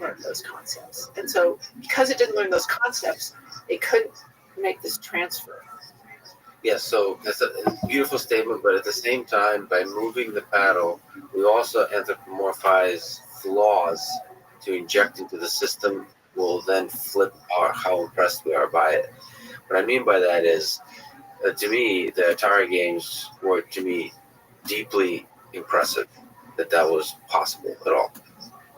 learn those concepts. And so because it didn't learn those concepts, it couldn't make this transfer. Yeah, so that's a beautiful statement, but at the same time, by moving the paddle, we also anthropomorphize flaws to inject into the system. Will then flip how impressed we are by it. What I mean by that is, to me, the Atari games were, to me, deeply impressive that was possible at all.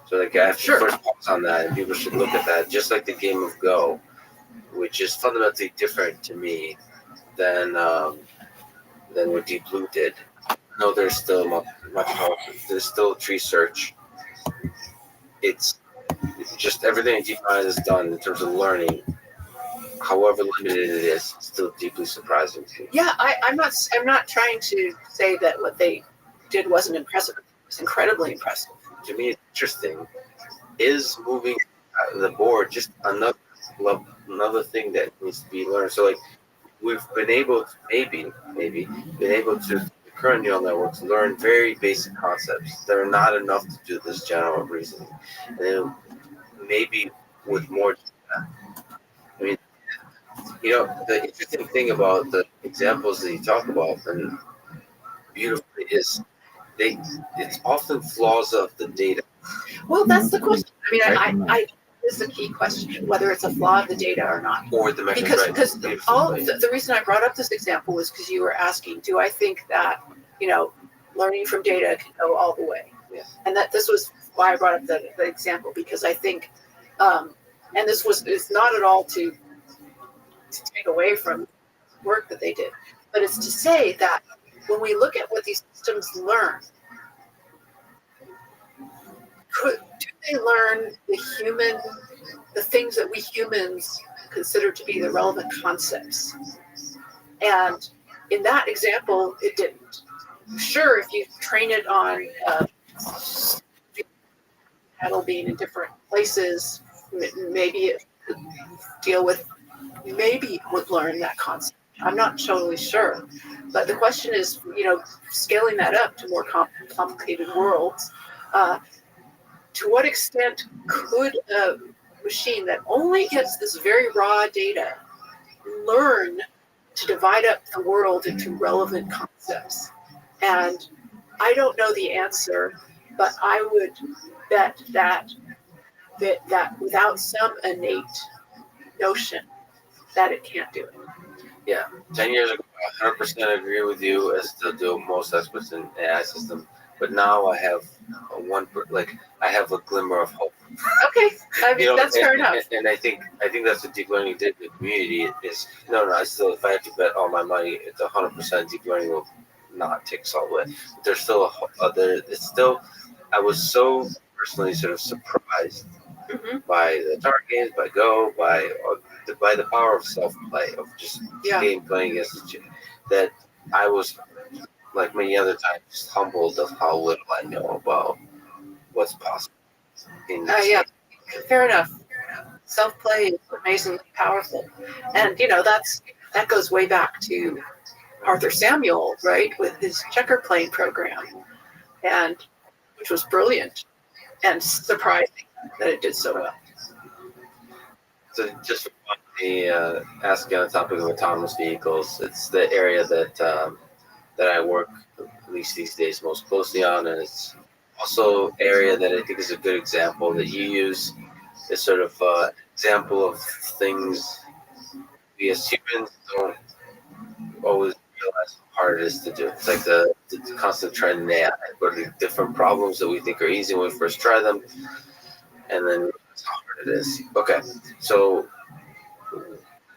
So like, I have to first pause on that, and people should look at that, just like the game of Go, which is fundamentally different to me than what Deep Blue did. No, there's still much more. There's still tree search. It's just everything Deep Mind has done in terms of learning, however limited it is, still deeply surprising to me. Yeah, I'm not trying to say that what they did wasn't impressive. It was incredibly impressive. To me, it's interesting. Is moving the board just another thing that needs to be learned? So like, we've been able to maybe been able to, the current neural networks, learn very basic concepts that are not enough to do this general reasoning. And then maybe with more data. I mean, the interesting thing about the examples that you talk about, and beautifully, is it's often flaws of the data. Well, that's the question. I mean, right? I is the key question, whether it's a flaw of the data or not. Or the mechanism. Because the reason I brought up this example was because you were asking, do I think that, learning from data can go all the way? Yes. And that this was why I brought up the example, because I think, and it's not at all to take away from work that they did, but it's to say that when we look at what these systems learn, do they learn the things that we humans consider to be the relevant concepts? And in that example, it didn't. Sure, if you train it on paddle being in different places, maybe it would learn that concept. I'm not totally sure. But the question is, scaling that up to more complicated worlds, to what extent could a machine that only gets this very raw data learn to divide up the world into relevant concepts? And I don't know the answer, but I would bet that without some innate notion that it can't do it. Yeah, 10 years ago, I 100% agree with you as to do most experts in AI system. But now I have I have a glimmer of hope. Okay, that's fair enough. And I think that's what deep learning did to the community. Is I still, if I had to bet all my money, it's 100% deep learning will not take us all the way. But there's still I was so personally sort of surprised by the Atari games, by Go, by the power of self-play, of just game playing against that I was, like many other times, just humbled of how little I know about what's possible. Fair enough. Self-play is amazingly powerful, and that goes way back to Arthur Samuel, right, with his checker playing program, and which was brilliant and surprising that it did so well. So just asking on the topic of autonomous vehicles, it's the area that I work, at least these days, most closely on, and it's also area that I think is a good example that you use as sort of example of things we as humans don't always realize how hard it is to do. It's like the constant trend in AI, where the different problems that we think are easy when we first try them, and then realize how hard it is. Okay, so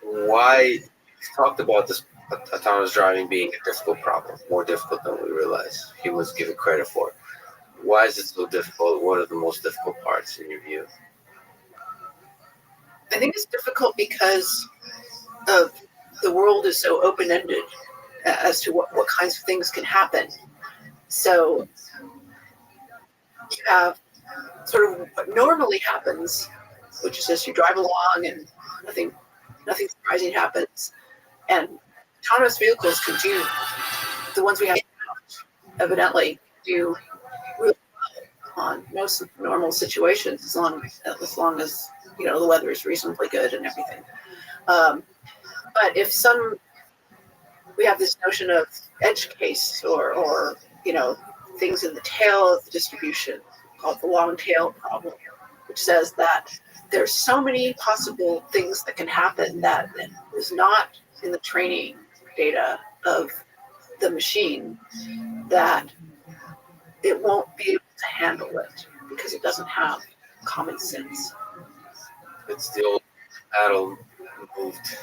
why you talked about this autonomous driving being a difficult problem, more difficult than we realize humans give it credit for. Why is it so difficult? What are the most difficult parts in your view? I think it's difficult because the world is so open-ended as to what kinds of things can happen. So you have sort of what normally happens, which is just you drive along and nothing surprising happens. And autonomous vehicles can do, the ones we have evidently do really well. on most normal situations, as long as the weather is reasonably good and everything. But if we have this notion of edge case or things in the tail of the distribution called the long tail problem, which says that there's so many possible things that can happen that is not in the training data of the machine, that it won't be able to handle it because it doesn't have common sense. It's the old paddle moved.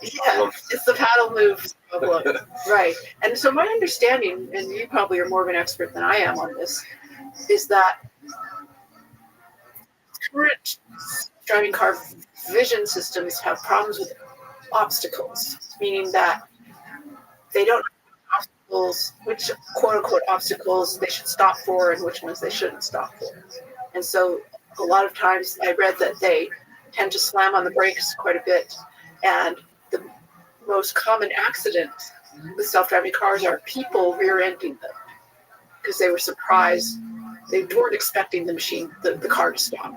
Yeah, it's the paddle moves problem. Right. And so my understanding, and you probably are more of an expert than I am on this, is that current driving car vision systems have problems with obstacles, meaning that they don't know obstacles, which quote unquote obstacles they should stop for and which ones they shouldn't stop for. And so a lot of times I read that they tend to slam on the brakes quite a bit, and the most common accident with self-driving cars are people rear-ending them because they were surprised. They weren't expecting the car to stop.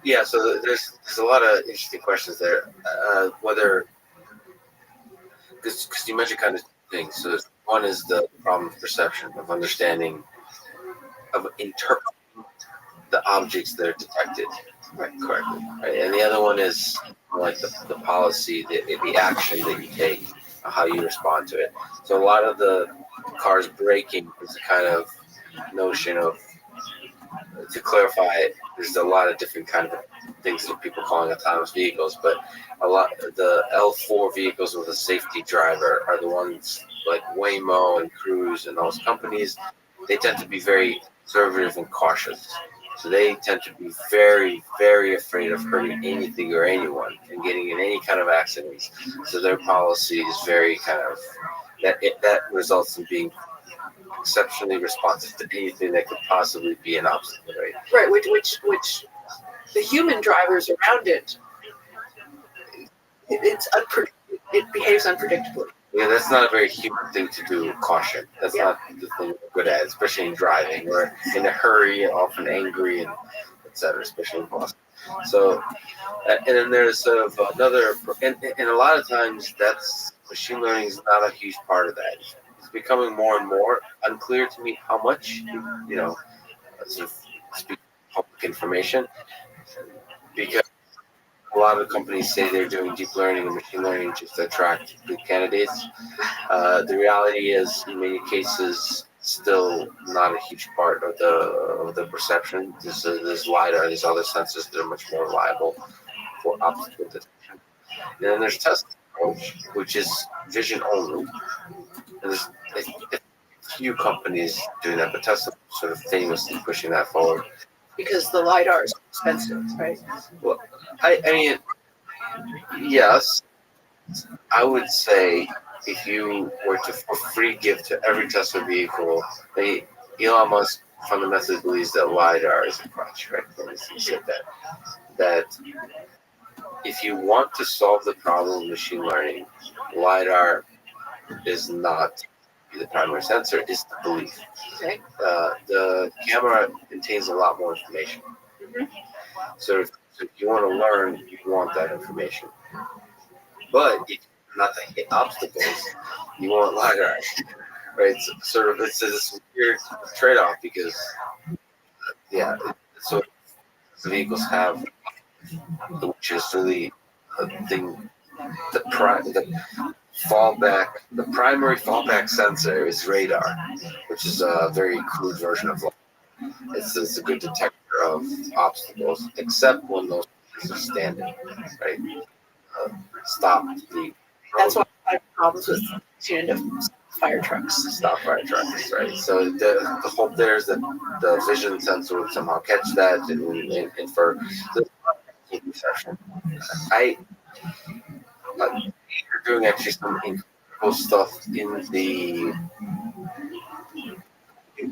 Yeah, so there's a lot of interesting questions there. Whether, because you mentioned kind of things. So one is the problem of perception, of understanding, of interpreting the objects that are detected correctly. Right? And the other one is like the policy, the action that you take, how you respond to it. So a lot of the cars braking is a kind of notion of, to clarify it, there's a lot of different kind of things that people calling autonomous vehicles, but a lot the L4 vehicles with a safety driver are the ones like Waymo and Cruise and those companies. They tend to be very conservative and cautious. So they tend to be very, very afraid of hurting anything or anyone and getting in any kind of accidents. So their policy is very kind of that results in being exceptionally responsive to anything that could possibly be an obstacle, right? Right, which the human drivers around it, it behaves unpredictably. Yeah, that's not a very human thing to do. Caution. That's not the thing we're good at, especially in driving. We're in a hurry, often angry, and etc. Especially in Boston. So, and then there's sort of another, and a lot of times that's machine learning is not a huge part of that. It's becoming more and more unclear to me how much, sort of speak public information, because a lot of companies say they're doing deep learning and machine learning just to attract good candidates. The reality is, in many cases, still not a huge part of the perception. There's LiDAR, there's other sensors that are much more reliable for obstacle detection. And then there's test approach, which is vision only. And there's a few companies doing that, but Tesla sort of famously pushing that forward. Because the LiDAR is expensive, right? Well, I mean, yes, I would say if you were to for free give to every Tesla vehicle, Elon Musk fundamentally believes that LiDAR is a crutch, right? He said that if you want to solve the problem of machine learning, LiDAR is not the primary sensor, is the belief. Okay. The camera contains a lot more information. Mm-hmm. So if you want to learn, you want that information. But if not to hit obstacles, you want LiDAR, right? So it's this weird trade-off because, so the vehicles have, which is really a thing, the primary fallback sensor is radar, which is a very crude version of LiDAR. It's a good detector of obstacles, except when those things are standing, right? Stop the. That's why I have problems with tuned to fire trucks. Stop fire trucks, right? So the hope there is that the vision sensor would somehow catch that and infer the perception. You're doing actually some incredible stuff in the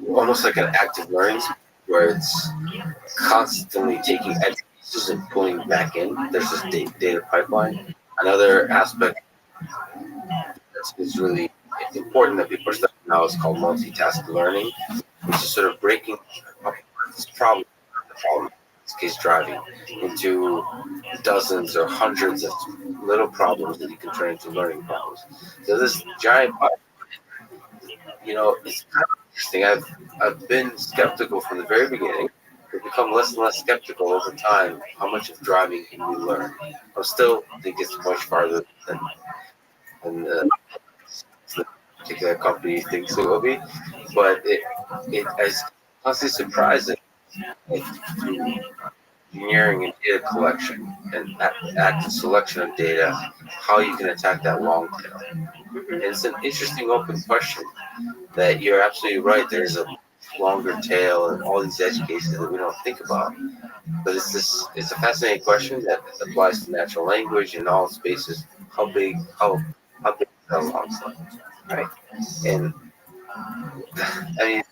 almost like an active learning, where it's constantly taking edge cases and pulling back in. There's this data pipeline. Another aspect that's really important that people are studying now is called multitask learning, which is sort of breaking up this problem, in this case driving, into dozens or hundreds of little problems that you can turn into learning problems. So this giant, it's kind of interesting. I've been skeptical from the very beginning. We've become less and less skeptical over time. How much of driving can we learn? I still think it's much farther than the particular company thinks it will be, but it is constantly surprising. Like, through engineering and data collection and active selection of data, how you can attack that long tail. And it's an interesting open question that you're absolutely right. There's a longer tail and all these edge cases that we don't think about. But it's a fascinating question that applies to natural language in all spaces. How big is that long tail? Right. And I mean,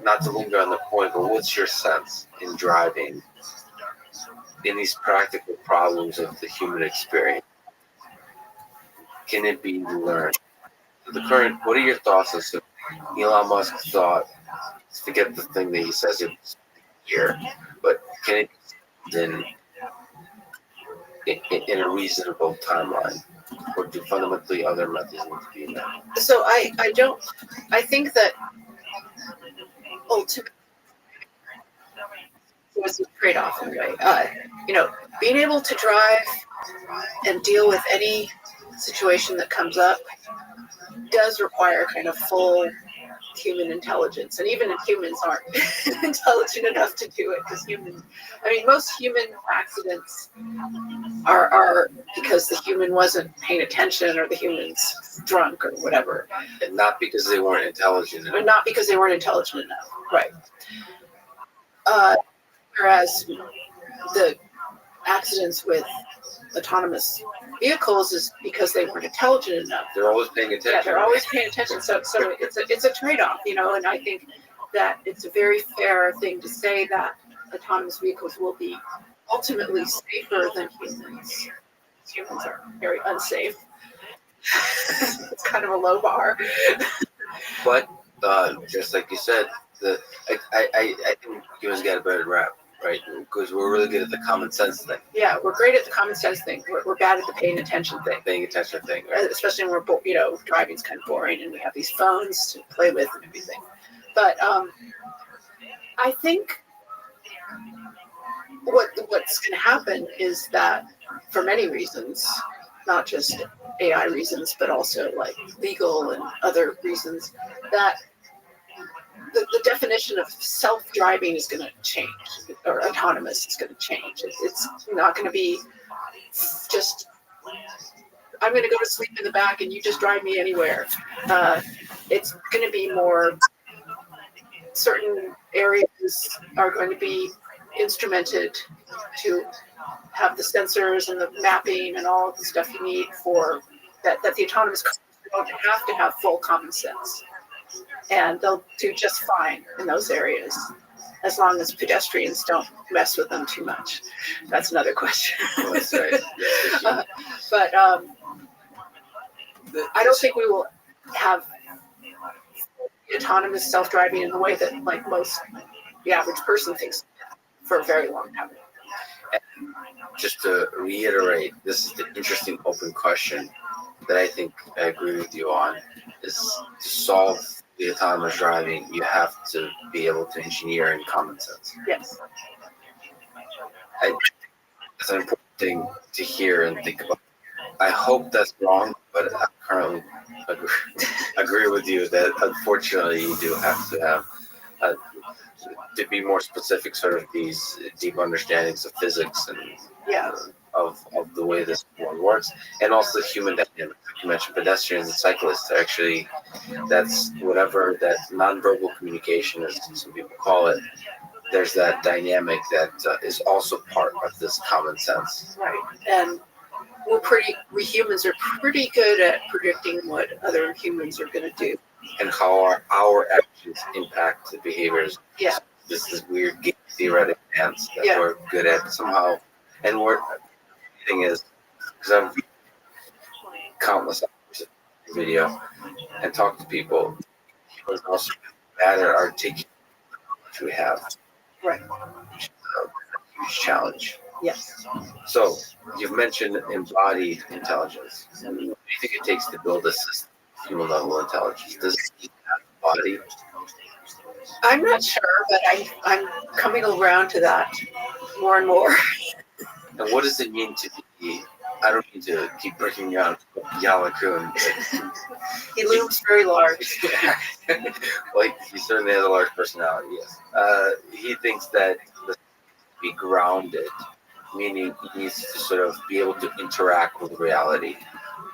not to linger on the point, but what's your sense in driving in these practical problems of the human experience? Can it be learned? What are your thoughts as to Elon Musk's thought? Forget the thing that he says it's here, but can it be in a reasonable timeline? Or do fundamentally other methods need to be met? So I think that ultimately was a trade-off in a way. Being able to drive and deal with any situation that comes up does require kind of full human intelligence, and even humans aren't intelligent enough to do it, because most human accidents are because the human wasn't paying attention, or the human's drunk or whatever, and not because they weren't intelligent enough. Or not because they weren't intelligent enough, right? Whereas the accidents with autonomous vehicles is because they weren't intelligent enough. They're always paying attention. Yeah, they're always paying attention. So it's a trade-off, and I think that it's a very fair thing to say that autonomous vehicles will be ultimately safer than humans. Humans are very unsafe. It's kind of a low bar. But just like you said, I think humans got a better rap. Right, because we're really good at the common sense thing. Yeah, we're great at the common sense thing. We're bad at the paying attention thing. Right? Especially when we're, driving's kind of boring, and we have these phones to play with and everything. But I think what's going to happen is that, for many reasons, not just AI reasons, but also like legal and other reasons, that the definition of self-driving is going to change, or autonomous is going to change. It's not going to be just, I'm going to go to sleep in the back and you just drive me anywhere. It's going to be more, certain areas are going to be instrumented to have the sensors and the mapping and all of the stuff you need for that the autonomous cars don't have to have full common sense. And they'll do just fine in those areas, as long as pedestrians don't mess with them too much. That's another question. Oh, that's right. But I don't think we will have autonomous self-driving in the way that the average person thinks for a very long time. And just to reiterate, this is the interesting open question that I think I agree with you on, is to solve the autonomous driving, you have to be able to engineer in common sense. Yes. That's an important thing to hear and think about. I hope that's wrong, but I currently agree with you that unfortunately you do have to have, to be more specific, sort of these deep understandings of physics and of the way this one works, and also the human dynamic. You mentioned pedestrians and cyclists. Actually, that's whatever that nonverbal communication, as some people call it. There's that dynamic that is also part of this common sense. Right, and we humans are pretty good at predicting what other humans are going to do, and how our actions impact the behaviors. Yeah. This is weird theoretic dance that we're good at somehow. And the thing is, because I've countless hours of video and talk to people, people are also bad at articulating what we have. Right. Huge challenge. Yes. So you've mentioned embodied intelligence. What do you think it takes to build a system of human level intelligence? Does it need to have a body? I'm not sure, but I'm coming around to that more and more. And what does it mean to be? I don't mean to keep breaking down Yalakun. He looms very large. Like he certainly has a large personality. Yes. He thinks that the be grounded, meaning he needs to sort of be able to interact with reality,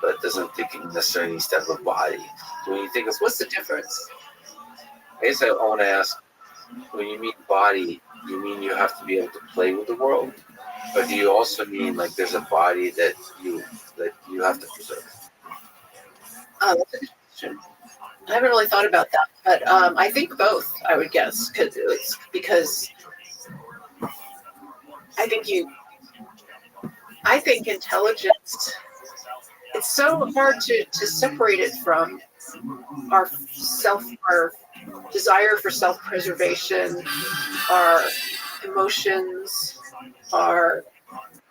but doesn't think he necessarily needs to have a body. So when you think of, What's the difference? I guess I want to ask, when you mean body, you mean you have to be able to play with the world, or do you also mean like there's a body that you have to preserve? That's a good question. I haven't really thought about that, but I think both. I would guess because I think I think intelligence. It's so hard to separate it from our desire for self-preservation, our emotions, our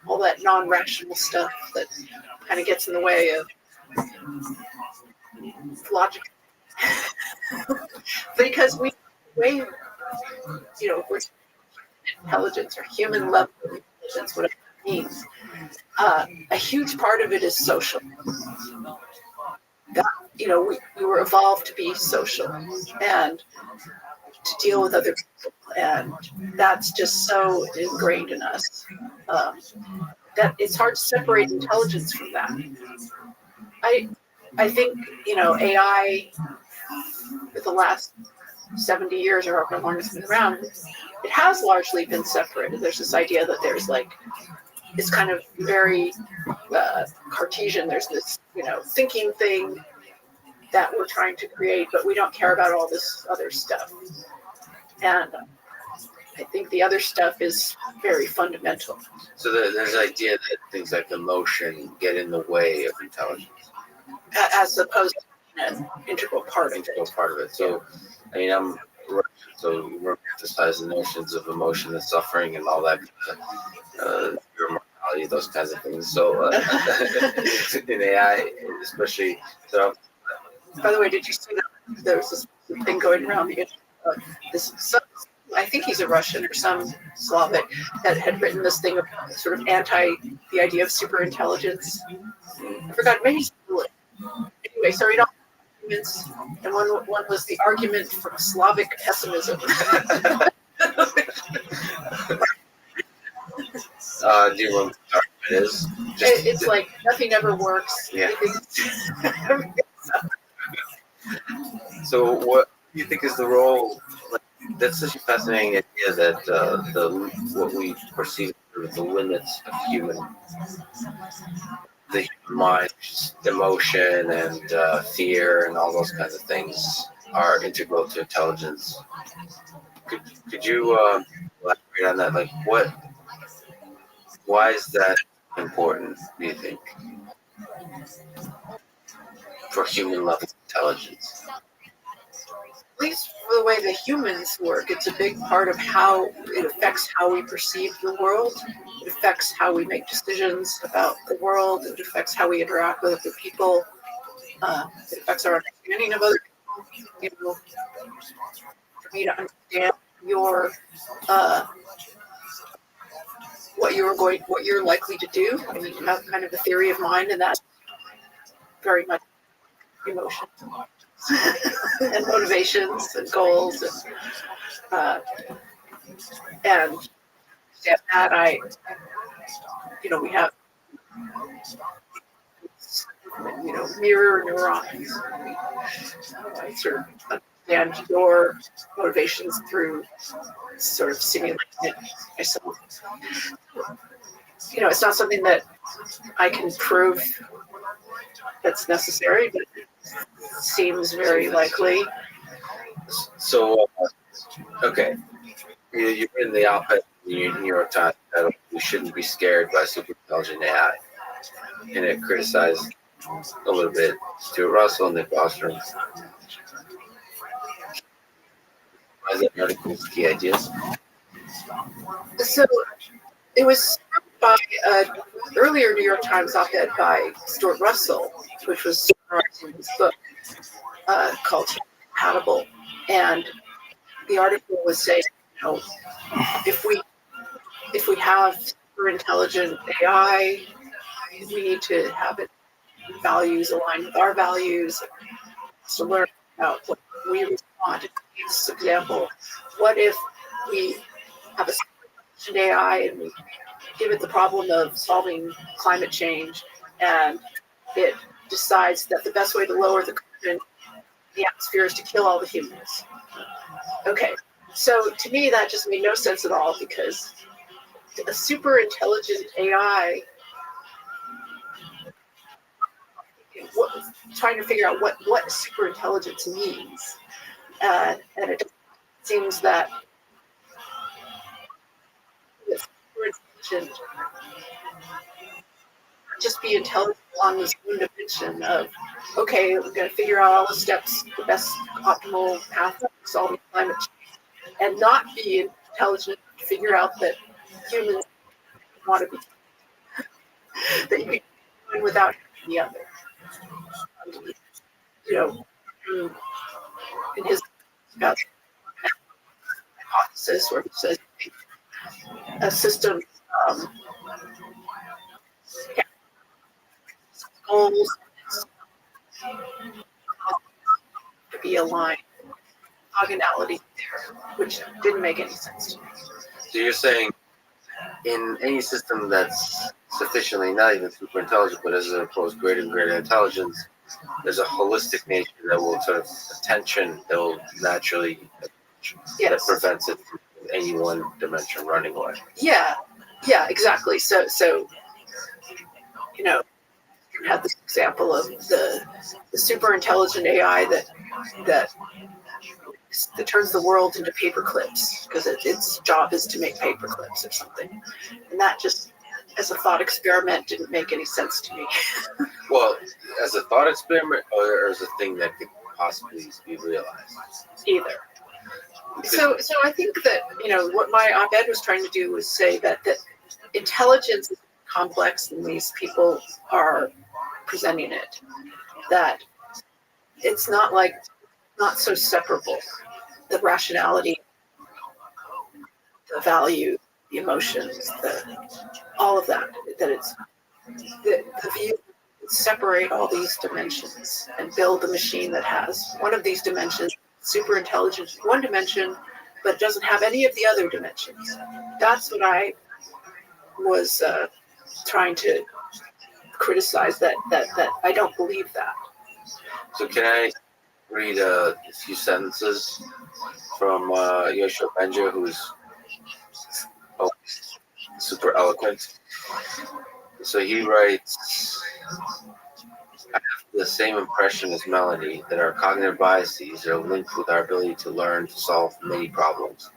all that non-rational stuff that kind of gets in the way of logic. Because we're intelligence or human level of intelligence, whatever it means. A huge part of it is social. That, we were evolved to be social and to deal with other people, and that's just so ingrained in us that it's hard to separate intelligence from that. I think AI for the last 70 years or however long it's been around, it has largely been separated. There's this idea that there's like it's kind of very Cartesian. There's this, thinking thing that we're trying to create, but we don't care about all this other stuff. And I think the other stuff is very fundamental. So there's an idea that things like emotion get in the way of intelligence, As opposed to an integral part of it. So, I mean, I'm so we emphasize the notions of emotion and suffering and all that, your mortality, those kinds of things. So in AI, especially. So, by the way, did you see that there was this thing going around the this? I think he's a Russian or some Slavic that had written this thing about sort of the idea of superintelligence. I forgot, maybe he's anyway, so read all the arguments, and one was the argument from Slavic pessimism. do you know what the argument is? It's like nothing ever works. Yeah. So what do you think is the role? That's such a fascinating idea that what we perceive as the limits of the human mind, emotion and fear and all those kinds of things are integral to intelligence. Could you elaborate on that? Like why is that important, do you think, for human level intelligence? At least for the way the humans work, it's a big part of how it affects how we perceive the world. It affects how we make decisions about the world. It affects how we interact with other people. It affects our understanding of other people. For me to understand what you're likely to do, I need to have kind of a theory of mind, and that's very much emotion. And motivations and goals and that we have mirror neurons. I sort of understand your motivations through sort of simulating it myself. It's not something that I can prove that's necessary, but seems very likely. So, okay, you're in the op-ed in the New York Times that we shouldn't be scared by super intelligent AI, and it criticized a little bit Stuart Russell and Nick Bostrom. Why is that article's key ideas? So it was by an earlier New York Times op-ed by Stuart Russell, which was summarizing his book called Compatible. And the article was saying, if we have super intelligent AI, we need to have it values aligned with our values to learn about what we respond. This example, what if we have a super intelligent AI and we give it the problem of solving climate change, and it decides that the best way to lower the carbon in the atmosphere is to kill all the humans. Okay, so to me that just made no sense at all, because a super intelligent AI, trying to figure out what super intelligence means, and it seems that super intelligent just be intelligent along this one dimension of, okay, we're going to figure out all the steps, the best optimal path to solving climate change, and not be intelligent to figure out that humans want to be, that you can do without the other. In his hypothesis, where he says a system goals to be aligned, organality there, which didn't make any sense to me. So you're saying in any system that's sufficiently not even super intelligent, but as opposed greater and greater intelligence, there's a holistic nature that will sort of attention that will naturally that prevents it from any one dimension running away. Yeah, exactly. So you have this example of the super intelligent AI that turns the world into paper clips because its job is to make paper clips or something, and that just, as a thought experiment, didn't make any sense to me. Well, as a thought experiment or as a thing that could possibly be realized? Either. So I think that what my op-ed was trying to do was say that intelligence is complex than these people are presenting it. That it's not so separable. The rationality, the value, the emotions, all of that. That it's the view separate all these dimensions and build a machine that has one of these dimensions, super intelligent in one dimension, but doesn't have any of the other dimensions. That's what I was trying to criticize, that I don't believe that. So can I read a few sentences from Yoshua Benja, who's super eloquent? So he writes, I have the same impression as Melanie that our cognitive biases are linked with our ability to learn to solve many problems.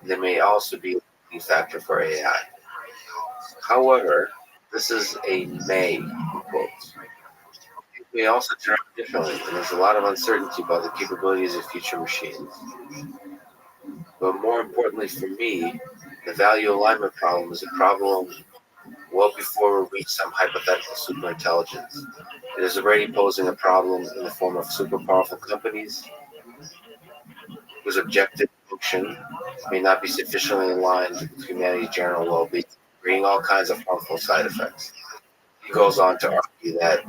They may also be a key factor for AI. However, this is a may quote. It may also turn out differently, and there's a lot of uncertainty about the capabilities of future machines. But more importantly for me, the value alignment problem is a problem well before we reach some hypothetical superintelligence. It is already posing a problem in the form of super powerful companies whose objective function may not be sufficiently aligned with humanity's general well-being, bringing all kinds of harmful side effects. He goes on to argue that,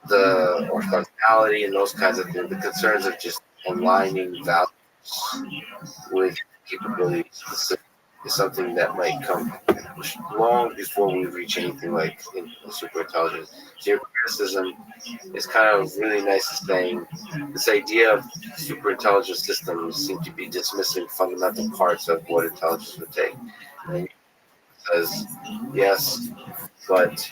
the orthogonality and those kinds of things, the concerns of just aligning values with capabilities is something that might come long before we reach anything like super intelligence. So your criticism is kind of really nice in saying this idea of super intelligent systems seem to be dismissing fundamental parts of what intelligence would take. And he says, yes, but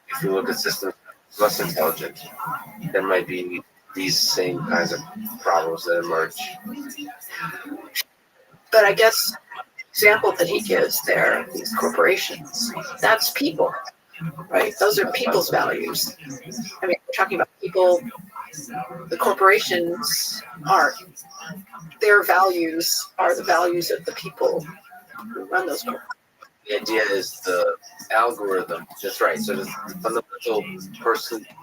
if you look at systems less intelligent, there might be these same kinds of problems that emerge. But I guess the example that he gives there, these corporations, that's people, right? Those are people's values. I mean, we're talking about people the corporations are, their values are the values of the people who run those corporations. The idea is the algorithm. That's right. So the fundamental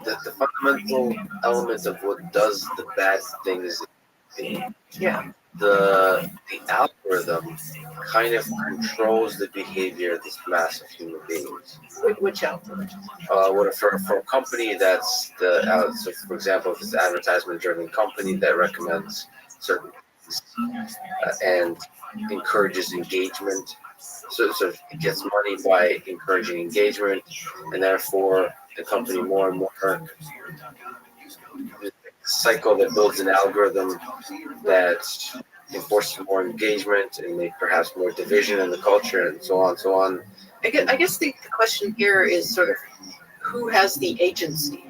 the fundamental element of what does the bad things. Yeah. The algorithm kind of controls the behavior of this mass of human beings. Which algorithm? For a company that's so for example, if it's an advertisement-driven company that recommends certain things and encourages engagement, so it gets money by encouraging engagement, and therefore the company more and more cycle that builds an algorithm that enforces more engagement and perhaps more division in the culture and so on and so on. I guess the question here is sort of who has the agency.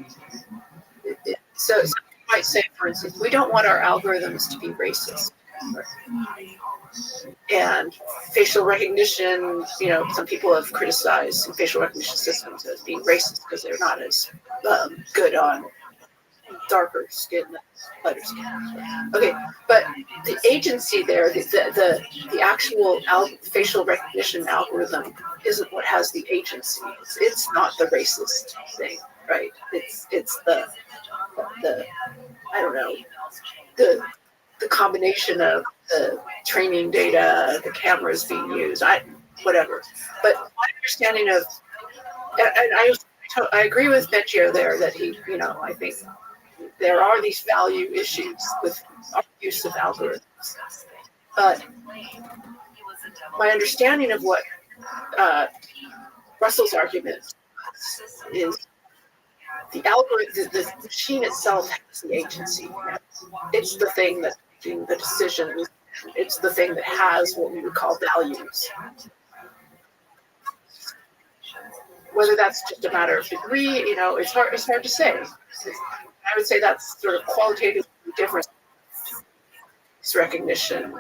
So you might say, for instance, we don't want our algorithms to be racist. And facial recognition, some people have criticized facial recognition systems as being racist because they're not as good on darker skin, lighter skin. Okay, but the agency there, the actual facial recognition algorithm isn't what has the agency. It's not the racist thing, right? It's the I don't know, the combination of the training data, the cameras being used, whatever. But my understanding of, and I agree with Benjio there that he, I think there are these value issues with our use of algorithms. But my understanding of what Russell's argument is the algorithm, the machine itself has the agency. It's the thing that's making the decisions. It's the thing that has what we would call values. Whether that's just a matter of degree, it's hard to say. I would say that's sort of qualitatively different. It's recognition.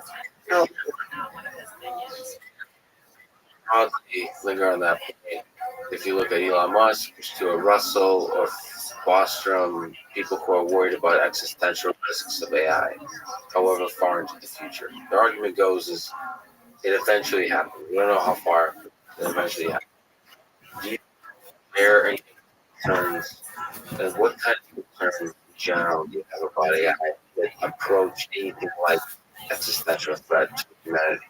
I'll linger on that point. If you look at Elon Musk, to a Russell or Bostrom, people who are worried about existential risks of AI, however far into the future. The argument goes is it eventually happens. We don't know how far it eventually happens. Do you share any concerns? And what kind of concerns in general do you have about AI that approach anything like existential threat to humanity?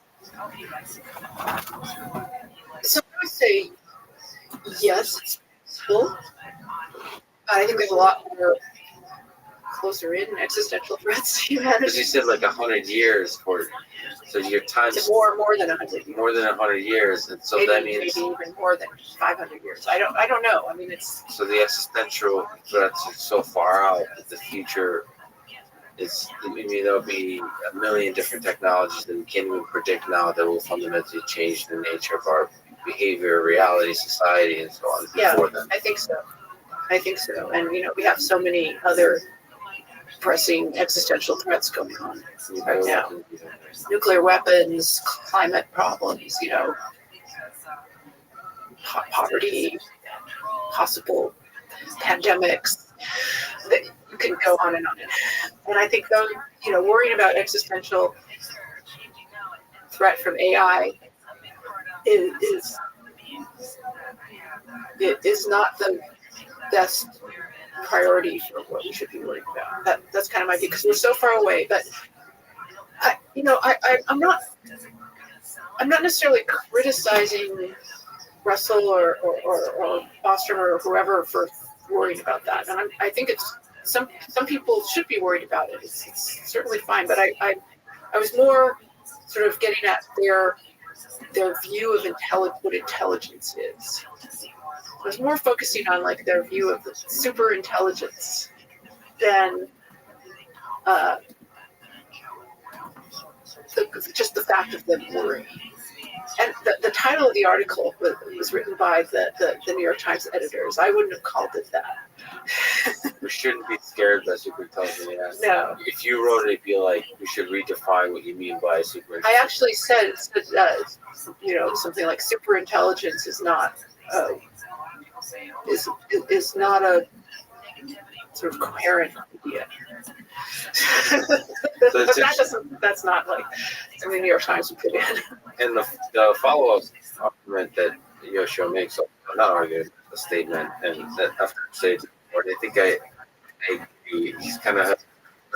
So I would say yes, it's possible. I think there's a lot more closer in existential threats to humanity. Because you said like 100 years, so your time's more than 100 years. More than 100 years, and so maybe, that means maybe even more than 500 years. I don't know. I mean, it's so the existential threats are so far out that the future is. I mean, there'll be a million different technologies that we can't even predict now that will fundamentally change the nature of our behavior, reality, society, and so on. Before then, I think so. And we have so many other pressing existential threats going on right now. Nuclear weapons, climate problems, poverty, possible pandemics. You can go on and on. And I think those, worrying about existential threat from AI is not the best priority for what we should be worried about. That's kind of my view because we're so far away. But I'm not necessarily criticizing Russell or Bostrom or whoever for worrying about that. And I think it's some people should be worried about it. It's certainly fine. But I was more sort of getting at their view of what intelligence is. I was more focusing on like their view of the super intelligence than just the fact of them worrying. And the title of the article was written by the New York Times editors. I wouldn't have called it that. We shouldn't be scared by super intelligence. No. If you wrote it, it'd be like, we should redefine what you mean by super intelligence. I actually said something like super intelligence is not is not a sort of coherent idea. So That's not like something the New York Times would put in. and the follow-up argument that Yoshio makes, not argument, a statement, and that after say I think I agree. He's kind of has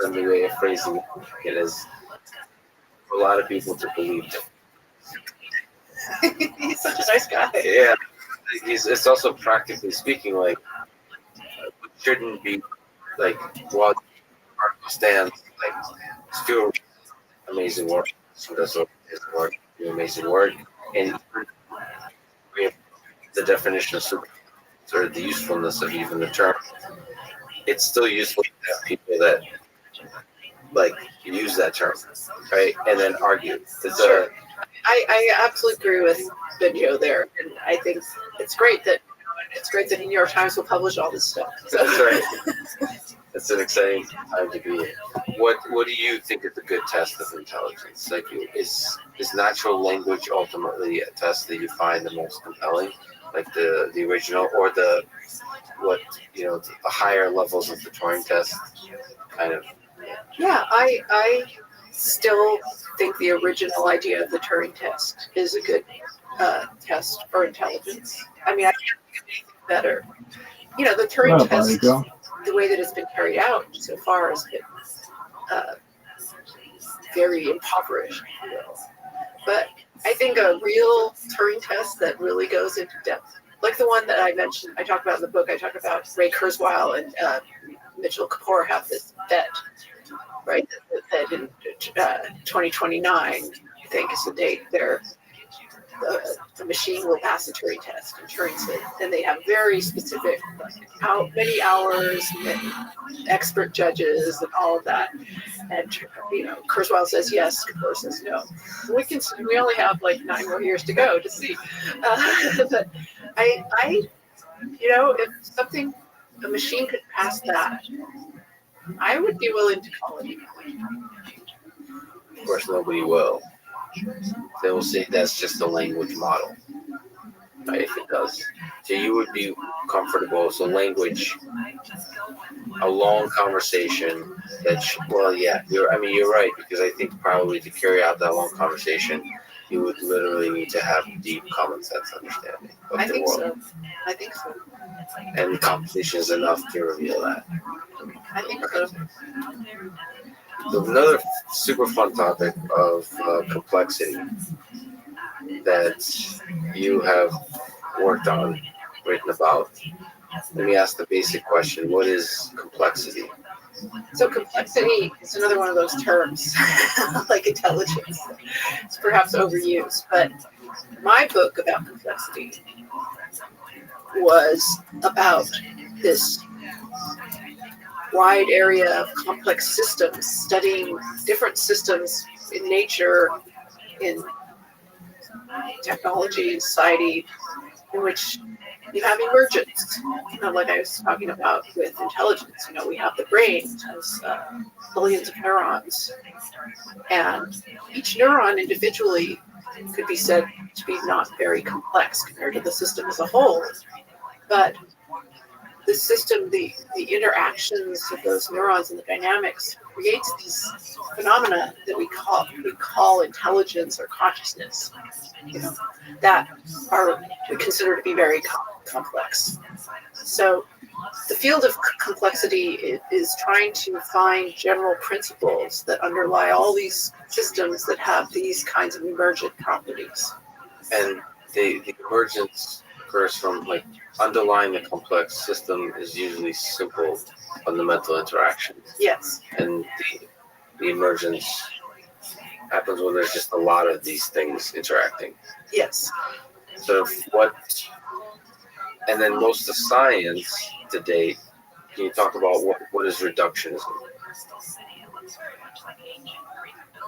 a way of phrasing it as for a lot of people to believe. He's such a nice guy. Yeah, it's also practically speaking like it shouldn't be like while article stands like still amazing work. So that's what is work, amazing work, and the definition of super or the usefulness of even the term, it's still useful to have people that like use that term, right, and then argue. It's Sure. I absolutely agree with Benjo there, and I think it's great that the New York Times will publish all this stuff. So. That's right. It's an exciting time to be in. What do you think is a good test of intelligence? Like, is natural language ultimately a test that you find the most compelling, like the original, or the higher levels of the Turing test, kind of? Yeah, I still think the original idea of the Turing test is a good test for intelligence. I mean, I can't think of anything better. The Turing test, the way that it's been carried out so far has been very impoverished, if you will. But I think a real Turing test that really goes into depth, like the one that I mentioned, I talk about in the book, I talk about Ray Kurzweil and Mitchell Kapor have this bet, right? That in 2029, I think is the date, the machine will pass the Turing test. And Turing said, and they have very specific, how many hours, many expert judges, and all of that. And Kurzweil says yes, Kapor says no. We only have like 9 more years to go to see. But I if a machine could pass that, I would be willing to call it. Of course, nobody will. They will say that's just a language model, right? If it does, so you would be comfortable. So language, a long conversation. You're right, because I think probably to carry out that long conversation, you would literally need to have deep common sense understanding of the world. I think so. And conversation is enough to reveal that. I think so. So another super fun topic of complexity that you have worked on, written about. Let me ask the basic question: what is complexity? So complexity is another one of those terms, like intelligence. It's perhaps overused, but my book about complexity was about this wide area of complex systems, studying different systems in nature, in technology, society, in which you have emergence. Like I was talking about with intelligence, we have the brain, which has billions of neurons, and each neuron individually could be said to be not very complex compared to the system as a whole, but the system, the interactions of those neurons and the dynamics creates these phenomena that we call intelligence or consciousness, that we consider to be very complex. So the field of complexity is trying to find general principles that underlie all these systems that have these kinds of emergent properties. And the emergence occurs from underlying a complex system is usually simple fundamental interactions. Yes. And the emergence happens when there's just a lot of these things interacting. Yes. So and then most of science to date, can you talk about what is reductionism?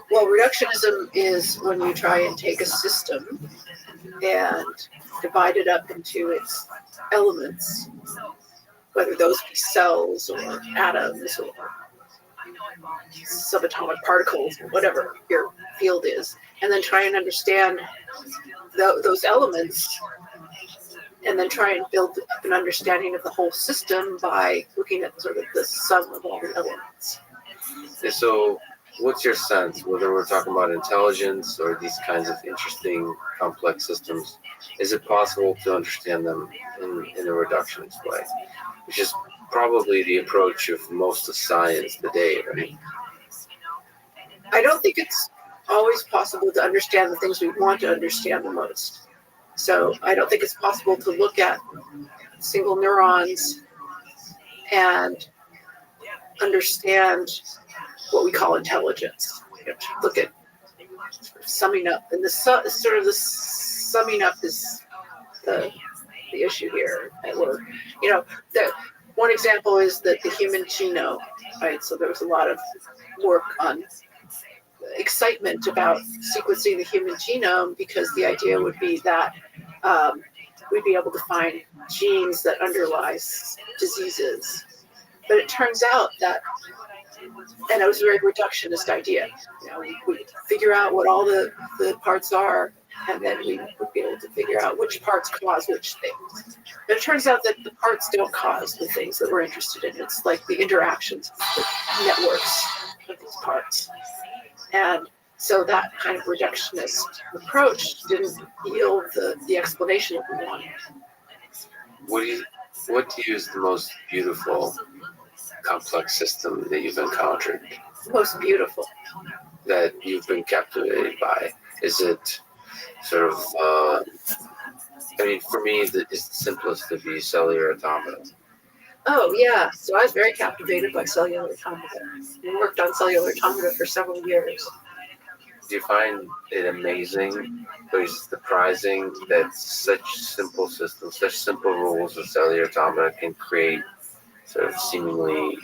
Well, reductionism is when you try and take a system and divide it up into its elements, whether those be cells or atoms or subatomic particles or whatever your field is, and then try and understand those elements and then try and build up an understanding of the whole system by looking at sort of the sum of all the elements. And so, what's your sense, whether we're talking about intelligence or these kinds of interesting, complex systems, is it possible to understand them in a reductionist way? Which is probably the approach of most of science today, right? I don't think it's always possible to understand the things we want to understand the most. So I don't think it's possible to look at single neurons and understand what we call intelligence. You know, to look at sort of summing up, and the summing up is the issue here. And the one example is that the human genome, right? So there was a lot of work on excitement about sequencing the human genome because the idea would be that we'd be able to find genes that underlie diseases. But it turns out that, and it was a very reductionist idea. We figure out what all the parts are, and then we would be able to figure out which parts cause which things. But it turns out that the parts don't cause the things that we're interested in. It's like the interactions, the networks of these parts. And so that kind of reductionist approach didn't yield the explanation that we wanted. What do you is the most beautiful, complex system that you've encountered? Most beautiful. That you've been captivated by? Is it sort of, for me, it's the simplest to be cellular automata. Oh, yeah. So I was very captivated by cellular automata. We worked on cellular automata for several years. Do you find it amazing or is it surprising that such simple systems, such simple rules of cellular automata can create sort of seemingly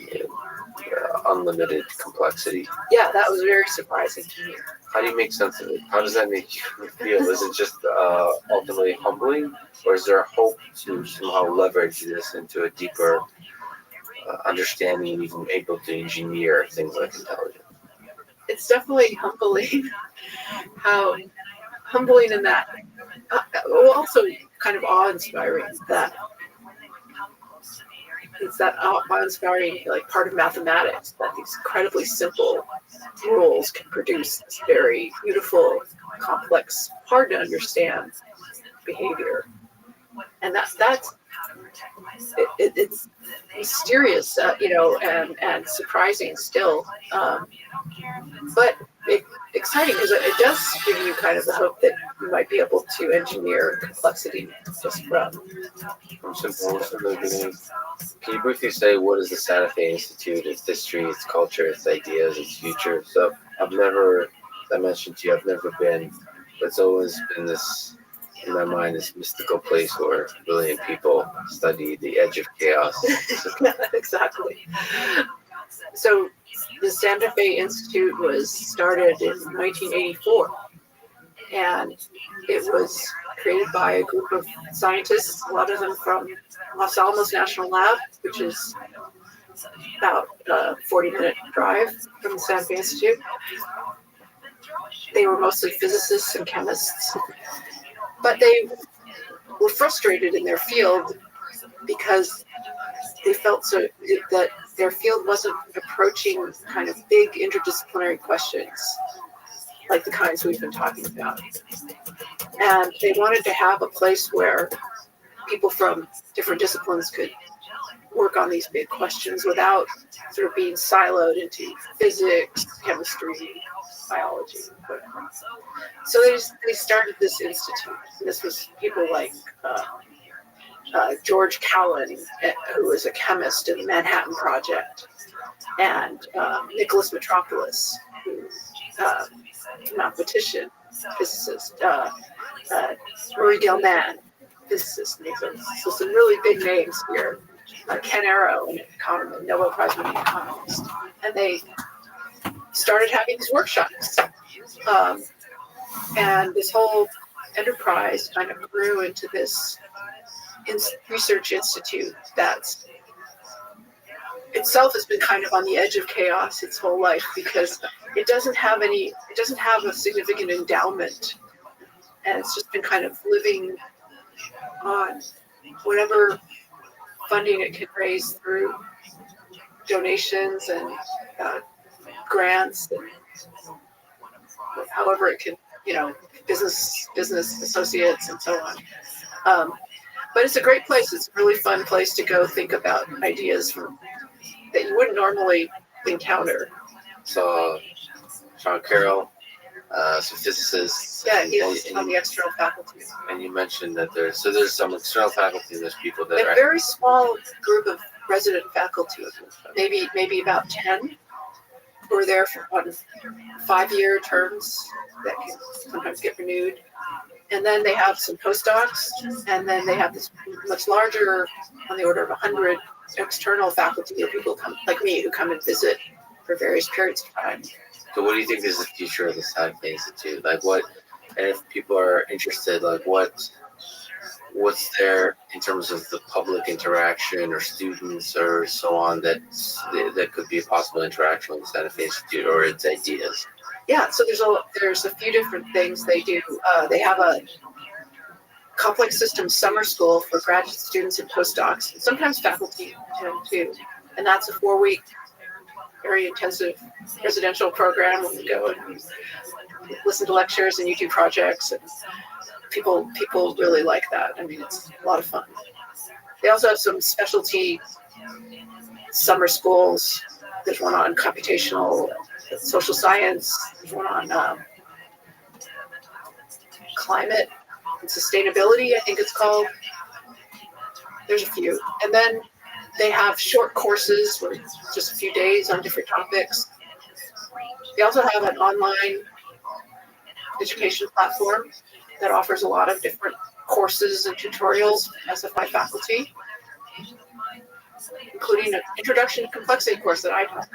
unlimited complexity? Yeah, that was very surprising to me. How do you make sense of it? How does that make you feel? Is it just ultimately humbling, or is there a hope to somehow leverage this into a deeper understanding and even able to engineer things like intelligence? It's definitely humbling. How humbling in that, also kind of awe-inspiring that it's that awe-inspiring like part of mathematics that these incredibly simple rules can produce this very beautiful, complex, hard to understand behavior, and it's mysterious, and surprising still, but exciting because it does give you kind of the hope that you might be able to engineer complexity just from simple beginnings. Can you briefly say what is the Santa Fe Institute, its history, its culture, its ideas, its future? So as I mentioned to you, I've never been, but it's always been this, in my mind, this mystical place where brilliant people study the edge of chaos. Exactly. So the Santa Fe Institute was started in 1984, and it was created by a group of scientists, a lot of them from Los Alamos National Lab, which is about a 40-minute drive from the Santa Fe Institute. They were mostly physicists and chemists, but they were frustrated in their field because they felt that their field wasn't approaching kind of big interdisciplinary questions like the kinds we've been talking about. And they wanted to have a place where people from different disciplines could work on these big questions without sort of being siloed into physics, chemistry, biology. So they started this institute. And this was people like George Callan, who was a chemist in the Manhattan Project, and Nicholas Metropolis, who's a mathematician, physicist, Marie Delman, physicist. So some really big names here. Ken Arrow, an economist, Nobel Prize winning economist. And they started having these workshops. And this whole enterprise kind of grew into this research institute that itself has been kind of on the edge of chaos its whole life because it doesn't have a significant endowment, and it's just been kind of living on whatever funding it can raise through donations and grants, and however it can, business associates and so on. But it's a great place. It's a really fun place to go think about ideas that you wouldn't normally encounter. So, Sean Carroll, some physicists. Yeah, he's on the external faculty. And you mentioned that there's some external faculty and there's people that a very small group of resident faculty, maybe about 10, who are there on 5-year terms that can sometimes get renewed. And then they have some postdocs, and then they have this much larger, on the order of 100 external faculty or people like me who come and visit for various periods of time. So what do you think is the future of the Science Institute? Like what, and if people are interested, like what's there in terms of the public interaction or students or so on that could be a possible interaction with the Science Institute or its ideas? Yeah, so there's a few different things they do. They have a complex systems summer school for graduate students and postdocs, and sometimes faculty too. And that's a 4-week, very intensive residential program where we go and listen to lectures and you do projects, and people really like that. I mean, it's a lot of fun. They also have some specialty summer schools. There's one on computational social science. There's one on climate and sustainability, I think it's called. There's a few. And then they have short courses where it's just a few days on different topics. They also have an online education platform that offers a lot of different courses and tutorials for SFI faculty, including an introduction to complexity course that I taught.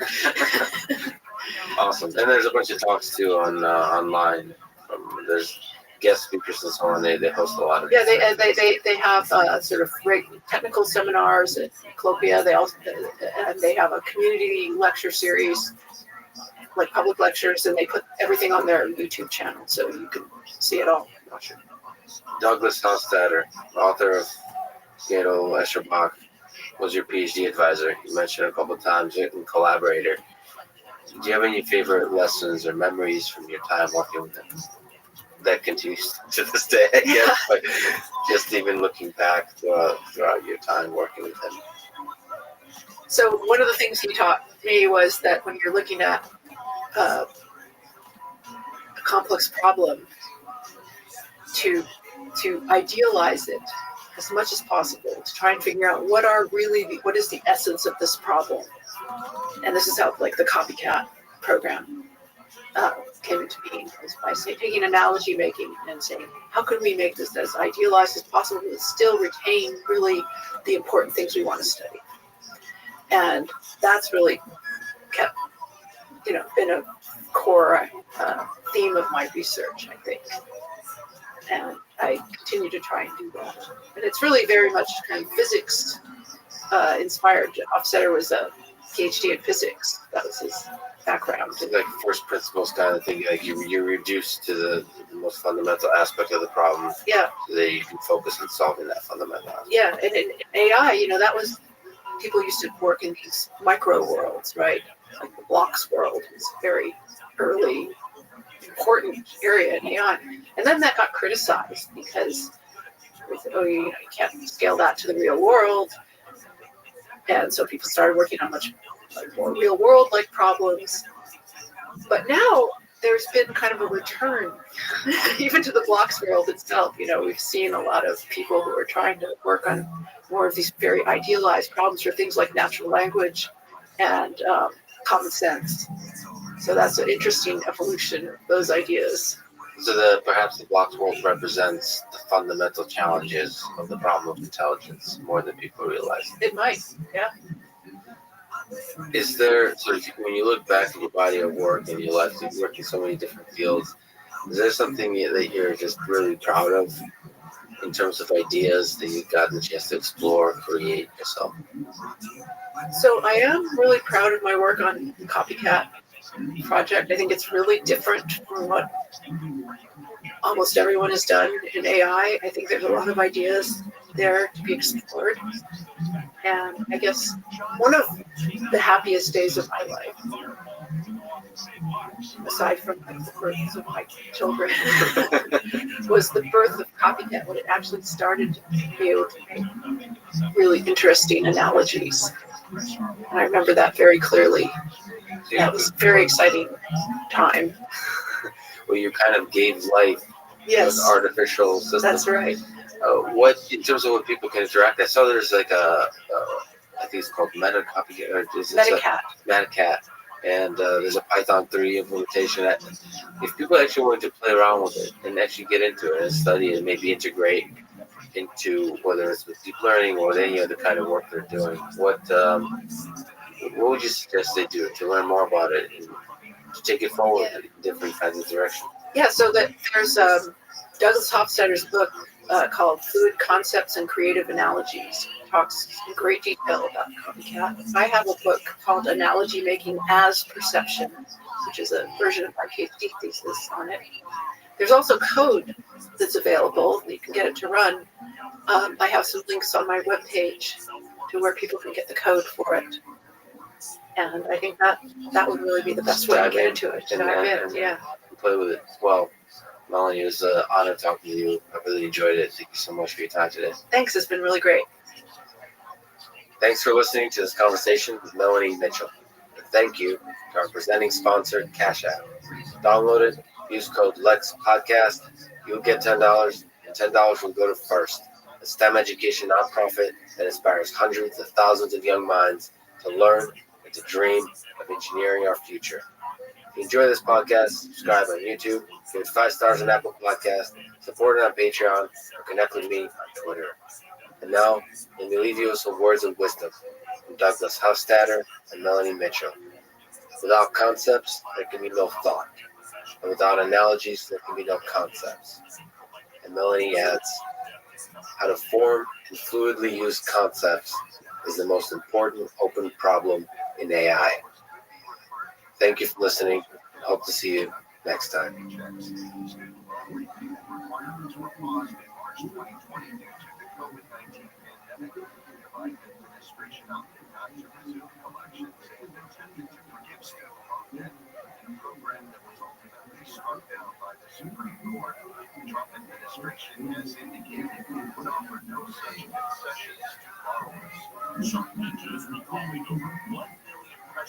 Awesome. And there's a bunch of talks too on online. There's guest speakers and so on. They host a lot of. Yeah, they have sort of technical seminars at Colloquia. They have a community lecture series, like public lectures, and they put everything on their YouTube channel so you can see it all. Douglas Hofstadter, author of Gödel, Escherbach, was your PhD advisor. You mentioned a couple of times, and collaborator. Do you have any favorite lessons or memories from your time working with him? That continues to this day, I guess, but just even looking back throughout your time working with him. So one of the things he taught me was that when you're looking at a complex problem, to idealize it as much as possible, to try and figure out what is the essence of this problem. And this is how like the copycat program came into being, was by taking analogy making and saying, how can we make this as idealized as possible but still retain really the important things we want to study? And that's really kept, been a core theme of my research, I think. And I continue to try and do that. And it's really very much kind of physics inspired. Hofstadter was a PhD in physics. That was his background. Like first principles kind of thing, like you're reduced to the most fundamental aspect of the problem. Yeah. So that you can focus on solving that fundamental aspect. Yeah, and in AI, that was, people used to work in these micro worlds, right? Like the blocks world was a very early, important area in AI. And then that got criticized because we said, you can't scale that to the real world. And so people started working on much more real world like problems. But now there's been kind of a return even to the blocks world itself. We've seen a lot of people who are trying to work on more of these very idealized problems for things like natural language and common sense. So that's an interesting evolution of those ideas. So perhaps the blocks world represents the fundamental challenges of the problem of intelligence more than people realize. It might, yeah. Is there, when you look back at your body of work and you work in so many different fields, is there something that you're just really proud of in terms of ideas that you've gotten a chance to explore, create yourself? So I am really proud of my work on the Copycat project. I think it's really different from what almost everyone has done in AI. I think there's a lot of ideas there to be explored. And I guess one of the happiest days of my life, aside from like the births of my children, was the birth of Copycat, when it actually started to be able to make really interesting analogies. And I remember that very clearly. That was a very exciting time. Well, you kind of gave life Yes, to an artificial system. that's right. What, in terms of what people can interact, I saw there's like I think it's called Meta Copycat, or is it Metacat. Metacat, and there's a Python 3 implementation. That if people actually want to play around with it and actually get into it and study it and maybe integrate into, whether it's with deep learning or any other kind of work they're doing, what would you suggest they do to learn more about it and to take it forward in different kinds of directions? Yeah, so that there's Douglas Hofstadter's book called Fluid Concepts and Creative Analogies. It talks in great detail about Copycat. I have a book called Analogy Making as Perception, which is a version of our PhD thesis on it. There's also code that's available. You can get it to run. I have some links on my webpage to where people can get the code for it. And I think that would really be the best way to get into it. Dive in, yeah. Play with it. Well, Melanie, it was an honor talking to you. I really enjoyed it. Thank you so much for your time today. Thanks, it's been really great. Thanks for listening to this conversation with Melanie Mitchell. And thank you to our presenting sponsor, Cash App. Download it, use code LEXPODCAST. You'll get $10, and $10 will go to FIRST, a STEM education nonprofit that inspires hundreds of thousands of young minds to learn and to dream of engineering our future. If you enjoy this podcast, subscribe on YouTube, give it 5 stars on Apple Podcasts, support it on Patreon, or connect with me on Twitter. And now, let me leave you with some words of wisdom from Douglas Hofstadter and Melanie Mitchell. Without concepts, there can be no thought. And without analogies, there can be no concepts. And Melanie adds, how to form and fluidly use concepts is the most important open problem in AI. Thank you for listening. Hope to see you next time.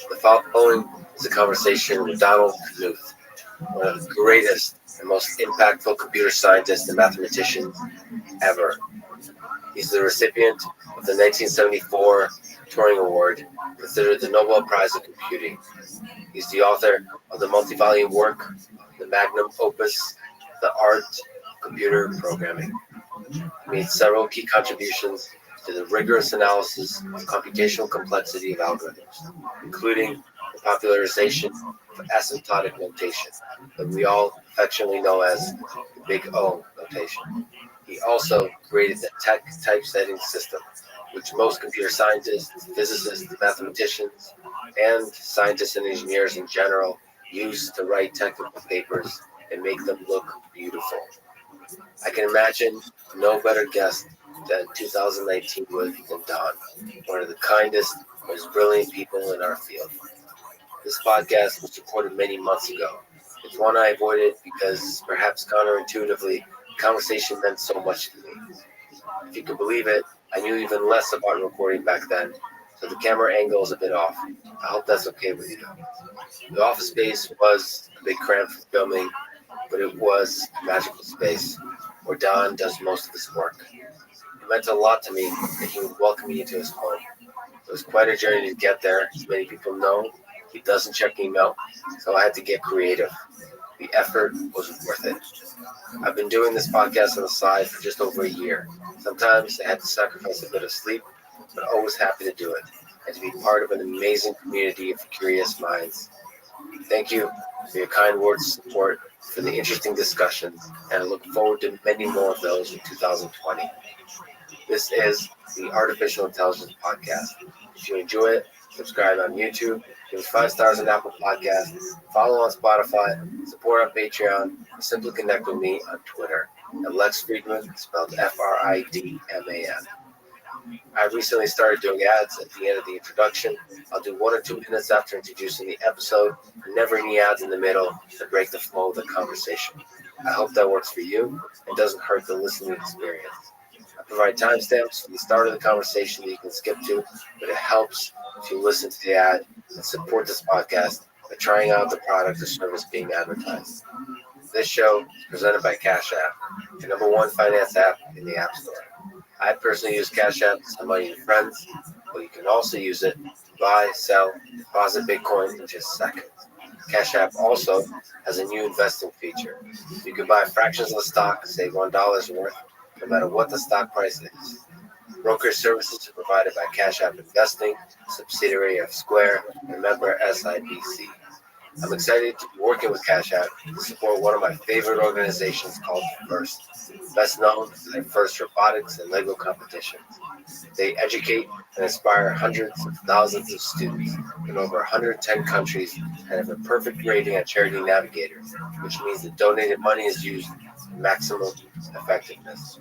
The following is a conversation with Donald Knuth, one of the greatest and most impactful computer scientists and mathematicians ever. He's the recipient of the 1974 Turing Award, considered the Nobel Prize of Computing. He's the author of the multi-volume work, the magnum opus, The Art of Computer Programming. He made several key contributions to the rigorous analysis of computational complexity of algorithms, including the popularization of asymptotic notation, that we all affectionately know as the Big O notation. He also created the TeX typesetting system, which most computer scientists, physicists, mathematicians, and scientists and engineers in general use to write technical papers and make them look beautiful. I can imagine no better guest than 2019 would than Don, one of the kindest, most brilliant people in our field. This podcast was recorded many months ago. It's one I avoided because, perhaps counterintuitively, the conversation meant so much to me. If you can believe it, I knew even less about recording back then, so the camera angle is a bit off. I hope that's okay with you. The office space was a bit cramped for filming, but it was a magical space where Don does most of his work. It meant a lot to me that he would welcome me into his home. It was quite a journey to get there. As many people know, he doesn't check email, so I had to get creative. The effort was worth it. I've been doing this podcast on the side for just over a year. Sometimes I had to sacrifice a bit of sleep, but always happy to do it and to be part of an amazing community of curious minds. Thank you for your kind words of support, for the interesting discussions, and I look forward to many more of those in 2020. This is the Artificial Intelligence Podcast. If you enjoy it, subscribe on YouTube, give us 5 stars on Apple Podcasts, follow on Spotify, support on Patreon, or simply connect with me on Twitter. and Lex Friedman, spelled Fridman. I recently started doing ads at the end of the introduction. I'll do 1 or 2 minutes after introducing the episode, never any ads in the middle to break the flow of the conversation. I hope that works for you and doesn't hurt the listening experience. I provide timestamps for the start of the conversation that you can skip to, but it helps if you listen to the ad and support this podcast by trying out the product or service being advertised. This show is presented by Cash App, the #1 finance app in the App Store. I personally use Cash App to send money to friends, but you can also use it to buy, sell, deposit Bitcoin in just seconds. Cash App also has a new investing feature. You can buy fractions of the stock, say $1 worth, no matter what the stock price is. Brokerage services are provided by Cash App Investing, subsidiary of Square, and member SIPC. I'm excited to be working with Cash App to support one of my favorite organizations called FIRST, best known for their FIRST robotics and Lego competitions. They educate and inspire hundreds of thousands of students in over 110 countries and have a perfect rating at Charity Navigator, which means that donated money is used for maximum effectiveness.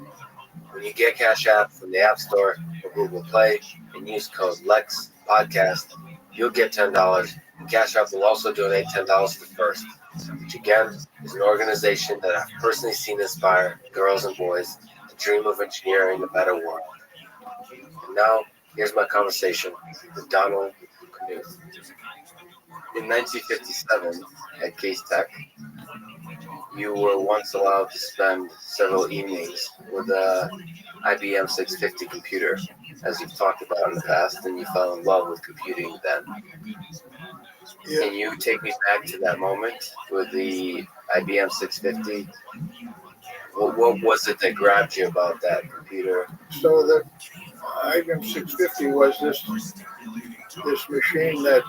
When you get Cash App from the App Store or Google Play and use code LEXPODCAST, you'll get $10, and Cash App will also donate $10 to FIRST, which again is an organization that I've personally seen inspire girls and boys to dream of engineering a better world. And now, here's my conversation with Donald Knuth. In 1957, at Case Tech, you were once allowed to spend several evenings with a IBM 650 computer, as you've talked about in the past, and you fell in love with computing then. Yeah. Can you take me back to that moment with the IBM 650? What was it that grabbed you about that computer? So the IBM 650 was this machine that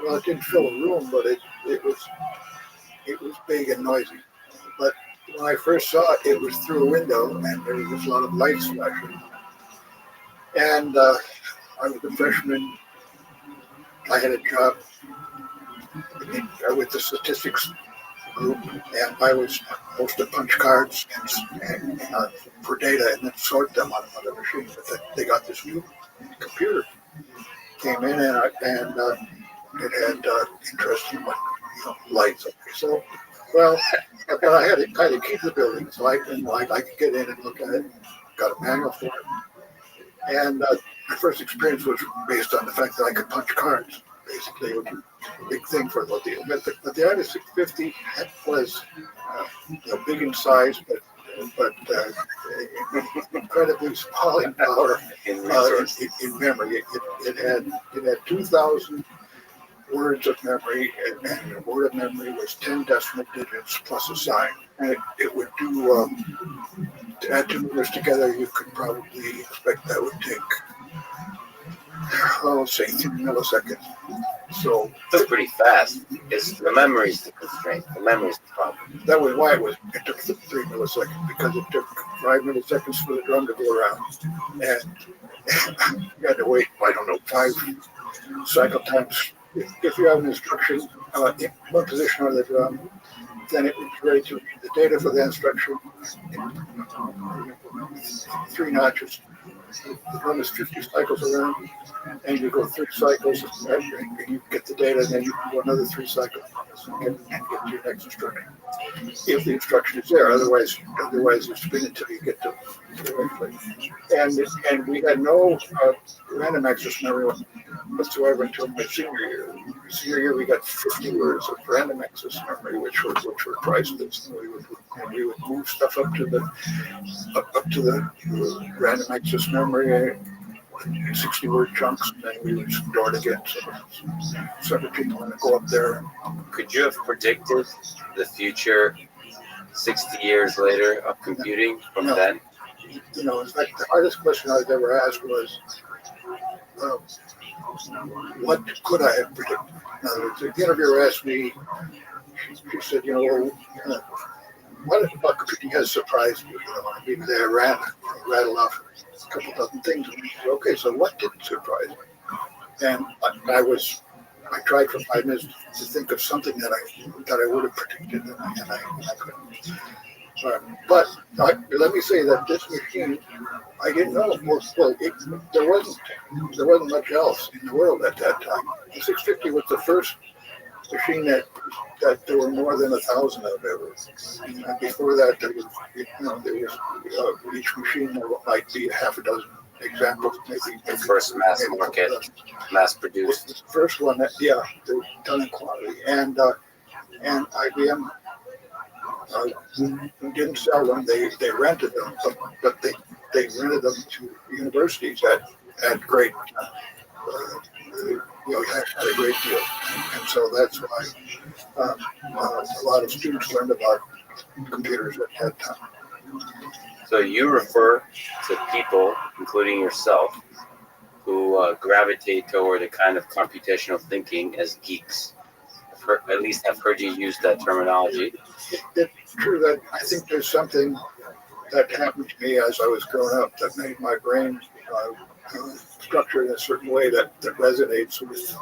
well, it didn't fill a room, but it was big and noisy. But when I first saw it, it was through a window, and there was just a lot of lights flashing. And I was a freshman. I had a job with the statistics group, and I was supposed to punch cards and for data and then sort them on another machine. But they got this new computer, came in, and it had interesting lights. Okay, so, well, but I had to kind of keep the building, so I could get in and look at it. Got a manual for it, and my first experience was based on the fact that I could punch cards. Basically, it was a big thing for the deal. But the IBM 650 was big in size, but incredibly small in power, in memory. It had 2,000 words of memory, and the word of memory was 10 decimal digits plus a sign. And it would do, to add 2 numbers together, you could probably expect that would take, say 3 milliseconds. So that's pretty fast. It's the memory is the constraint. The memory is the problem. That was why it took 3 milliseconds, because it took 5 milliseconds for the drum to go around, and you had to wait, 5 cycle times. If you have an instruction in one position on the drum, then it was ready to read the data for the instruction in 3 notches. The drum is 50 cycles around, and you go 3 cycles, and you get the data, and then you go another 3 cycles and get to your next instruction. If the instruction is there, otherwise you spin until you get to the right place. And we had no random access memory whatsoever until my senior year. Senior year, we got 50 words of random access memory, which were priceless. And we would move stuff up to the random access memory, 60-word chunks, and then we would store it again. So several people want to go up there. Could you have predicted the future 60 years later of computing from then? In fact, the hardest question I was ever asked was, what could I have predicted? In other words, the interviewer asked me, she said, what about computing has surprised you? Maybe they rattled off a couple dozen things. And she said, okay, so what didn't surprise me? And I tried for 5 minutes to think of something that I would have predicted, and I couldn't. But let me say that this machine, I didn't know. There wasn't much else in the world at that time. The 650 was the first machine that there were more than 1,000 of ever. And before that, there was each machine there might be half a dozen examples, maybe. The first mass market, mass produced. The first one that they were done in quantity, and IBM didn't sell them; they rented them, but they rented them to universities at great. Had a great deal, and so that's why a lot of students learned about computers at that time. So you refer to people, including yourself, who gravitate toward a kind of computational thinking as geeks. At least I've heard you use that terminology. It's true that I think there's something that happened to me as I was growing up that made my brain structured in a certain way that resonates with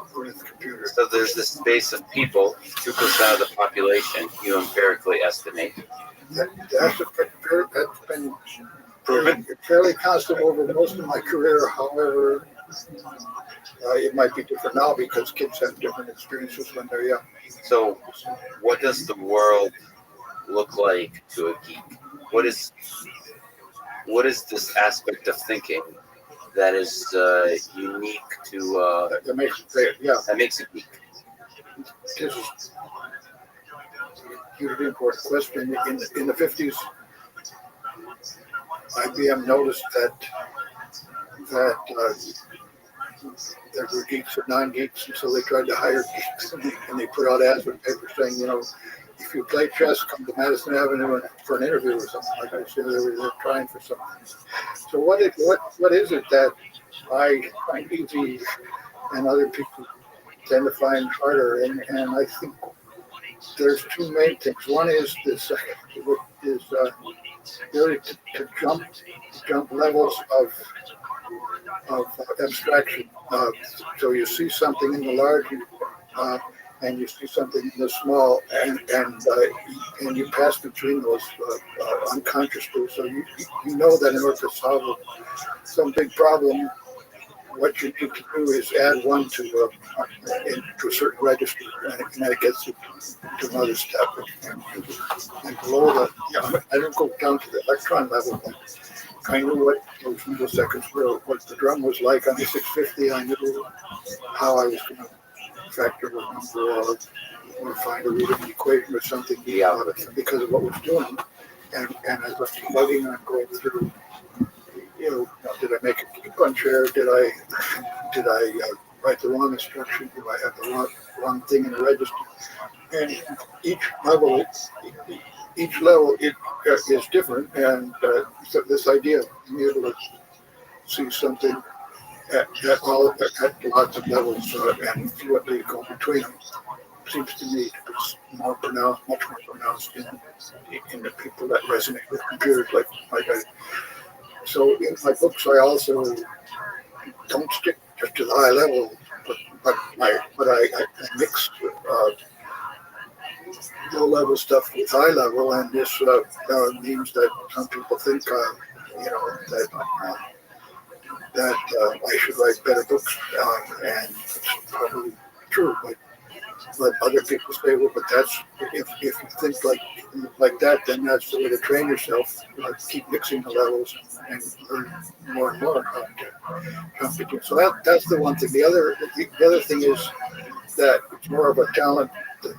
computers. So there's this space of people, 2% of the population, you empirically estimate. That's been proven fairly constant over most of my career. However, it might be different now because kids have different experiences when they're young. So what does the world look like to a geek? What is this aspect of thinking that is unique to that makes it that makes it geek? This is a hugely important question. In the 50s, IBM noticed that there were geeks and non-geeks, and so they tried to hire geeks, and they put out ads in papers saying, if you play chess, come to Madison Avenue for an interview or something like that. So they're trying for something. So what is it that I find easy and other people tend to find harder? And I think there's two main things. One is this really to jump levels of abstraction. So you see something in the large, and you see something in the small, and you pass between those unconsciously. So you know that in order to solve some big problem, what you need to do is add one to a certain register, and then it gets you to another step. And below that, I don't go down to the electron level, but I knew what those milliseconds were, what the drum was like on the 650. I knew how I was going to factor a number or find a root of an equation or something because of what was doing. And as I was plugging on going through, did I make a key punch error? Did I write the wrong instruction? Do I have the wrong thing in the register? And each level is different. And so this idea of being able to see something at lots of levels and fluently go between them seems to me to be much more pronounced in the people that resonate with computers like I. So in my books, I also don't stick just to the high level, but I mix low level stuff with high level, and this means that some people think that I should write better books, and it's probably true. But other people say, well, but that's if you think like that, then that's the way to train yourself. Keep mixing the levels and learn more and more how to compute. So that's the one thing. The other thing is that it's more of a talent to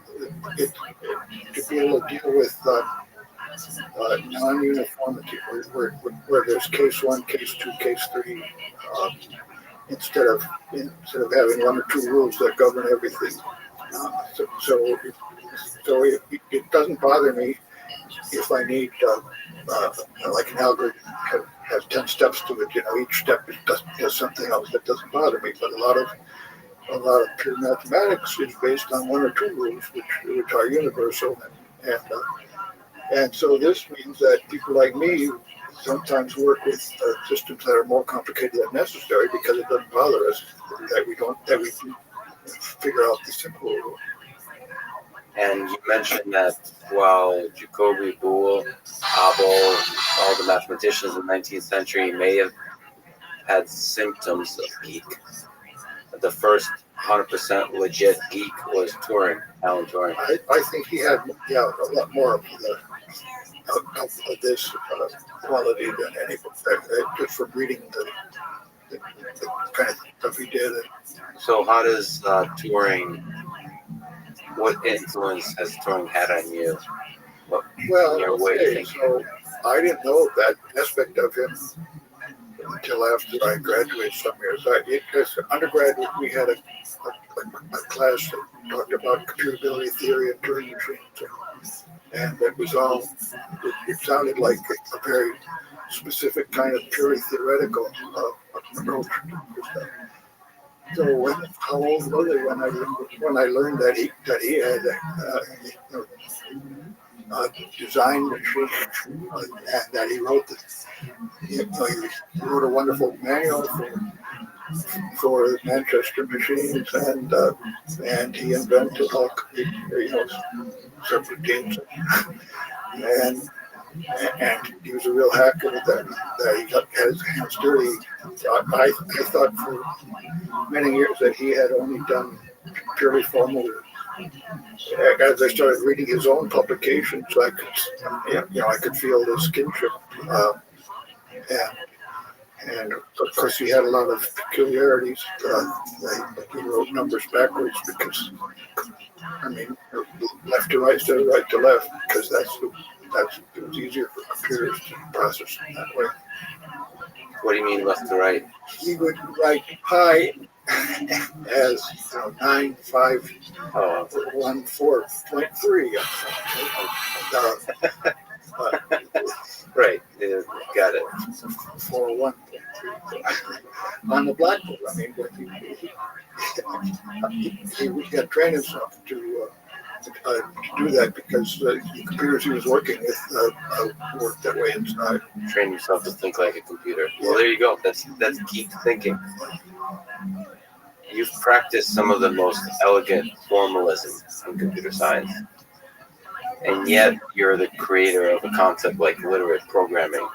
be able to deal with non-uniformity, where there's case 1, case 2, case 3, instead of having 1 or 2 rules that govern everything. So it doesn't bother me if I need like an algorithm has 10 steps to it. Each step does something else. That doesn't bother me. But a lot of pure mathematics is based on 1 or 2 rules, which are universal, and so this means that people like me sometimes work with systems that are more complicated than necessary because it doesn't bother us that we figure out the simple rule. And you mentioned that while Jacobi, Boole, Abel, all the mathematicians in the 19th century may have had symptoms of geek, the first 100% legit geek was Turing, Alan Turing. I think he had a lot more of this quality than anybody. Just from reading the kind of stuff he did. So how does Turing, what influence has Turing had on you? Well, your way of thinking? so I didn't know that aspect of him until after I graduated some years. As an undergraduate, we had a class that talked about computability theory and Turing machines. And it was all, it sounded like a very specific kind of purely theoretical approach. So how old was I when I learned that he had designed machines and that he wrote he wrote a wonderful manual for Manchester machines and he invented all separate teams and he was a real hacker that he got his hands dirty. I thought for many years that he had only done purely formal. As I started reading his own publications, I could feel his kinship, and of course he had a lot of peculiarities. He wrote numbers backwards because, left to right instead of right to left, because it was easier for computers to process in that way. What do you mean left to right? He would write pi as 9,514.3. Right, got it. 401.3 on the blackboard. He had trained himself to do that because the computers he was working with worked that way inside. Train yourself to think like a computer. Well, there you go. That's geek thinking. You've practiced some of the most elegant formalism in computer science, and yet you're the creator of a concept like literate programming,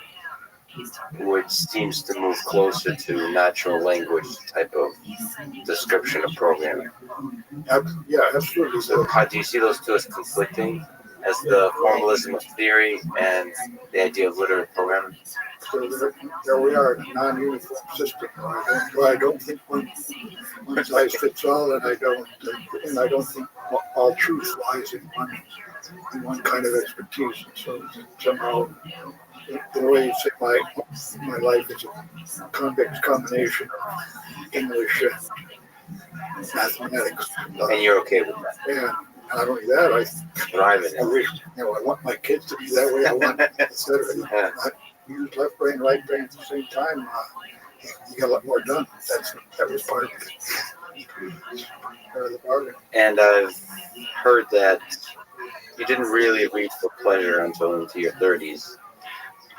which seems to move closer to natural language type of description of programming. Yeah, absolutely. So how do you see those two as conflicting, as the formalism of theory and the idea of literate programming? So there we are, in a non-uniform system. I don't think one size fits all, and I don't think all truth lies in one kind of expertise. So somehow, the way you say my life is a convex combination of English and mathematics. And you're okay with that? Yeah. Not only that, I wish I want my kids to be that way. I want instead of use left brain, right brain at the same time. You get a lot more done. That was part of the bargain. And I've heard that you didn't really read for pleasure until into your 30s.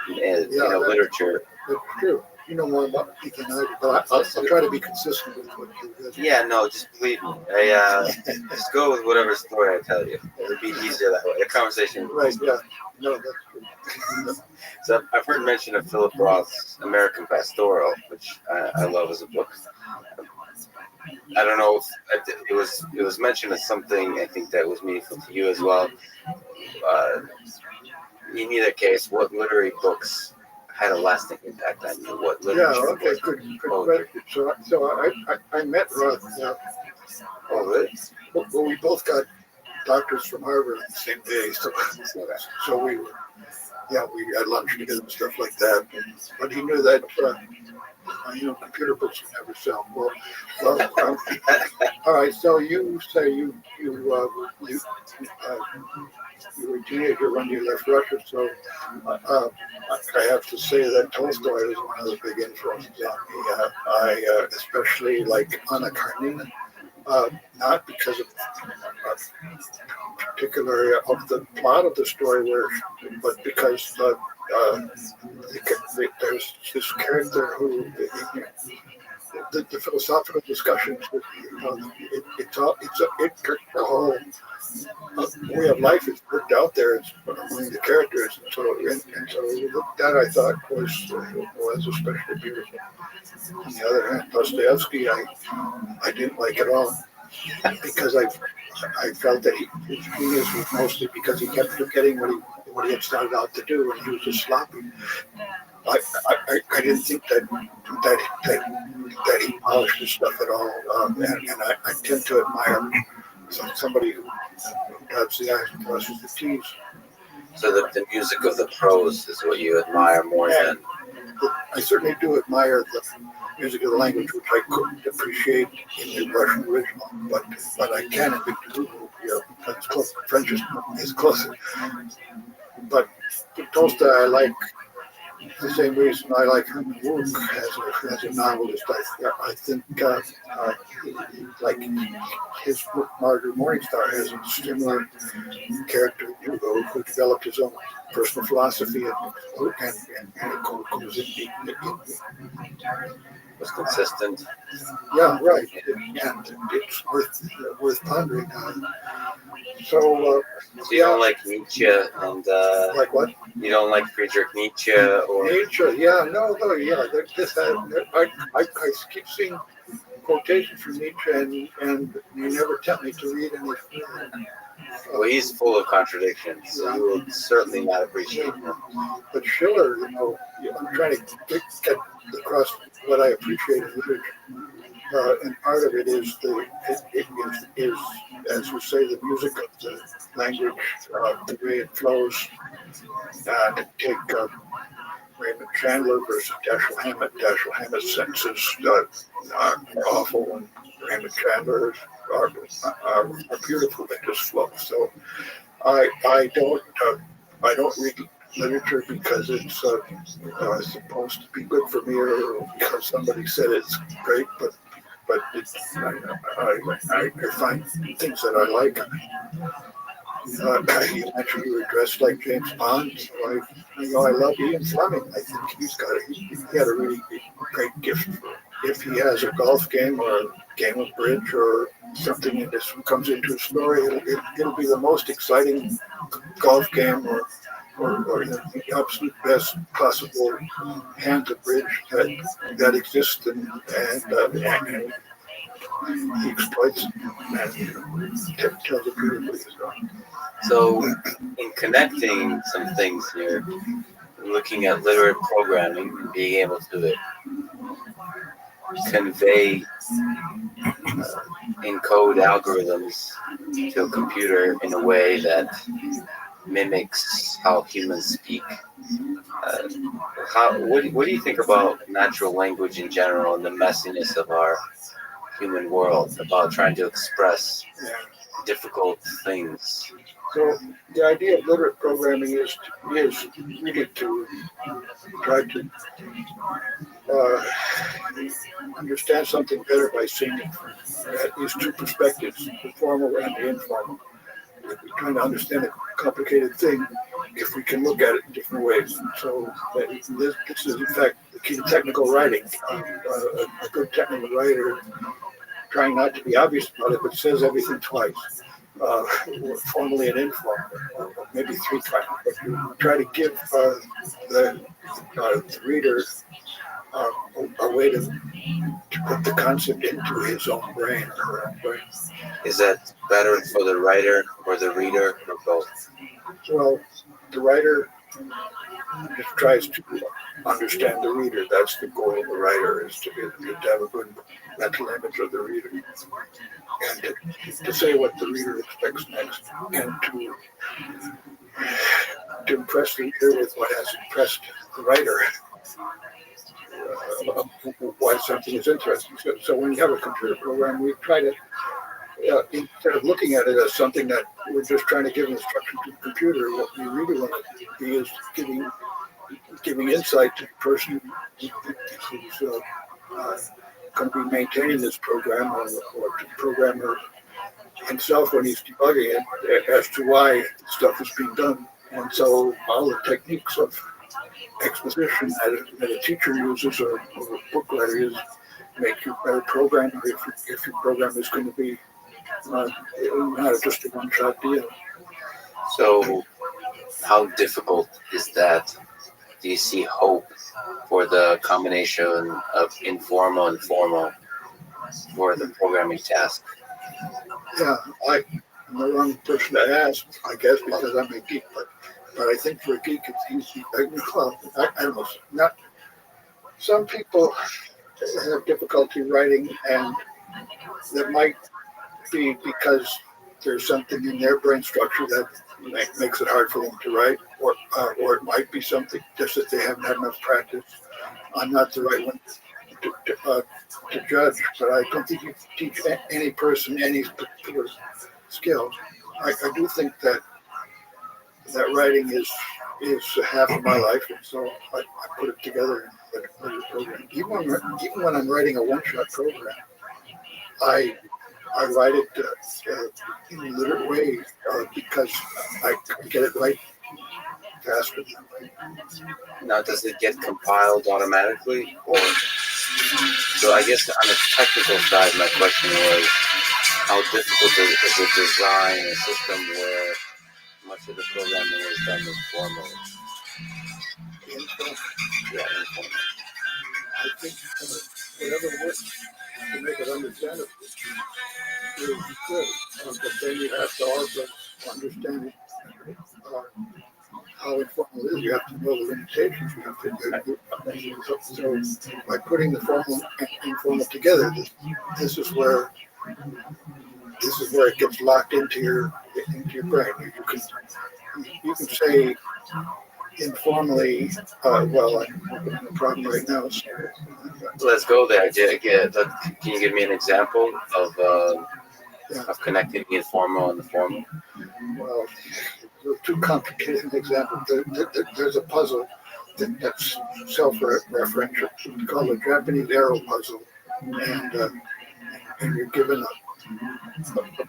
Literature. That's true. You know more about me than I do, but I'll try to be consistent with what you do. Yeah, no, just believe me. Just go with whatever story I tell you. It'll be easier that way. The conversation. Right, yeah. No, that's true. So I've heard mention of Philip Roth's American Pastoral, which I love as a book. I don't know if it was mentioned as something I think that was meaningful to you as well. In either case, what literary books had a lasting impact on you? What literature? Yeah, okay, good question. So I met Roth. Oh, really? Well, we both got doctors from Harvard on the same day, so we had lunch together and stuff like that. But he knew that computer books you never sell. Well, all right. So you say you were a teenager when you left Russia, so I have to say that Tolstoy was one of the big influences on me. I especially like Anna Karenina, not because of particularly of the plot of the story, but because there's this character who the philosophical discussions. The whole way of life is worked out there. It's among the characters, and so that I thought was especially beautiful. On the other hand, Dostoevsky, I didn't like at all because I felt that his genius was mostly because he kept forgetting what he had started out to do, and he was just sloppy. I didn't think that he polished his stuff at all, and I tend to admire somebody who dots the I's and crosses the T's. So the music of the prose is what you admire more than. I certainly do admire the music of the language, which I couldn't appreciate in the Russian original, but I can in Victor Hugo. That's close. French is closer. But Tolstoy, I like the same reason I like Herman Wouk as a novelist. I think like his book Margaret Morningstar has a similar character, Hugo, who developed his own personal philosophy and it goes in. Was consistent. Yeah, right. And it's worth pondering. So you don't like Nietzsche and like what? You don't like Friedrich Nietzsche or Nietzsche? Yeah, no, yeah. I keep seeing quotations from Nietzsche, and you never tempt me to read any. Well, he's full of contradictions, so you will certainly not appreciate him. But Schiller, I'm trying to get across what I appreciate in literature. And part of it is as we say, the music of the language, the way it flows. Take Raymond Chandler versus Dashiell Hammett. Dashiell Hammett's sentences are awful, and Raymond Chandler's are beautiful. They just flow. So I don't read literature because it's supposed to be good for me, or because somebody said it's great, but I find things that I like. You mentioned you were dressed like James Bond, so I love Ian Fleming. I think he had a really great gift. If he has a golf game or a game of bridge or something that comes into a story, it'll be the most exciting golf game or the absolute best possible hand of bridge that exists, and he exploits it and tells it beautifully. So, in connecting some things here, looking at literate programming and being able to convey, encode algorithms to a computer in a way that mimics how humans speak. What do you think about natural language in general and the messiness of our human world, about trying to express difficult things? So the idea of literate programming is really to try to understand something better by seeing it from at least two perspectives, the formal and the informal. We're trying to understand a complicated thing if we can look at it in different ways. So this is, in fact, the key to technical writing. A good technical writer, trying not to be obvious about it, but says everything twice, formally and informally, or maybe three times. But you try to give the reader a way to put the concept into his own brain or her own brain. Is that better for the writer or the reader, or both? Well, the writer just tries to understand the reader. That's the goal of the writer, is to have a good mental image of the reader, and to say what the reader expects next, and to impress the reader with what has impressed the writer. Why something is interesting. So when you have a computer program, we try to, instead of looking at it as something that we're just trying to give instruction to the computer, what we really want to be is giving insight to the person who's going to be maintaining this program, or to the programmer himself when he's debugging it, as to why stuff is being done. And so all the techniques of exposition that a teacher uses or a book writer uses make you a better programmer if your program is going to be not just a one-shot deal. So, how difficult is that? Do you see hope for the combination of informal and formal for the programming task? Yeah, I'm the wrong person to ask, I guess, because I'm a geek. But I think for a geek, it's easy. Well, I don't know. Not some people have difficulty writing, and that might be because there's something in their brain structure that makes it hard for them to write, or it might be something just that they haven't had enough practice. I'm not the right one to judge, but I don't think you can teach any person any particular skill. I do think that writing is half of my life, and so I put it together in a program. Even when I'm writing a one-shot program, I write it in a literate way because I get it right faster. Now, does it get compiled automatically, or so? I guess on the technical side, my question was, how difficult is it to design a system where much of the programming is done informally? Yeah, informally. I think whatever works to make it understandable is good, but then you have to also understand uh, how informal it is. You have to know the limitations. You have to so by putting the formal and informal together, this is where it gets locked into your brain. You can say informally, well, I'm in a problem right now. So, Let's go there. Can you give me an example of connecting the informal and the formal? well, too complicated an example. There's a puzzle that's self-referential. It's called a Japanese arrow puzzle, and you're given a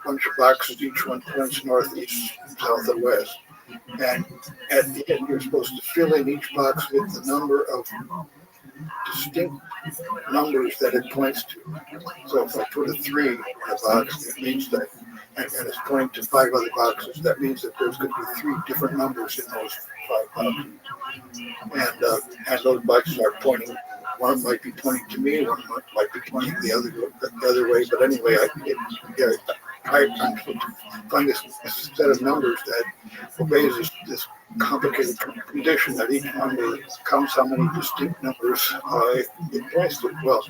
bunch of boxes. Each one points north, east, south, and west. And at the end, you're supposed to fill in each box with the number of distinct numbers that it points to. So if I put a 3 in a box, it means that, and it's pointing to 5 other boxes, that means that there's going to be 3 different numbers in those 5 boxes. And those boxes are pointing, one might be pointing to me, one might be pointing the other way, but anyway, I'm supposed to find this set of numbers that obeys this complicated condition that each number counts how many distinct numbers it points to. Well,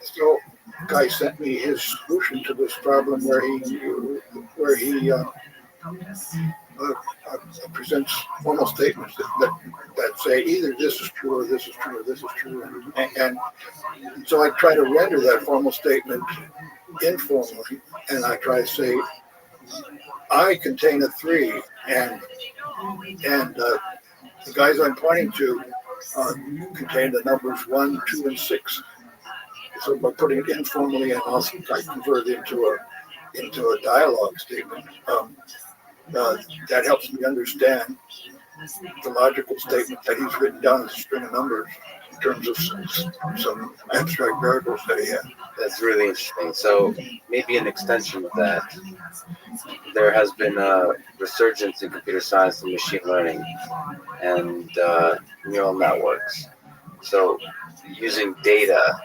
so guy sent me his solution to this problem where he presents formal statements that say either this is true or this is true or this is true, and so I try to render that formal statement informally, and I try to say I contain a 3, and the guys I'm pointing to contain the numbers 1, 2, and 6. So by putting it informally and also I convert it into a dialogue statement, that helps me understand the logical statement that he's written down as a string of numbers in terms of some abstract variables that he had. That's really interesting. So maybe an extension of that, there has been a resurgence in computer science and machine learning and neural networks. So using data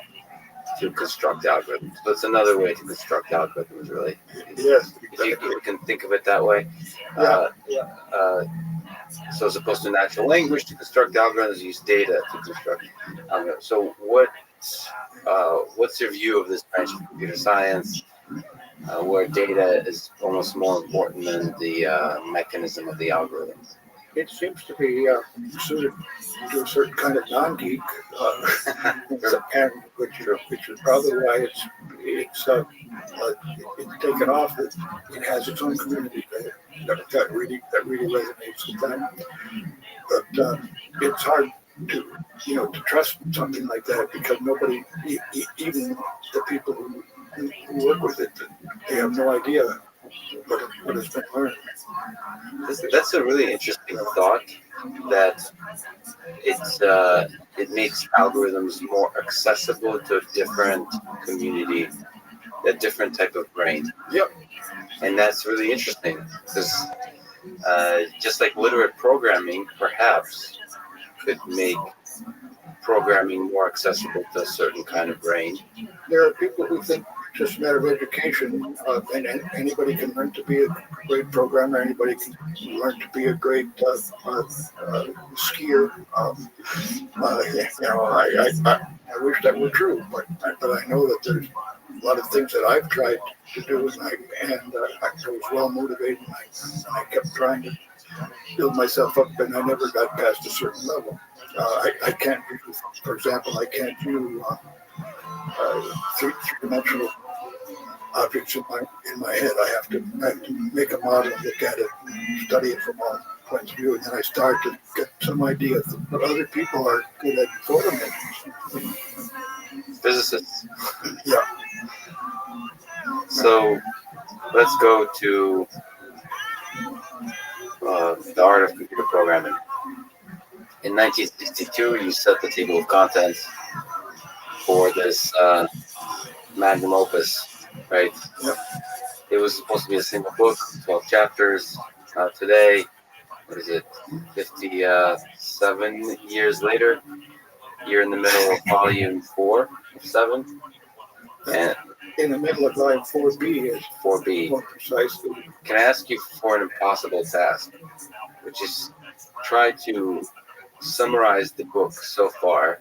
to construct algorithms. That's another way to construct algorithms, really. Yes, If you can think of it that way. So as opposed to natural language to construct algorithms, use data to construct algorithms. So what's your view of this branch of computer science, where data is almost more important than the mechanism of the algorithm? it seems to be suited to a certain kind of non-geek, and which is probably why it's taken off. It has its own community that really resonates with that. But it's hard to trust something like that because nobody, even the people who work with it, they have no idea what has been learned. That's a really interesting thought, that it makes algorithms more accessible to a different community, a different type of brain. Yep. And that's really interesting because just like literate programming, perhaps could make programming more accessible to a certain kind of brain. There are people who think it's just a matter of education, and anybody can learn to be a great programmer. Anybody can learn to be a great skier. I wish that were true, but I know that there's a lot of things that I've tried to do, and I was well motivated, and I kept trying to build myself up, and I never got past a certain level. I can't do, for example, I can't do three-dimensional objects in my head. I have to make a model, look at it, study it from all points of view, and then I start to get some idea of what other people are good at photomaking. Physicists. Yeah. So let's go to the art of computer programming. In 1962, you set the table of contents for this magnum opus, right? Yep. It was supposed to be a single book, 12 chapters. Today, what is it, 57 years later, you're in the middle of volume 4 of 7. And in the middle of volume 4B is 4B. more precisely. Can I ask you for an impossible task, which is try to summarize the book so far,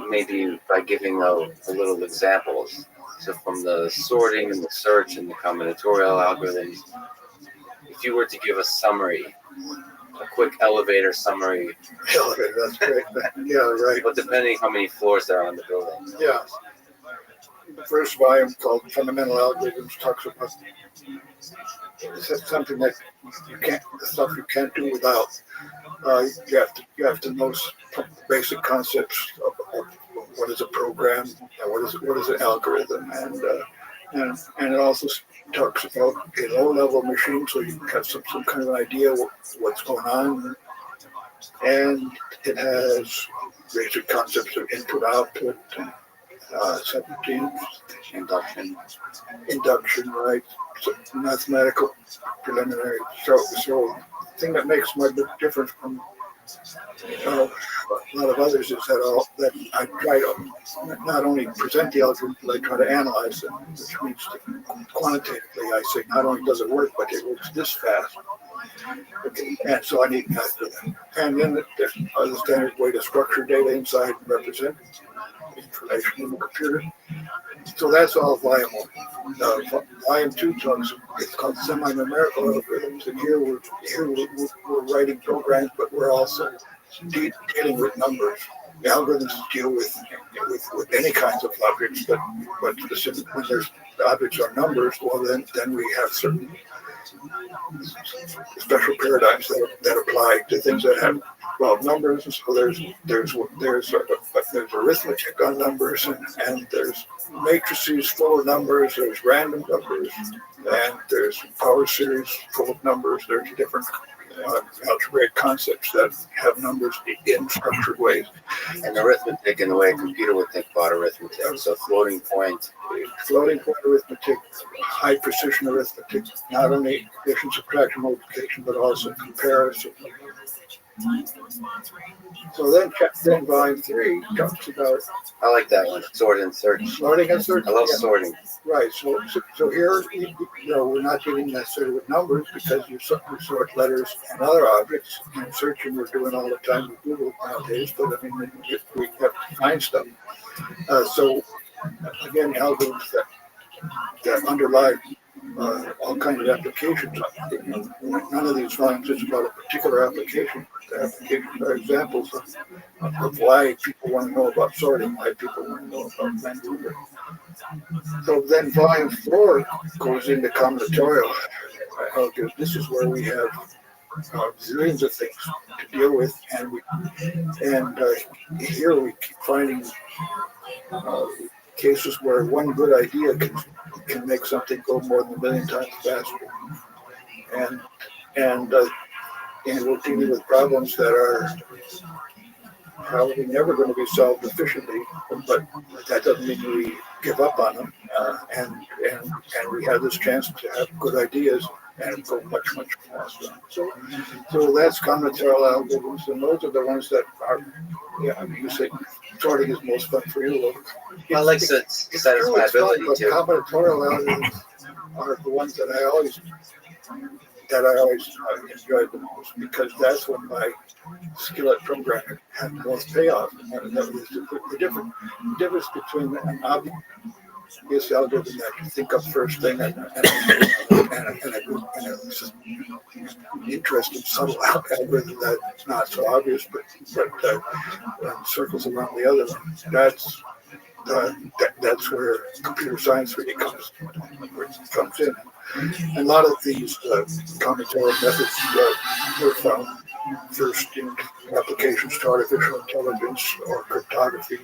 maybe by giving a little examples. So from the sorting and the search and the combinatorial algorithms, if you were to give a summary, a quick elevator summary. Elevator, that's great. Yeah, right. But depending how many floors there are on the building. Yeah. The first volume, called Fundamental Algorithms, talks about something that the stuff you can't do without. You have to know basic concepts of what is a program, and what is an algorithm, and it also talks about a low-level machine, so you have some kind of an idea what's going on, and it has basic concepts of input output. 17 induction, right? So mathematical preliminary. So the thing that makes my book different from a lot of others is that I try to not only present the algorithm, but I try to analyze them, which means quantitatively I say not only does it work, but it works this fast. Okay. And so I need math for that. And then there's a standard way to structure data inside and represent information in the computer. So that's all volume 1. Volume 2 it's called semi-numerical algorithms, and here we're writing programs, but we're also dealing with numbers. The algorithms deal with any kinds of objects, but specifically when there's objects are numbers, well then we have certain special paradigms that apply to things that have numbers. And so there's arithmetic on numbers, and there's matrices full of numbers, there's random numbers, and there's power series full of numbers. There's different algebraic concepts that have numbers in structured ways. And arithmetic in the way a computer would think about arithmetic. So floating point arithmetic, high precision arithmetic, not only addition, subtraction, multiplication, but also comparison. So then volume 3 talks about. I like that one. Sort and search. Sorting and search. I love sorting. Right. So here, we're not dealing necessarily with numbers because you sort letters and other objects. And searching we're doing all the time with Google nowadays. But I mean, we have to find stuff. So again, algorithms that underlie all kinds of applications. None of these volumes is about a particular application. The applications are examples of why people want to know about sorting, why people want to know about Vancouver. So then volume 4 goes into combinatorial algorithms. This is where we have zillions of things to deal with, and here we keep finding cases where one good idea can make something go more than 1 million times faster, and we're dealing with problems that are probably never going to be solved efficiently, but that doesn't mean we give up on them. And we have this chance to have good ideas and go much faster. So that's combinatorial algorithms, and those are the ones that are, you say sorting is most fun for you. I like satisfiability but too. combinatorial algorithms are the ones that I always enjoyed the most, because that's when my skill at programming had the most payoff. And that was the difference between an obvious algorithm that you think of first thing and a interesting subtle algorithm that's not so obvious, but circles around the other one. That's where computer science really comes in. And a lot of these combinatorial methods were found first in applications to artificial intelligence or cryptography.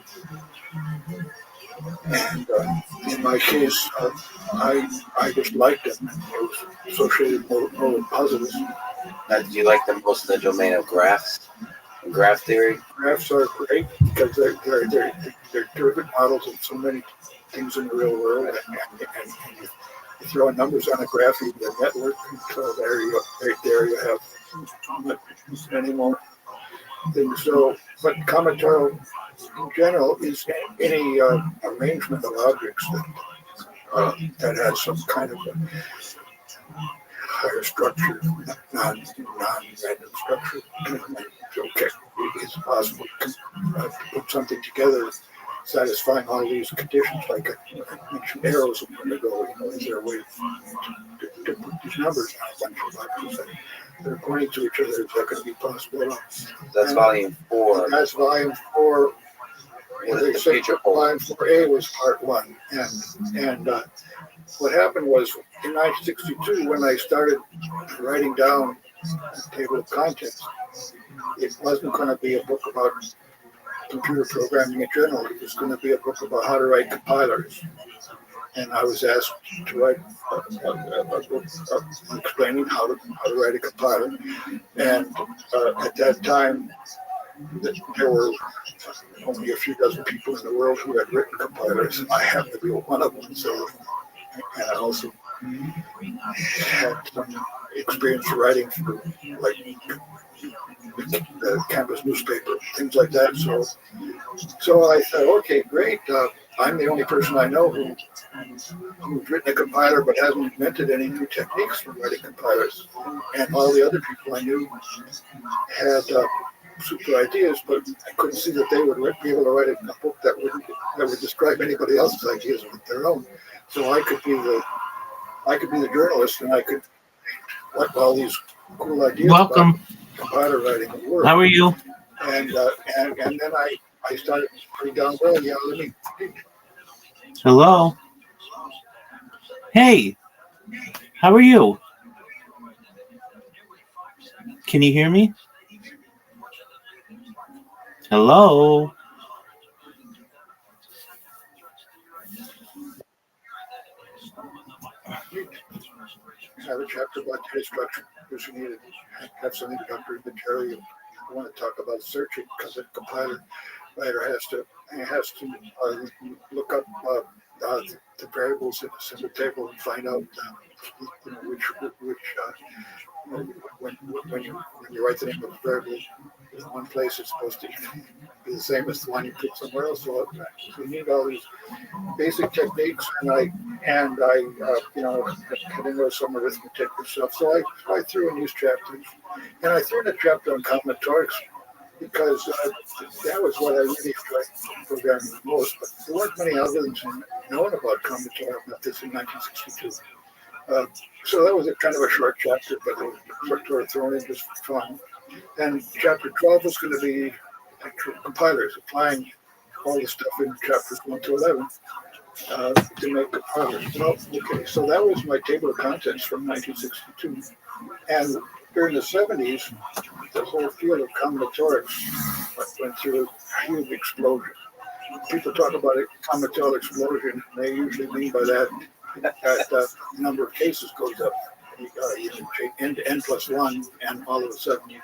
And in my case, I just liked it. It was associated more with positives. Do you like them most in the domain of graphs? Graph theory? Graphs are great because they're derivative models of so many things in the real world, and you throw numbers on a graph, you get a network, so there you have many more things. So, but combinatorial in general is any arrangement of objects that has some kind of a higher structure, non-random structure. Okay, it's possible to put something together satisfying all these conditions, like I mentioned arrows a minute ago. Is there a way to put these numbers on a bunch of boxes that are pointing to each other? Is that going to be possible? That's volume 4. That's volume 4. What is the future Volume 4A was part 1, and what happened was in 1962, when I started writing down a table of contents, it wasn't going to be a book about computer programming in general. It was going to be a book about how to write compilers. And I was asked to write a book explaining how to write a compiler. And at that time, there were only a few dozen people in the world who had written compilers, and I happened to be one of them. So, and I also had some experience writing for like the campus newspaper, things like that. So I thought, okay, great. I'm the only person I know who's written a compiler but hasn't invented any new techniques for writing compilers. And all the other people I knew had super ideas, but I couldn't see that they would be able to write a book that would describe anybody else's ideas with their own. So I could be the journalist, and I could let all these cool ideas. Welcome. Compiler writing would work. How are you? And then I started pretty down well. Yeah, let me. Hello. Hey, how are you? Can you hear me? Hello. Have a chapter about data structure because you need to have some introductory material. You want to talk about searching because the compiler writer has to look up the variables in a single table and find out which when you write the name of a variable in one place, it's supposed to be the same as the one you put somewhere else. So you need all these basic techniques, and I getting those some arithmetic and stuff. So I threw in these chapters, and I threw in a chapter on combinatorics because that was what I really enjoyed programming the most. But there weren't many algorithms known about combinatorial methods in 1962. So that was a kind of a short chapter, but it was sort of thrown in just for fun. And chapter 12 was going to be compilers, applying all the stuff in chapters 1 to 11 to make compilers. Well, okay, so that was my table of contents from 1962. And during the 70s, the whole field of combinatorics went through a huge explosion. People talk about a combinatorial explosion, and they usually mean by that the number of cases goes up. You change n to n plus 1, and all of a sudden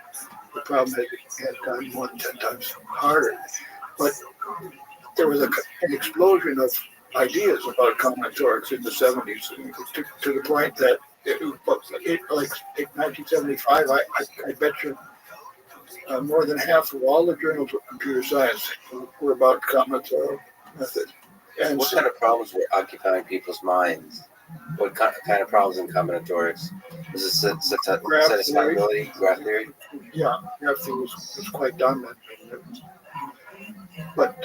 the problem had gotten more than 10 times harder. But there was an explosion of ideas about combinatorics in the 70s to the point that like in 1975, I bet you more than half of all the journals of computer science were about combinatorial method. And What kind of problems were occupying people's minds? What kind of problems in combinatorics? Was it satisfiability, graph theory? Yeah, graph theory was quite dominant. But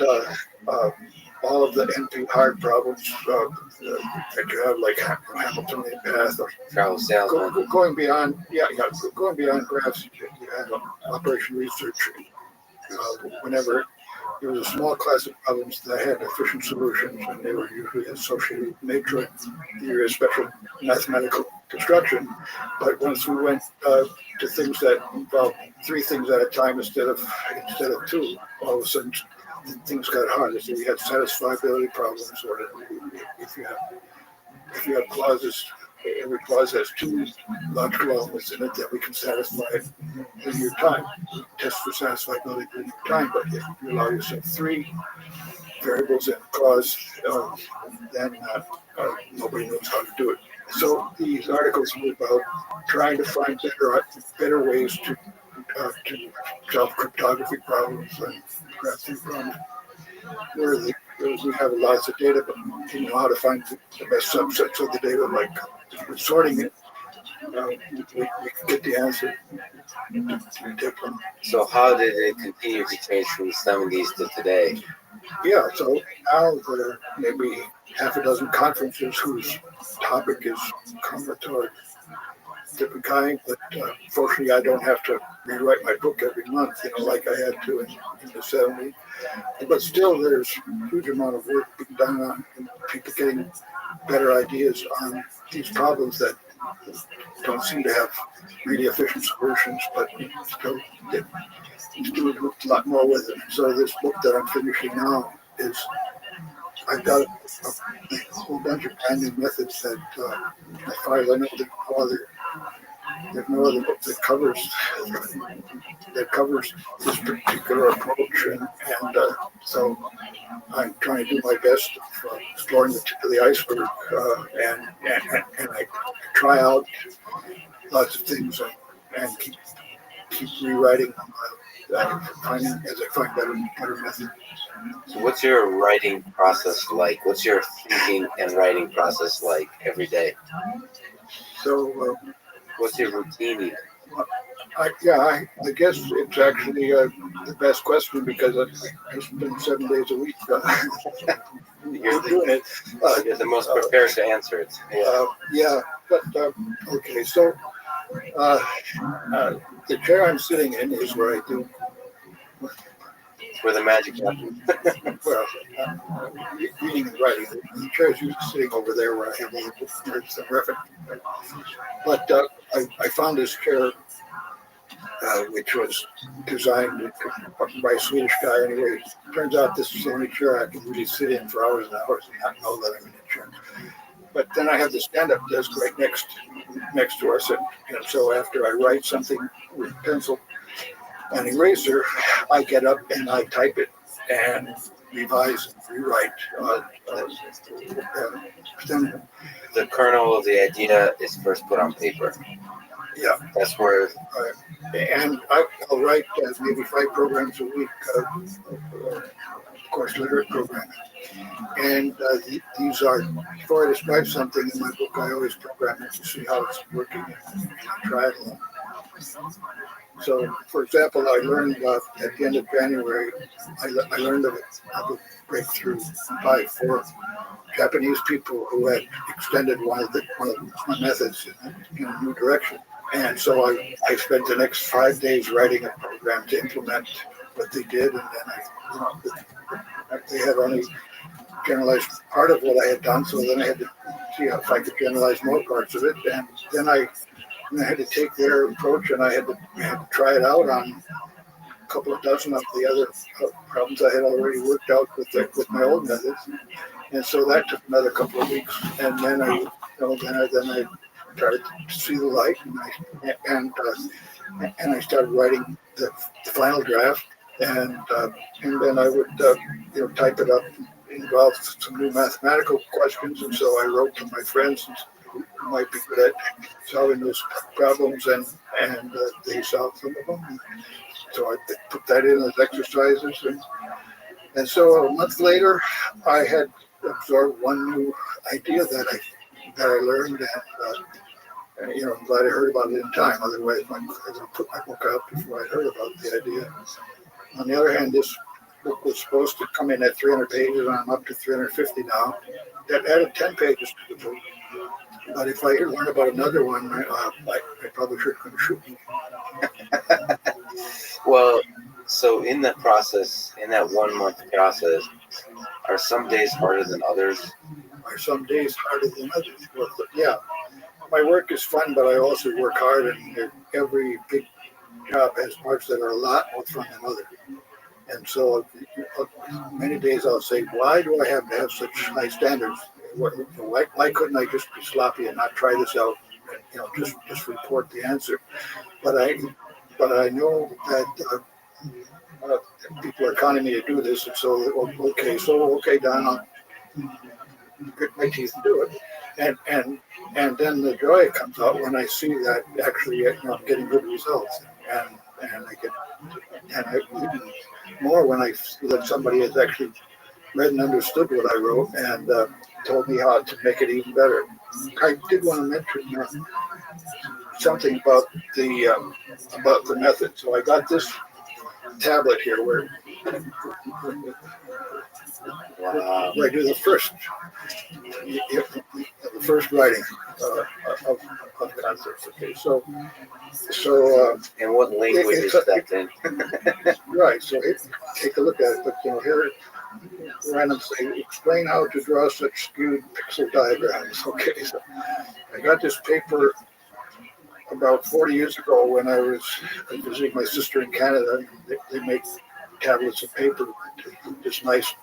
all of the NP hard problems that you have, like Hamiltonian path, or Travel salesman. going beyond, going beyond graphs, you had operation research. Whenever there was a small class of problems that had efficient solutions, and they were usually associated with nature, theory of special mathematical construction. But once we went to things that involved 3 things at a time instead of 2, all of a sudden things got harder. So you had satisfiability problems, or if you have clauses, every clause has 2 logical elements in it that we can satisfy in your time. Test for satisfiability in your time, but if you allow yourself 3 variables in a clause, then nobody knows how to do it. So these articles were about trying to find better ways to solve cryptography problems and graph theory problems, where we have lots of data, but we know how to find the best subsets of the data, like sorting it. We can get the answer. So how did it continue to change from the 70s to today? Yeah, so now there are maybe half a dozen conferences whose topic is combinatorics, different kind, but fortunately I don't have to rewrite my book every month, like I had to in the 70s. But still, there's a huge amount of work being done on people getting better ideas on these problems that don't seem to have really efficient solutions, but still do a lot more with it. So this book that I'm finishing now is, I've got a whole bunch of brand new methods that, as far as I know, there's no other book that covers this particular approach, and so I'm trying to do my best of exploring the tip of the iceberg, and I try out lots of things and keep rewriting as I find better methods. So what's your writing process like? What's your thinking and writing process like every day? So what's your routine? I guess it's actually the best question, because I spend 7 days a week You're doing it. You're the most prepared to answer it. But okay, so the chair I'm sitting in is where I do. Where the magic happens. Well, reading and writing. The chair is usually sitting over there where I have all the books and reference. But I found this chair, which was designed by a Swedish guy. Anyway, it turns out this is the only chair I can really sit in for hours and hours and not know that I'm in a chair. But then I have the stand-up desk right next to us, and so after I write something with pencil and eraser, I get up and I type it and revise and rewrite. The kernel of the idea is first put on paper. Yeah, that's where. And I'll write maybe 5 programs a week, of course, literate programming. And these are, before I describe something in my book, I always program it to see how it's working and try it along. So, for example, I learned at the end of January, I learned of a breakthrough by 4 Japanese people who had extended one of my methods in a new direction. And so I spent the next 5 days writing a program to implement what they did, and then they had only generalized part of what I had done, so then I had to see if I could generalize more parts of it, and then I had to take their approach and I had to try it out on a couple of dozen of the other problems I had already worked out with my old methods, and so that took another couple of weeks, and then I started to see the light, and and I started writing the final draft, and then I would type it up. Involved some new mathematical questions, and so I wrote to my friends who might be good at solving those problems, and they solved some of them. So I put that in as exercises, and so a month later, I had absorbed one new idea that I learned, and I'm glad I heard about it in time. Otherwise, I would have put my book out before I heard about the idea. On the other hand, this book was supposed to come in at 300 pages, and I'm up to 350 now. That added 10 pages to the book. But if I learn about another one, I probably couldn't shoot me. Well, so in that process, in that 1 month process, are some days harder than others? Are some days harder than others? Well, yeah, my work is fun, but I also work hard, and every big job has parts that are a lot more fun than others. And so many days I'll say, why do I have to have such high standards? Why couldn't I just be sloppy and not try this out? And, just report the answer. But I know that people are counting me to do this, and so okay, Don, I'll grit my teeth and do it. And then the joy comes out when I see that actually I'm getting good results, and I get even more when I see that somebody has actually read and understood what I wrote and told me how to make it even better. I did want to mention something about the method. So I got this tablet here where I do the first writing of concepts. Okay, so and what language is that in? Right. So take a look at it. But here, random say, explain how to draw such skewed pixel diagrams. Okay. So I got this paper about 40 years ago when I was visiting my sister in Canada. They make tablets of paper, this nice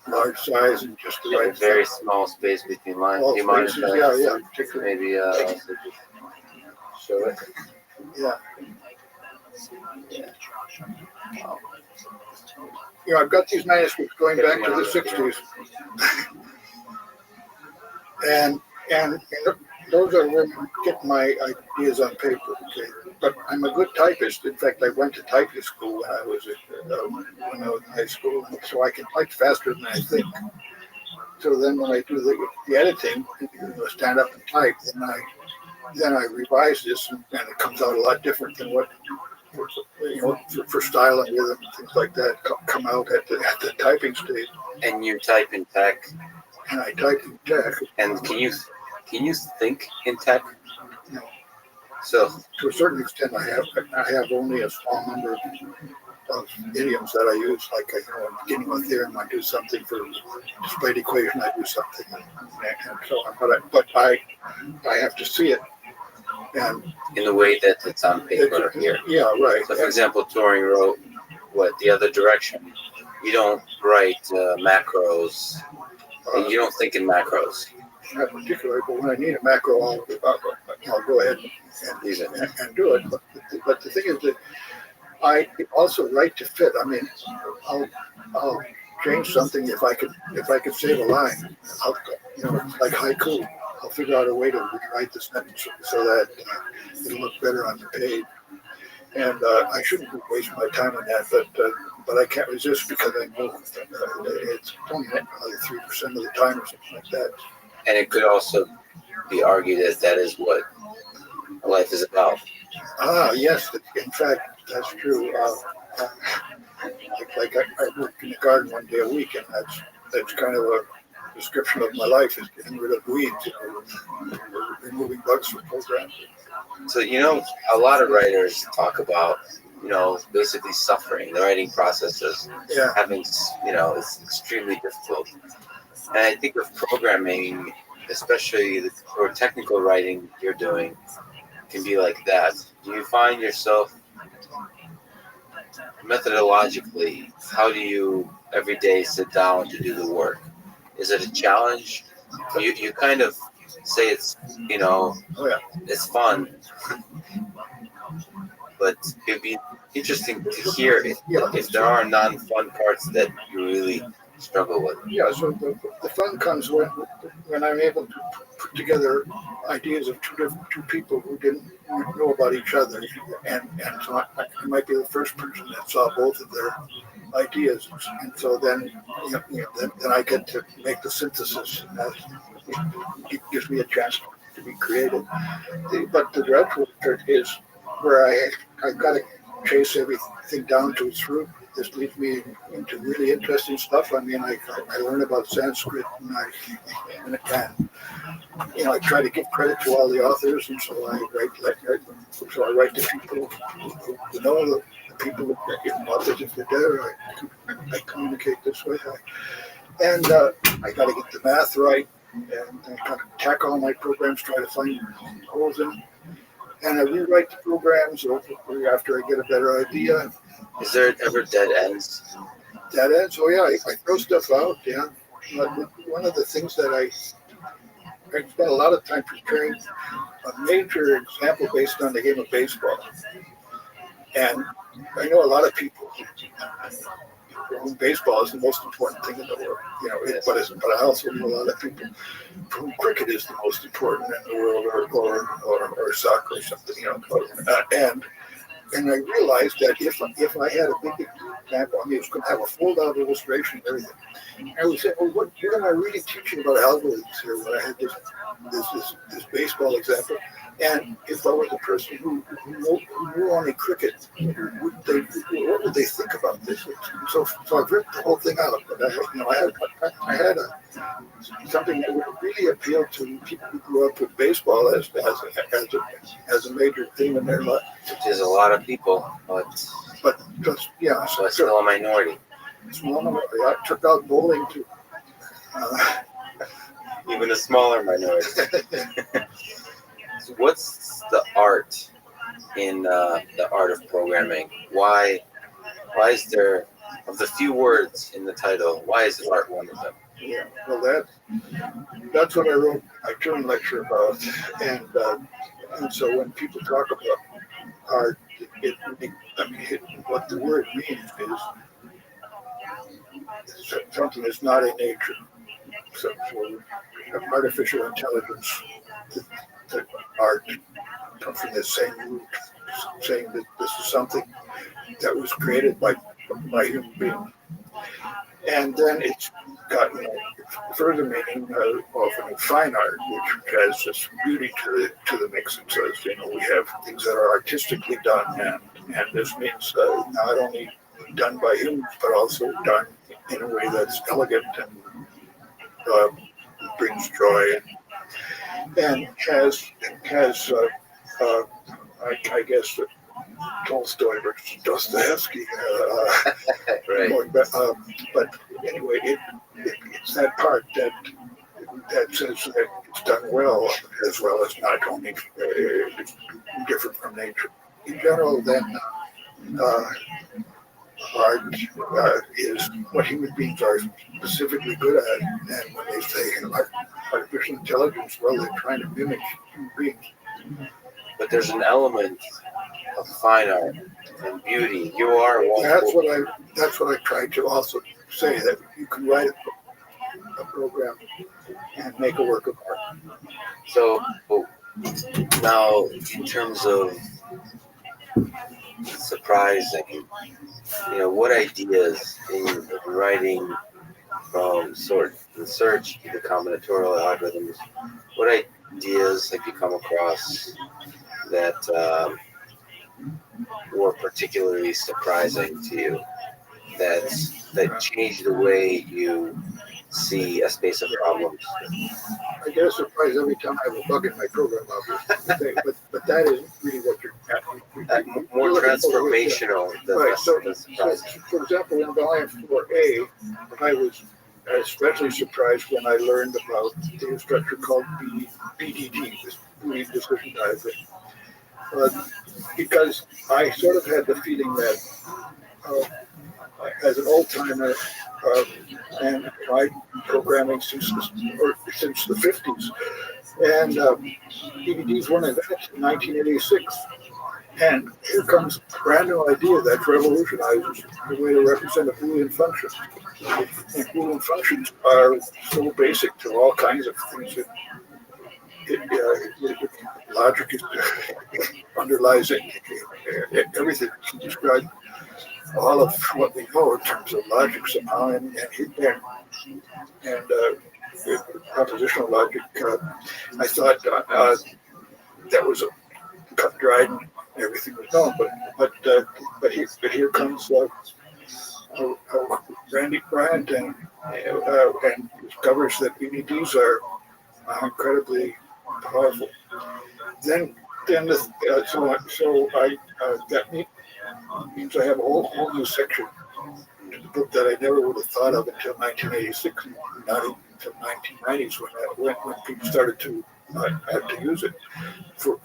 large size and just the right. Very small space between lines. Do you mind? Yeah. Maybe show it. Yeah. I've got these manuscripts going back to the 60s. and those are where I get my ideas on paper. Okay? But I'm a good typist. In fact, I went to typing school when I was in high school, so I can type faster than I think. So then when I do the editing, stand up and type, then I revise this, and it comes out a lot different than what for style and rhythm and things like that come out at the typing stage. And you type in tech. And I type in tech. And can you think in tech? No. So to a certain extent, I have only a small number of idioms that I use. Like I'm beginning with theorem, I do something. For displayed equation, I do something, and so on. But I have to see it. And in the way that it's on paper here. Yeah, right. So, for example, Turing wrote the other direction. You don't write macros. You don't think in macros. Not particularly, but when I need a macro, I'll go ahead and do it. But the thing is that I also write to fit. I mean, I'll change something if I could save a line. Like haiku. I'll figure out a way to rewrite the sentence so that it'll look better on the page. And I shouldn't waste my time on that, but I can't resist because I know it's only 3% of the time or something like that. And it could also be argued that is what life is about. Yes. In fact, that's true. Like I worked in the garden one day a week, and that's kind of a description of my life, is getting rid of weeds, removing bugs from programs. So, a lot of writers talk about, basically suffering. The writing process is having, it's extremely difficult. And I think with programming, especially for technical writing you're doing, can be like that. Do you find yourself methodologically, how do you every day sit down to do the work? Is it a challenge? You kind of say it's, it's fun. but it'd be interesting to hear if there are non-fun parts that you really struggle with. Yeah, so the fun comes when I'm able to put together ideas of two people who didn't know about each other, and so I might be the first person that saw both of their ideas, and so then then I get to make the synthesis, and that it gives me a chance to be creative. But the dreadful part is where I got to chase everything down to its root. This leads me into really interesting stuff. I mean, I learn about Sanskrit, and I try to give credit to all the authors, and so I write to people who know the people, the authors if they're there. I communicate this way, and I got to get the math right, and I got to tack all my programs, try to find holes in, and I rewrite the programs after I get a better idea. Is there ever dead ends? Dead ends? Oh yeah, I throw stuff out. Yeah, but one of the things that I spent a lot of time preparing a major example based on the game of baseball, and I know a lot of people who baseball is the most important thing in the world. But I also know a lot of people who cricket is the most important in the world, or soccer or something. And I realized that if I had a big example, I was going to have a fold-out illustration and everything. I would say, well, what am I really teaching about algorithms here? When I had this baseball example, and if I was a person who knew only cricket, what would they think about this? So I've ripped the whole thing out. But I had something that would really appeal to people who grew up with baseball as a major theme in their life. Which is a lot of people, But just so it's still a minority. I took out bowling too. Even a smaller minority. So what's the art in the art of programming? Why is there, of the few words in the title, why is art one of them? Yeah, well, that's what I wrote my Turing lecture about, and so when people talk about art, what the word means is something that's not in nature. So artificial intelligence, the art comes from the same root, saying that this is something that was created by human beings. And then it's got further meaning, often in fine art, which has this beauty to the mix. It says, we have things that are artistically done, and this means not only done by humans, but also done in a way that's elegant and brings joy, and has I guess Tolstoy versus Dostoevsky. Right. But anyway, it's that part that says that it's done well as not only different from nature. In general, then art is what human beings are specifically good at, and when they say artificial intelligence, well, they're trying to mimic human beings. But there's an element of fine art and beauty. You are one. That's what I tried to also say, that you can write a program and make a work of art. So now, in terms of surprising, what ideas in writing from the search to the combinatorial algorithms, what ideas have you come across that were particularly surprising to you, that changed the way you see a space of problems? I get a surprise every time I have a bug in my program, obviously. but that isn't really what you're at. More transformational than right. So, surprising. for example, in volume 4A, I was especially surprised when I learned about the structure called BDD, this Boolean decision diagram. Because I sort of had the feeling that as an old timer, and I've been programming since the 50s, and BDDs weren't invented in 1986. And here comes a brand new idea that revolutionizes the way to represent a Boolean function. And Boolean functions are so basic to all kinds of things that logic is, underlies it. Everything can describe all of what we know in terms of logic somehow, and propositional logic. I thought that was cut and dried and everything was known, but here comes Randy Bryant and discovers that BDDs are incredibly powerful. Then that means I have a whole new section to the book that I never would have thought of until 1986, not even until 1990s when people started to have to use it for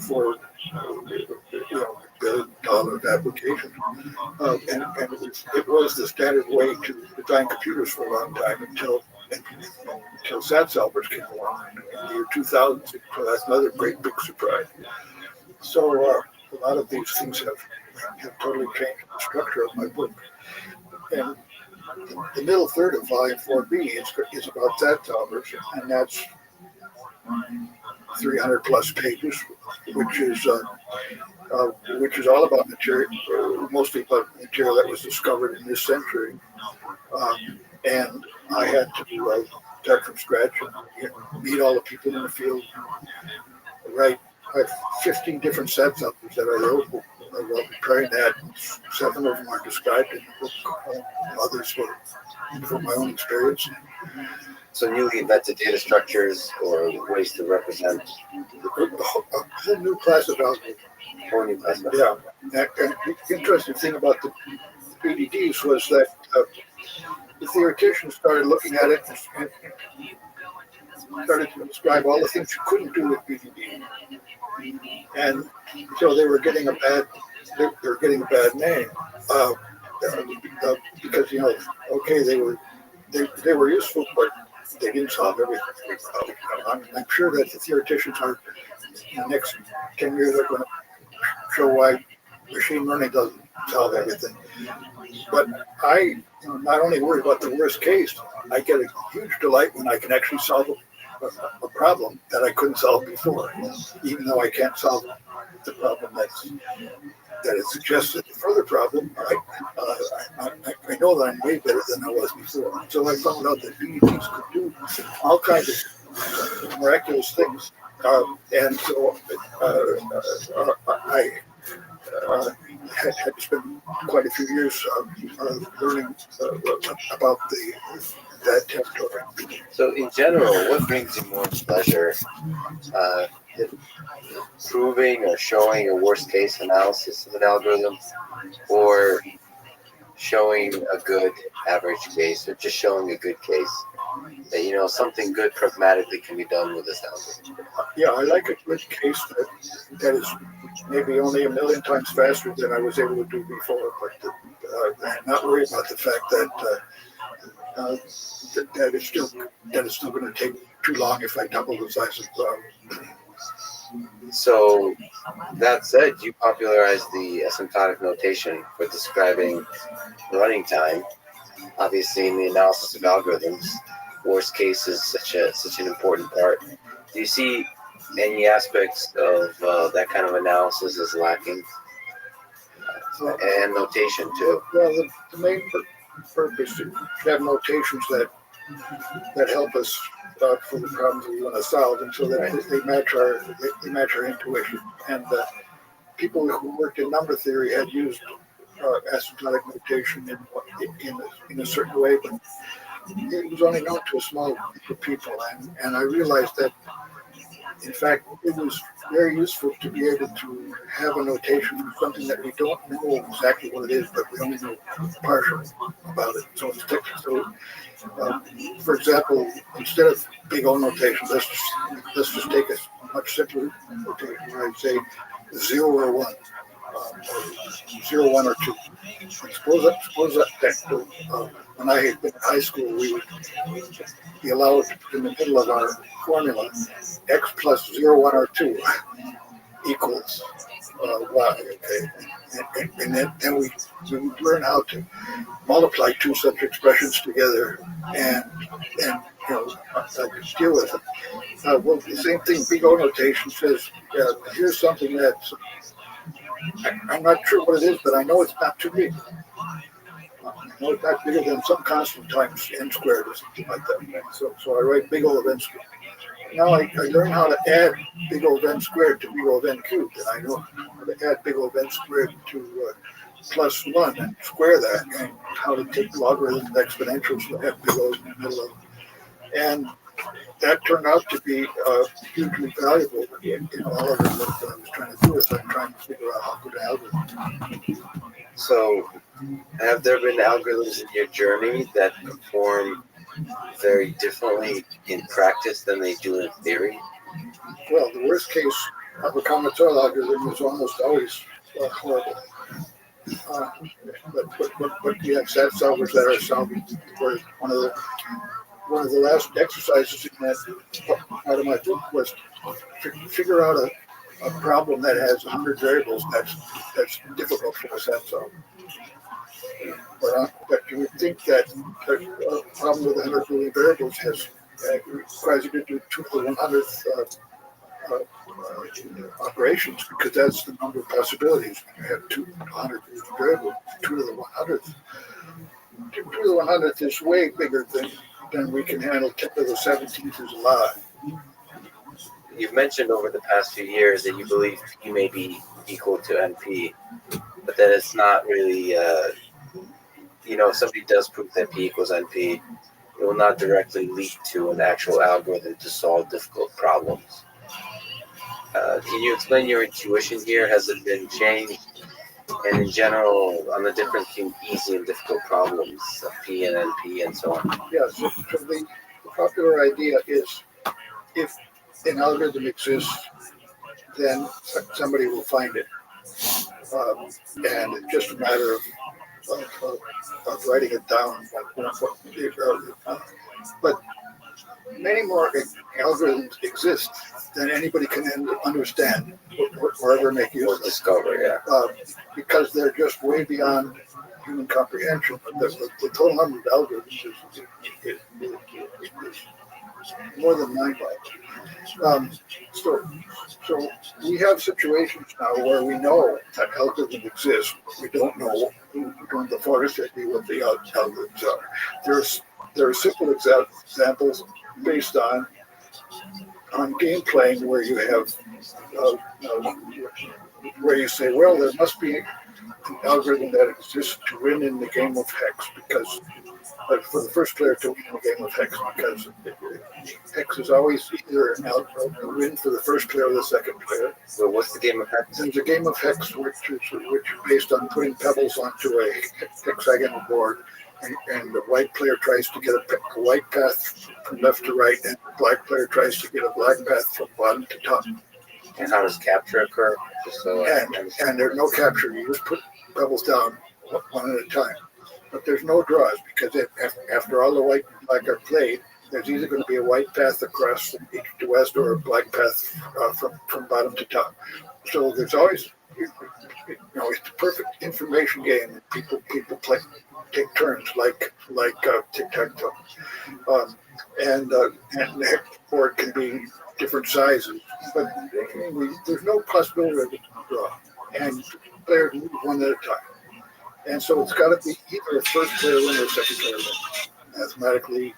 billion-dollar applications. And it was the standard way to design computers for a long time until SAT solvers came along in the year 2000. So that's another great big surprise. So a lot of these things have totally changed the structure of my book. And the middle third of volume 4B is about SAT solvers, and that's 300 plus pages, which is all about material, mostly about material that was discovered in this century. And I had to start from scratch and meet all the people in the field. Right, I have 15 different SAT solvers that I wrote while preparing that. 7 of them are described in the book, others were from my own experience. So newly invented data structures or ways to represent A whole new class of algorithms. whole new class. Yeah, and the interesting thing about the BDDs was that the theoreticians started looking at it and started to describe all the things you couldn't do with BDD, and so they were getting a bad name because okay, they were useful, but they didn't solve everything. I'm sure that the theoreticians are in the next 10 years are going to show why machine learning doesn't solve everything. But I not only worry about the worst case, I get a huge delight when I can actually solve a problem that I couldn't solve before, even though I can't solve the problem that it suggests a further problem. I know that I'm way better than I was before. So I found out that BDDs could do all kinds of miraculous things. And so I had to spend quite a few years learning about that territory. So in general, what brings you more pleasure? Proving or showing a worst case analysis of an algorithm, or showing a good average case, or just showing a good case that something good pragmatically can be done with this algorithm? Yeah, I like a good case that is maybe only 1,000,000 times faster than I was able to do before, but I'm not worried about the fact that it's still going to take too long if I double the size of the problem. So that said, you popularized the asymptotic notation for describing running time. Obviously, in the analysis of algorithms, worst case is such an important part. Do you see any aspects of that kind of analysis as lacking? And notation too. Well, the main purpose is to have notations that help us for the problems we want to solve, and so that they match our intuition. And people who worked in number theory had used asymptotic notation in a certain way, but it was only known to a small group of people. And I realized that, in fact, it was very useful to be able to have a notation for something that we don't know exactly what it is, but we only know partially about it. So it's technical. For example, instead of big O notation, let's just take a much simpler notation where I'd say 0 or 1, or 0, 1 or 2. Suppose that when I had been in high school, we would be allowed to put in the middle of our formula x plus 0, 1 or 2. equals y. Okay, and then we learn how to multiply two such expressions together and deal with it. Well, the same thing. Big O notation says here's something that's I'm not sure what it is, but I know it's not too big. I know it's not bigger than some constant times n squared or something like that. So I write big O of n squared. Now I learn how to add big O of n squared to big O of n cubed, and I know how to add big O of n squared to plus 1 and square that, and how to take logarithms and exponentials that have big O's in the middle of them. And that turned out to be hugely valuable in all of it. What I was trying to do is I'm trying to figure out how to do algorithm. So, have there been algorithms in your journey that perform very differently in practice than they do in theory? Well, the worst case of a combinatorial algorithm is almost always horrible. But we have set solvers that are solving. One of the last exercises in that part of my book was to figure out a problem that has 100 variables that's difficult for a set solver. But you would think that a problem with 100 billion variables requires you to do 2 to the 100th operations, because that's the number of possibilities. You have 2 to the 100th variables, 2 to the 100th. 2 to the 100th is way bigger than we can handle. 10 to the 17th is a lot. You've mentioned over the past few years that you believe P may be equal to NP, but that it's not really, if somebody does prove that P equals NP, it will not directly lead to an actual algorithm to solve difficult problems. Can you explain your intuition here? Has it been changed? And in general, on the difference between easy and difficult problems, P and NP and so on? Yeah, so the popular idea is if an algorithm exists, then somebody will find it. And it's just a matter of writing it down. But many more algorithms exist than anybody can understand or ever make use of. Discover, Because they're just way beyond human comprehension. The total number of algorithms is more than mind-boggling. So we have situations now where we know that algorithms exist. We don't know the forestry what the algorithms are. There are simple examples based on game playing where you have where you say, well, there must be an algorithm that exists to win in the game of hex, because for the first player to win the game of hex, because hex is always either a win for the first player or the second player. So what's the game of hex? There's a game of hex which is based on putting pebbles onto a hexagonal board, and the white player tries to get a white path from left to right, and the black player tries to get a black path from bottom to top. And how does capture occur? And there's no capture. You just put pebbles down one at a time. But there's no draws, because after all the white and black are played, there's either going to be a white path across from east to west or a black path from bottom to top. So there's always, it's the perfect information game. People play, take turns like tic-tac-toe. And the hex board can be different sizes, but there's no possibility of a draw, and players move one at a time. And so it's got to be either a first player win or a second player win. Mathematically,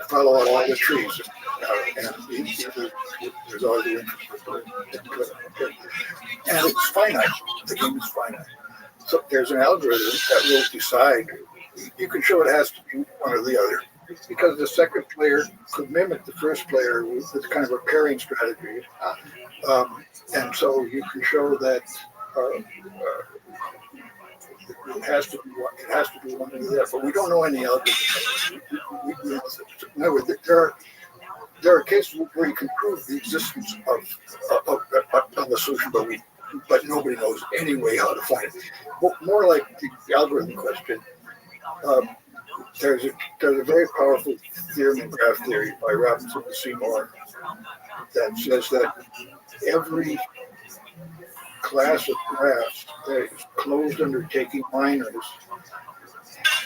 follow all the trees, and there's always the interest. And it's finite. The game is finite. So there's an algorithm that will decide. You can show it has to be one or the other, because the second player could mimic the first player with kind of a pairing strategy, and so you can show that it has to be one or the other. But we don't know any algorithm. In other words, there are cases where you can prove the existence of a solution, but nobody knows any way how to find it. More like the algorithm question. There's a very powerful theorem in graph theory by Robinson and Seymour that says that every class of graphs that is closed undertaking minors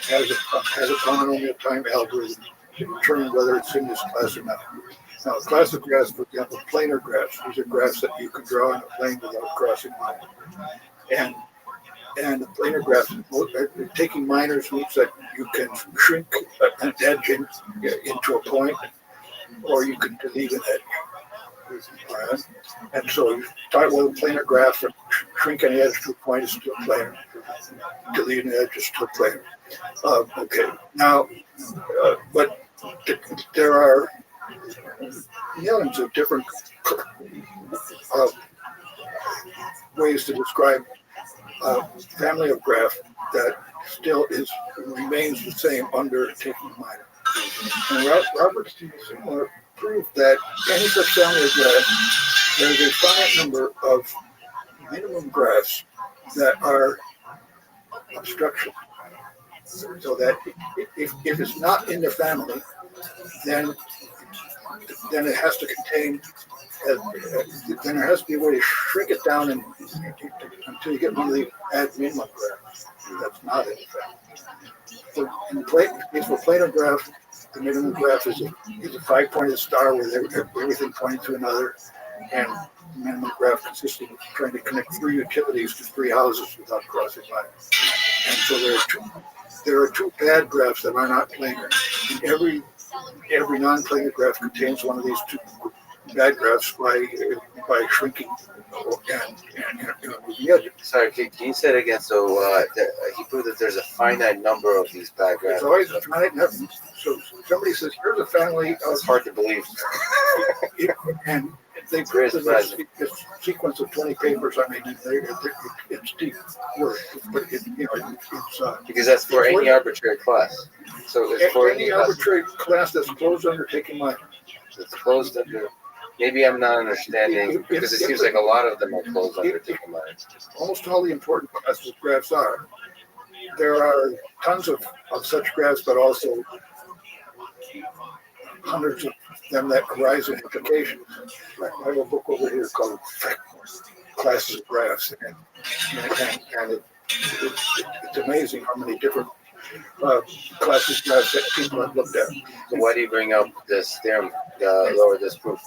has a polynomial time algorithm to determine whether it's in this class or not. Now, a class of graphs, for example, planar graphs, these are graphs that you can draw on a plane without crossing lines. And the planar graphs, taking minors means that you can shrink an edge into a point, or you can delete an edge. All right? And so you start with a planar graph, and shrink an edge to a point is still planar. Delete an edge is still planar. Okay, now, but there are millions of different ways to describe a family of graph that still remains the same under taking minor. And Robert Stevenson proved that any such family of graphs, there's a finite number of minimum graphs that are obstruction. So that if it's not in the family, then it has to contain, then there has to be a way to shrink it down until you get one of the add minimum graphs that's not in the family. So in case of a planar graph, the minimum graph is a 5-pointed star with everything pointing to another, and the minimum graph consists of trying to connect 3 utilities to 3 houses without crossing lines. And so there are two bad graphs that are not planar. And every non-planar graph contains one of these 2 bad graphs by shrinking and moving the edges. Sorry, can you say it again? So he proved that there's a finite number of these bad graphs. There's always a finite number. So somebody says, here's a family of... It's hard to believe. And they printed this sequence of 20 papers. I mean, it's deep work, but it's because that's for any arbitrary class. So it's for any arbitrary class that's closed under taking minor. It's closed under. Maybe I'm not understanding because it seems like a lot of them are closed under taking minor. Almost all the important classes of graphs are. There are tons of such graphs, but also hundreds of them that arise in applications. I have a book over here called Classes of Graphs, and it's amazing how many different classes of graphs that people have looked at. So why do you bring up this theorem, lower this proof?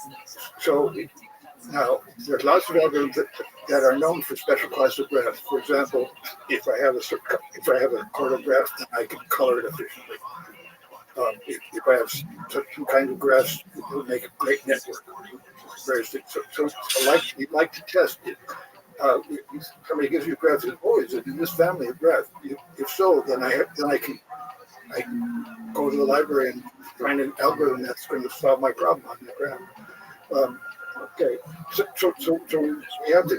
So now there's lots of algorithms that are known for special classes of graphs. For example, if I have a chordal graph, then I can color it efficiently. If I have some kind of graphs, it will make a great network. So you'd like to test it. Somebody gives you a graph and says, "Oh, is it in this family of graphs?" If so, then I can go to the library and find an algorithm that's going to solve my problem on that graph. Okay, so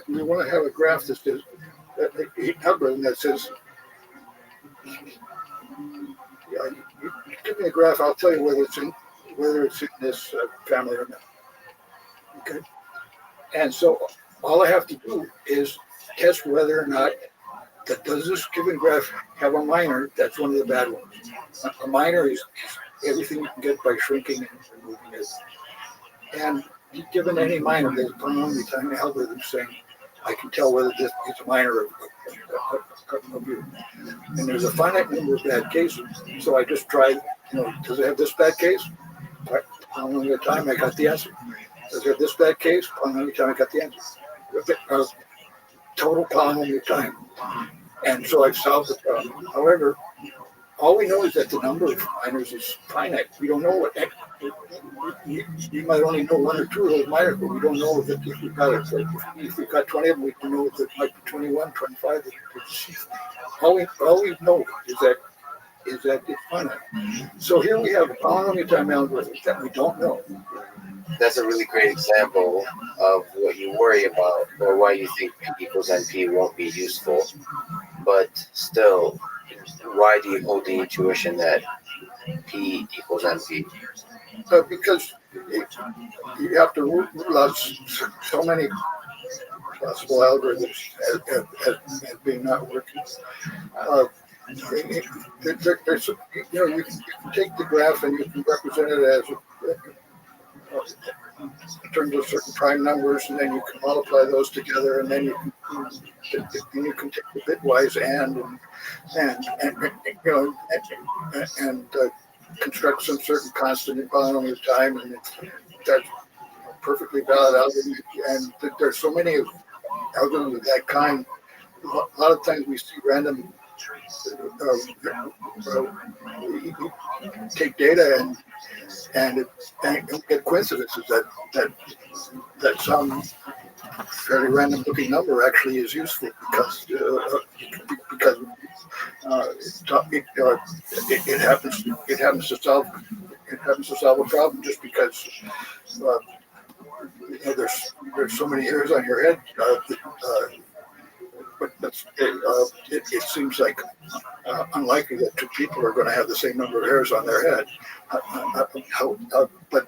we want to have a graph that says an algorithm that says. Yeah, you give me a graph, I'll tell you whether it's in this family or not. Okay, and so all I have to do is test whether or not does this given graph have a minor that's one of the bad ones. A minor is everything you can get by shrinking and removing it. And given any minor, there's a polynomial time algorithm saying I can tell whether this is a minor of you. And there's a finite number of bad cases. So I just tried, does it have this bad case? Polynomial time, I got the answer. Does it have this bad case? Polynomial time, I got the answer. Total polynomial time. And so I've solved the problem. However, all we know is that the number of minors is finite. We don't know what you might only know 1 or 2 of those minors, but we don't know if we've got 20 of them, we don't know if it might be 21, 25. All we know is that it's finite. So here we have a polynomial time algorithm that we don't know. That's a really great example of what you worry about or why you think P equals NP won't be useful. But still, why do you hold the intuition that P equals NP? Because you have to rule out so many possible algorithms as being not working. You can take the graph and you can represent it as in terms of certain prime numbers, and then you can multiply those together, and then you can take the bitwise and construct some certain constant polynomial time, and that's perfectly valid algorithm. And there's so many algorithms of that kind. A lot of times we see random take data and get coincidences that some fairly random looking number actually is useful because it happens to solve a problem just because there's so many hairs on your head. But it seems like unlikely that two people are going to have the same number of hairs on their head. But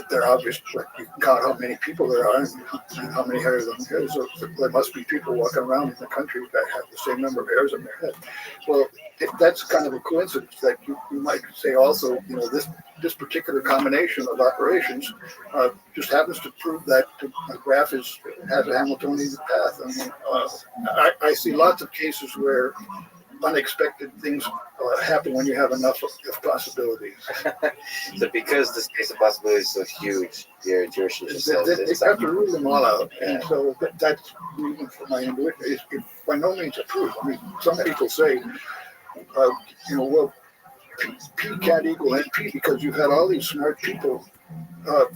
they're obvious. But you can count how many people there are and how many hairs on their head. So there must be people walking around in the country that have the same number of hairs on their head. Well, that's kind of a coincidence that you might say also, this particular combination of operations just happens to prove that a graph has a Hamiltonian path. I mean, I see lots of cases where unexpected things happen when you have enough of possibilities. So because the space of possibilities is so huge, your intuition just says they have to rule them all out, and so that's reason for my intuition. It's by no means a proof. I mean, some people say, well, P can't equal NP because you've had all these smart people. The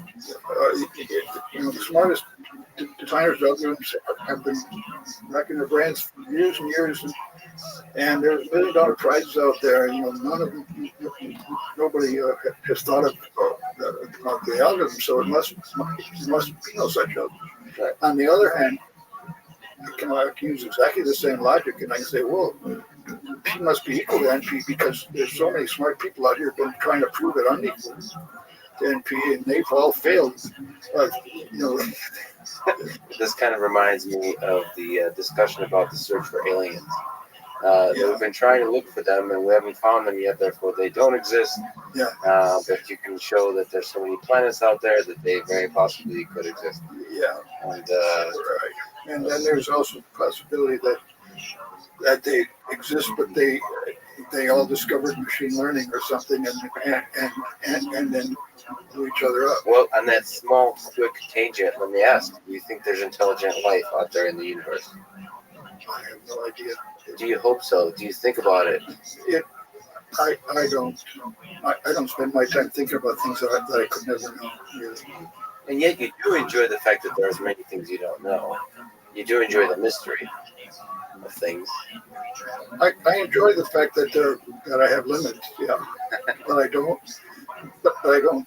smartest designers of algorithms have been racking their brains for years and years, and there's $1 million prizes out there. None of them, nobody has thought of the algorithm, so it must be no such algorithm. Right. On the other hand, I can use exactly the same logic, and I can say, well, P must be equal to NP because there's so many smart people out here been trying to prove it unequal to NP, and they've all failed. This kind of reminds me of the discussion about the search for aliens. We've been trying to look for them, and we haven't found them yet. Therefore, they don't exist. Yeah. But you can show that there's so many planets out there that they very possibly could exist. Yeah. And right. And then there's also the possibility that they exist, but they all discovered machine learning or something, and then blew each other up. Well, on that small, quick tangent, let me ask: do you think there's intelligent life out there in the universe? I have no idea. Do you hope so? Do you think about it? I don't. I don't spend my time thinking about things that I could never know. Really. And yet, you do enjoy the fact that there's many things you don't know. You do enjoy the mystery of things. I enjoy the fact that I have limits. Yeah, but I don't. But I don't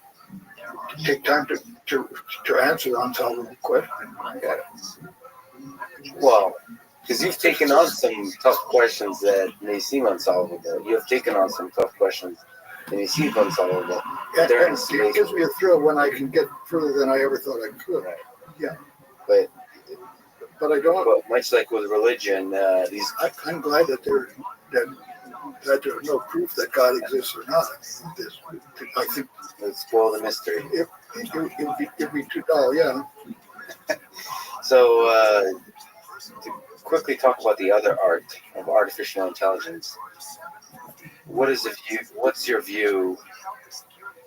take time to answer unsolvable questions. Yeah. Well, because you've taken on some tough questions that may seem unsolvable. You have taken on some tough questions that may seem unsolvable. And it gives me a thrill when I can get further than I ever thought I could. Right. Yeah. But I don't. But much like with religion, I'm glad that there's no proof that God exists or not. I think let's spoil the mystery. It'd be too dull. Yeah. So. To quickly talk about the other art of artificial intelligence. What's your view?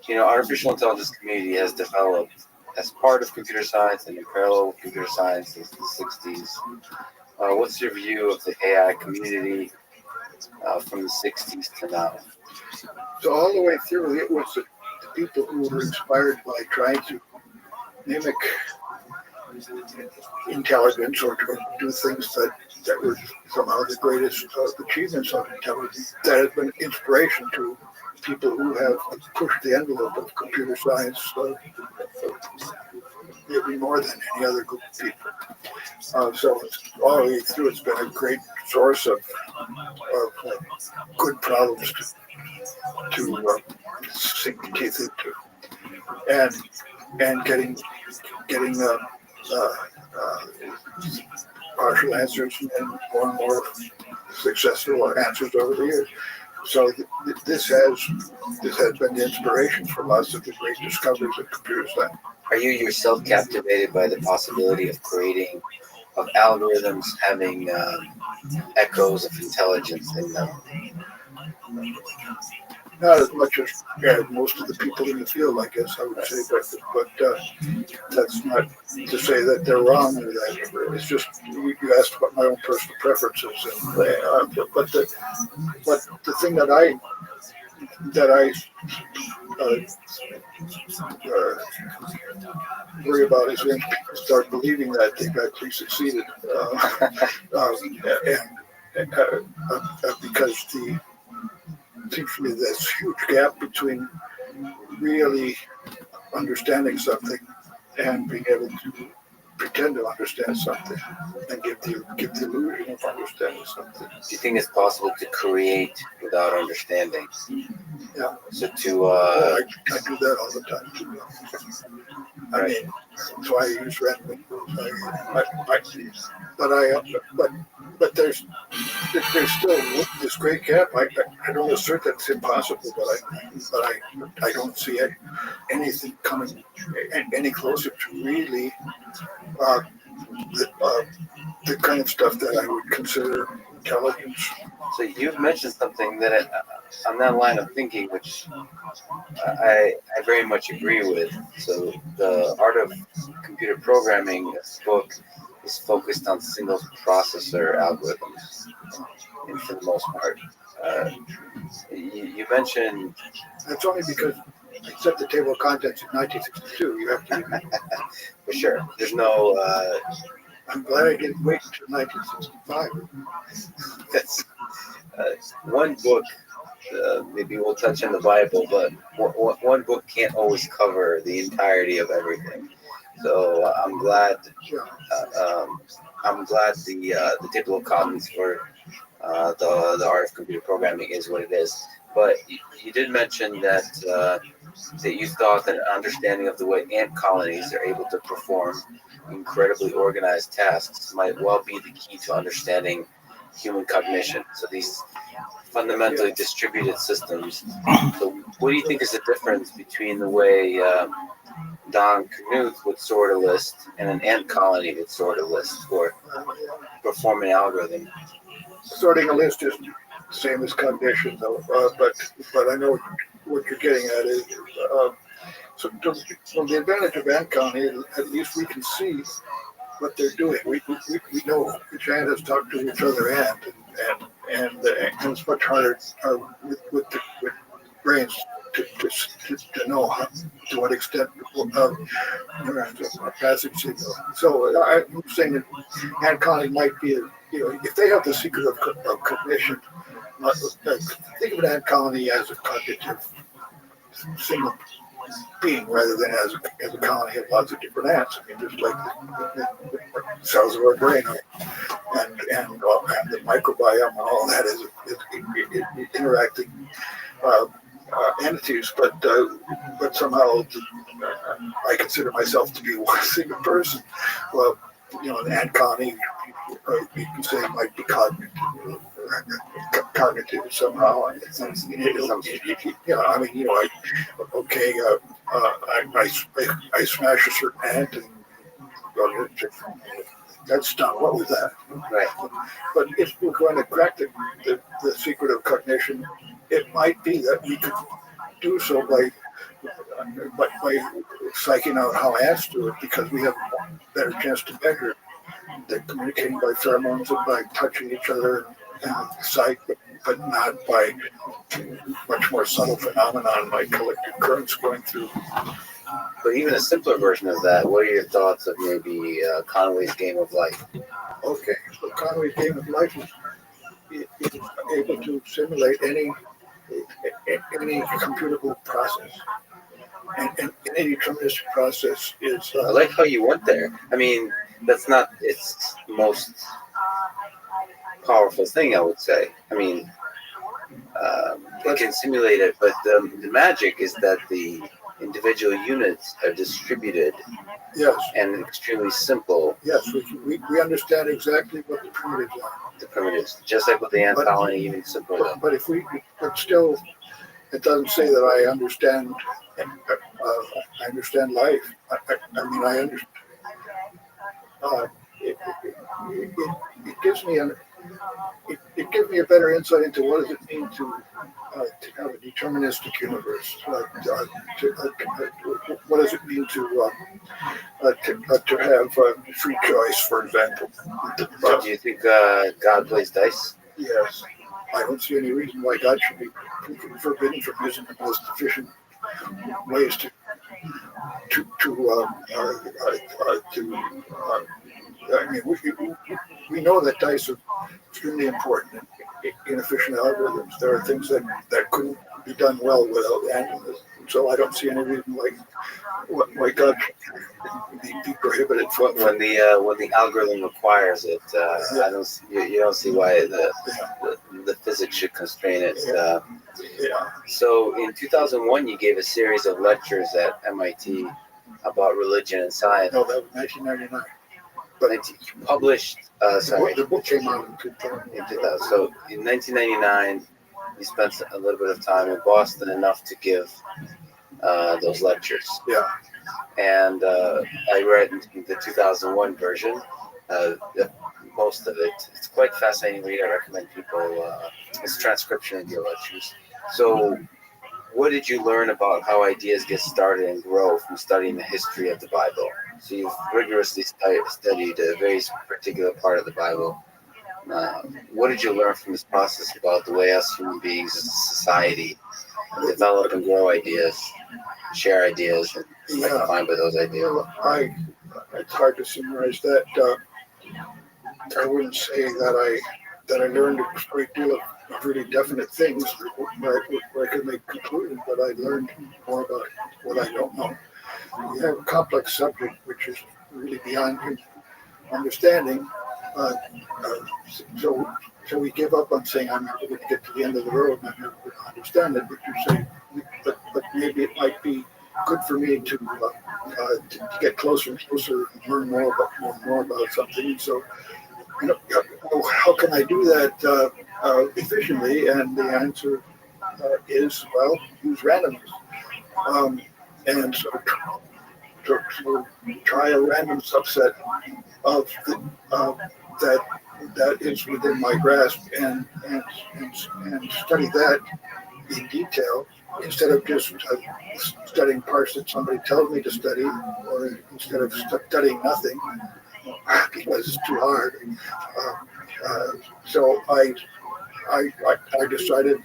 Artificial intelligence community has developed as part of computer science and in parallel with computer science since the 60s. What's your view of the AI community from the 60s to now? So all the way through, it was the people who were inspired by trying to mimic intelligence or to do things that were somehow the greatest achievements of intelligence. That has been inspiration to people who have pushed the envelope of computer science maybe more than any other group of people. So all the way through, it's been a great source of good problems to sink the teeth into, and getting partial answers and more successful answers over the years. So this has been the inspiration for lots of the great discoveries of computer science. Are you yourself captivated by the possibility of creating, of algorithms having echoes of intelligence in them? Not as much as most of the people in the field, I guess I would say, but that's not to say that they're wrong or that. It's just you asked about my own personal preferences, and, but the thing that I worry about is when people start believing that they've actually succeeded, because seems to me this huge gap between really understanding something and being able to pretend to understand something and give the illusion of understanding something. Do you think it's possible to create without understanding? Yeah. So to I do that all the time too. I mean, that's why I use random numbers. But there's still this great gap. I don't assert that it's impossible, but I don't see anything coming any closer to really the kind of stuff that I would consider intelligence. So you've mentioned something that on that line of thinking, which I very much agree with. So the art of computer programming, this book is focused on single processor algorithms, and for the most part. You mentioned That's only because I set the table of contents in 1962. You have to. for sure. There's no. I'm glad I didn't wait until 1965. That's one book. Maybe we'll touch on the Bible, but one book can't always cover the entirety of everything. So I'm glad. I'm glad the table of contents for the art of computer programming is what it is. But you did mention that you thought that an understanding of the way ant colonies are able to perform incredibly organized tasks might well be the key to understanding human cognition. So these fundamentally distributed systems. So what do you think is the difference between the way Don Knuth would sort a list and an ant colony would sort a list or perform an algorithm? Sorting a list is the same as cognition, though. But I know what you're getting at is. So from the advantage of ant colony, at least we can see what they're doing. We know which ant has talked to which other ant, and it's much harder with brains to know to what extent neurons are passing signal. So I'm saying that ant colony might be, if they have the secret of cognition, think of an ant colony as a cognitive single being rather than as a colony of lots of different ants. I mean, just like the cells of our brain and the microbiome and all that is interacting entities. But somehow I consider myself to be one single person. Well, an ant colony, you can say, might be cognitive somehow. I smash a certain ant and that's done. What was that? Right. But if we're going to crack the secret of cognition, it might be that we could do so by psyching out how ants do it, because we have a better chance to measure. They're communicating by pheromones and by touching each other and sight, but not by much more subtle phenomenon like collective currents going through. But even a simpler version of that, what are your thoughts of maybe Conway's Game of Life? Okay, so Conway's Game of Life is able to simulate any computable process. And any deterministic process is... I like how you went there. I mean, that's not its most powerful thing, I would say. I mean, it can simulate it, but the magic is that the individual units are distributed. Yes. And extremely simple. Yes, we understand exactly what the primitives are. The primitives, just like with the ant colony, even simpler. But if we but still, it doesn't say that I understand. I understand life. I mean, I understand. It gives me it gives me a better insight into what does it mean to have a deterministic universe. What does it mean to have free choice, for example? So do you think God plays dice? Yes, I don't see any reason why God should be forbidden from using the most efficient ways I mean, we know that dice are extremely important in efficient algorithms. There are things that couldn't be done well without randomness. So I don't see any reason why God be prohibited from When the algorithm requires it, I don't you don't see why the physics should constrain it. So in 2001, you gave a series of lectures at MIT about religion and science. No, that was 1999. But you published, The book came out in 2000. So in 1999, you spent a little bit of time in Boston, enough to give those lectures. Yeah. And I read the 2001 version, most of it. It's quite fascinating read. I recommend people. It's transcription of your lectures. So, what did you learn about how ideas get started and grow from studying the history of the Bible? So you've rigorously studied a very particular part of the Bible. What did you learn from this process about the way us human beings as a society develop and grow ideas, share ideas, and get defined by those ideas? Well, it's hard to summarize that. I wouldn't say that I learned a great deal of really definite things where I could make conclusions, but I learned more about what I don't know. You have a complex subject which is really beyond understanding. So we give up on saying I'm never going to get to the end of the road and I'm never going to understand it. But you say, but maybe it might be good for me to get closer and closer and learn more about something. So, how can I do that efficiently? And the answer is, well, use randomness. And so try a random subset of that is within my grasp and study that in detail instead of just studying parts that somebody tells me to study, or instead of studying nothing because it's too hard. So I decided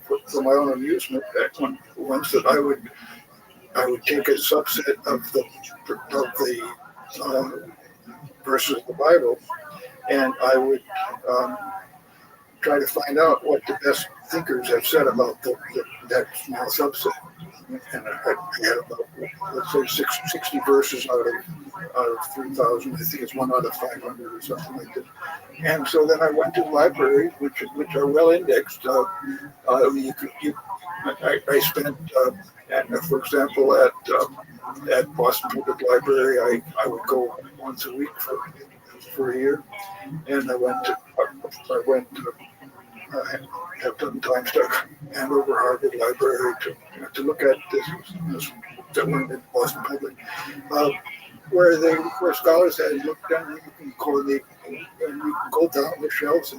for my own amusement once that I would take a subset of the verses of the Bible, and I would try to find out what the best thinkers have said about that small subset. And I had about, let's say, 60 verses out of 3,000. I think it's 1 out of 500 or something like that. And so then I went to the libraries, which are well indexed. I spent, for example, at Boston Public Library, I would go once a week for a year, and I have done time stuff Andover Harvard Library to look at this that went in Boston Public, where scholars had looked down. You can go down the shelves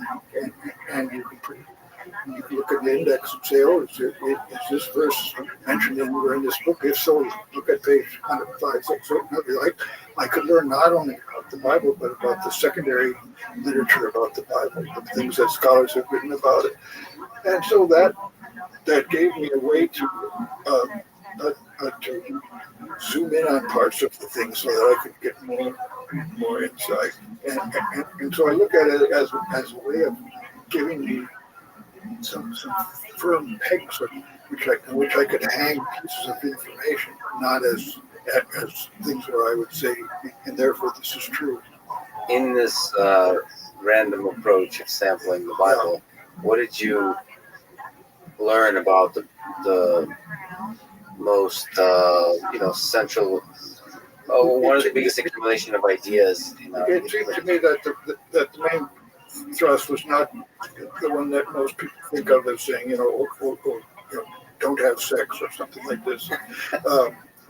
and you can look at the index and say, oh, is this verse mentioned in this book? If so, look at page 105, 6, 7. I could learn not only about the Bible, but about the secondary literature about the Bible, the things that scholars have written about it. And so that gave me a way to zoom in on parts of the thing so that I could get more insight. And so I look at it as a way of giving me some firm pegs which I could hang pieces of information, not as things where I would say, and therefore this is true. In this random approach of sampling the Bible, what did you learn about the most central? One of the biggest accumulation of ideas. It seems to me that the main thrust was not the one that most people think of as saying, don't have sex or something like this.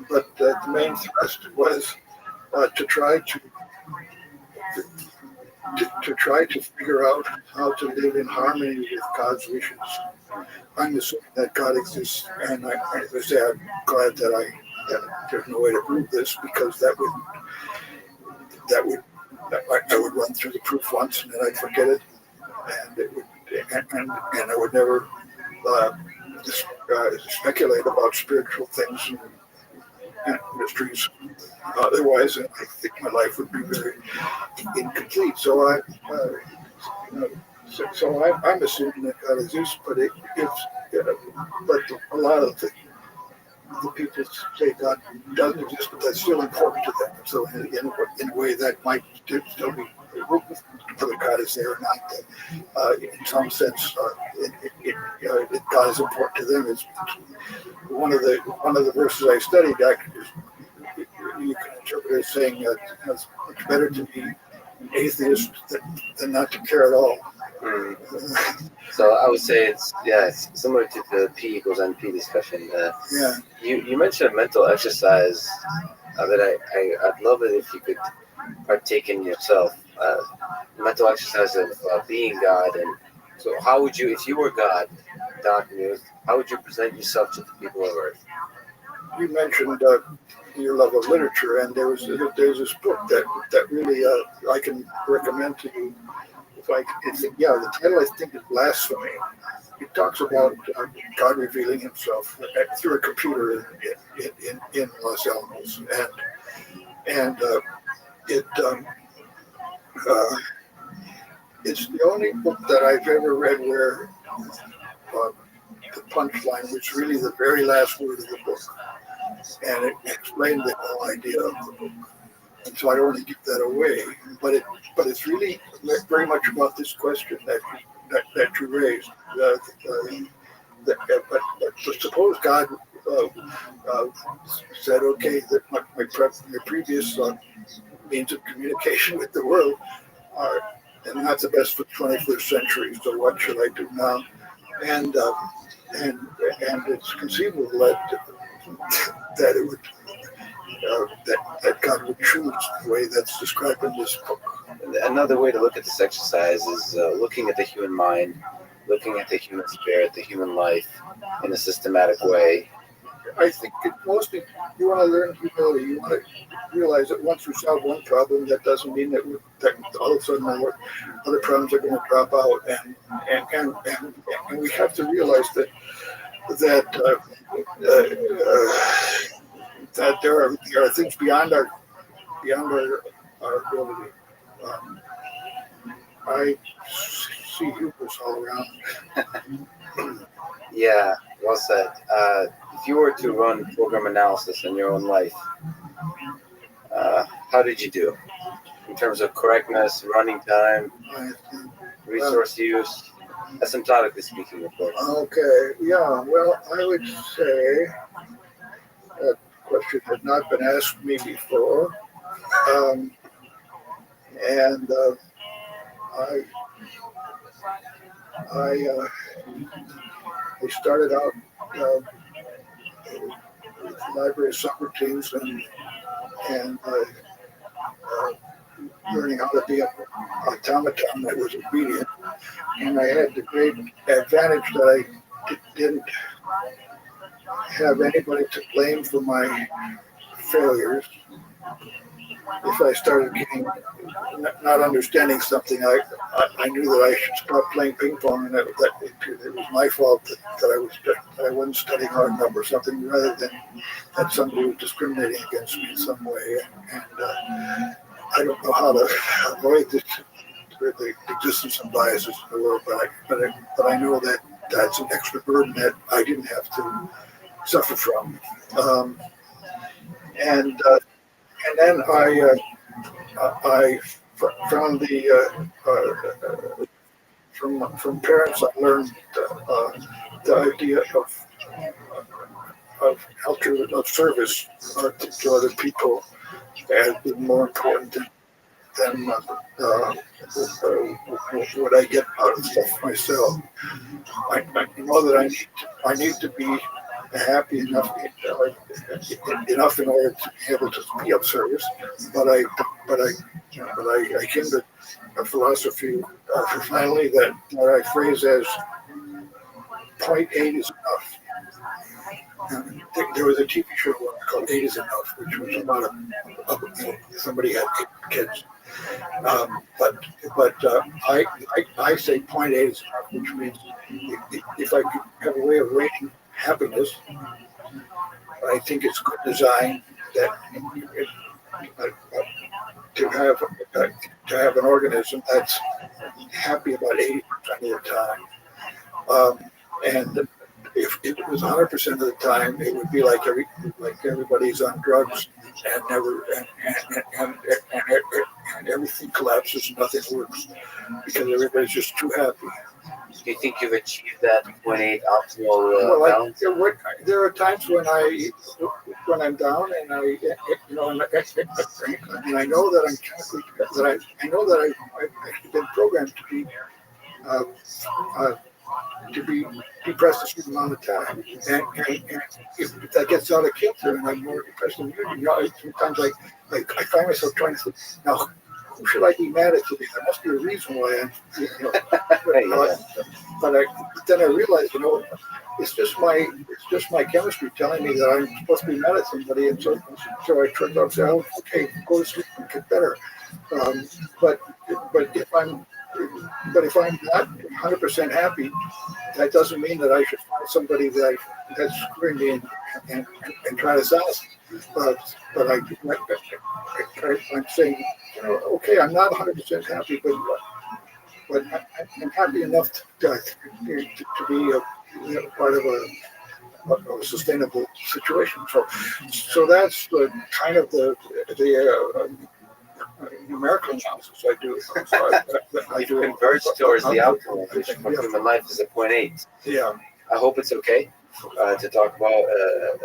But the main thrust was to try to figure out how to live in harmony with God's wishes. I'm assuming that God exists, and as I say, I'm glad that there's no way to prove this, because I would run through the proof once and then I'd forget it, and it would and I would never speculate about spiritual things and mysteries. Otherwise, I think my life would be very incomplete. So I'm assuming that God exists, but a lot of the people say God doesn't exist, but that's still important to them. So in a way, that might still be whether God is there or not. In some sense, God is important to them. It's one of the verses I studied. You can interpret it as saying it's much better to be an atheist than not to care at all. So I would say it's similar to the P equals NP discussion. You mentioned mental exercise that I'd love it if you could partake in yourself. Mental exercise of being God, and so how would you, if you were God, Dr. News, how would you present yourself to the people of Earth? You mentioned your love of literature, and there's this book that really I can recommend to you. The title I think is Blasphemy. It talks about God revealing Himself through a computer in Los Alamos, and it's the only book that I've ever read where the punchline was really the very last word of the book, and it explained the whole idea of the book. And so I don't want to give that away, but it's really very much about this question that you raised. But suppose God said, okay, that my previous means of communication with the world are not the best for the 21st century. So what should I do now? And it's conceivable that it would. That God would choose the way that's described in this book. Another way to look at this exercise is looking at the human mind, looking at the human spirit, the human life in a systematic way. I think mostly you want to learn humility. You want to realize that once we solve one problem, that doesn't mean that all of a sudden other problems are going to drop out, and we have to realize that there are things beyond our ability. I see hubris all around. Yeah, well said. If you were to run program analysis in your own life, how did you do in terms of correctness, running time, resource use, asymptotically speaking, of course? Okay, yeah. Well, I would say that question had not been asked me before, and I started out with the Library of Socrates and learning how to be an automaton that was obedient, and I had the great advantage that I didn't have anybody to blame for my failures. If I started getting not understanding something, I knew that I should stop playing ping pong, and that it was my fault that I wasn't studying hard enough or something, rather than that somebody was discriminating against me in some way. And I don't know how to avoid the existence of biases in the world, but I know that that's an extra burden that I didn't have to suffer from. And then I found from parents I learned the idea of service to other people as being more important than what I get out of stuff myself. I know that I need to be happy enough in order to be able to be of service, but I came to a philosophy finally that I phrase as 0.8 is enough. There was a TV show called 8 is Enough, which was about somebody had 8 kids. But I say 0.8 is enough, which means if I could have a way of rating happiness, I think it's good design that to have an organism that's happy about 80% of the time. And if it was 100% of the time, it would be like everybody's on drugs and everything collapses and nothing works because everybody's just too happy. Do you think you've achieved that 0.8 optimal balance? There are times when I'm down and I know that I'm chemically I know that I've been programmed to be depressed a certain amount of time, and if that gets out of kilter and I'm more depressed than usual, sometimes I find myself trying to think, now who should I be mad at today? There must be a reason why I'm, but then I realize, it's just my chemistry telling me that I'm supposed to be mad at somebody, and so I turned out to say, oh, okay, go to sleep and get better. But if I'm not 100% happy, that doesn't mean that I should find somebody that's screwing me and try to silence me. But I'm saying, okay, I'm not 100% happy, but I'm happy enough to be part of a sustainable situation. So that's the kind of the numerical analysis I do. I do converge towards the outcome, which for human life is a 0.8. Yeah. I hope it's okay to talk about,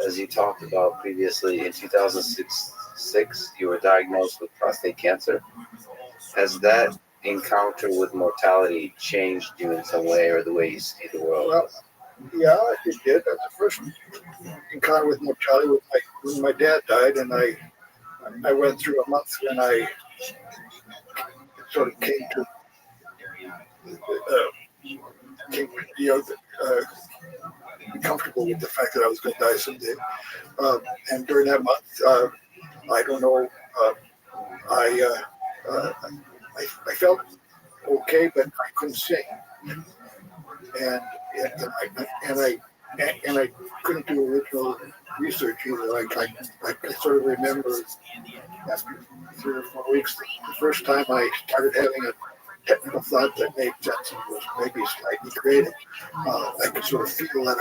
as you talked about previously, in 2006, you were diagnosed with prostate cancer. Has that encounter with mortality changed you in some way, or the way you see the world? Well, yeah, it did. The first encounter with mortality when my dad died, and I went through a month when I sort of came to be comfortable with the fact that I was going to die someday. And during that month, I don't know, I felt okay, but I couldn't sing, and I couldn't do original research either. I sort of remember after 3 or 4 weeks, the first time I started having a technical thought that made sense and was maybe slightly creative. I could sort of feel that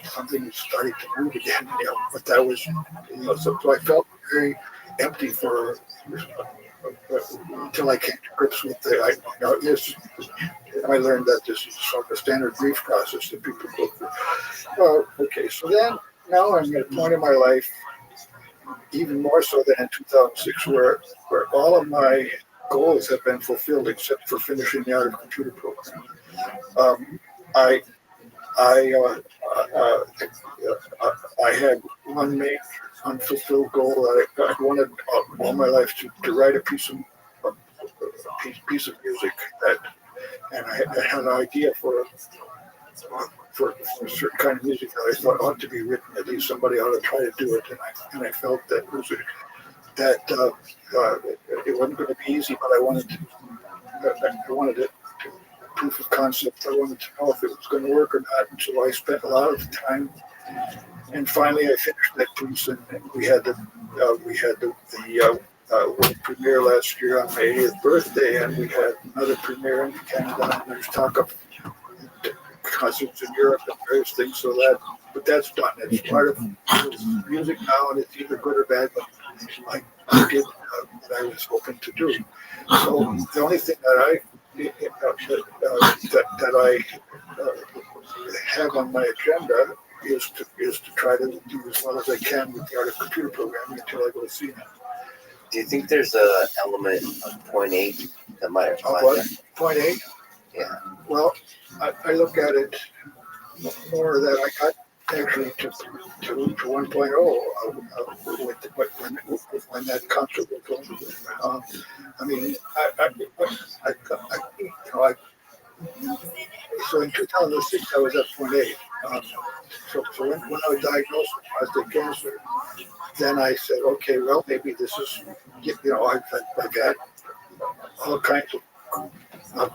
something was starting to move again, but that was, so I felt very empty until I came to grips with I learned that this is sort of a standard grief process that people go through. Okay, so then now I'm at a point in my life, even more so than in 2006, where all of my goals have been fulfilled except for finishing the art of computer programming. I had one main unfulfilled goal that I wanted all my life to write a piece of music and I had an idea for a certain kind of music that I thought ought to be written. At least somebody ought to try to do it, and I felt that it wasn't going to be easy, but I wanted it to proof of concept. I wanted to know if it was going to work or not, and so I spent a lot of time. And finally, I finished that piece, and we had the world premiere last year on my 80th birthday, and we had another premiere in Canada, and there's talk of concerts in Europe and various things. But that's done. It's part of music now, and it's either good or bad. But I did what I was hoping to do. So the only thing that I have on my agenda is to try to do as well as I can with the art of computer programming until I go to CNET. Do you think there's a element of 0.8 that might apply? What? 0.8? Yeah. Well, I look at it more that I got actually to 1.0 when that concert was going. I mean, so in 2006 I was at 0.8. So when I was diagnosed with prostate cancer, then I said, okay, well maybe this is, I've had all kinds of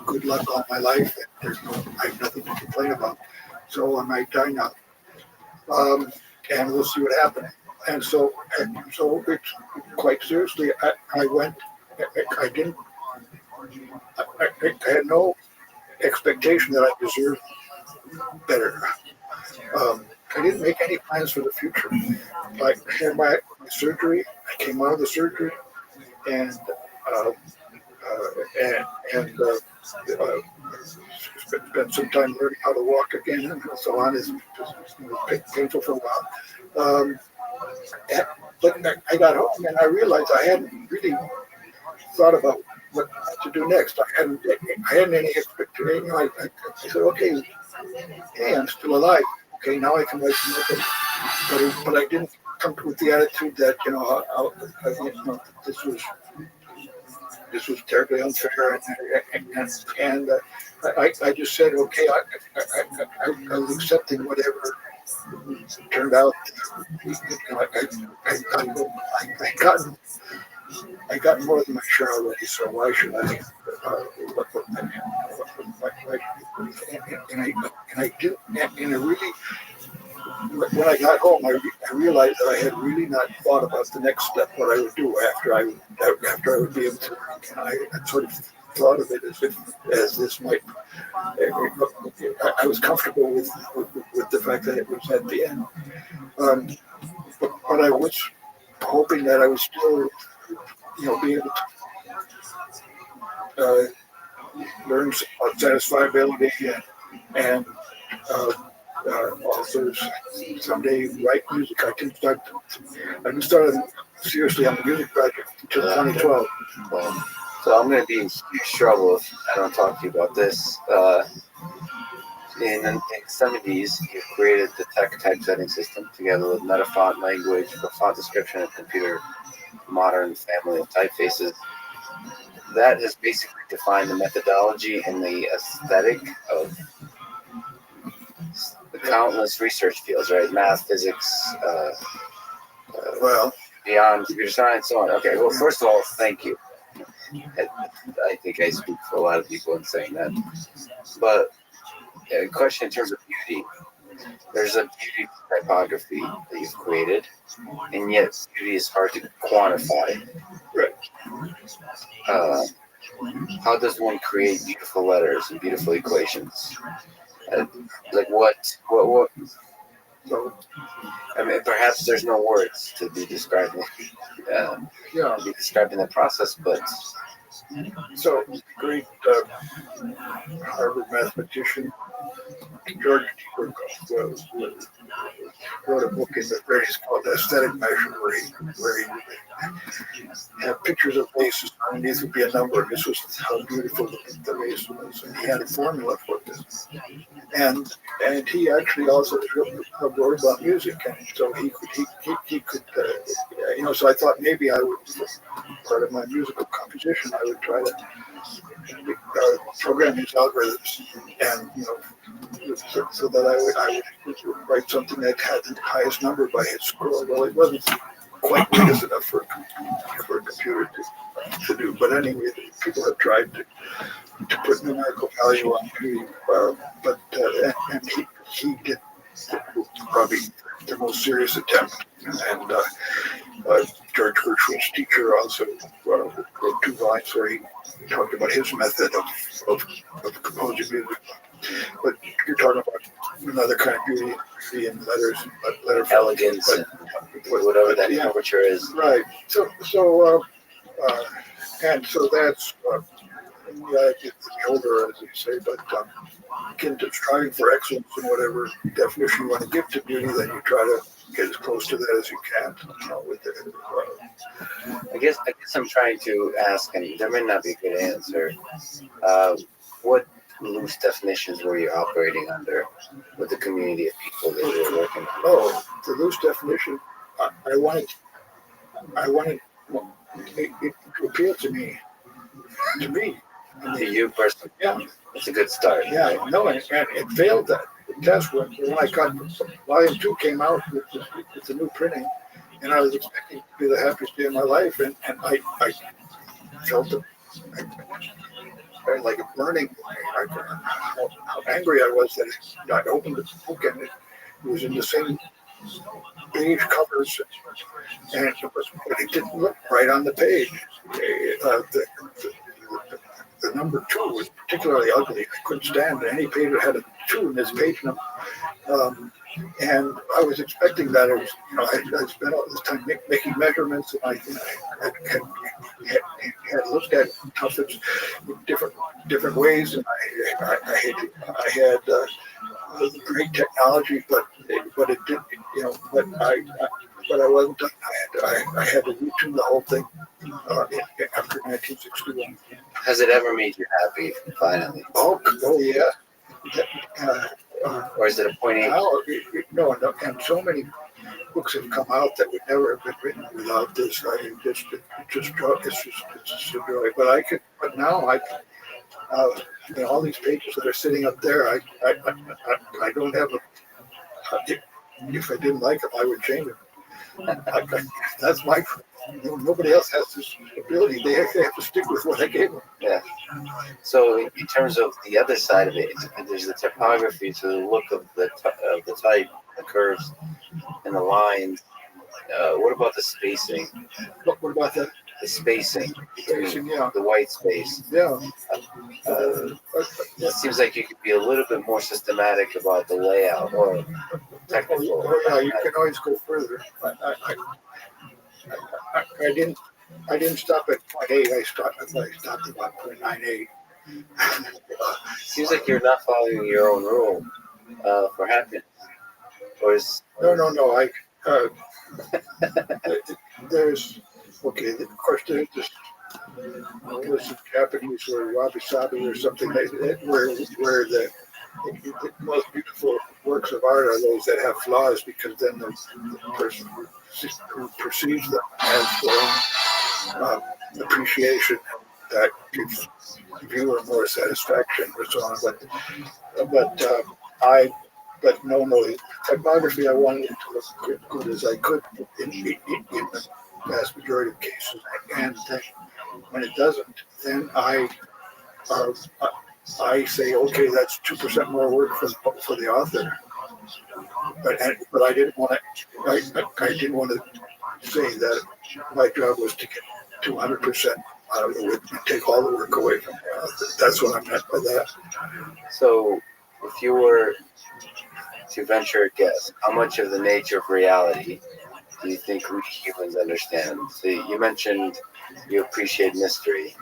good luck all my life, and I have nothing to complain about. So I might die now, and we'll see what happens. And so it's quite seriously. I went. I didn't. I had no expectation that I deserved better. I didn't make any plans for the future. I had my surgery. I came out of the surgery, and spent some time learning how to walk again and so on. It was painful for a while. But I got home and I realized I hadn't really thought about what to do next. I hadn't any expectation. I said, okay, hey, I'm still alive. Okay, now I can write some more. But I didn't come with the attitude that this was terribly unfair, and I just said, okay, I was accepting whatever turned out. I got more than my share already, so why should I? And I did, and I really. When I got home, I realized that I had really not thought about the next step, what I would do after I would be able to. I sort of thought of it as this might. I was comfortable with the fact that it was at the end, but I was hoping that I was still, be able to learn satisfiability and also someday write music. I didn't start seriously on the music project until 2012. So I'm going to be in huge trouble if I don't talk to you about this. In the 70s, you created the tech typesetting system together with Metafont language for font description and computer modern family of typefaces. That has basically defined the methodology and the aesthetic of the countless research fields, right? Math, physics, beyond computer science, so on. Okay, well, first of all, thank you. I think I speak for a lot of people in saying that. But a question in terms of beauty. There's a beauty typography that you've created, and yet beauty is hard to quantify. Right. How does one create beautiful letters and beautiful equations? Like what? So, I mean, perhaps there's no words to be describing. Be describing the process, but so great Harvard mathematician George wrote a book in the 30s called Aesthetic Measure, where he had pictures of vases. Underneath would be a number, and this was how beautiful the vase was. And he had a formula for this. And he actually also wrote about music, and so he could so I thought maybe I would, part of my musical composition, I would try to program his algorithms, and so that I would write something that had the highest number by his score. Well, it wasn't quite latest enough for a computer to do, but anyway, people have tried to put numerical value on beauty, but he did probably the most serious attempt, and George Gershwin's teacher also wrote 2 volumes where he talked about his method of composing music. But you're talking about another kind of beauty in letters, letter elegance, and whatever that temperature is. Right. So and so that's the older, as you say, but akin to striving for excellence in whatever definition you want to give to beauty, then you try to get as close to that as you can. I guess I'm trying to ask, and there may not be a good answer. What loose definitions were you operating under with the community of people that you were working with? Oh, the loose definition. I wanted it to appeal to me. To me. To you personally? Yeah. It's a good start. Yeah, no, and it failed that test when I got volume 2 came out with the new printing, and I was expecting to be the happiest day of my life, and I felt it. Like a burning, how angry I was that I opened the book and it was in the same beige covers, and but it didn't look right on the page. The number 2 was particularly ugly. I couldn't stand any page that had a 2 in this page number. And I was expecting that. It was, I spent all this time making measurements, and I had looked at tuffets different ways, and I had great technology, but it didn't, but I wasn't done. I had to retune the whole thing after 1961. Has it ever made you happy, finally? Oh yeah. Or is it a point eight? No, and so many books have come out that would never have been written without this. It's just a joy. But now all these pages that are sitting up there, I don't have if I didn't like them, I would change them. That's my. Nobody else has this ability. They have to stick with what I gave them. Yeah. So in terms of the other side of it, there's the typography, so the look of the type, the curves, and the lines. What about the spacing? What about that? The spacing, Yeah. the white space. Yeah. It seems like you could be a little bit more systematic about the layout or technical. Yeah, you can always go further. I didn't stop at 0.8. I stopped at 1.98. Seems like you're not following your own rule for happiness. Or is No. There's of course there's this. There's some Japanese or Rabbi or something like that, where the most beautiful works of art are those that have flaws, because then the person who perceives them has their own appreciation that gives the viewer more satisfaction and so on. But no, typography I wanted it to look as good as I could in the vast majority of cases, and when it doesn't, then I say, okay, that's 2% more work for the author. But I didn't want to. I didn't want to say that my job was to get 200% out of it and take all the work away from the author. That's what I meant by that. So, if you were to venture a guess, how much of the nature of reality do you think we humans understand? So you mentioned you appreciate mystery.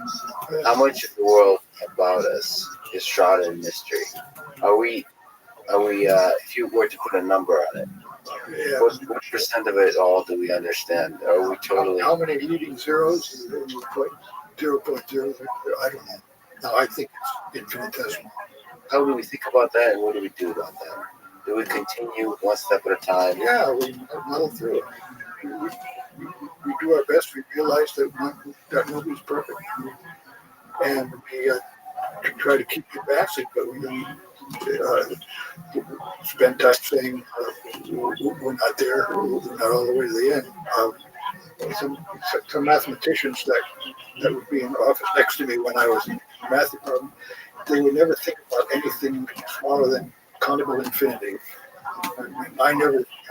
How much of the world about us is shrouded in mystery? Are we? If you were to put a number on it, Yeah. what percent of it all do we understand? Are we totally? How many leading zeros? 0.0. I don't know. No, I think it's infinitesimal. How do we think about that, and what do we do about that? Do we continue one step at a time? Yeah, we muddle through it. We do our best. We realize that nobody's perfect, and we try to keep advancing, but we don't spend time saying we're not there, we're not all the way to the end. Some mathematicians that would be in the office next to me when I was in the math department, they would never think about anything smaller than countable infinity.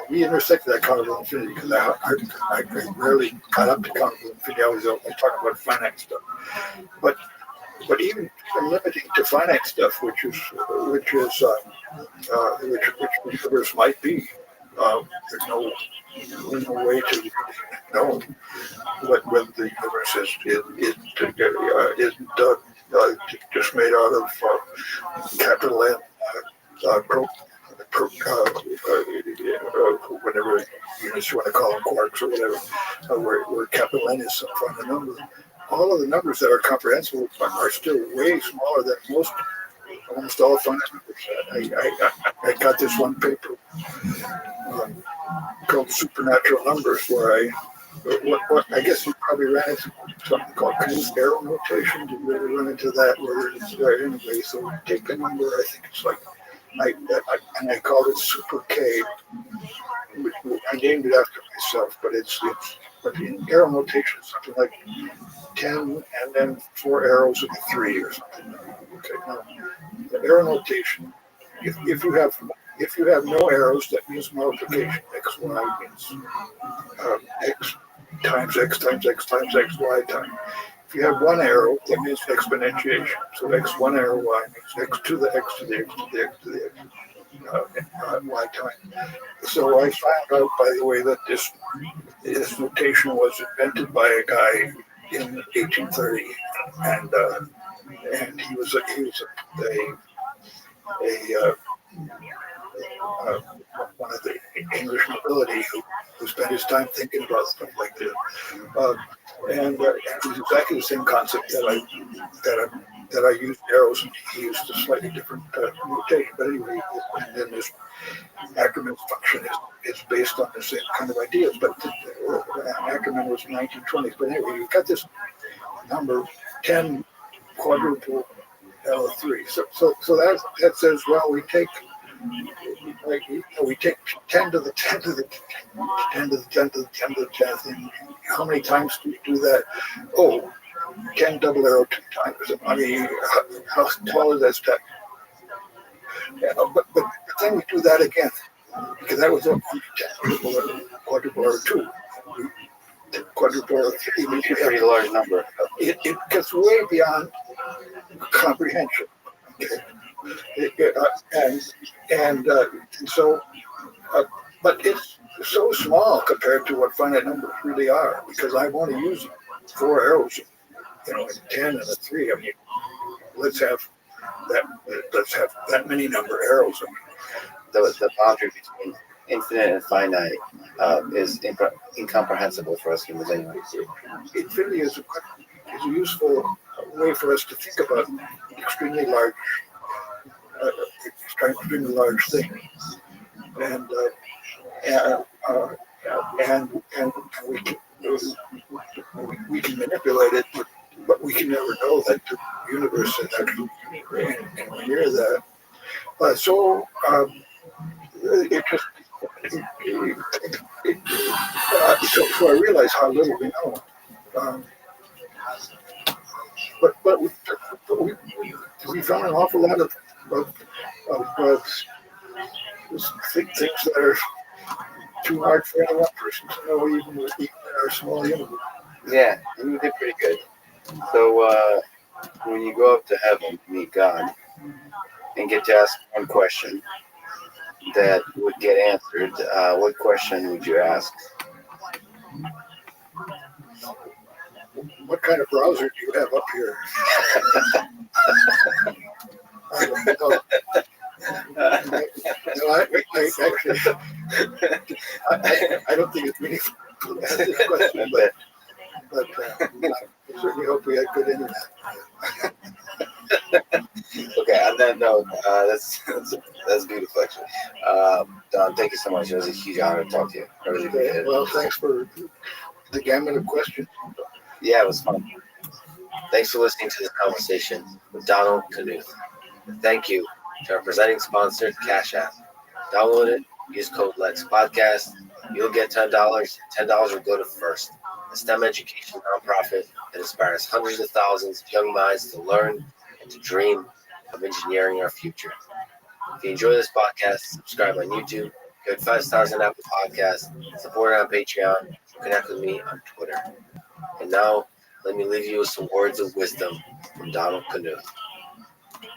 We intersected that countable infinity because I rarely got up to countable infinity. I was only talking about finite stuff. But even limiting to finite stuff, which universe might be, there's no way to know whether the universe isn't just made out of capital N whatever units you want to call them, quarks or whatever, where capital N is some kind of number. All of the numbers that are comprehensible are still way smaller than almost all finite numbers. I got this one paper called Supernatural Numbers, where I guess you probably ran into something called Knuth arrow notation. Did you ever run into that? Where it's anyway, so take a number, I think it's like, I called it Super K. I named it after myself, but but in arrow notation, it's something like 10 and then 4 arrows and a 3 or something. Okay, now the arrow notation, if you have no arrows, that means multiplication. X, Y means X times X times X times X, Y time. If you have one arrow, that means exponentiation. So X, one arrow, Y means X to the X to the X to the X to the X, Y time. So I found out, by the way, that this notation was invented by a guy in 1830, and he was one of the English nobility who spent his time thinking about stuff like this. And it was exactly the same concept that I used arrows, and he used a slightly different notation. But anyway, and then this Ackermann's function is based on the same kind of ideas. But Ackermann was in the 1920s. But anyway, you've got this number 10 quadruple L3. So that says, well, we take 10 to the 10 to the 10 to the 10 to the 10 to the 10th. And how many times do we do that? Oh, 10 double arrow 2 times. I mean, how tall is that step? Yeah, but then we do that again, because that was only 10 quadruple arrow 2. Quadruple arrow 3. It's a pretty large number. It gets way beyond comprehension. Okay. And so, but it's so small compared to what finite numbers really are, because I'm only using 4 arrows, and 10 and a 3. I mean, let's have that many number of arrows. The boundary between infinite and finite is incomprehensible for us humans anyway. It really is a useful way for us to think about extremely large things, and we can manipulate it, but we can never know that the universe is actually anywhere near that. So I realize how little we know. But we found an awful lot of things that are too hard for any one person to know, even in our small universe. Yeah, you did pretty good. So when you go up to heaven, meet God, and get to ask one question that would get answered, what question would you ask? What kind of browser do you have up here? I don't know. I don't think it's meaningful to ask this question, but I certainly hope we had good internet. Okay, on that note, that's beautiful, actually. Don, thank you so much. It was a huge honor to talk to you. I really appreciate it. Well, thanks for the gamut of questions. Yeah, it was fun. Thanks for listening to this conversation with Donald Knuth. Thank you to our presenting sponsor, Cash App. Download it, use code LEXPODCAST. You'll get $10. $10 will go to FIRST, a STEM education nonprofit that inspires hundreds of thousands of young minds to learn and to dream of engineering our future. If you enjoy this podcast, subscribe on YouTube, give it 5 stars on Apple Podcasts, support it on Patreon, connect with me on Twitter. And now, let me leave you with some words of wisdom from Donald Knuth.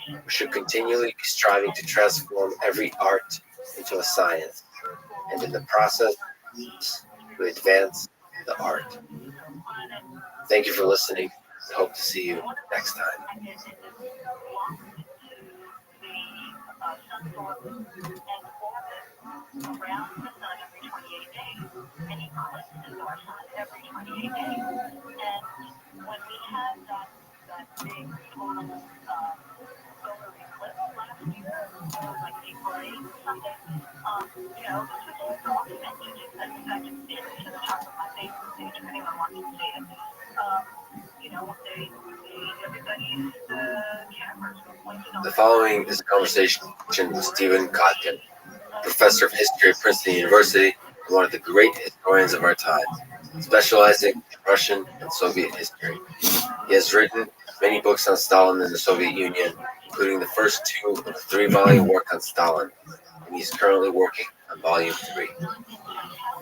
We should continually be striving to transform every art into a science, and in the process, to advance the art. Thank you for listening. I hope to see you next time. The following is a conversation with Stephen Kotkin, professor of history at Princeton University and one of the great historians of our time, specializing in Russian and Soviet history. He has written many books on Stalin and the Soviet Union, including the first two of a 3-volume work on Stalin, and he's currently working on volume 3.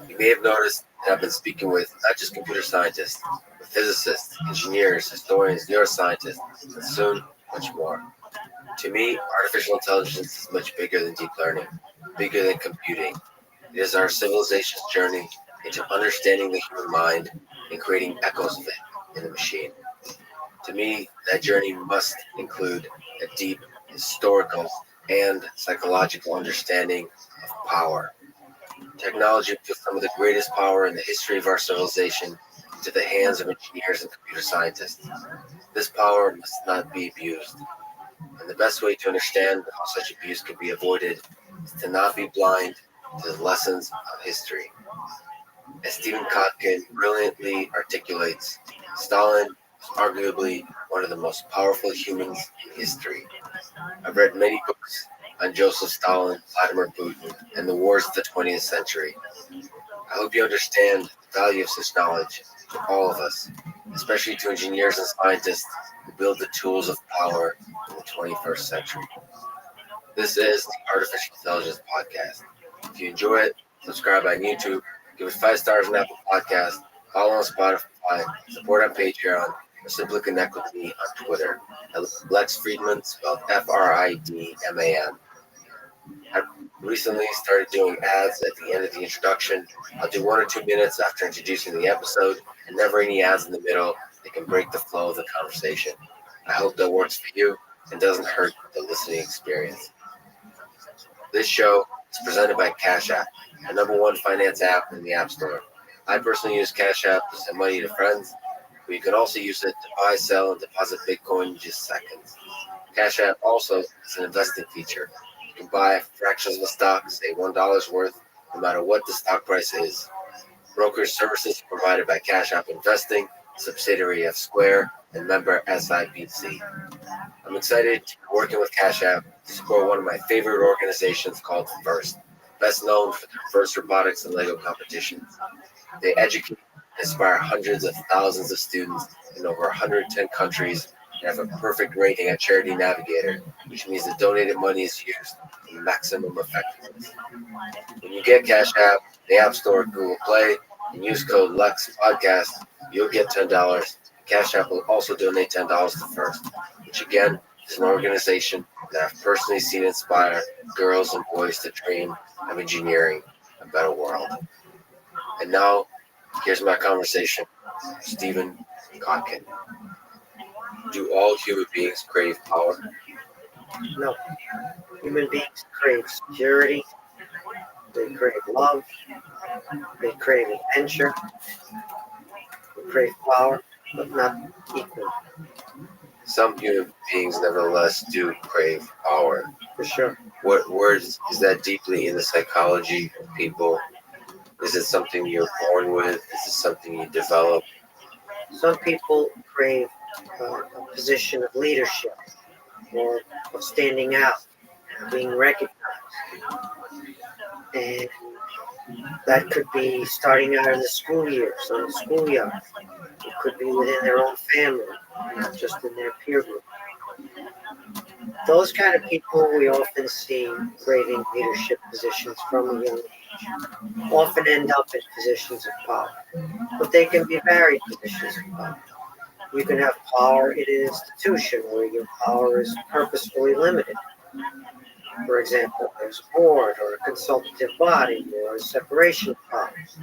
You may have noticed that I've been speaking with not just computer scientists, but physicists, engineers, historians, neuroscientists, and soon much more. To me, artificial intelligence is much bigger than deep learning, bigger than computing. It is our civilization's journey into understanding the human mind and creating echoes of it in the machine. To me, that journey must include a deep historical and psychological understanding of power. Technology puts some of the greatest power in the history of our civilization into the hands of engineers and computer scientists. This power must not be abused. And the best way to understand how such abuse can be avoided is to not be blind to the lessons of history. As Stephen Kotkin brilliantly articulates, Stalin was arguably one of the most powerful humans in history. I've read many books on Joseph Stalin, Vladimir Putin, and the wars of the 20th century. I hope you understand the value of such knowledge to all of us, especially to engineers and scientists who build the tools of power in the 21st century. This is the Artificial Intelligence Podcast. If you enjoy it, subscribe on YouTube, give us 5 stars on Apple Podcasts, follow on Spotify, support on Patreon, or simply connect with me on Twitter at Lex Friedman, spelled Fridman. I recently started doing ads at the end of the introduction. I'll do 1 or 2 minutes after introducing the episode, and never any ads in the middle. They can break the flow of the conversation. I hope that works for you and doesn't hurt the listening experience. This show is presented by Cash App, the #1 finance app in the App Store. I personally use Cash App to send money to friends, but you can also use it to buy, sell, and deposit Bitcoin in just seconds. Cash App also has an investing feature. You can buy fractions of a stock, say $1 worth, no matter what the stock price is. Brokerage services provided by Cash App Investing, subsidiary of Square, and member SIPC. I'm excited to be working with Cash App to support one of my favorite organizations called FIRST, best known for their FIRST robotics and Lego competitions. They educate and inspire hundreds of thousands of students in over 110 countries and have a perfect rating at Charity Navigator, which means the donated money is used for maximum effectiveness. When you get Cash App, the App Store, Google Play, and use code LEXPODCAST, you'll get $10. Cash App will also donate $10 to FIRST, which again is an organization that I've personally seen inspire girls and boys to dream of engineering a better world. And now, here's my conversation with Stephen Kotkin. Do all human beings crave power? No. Human beings crave security. They crave love. They crave adventure. They crave power, but not equal. Some human beings, nevertheless, do crave power. For sure. Where is that deeply in the psychology of people? Is it something you're born with? Is it something you develop? Some people crave a position of leadership or of standing out, being recognized. And that could be starting out in the school years, on the schoolyard. It could be within their own family, not just in their peer group. Those kind of people we often see craving leadership positions from a young age, often end up in positions of power. But they can be varied positions of power. You can have power in an institution where your power is purposefully limited. For example, there's a board or a consultative body or a separation of powers.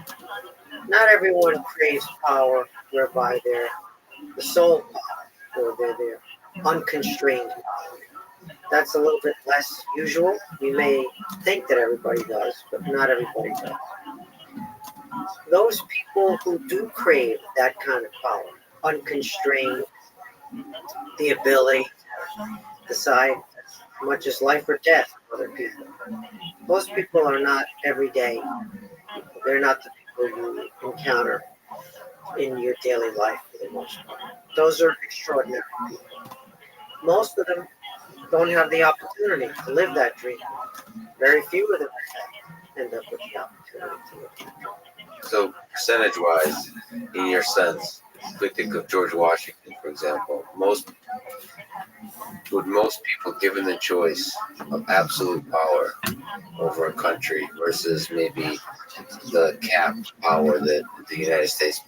Not everyone craves power whereby they're the sole power or they're unconstrained power. That's a little bit less usual. We may think that everybody does, but not everybody does. Those people who do crave that kind of power, unconstrained, the ability to decide much as life or death for other people. Most people are not everyday people. They're not the people you encounter in your daily life for the most part. Those are extraordinary people. Most of them don't have the opportunity to live that dream. Very few of them end up with the opportunity to live that dream. So percentage-wise, in your sense, if we think of George Washington, for example, most people, given the choice of absolute power over a country versus maybe the capped power that the United States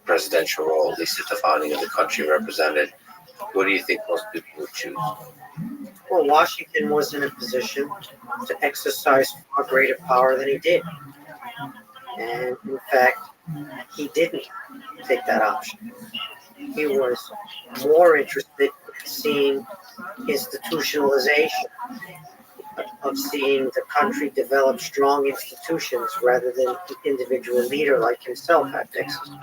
presidential role, at least at the founding of the country, represented, what do you think most people would choose? Well, Washington was in a position to exercise far greater power than he did. And in fact, he didn't take that option. He was more interested in seeing institutionalization, of seeing the country develop strong institutions rather than the individual leader like himself had to exercise.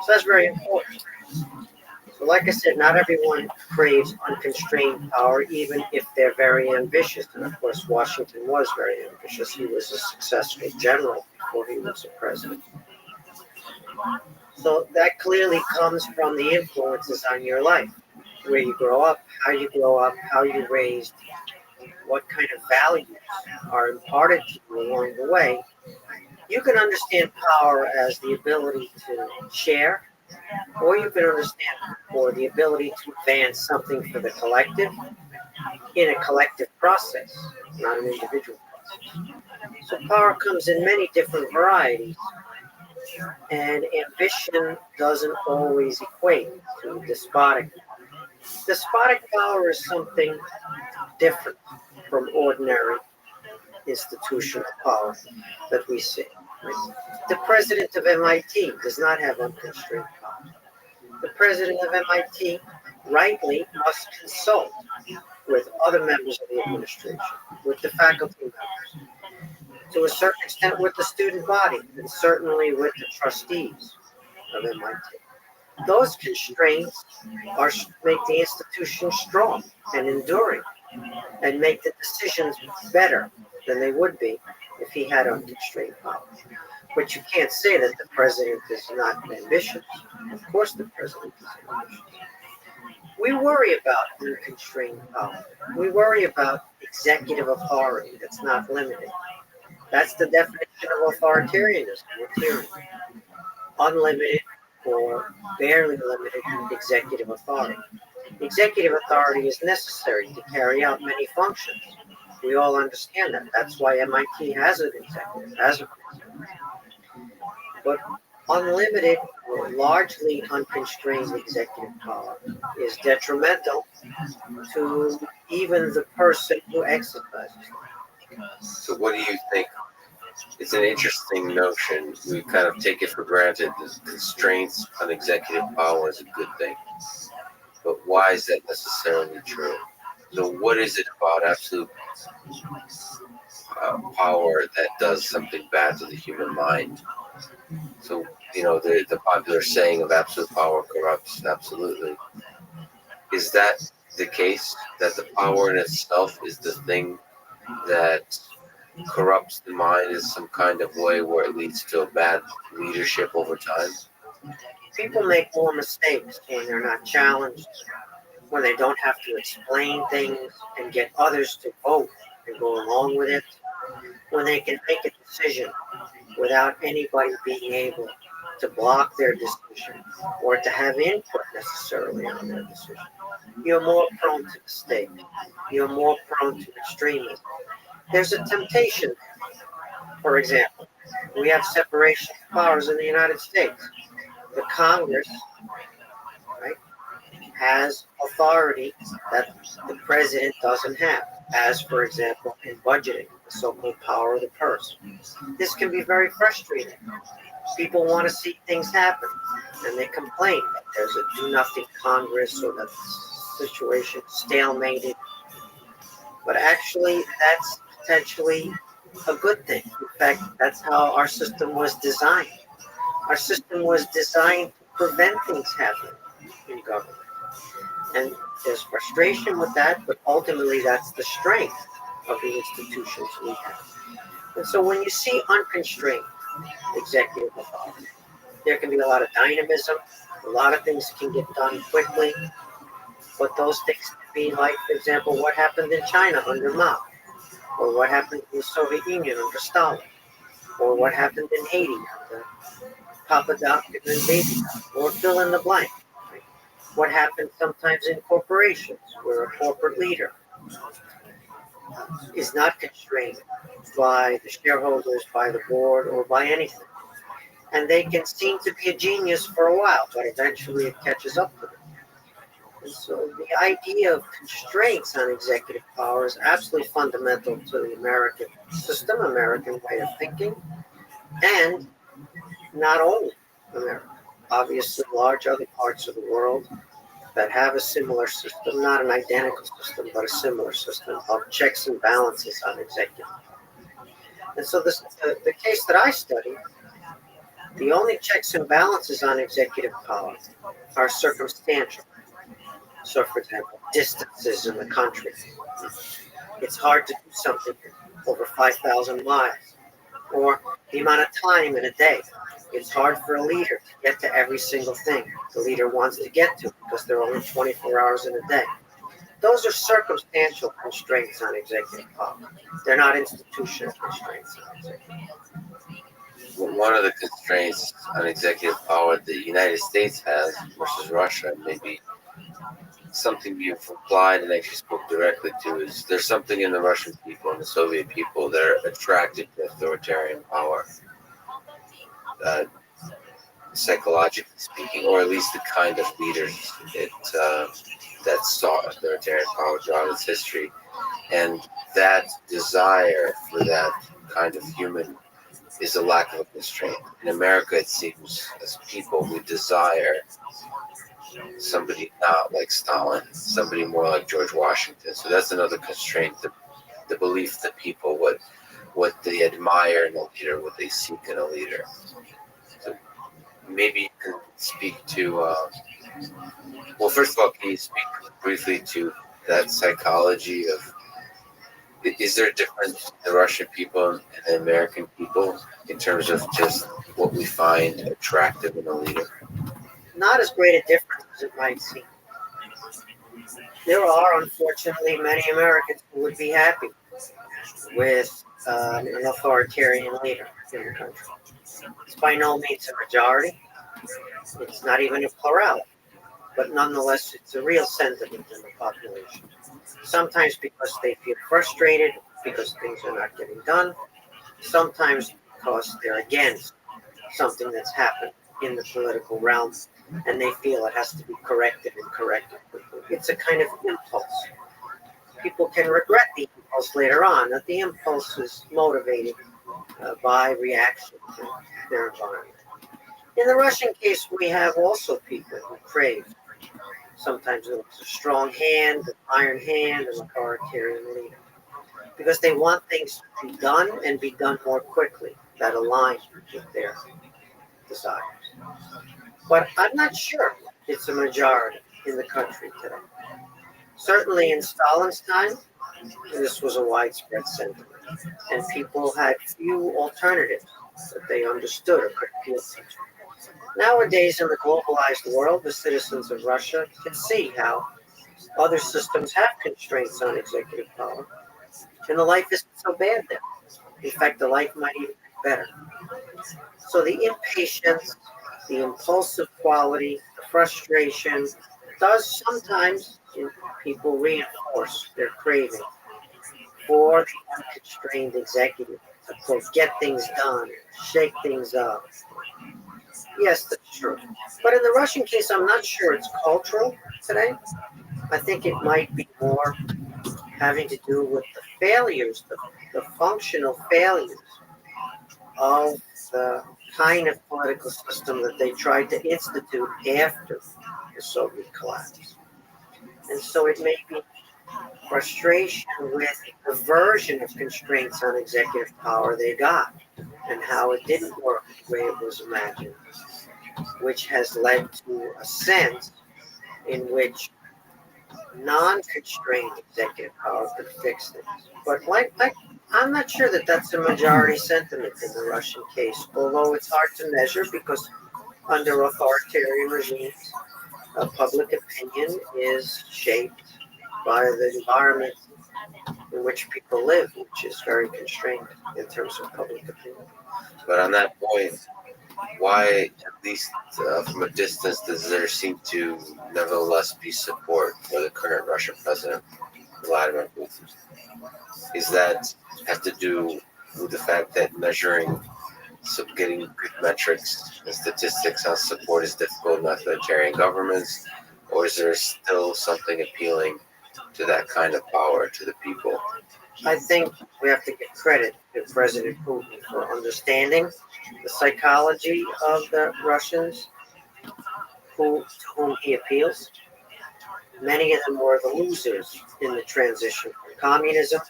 So that's very important. So like I said, not everyone craves unconstrained power, even if they're very ambitious. And of course, Washington was very ambitious. He was a successful general before he was a president. So that clearly comes from the influences on your life, where you grow up, how you're raised, what kind of values are imparted to you along the way. You can understand power as the ability to share, or you can understand for the ability to advance something for the collective in a collective process, not an individual process. So power comes in many different varieties, and ambition doesn't always equate to despotic. Despotic power is something different from ordinary institutional power that we see. The president of MIT does not have unconstrained power. The president of MIT rightly must consult with other members of the administration, with the faculty members, to a certain extent with the student body, and certainly with the trustees of MIT. Those constraints make the institution strong and enduring, and make the decisions better than they would be if he had unconstrained power. But you can't say that the president is not ambitious. Of course the president is ambitious. We worry about unconstrained power. We worry about executive authority that's not limited. That's the definition of authoritarianism or tyranny. Unlimited or barely limited executive authority. Executive authority is necessary to carry out many functions. We all understand that. That's why MIT has an executive, has a president. But unlimited or largely unconstrained executive power is detrimental to even the person who exercises it. So what do you think? It's an interesting notion. We kind of take it for granted that constraints on executive power is a good thing. But why is that necessarily true? So what is it about absolute power that does something bad to the human mind? So, the popular saying of absolute power corrupts, absolutely. Is that the case, that the power in itself is the thing that corrupts the mind in some kind of way where it leads to a bad leadership over time? People make more mistakes when they're not challenged, when they don't have to explain things and get others to vote and go along with it, when they can make a decision without anybody being able to block their decision or to have input necessarily on their decision. You're more prone to mistake. You're more prone to extremism. There's a temptation. For example, we have separation of powers in the United States. The Congress, right, has authority that the president doesn't have, as, for example, in budgeting, the so-called power of the purse. This can be very frustrating. People want to see things happen, and they complain that there's a do-nothing Congress or that situation, stalemated. But actually, that's potentially a good thing. In fact, that's how our system was designed. Our system was designed to prevent things happening in government. And there's frustration with that, but ultimately that's the strength of the institutions we have. And so when you see unconstrained executive authority, there can be a lot of dynamism, a lot of things can get done quickly, but those things can be like, for example, what happened in China under Mao, or what happened in the Soviet Union under Stalin, or what happened in Haiti under Papa Doc and then Baby Doc, or fill in the blank. Right? What happens sometimes in corporations, where a corporate leader is not constrained by the shareholders, by the board, or by anything. And they can seem to be a genius for a while, but eventually it catches up to them. And so the idea of constraints on executive power is absolutely fundamental to the American system, American way of thinking, and not only America. Obviously, large other parts of the world that have a similar system, not an identical system, but a similar system of checks and balances on executive. And so the case that I study, the only checks and balances on executive power are circumstantial. So, for example, distances in the country. It's hard to do something over 5,000 miles, or the amount of time in a day. It's hard for a leader to get to every single thing the leader wants to get to because there are only 24 hours in a day. Those are circumstantial constraints on executive power. They're not institutional constraints on executive power. One of the constraints on executive power the United States has versus Russia, maybe something you've applied and actually spoke directly to, is there's something in the Russian people and the Soviet people that are attracted to authoritarian power, psychologically speaking, or at least the kind of leaders that saw authoritarian power throughout its history. And that desire for that kind of human is a lack of a constraint. In America, it seems, as people, we desire somebody not like Stalin, somebody more like George Washington. So that's another constraint, the belief that people, what they admire in a leader, what they seek in a leader. So maybe you can speak to, well, first of all, can you speak briefly to that psychology of, is there a difference in the Russian people and the American people in terms of just what we find attractive in a leader? Not as great a difference as it might seem. There are, unfortunately, many Americans who would be happy with an authoritarian leader in the country. It's by no means a majority. It's not even a plurality. But nonetheless, it's a real sentiment in the population. Sometimes because they feel frustrated, because things are not getting done. Sometimes because they're against something that's happened in the political realm, and they feel it has to be corrected and corrected quickly. It's a kind of impulse. People can regret the impulse later on, that the impulse is motivated by reaction to their environment. In the Russian case, we have also people who crave sometimes a strong hand, an iron hand, an authoritarian leader, because they want things to be done and be done more quickly, that align with their desires. But I'm not sure it's a majority in the country today. Certainly in Stalin's time, this was a widespread sentiment, and people had few alternatives that they understood or could feel such. Nowadays, in the globalized world, the citizens of Russia can see how other systems have constraints on executive power, and the life isn't so bad there. In fact, the life might even be better. So the impatience, the impulsive quality, the frustration does sometimes in people reinforce their craving for the unconstrained executive to quote, get things done, shake things up. Yes, that's true. But in the Russian case, I'm not sure it's cultural today. I think it might be more having to do with the failures, the functional failures of the kind of political system that they tried to institute after the Soviet collapse. And so it may be frustration with the version of constraints on executive power they got and how it didn't work the way it was imagined, which has led to a sense in which non-constrained executive power could fix things. But I'm not sure that that's a majority sentiment in the Russian case, although it's hard to measure because under authoritarian regimes, public opinion is shaped by the environment in which people live, which is very constrained in terms of public opinion. But on that point, why, at least from a distance, does there seem to nevertheless be support for the current Russian president, Vladimir Putin? Is that have to do with the fact that measuring, so getting good metrics and statistics on support is difficult in authoritarian governments, or is there still something appealing to that kind of power to the people? I think we have to give credit to President Putin for understanding the psychology of the Russians to whom he appeals. Many of them were the losers in the transition from communism.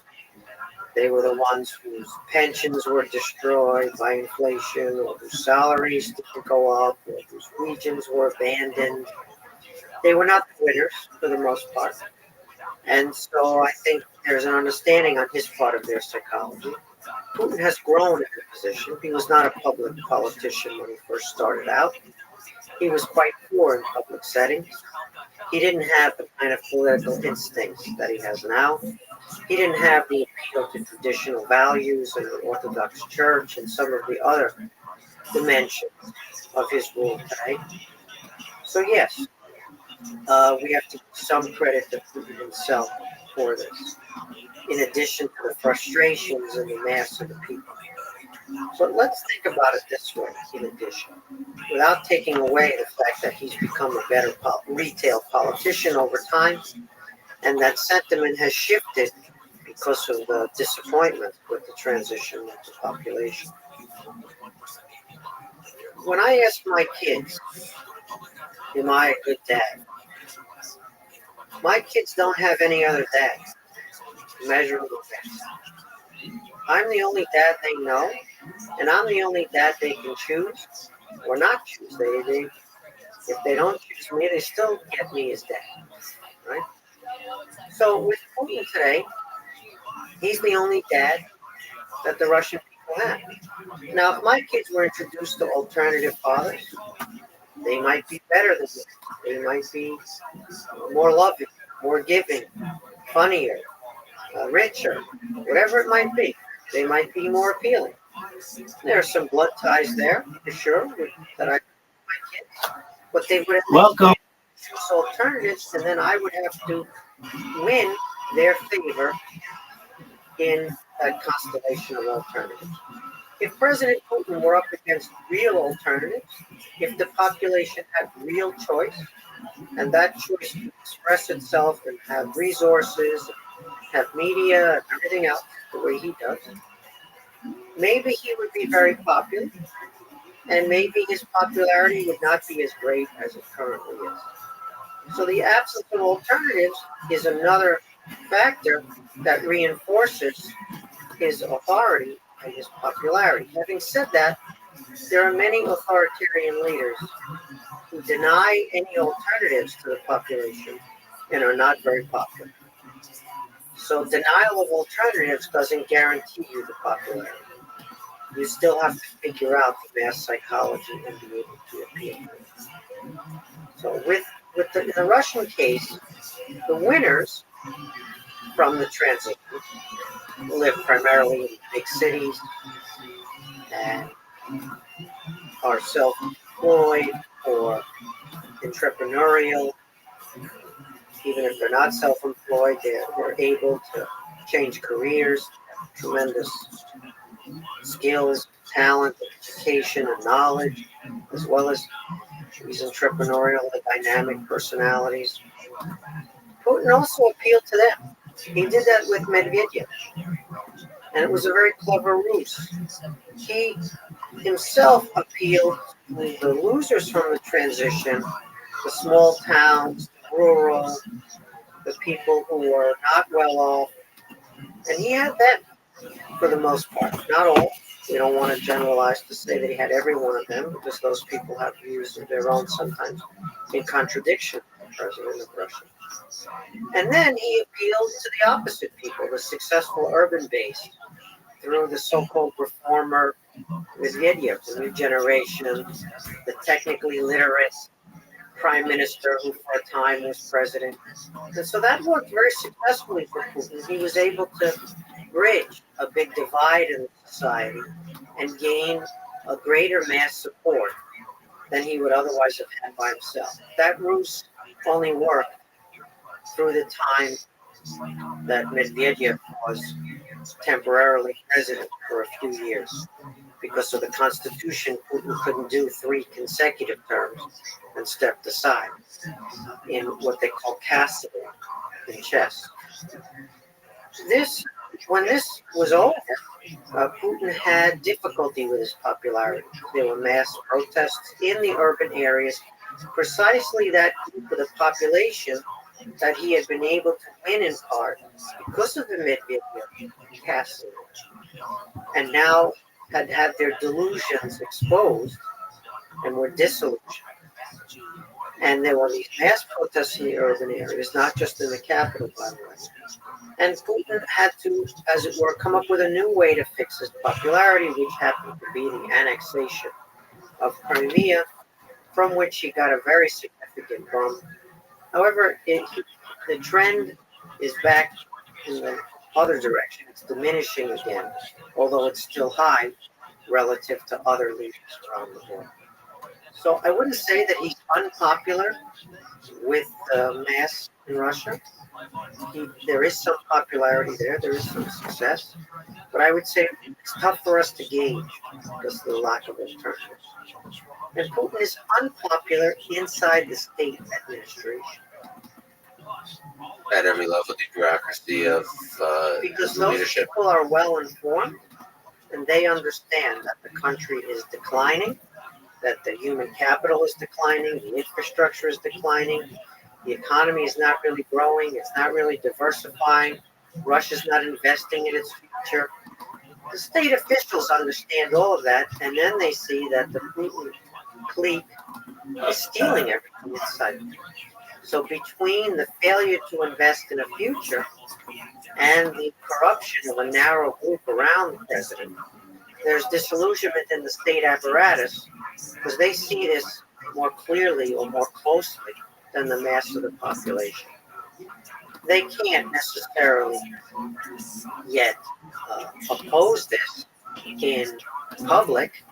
They were the ones whose pensions were destroyed by inflation, or whose salaries didn't go up, or whose regions were abandoned. They were not the winners for the most part. And so I think there's an understanding on his part of their psychology. Putin has grown in the position. He was not a public politician when he first started out. He was quite poor in public settings. He didn't have the kind of political instincts that he has now. He didn't have the appeal to traditional values and the Orthodox Church and some of the other dimensions of his rule today. So yes, we have to give some credit to Putin himself for this, in addition to the frustrations and the mass of the people. But let's think about it this way, in addition, without taking away the fact that he's become a better retail politician over time, and that sentiment has shifted because of the disappointment with the transition of the population. When I ask my kids, am I a good dad? My kids don't have any other dad measurable against. I'm the only dad they know, and I'm the only dad they can choose or not choose. If they don't choose me, they still get me as dad, right? So with Putin today, he's the only dad that the Russian people have. Now, if my kids were introduced to alternative fathers, they might be better than me. They might be more loving, more giving, funnier, richer, whatever it might be. They might be more appealing. There are some blood ties there, for sure, that I my kids, but they would have Welcome. choose alternatives, and then I would have to win their favor in that constellation of alternatives. If President Putin were up against real alternatives, if the population had real choice, and that choice would express itself and have resources, have media, and everything else the way he does, maybe he would be very popular, and maybe his popularity would not be as great as it currently is. So the absence of alternatives is another factor that reinforces his authority and his popularity. Having said that, there are many authoritarian leaders who deny any alternatives to the population and are not very popular. So denial of alternatives doesn't guarantee you the popularity. You still have to figure out the mass psychology and be able to appeal. So in the Russian case, the winners from the transition live primarily in big cities and are self-employed or entrepreneurial. Even if they're not self-employed, they're able to change careers, tremendous skills, talent, education, and knowledge, as well as these entrepreneurial and dynamic personalities. Putin also appealed to them. He did that with Medvedev, and it was a very clever ruse. He himself appealed to the losers from the transition, the small towns, the rural, the people who were not well off, and he had them for the most part. Not all. We don't want to generalize to say that he had every one of them, because those people have views of their own, sometimes in contradiction to the president of Russia. And then he appealed to the opposite people, the successful urban base, through the so-called reformer Medvedev, the new generation, the technically literate prime minister who for a time was president. And so that worked very successfully for Putin. He was able to bridge a big divide in society and gain a greater mass support than he would otherwise have had by himself. That ruse only worked through the time that Medvedev was temporarily president for a few years. Because of the Constitution, Putin couldn't do 3 consecutive terms and stepped aside in what they call castle in chess. When this was over, Putin had difficulty with his popularity. There were mass protests in the urban areas, precisely that group of the population that he had been able to win in part because of the Medvedev castle, and now had had their delusions exposed and were disillusioned. And there were these mass protests in the urban areas, not just in the capital, by the way. And Putin had to, as it were, come up with a new way to fix his popularity, which happened to be the annexation of Crimea, from which he got a very significant bump. However, the trend is back in the other direction. It's diminishing again, although it's still high relative to other leaders around the world. So I wouldn't say that he's unpopular with the mass in Russia. There is some popularity there. There is some success. But I would say it's tough for us to gauge because of the lack of alternatives. And Putin is unpopular inside the state administration. At every level of the bureaucracy of because those leadership. people are well informed and they understand that the country is declining, that the human capital is declining, the infrastructure is declining, the economy is not really growing, it's not really diversifying, Russia's not investing in its future. The state officials understand all of that, and then they see that the Putin clique is stealing everything inside. So between the failure to invest in a future and the corruption of a narrow group around the president, there's disillusionment in the state apparatus because they see this more clearly or more closely than the mass of the population. They can't necessarily yet oppose this in public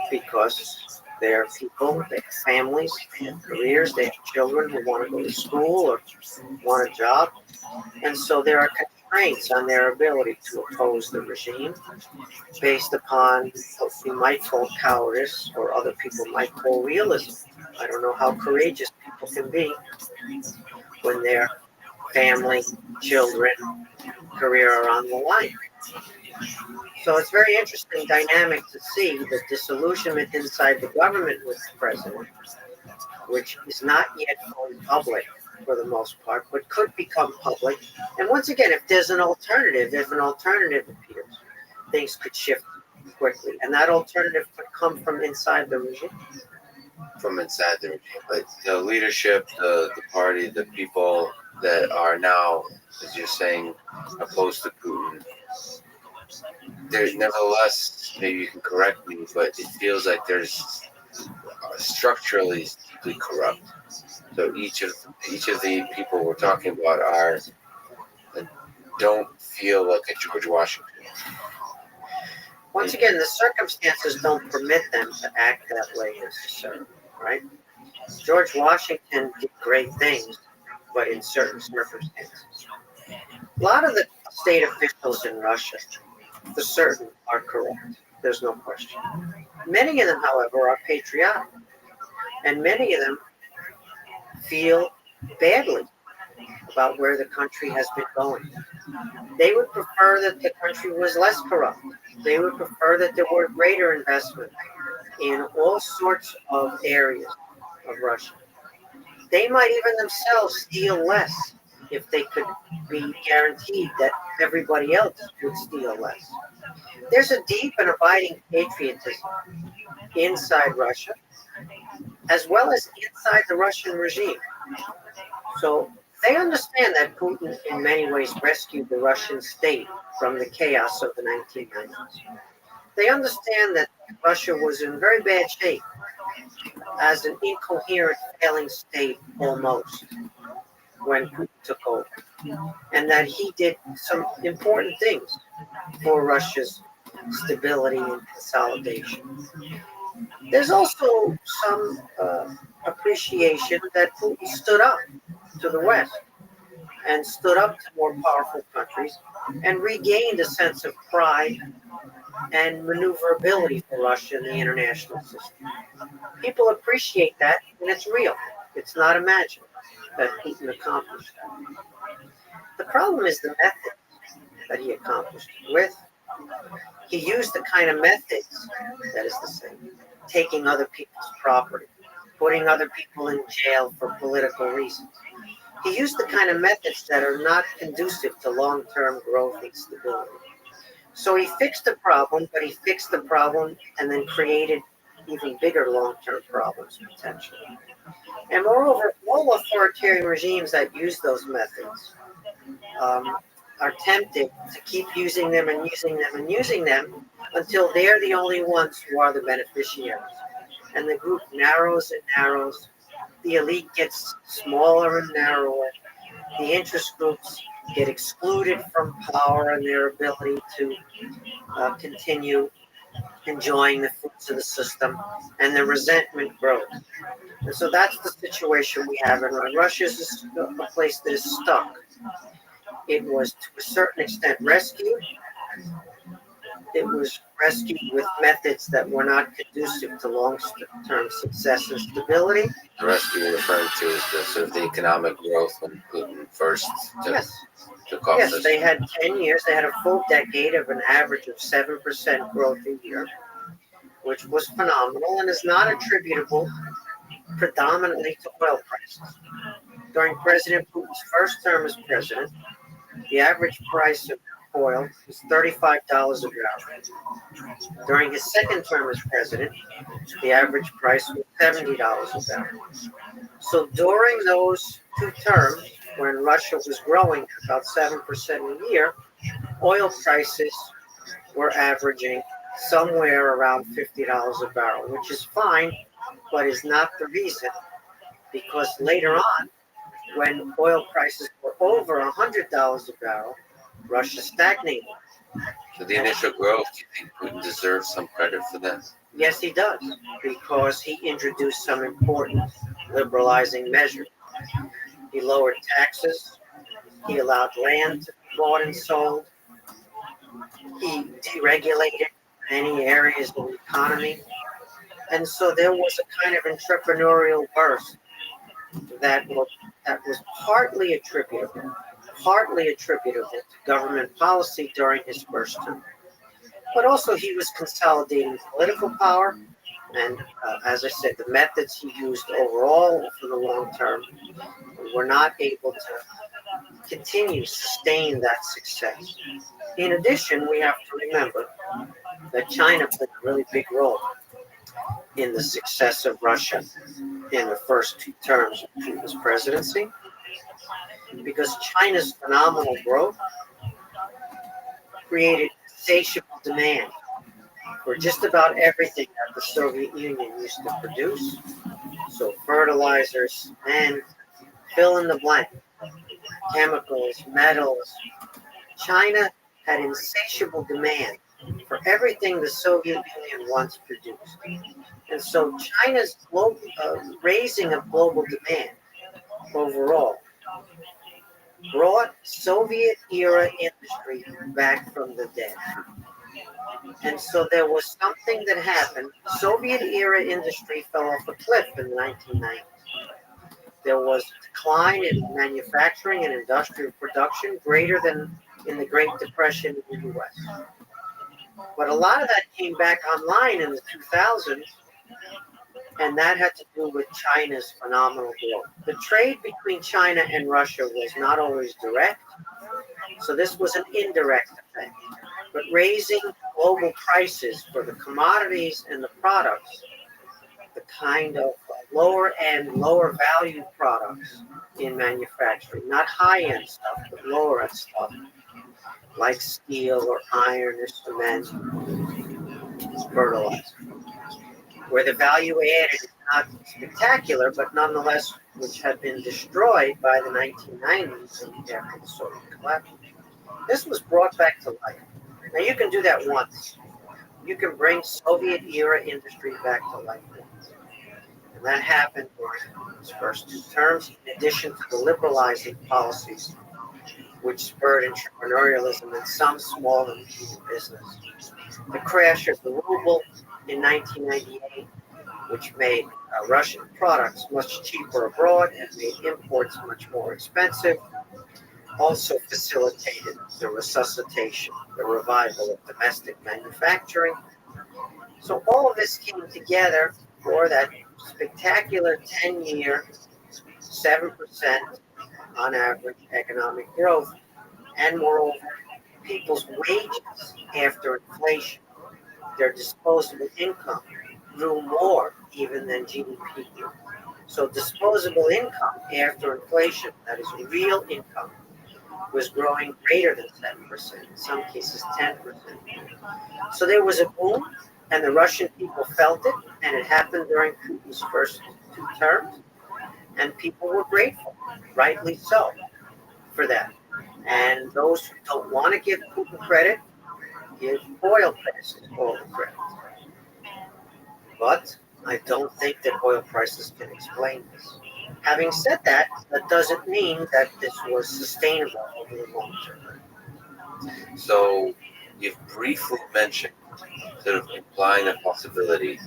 because they are people, they have families, they have careers, they have children who want to go to school or want a job. And so there are constraints on their ability to oppose the regime based upon what we might call cowardice or other people might call realism. I don't know how courageous people can be when their family, children, career are on the line. So it's very interesting dynamic to see the disillusionment inside the government with the president, which is not yet fully public for the most part, but could become public. And once again, if an alternative appears, things could shift quickly. And that alternative could come from inside the regime. From inside the regime. But the leadership, the party, the people that are now, as you're saying, opposed to Putin, there's nevertheless, maybe you can correct me, but it feels like there's structurally deeply corrupt. So each of the people we're talking about don't feel like a George Washington. Once again, the circumstances don't permit them to act that way necessarily, right? George Washington did great things, but in certain circumstances. A lot of the state officials in Russia, for certain, are corrupt. There's no question. Many of them, however, are patriotic. And many of them feel badly about where the country has been going. They would prefer that the country was less corrupt. They would prefer that there were greater investment in all sorts of areas of Russia. They might even themselves steal less if they could be guaranteed that everybody else would steal less. There's a deep and abiding patriotism inside Russia, as well as inside the Russian regime. So they understand that Putin, in many ways, rescued the Russian state from the chaos of the 1990s. They understand that Russia was in very bad shape as an incoherent, failing state almost when Putin took over, and that he did some important things for Russia's stability and consolidation. There's also some appreciation that Putin stood up to the West and stood up to more powerful countries and regained a sense of pride and maneuverability for Russia in the international system. People appreciate that, and it's real. It's not imagined that Putin accomplished that. The problem is the method that he accomplished it with. He used the kind of methods that is the same, taking other people's property, putting other people in jail for political reasons. He used the kind of methods that are not conducive to long-term growth and stability. So he fixed the problem, but he fixed the problem and then created even bigger long-term problems potentially. And moreover, all authoritarian regimes that use those methods are tempted to keep using them and using them and using them until they're the only ones who are the beneficiaries. And the group narrows and narrows. The elite gets smaller and narrower. The interest groups get excluded from power and their ability to continue enjoying the fruits of the system, and the resentment grows. And so that's the situation we have in Russia. Russia is a place that is stuck. It was to a certain extent rescued. It was rescued with methods that were not conducive to long-term success and stability. The rescue you're referring to is the sort of the economic growth when Putin first took office. Yes, they had 10 years. They had a full decade of an average of 7% growth a year, which was phenomenal and is not attributable predominantly to oil prices. During President Putin's first term as president, the average price of oil was $35 a barrel. During his second term as president, the average price was $70 a barrel. So during those two terms, when Russia was growing about 7% a year, oil prices were averaging somewhere around $50 a barrel, which is fine, but is not the reason, because later on, when oil prices were over $100 a barrel, Russia stagnated. So the initial growth, do you think Putin deserves some credit for that? Yes, he does, because he introduced some important liberalizing measures. He lowered taxes. He allowed land to be bought and sold. He deregulated many areas of the economy. And so there was a kind of entrepreneurial burst that was partly attributable to government policy during his first term. But also he was consolidating political power. And as I said, the methods he used overall for the long term were not able to continue, sustain that success. In addition, we have to remember that China played a really big role in the success of Russia in the first two terms of Putin's presidency, because China's phenomenal growth created insatiable demand for just about everything that the Soviet Union used to produce. So fertilizers, and fill in the blank, chemicals, metals. China had insatiable demand for everything the Soviet Union once produced. And so China's raising of global demand overall brought Soviet-era industry back from the dead. And so there was something that happened. Soviet-era industry fell off a cliff in the 1990s. There was a decline in manufacturing and industrial production greater than in the Great Depression in the U.S. But a lot of that came back online in the 2000s And that had to do with China's phenomenal growth. The trade between China and Russia was not always direct, so this was an indirect effect. But raising global prices for the commodities and the products, the kind of lower end, lower value products in manufacturing, not high end stuff, but lower end stuff, like steel or iron or cement, fertilizer, where the value added is not spectacular, but nonetheless, which had been destroyed by the 1990s after the Soviet collapse. This was brought back to life. Now you can do that once. You can bring Soviet era industry back to life once. And that happened during his first two terms, in addition to the liberalizing policies which spurred entrepreneurialism in some small and medium business. The crash of the ruble in 1998, which made Russian products much cheaper abroad and made imports much more expensive, also facilitated the resuscitation, the revival of domestic manufacturing. So all of this came together for that spectacular 10-year, 7% on average economic growth, and moreover, people's wages after inflation, their disposable income grew more even than GDP grew. So disposable income after inflation, that is real income, was growing greater than 7%, in some cases 10%. So there was a boom, and the Russian people felt it, and it happened during Putin's first two terms, and people were grateful, rightly so, for that. And those who don't want to give Putin credit give oil prices all the credit. But I don't think that oil prices can explain this. Having said that, that doesn't mean that this was sustainable over the long term. So you've briefly mentioned, sort of implying a possibility.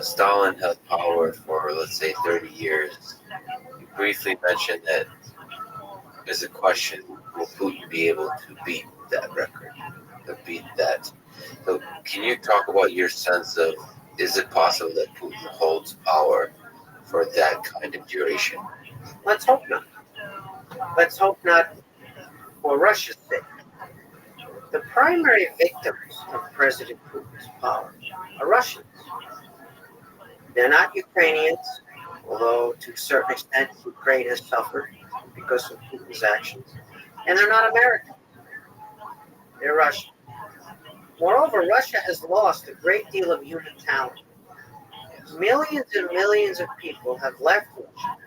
Stalin held power for, let's say, 30 years. You briefly mentioned that there's a question: will Putin be able to beat that record, to beat that? So can you talk about your sense of, is it possible that Putin holds power for that kind of duration? Let's hope not. Let's hope not for Russia's sake. The primary victims of President Putin's power are Russians. They're not Ukrainians, although to a certain extent Ukraine has suffered because of Putin's actions. And they're not Americans. They're Russian. Moreover, Russia has lost a great deal of human talent. Millions and millions of people have left Russia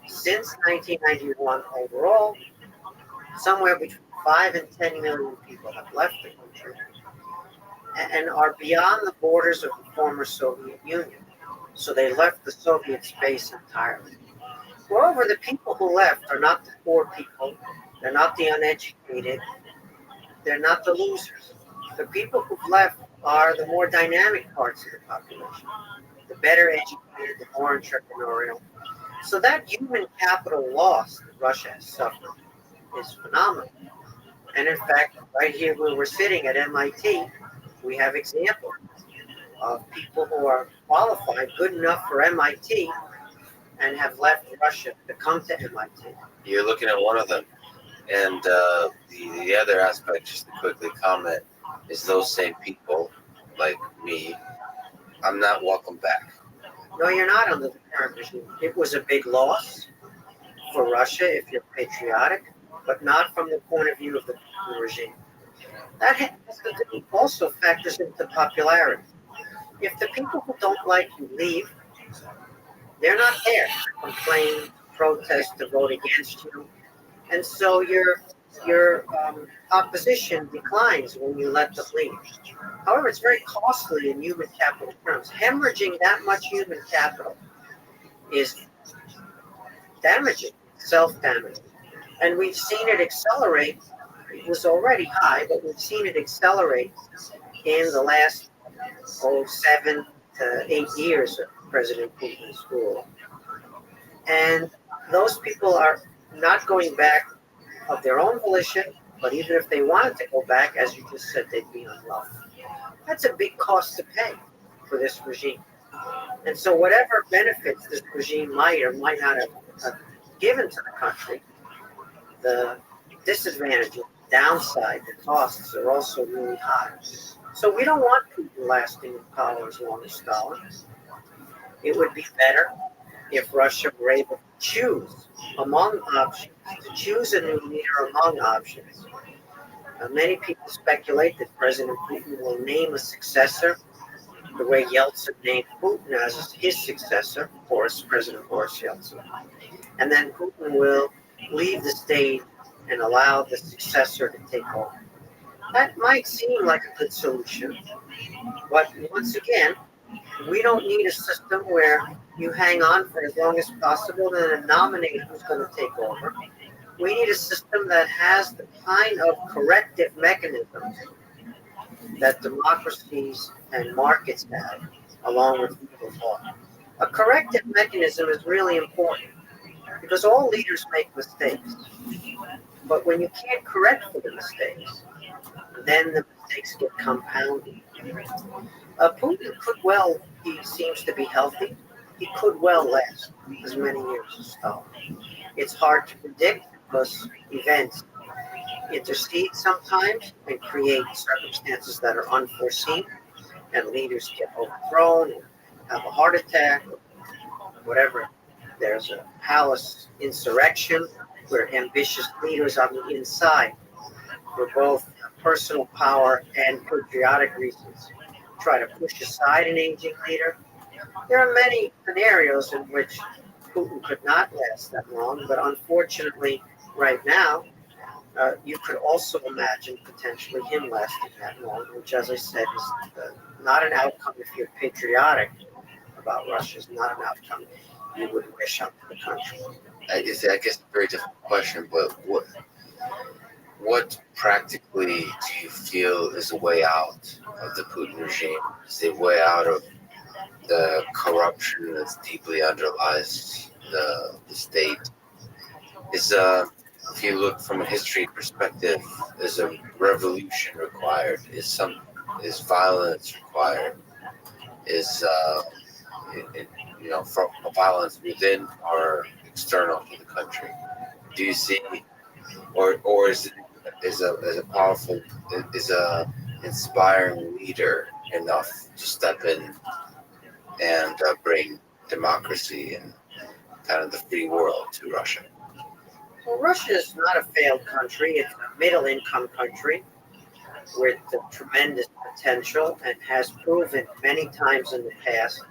since 1991 overall. Somewhere between 5 and 10 million people have left the country and are beyond the borders of the former Soviet Union. So they left the Soviet space entirely. Moreover, the people who left are not the poor people, they're not the uneducated, they're not the losers. The people who've left are the more dynamic parts of the population, the better educated, the more entrepreneurial. So that human capital loss that Russia has suffered is phenomenal. And in fact, right here where we're sitting at MIT, we have examples of people who are qualified, good enough for MIT, and have left Russia to come to MIT. You're looking at one of them. And the other aspect, just to quickly comment, is those same people, like me, I'm not welcome back. No, you're not under the current regime. It was a big loss for Russia if you're patriotic, but not from the point of view of the regime. That has to do, also factors into popularity. If the people who don't like you leave, they're not there to complain, protest, to vote against you. And so your opposition declines when you let them leave. However, it's very costly in human capital terms. Hemorrhaging that much human capital is damaging, self-damaging. And we've seen it accelerate. It was already high, but we've seen it accelerate in the last 7 to 8 years of President Putin's rule. And those people are not going back of their own volition, but even if they wanted to go back, as you just said, they'd be unwelcome. That's a big cost to pay for this regime. And so whatever benefits this regime might or might not have given to the country, the disadvantages, downside, the costs are also really high. So we don't want Putin lasting in power as long as Stalin. It would be better if Russia were able to choose among options, to choose a new leader among options. Many people speculate that President Putin will name a successor, the way Yeltsin named Putin as his successor, President Boris Yeltsin. And then Putin will leave the stage and allow the successor to take over. That might seem like a good solution, but once again, we don't need a system where you hang on for as long as possible and then nominate who's going to take over. We need a system that has the kind of corrective mechanisms that democracies and markets have, along with legal law. A corrective mechanism is really important because all leaders make mistakes. But when you can't correct for the mistakes, then the mistakes get compounded. Putin could well, he seems to be healthy, he could well last as many years as Stalin. It's hard to predict because events intercede sometimes and create circumstances that are unforeseen, and leaders get overthrown and have a heart attack or whatever. There's a palace insurrection where ambitious leaders on the inside, for both personal power and patriotic reasons, try to push aside an aging leader. There are many scenarios in which Putin could not last that long, but unfortunately, right now, you could also imagine potentially him lasting that long, which, as I said, is not an outcome if you're patriotic about Russia, is not an outcome you would wish on the country. I guess a very difficult question, but what practically do you feel is a way out of the Putin regime? Is the way out of the corruption that's deeply underlies the state? If you look from a history perspective, is a revolution required? Is violence required? Is from violence within or external to the country? Do you see, or is a powerful, is a inspiring leader enough to step in and bring democracy and kind of the free world to Russia? Well, Russia is not a failed country. It's a middle-income country with tremendous potential and has proven many times in the past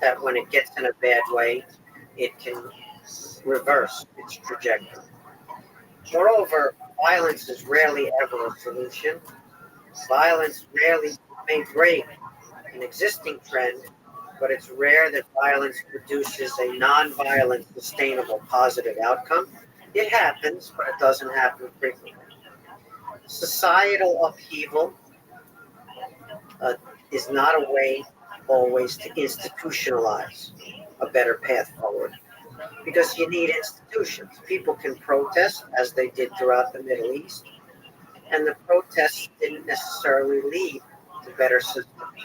that when it gets in a bad way, it can reverse its trajectory. Moreover, violence is rarely ever a solution. Violence rarely may break an existing trend, but it's rare that violence produces a non-violent, sustainable, positive outcome. It happens, but it doesn't happen frequently. Societal upheaval is not a way always to institutionalize a better path forward, because you need institutions. People can protest, as they did throughout the Middle East, and the protests didn't necessarily lead to better systems,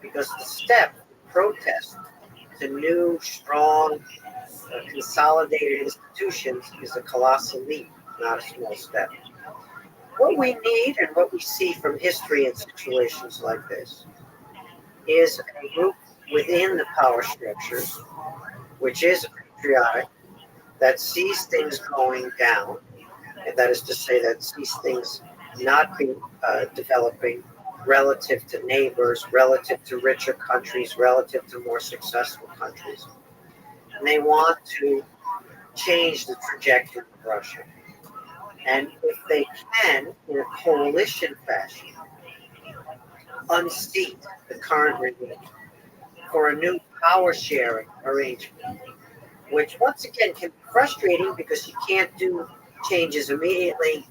because the step protest to new, strong, consolidated institutions is a colossal leap, not a small step. What we need and what we see from history in situations like this is a group within the power structures, which is patriotic, that sees things going down, and that is to say that sees things not be developing relative to neighbors, relative to richer countries, relative to more successful countries. And they want to change the trajectory of Russia. And if they can, in a coalition fashion, unseat the current regime for a new power sharing arrangement, which once again can be frustrating because you can't do changes immediately,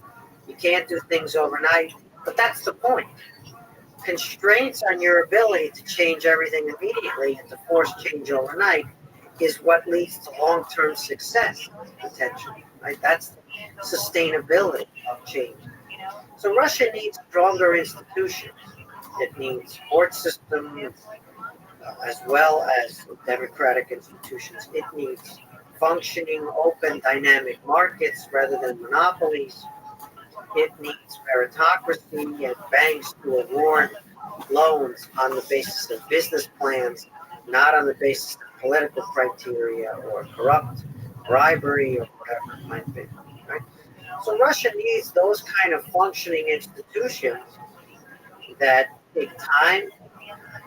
you can't do things overnight, but that's the point. Constraints on your ability to change everything immediately and to force change overnight is what leads to long-term success, potentially, right? That's the sustainability of change. So Russia needs stronger institutions. It needs court systems, as well as democratic institutions. It needs functioning, open, dynamic markets rather than monopolies. It needs meritocracy and banks to award loans on the basis of business plans, not on the basis of political criteria or corrupt bribery or whatever it might be. Right? So Russia needs those kind of functioning institutions that take time,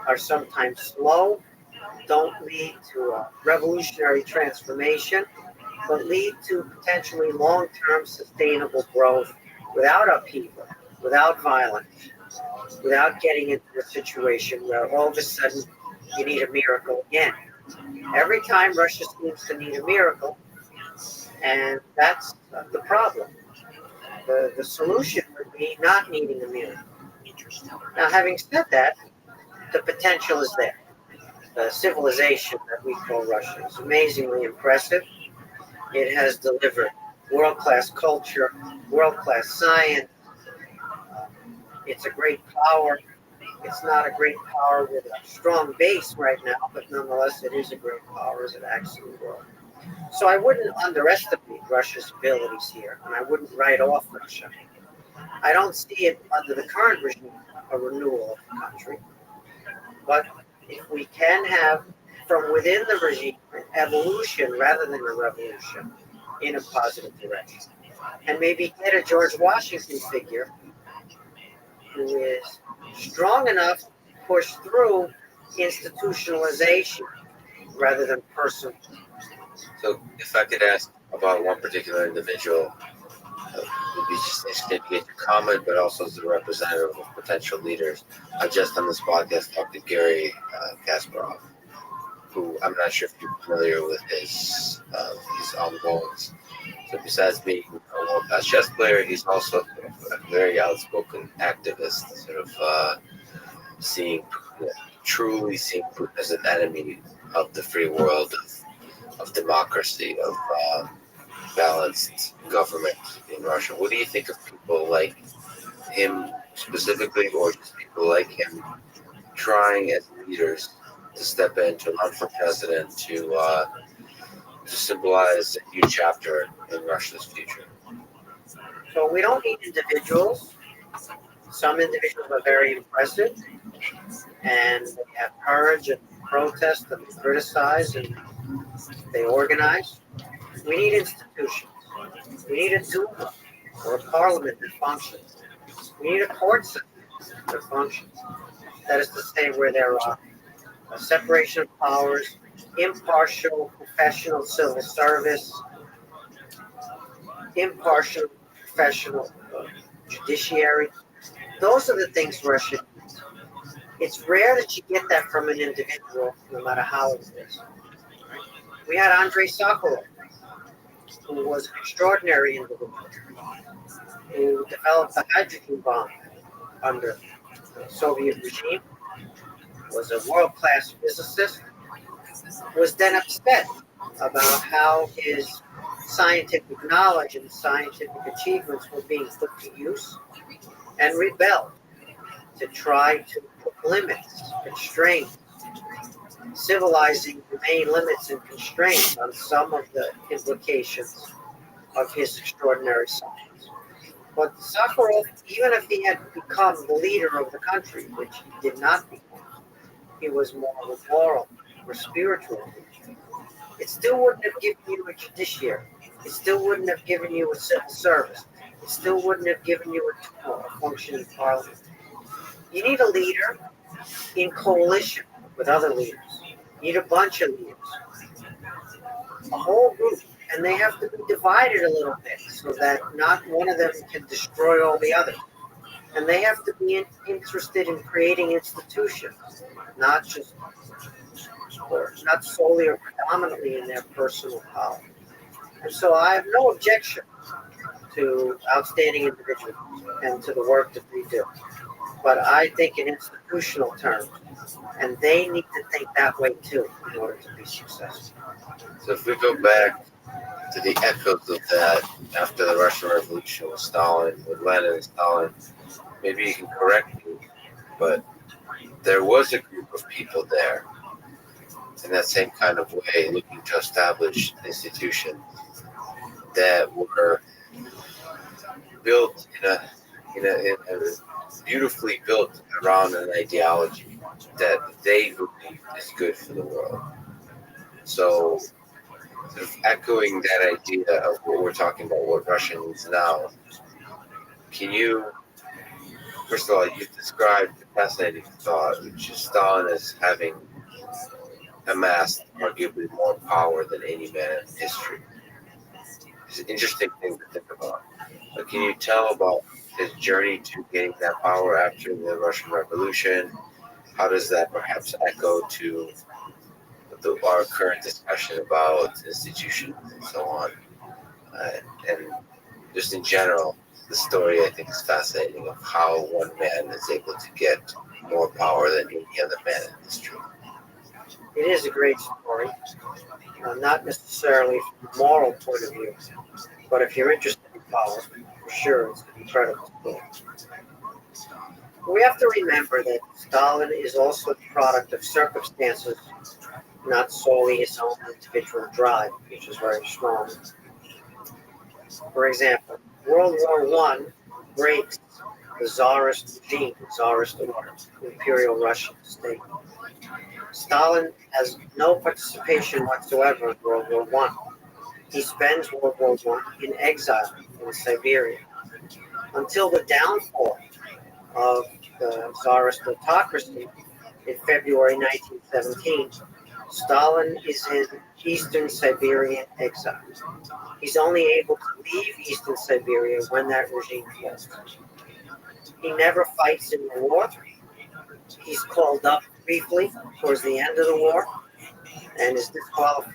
are sometimes slow, don't lead to a revolutionary transformation, but lead to potentially long-term sustainable growth without upheaval, without violence, without getting into a situation where all of a sudden you need a miracle again. Every time Russia seems to need a miracle, and that's the problem. The solution would be not needing a miracle. Now, having said that, the potential is there. The civilization that we call Russia is amazingly impressive. It has delivered world-class culture, world-class science. It's a great power. It's not a great power with a strong base right now, but nonetheless, it is a great power as it acts in the world. So I wouldn't underestimate Russia's abilities here, and I wouldn't write off Russia. I don't see it under the current regime, a renewal of the country. But if we can have, from within the regime, an evolution rather than a revolution in a positive direction, and maybe get a George Washington figure who is strong enough to push through institutionalization rather than personal. So, if I could ask about one particular individual, would be just interested to get your comment, but also as a representative of potential leaders. I just on this podcast talked to Gary Kasparov, who I'm not sure if you're familiar with his ongoings. So besides being a world-class chess player, he's also a very outspoken activist, sort of truly seeing Putin as an enemy of the free world, of democracy, of balanced government in Russia. What do you think of people like him specifically, or just people like him trying as leaders to step in, to run for president, to symbolize a new chapter in Russia's future? So we don't need individuals. Some individuals are very impressive, and they have courage and protest and criticize and they organize. We need institutions. We need a Duma or a parliament that functions. We need a court system that functions. That is to say, where there are a separation of powers, impartial professional civil service, impartial professional judiciary. Those are the things Russia needs. It's rare that you get that from an individual, no matter how it is. We had Andrei Sakharov, who was an extraordinary individual, who developed the hydrogen bomb under the Soviet regime, was a world-class physicist, was then upset about how his scientific knowledge and scientific achievements were being put to use, and rebelled to try to put limits, constraints, civilizing humane limits and constraints on some of the implications of his extraordinary science. But Sakharov, even if he had become the leader of the country, which he did not become, he was more of a moral or spiritual leader. It still wouldn't have given you a judiciary. It still wouldn't have given you a civil service. It still wouldn't have given you a functioning parliament. You need a leader in coalition with other leaders. You need a bunch of leaders, a whole group, and they have to be divided a little bit so that not one of them can destroy all the others. And they have to be interested in creating institutions, not solely or predominantly in their personal power. And so I have no objection to outstanding individuals and to the work that they do. But I think in institutional terms, and they need to think that way too in order to be successful. So if we go back to the echoes of that after the Russian Revolution with Stalin, with Lenin and Stalin, maybe you can correct me, but there was a group of people there in that same kind of way, looking to establish institutions that were built in a beautifully built around an ideology that they believe is good for the world. So, sort of echoing that idea of what we're talking about, what Russia needs now, can you, first of all, you described the fascinating thought, which is Stalin as having amassed arguably more power than any man in history. It's an interesting thing to think about. But can you tell about his journey to getting that power after the Russian Revolution? How does that perhaps echo to our current discussion about institutions and so on? And just in general, the story I think is fascinating of how one man is able to get more power than any other man in history. It is a great story, not necessarily from a moral point of view, but if you're interested in power, for sure, it's an incredible story. We have to remember that Stalin is also the product of circumstances, not solely his own individual drive, which is very strong. For example, World War I breaks the Tsarist regime, the Tsarist order, the Imperial Russian state. Stalin has no participation whatsoever in World War I. He spends World War I in exile in Siberia until the downfall of the Tsarist autocracy in February 1917. Stalin is in Eastern Siberian exile. He's only able to leave Eastern Siberia when that regime falls. He never fights in the war. He's called up briefly towards the end of the war and is disqualified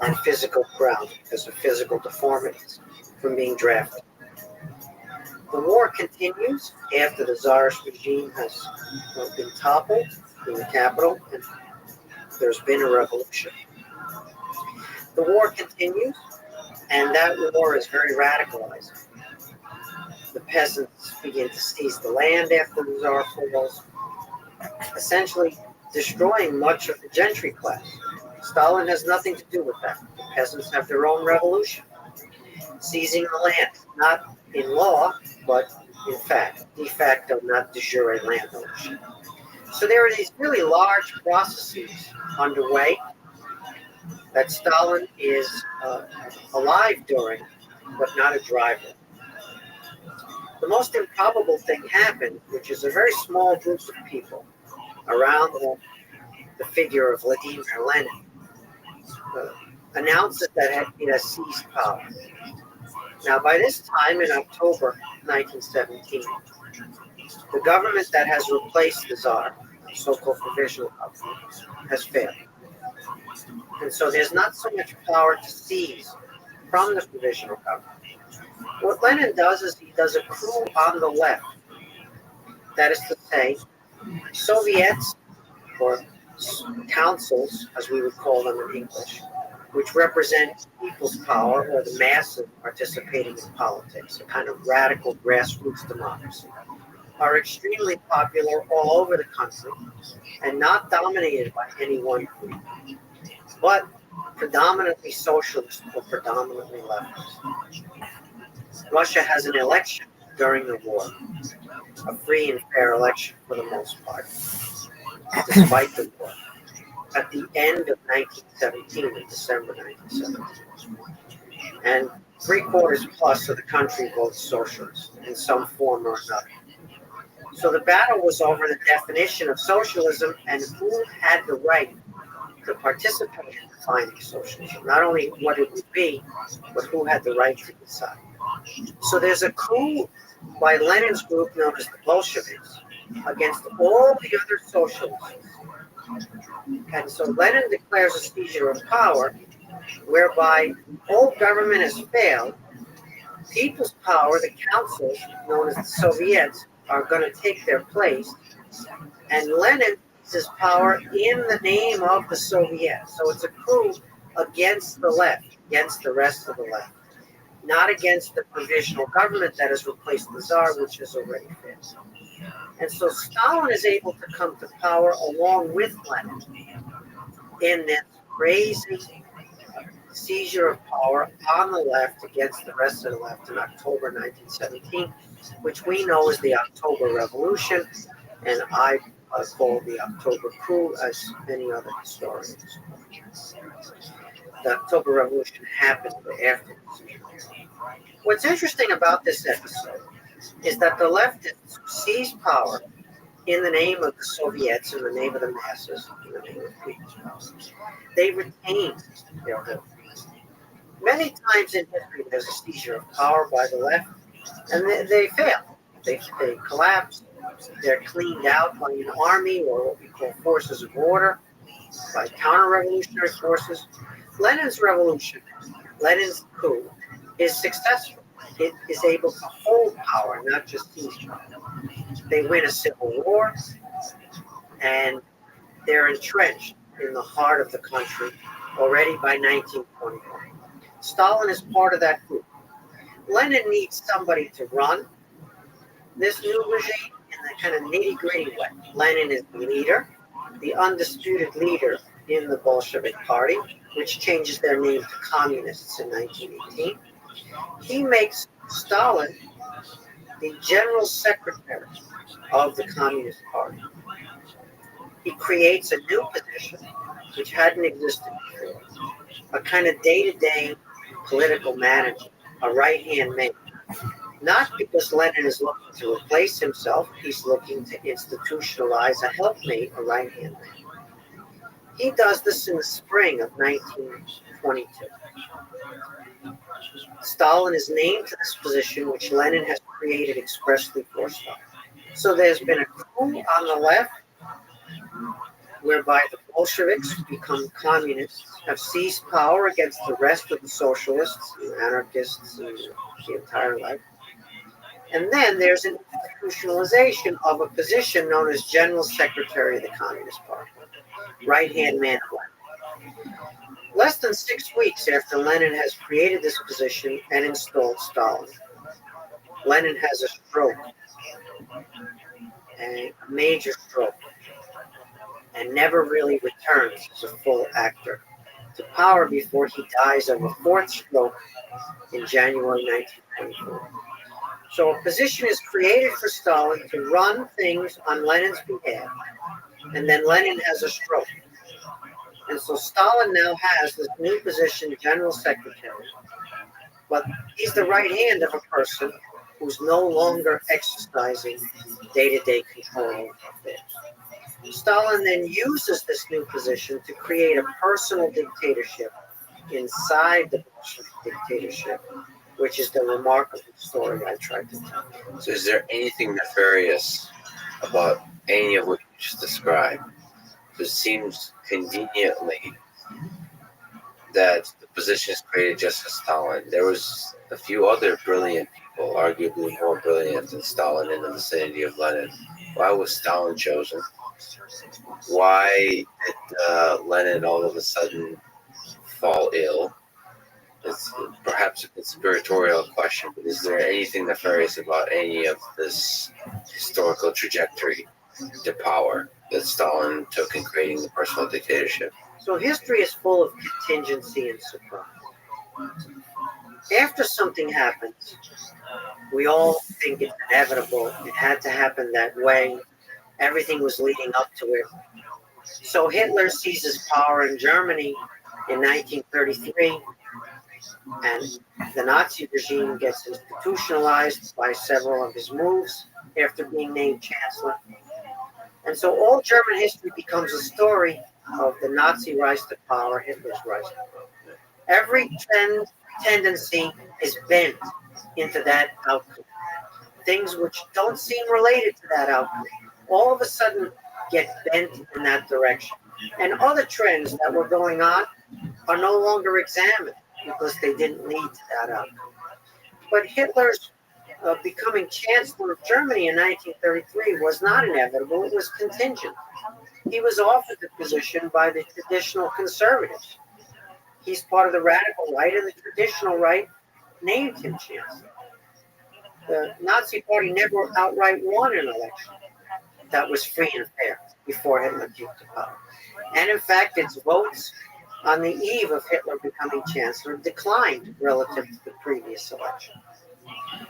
on physical grounds because of physical deformities from being drafted. The war continues after the Tsarist regime has been toppled in the capital and there's been a revolution. The war continues, and that war is very radicalizing. The peasants begin to seize the land after the Tsar falls, essentially destroying much of the gentry class. Stalin has nothing to do with that. The peasants have their own revolution, seizing the land, not in law, but in fact, de facto, not de jure land ownership. So there are these really large processes underway that Stalin is alive during, but not a driver. The most improbable thing happened, which is a very small group of people around the figure of Vladimir Lenin, announces that he has seized power. Now, by this time in October 1917, the government that has replaced the Tsar, the so-called provisional government, has failed. And so there's not so much power to seize from the provisional government. What Lenin does is he does a coup on the left. That is to say, Soviets, or councils, as we would call them in English, which represent people's power or the masses participating in politics, a kind of radical grassroots democracy, are extremely popular all over the country and not dominated by any one group, but predominantly socialist or predominantly leftist. Russia has an election during the war, a free and fair election for the most part, despite the war, at the end of 1917, in December 1917. And 3/4 plus of the country votes socialist in some form or another. So the battle was over the definition of socialism and who had the right to participate in defining socialism. Not only what it would be, but who had the right to decide. So there's a coup by Lenin's group known as the Bolsheviks against all the other socialists. And so Lenin declares a seizure of power whereby all government has failed. People's power, the councils, known as the Soviets, are going to take their place. And Lenin seizes power in the name of the Soviets. So it's a coup against the left, against the rest of the left. Not against the provisional government that has replaced the Tsar, which has already failed. And so Stalin is able to come to power along with Lenin in this crazy seizure of power on the left against the rest of the left in October 1917, which we know as the October Revolution, and I call the October coup, as many other historians. The October Revolution happened after this. What's interesting about this episode is that the leftists seized power in the name of the Soviets, in the name of the masses, in the name of people's power. They retained their hold. Many times in history, there's a seizure of power by the left, and they fail. They collapse. They're cleaned out by an army or what we call forces of order, by counter-revolutionary forces. Lenin's revolution, Lenin's coup, is successful. It is able to hold power, not just seize power. They win a civil war, and they're entrenched in the heart of the country already by 1921. Stalin is part of that group. Lenin needs somebody to run this new regime in the kind of nitty-gritty way. Lenin is the leader, the undisputed leader in the Bolshevik Party, which changes their name to Communists in 1918. He makes Stalin the general secretary of the Communist Party. He creates a new position which hadn't existed before, a kind of day-to-day political manager, a right-hand man. Not because Lenin is looking to replace himself, he's looking to institutionalize a helpmate, a right-hand man. He does this in the spring of 1922. Stalin is named to this position, which Lenin has created expressly for Stalin. So there's been a coup on the left, whereby the Bolsheviks become communists, have seized power against the rest of the socialists, and anarchists, and the entire left. And then there's an institutionalization of a position known as General Secretary of the Communist Party, right-hand man of Lenin. Less than 6 weeks after Lenin has created this position and installed Stalin, Lenin has a stroke, a major stroke, and never really returns as a full actor to power before he dies of a fourth stroke in January 1924. So a position is created for Stalin to run things on Lenin's behalf, and then Lenin has a stroke. And so Stalin now has this new position, General Secretary, but he's the right hand of a person who's no longer exercising day-to-day control of affairs. Stalin then uses this new position to create a personal dictatorship inside the Bolshevik dictatorship, which is the remarkable story I tried to tell. So is there anything nefarious about any of what you just described? It seems conveniently that the position is created just for Stalin. There was a few other brilliant people, arguably more brilliant than Stalin, in the vicinity of Lenin. Why was Stalin chosen? Why did Lenin all of a sudden fall ill? It's perhaps a conspiratorial question, but is there anything nefarious about any of this historical trajectory to power that Stalin took in creating the personal dictatorship? So history is full of contingency and surprise. After something happens, we all think it's inevitable. It had to happen that way. Everything was leading up to it. So Hitler seizes power in Germany in 1933, and the Nazi regime gets institutionalized by several of his moves after being named chancellor. And so all German history becomes a story of the Nazi rise to power, Hitler's rise to power. Every tendency is bent into that outcome. Things which don't seem related to that outcome all of a sudden get bent in that direction. And other trends that were going on are no longer examined because they didn't lead to that outcome. But Hitler's becoming chancellor of Germany in 1933 was not inevitable, it was contingent. He was offered the position by the traditional conservatives. He's part of the radical right, and the traditional right named him chancellor. The Nazi Party never outright won an election. that was free and fair before Hitler came to power. And in fact, its votes on the eve of Hitler becoming chancellor declined relative to the previous election.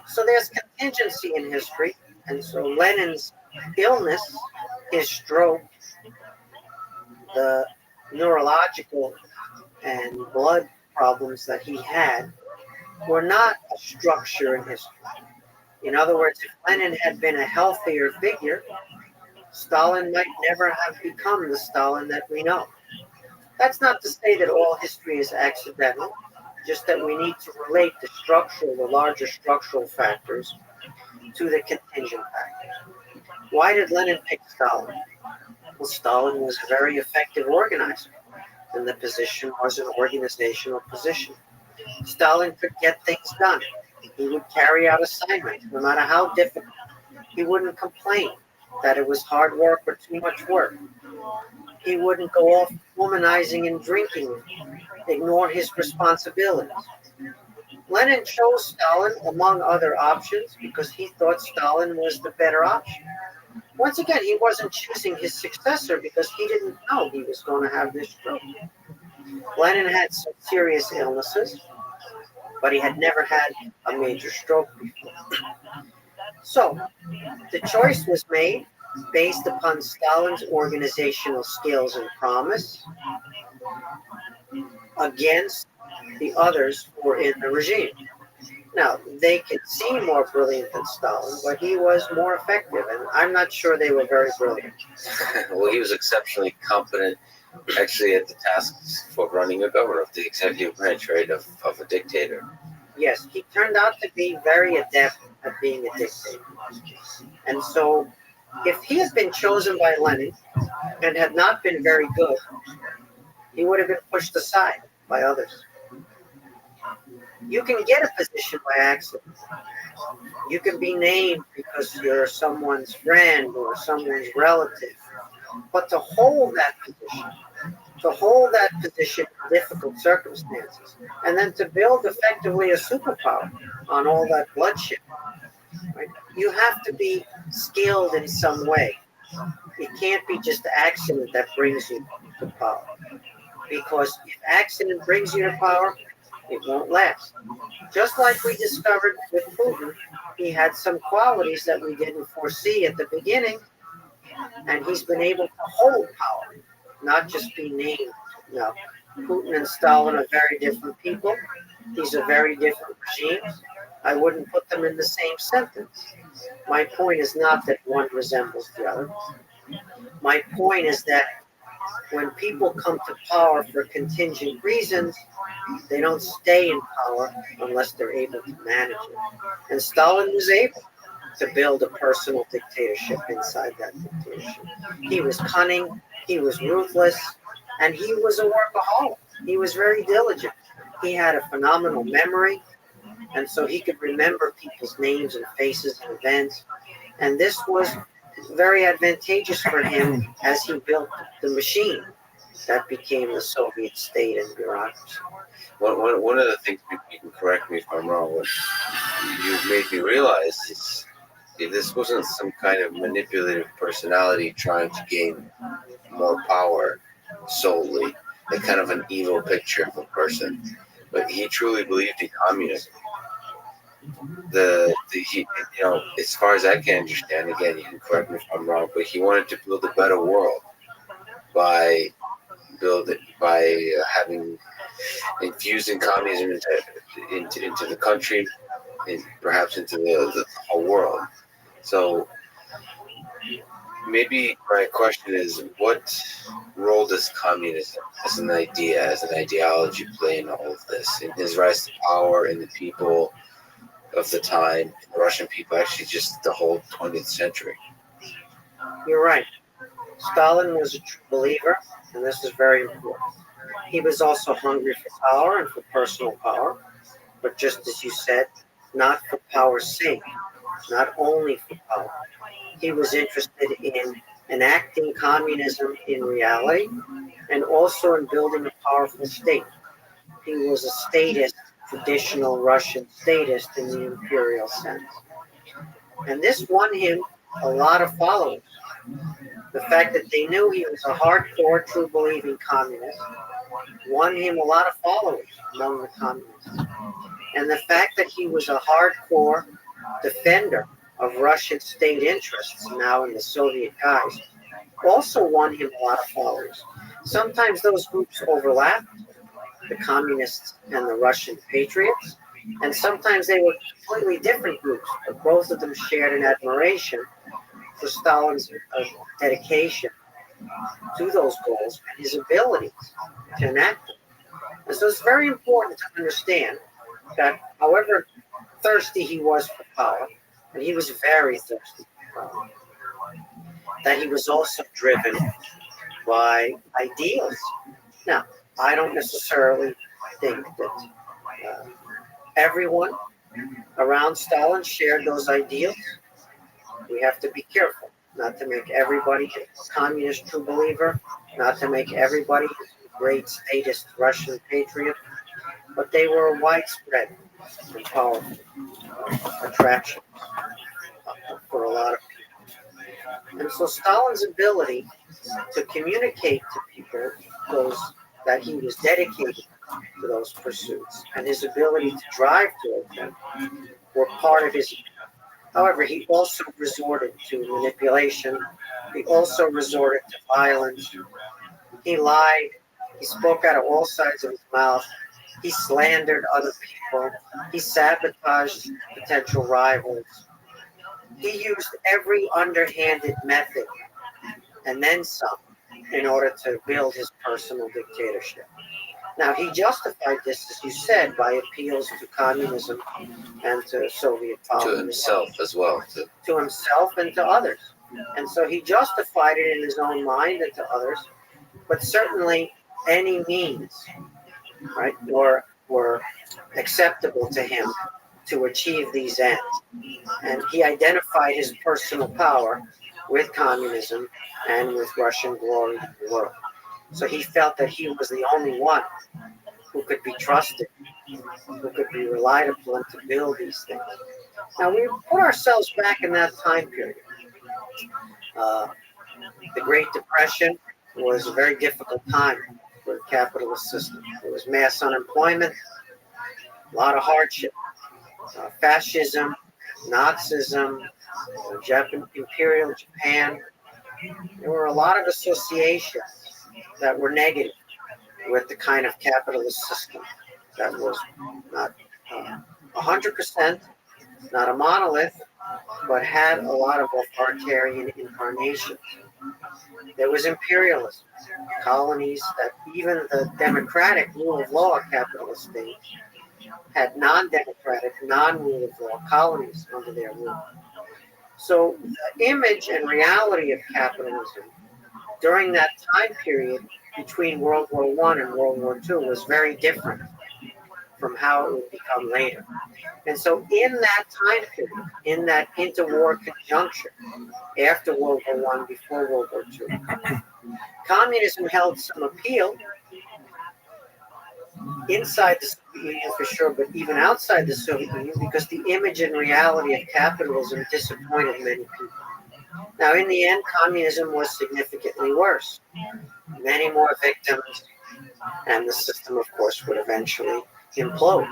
So there's contingency in history. And so Lenin's illness, his stroke, the neurological and blood problems that he had were not a structure in history. In other words, if Lenin had been a healthier figure, Stalin might never have become the Stalin that we know. That's not to say that all history is accidental, just that we need to relate the larger structural factors to the contingent factors. Why did Lenin pick Stalin? Well, Stalin was a very effective organizer, and the position was an organizational position. Stalin could get things done. He would carry out assignments, no matter how difficult. He wouldn't complain that it was hard work or too much work. He wouldn't go off womanizing and drinking, ignore his responsibilities. Lenin chose Stalin among other options because he thought Stalin was the better option. Once again, he wasn't choosing his successor because he didn't know he was going to have this stroke. Lenin had some serious illnesses, but he had never had a major stroke before. So, the choice was made based upon Stalin's organizational skills and promise against the others who were in the regime. Now, they could seem more brilliant than Stalin, but he was more effective, and I'm not sure they were very brilliant. Well, he was exceptionally competent, actually, at the tasks for running a government of the executive branch, right, of a dictator. Yes, he turned out to be very adept at being a dictator. And so, if he had been chosen by Lenin and had not been very good, he would have been pushed aside by others. You can get a position by accident. You can be named because you're someone's friend or someone's relative. But to hold that position in difficult circumstances, and then to build effectively a superpower on all that bloodshed, right? You have to be skilled in some way. It can't be just accident that brings you to power. Because if accident brings you to power, it won't last. Just like we discovered with Putin, he had some qualities that we didn't foresee at the beginning, and he's been able to hold power, not just be named. No, Putin and Stalin are very different people. These are very different regimes. I wouldn't put them in the same sentence. My point is not that one resembles the other. My point is that when people come to power for contingent reasons, they don't stay in power unless they're able to manage it. And Stalin was able to build a personal dictatorship inside that dictatorship. He was cunning, he was ruthless, and he was a workaholic. He was very diligent. He had a phenomenal memory, and so he could remember people's names and faces and events. And this was very advantageous for him as he built the machine that became the Soviet state and bureaucracy. One of the things, you can correct me if I'm wrong, what you made me realize is this wasn't some kind of manipulative personality trying to gain more power solely, like kind of an evil picture of a person, but he truly believed in communism. As far as I can understand, again, you can correct me if I'm wrong, but he wanted to build a better world by having infusing communism into the country and perhaps into the whole world. So maybe my question is, what role does communism as an idea, as an ideology play in all of this, in his rise to power, in the people of the time, the Russian people, actually just the whole 20th century? You're right. Stalin was a true believer, and this is very important. He was also hungry for power and for personal power, but just as you said, not for power's sake, not only for power. He was interested in enacting communism in reality and also in building a powerful state. He was a statist, traditional Russian statist in the imperial sense. And this won him a lot of followers. The fact that they knew he was a hardcore, true believing communist won him a lot of followers among the communists. And the fact that he was a hardcore defender of Russian state interests now in the Soviet guise also won him a lot of followers. Sometimes those groups overlapped, the communists and the Russian patriots, and sometimes they were completely different groups, but both of them shared an admiration for Stalin's dedication to those goals and his ability to enact them. And so it's very important to understand that however thirsty he was for power, and he was very thirsty for power, that he was also driven by ideals. Now, I don't necessarily think that everyone around Stalin shared those ideals. We have to be careful not to make everybody a communist true believer, not to make everybody a great statist Russian patriot, but they were widespread and powerful attraction for a lot of people. And so Stalin's ability to communicate to people that he was dedicated to those pursuits and his ability to drive toward them were part of his. However, he also resorted to manipulation. He also resorted to violence. He lied. He spoke out of all sides of his mouth. He slandered other people. He sabotaged potential rivals. He used every underhanded method and then some in order to build his personal dictatorship. Now, he justified this, as you said, by appeals to communism and to Soviet power. To himself as well. To himself and to others. And so he justified it in his own mind and to others, but certainly any means, right, were acceptable to him to achieve these ends. And he identified his personal power with communism and with Russian glory in the world. So he felt that he was the only one who could be trusted, who could be relied upon to build these things. Now, we put ourselves back in that time period. The Great Depression was a very difficult time for the capitalist system. There was mass unemployment, a lot of hardship, fascism, Nazism, Imperial Japan. There were a lot of associations that were negative with the kind of capitalist system that was not 100%, not a monolith, but had a lot of authoritarian incarnations. There was imperialism, colonies that even the democratic rule of law capitalist states had non-democratic, non-rule of law colonies under their rule. So the image and reality of capitalism during that time period between World War I and World War II was very different from how it would become later. And so in that time period, in that interwar conjuncture, after World War I, before World War II, communism held some appeal inside the Soviet Union for sure, but even outside the Soviet Union, because the image and reality of capitalism disappointed many people. Now, in the end, communism was significantly worse. Many more victims, and the system, of course, would eventually implode.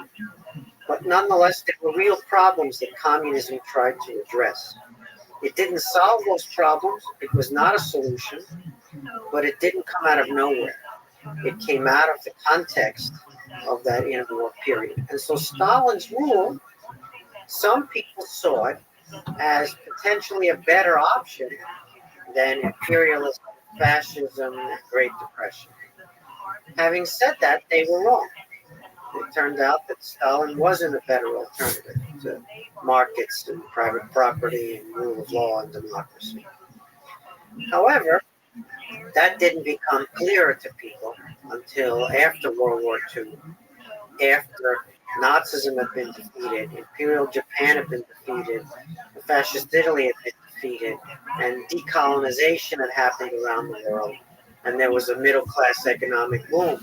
But nonetheless, there were real problems that communism tried to address. It didn't solve those problems. It was not a solution, but it didn't come out of nowhere. It came out of the context of that interwar period. And so Stalin's rule, some people saw it as potentially a better option than imperialism, fascism, and Great Depression. Having said that, they were wrong. It turned out that Stalin wasn't a better alternative to markets and private property and rule of law and democracy. However, that didn't become clearer to people until after World War II, after Nazism had been defeated, Imperial Japan had been defeated, the Fascist Italy had been defeated, and decolonization had happened around the world, and there was a middle-class economic boom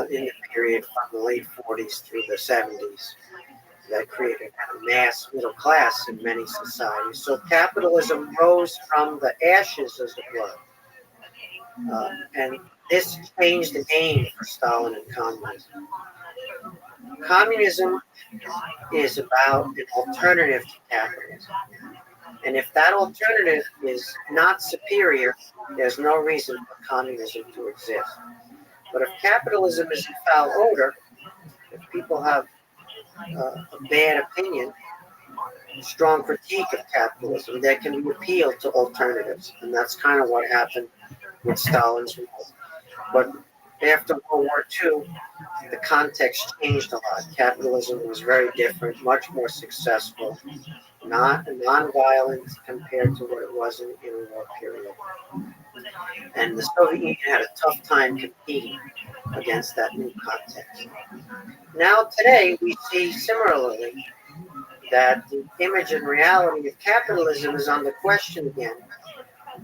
in the period from the late 40s through the 70s. that created a mass middle class in many societies. So capitalism rose from the ashes, as it were. And this changed the game for Stalin and communism. Communism is about an alternative to capitalism. And if that alternative is not superior, there's no reason for communism to exist. But if capitalism is in foul odor, if people have a bad opinion, strong critique of capitalism, there can be appeal to alternatives. And that's kind of what happened with Stalin's rule. But after World War II, the context changed a lot. Capitalism was very different, much more successful, not non-violent compared to what it was in the interwar period. And the Soviet Union had a tough time competing against that new context. Now today, we see similarly that the image and reality of capitalism is under question again,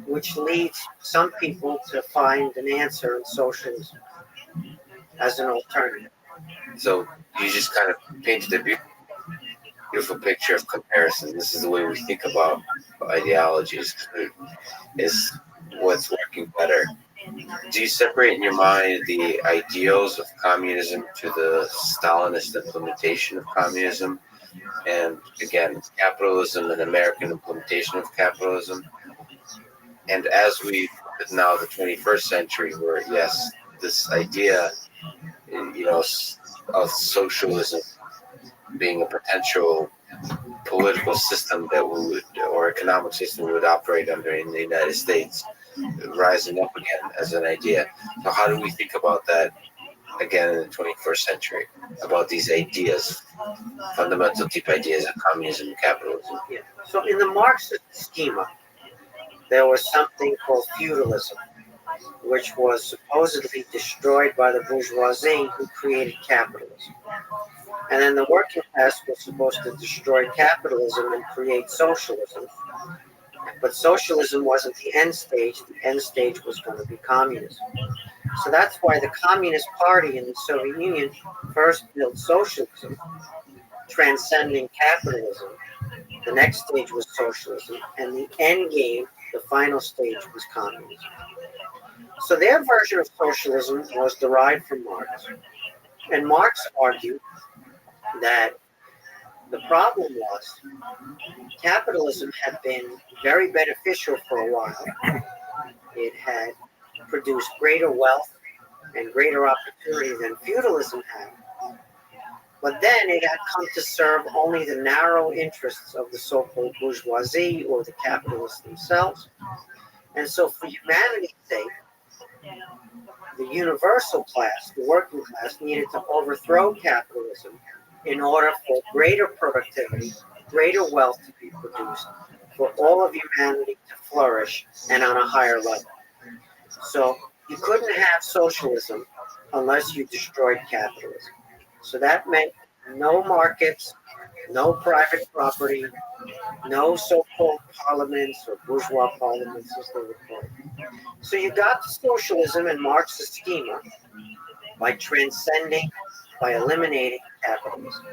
which leads some people to find an answer in socialism as an alternative. So you just kind of painted a beautiful picture of comparison. This is the way we think about ideologies, is what's working better. Do you separate in your mind the ideals of communism to the Stalinist implementation of communism? And again, capitalism and American implementation of capitalism. And as we now the 21st century, where yes, this idea, of socialism being a potential political system that we would, or economic system we would operate under in the United States, rising up again as an idea. So how do we think about that again in the 21st century, about these ideas, fundamental deep ideas of communism and capitalism? Yeah. So in the Marxist schema, there was something called feudalism, which was supposedly destroyed by the bourgeoisie who created capitalism. And then the working class was supposed to destroy capitalism and create socialism. But socialism wasn't the end stage. The end stage was going to be communism. So that's why the Communist Party in the Soviet Union first built socialism, transcending capitalism. The next stage was socialism, and the end game, the final stage, was communism. So their version of socialism was derived from Marx. And Marx argued that the problem was capitalism had been very beneficial for a while. It had produced greater wealth and greater opportunity than feudalism had. But then it had come to serve only the narrow interests of the so-called bourgeoisie or the capitalists themselves. And so for humanity's sake, the universal class, the working class, needed to overthrow capitalism in order for greater productivity, greater wealth to be produced, for all of humanity to flourish and on a higher level. So you couldn't have socialism unless you destroyed capitalism. So that meant no markets, no private property, no so-called parliaments or bourgeois parliaments, as they were called. So you got to socialism in Marxist schema by transcending, by eliminating capitalism.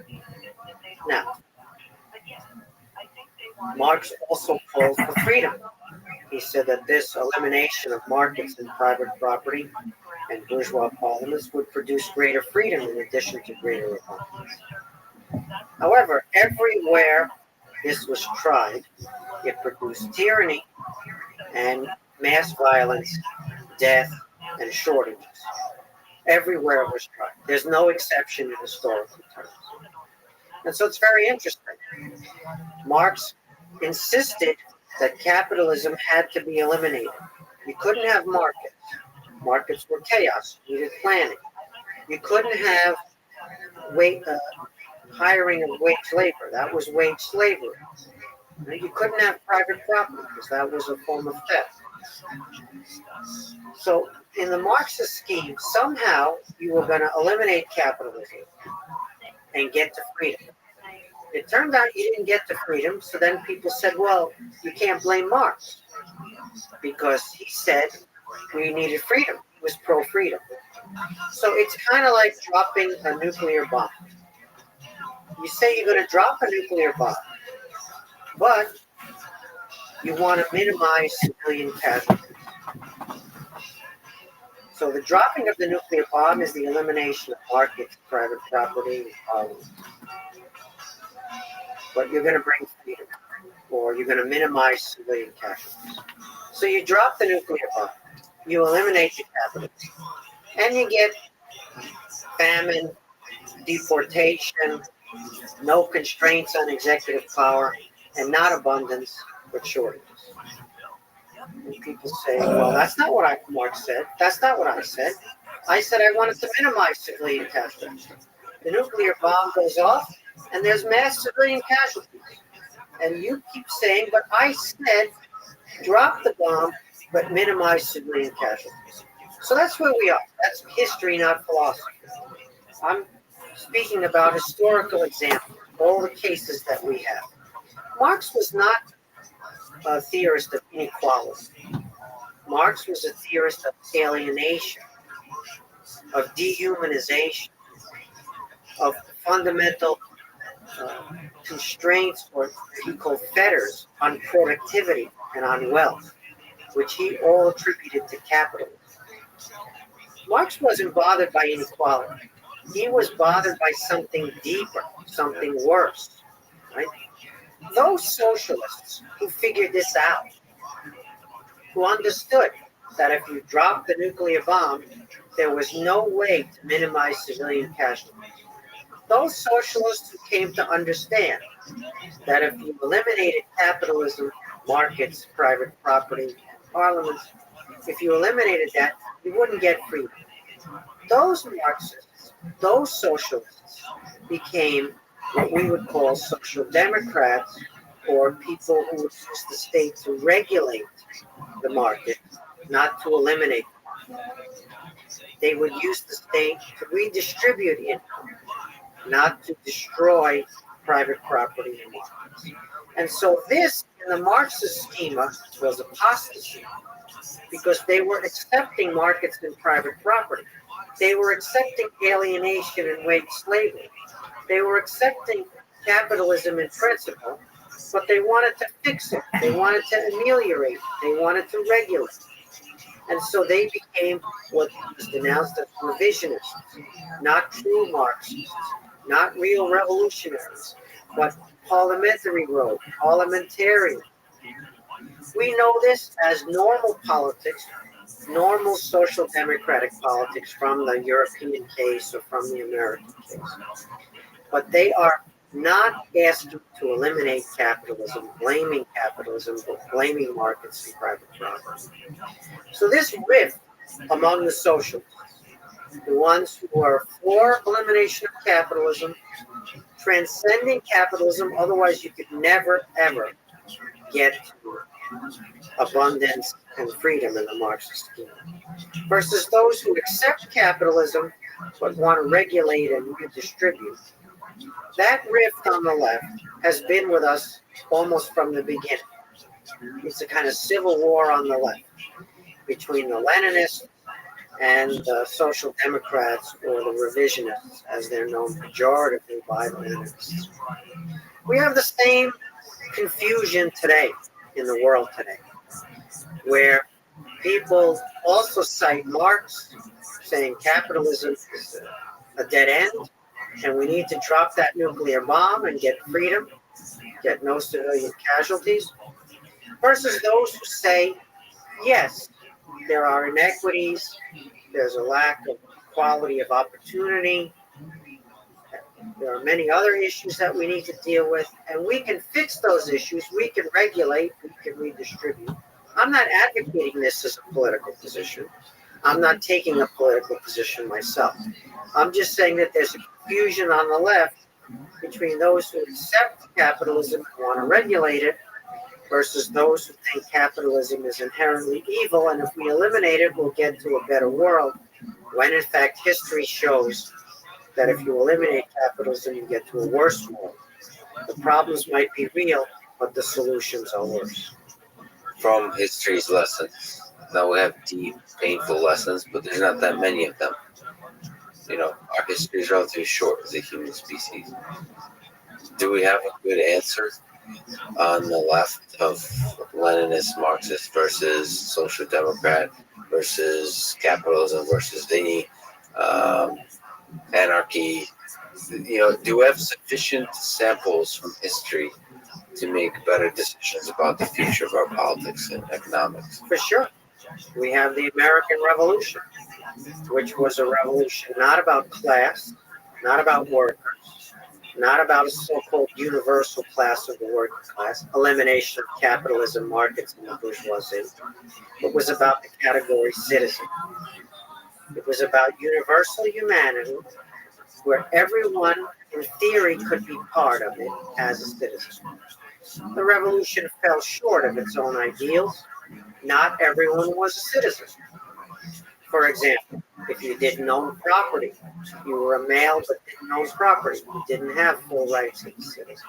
Now, Marx also called for freedom. He said that this elimination of markets and private property and bourgeois parliaments would produce greater freedom in addition to greater abundance. However, everywhere this was tried, it produced tyranny and mass violence, death, and shortages. Everywhere it was tried. There's no exception in historical terms. And so it's very interesting. Marx insisted that capitalism had to be eliminated. You couldn't have markets. Markets were chaos. You needed planning. You couldn't have hiring of wage labor. That was wage slavery. You couldn't have private property because that was a form of theft. So in the Marxist scheme, somehow you were going to eliminate capitalism and get to freedom. It turned out you didn't get to freedom, so then people said, well, you can't blame Marx because he said we needed freedom. He was pro-freedom. So it's kind of like dropping a nuclear bomb. You say you're going to drop a nuclear bomb, but you want to minimize civilian casualties. So the dropping of the nuclear bomb is the elimination of markets, private property, but you're going to bring freedom, or you're going to minimize civilian casualties. So you drop the nuclear bomb, you eliminate the capitalism, and you get famine, deportation, no constraints on executive power, and not abundance, but shortages. And people say, well, that's not what Marx said. That's not what I said. I said I wanted to minimize civilian casualties. The nuclear bomb goes off, and there's mass civilian casualties. And you keep saying, but I said drop the bomb, but minimize civilian casualties. So that's where we are. That's history, not philosophy. I'm speaking about historical examples, all the cases that we have. Marx was not a theorist of inequality. Marx was a theorist of alienation, of dehumanization, of fundamental constraints, or he called fetters, on productivity and on wealth, which he all attributed to capitalism. Marx wasn't bothered by inequality. He was bothered by something deeper, something worse, right? Those socialists who figured this out, who understood that if you dropped the nuclear bomb, there was no way to minimize civilian casualties. Those socialists who came to understand that if you eliminated capitalism, markets, private property, parliaments, if you eliminated that, you wouldn't get freedom. Those Marxists, those socialists became what we would call social democrats, or people who would use the state to regulate the market, not to eliminate it. They would use the state to redistribute income, not to destroy private property and markets. And so this, in the Marxist schema, was apostasy, because they were accepting markets and private property. They were accepting alienation and wage slavery. They were accepting capitalism in principle, but they wanted to fix it. They wanted to ameliorate it. They wanted to regulate it. And so they became what was denounced as revisionists, not true Marxists, not real revolutionaries, but parliamentary road, parliamentarian. We know this as normal politics, normal social democratic politics from the European case or from the American case. But they are not asking to eliminate capitalism, but blaming markets and private property. So this rift among the socialists, the ones who are for elimination of capitalism, transcending capitalism, otherwise you could never, ever get to abundance and freedom in the Marxist scheme, versus those who accept capitalism but want to regulate and redistribute. That rift on the left has been with us almost from the beginning. It's a kind of civil war on the left between the Leninists and the Social Democrats, or the revisionists, as they're known pejoratively by the Leninists. We have the same confusion today in the world today, where people also cite Marx, saying capitalism is a dead end, and we need to drop that nuclear bomb and get freedom, get no civilian casualties, versus those who say, yes, there are inequities, there's a lack of equality of opportunity, there are many other issues that we need to deal with, and we can fix those issues, we can regulate, we can redistribute. I'm not advocating this as a political position. I'm not taking a political position myself. I'm just saying that there's a confusion on the left between those who accept capitalism and want to regulate it, versus those who think capitalism is inherently evil, and if we eliminate it, we'll get to a better world, when in fact history shows that if you eliminate capitalism, you get to a worse world. The problems might be real, but the solutions are worse. From history's lessons. Now we have deep, painful lessons, but there's not that many of them. You know, our history is relatively short as a human species. Do we have a good answer on the left of Leninist Marxist versus social democrat versus capitalism versus any anarchy? Do we have sufficient samples from history to make better decisions about the future of our politics and economics? For sure. We have the American Revolution, which was a revolution not about class, not about workers, not about a so-called universal class of the working class, elimination of capitalism, markets, and the bourgeoisie. It was about the category citizen. It was about universal humanity, where everyone, in theory, could be part of it as a citizen. The revolution fell short of its own ideals. Not everyone was a citizen. For example, if you didn't own property, you were a male but didn't own property, you didn't have full rights as a citizen.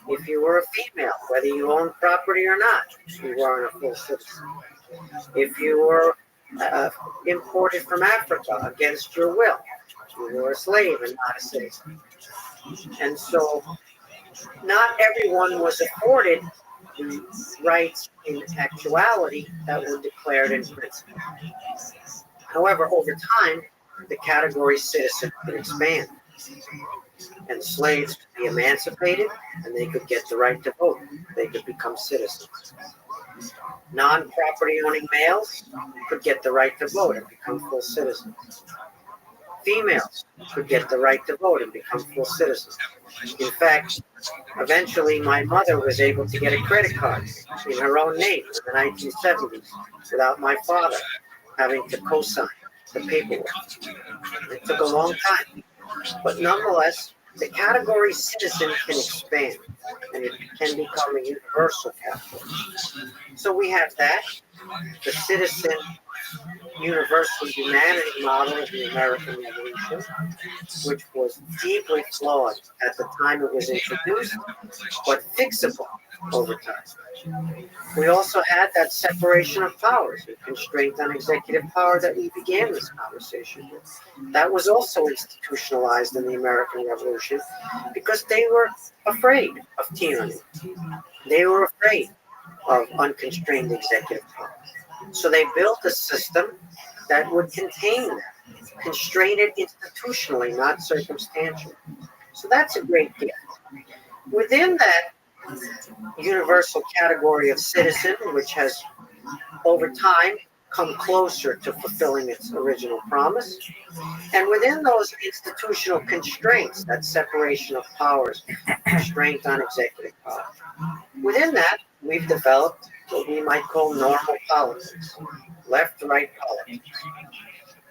If you were a female, whether you owned property or not, you weren't a full citizen. If you were imported from Africa against your will, you were a slave and not a citizen. And so not everyone was afforded the rights in actuality that were declared in principle. However, over time, the category citizen could expand, and slaves could be emancipated, and they could get the right to vote. They could become citizens. Non-property owning males could get the right to vote and become full citizens. Females could get the right to vote and become full citizens. In fact, eventually my mother was able to get a credit card in her own name in the 1970s without my father having to co-sign the paperwork. It took a long time. But nonetheless, the category citizen can expand and it can become a universal category. So we have that, the citizen universal humanity model of the American Revolution, which was deeply flawed at the time it was introduced, but fixable over time. We also had that separation of powers, the constraint on executive power that we began this conversation with. That was also institutionalized in the American Revolution because they were afraid of tyranny. They were afraid of unconstrained executive power. So they built a system that would contain that, constrain it institutionally, not circumstantially. So that's a great gift. Within that universal category of citizen, which has over time come closer to fulfilling its original promise, and within those institutional constraints, that separation of powers, constraint on executive power, within that, we've developed what we might call normal politics, left-right politics.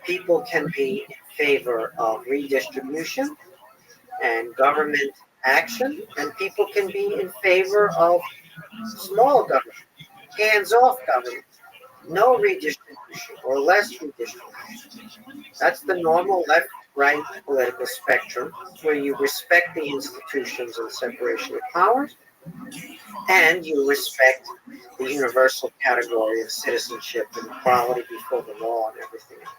People can be in favor of redistribution and government action, and people can be in favor of small government, hands-off government, no redistribution or less redistribution. That's the normal left-right political spectrum, where you respect the institutions and separation of powers, and you respect the universal category of citizenship and equality before the law and everything else.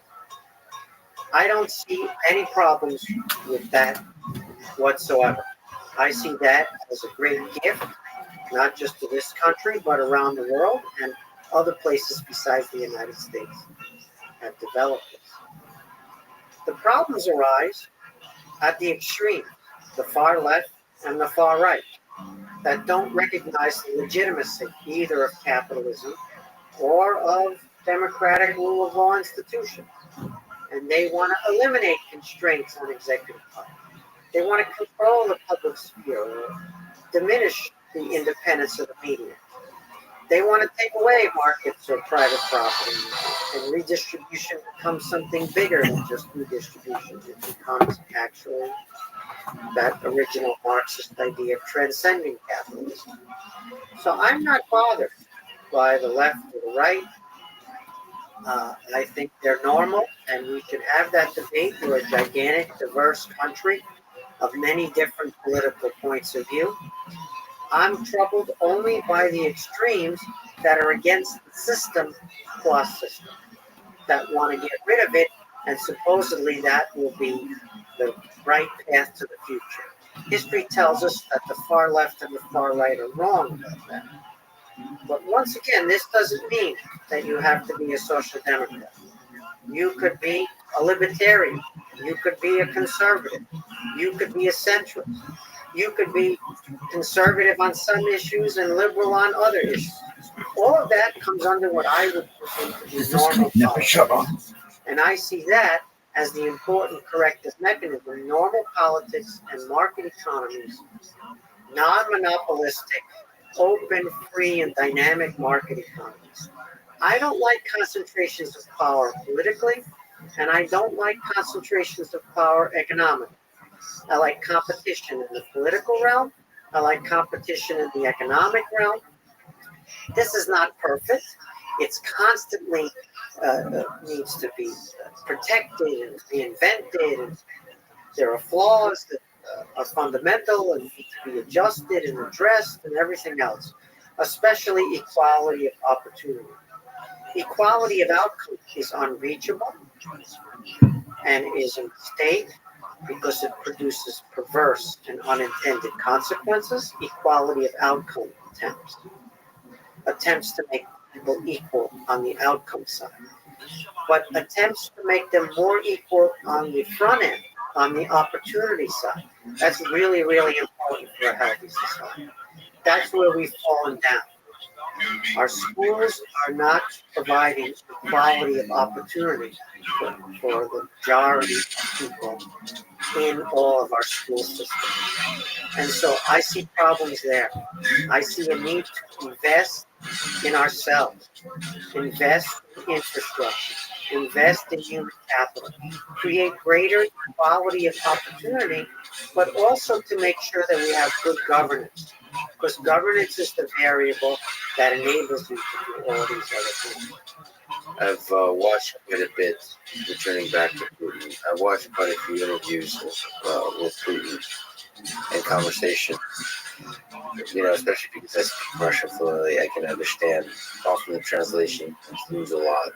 I don't see any problems with that whatsoever. I see that as a great gift, not just to this country, but around the world, and other places besides the United States have developed this. The problems arise at the extreme, the far left and the far right, that don't recognize the legitimacy either of capitalism or of democratic rule of law institutions. And they want to eliminate constraints on executive power. They want to control the public sphere or diminish the independence of the media. They want to take away markets or private property, and redistribution becomes something bigger than just redistribution. It becomes actually that original Marxist idea of transcending capitalism. So I'm not bothered by the left or the right. I think they're normal, and we can have that debate. We're a gigantic, diverse country of many different political points of view. I'm troubled only by the extremes that are against the system plus system, that want to get rid of it, and supposedly that will be the right path to the future. History tells us that the far left and the far right are wrong about that. But once again, this doesn't mean that you have to be a social democrat. You could be a libertarian. You could be a conservative. You could be a centrist. You could be conservative on some issues and liberal on other issues. All of that comes under what I would presume to be normal politics. And I see that as the important corrective mechanism. Normal politics and market economies, non-monopolistic, open, free, and dynamic market economies. I don't like concentrations of power politically, and I don't like concentrations of power economically. I like competition in the political realm. I like competition in the economic realm. This is not perfect. It's constantly needs to be protected and reinvented. And there are flaws that are fundamental and need to be adjusted and addressed and everything else, especially equality of opportunity. Equality of outcome is unreachable and is a mistake because it produces perverse and unintended consequences. Equality of outcome attempts to make people equal on the outcome side, but attempts to make them more equal on the front end, on the opportunity side. That's really, really important for a healthy society. That's where we've fallen down. Our schools are not providing equality of opportunity for the majority of people in all of our school systems. And so I see problems there. I see a need to invest in ourselves, invest in infrastructure, invest in human capital, create greater equality of opportunity, but also to make sure that we have good governance. Because governance is the variable that enables you to do all these other things. I've watched quite a bit, returning back to Putin. I've watched quite a few interviews with Putin and conversation. Especially because I speak Russian fluently, I can understand. Often the translation lose a lot.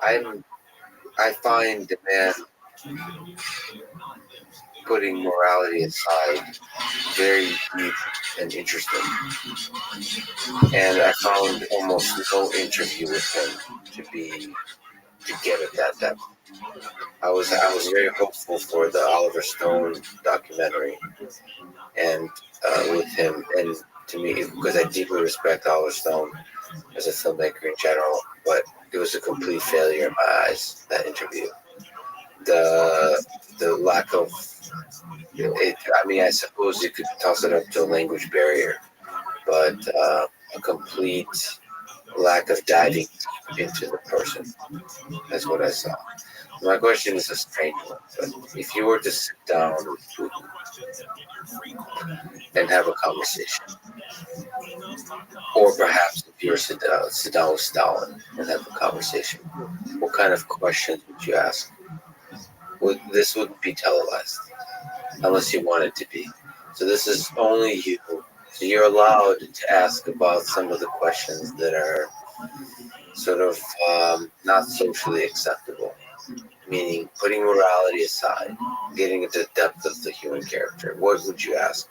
I find the man putting morality aside very deep and interesting. And I found almost no interview with him to get at that depth. I was very hopeful for the Oliver Stone documentary, and with him, and to me, because I deeply respect Oliver Stone as a filmmaker in general, but it was a complete failure in my eyes, that interview. The lack of it. I mean, I suppose you could toss it up to a language barrier, but a complete lack of diving into the person. That's what I saw. My question is a strange one, but if you were to sit down with Putin and have a conversation, or perhaps if you were to sit down with Stalin and have a conversation, what kind of questions would you ask? This wouldn't be televised unless you want it to be. So this is only you. So you're allowed to ask about some of the questions that are sort of not socially acceptable, meaning putting morality aside, getting into the depth of the human character. What would you ask?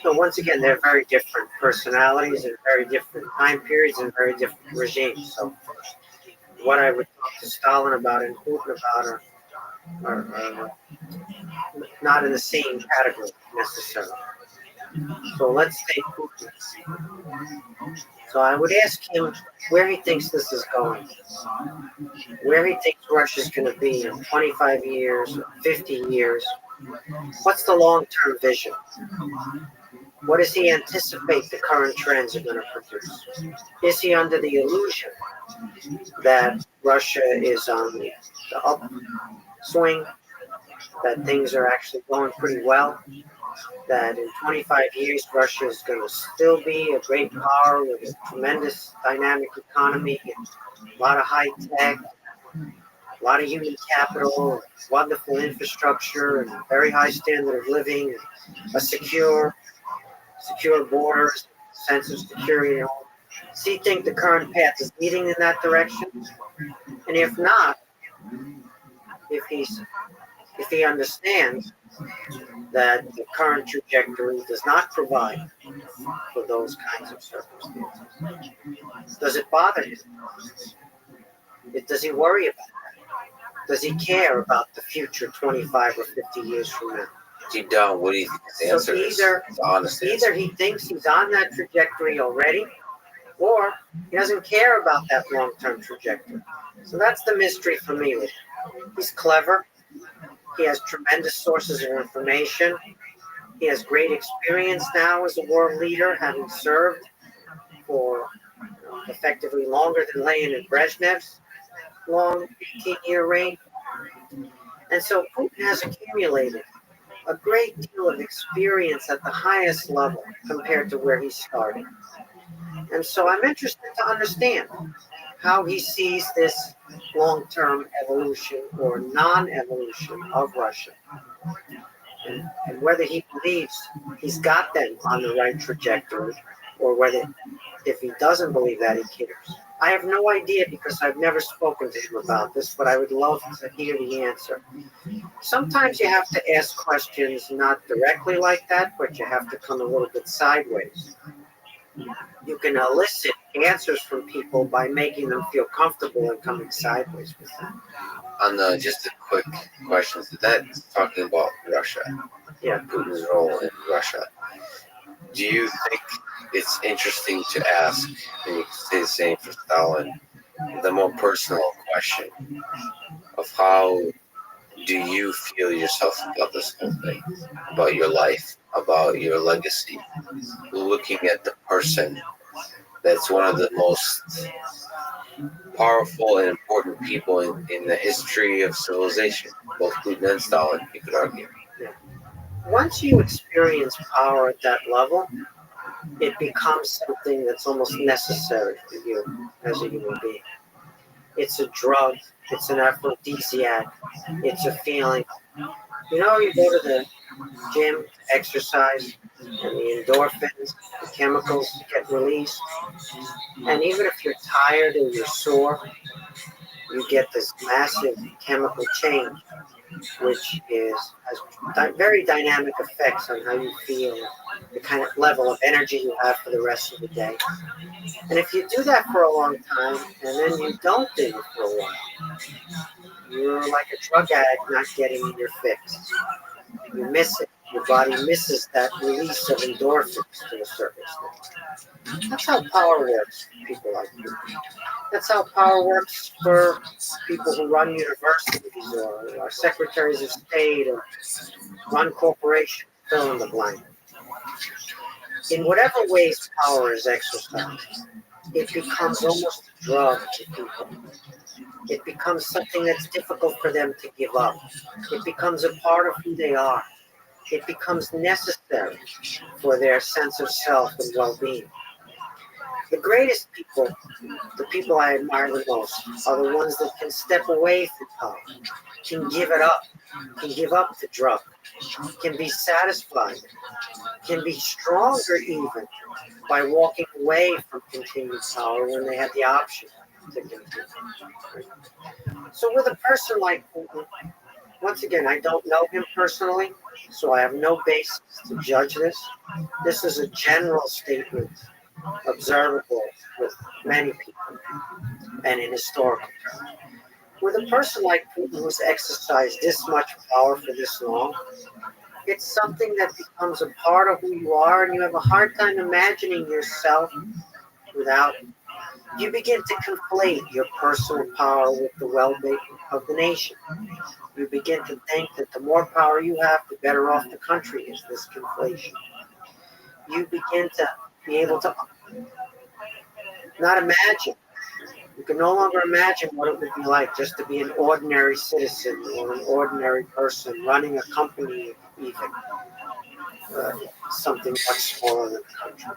So once again, they're very different personalities and very different time periods and very different regimes. So what I would talk to Stalin about and Putin about are not in the same category necessarily. So let's take Putin. So I would ask him where he thinks this is going, where he thinks Russia's going to be in 25 years, 50 years. What's the long-term vision? What does he anticipate the current trends are going to produce? Is he under the illusion that Russia is on the upswing, that things are actually going pretty well, that in 25 years Russia is going to still be a great power with a tremendous dynamic economy, a lot of high tech, a lot of human capital, wonderful infrastructure, and a very high standard of living, and a secure borders, sense of security. Does he think the current path is leading in that direction? And if not, if if he understands that the current trajectory does not provide for those kinds of circumstances. Does it bother him? Does he worry about it? Does he care about the future 25 or 50 years from now? Deep down, what do you think the answer is? It's honest answer. Either he thinks he's on that trajectory already, or he doesn't care about that long-term trajectory. So that's the mystery for me with him. He's clever. He has tremendous sources of information. He has great experience now as a world leader, having served for effectively longer than Lenin and Brezhnev's long 18-year reign. And so Putin has accumulated a great deal of experience at the highest level compared to where he started. And so I'm interested to understand how he sees this long-term evolution or non-evolution of Russia, and whether he believes he's got them on the right trajectory, or whether, if he doesn't believe that, he cares. I have no idea because I've never spoken to him about this, but I would love to hear the answer. Sometimes you have to ask questions not directly like that, but you have to come a little bit sideways. You can elicit answers from people by making them feel comfortable and coming sideways with them. On just a quick question, so that's talking about Russia, Yeah. Putin's role in Russia. Do you think it's interesting to ask, and you can say the same for Stalin, the more personal question of how do you feel yourself about this whole thing, about your life, about your legacy, looking at the person that's one of the most powerful and important people in the history of civilization, both Putin and Stalin, you could argue. Once you experience power at that level, it becomes something that's almost necessary for you as a human being. It's a drug, it's an aphrodisiac, it's a feeling. You know, you go to the gym, exercise, and the endorphins, the chemicals get released. And even if you're tired and you're sore, you get this massive chemical change, which has very dynamic effects on how you feel, the kind of level of energy you have for the rest of the day. And if you do that for a long time, and then you don't do it for a while, you're like a drug addict not getting your fix. You miss it. Your body misses that release of endorphins to a certain extent. That's how power works for people like you. That's how power works for people who run universities or are secretaries of state or run corporations, fill in the blank. In whatever ways power is exercised, it becomes almost a drug to people. It becomes something that's difficult for them to give up. It becomes a part of who they are. It becomes necessary for their sense of self and well-being. The greatest people, the people I admire the most, are the ones that can step away from power, can give it up, can give up the drug, can be satisfied, can be stronger even by walking away from continued power when they had the option to continue. So with a person like Putin, once again, I don't know him personally, so I have no basis to judge this. This is a general statement observable with many people and in historical terms. With a person like Putin who's exercised this much power for this long, it's something that becomes a part of who you are, and you have a hard time imagining yourself without it. You begin to conflate your personal power with the well-being of the nation. You begin to think that the more power you have, the better off the country is, this conflation. You begin to be able to not imagine. You can no longer imagine what it would be like just to be an ordinary citizen or an ordinary person running a company, even something much smaller than the country.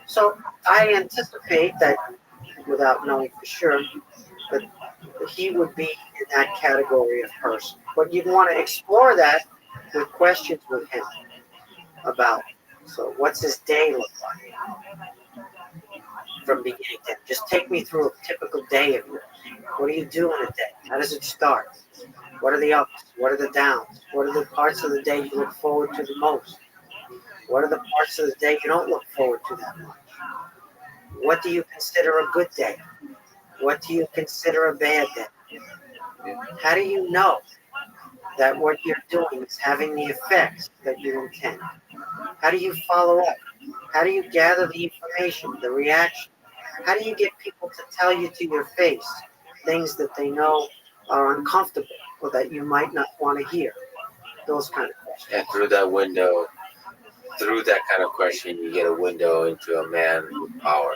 So I anticipate that, without knowing for sure, that he would be in that category of person. But you'd want to explore that with questions with him about, so what's his day look like from beginning to end? Just take me through a typical day of yours. What do you do in a day? How does it start? What are the ups? What are the downs? What are the parts of the day you look forward to the most? What are the parts of the day you don't look forward to that much? What do you consider a good day? What do you consider a bad day? How do you know that what you're doing is having the effects that you intend? How do you follow up? How do you gather the information, the reaction? How do you get people to tell you to your face things that they know are uncomfortable or that you might not want to hear? Those kind of questions. And through that kind of question, you get a window into a man with power.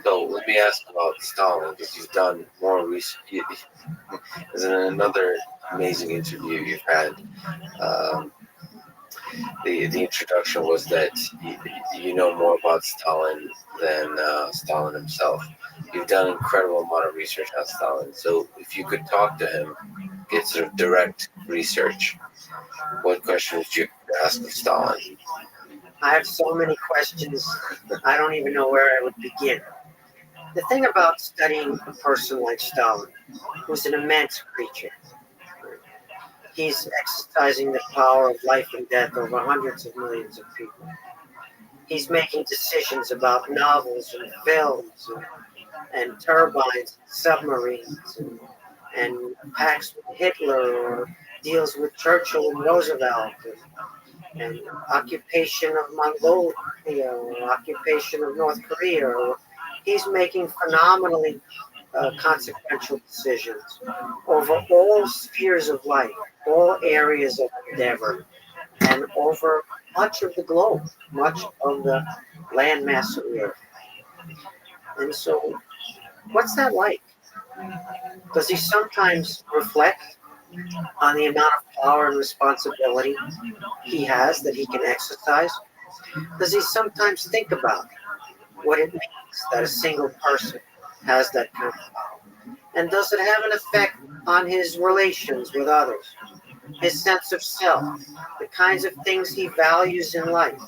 So let me ask about Stalin, because you've done more research. As in another amazing interview you've had, the introduction was that you know more about Stalin than Stalin himself. You've done an incredible amount of research on Stalin. So if you could talk to him, get sort of direct research, what question would you ask of Stalin? I have so many questions, I don't even know where I would begin. The thing about studying a person like Stalin, who's an immense creature, he's exercising the power of life and death over hundreds of millions of people. He's making decisions about novels and films and turbines, and submarines, and pacts with Hitler or deals with Churchill and Roosevelt, and occupation of Mongolia or occupation of North Korea. Or he's making phenomenally consequential decisions over all spheres of life, all areas of endeavor, and over much of the globe, much of the landmass of the earth. And so, what's that like? Does he sometimes reflect on the amount of power and responsibility he has that he can exercise? Does he sometimes think about what it means that a single person has that kind of power? And does it have an effect on his relations with others, his sense of self, the kinds of things he values in life?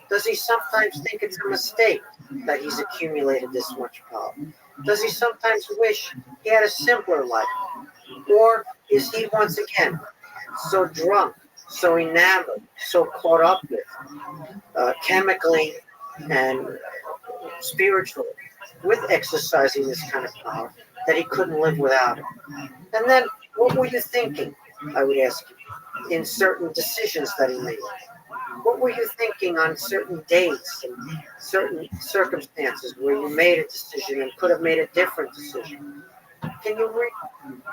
Does he sometimes think it's a mistake that he's accumulated this much power? Does he sometimes wish he had a simpler life? Or is he once again so drunk, so enamored, so caught up with chemically and spiritually with exercising this kind of power that he couldn't live without it? And then what were you thinking, I would ask you, in certain decisions that he made? What were you thinking on certain dates and certain circumstances where you made a decision and could have made a different decision? Can you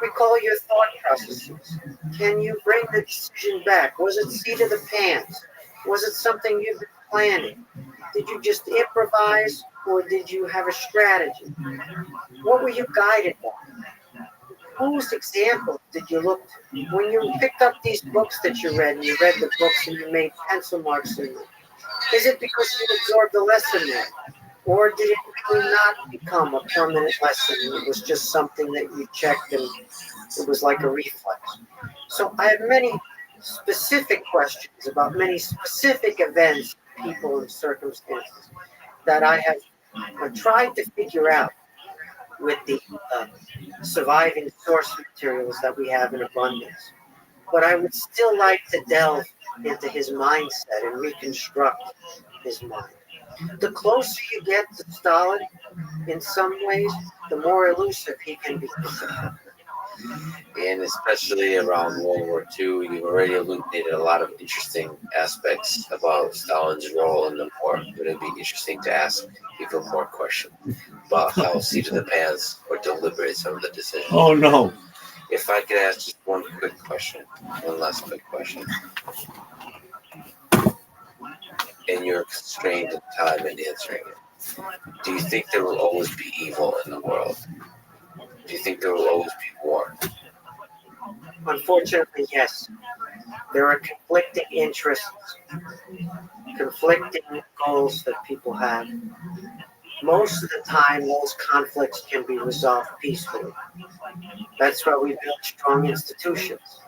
recall your thought processes? Can you bring the decision back? Was it seat of the pants? Was it something you've been planning? Did you just improvise, or did you have a strategy? What were you guided by? Whose example did you look to? When you picked up these books that you read, and you read the books and you made pencil marks in them, is it because you absorbed the lesson there? Or did it really not become a permanent lesson? It was just something that you checked and it was like a reflex. So I have many specific questions about many specific events, people, and circumstances that I have tried to figure out with the surviving source materials that we have in abundance. But I would still like to delve into his mindset and reconstruct his mind. The closer you get to Stalin, in some ways, the more elusive he can be. And especially around World War II, you've already illuminated a lot of interesting aspects about Stalin's role in the war. But it'd be interesting to ask people more questions about how seat of the pants or deliberate some of the decisions. Oh no. If I could ask just one last quick question. And you're constrained in time in answering it. Do you think there will always be evil in the world? Do you think there will always be war? Unfortunately, yes. There are conflicting interests, conflicting goals that people have. Most of the time, those conflicts can be resolved peacefully. That's why we build strong institutions,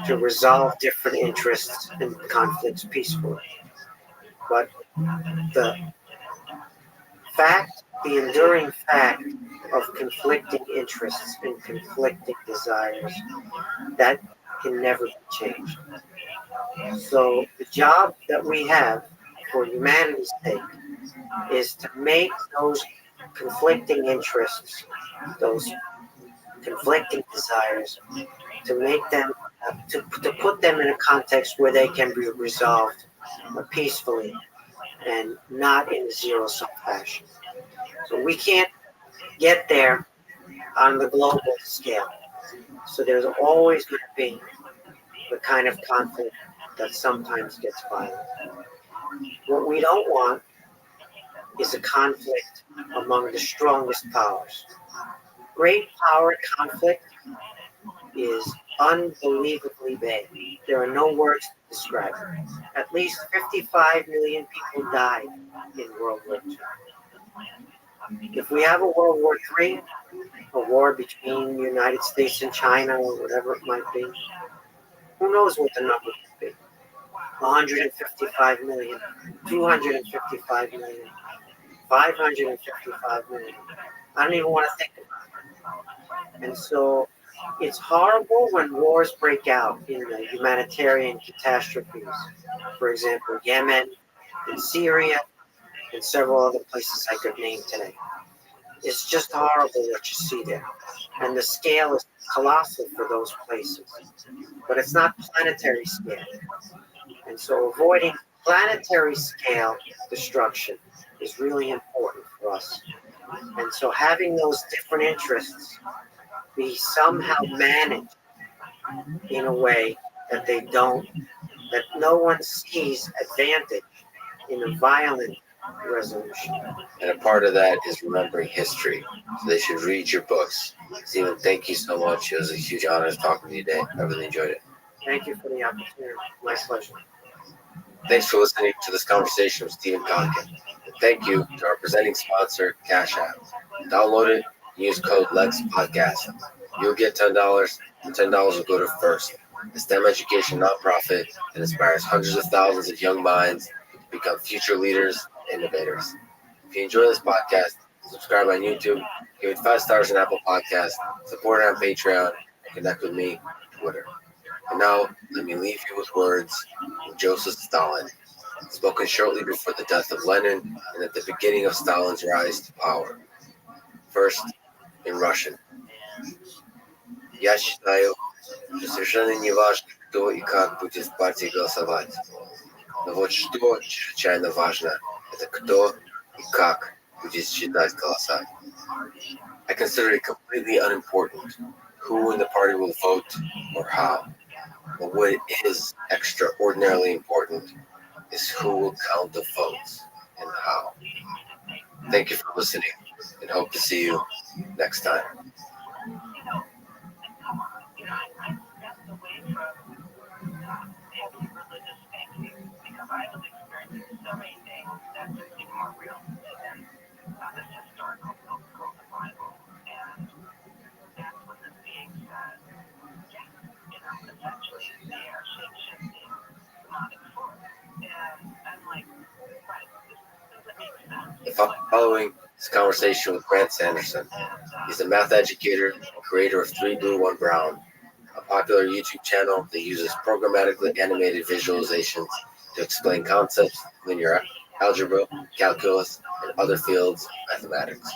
to resolve different interests and conflicts peacefully. But the fact the enduring fact of conflicting interests and conflicting desires that can never be changed. So the job that we have for humanity's sake is to make those conflicting interests, those conflicting desires, to make them, to put them in a context where they can be resolved peacefully and not in a zero-sum fashion. So we can't get there on the global scale. So there's always going to be the kind of conflict that sometimes gets violent. What we don't want is a conflict among the strongest powers. Great power conflict is unbelievably bad. There are no words to describe it. At least 55 million people died in World War II. If we have a World War III, a war between the United States and China or whatever it might be, who knows what the number would be? 155 million, 255 million, 555 million. I don't even want to think about it. And so it's horrible when wars break out in the humanitarian catastrophes. For example, Yemen and Syria and several other places I could name today. It's just horrible what you see there. And the scale is colossal for those places. But it's not planetary scale. And so avoiding planetary scale destruction is really important for us. And so having those different interests be somehow managed in a way that that no one sees advantage in a violent resolution. And a part of that is remembering history. So they should read your books. Stephen, thank you so much. It was a huge honor talking to you today. I really enjoyed it. Thank you for the opportunity. My pleasure. Thanks for listening to this conversation with Stephen Conkin. And thank you to our presenting sponsor, Cash App. Download it and use code LEXPODCAST. You'll get $10, and $10 will go to FIRST, a STEM education nonprofit that inspires hundreds of thousands of young minds to become future leaders and innovators. If you enjoy this podcast, subscribe on YouTube, give it 5 stars on Apple Podcasts, support it on Patreon, and connect with me on Twitter. And now, let me leave you with words of Joseph Stalin, spoken shortly before the death of Lenin and at the beginning of Stalin's rise to power. First, in Russian. Я считаю, что совершенно не важно, кто и как будет в партии голосовать. Но вот что чрезвычайно важно, это кто и как будет считать голоса. I consider it completely unimportant who in the party will vote or how. But what is extraordinarily important is who will count the votes and how. Thank you for listening and hope to see you next time. The following is a conversation with Grant Sanderson. He's a math educator and creator of 3 Blue 1 Brown, a popular YouTube channel that uses programmatically animated visualizations to explain concepts, linear algebra, calculus, and other fields of mathematics.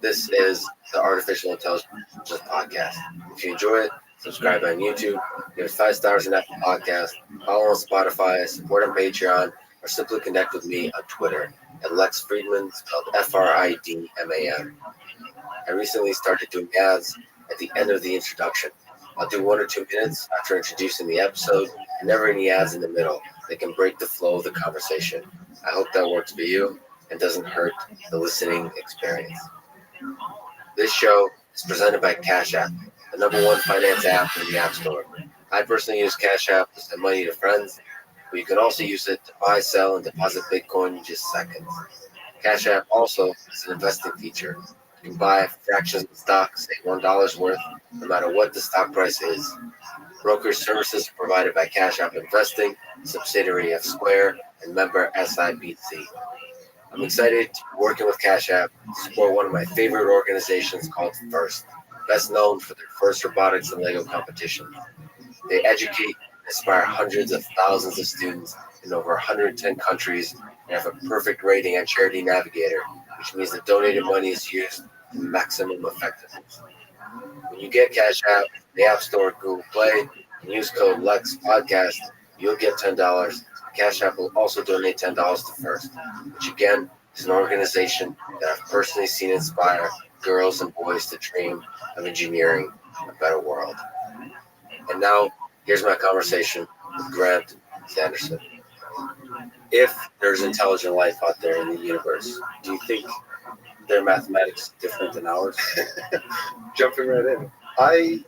This is the Artificial Intelligence Podcast. If you enjoy it, subscribe on YouTube, give it 5 stars on Apple Podcasts, follow on Spotify, support on Patreon, or simply connect with me on Twitter at Lex Friedman, spelled Fridman. I recently started doing ads at the end of the introduction. I'll do 1 or 2 minutes after introducing the episode, and never any ads in the middle. They can break the flow of the conversation. I hope that works for you and doesn't hurt the listening experience. This show is presented by Cash App, the #1 finance app in the App Store. I personally use Cash App to send money to friends, but you can also use it to buy, sell, and deposit Bitcoin in just seconds. Cash App also has an investing feature. You can buy fractions of stock, say $1 worth, no matter what the stock price is. Brokerage services are provided by Cash App Investing, subsidiary of Square, and member SIBC. I'm excited to be working with Cash App to support one of my favorite organizations called FIRST, best known for their FIRST Robotics and Lego competition. They educate and inspire hundreds of thousands of students in over 110 countries and have a perfect rating on Charity Navigator, which means the donated money is used to maximum effectiveness. When you get Cash App, the App Store, or Google Play, and use code LEXPODCAST, you'll get $10. Cash App will also donate $10 to FIRST, which again is an organization that I've personally seen inspire girls and boys to dream of engineering a better world. And now, here's my conversation with Grant Sanderson. If there's intelligent life out there in the universe, do you think their mathematics is different than ours? Jumping right in. I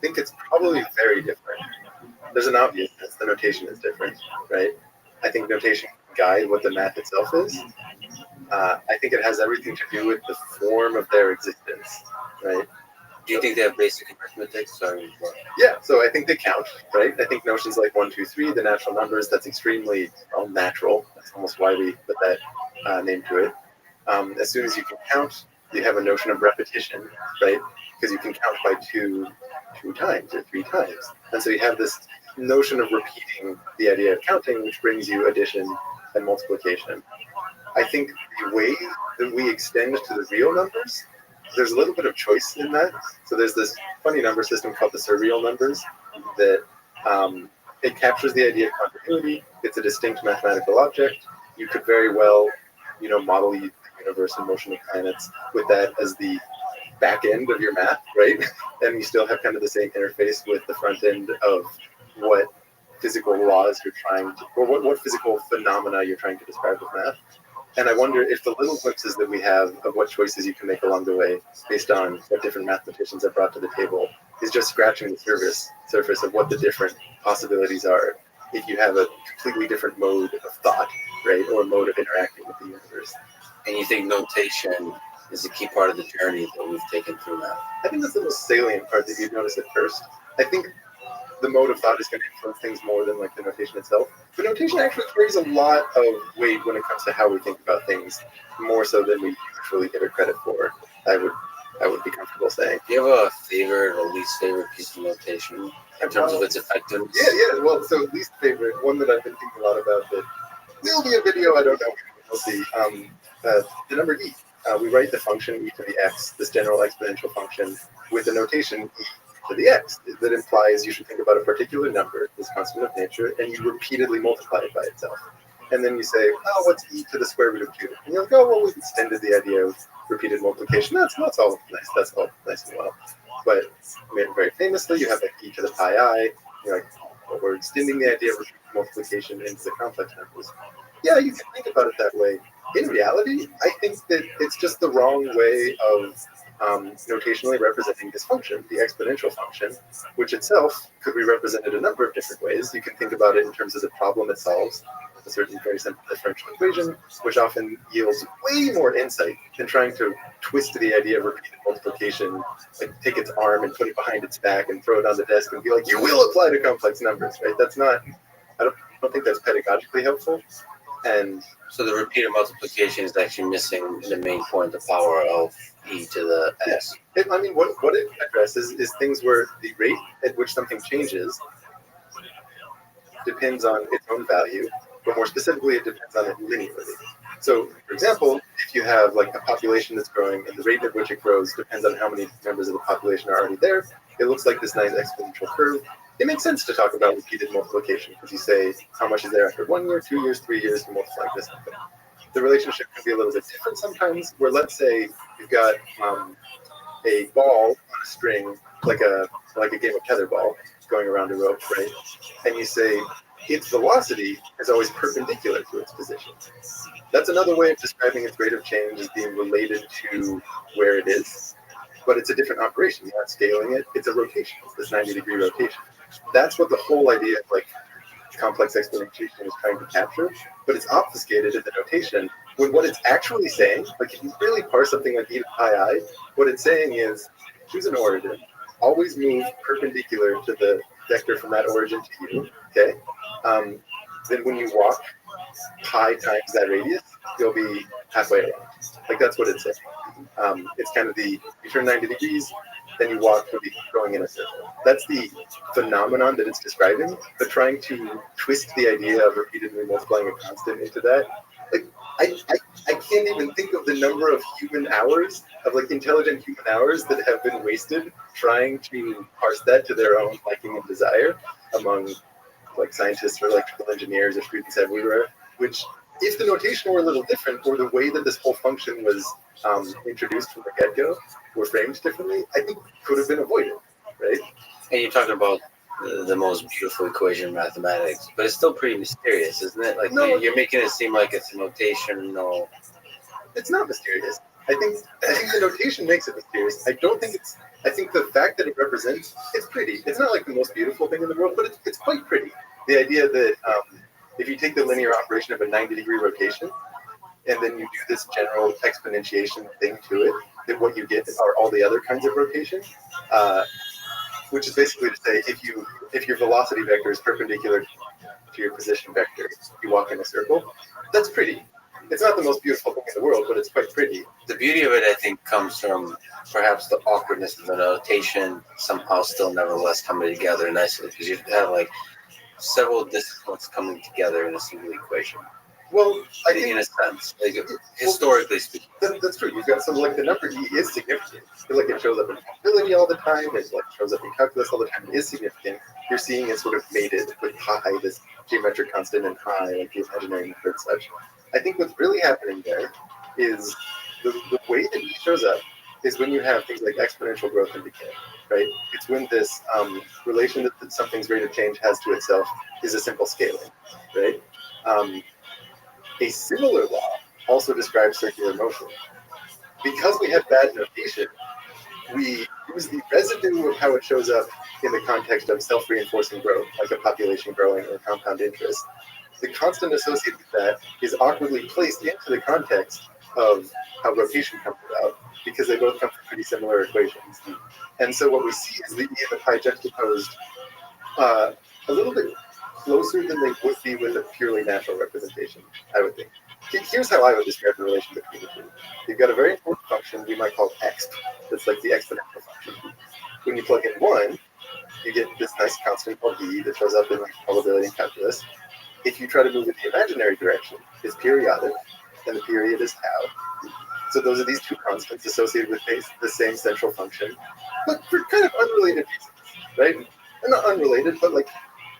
think it's probably very different. There's an obviousness. The notation is different, right? I think notation can guide what the math itself is. I think it has everything to do with the form of their existence, right? Do you think they have basic arithmetic? Yeah, so I think they count, right? I think notions like 1, 2, 3, the natural numbers, that's extremely natural. That's almost why we put that name to it. As soon as you can count, you have a notion of repetition, right? Because you can count by two times or 3 times. And so you have this notion of repeating the idea of counting, which brings you addition and multiplication. I think the way that we extend to the real numbers, there's a little bit of choice in that. So there's this funny number system called the surreal numbers that it captures the idea of continuity. It's a distinct mathematical object. You could very well, model the universe and motion of planets with that as the back end of your math, right? And you still have kind of the same interface with the front end of what physical laws you're trying to, or what physical phenomena you're trying to describe with math. And I wonder if the little glimpses that we have of what choices you can make along the way, based on what different mathematicians have brought to the table, is just scratching the surface of what the different possibilities are if you have a completely different mode of thought, right, or mode of interacting with the universe. And you think notation is a key part of the journey that we've taken through math? I think that's the most salient part that you'd notice at first. I think the mode of thought is going to influence things more than like the notation itself. The notation actually carries a lot of weight when it comes to how we think about things, more so than we usually give it credit for. I would be comfortable saying. Do you have a favorite or least favorite piece of notation in terms of its effectiveness? Yeah. Well, so least favorite, one that I've been thinking a lot about that will be a video, I don't know, we'll see. The number e. We write the function e to the x, this general exponential function, with the notation e to the x. That implies you should think about a particular number, this constant of nature, and you repeatedly multiply it by itself. And then you say, oh, what's e to the square root of 2? And you're like, oh, well, we've extended the idea of repeated multiplication. That's all nice. That's all nice and well. But very famously, you have like e to the pi I. You're like, well, we're extending the idea of repeated multiplication into the complex numbers. Yeah, you can think about it that way. In reality, I think that it's just the wrong way of notationally representing this function, the exponential function, which itself could be represented a number of different ways. You can think about it in terms of the problem it solves, a certain very simple differential equation, which often yields way more insight than trying to twist the idea of repeated multiplication, like take its arm and put it behind its back and throw it on the desk and be like, you will apply to complex numbers, right? That's not, I don't think that's pedagogically helpful. And so the repeated multiplication is actually missing the main point, the power of e to the s. What it addresses is things where the rate at which something changes depends on its own value, but more specifically, it depends on it linearly. So, for example, if you have like a population that's growing and the rate at which it grows depends on how many members of the population are already there, it looks like this nice exponential curve. It makes sense to talk about repeated multiplication because you say how much is there after 1 year, 2 years, 3 years, you multiply this. The relationship can be a little bit different sometimes, where let's say you've got a ball on a string, like a game of tetherball going around a rope, right? And you say its velocity is always perpendicular to its position. That's another way of describing its rate of change as being related to where it is, but it's a different operation. You're not scaling it; it's a rotation. It's this 90-degree rotation. That's what the whole idea of like complex explanation is trying to capture, but it's obfuscated in the notation when what it's actually saying, like if you really parse something like e to pi I, what it's saying is choose an origin, always move perpendicular to the vector from that origin to you, okay? Then when you walk, pi times that radius, you'll be halfway around. Like that's what it says. It's kind of you turn 90 degrees, then you walk, you'll be going in a circle. That's the phenomenon that it's describing, but trying to twist the idea of repeatedly multiplying a constant into that, like I can't even think of the number of human hours, of like intelligent human hours that have been wasted trying to parse that to their own liking and desire among like scientists or electrical engineers or students everywhere, which if the notation were a little different or the way that this whole function was introduced from the get-go were framed differently, I think could have been avoided, right? And you're talking about the most beautiful equation in mathematics, but it's still pretty mysterious, isn't it? Like No. you're making it seem like it's a notation. No, It's not mysterious. I think the notation makes it mysterious. I don't think it's. I think the fact that it represents, it's pretty. It's not like the most beautiful thing in the world, but it's quite pretty. The idea that if you take the linear operation of a 90-degree rotation, and then you do this general exponentiation thing to it, that what you get are all the other kinds of rotation, which is basically to say if your velocity vector is perpendicular to your position vector, you walk in a circle. That's pretty. It's not the most beautiful thing in the world, but it's quite pretty. the beauty of it, I think, comes from perhaps the awkwardness of the notation somehow still nevertheless coming together nicely, because you have like several disciplines coming together in a single equation. Well, I think In a sense, like historically speaking. that's true. You've got some like the number e is significant. Like it shows up in probability all the time. It like shows up in calculus all the time. It is significant. You're seeing it sort of mated with pi, this geometric constant, and pi, like the imaginary number and such. I think what's really happening there is the way that it shows up is when you have things like exponential growth and decay, right? It's when this relation that something's rate of change has to itself is a simple scaling, right? A similar law also describes circular motion. Because we have bad notation, we use the residue of how it shows up in the context of self-reinforcing growth, like a population growing or compound interest. The constant associated with that is awkwardly placed into the context of how rotation comes about, because they both come from pretty similar equations. And so what we see is the e and the pi juxtaposed a little bit closer than they would be with a purely natural representation, I would think. Here's how I would describe the relation between the two. You've got a very important function we might call exp, that's like the exponential function. When you plug in 1, you get this nice constant called e that shows up in like probability and calculus. If you try to move in the imaginary direction, it's periodic, and the period is tau. So those are these two constants associated with the same central function, but for kind of unrelated reasons, right? And not unrelated, but like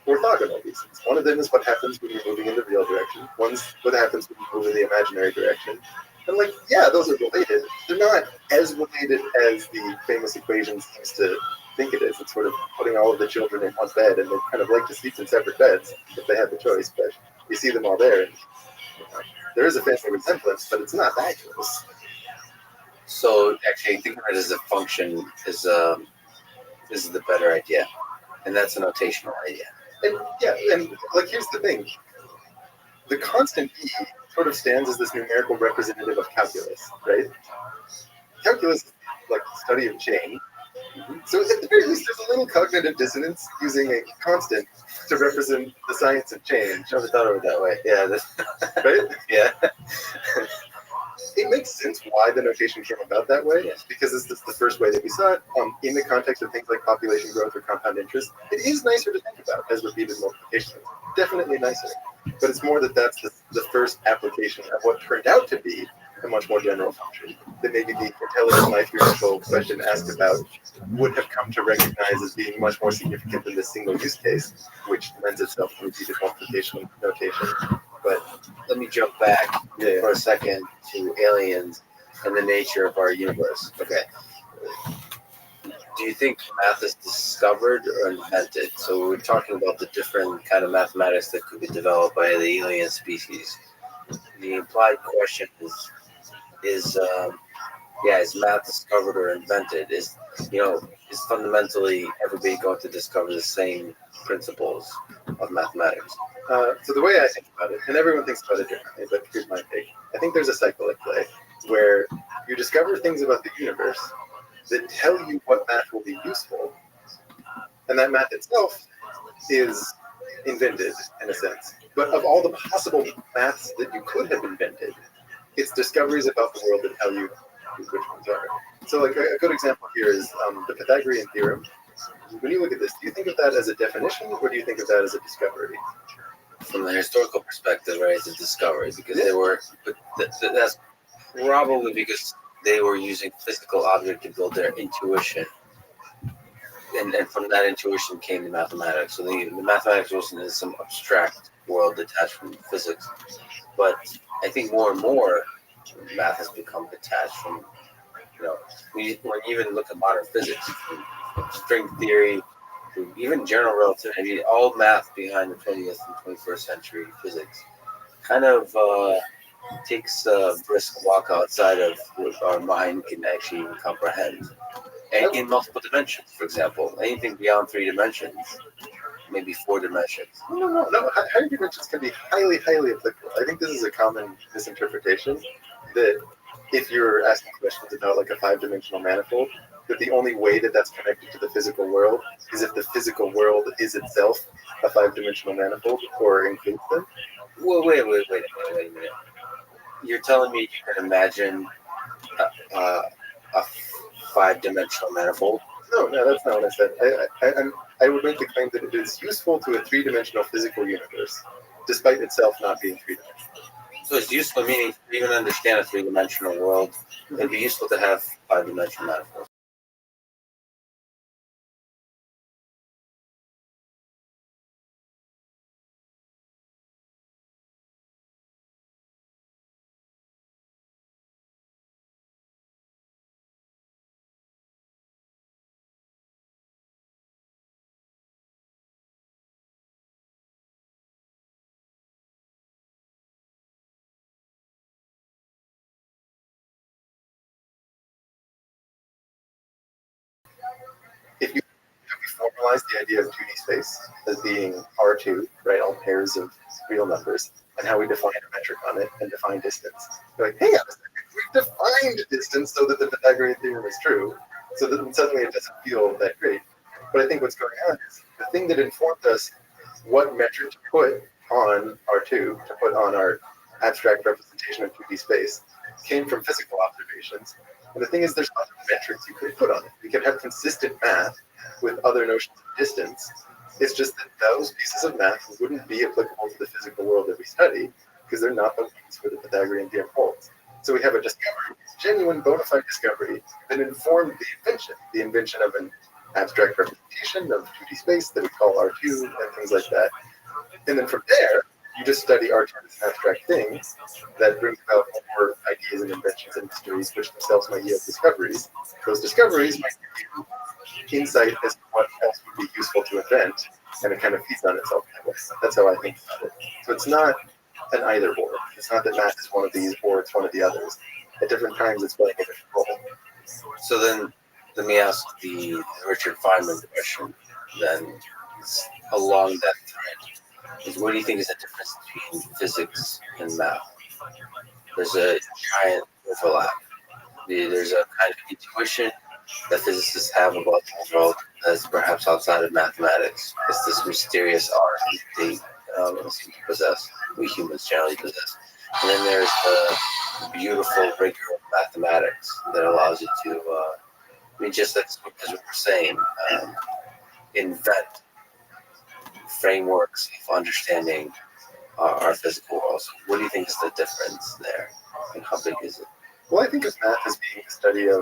orthogonal reasons. One of them is what happens when you're moving in the real direction. One's what happens when you move in the imaginary direction. And like, yeah, those are related. They're not as related as the famous equation seems to think it is. It's sort of putting all of the children in one bed, and they kind of like to sleep in separate beds if they had the choice. But you see them all there. And, there is a family resemblance, but it's not that close. So actually, thinking of it as a function is the better idea, and that's a notational idea. And yeah, and like here's the thing: the constant e sort of stands as this numerical representative of calculus, right? Calculus is like the study of change. So at the very least, there's a little cognitive dissonance using a constant to represent the science of change. I never thought of it that way. Yeah, Right? yeah. It makes sense why the notation came about that way, Yes. because it's the first way that we saw it. In the context of things like population growth or compound interest, it is nicer to think about as repeated multiplication. Definitely nicer. But it's more that that's the first application of what turned out to be a much more general function that maybe the intelligent life theoretical question asked about would have come to recognize as being much more significant than this single use case, which lends itself to repeated multiplication notation. But Let me jump back for a second to aliens and the nature of our universe. Okay. Do you think math is discovered or invented? So we're talking about the different kind of mathematics that could be developed by the alien species. The implied question is math discovered or invented? Is fundamentally everybody going to discover the same principles of mathematics? So the way I think about it, and everyone thinks about it differently, but here's my take. I think there's a cycle at play where you discover things about the universe that tell you what math will be useful, and that math itself is invented in a sense. But of all the possible maths that you could have invented, it's discoveries about the world and how you choose which ones are. So like a good example here is the Pythagorean theorem. When you look at this, do you think of that as a definition or do you think of that as a discovery? From the historical perspective, right, it's a discovery because they were, but that's probably because they were using physical object to build their intuition. And from that intuition came the mathematics. So the mathematics wasn't in some abstract world detached from physics. But I think more and more math has become detached from, when you even look at modern physics, from string theory, to even general relativity, all math behind the 20th and 21st century physics kind of takes a brisk walk outside of what our mind can actually even comprehend. And in multiple dimensions, for example, anything beyond 3 dimensions, maybe 4 dimensions. No. Higher dimensions can be highly, highly applicable. I think this is a common misinterpretation that if you're asking questions about like a 5-dimensional manifold, that the only way that that's connected to the physical world is if the physical world is itself a 5-dimensional manifold or includes them. Well, wait a minute. You're telling me you can imagine a 5-dimensional manifold? No, that's not what I said. I would make the claim that it is useful to a 3-dimensional physical universe, despite itself not being 3-dimensional. So it's useful, meaning to even understand a 3-dimensional world, it'd be useful to have 5-dimensional manifolds. If we formalize the idea of 2D space as being R2, right, all pairs of real numbers, and how we define a metric on it and define distance, we're like, hey, we defined distance so that the Pythagorean theorem is true, so that suddenly it doesn't feel that great. But I think what's going on is the thing that informed us what metric to put on R2, to put on our abstract representation of 2D space, came from physical observations. And the thing is, there's other metrics you could put on it. You could have consistent math with other notions of distance. It's just that those pieces of math wouldn't be applicable to the physical world that we study because they're not the ones where the Pythagorean theorem holds. So we have a discovery, genuine bona fide discovery that informed the invention of an abstract representation of 2D space that we call R2 and things like that. And then from there, you just study R2 as an abstract thing that brings about more ideas and inventions and mysteries, which themselves might yield discoveries. Those discoveries might give you insight as to what else would be useful to invent, and it kind of feeds on itself that way. That's how I think about it. So it's not an either or. It's not that math is one of these or it's one of the others. At different times, it's playing a different role. So then, let me ask the Richard Feynman question. Then, along that thread, is what do you think is the difference between physics and math? There's a giant overlap. There's a kind of intuition that physicists have about the world that's perhaps outside of mathematics. It's this mysterious art they seem to possess, we humans generally possess. And then there's the beautiful rigor of mathematics that allows you to, just as we were saying, invent frameworks of understanding our physical world. So what do you think is the difference there, and how big is it? Well, I think of math as being the study of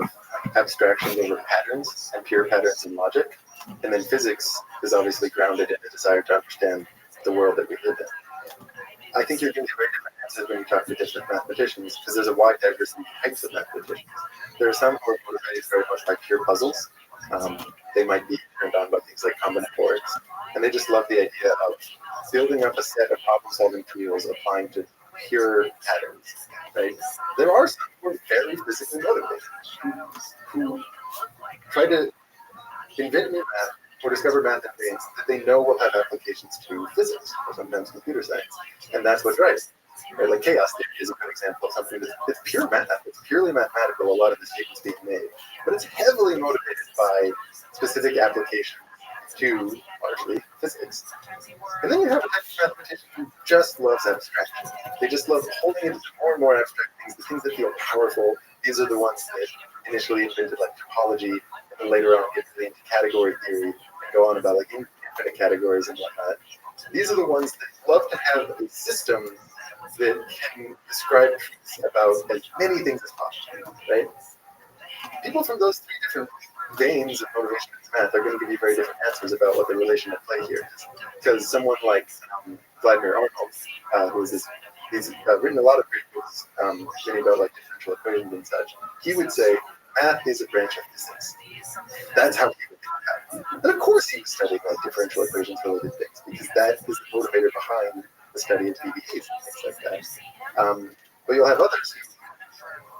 abstractions over patterns and pure patterns in logic. And then physics is obviously grounded in a desire to understand the world that we live in. I think you're going to get very different answers when you talk to different mathematicians because there's a wide diversity of types of mathematicians. There are some who are motivated very much by pure puzzles. They might be turned on by things like combinatorics, and they just love the idea of building up a set of problem-solving tools applying to pure patterns. Right? There are some who are very physically motivated who try to invent new math or discover math in things that they know will have applications to physics or sometimes computer science, and that's what drives it. Right? Like chaos theory is a good example of something that's pure math. It's purely mathematical, a lot of the statements being made, but it's heavily motivated by specific applications to largely physics. And then you have a type of mathematician who just loves abstraction. They just love holding into more and more abstract things, the things that feel powerful. These are the ones that initially invented like topology, and then later on get really into category theory and go on about like infinite categories and whatnot. These are the ones that love to have a system that can describe truths about as many things as possible, right? People from those three different veins of motivation in math are going to give you very different answers about what the relation at play here is. Because someone like Vladimir Arnold, he's written a lot of great books, many about like differential equations and such. He would say math is a branch of physics. That's how he would think about it. And of course, he was studying like differential equations related things because that is the motivator behind the study of PBAs and things like that. But you'll have others,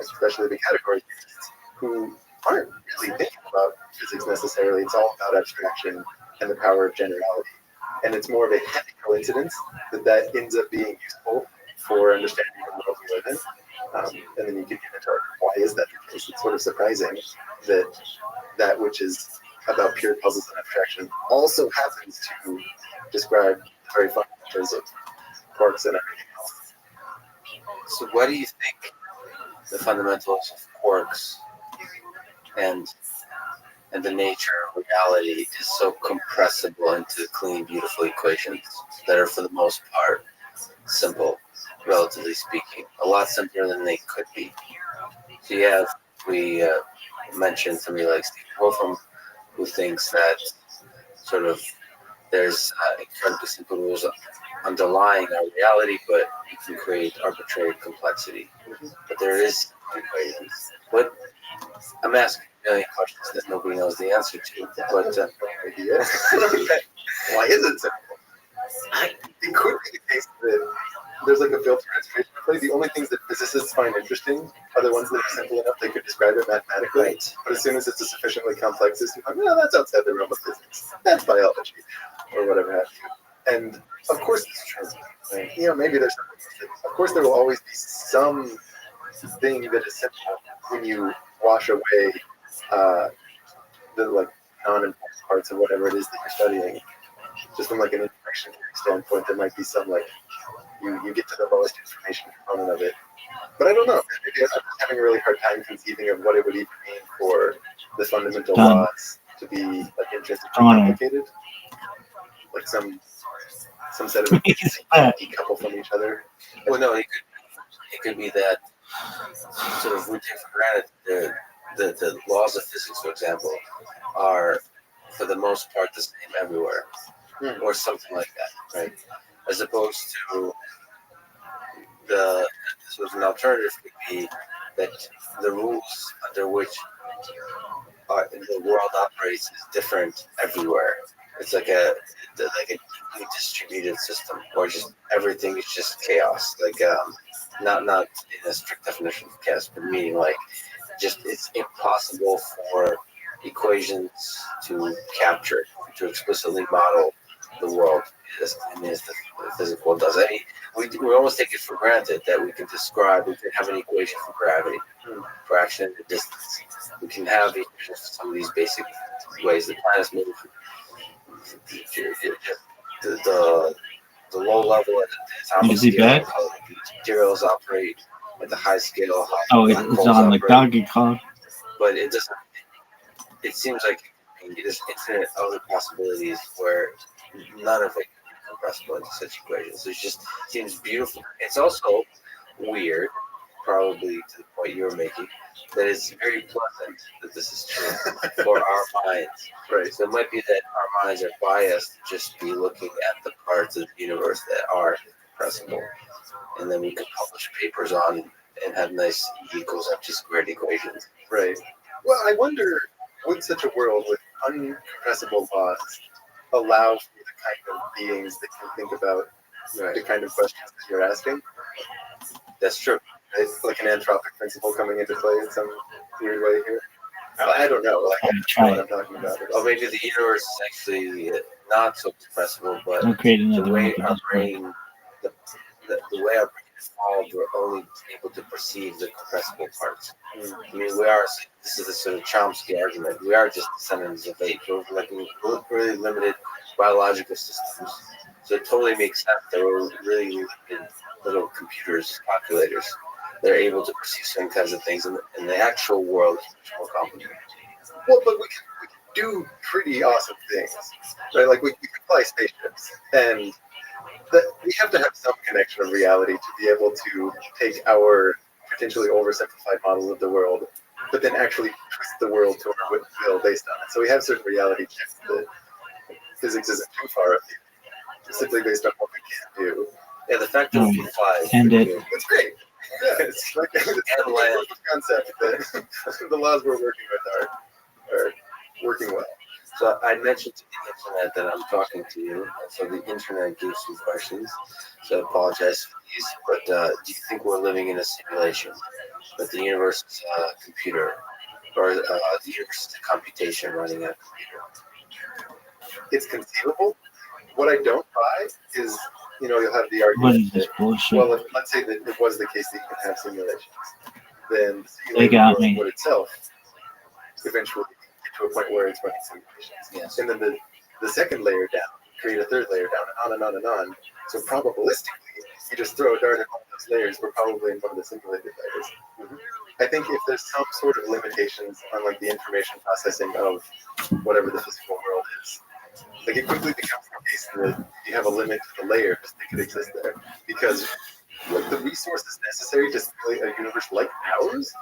especially the category theorists, who aren't really thinking about physics necessarily. It's all about abstraction and the power of generality. And it's more of a happy coincidence that ends up being useful for understanding the world we live in. And then you can get into why is that the case? It's sort of surprising that which is about pure puzzles and abstraction also happens to describe the very fundamentals of quarks and everything else. So what do you think the fundamentals of quarks and the nature of reality is so compressible into clean, beautiful equations that are for the most part simple, relatively speaking, a lot simpler than they could be. So we mentioned somebody like Steve Wolfram, who thinks that sort of there's incredibly simple rules underlying our reality, but you can create arbitrary complexity. But there is equations. But I'm asking a million questions that nobody knows the answer to. But idea. Why is it simple? It could be the case that there's like a filter integration play. The only things that physicists find interesting are the ones that are simple enough they could describe it mathematically. Right. But as soon as it's a sufficiently complex system, like, no, that's outside the realm of physics. That's biology, or whatever have you. And of course it's true. Right? You know, maybe there's something. Of course, there will always be some thing that is simple when you wash away the like non-important parts of whatever it is that you're studying. Just from like an information standpoint, there might be some like you get to the lowest information component of it. But I don't know. Maybe I'm just having a really hard time conceiving of what it would even mean for the fundamental laws to be like intrinsically complicated, like some set of decouple from each other. well, no, it could be that sort of we take for granted the laws of physics, for example, are for the most part the same everywhere, or something like that, right? As opposed to the sort of an alternative could be that the rules under which the world operates is different everywhere. It's like a deeply distributed system, or just everything is just chaos. Like not in a strict definition of chaos, but meaning like just it's impossible for equations to capture, to explicitly model the world as the physical world does. I mean, we almost take it for granted that we can have an equation for gravity, for action and distance. We can have equations for some of these basic ways the planets move. The low level at the atomic Is he scale, back? how the materials operate at the high scale. Oh, it's on like Donkey Kong. But it doesn't. It seems like there's infinite other possibilities where none of it can be compressible into such equations. It just seems beautiful. It's also weird, probably to the point you were making, that it's very pleasant that this is true for our minds. Right. So it might be that our minds are biased to just be looking at the parts of the universe that are compressible, and then we can publish papers on and have nice E equals MC squared equations. Right. Well, I wonder, would such a world with uncompressible laws allow for the kind of beings that can think about the kind of questions that you're asking? That's true. It's like an anthropic principle coming into play in some weird way here. I don't know. Like, I don't know what I'm talking about. Or maybe the universe is actually not so compressible, but I'll create the another way one. our brain, the way our brain is evolved, we're only able to perceive the compressible parts. I mean, we are. This is the sort of Chomsky argument. We are just descendants of apes. We're like in really limited biological systems. So it totally makes sense. There were really limited little computers, calculators. They're able to perceive certain kinds of things, and the actual world is much more complicated. Well, but we can do pretty awesome things, right? Like we can fly spaceships, and we have to have some connection of reality to be able to take our potentially oversimplified model of the world, but then actually twist the world to our will based on it. So we have certain reality checks that physics isn't too far up here, simply based on what we can do. Yeah, the fact that we can fly. And it. It's great. Yeah, it's like it's a land. concept that the laws we're working with are working well. So I mentioned to the internet that I'm talking to you, and so the internet gave some questions. So I apologize for these, but do you think we're living in a simulation? That the universe is a computer, or the universe is a computation running a computer? It's conceivable. What I don't buy is, you'll have the What argument is this that, bullshit? well, let's say that it was the case that you can have simulations, then the They simulated got world me. would itself eventually get to a point where it's running simulations. Yes. And then the second layer down, create a third layer down, and on and on and on. So probabilistically, you just throw a dart at one of those layers, we're probably in one of the simulated layers. Mm-hmm. I think if there's some sort of limitations on like the information processing of whatever the physical world is, like it quickly becomes the case that you have a limit to the layers that could exist there, because like the resources necessary to simulate a universe like ours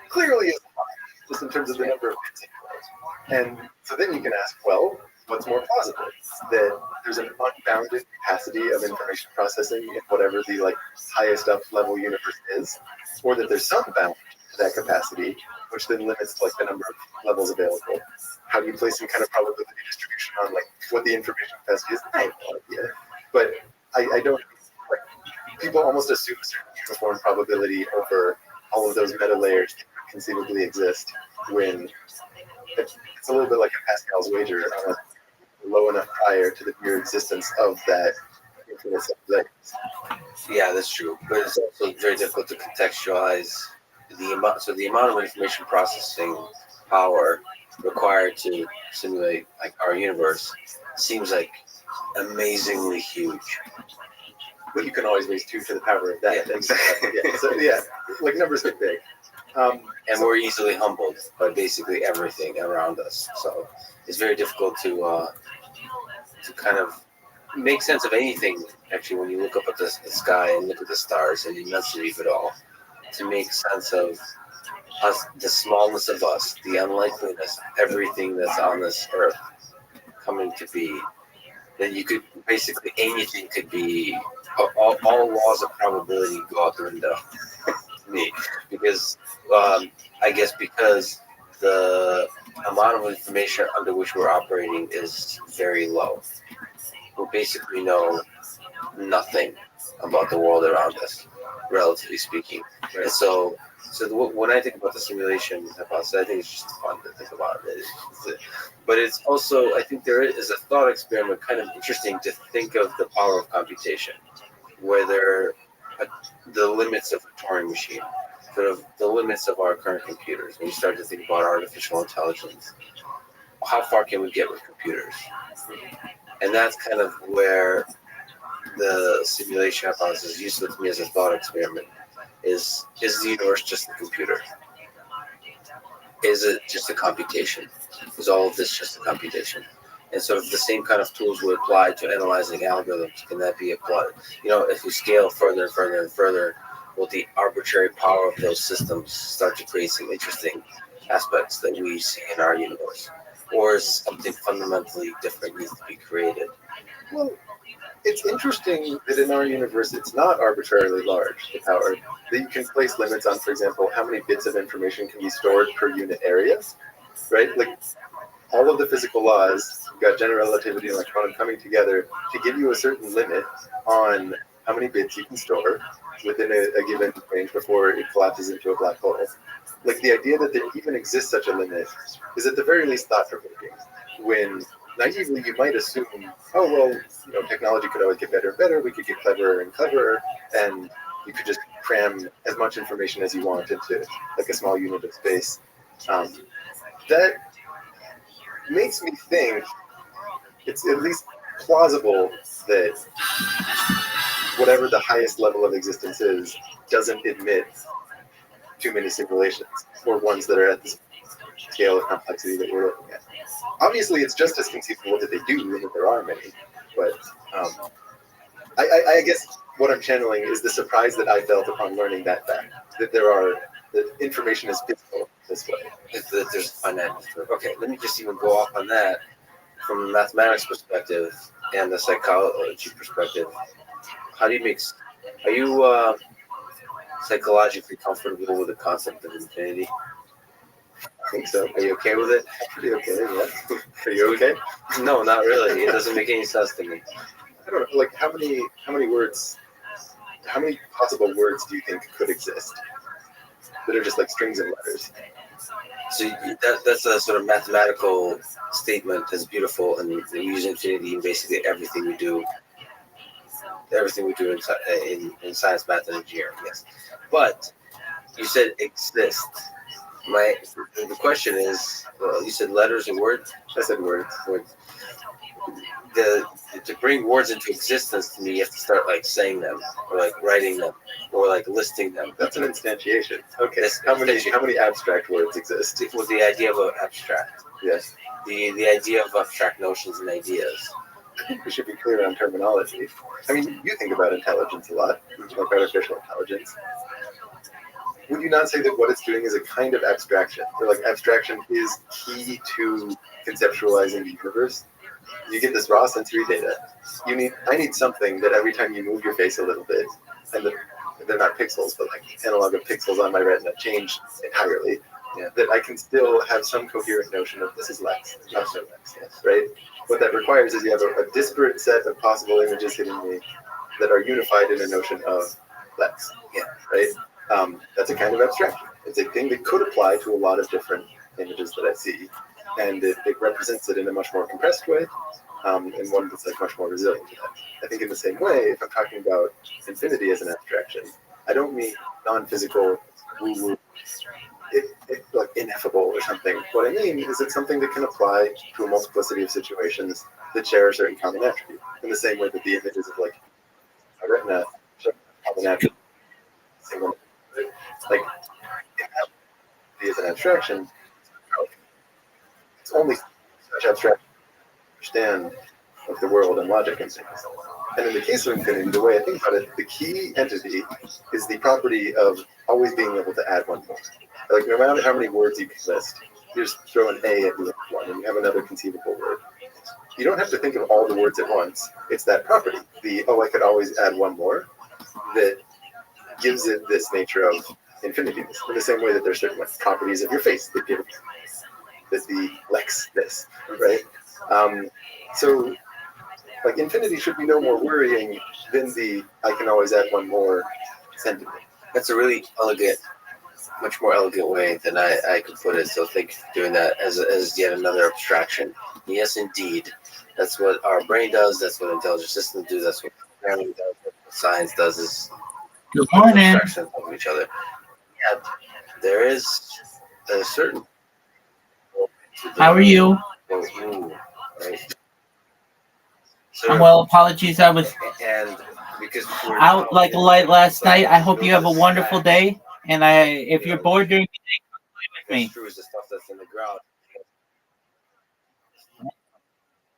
clearly is high, just in terms of the number of bits involved. And so then you can ask, well, what's more plausible? That there's an unbounded capacity of information processing in whatever the like highest up level universe is, or that there's some bound to that capacity, which then limits like the number of levels available. How do you place some kind of probability distribution on like what the information capacity is? I have no idea. But I don't like people almost assume a certain uniform probability over all of those meta layers that could conceivably exist when it's a little bit like a Pascal's wager on a low enough prior to the mere existence of that infinite set of layers. Yeah, that's true. But it's also very difficult to contextualize the amount. So the amount of information processing power required to simulate like our universe seems like amazingly huge. But you can always raise 2 to the power of that. Yeah, exactly. Yeah. So yeah, like numbers get big. And we're easily humbled by basically everything around us. So it's very difficult to kind of make sense of anything. Actually, when you look up at the sky and look at the stars and the immensity of it all, to make sense of us, the smallness of us, the unlikeliness of everything that's on this earth coming to be, then you could basically anything could be. All laws of probability go out the window. Me, because I guess because the amount of information under which we're operating is very low. We basically know nothing about the world around us, relatively speaking. And so when I think about the simulation hypothesis, I think it's just fun to think about it. But it's also, I think there is a thought experiment kind of interesting to think of the power of computation, where the limits of a Turing machine, sort of the limits of our current computers. When you start to think about artificial intelligence, how far can we get with computers? And that's kind of where the simulation hypothesis is useful to me as a thought experiment. Is the universe just a computer? Is it just a computation? Is all of this just a computation? And sort of the same kind of tools we apply to analyzing algorithms, can that be applied? If we scale further and further and further, will the arbitrary power of those systems start to create some interesting aspects that we see in our universe? Or is something fundamentally different needs to be created? Well, it's interesting that in our universe, it's not arbitrarily large, the power. That you can place limits on, for example, how many bits of information can be stored per unit area, right? Like, all of the physical laws, you've got general relativity and electron coming together to give you a certain limit on how many bits you can store within a given range before it collapses into a black hole. Like the idea that there even exists such a limit is at the very least thought-provoking. When naively you might assume, oh well, technology could always get better and better. We could get cleverer and cleverer, and you could just cram as much information as you want into like a small unit of space. That makes me think it's at least plausible that whatever the highest level of existence is doesn't admit too many simulations or ones that are at the scale of complexity that we're looking at. Obviously, it's just as conceivable that they do and that there are many, but I guess what I'm channeling is the surprise that I felt upon learning that fact, that that information is physical this way. That there's finite. Okay, let me just even go off on that from a mathematics perspective and the psychology perspective. How do you are you psychologically comfortable with the concept of infinity? I think so. Are you okay with it? Pretty okay, yeah. Are you okay? No, not really. It doesn't make any sense to me. I don't know, like how many possible words do you think could exist that are just like strings of letters? So that's a sort of mathematical statement that's beautiful, and you use infinity in basically everything we do in science, math, and engineering. Yes, but you said exist. The question is, well, you said letters and words. I said words. To bring words into existence, to me, you have to start like saying them, or like writing them, or like listing them. That's an instantiation. Okay. How many abstract words exist? With the idea of an abstract. Yes. The idea of abstract notions and ideas. I think we should be clear on terminology. I mean, you think about intelligence a lot, like artificial intelligence. Would you not say that what it's doing is a kind of abstraction? Or like abstraction is key to conceptualizing the universe? You get this raw sensory data. I need something that every time you move your face a little bit, and they're not pixels, but like analog of pixels on my retina change entirely, that I can still have some coherent notion of this is Lex, not so Lex, right? What that requires is you have a disparate set of possible images hitting me that are unified in a notion of Lex, right? That's a kind of abstraction. It's a thing that could apply to a lot of different images that I see, and it represents it in a much more compressed way, and one that's like much more resilient to that. I think in the same way, if I'm talking about infinity as an abstraction, I don't mean non-physical, woo-woo, like ineffable or something. What I mean is it's something that can apply to a multiplicity of situations that share a certain common attribute. In the same way that the images of like a retina share a common attribute. Like ineffability as an abstraction, it's only such abstract to understand of the world and logic and things. And in the case of infinity, the way I think about it, the key entity is the property of always being able to add one more. Like no matter how many words you can list, you just throw an A at the end of one and you have another conceivable word. You don't have to think of all the words at once. It's that property, I could always add one more, that gives it this nature of infinity. In the same way that there's certain like, properties of your face that give that the Lex this, right? So like infinity should be no more worrying than the I can always add one more sentiment. That's a really elegant, much more elegant way than I could put it. So thank you for doing that as yet another abstraction. Yes, indeed. That's what our brain does. That's what intelligent systems do. That's what programming does. What science does is Good morning. abstractions of each other. Yeah, there is a certain. How are you? Right. I'm well. Apologies, I was And because we're out like a light last night. I hope you have a wonderful day. And if you're bored during the day, come play with me. true is the stuff that's in the ground.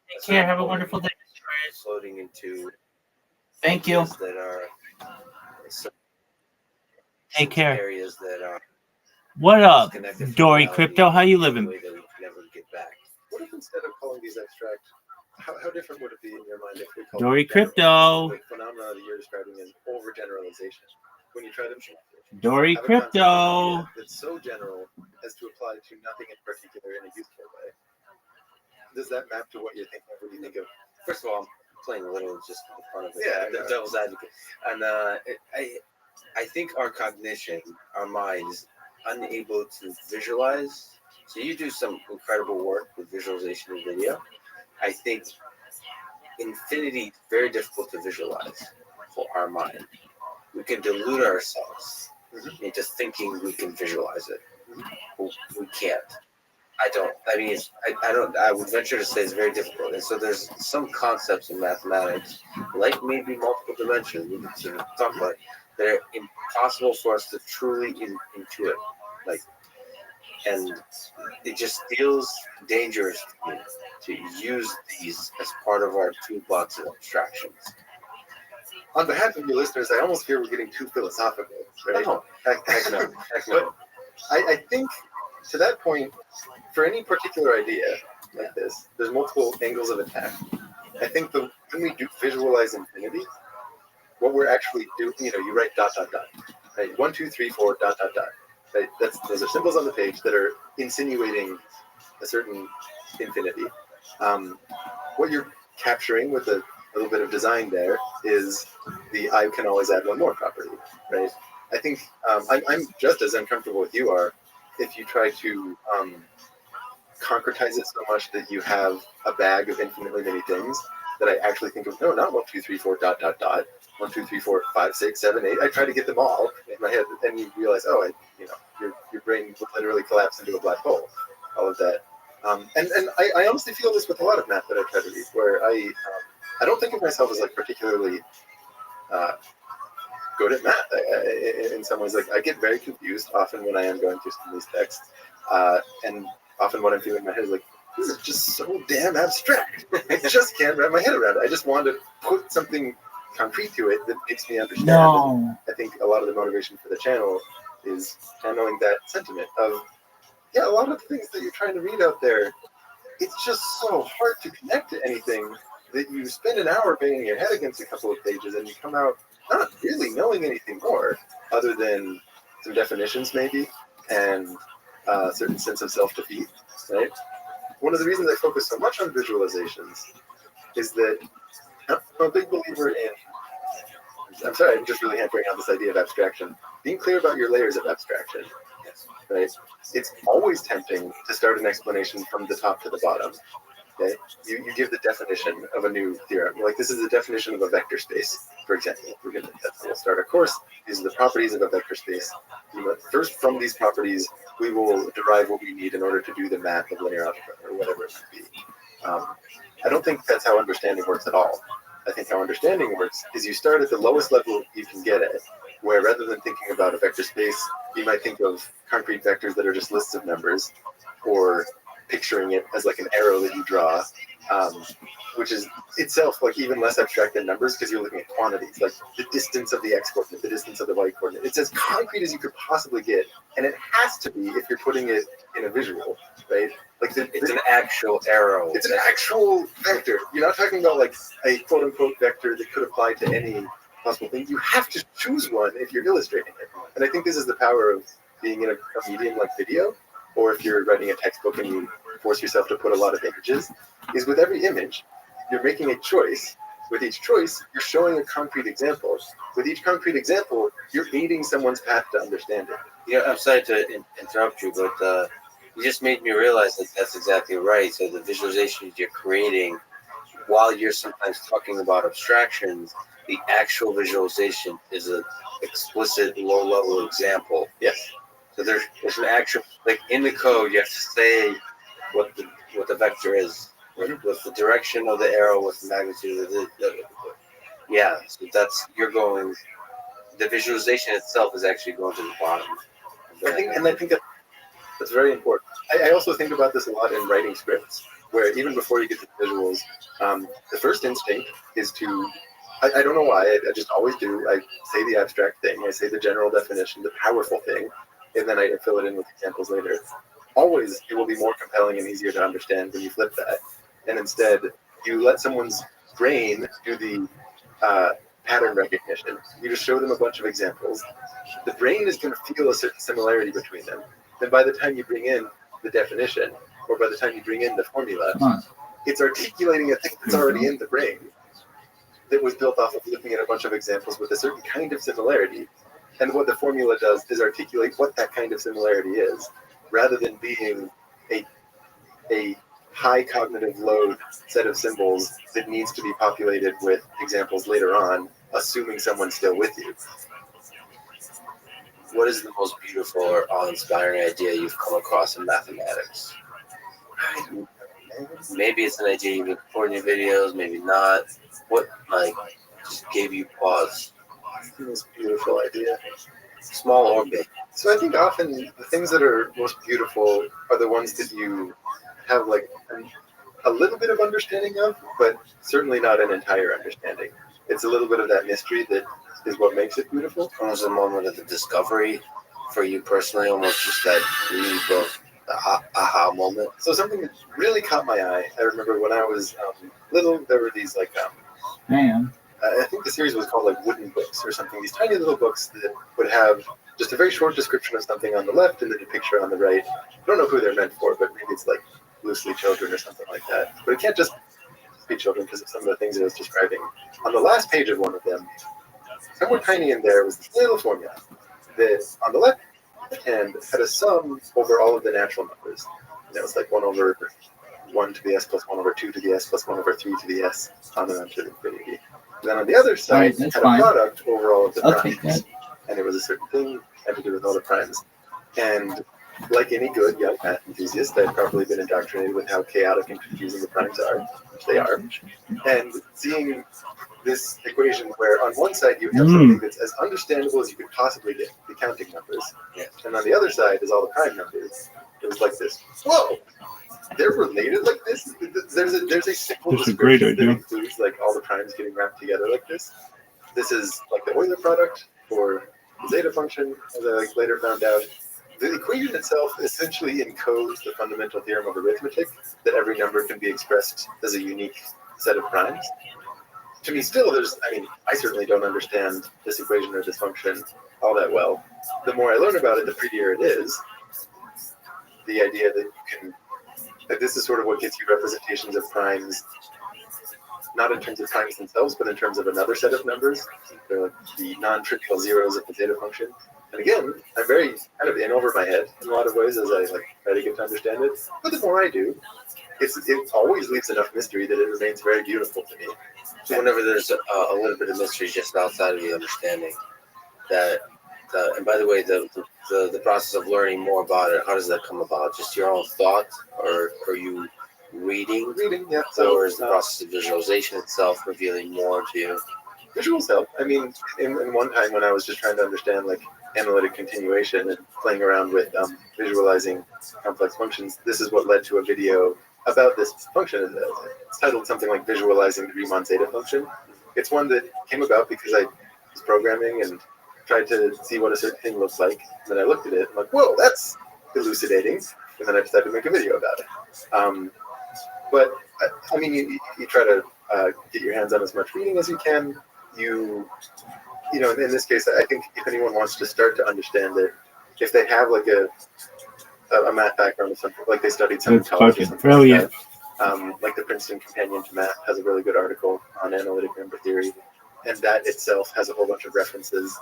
Take care. Have a wonderful day. Floating into Thank you. that are Take care. areas that are What up, disconnected from Dory reality Crypto? How you in a living? way that we can never get back. What if instead of calling these abstract, how different would it be in your mind if we called Dory them general? Crypto. Like phenomena that you're describing as overgeneralization. When you try to Dory have a concept Crypto. that's so general as to apply to nothing in particular in a useful way. Does that map to what you're thinking of when you think of? First of all, I'm playing a little just in front of it. Yeah, The devil's advocate. And I think our cognition, our mind is unable to visualize. So you do some incredible work with visualization and video. I think infinity is very difficult to visualize for our mind. we can delude ourselves into thinking we can visualize it. We can't. I don't. I mean, I don't. I would venture to say it's very difficult. And so there's some concepts in mathematics, like maybe multiple dimensions, we can sort of talk about, that are impossible for us to truly intuit. Like, and it just feels dangerous to me to use these as part of our toolbox of abstractions. On behalf of your listeners, I almost fear we're getting too philosophical, right? No. Heck no. Heck no. But I think to that point, for any particular idea like this, there's multiple angles of attack. I think when we do visualize infinity, what we're actually doing, you write ... right? 1, 2, 3, 4, ... Right? Those are symbols on the page that are insinuating a certain infinity. What you're capturing with a little bit of design there is the I can always add one more property, right? I think I'm just as uncomfortable as you are if you try to concretize it so much that you have a bag of infinitely many things that I actually think of, no, not 1, 2, 3, 4, ... 1, 2, 3, 4, 5, 6, 7, 8. I try to get them all in my head, and you realize, your brain will literally collapse into a black hole. All of that, and I honestly feel this with a lot of math that I try to read, where I don't think of myself as like particularly good at math. In some ways, like I get very confused often when I am going through some of these texts, and often what I'm feeling in my head is like, this is just so damn abstract. I just can't wrap my head around it. I just want to put something concrete to it that makes me understand. No. I think a lot of the motivation for the channel is channeling that sentiment of, a lot of the things that you're trying to read out there, it's just so hard to connect to anything that you spend an hour banging your head against a couple of pages and you come out not really knowing anything more other than some definitions maybe and a certain sense of self-defeat, right? One of the reasons I focus so much on visualizations is that I'm a big believer in, I'm sorry, I'm just really hampering on this idea of abstraction. Being clear about your layers of abstraction, right? It's always tempting to start an explanation from the top to the bottom. Okay, you give the definition of a new theorem. Like this is the definition of a vector space, for example. That's how we'll start a course. These are the properties of a vector space. First, from these properties, we will derive what we need in order to do the math of linear algebra or whatever it might be. I don't think that's how understanding works at all. I think how understanding works is you start at the lowest level you can get at, where rather than thinking about a vector space, you might think of concrete vectors that are just lists of numbers, or picturing it as like an arrow that you draw, which is itself like even less abstract than numbers because you're looking at quantities, like the distance of the x coordinate, the distance of the y coordinate. It's as concrete as you could possibly get, and it has to be if you're putting it in a visual, right? Like it's an actual arrow. It's an actual vector. You're not talking about like a quote unquote vector that could apply to any possible thing. You have to choose one if you're illustrating it. And I think this is the power of being in a medium like video, or if you're writing a textbook and you force yourself to put a lot of images, is with every image, you're making a choice. With each choice, you're showing a concrete example. With each concrete example, you're aiding someone's path to understand it. Yeah, I'm sorry to interrupt you, but you just made me realize that that's exactly right. So the visualizations you're creating, while you're sometimes talking about abstractions, the actual visualization is an explicit low-level example. Yes. So there's an actual, like in the code, you have to say what the vector is, with the direction of the arrow, with the magnitude of the yeah. So you're going. The visualization itself is actually going to the bottom. I think that's very important. I also think about this a lot in writing scripts, where even before you get to the visuals, the first instinct is to. I don't know why. I just always do. I say the abstract thing. I say the general definition, the powerful thing, and then I fill it in with examples later. Always, it will be more compelling and easier to understand when you flip that. And instead, you let someone's brain do the pattern recognition. You just show them a bunch of examples. The brain is going to feel a certain similarity between them. Then by the time you bring in the definition, or by the time you bring in the formula, it's articulating a thing that's already in the brain that was built off of looking at a bunch of examples with a certain kind of similarity. And what the formula does is articulate what that kind of similarity is, rather than being a high cognitive load set of symbols that needs to be populated with examples later on, assuming someone's still with you. what is the most beautiful or awe-inspiring idea you've come across in mathematics? Maybe it's an idea you've explored in your videos, maybe not. What just gave you pause? The most beautiful idea. Small or big? So I think often the things that are most beautiful are the ones that you have like a little bit of understanding of, but certainly not an entire understanding. It's a little bit of that mystery that is what makes it beautiful. Almost a moment of the discovery for you personally, almost just that leap of the aha moment. So something that really caught my eye, I remember when I was little, there were these Man. I think the series was called like wooden books or something. These tiny little books that would have just a very short description of something on the left and then a picture on the right. I don't know who they're meant for, but maybe it's like loosely children or something like that. But it can't just be children because of some of the things it was describing. On the last page of one of them, somewhere tiny in there was this little formula that on the left hand had a sum over all of the natural numbers. And it was like 1 over 1 to the s plus 1 over 2 to the s plus 1 over 3 to the s on and on to infinity. And then on the other side, Right, had fine. a product over all of the Okay, primes. good. And it was a certain thing had to do with all the primes. And like any good young math enthusiast, I've probably been indoctrinated with how chaotic and confusing the primes are, which they are. And seeing this equation where on one side you have something that's as understandable as you could possibly get, the counting numbers, and on the other side is all the prime numbers. It was like this. Whoa, they're related like this. There's a simple That's a great description that idea. includes like all the primes getting wrapped together like this. This is like the Euler product for the zeta function, as I later found out. The equation itself essentially encodes the fundamental theorem of arithmetic that every number can be expressed as a unique set of primes. To me, still, I certainly don't understand this equation or this function all that well. The more I learn about it, the prettier it is. The idea that this is sort of what gets you representations of primes, not in terms of primes themselves, but in terms of another set of numbers, the non-trivial zeros of the zeta function. And again, I'm very kind of in over my head in a lot of ways as I try to get to understand it. But the more I do, it always leaves enough mystery that it remains very beautiful to me. So whenever there's a little bit of mystery just outside of the understanding, and by the way, the process of learning more about it, how does that come about? Just your own thought, or are you reading? Reading, yeah. Or is the process of visualization itself revealing more to you? Visuals help. I mean, in one time when I was just trying to understand analytic continuation and playing around with visualizing complex functions, this is what led to a video about this function. It's titled something like Visualizing the Riemann zeta function. It's one that came about because I was programming and tried to see what a certain thing looks like. And then I looked at it and I'm like, whoa, that's elucidating. And then I decided to make a video about it. But I mean, you try to get your hands on as much reading as you can. In this case, I think if anyone wants to start to understand it, if they have a math background or something, like they studied some in That's college or fucking something brilliant. like that, like the Princeton Companion to Math has a really good article on analytic number theory, and that itself has a whole bunch of references.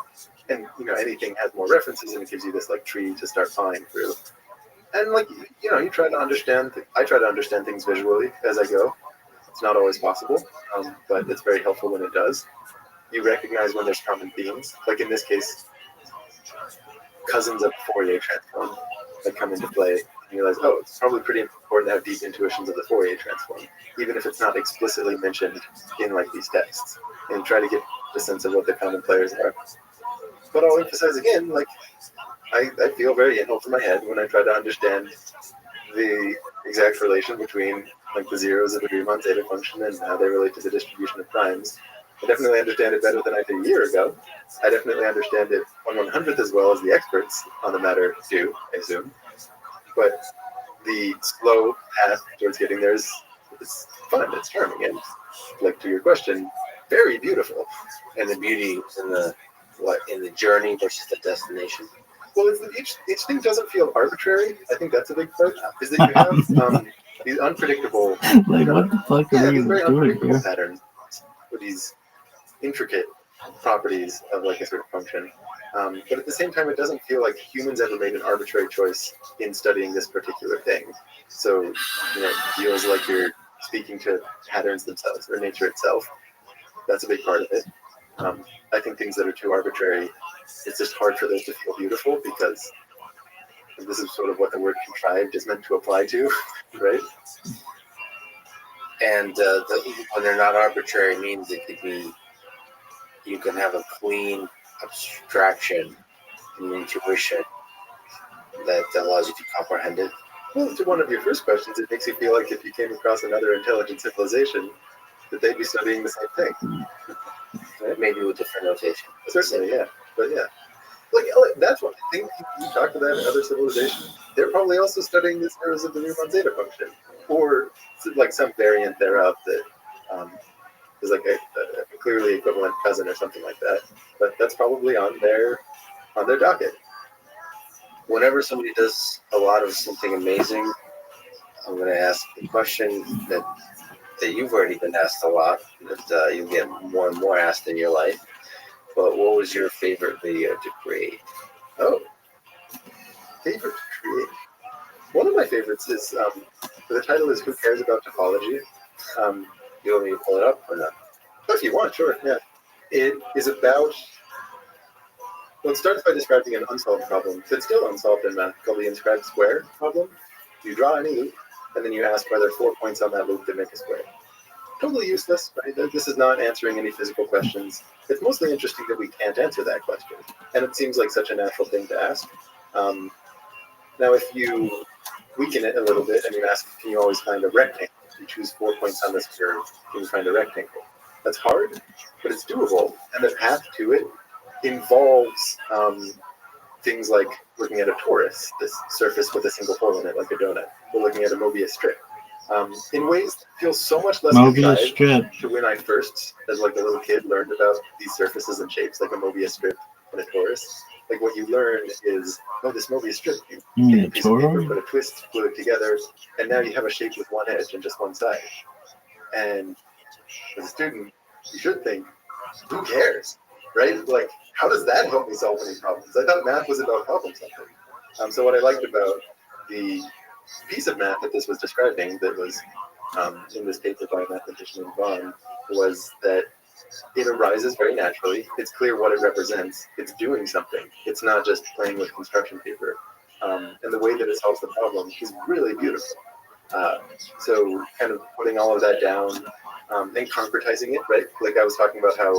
And anything has more references, and it gives you this tree to start flying through. And you try to understand. I try to understand things visually as I go. It's not always possible, but it's very helpful when it does. You recognize when there's common themes. Like in this case, cousins of Fourier transform that come into play. And you realize, it's probably pretty important to have deep intuitions of the Fourier transform, even if it's not explicitly mentioned in these texts. And try to get a sense of what the common players are. But I'll emphasize again, I feel very in over my head when I try to understand the exact relation between the zeros of the Riemann zeta function and how they relate to the distribution of primes. I definitely understand it better than I did a year ago. I definitely understand it 1/100th as well as the experts on the matter do, I assume. But the slow path towards getting there is fun, it's charming, and to your question, very beautiful. And the beauty is in the journey versus the destination. Well, each thing doesn't feel arbitrary. I think that's a big part. Is that you have these unpredictable, Like, what the fuck are these we very doing unpredictable here? patterns with these intricate properties of a certain function. But at the same time, it doesn't feel like humans ever made an arbitrary choice in studying this particular thing. So, it feels you're speaking to patterns themselves or nature itself. That's a big part of it. I think things that are too arbitrary, it's just hard for those to feel beautiful because this is sort of what the word contrived is meant to apply to, right? And when they're not arbitrary means it could be, you can have a clean abstraction and intuition that allows you to comprehend it. Well, to one of your first questions, it makes you feel like if you came across another intelligent civilization, that they'd be studying the same thing. Right? Maybe with different notation. Certainly, yeah. But yeah. Like, that's what I think you talk to that other civilization. They're probably also studying the zeros of the Riemann zeta function, or like some variant thereof that is like a clearly equivalent cousin or something like that. But that's probably on their docket. Whenever somebody does a lot of something amazing, I'm going to ask the question that you've already been asked a lot, that you'll get more and more asked in your life. But what was your favorite video to create? Oh, favorite to create. One of my favorites is the title is "Who Cares About Topology?" You want me to pull it up or not? If you want, sure. Yeah, it is about. Well, it starts by describing an unsolved problem that's still unsolved in math, called the inscribed square problem. You draw any loop, and then you ask are there 4 points on that loop that make a square. Totally useless, right? This is not answering any physical questions. It's mostly interesting that we can't answer that question, and it seems like such a natural thing to ask. Now, if you weaken it a little bit and you ask, can you always find a rectangle? You choose 4 points on this curve, can you find a rectangle? That's hard, but it's doable, and the path to it involves things like looking at a torus, this surface with a single hole in it, like a donut, or looking at a Mobius strip. In ways that feel so much less Mobius strip. to when I first, as like a little kid, learned about these surfaces and shapes, like a Mobius strip and a torus. Like what you learn is, oh, this Mobius strip, you take a piece of paper, put a twist, glue it together, and now you have a shape with one edge and just one side. And as a student, you should think, who cares, right? Like, how does that help me solve any problems? I thought math was about problem solving. So what I liked about the piece of math that this was describing, that was in this paper by a mathematician in Bonn, was that it arises very naturally. It's clear what it represents. It's doing something. It's not just playing with construction paper. And the way that it solves the problem is really beautiful. So kind of putting all of that down and concretizing it, right? Like I was talking about how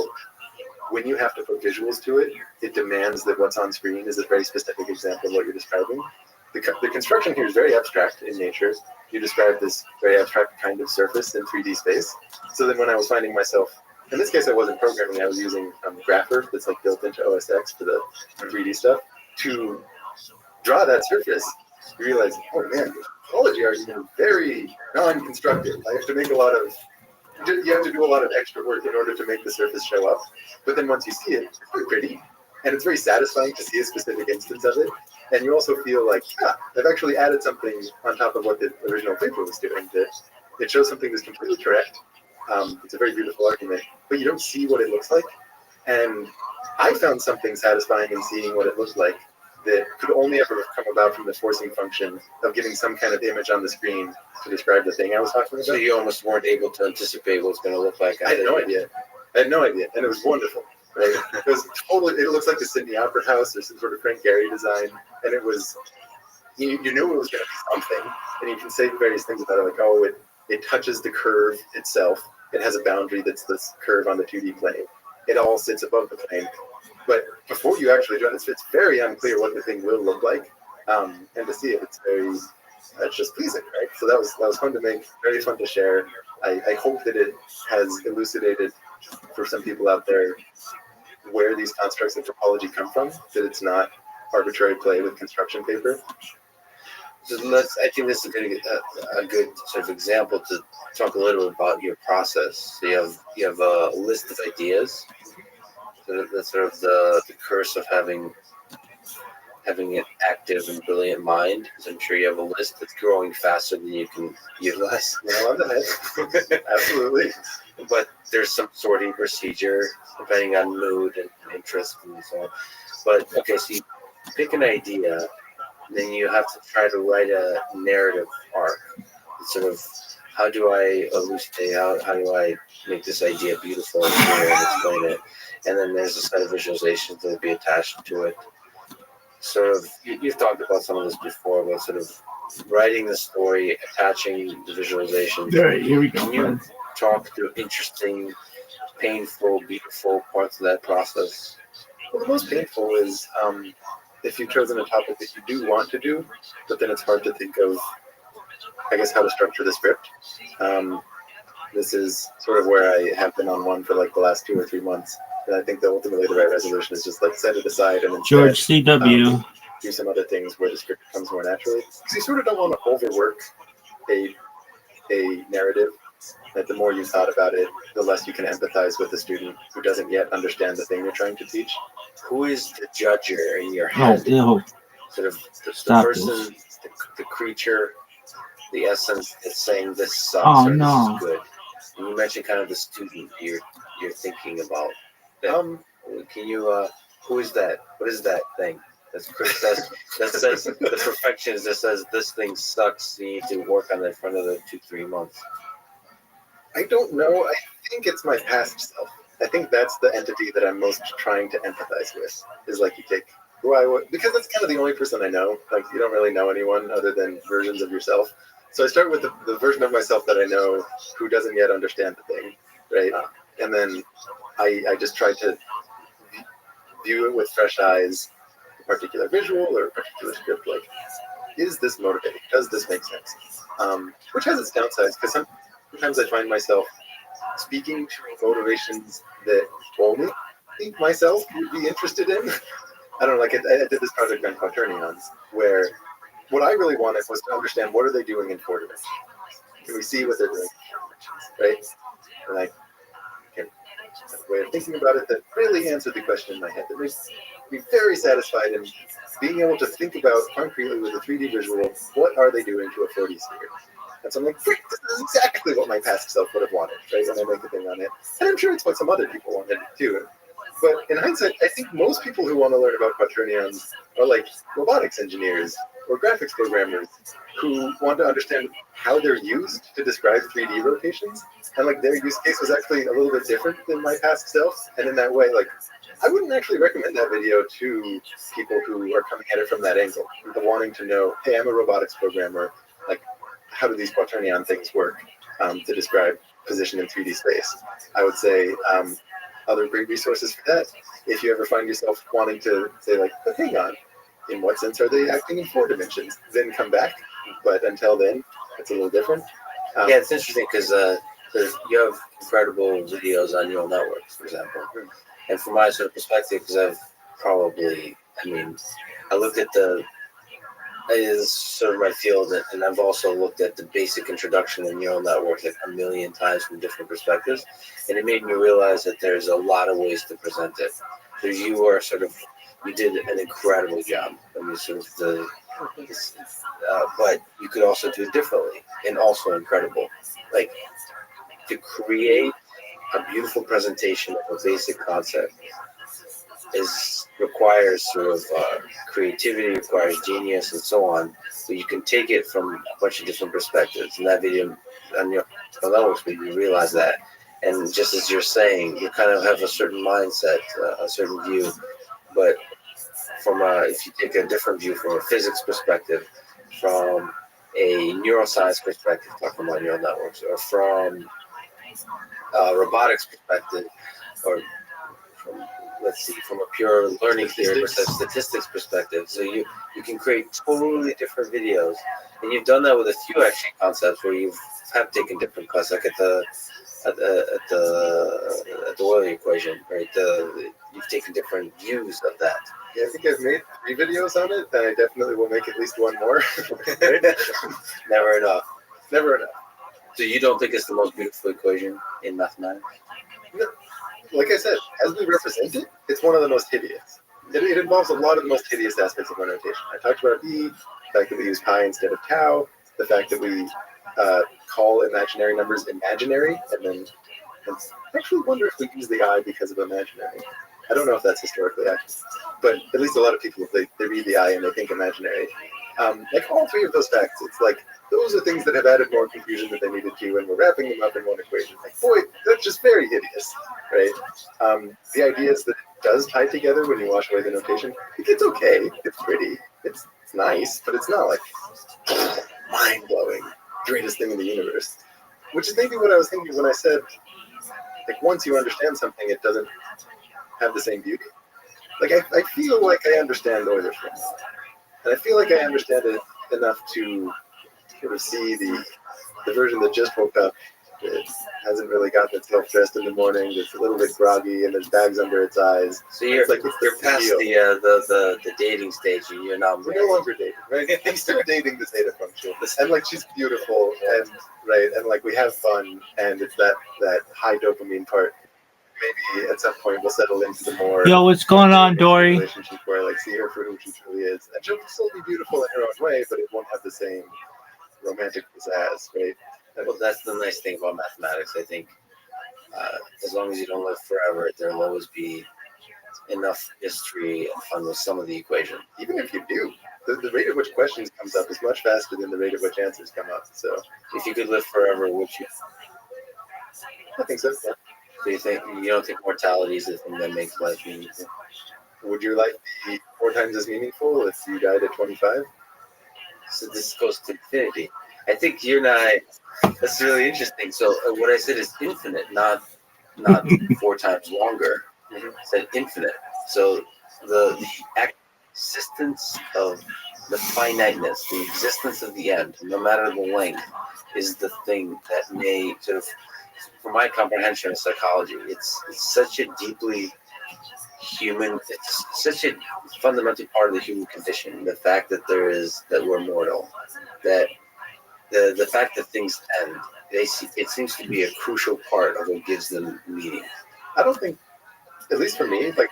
when you have to put visuals to it, it demands that what's on screen is a very specific example of what you're describing. The construction here is very abstract in nature. You describe this very abstract kind of surface in 3D space. So then when I was finding myself, in this case I wasn't programming, I was using Grapher that's like built into OS X for the 3D stuff to draw that surface. You realize, oh man, topology are very non-constructive. I have to make a lot of, you have to do a lot of extra work in order to make the surface show up. But then once you see it, it's very pretty. And it's very satisfying to see a specific instance of it. And you also feel like, I've actually added something on top of what the original paper was doing. That it shows something that's completely correct. It's a very beautiful argument, but you don't see what it looks like. And I found something satisfying in seeing what it looked like that could only ever have come about from the forcing function of getting some kind of image on the screen to describe the thing I was talking about. So you almost weren't able to anticipate what it's going to look like. I had no idea. And it was wonderful. Right? It was totally. It looks like the Sydney Opera House or some sort of Frank Gehry design, and it was. You knew it was going to be something, and you can say various things about it, like, oh, it touches the curve itself. It has a boundary that's this curve on the 2D plane. It all sits above the plane. But before you actually do it, it's very unclear what the thing will look like, and to see it, it's just pleasing, right? So that was fun to make, very fun to share. I hope that it has elucidated for some people out there where these constructs of topology come from, that it's not arbitrary play with construction paper. So I think this is a good sort of example to talk a little bit about your process. So you have a list of ideas. So that's sort of the curse of having an active and brilliant mind, because I'm sure you have a list that's growing faster than you can utilize. No, absolutely. But there's some sorting procedure depending on mood and interest and so on. But okay, so you pick an idea, then you have to try to write a narrative arc. It's sort of how do I elucidate, how do I make this idea beautiful and clear and explain it? And then there's a set of visualizations that would be attached to it. Sort of, you've talked about some of this before, but sort of writing the story, attaching the visualization. All right, here we go. Can you talk through interesting, painful, beautiful parts of that process? Well, the most painful is if you've chosen a topic that you do want to do, but then it's hard to think of, I guess, how to structure the script. This is sort of where I have been on one for like the last 2 or 3 months. And I think that ultimately the right resolution is just like set it aside and instead, George C.W. Do some other things where the script comes more naturally. Because you sort of don't want to overwork a narrative. That the more you thought about it, the less you can empathize with the student who doesn't yet understand the thing you're trying to teach. Who is the judger in your Oh, head? ew. Sort of the Stop person, the creature, the essence that's saying this sucks Oh, or no. this is good. And you mentioned kind of the student you're thinking about. That, can you who is that? What is that thing? That says the perfectionist that says this thing sucks. You need to work on it for another 2-3 months. I don't know. I think it's my past self. I think that's the entity that I'm most trying to empathize with. Is like you take who I would, because that's kind of the only person I know. Like you don't really know anyone other than versions of yourself. So I start with the version of myself that I know who doesn't yet understand the thing, right? And then I just try to view it with fresh eyes, a particular visual or a particular script. Like, is this motivating? Does this make sense? Which has its downsides because sometimes I find myself speaking to motivations that only I think myself would be interested in. I don't know, like I did this project on quaternions where what I really wanted was to understand what are they doing in 4 dimensions. Can we see what they're doing in 4 dimensions, right? And I can have a way of thinking about it that really answered the question in my head. That makes me very satisfied in being able to think about concretely with a 3D visual, what are they doing to a 4D sphere? And so I'm like, this is exactly what my past self would have wanted, right? When I make a thing on it. And I'm sure it's what some other people wanted too. But in hindsight, I think most people who want to learn about quaternions are like robotics engineers or graphics programmers who want to understand how they're used to describe 3D rotations. And like their use case was actually a little bit different than my past self. And in that way, like I wouldn't actually recommend that video to people who are coming at it from that angle, wanting to know, hey, I'm a robotics programmer, like how do these quaternion things work to describe position in 3D space? I would say other great resources for that. If you ever find yourself wanting to say like, but hang on, in what sense are they acting in 4 dimensions? Then come back. But until then, it's a little different. Yeah, it's interesting because you have incredible videos on neural networks, for example. And from my sort of perspective, because I've probably, I looked at it is sort of my field, and I've also looked at the basic introduction of neural networks like a million times from different perspectives, and it made me realize that there's a lot of ways to present it. So you did an incredible job. But you could also do it differently and also incredible. Like to create a beautiful presentation of a basic concept requires sort of creativity, requires genius, and so on. But you can take it from a bunch of different perspectives. In that video, on your networks, made me realize that. And just as you're saying, you kind of have a certain mindset, a certain view. But if you take a different view from a physics perspective, from a neuroscience perspective, talking about neural networks, or from a robotics perspective, or from a pure learning theory versus statistics perspective. So you can create totally different videos, and you've done that with a few actually concepts where you have taken different cuts, like at the Euler equation, right? You've taken different views of that. Yeah, I think I've made 3 videos on it, and I definitely will make at least 1 more. Never enough. Never enough. So you don't think it's the most beautiful equation in mathematics? No. Like I said, as we represent it, it's one of the most hideous. It involves a lot of the most hideous aspects of our notation. I talked about E, the fact that we use pi instead of tau, the fact that we call imaginary numbers imaginary, and then I actually wonder if we use the I because of imaginary. I don't know if that's historically accurate, but at least a lot of people, they read the I and they think imaginary. Like all 3 of those facts, it's like those are things that have added more confusion than they needed to, and we're wrapping them up in one equation. Like, boy, that's just very hideous, right? The idea is that it does tie together when you wash away the notation. Like, it's okay, it's pretty, it's nice, but it's not like mind-blowing, greatest thing in the universe. Which is maybe what I was thinking when I said, like, once you understand something, it doesn't have the same beauty. Like, I feel like I understand Euler's formula, and I feel like I understand it enough to sort of see the version that just woke up, that hasn't really gotten itself dressed in the morning, that's a little bit groggy, and there's bags under its eyes. So you're it's you're past the dating stage, and you're not We're no longer dating, right? I'm still dating the zeta function, and like she's beautiful, and right, and like we have fun, and it's that high dopamine part. Maybe at some point we'll settle into the more Yo, what's going on, Dory? relationship where I like see her for who she truly is, and she'll still be beautiful in her own way, but it won't have the same romantic pizzazz, right? Well, that's the nice thing about mathematics. I think as long as you don't live forever, there'll always be enough history and fun with some of the equation. Even if you do, the rate at which questions comes up is much faster than the rate at which answers come up. So if you could live forever, would you? I think so. Yeah. Do you don't think mortality is the thing that makes life meaningful? Would your life be 4 times as meaningful if you died at 25? So this goes to infinity. I think you and I. That's really interesting. So what I said is infinite, not 4 times longer. I said infinite. So the existence of the finiteness, the existence of the end, no matter the length, is the thing that may sort of, for my comprehension of psychology, it's such a deeply human, it's such a fundamental part of the human condition, the fact that we're mortal, that the fact that things end, it seems to be a crucial part of what gives them meaning. I don't think, at least for me, like,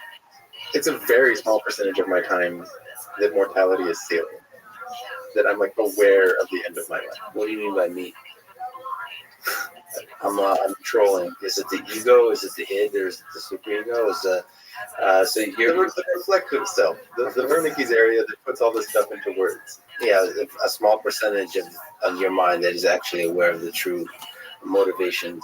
it's a very small percentage of my time that mortality is salient, that I'm like aware of the end of my life. What do you mean by me? I'm trolling. Is it the ego? Is it the id? Or is it the superego? Is so you're the reflective self, the Wernicke's area that puts all this stuff into words. Yeah, a small percentage of your mind that is actually aware of the true motivations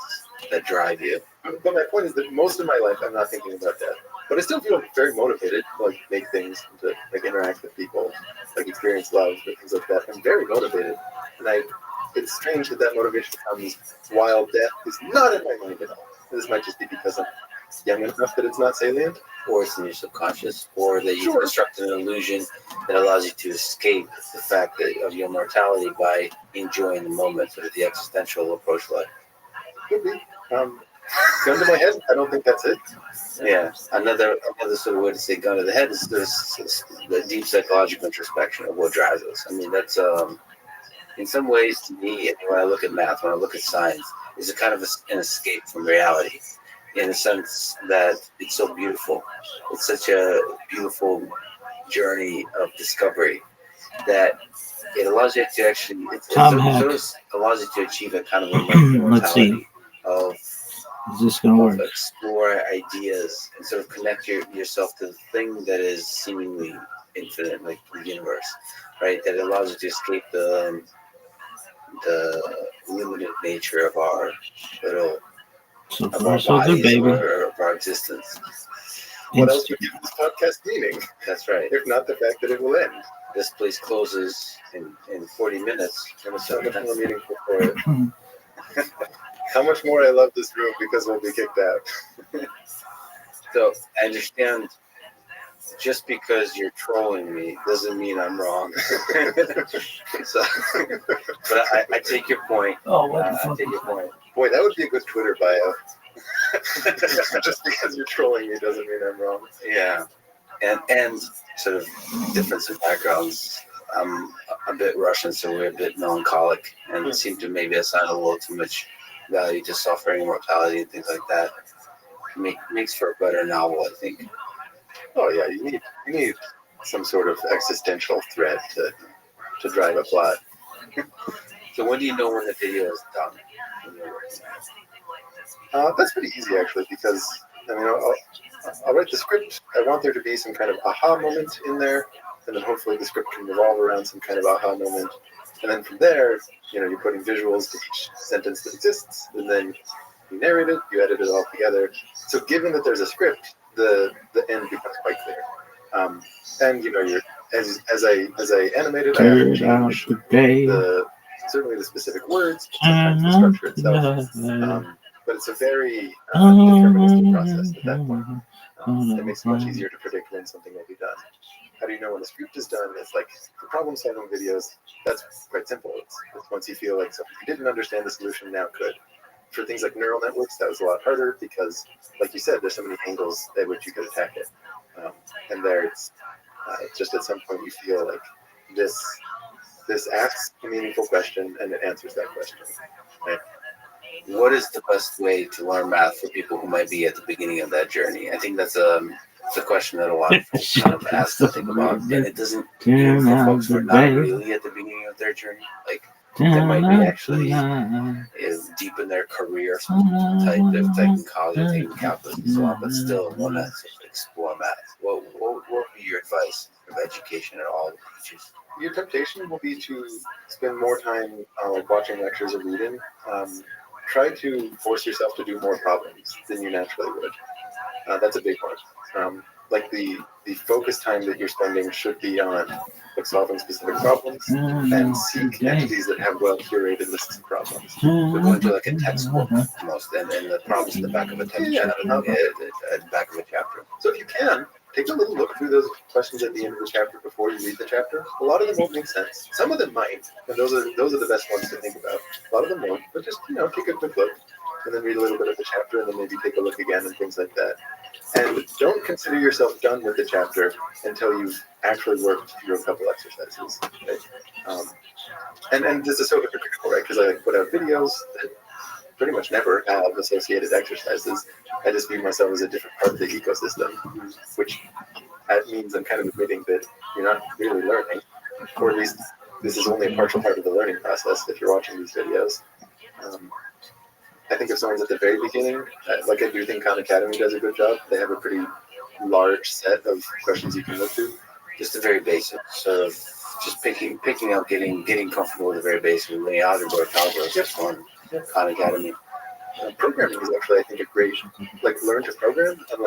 that drive you. But my point is that most of my life I'm not thinking about that. But I still feel very motivated to like make things, to like interact with people, like experience love, things like that. I'm very motivated, and it's strange that motivation comes while death is not in my mind at all. This might just be because I'm young enough that it's not salient, or it's in your subconscious, or that you've constructed an illusion that allows you to escape the fact of your mortality by enjoying the moment, sort of the existential approach to life. Could be. Gun to my head, I don't think that's it. Yeah, another sort of way to say gun to the head is the deep psychological introspection of what drives us. I mean, that's in some ways, to me, when I look at math, when I look at science, is a kind of an escape from reality, in the sense that it's so beautiful. It's such a beautiful journey of discovery that it allows you to actually, allows you to achieve a kind of immortality of. Is this going to work? Explore ideas and sort of connect yourself to the thing that is seemingly infinite, like the universe, right? That allows you to escape the limited nature of our little so far, so good, baby. Or of our existence. What else would give this podcast meaning? That's right. If not the fact that it will end. This place closes in 40 minutes. And it's so much more meaningful for it. How much more I love this room because we'll be kicked out. So I understand, just because you're trolling me doesn't mean I'm wrong. So, but I take your point. Oh, what the fuck? I take your point. Boy, that would be a good Twitter bio. Just because you're trolling me doesn't mean I'm wrong. Yeah, and sort of difference in backgrounds. I'm a bit Russian, so we're a bit melancholic, and seem to maybe assign a little too much value to suffering, mortality, and things like that. Makes for a better novel, I think. Oh yeah, you need some sort of existential thread to drive a plot. So when do you know when the video is done? That's pretty easy actually, because I mean I'll write the script. I want there to be some kind of aha moment in there, and then hopefully the script can revolve around some kind of aha moment. And then from there, you're putting visuals to each sentence that exists, and then you narrate it, you edit it all together. So given that there's a script, the end becomes quite clear. And you're as I animated, I often change certainly the specific words, sometimes the structure itself. But it's a very deterministic process at that point. It makes it much easier to predict when something will be done. How do you know when a script is done? It's like for problem-solving videos, that's quite simple. It's once you feel like something you didn't understand the solution, now could. For things like neural networks, that was a lot harder because, like you said, there's so many angles at which you could attack it. And there, it's just at some point you feel like this asks a meaningful question and it answers that question. Right? What is the best way to learn math for people who might be at the beginning of that journey? I think that's a question that a lot of folks kind of ask to think about, and it doesn't. Even for folks who are not really at the beginning of their journey, like they might be actually deep in their career, they've taken college, they've taken calculus and so on, but still want to explore math. What would be your advice of education at all ages? Your temptation will be to spend more time watching lectures or reading. Try to force yourself to do more problems than you naturally would. That's a big one. Like the focus time that you're spending should be on solving specific problems and seek entities that have well curated lists of problems. We're going to like a textbook almost, and the problems at the back of a textbook, at the back of a chapter. So if you can, take a little look through those questions at the end of the chapter before you read the chapter. A lot of them won't make sense. Some of them might, and those are the best ones to think about. A lot of them won't, but just take a quick look and then read a little bit of the chapter and then maybe take a look again and things like that. And don't consider yourself done with the chapter until you've actually worked through a couple exercises. Right? And this is so hypocritical, right? Because I put out videos that pretty much never have associated exercises. I just view myself as a different part of the ecosystem, which means I'm kind of admitting that you're not really learning, or at least this is only a partial part of the learning process if you're watching these videos. I think if someone's at the very beginning, like I do think Khan Academy does a good job. They have a pretty large set of questions you can look through. Just the very basic, sort of just picking up, getting comfortable with the very basic. When algebra, calculus, just on Khan Academy. Programming is actually, I think, a great, learn to program and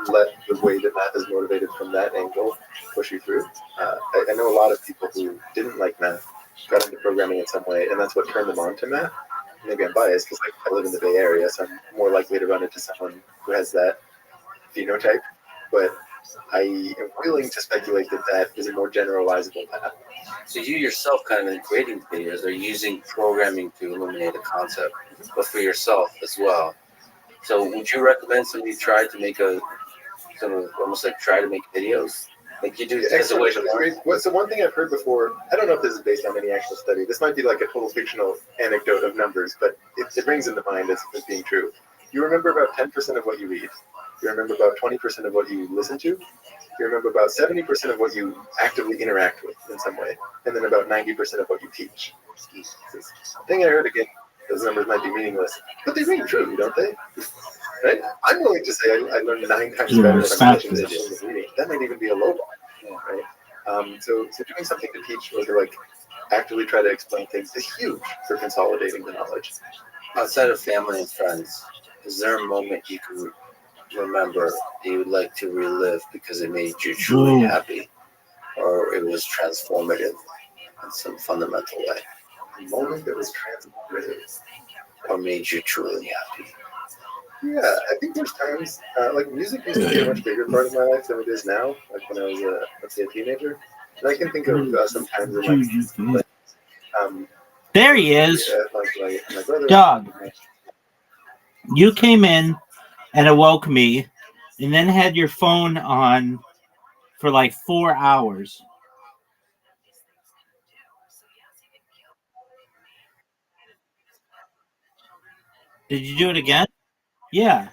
let the way that math is motivated from that angle push you through. I know a lot of people who didn't like math got into programming in some way, and that's what turned them on to math. Maybe I'm biased because I live in the Bay Area, so I'm more likely to run into someone who has that phenotype. But I am willing to speculate that that is a more generalizable path. So you yourself, kind of in creating videos, are using programming to illuminate a concept, but for yourself as well. So would you recommend somebody try to make a sort of almost like try to make videos? Like you do as a way to learn? So one thing I've heard before, I don't know if this is based on any actual study. This might be like a total fictional anecdote of numbers, but it rings in the mind as being true. You remember about 10% of what you read. You remember about 20% of what you listen to. You remember about 70% of what you actively interact with in some way. And then about 90% of what you teach. The thing I heard again, those numbers might be meaningless, but they ring true, don't they? Right? I'm willing to say I learned 9 times better when I'm watching this than reading. That might even be a low bar, right? So doing something to teach or to actively try to explain things is huge for consolidating the knowledge. Outside of family and friends, is there a moment you can remember that you would like to relive because it made you truly happy, or it was transformative in some fundamental way? A moment that was transformative, or made you truly happy? Yeah, I think there's times, music used to be a much bigger part of my life than it is now, when I was, let's say, a teenager. And I can think of some times in there he is. My brother. Dog. You came in and awoke me, and then had your phone on for 4 hours. Did you do it again? Yeah.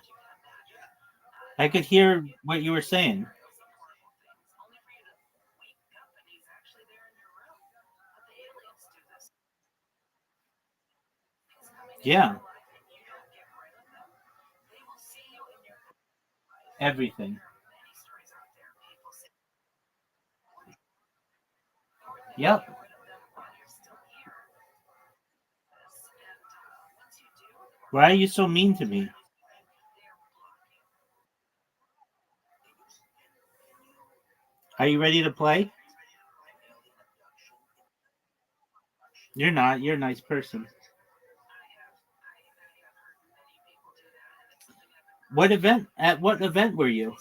I could hear what you were saying. Yeah. Everything. Yep. Why are you so mean to me? Are you ready to play? You're not. You're a nice person. What event? At what event were you?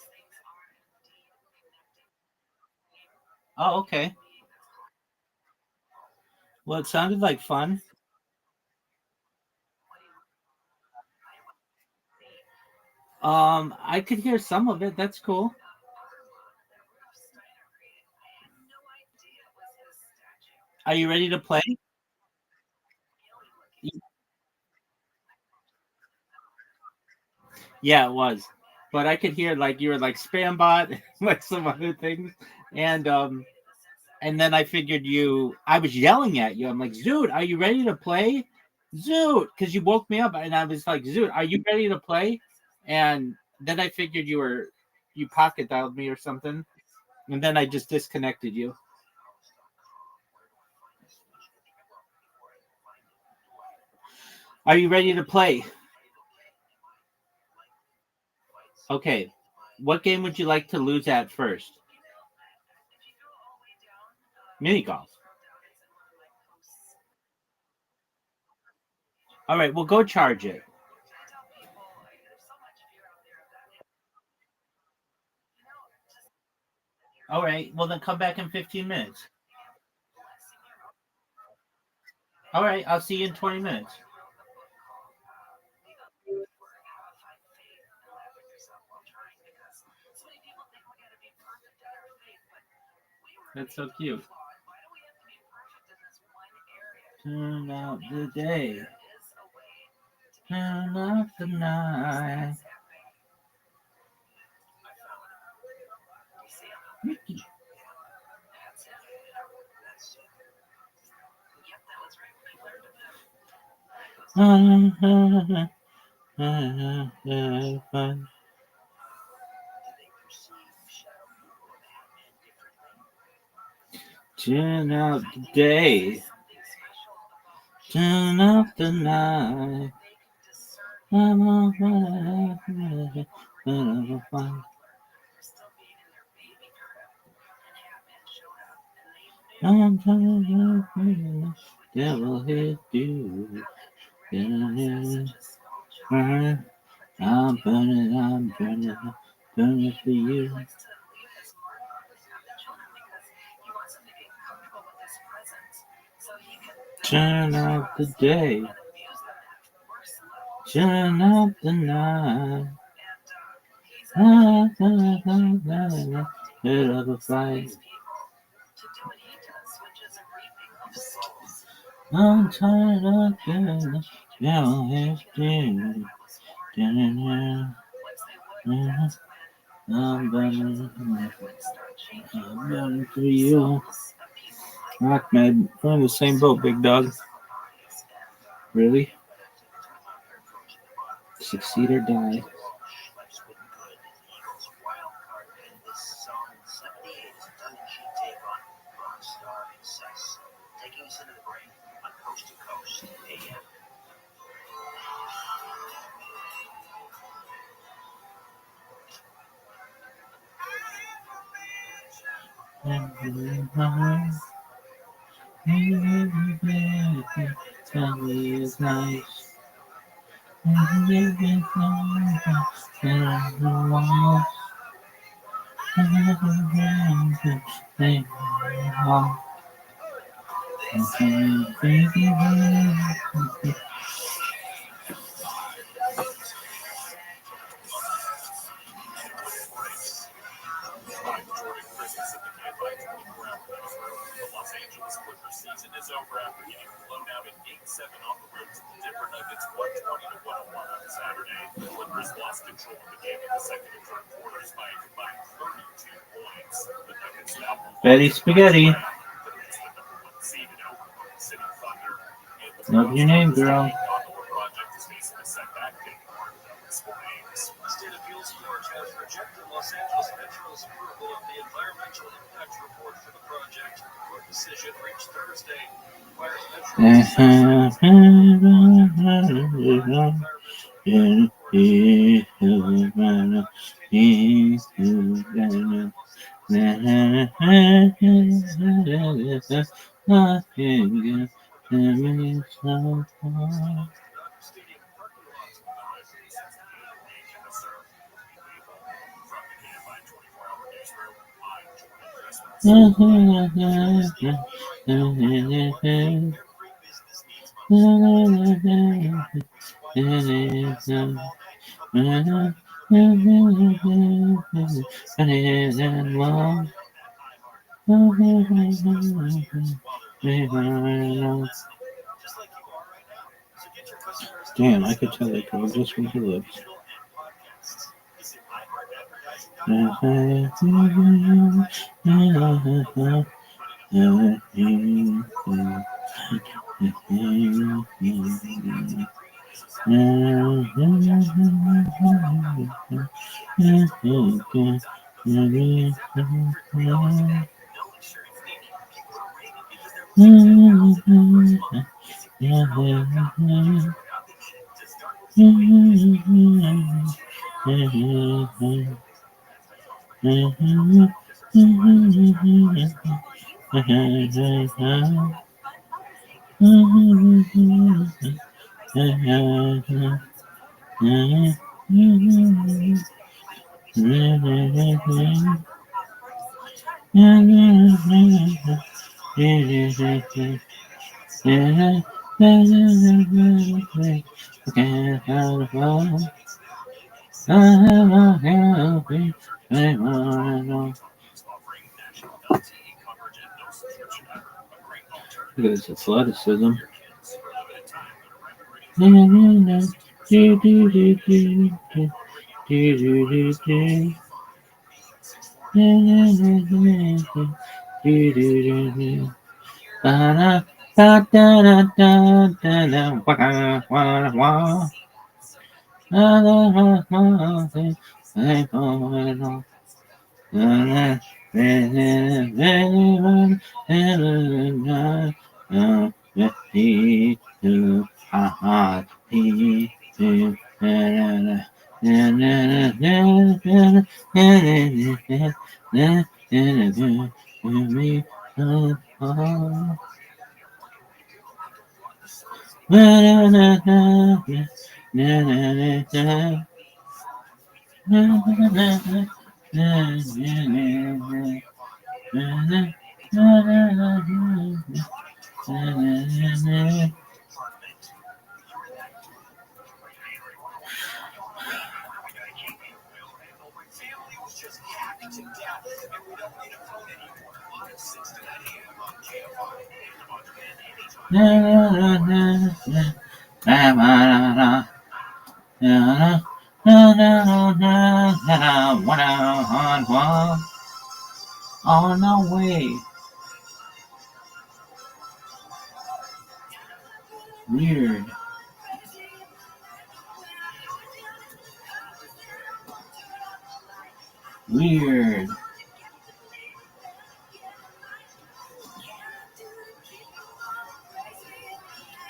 Oh, okay. Well, it sounded like fun. I could hear some of it. That's cool. Are you ready to play? Yeah, it was. But I could hear like you were like spam bot, like some other things, and and then I figured I was yelling at you. I'm like, Zoot, are you ready to play? Zoot, because you woke me up, and I was like, Zoot, are you ready to play? And then I figured you pocket dialed me or something, and then I just disconnected you. Are you ready to play? Okay. What game would you like to lose at first? Mini golf. All right, well, go charge it. All right, well, then come back in 15 minutes. All right, I'll see you in 20 minutes. That's so cute. Turn out the day. Turn out the night. Turn out the day. Turn out the night. Devil hit you. I'm burning for you. Turn out the day. Turn out the night. Head of a fight. I'm tired of getting yellow hair. I'm burning for you. Ahmed, we're in the same boat, big dog. Really? Succeed or die. Family is nice. Betty Spaghetti. Love your name, girl. Damn, I could tell that girl just from her lips. Look at this athleticism. On our way. Weird. Weird.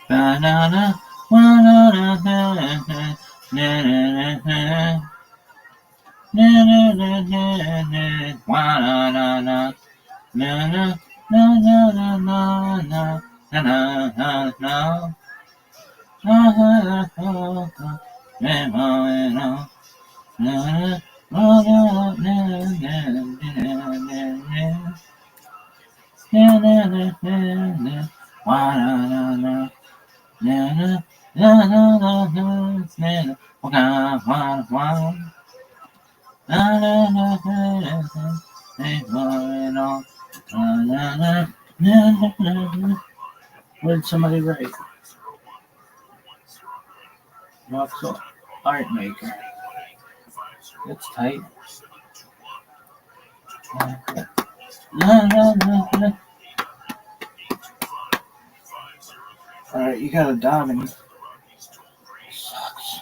Banana. What did somebody write? Rothschild art maker. That's tight. Alright, you got a dominant. Sucks.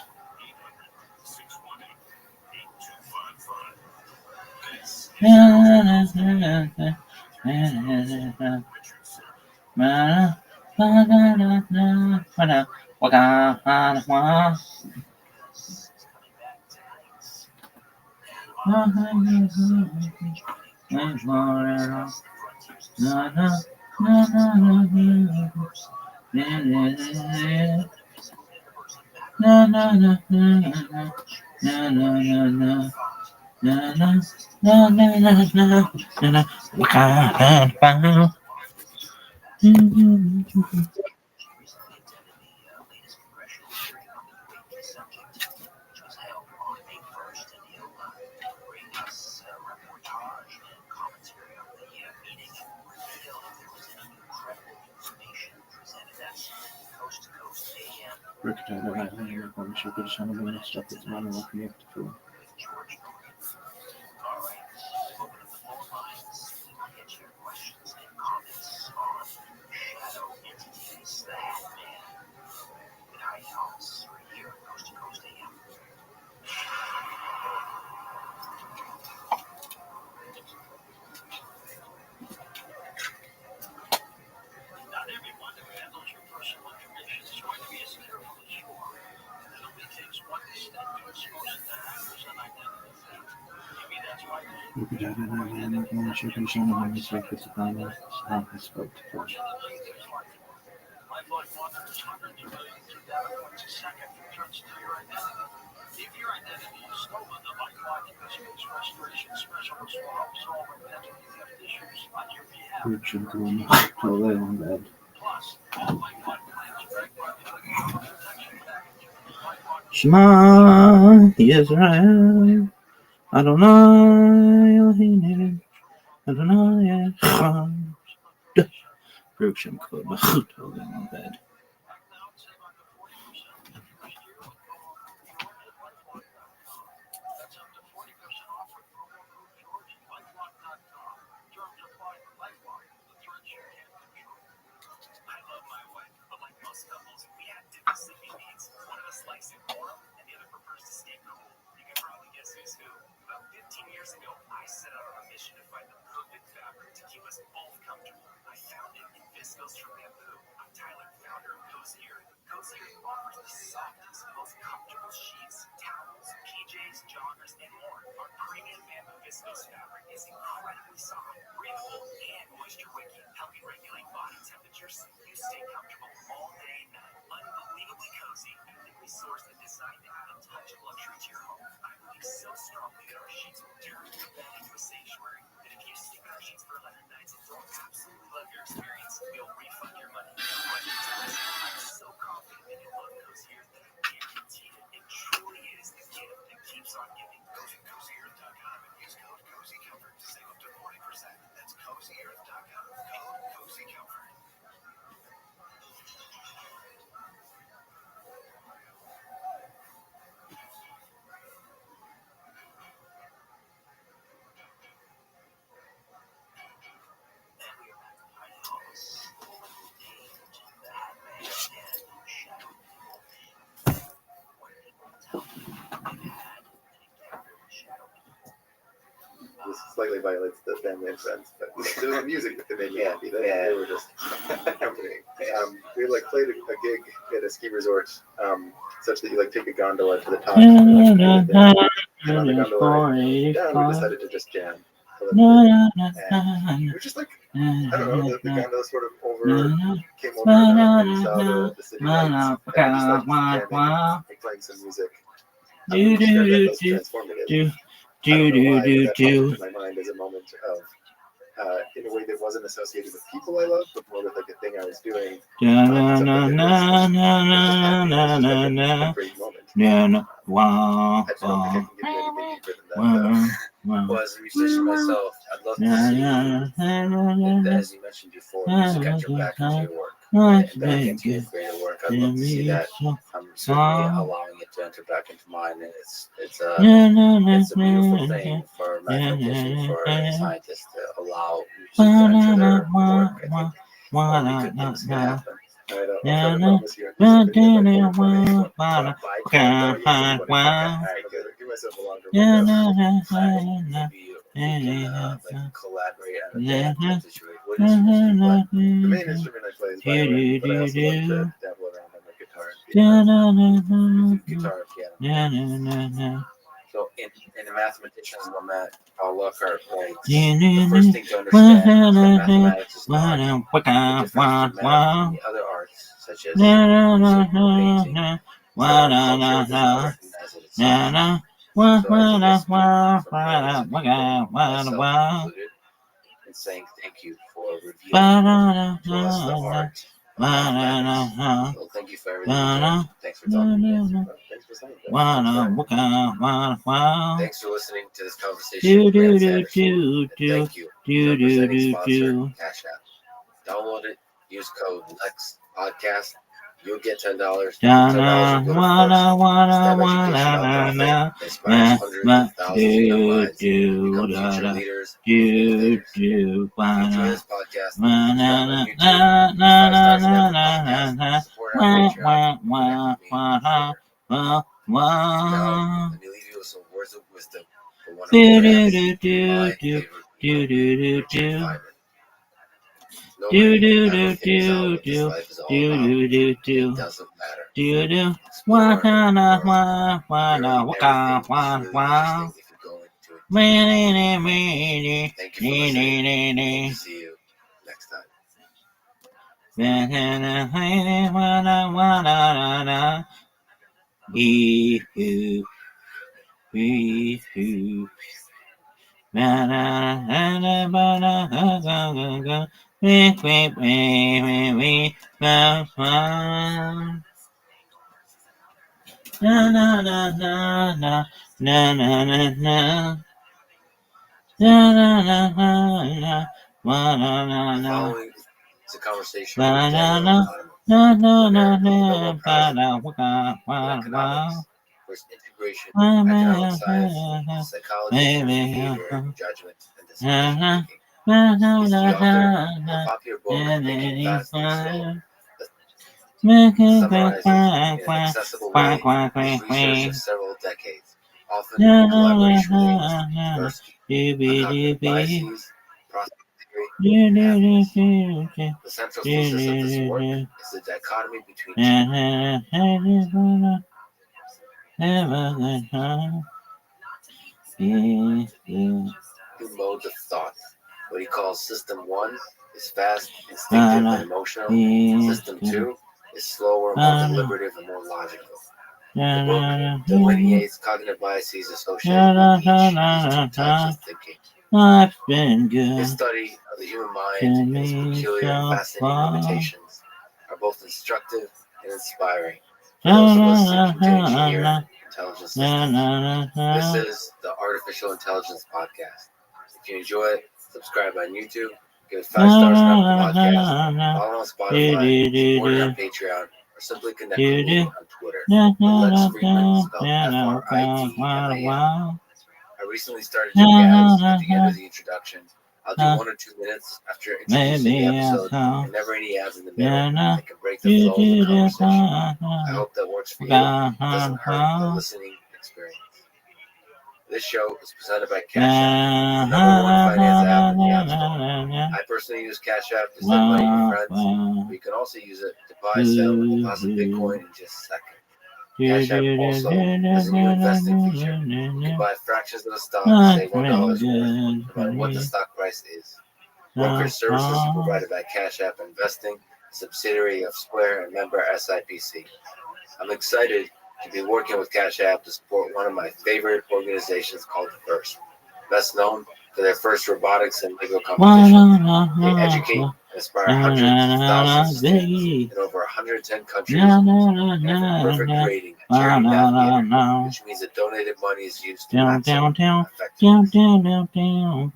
Shema Yisrael, Adonai Elohim, Adonai Echad. Baruch Shem Kol Malchut Olam Abed. This slightly violates the family and friends, but there was music that made me happy. They were just happening. We like played a gig at a ski resort, such that you like take a gondola to the top, and on the gondola down, we decided to just jam. And we were just like, I don't know, the gondola sort of came over and we saw the city lights, and we just like jamming and playing some music. That was transformative. I don't know why, but that popped into my mind as a moment of, in a way that wasn't associated with people I love, but more with like a thing I was doing. A great moment. Wow. I don't think I can get anything deeper than that. Well, as a musician myself, I'd love to see, as you mentioned before, music enter back into your work. And back into your creative work. I'd love to see that. I'm certainly allowing it to enter back into mine. And it's a beautiful thing for a mathematician, for a scientist to allow music to enter their work. I think only good things can happen. I'll try to promise you. Give myself a longer window. Maybe we can collaborate on a band situation. What instruments do you play? The main instrument I play is violin, but I also like to dabble around on the guitar and piano. Guitar and piano. So in the mathematician's lament, Paul Lockhart writes, the first thing to understand is that mathematics is not the difference between math and the other arts, such as music or painting. Instead, our culture does not recognize it itself. So I think I speak for millions of people, myself included, in saying thank you for revealing to us the art of mathematics. So thank you for everything you're doing. Thanks for talking to me. Thanks for saying that. Thanks for listening to this conversation with Grant Sanderson. And thank you to our presenting sponsor, Cash App. Download it, use code LEXPODCAST. You'll get $10. $10 will go to first STEM education nonprofit that inspires hundreds of thousands of young minds to become future leaders and innovators. If you enjoy this podcast, subscribe on YouTube, 5 stars in every podcast, support our Patreon, connect with me on Twitter. Now, let me leave you with some words of wisdom from one of my favorite people, Richard Feynman. Nobody ever figures out what this life is all about. It doesn't matter. Explore and learn. Really, everything is really interesting if you go into it. Thank you for listening. Hope to see you next time. The following is a conversation with Daniel Kahneman, Nobel Prize in economics for his integration of economic science, psychology, behavior, judgment, and decision making. He's the author of a popular book, Thinking Fast and Slow, that summarizes in an accessible way his research of several decades, often in collaboration with Amos Tversky, on cognitive biases, process theory, and happiness. The central thesis of this work is the dichotomy between two modes of thought. What he calls System 1 is fast, instinctive, and emotional. System 2 is slower, more deliberative, and more logical. The book delineates cognitive biases associated with each of these two types of thinking. His study of the human mind and its peculiar and fascinating limitations are both instructive and inspiring for those of us seeking to engineer intelligent systems. This is the Artificial Intelligence Podcast. If you enjoy it, subscribe on YouTube, give it 5 stars on Apple Podcasts, follow on Spotify, support it on Patreon, or simply connect with me on Twitter. Lex Friedman, spelled Fritman. I recently started doing ads at the end of the introduction. I'll do 1 or 2 minutes after introducing the episode, and never any ads in the middle. I can break the flow of the conversation. I hope that works for you. It doesn't hurt the listening experience. This show is presented by Cash App, the #1 finance app in the App Store. I personally use Cash App to send money to friends, but you can also use it to buy, sell, and deposit Bitcoin in just seconds. Cash App also has a new investing feature. You can buy fractions of a stock, say $1 worth, no matter what the stock price is. Brokerage services are provided by Cash App Investing, a subsidiary of Square and member SIPC. I'm excited to be working with Cash App to support one of my favorite organizations called FIRST, best known for their FIRST robotics and Lego competition. They educate and inspire hundreds of thousands of students in over 110 countries and have a perfect rating at Charity Navigator, which means that donated money is used to maximum effectiveness.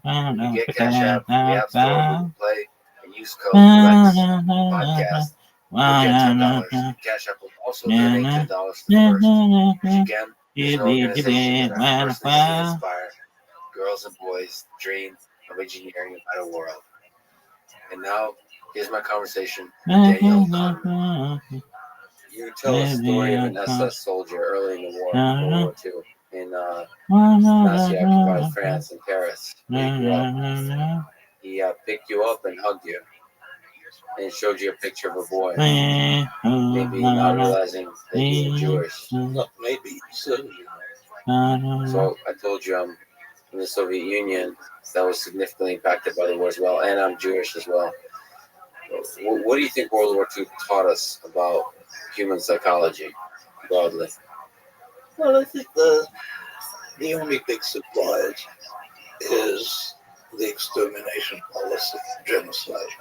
When you get Cash App from the App Store or Google Play and use code LEXPODCAST, you'll get $10. Cash App will also donate $10 to FIRST, which again is an organization that I personally see inspire girls and boys' dream of engineering a better world. And now, here's my conversation with Daniel Kahneman. You tell a story of an SS soldier early in the war, World War II, in Nazi-occupied France and Paris, where you grew up. He picked you up and hugged you, and showed you a picture of a boy, maybe not realizing that you were Jewish. Look, maybe. So, So I told you I'm from the Soviet Union. That was significantly impacted by the war as well, and I'm Jewish as well. What do you think World War II taught us about human psychology broadly? Well, I think the only big surprise is the extermination policy, genocide,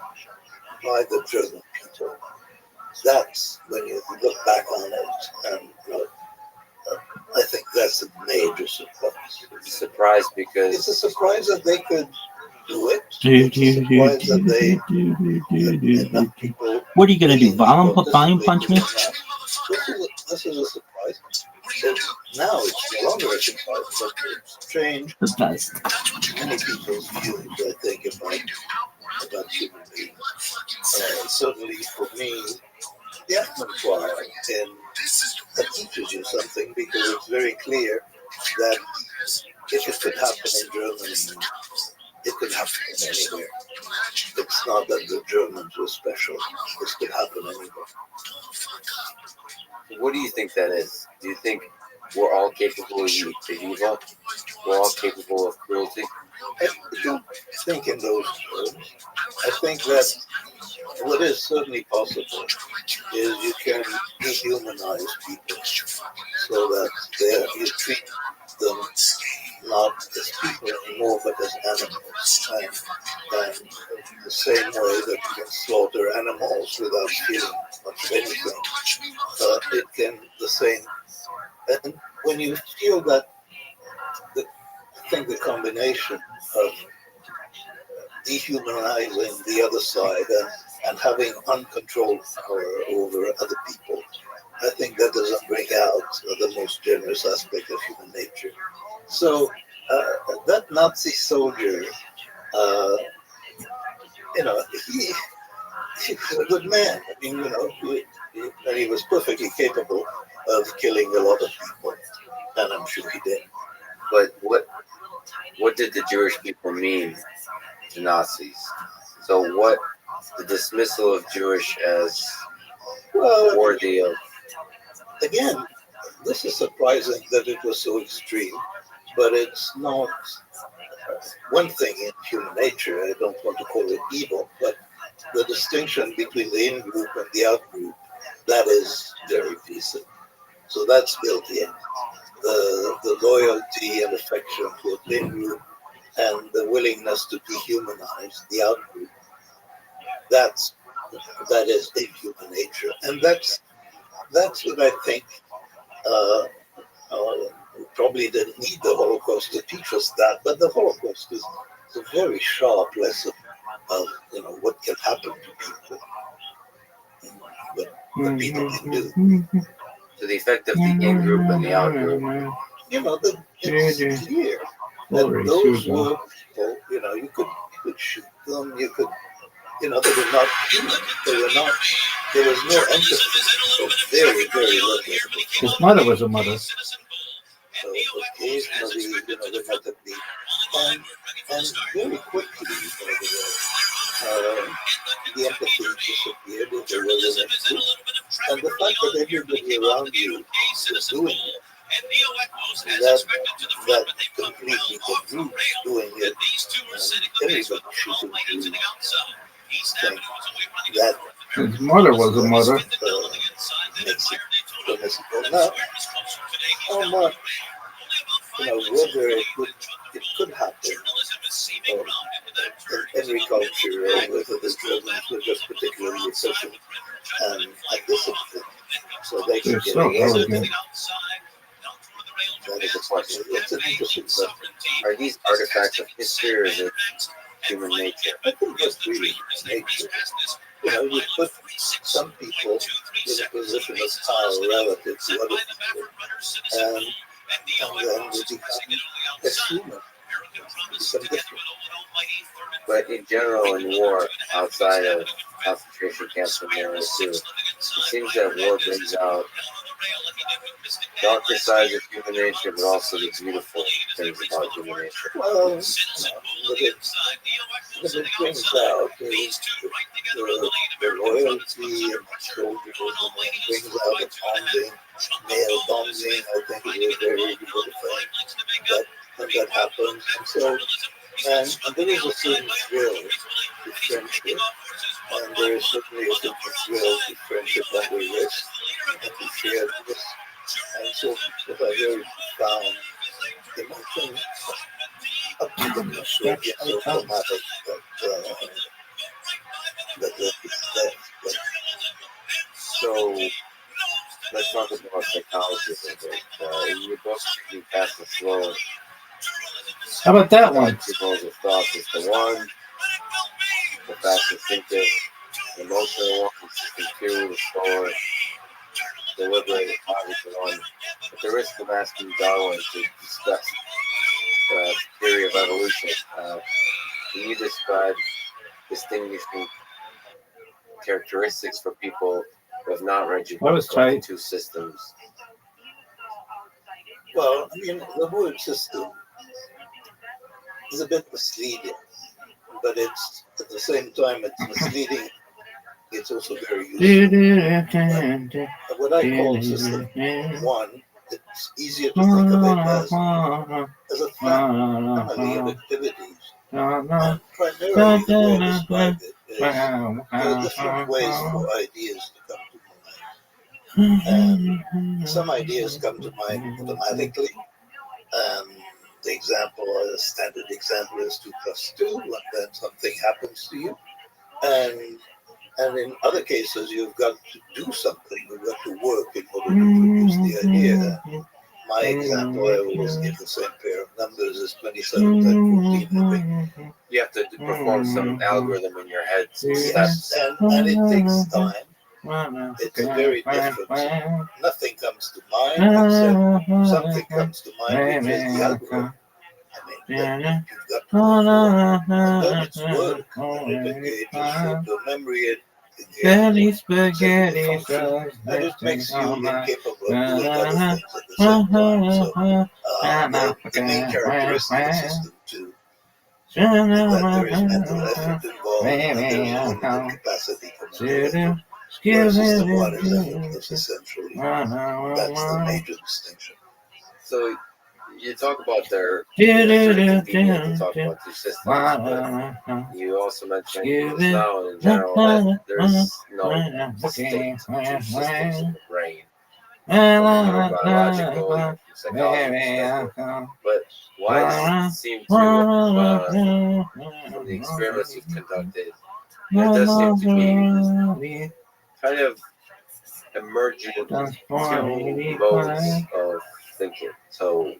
by the German people. That's when you look back on it, and I think that's a major surprise. Surprised It's because a surprise that they could do it. It's a surprise that enough people. What are you gonna do? Volume punch me? This is a surprise. So now it's no longer a surprise, but it's changed The best. many people's views, I think, about human beings. Certainly for me, the Atman trial that teaches you something, because it's very clear that if it could happen in Germany, it could happen anywhere. It's not that the Germans were special. This could happen anywhere. what do you think that is? Do you think we're all capable of evil? We're all capable of cruelty? I don't think in those terms. I think that what is certainly possible is you can dehumanize people so that you treat them not as people anymore, but as animals. And the same way that you can slaughter animals without feeling much of anything, it can the same. And when you feel that, I think the combination of dehumanizing the other side and having uncontrolled power over other people, I think that doesn't bring out the most generous aspect of human nature. So that Nazi soldier, he was a good man. I mean, he was perfectly capable of killing a lot of people, and I'm sure he did. But what did the Jewish people mean to Nazis? So what the dismissal of Jewish as worthy of? Again, this is surprising that it was so extreme, but it's not one thing in human nature. I don't want to call it evil, but the distinction between the in-group and the out-group, that is very decent. So that's built in. The loyalty and affection for the in-group and the willingness to dehumanize the out-group, that is in human nature. And that's what I think we probably didn't need the Holocaust to teach us that, but the Holocaust is a very sharp lesson of what can happen to people, what people can do. To the effect of the in-group and the out-group. It's clear that those were people, you could shoot them, you could, they were not human. There was no empathy. So very, very little. His mother was a mother. So occasionally, there had to be, and very quickly, the empathy disappeared if there was an empathy. And the fact that everybody around you was doing it, that completely the group doing it, and everybody should do that. His mother was a mother. Makes it permissible. Now, how much, whether it could happen in every culture, or whether the Germans were just particularly efficient and disciplined, so they could get away with it. That is a question. It's an interesting question. Are these artifacts of history or is it human nature? I think that's really nature. You put some people in a position of power relative to other people, and then they become as human. Become different. But in general, in war, outside of concentration camps and World War II, it seems that war brings out darker sides of human nature, but also the beautiful things about human nature. Well, what it brings out is the loyalty and soldiers, and it brings out the bonding, male bonding. I think is a very beautiful thing. And so, and there is a certain thrill to friendship, and there is certainly a certain thrill to friendship under risk and to shared risk. And so, what I really found emotion up to the point it's so traumatic that it's death. But So let's talk about psychology a little bit. In your book, Thinking Fast and Slow, How about that one? two modes of thought is the one, the fast instinctive, the emotional one, system two, the slower, deliberate, positive one. At the risk of asking Darwin to discuss the theory of evolution, can you describe distinguishing characteristics for people who have not read your That was book of the tight. two systems? well, I mean, the word system is a bit misleading, but it's at the same time it's misleading. It's also very useful. But what I call system one, it's easier to think of it as a family of activities. And primarily, the way I describe it is there are different ways for ideas to come to mind. And some ideas come to mind automatically. The example, a standard example is 2 + 2, and then something happens to you. And in other cases, you've got to do something. You've got to work in order to produce the idea. My example, I always give the same pair of numbers as 27 times 14. You have to perform some algorithm in your head, some steps. And it takes time. It's a very different. Nothing comes to mind except something comes to mind, which is the algorithm. I mean, that you've got to perform. And then it's work. And it engages your memory. It Spaghetti functions, and it makes you incapable of doing other things at the same time. So the main characteristic of system two is that there is mental effort involved and there is a limited capacity for mental effort. Whereas system one is effortless, essentially. That's the major distinction. So you talk about their convenient to talk about two systems, but you also mentioned just now in general that there's no distinct two systems in the brain, from neurobiological and from psychology perspective. But why does it seem to, from the experiments you've conducted, there does seem to be kind of emergent two modes of thinking. So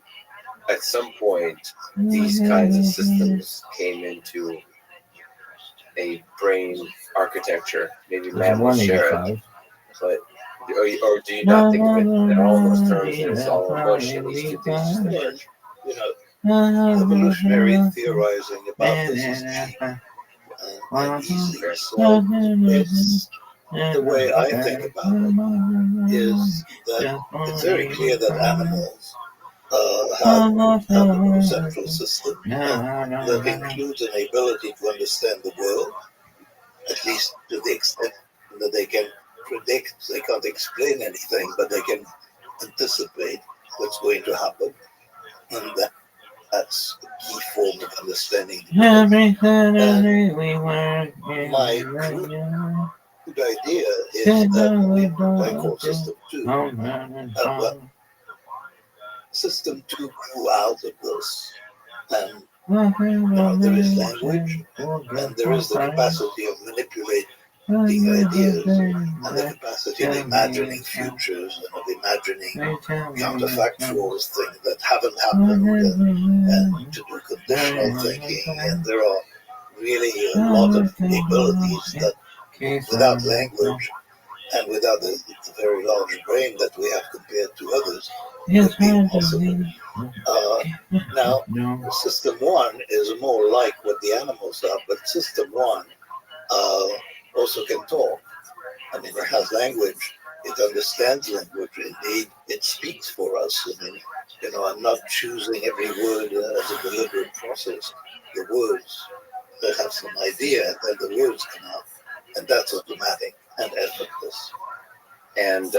at some point, these kinds of systems came into a brain architecture. Maybe mammals share it, but or do you not think of it in all those terms? And it's all mush, and these two things just emerge. You know, evolutionary theorizing about this is cheap and easy. So it's the way I think about it is that it's very clear that animals have a central system that includes an ability to understand the world, at least to the extent that they can predict. They can't explain anything, but they can anticipate what's going to happen, and that's a key form of understanding the world. And my good idea is that what I call system two. But system two grew out of this, and there is language, and there is the capacity of manipulating ideas, and the capacity of imagining futures and of imagining counterfactuals, things that haven't happened, and to do conditional thinking. And there are really a lot of abilities that, without language and without the very large brain that we have compared to others, would be impossible. Now, system one is more like what the animals are, but system one also can talk. I mean, it has language. It understands language. Indeed, it speaks for us. I mean, I'm not choosing every word as a deliberate process. The words, they have some idea, and then the words come out, and that's automatic and effortless. And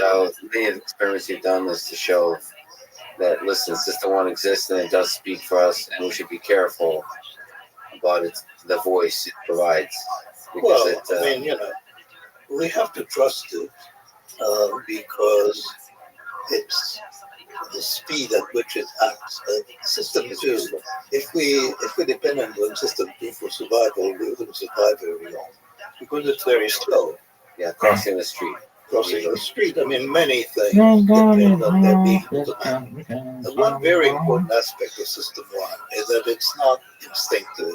many of the experiments you've done is to show that listen, System One exists and it does speak for us, and we should be careful about the voice it provides because Well, I mean, we have to trust it because it's the speed at which it acts. System two, if we depended on system two for survival, we wouldn't survive very long because it's very slow. yeah, crossing the street. Crossing the street, I mean, many things depend on there being automatic. One very important aspect of System 1 is that it's not instinctive.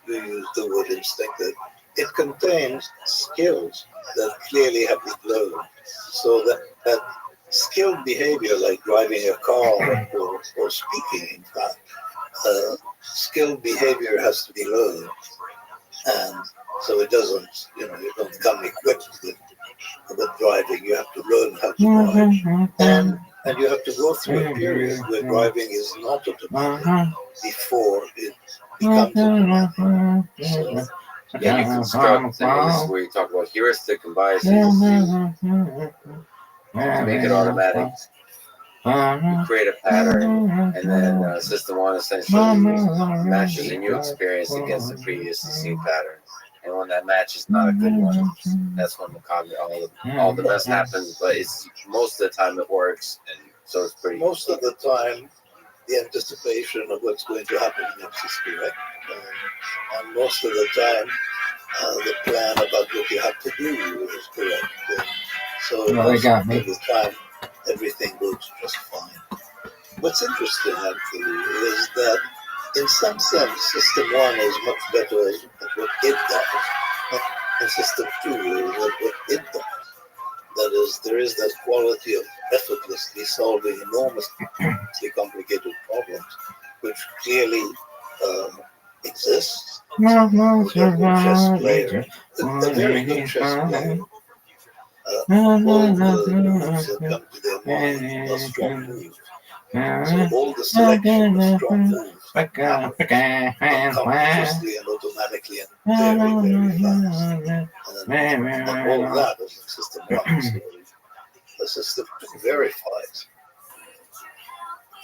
You use the word instinctive. It contains skills that clearly have been learned. So that skilled behavior, like driving a car or speaking, in fact, skilled behavior has to be learned. And so it doesn't, you don't come equipped with driving. You have to learn how to drive. And you have to go through a period where driving is not automatic before it becomes automatic. So, Yeah, you construct, and this is where you talk about heuristic and biases to make it automatic. You create a pattern, and then System 1 essentially matches a new experience against the previously seen pattern. And when that match is not a good one, that's when all the mess happens. But it's most of the time it works, and so it's pretty. Most of the time, the anticipation of what's going to happen next is correct, and most of the time, the plan about what you have to do is correct. And so most of the time, everything goes just fine. What's interesting actually is that in some sense, System 1 is much better at what it does, and System 2 is at what it does. That is, there is that quality of effortlessly solving enormously complicated problems, which clearly exists. A chess player, a very good chess player. All the moves that come to their mind are strong moves. So all the selection of strong moves happen unconsciously and automatically and very, very fast. And all that is in System 1. So the System 2 verifies.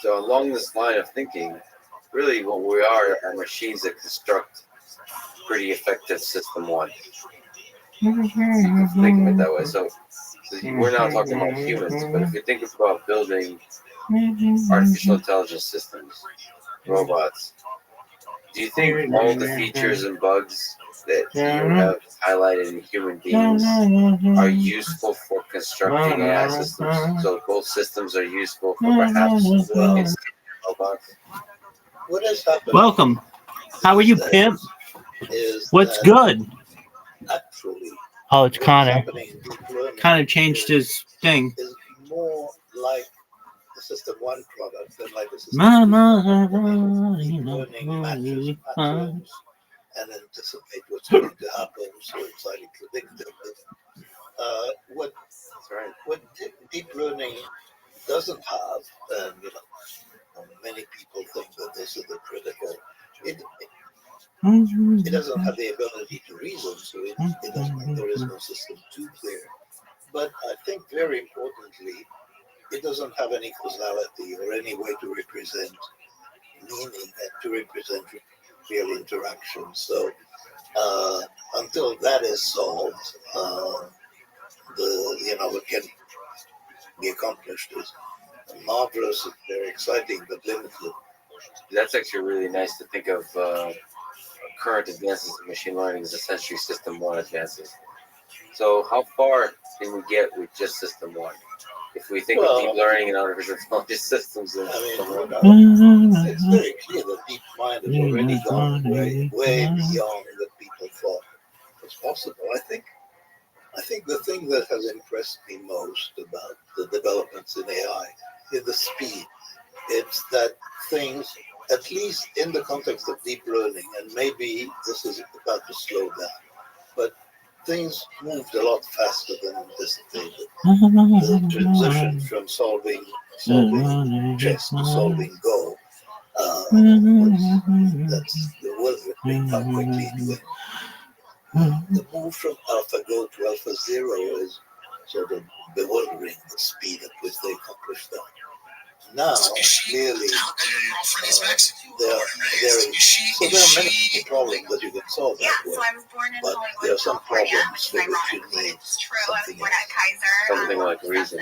So along this line of thinking, really what we are machines that construct pretty effective System 1. You can think of it that way. So we're now talking about humans, but if you think about building artificial intelligence systems, robots, do you think all the features and bugs that you have highlighted in human beings are useful for constructing AI systems? So both systems are useful for perhaps robots? What has happened? Welcome. How are you, Pimp? What's good? Actually, Oh, it's Connor. Connor Kind of changed his thing. is more like the System 1 product than like the System 2 product. Deep learning matches patterns and anticipate what's going to happen, so it's highly predictive. What deep learning doesn't have, and many people think that this is the critical. It doesn't have the ability to reason, so it doesn't. There is no System 2 there. But I think very importantly, it doesn't have any causality or any way to represent meaning and to represent real interaction. So until that is solved, what can be accomplished is marvelous and very exciting, but limited. That's actually really nice to think of. Current advances in machine learning is essentially System 1 advances. So how far can we get with just System 1? If we think of deep learning and artificial intelligence systems, it's very clear that DeepMind has already gone way beyond what people thought was possible. I think the thing that has impressed me most about the developments in AI is the speed. It's that things, at least in the context of deep learning, and maybe this is about to slow down, but things moved a lot faster than anticipated. The transition from solving chess to solving Go, that's bewildering how quickly it went. The move from AlphaGo to AlphaZero is sort of bewildering, the speed at which they accomplished that. now clearly there are many problems that you can solve that way, but there are some problems for which you need something else. Something like reason.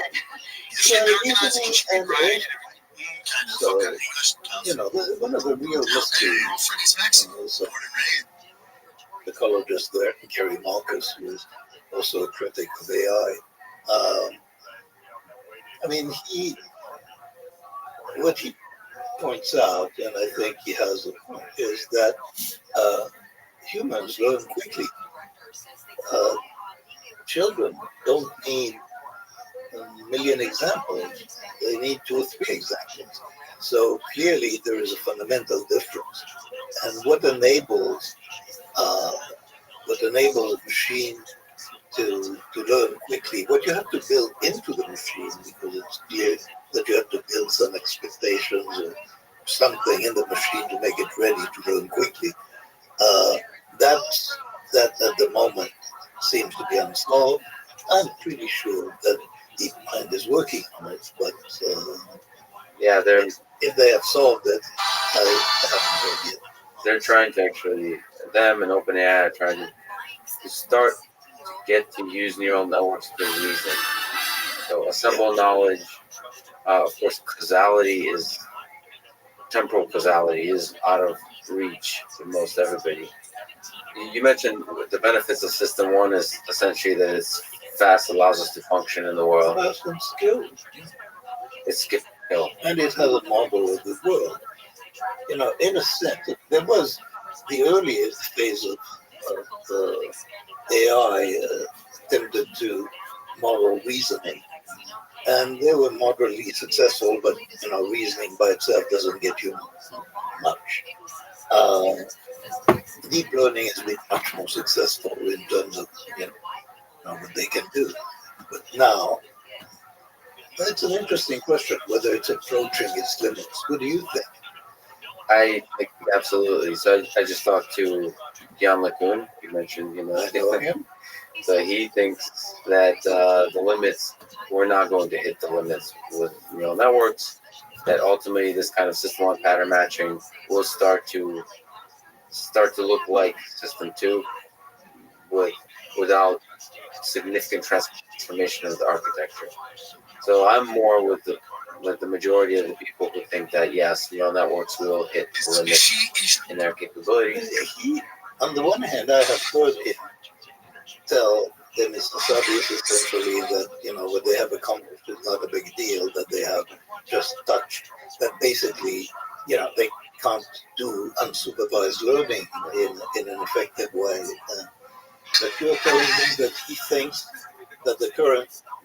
Reasoning and so, one of the real mysteries was the ecologist there, Gary Marcus, who is also a critic of AI. What he points out, and I think he has a point, is that humans learn quickly. Children don't need a million examples. They need 2 or 3 examples. So clearly there is a fundamental difference. And what enables a machine to learn quickly, what you have to build into the machine, because it's clear that you have to build some expectations or something in the machine to make it ready to learn quickly. That at the moment seems to be unsolved. I'm pretty sure that DeepMind is working on it, but if they have solved it, I haven't heard yet. They're trying to actually, them and OpenAI are trying to start to get to use neural networks for reason. So assemble knowledge. Of course, temporal causality is out of reach for most everybody. You mentioned the benefits of System 1 is essentially that it's fast, allows us to function in the world. Fast and skilled. It's skill. And it has a model of the world. In a sense, there was the earliest phase of AI attempted to model reasoning. And they were moderately successful, but reasoning by itself doesn't get you much. Deep learning has been much more successful in terms of what they can do. But now, that's an interesting question, whether it's approaching its limits. What do you think? I think absolutely. So I just talked to Jan LeCun. You mentioned, I know him. So he thinks that the limits, we're not going to hit the limits with neural networks. That ultimately, this kind of System 1 pattern matching will start to look like System 2, without significant transformation of the architecture. So I'm more with the majority of the people who think that yes, neural networks will hit the limits in their capabilities. On the one hand, I have heard him tell them Mr. Subbies essentially that what they have accomplished is not a big deal, that they have just touched, that basically they can't do unsupervised learning in an effective way. But you're telling me that he thinks that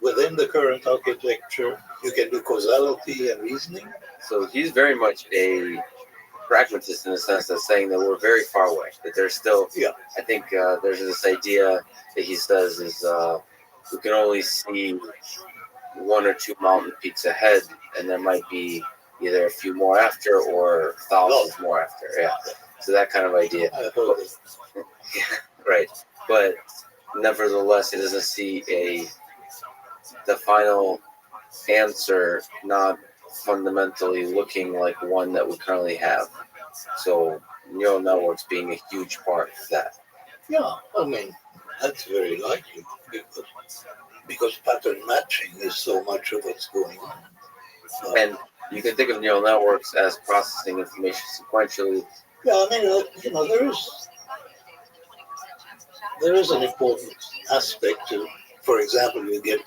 within the current architecture you can do causality and reasoning? So he's very much a pragmatist in the sense of saying that we're very far away, that there's still, I think there's this idea that he says is we can only see 1 or 2 mountain peaks ahead, and there might be either a few more after or thousands more after. Yeah, so that kind of idea. Right, but nevertheless, it doesn't see the final answer not fundamentally looking like one that we currently have. So neural networks being a huge part of that. Yeah, that's very likely because pattern matching is so much of what's going on. And you can think of neural networks as processing information sequentially. Yeah, there is an important aspect to, for example, you get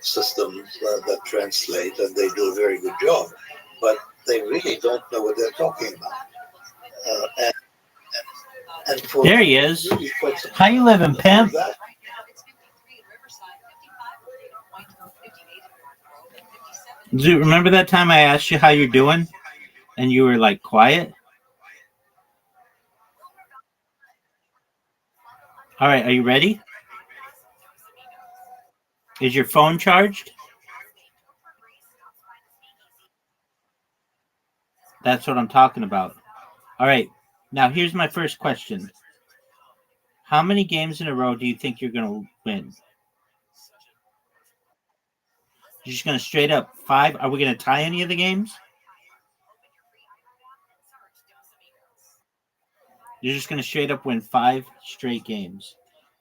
systems that translate and they do a very good job, but they really don't know what they're talking about. And there he is. How you living, pimp? Do you remember that time I asked you how you're doing, and you were like quiet? All right, are you ready? Is your phone charged? That's what I'm talking about. All right, now here's my first question. How many games in a row do you think you're going to win? You're just gonna straight up 5. Are we gonna tie any of the games? You're just gonna straight up win 5 straight games.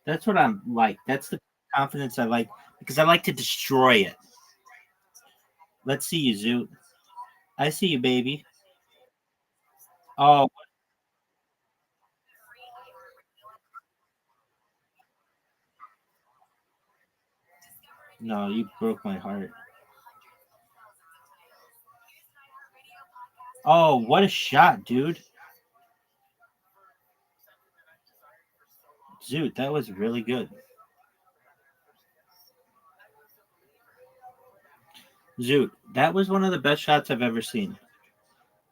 That's what I'm like. That's the confidence I like because I like to destroy it. Let's see you, Zoot. I see you, baby. Oh no, you broke my heart. Oh, what a shot, dude. Zoot, that was really good. Zoot, that was one of the best shots I've ever seen.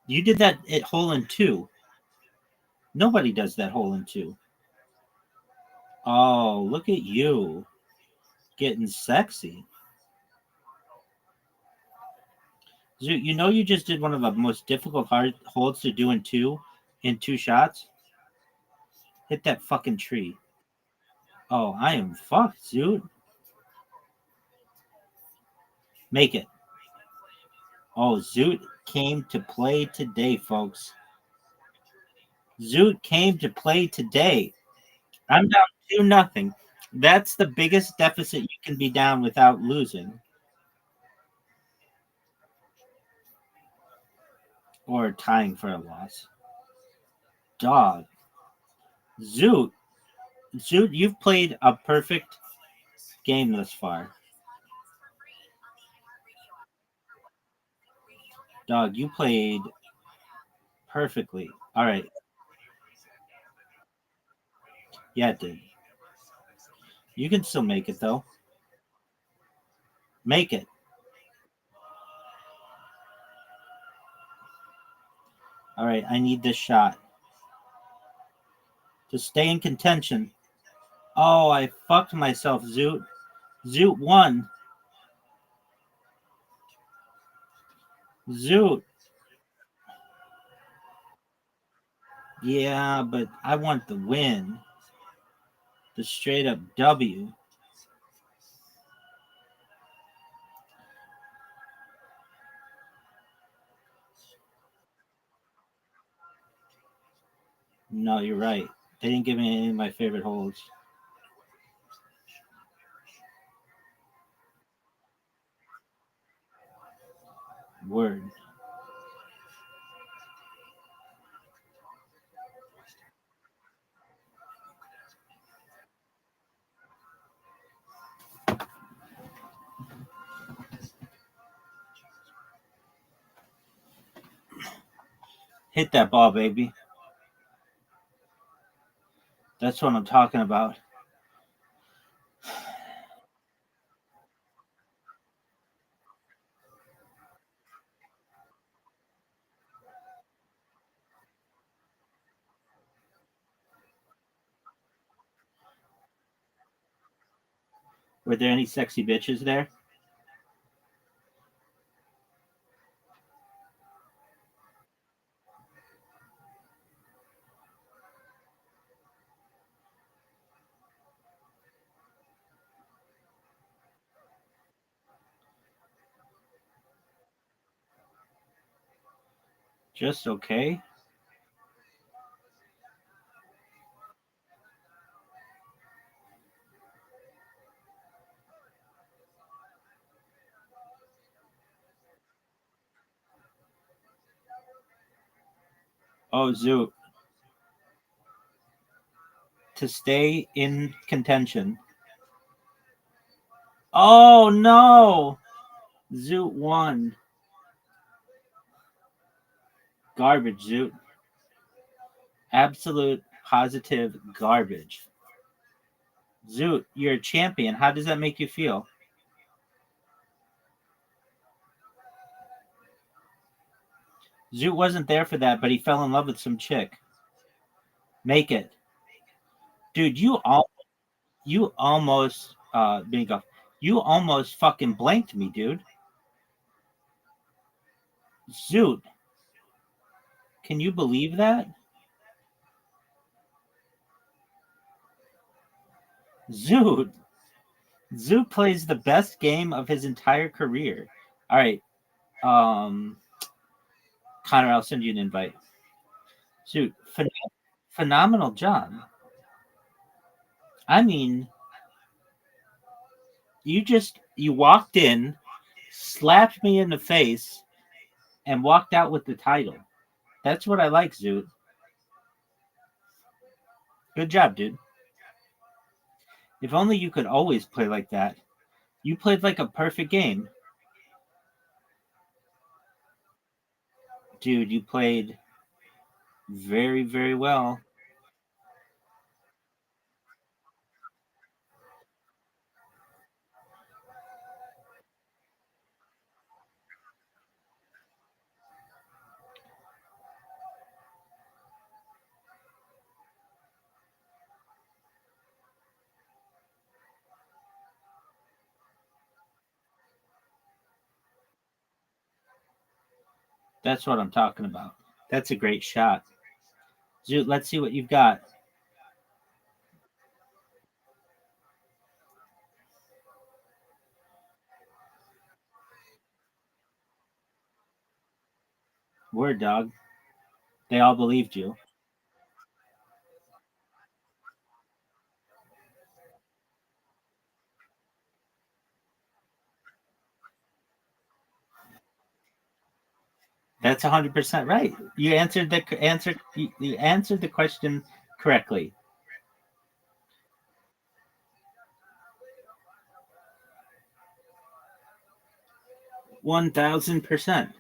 You did that at hole in 2. Nobody does that hole in 2. Oh, look at you. Getting sexy. Zoot, you know you just did one of the most difficult hard holds to do in 2 shots? Hit that fucking tree. Oh, I am fucked, Zoot. Make it. Oh, Zoot came to play today, folks. Zoot came to play today. I'm down 2-0. That's the biggest deficit you can be down without losing. Or tying for a loss. Dog. Zoot, you've played a perfect game thus far. Dog, you played perfectly. All right. Yeah, it did. You can still make it, though. Make it. All right, I need this shot to stay in contention. Oh, I fucked myself, Zoot. Zoot won. Zoot. Yeah, but I want the win. The straight up W. No, you're right. They didn't give me any of my favorite holes. Word. Hit that ball, baby. That's what I'm talking about. Were there any sexy bitches there? Just okay. Oh, Zoot. To stay in contention. Oh, no. Zoot won. Garbage, Zoot. Absolute positive garbage. Zoot, you're a champion. How does that make you feel? Zoot wasn't there for that, but he fell in love with some chick. Make it. Dude, you almost bingo. You almost fucking blanked me, dude. Zoot. Can you believe that? Zoot. Zoot plays the best game of his entire career. All right. Connor, I'll send you an invite. Zoot, phenomenal job. I mean, you walked in, slapped me in the face, and walked out with the title. That's what I like, Zoot. Good job, dude. If only you could always play like that. You played like a perfect game. Dude, you played very, very well. That's what I'm talking about. That's a great shot. Zoot, let's see what you've got. Word, dog. They all believed you. That's 100% right. You answered the answer. You answered the question correctly. 1,000%.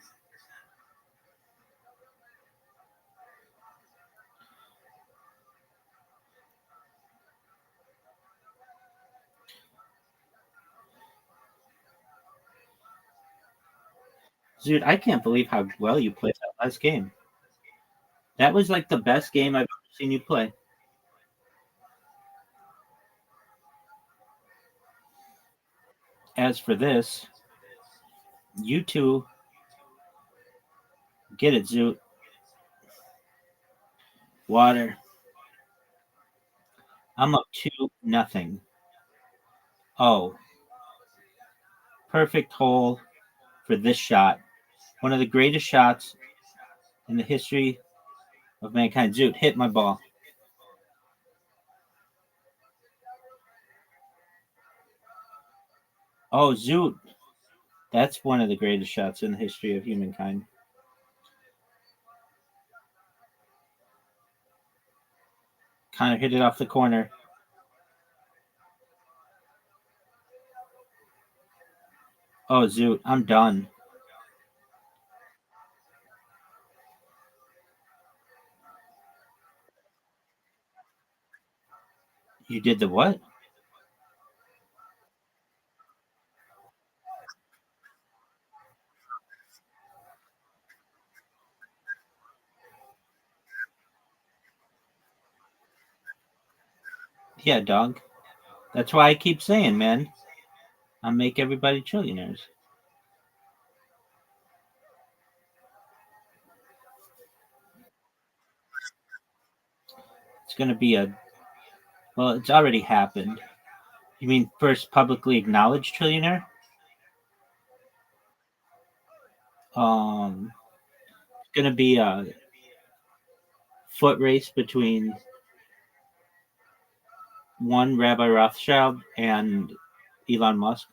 Dude, I can't believe how well you played that last game. That was like the best game I've ever seen you play. As for this, you two get it, Zoot. Water. I'm up 2-0. Oh, perfect hole for this shot. One of the greatest shots in the history of mankind. Zoot, hit my ball. Oh, Zoot. That's one of the greatest shots in the history of humankind. Kind of hit it off the corner. Oh, Zoot, I'm done. You did the what? Yeah, dog. That's why I keep saying, man, I make everybody trillionaires. It's going to be well, it's already happened. You mean first publicly acknowledged trillionaire? It's going to be a foot race between one Rabbi Rothschild and Elon Musk.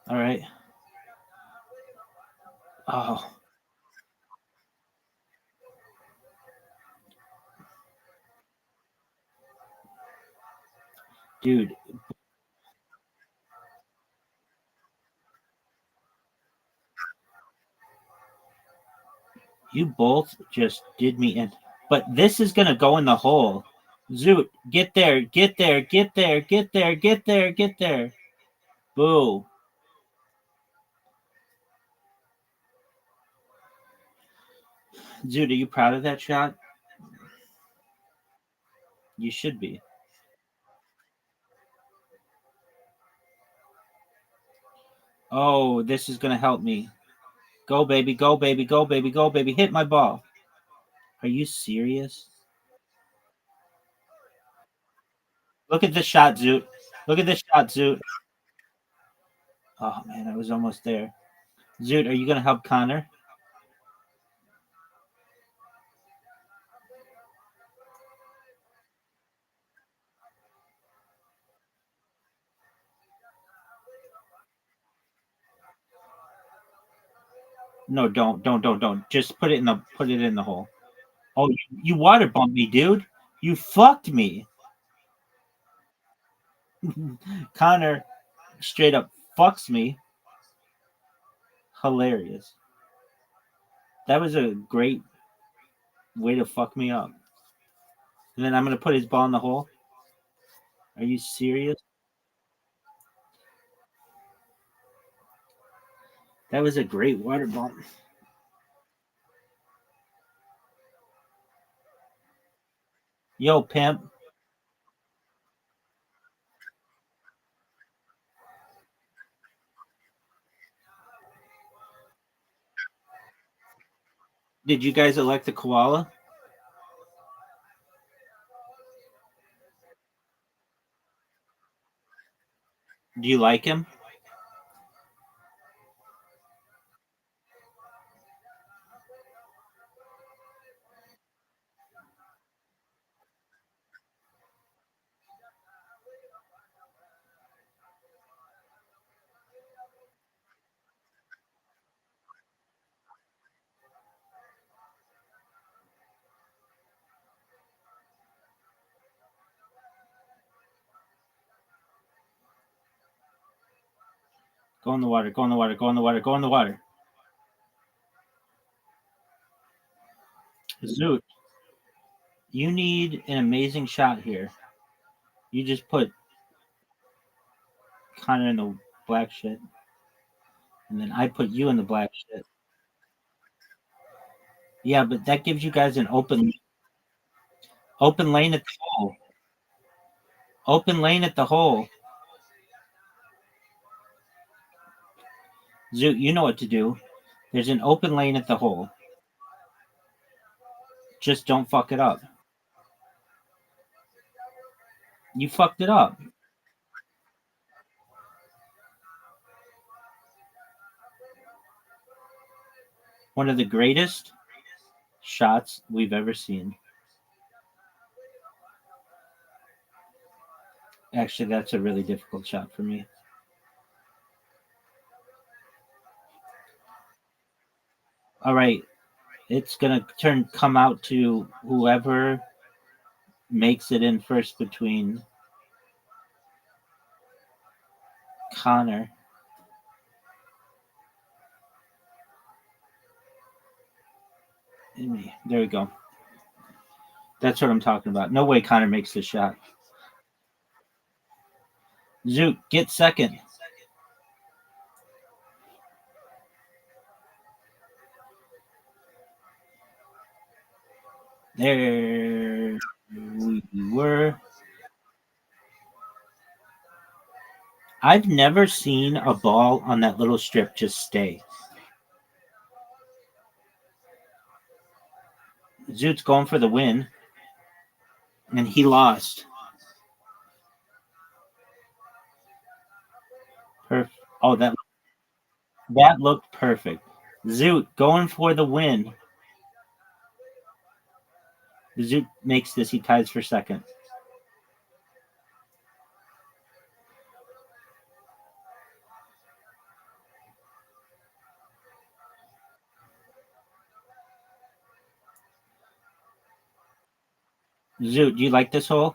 All right. Oh, dude, you both just did me in. But this is going to go in the hole. Zoot, get there, get there, get there, get there, get there, get there. Boo. Zoot, are you proud of that shot? You should be. Oh, this is going to help me. Go, baby, go, baby, go, baby, go, baby. Hit my ball. Are you serious? Look at this shot, Zoot. Look at this shot, Zoot. Oh man, I was almost there. Zoot, are you gonna help Connor? No, don't. Just put it in the hole. Oh, you water bumped me, dude. You fucked me. Connor straight up fucks me. Hilarious. That was a great way to fuck me up. And then I'm gonna put his ball in the hole. Are you serious? That was a great water bump. Yo, pimp. Did you guys elect a koala? Do you like him? Go in the water. Go in the water. Go in the water. Go in the water. Zoot, you need an amazing shot here. You just put Connor in the black shit, and then I put you in the black shit. Yeah, but that gives you guys an open lane at the hole. Open lane at the hole. Zoot, you know what to do. There's an open lane at the hole. Just don't fuck it up. You fucked it up. One of the greatest shots we've ever seen. Actually, that's a really difficult shot for me. All right, it's gonna come out to whoever makes it in first between Connor. And me. There we go. That's what I'm talking about. No way Connor makes this shot. Zoot, get second. There we were. I've never seen a ball on that little strip just stay. Zoot's going for the win, and he lost. Perfect. Oh, that looked perfect. Zoot going for the win. Zoot makes this. He ties for second. Zoot, do you like this hole?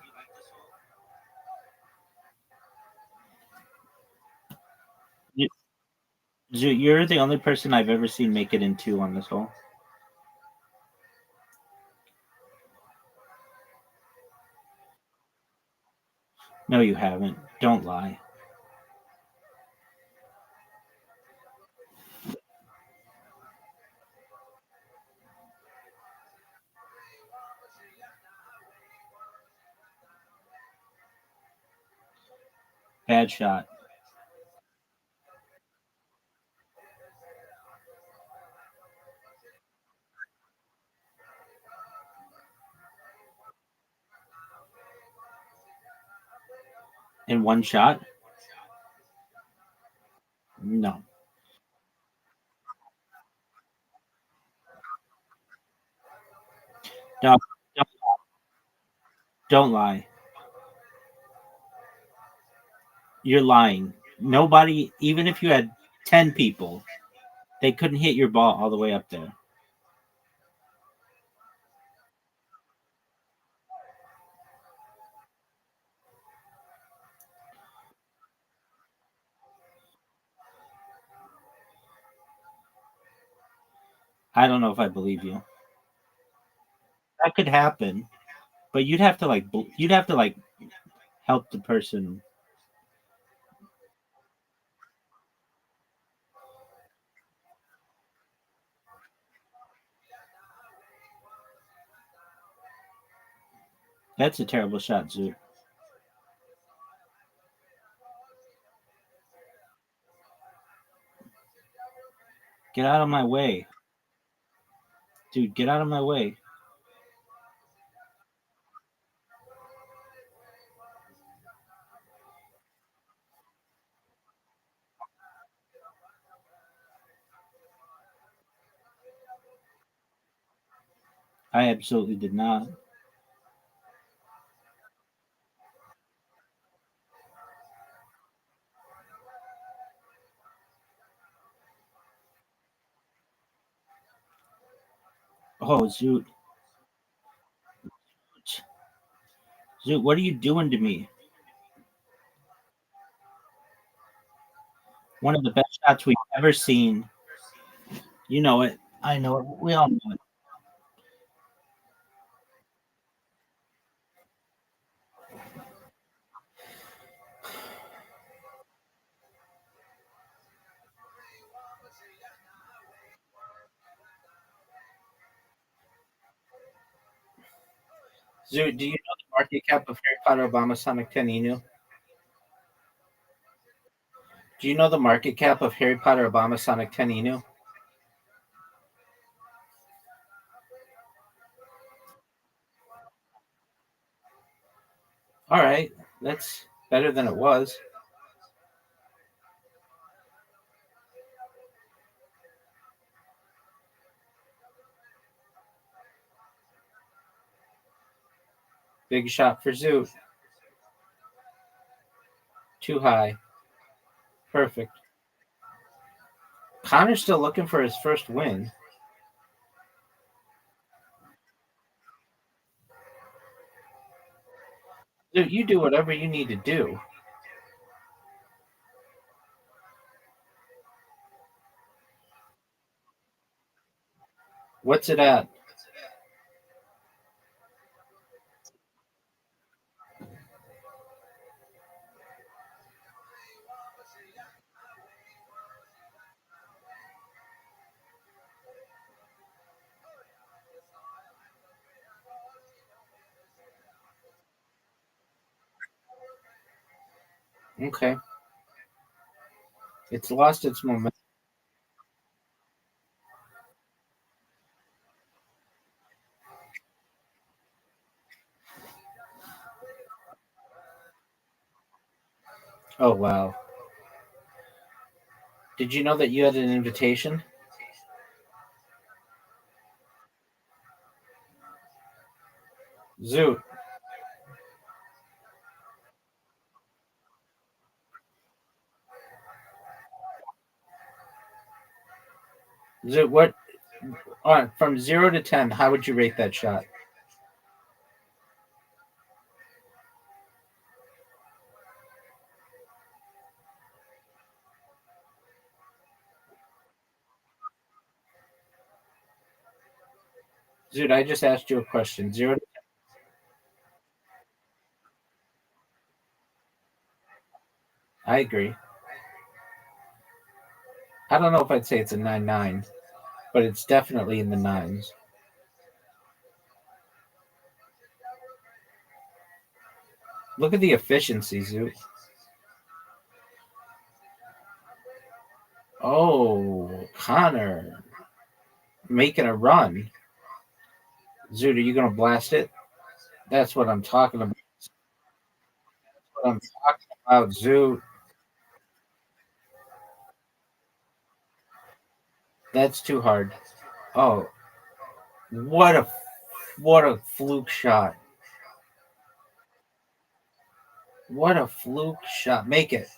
Zoot, you're the only person I've ever seen make it in two on this hole. No, you haven't. Don't lie. Bad shot. in one shot? No. No, don't, don't lie. You're lying. Nobody, even if you had 10 people, they couldn't hit your ball all the way up there. I don't know if I believe you. That could happen, but you'd have to like help the person. That's a terrible shot, Zoo. Get out of my way. Dude, get out of my way. I absolutely did not. Oh, Zoot. Zoot, what are you doing to me? One of the best shots we've ever seen. You know it. I know it. We all know it. Zoot, do you know the market cap of Harry Potter Obama Sonic 10 Inu? Do you know the market cap of Harry Potter Obama Sonic 10 Inu? All right. That's better than it was. Big shot for Zoot. Too high. Perfect. Connor's still looking for his first win. Dude, you do whatever you need to do. What's it at? Okay. It's lost its momentum. Oh, wow. Did you know that you had an invitation? Zoot. Zoot, what? From 0 to 10, how would you rate that shot? Zoot, I just asked you a question. 0 to 10. I agree. I don't know if I'd say it's a 9-9, but it's definitely in the nines. Look at the efficiency, Zoot. Oh, Connor making a run. Zoot, are you going to blast it? That's what I'm talking about. That's what I'm talking Wow, Zoo. That's too hard. Oh, what a what a fluke shot. What a fluke shot. Make it.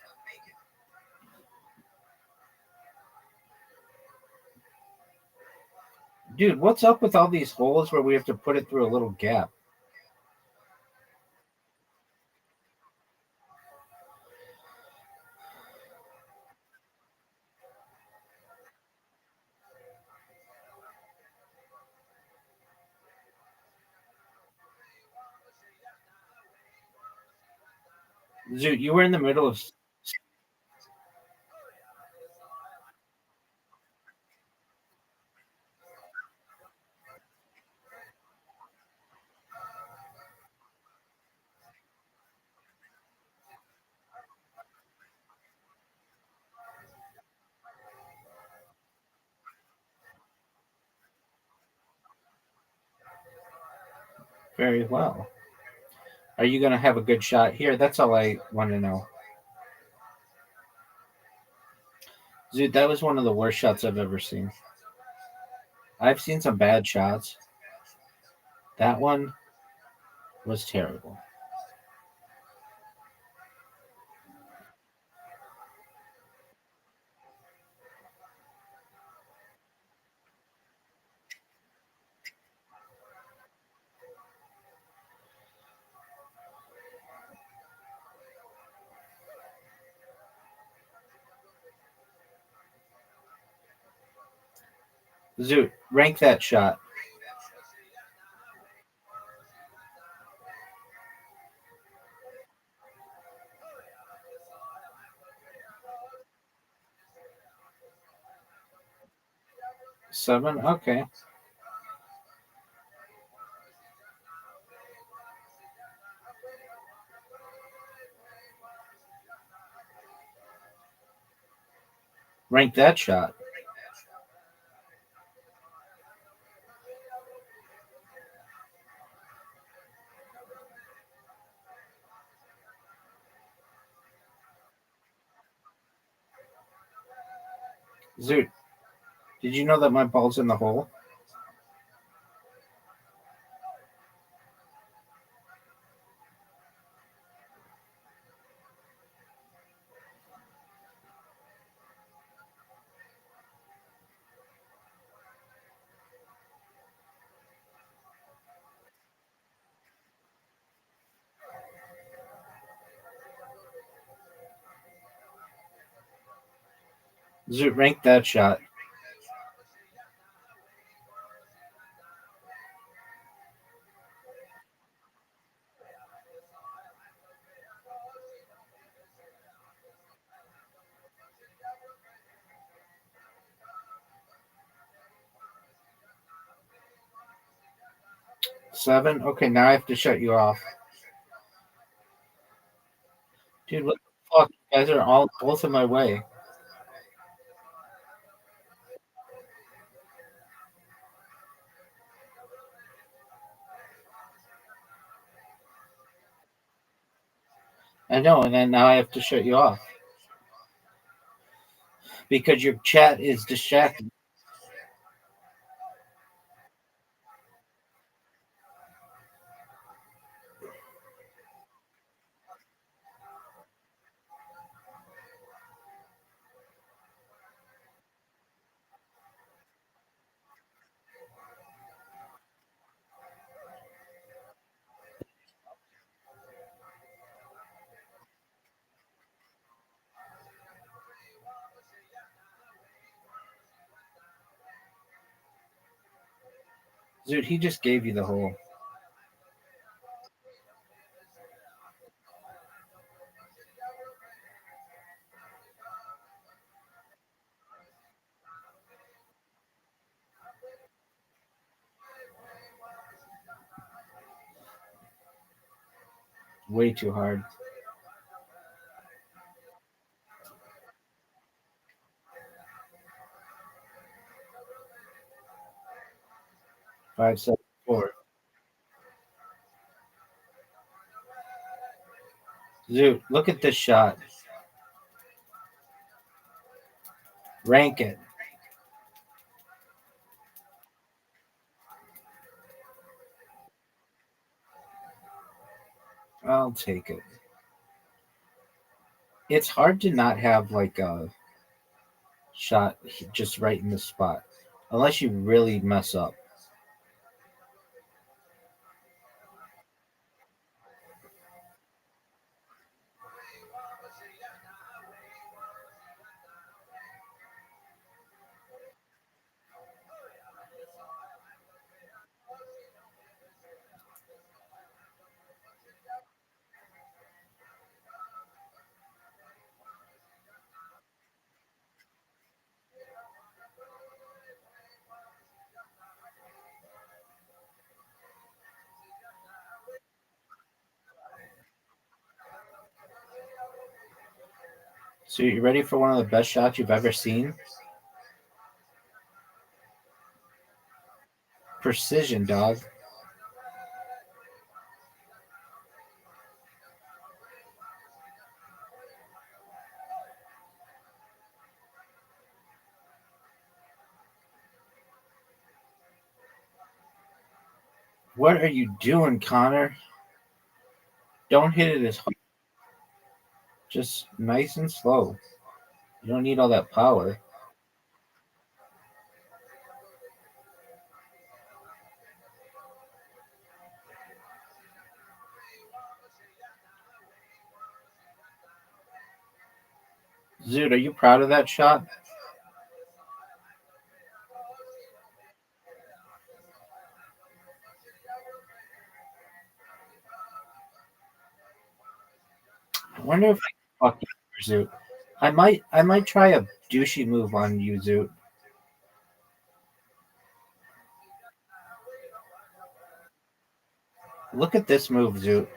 Dude, what's up with all these holes where we have to put it through a little gap? Dude, you were in the middle of very well. Are you going to have a good shot here? That's all I want to know. Dude, that was one of the worst shots I've ever seen. I've seen some bad shots. That one was terrible. Zoot, rank that shot. Seven? Okay. Rank that shot. Zoot, did you know that my ball's in the hole? Zoot, rank that shot. Seven? Okay, now I have to shut you off. Dude, what the fuck? You guys are all both in my way. I know, and then now I have to shut you off. Because your chat is distracting. Dude, he just gave you the hole. Way too hard. 574. Zoot, look at this shot. Rank it. I'll take it. It's hard to not have like a shot just right in the spot, unless you really mess up. So you ready for one of the best shots you've ever seen? Precision, dog. What are you doing, Connor? Don't hit it as hard. Just nice and slow. You don't need all that power. Zoot, are you proud of that shot? I wonder if I can fuck you, Zoot. I might try a douchey move on you, Zoot. Look at this move, Zoot.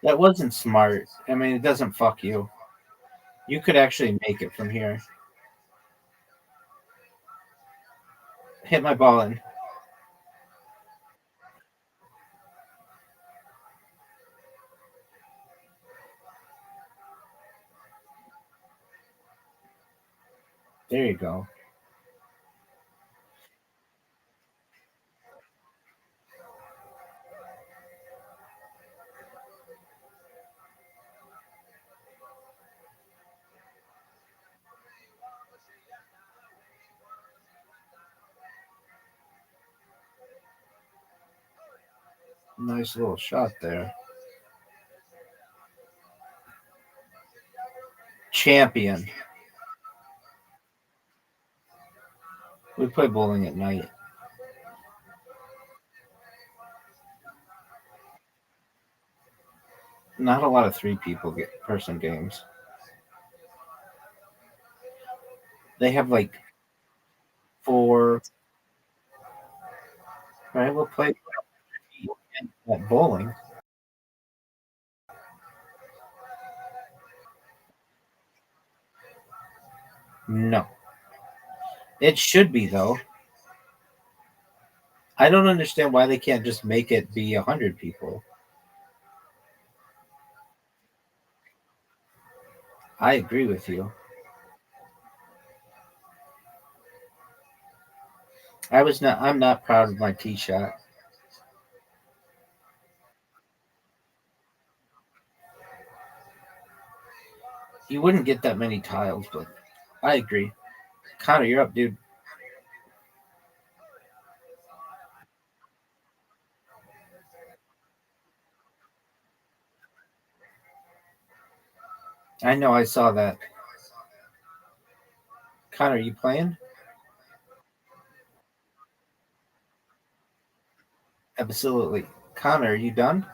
That wasn't smart. I mean, it doesn't fuck you. You could actually make it from here. Hit my ball in. There you go. Nice little shot there. Champion. We play bowling at night. Not a lot of person games. They have like 4. Right, we'll play at bowling. No, it should be though. I don't understand why they can't just make it be 100 people. I agree with you. I'm not proud of my tee shot. You wouldn't get that many tiles, but I agree. Connor, you're up, dude. I know, I saw that. Connor, are you playing? Absolutely. Connor, are you done?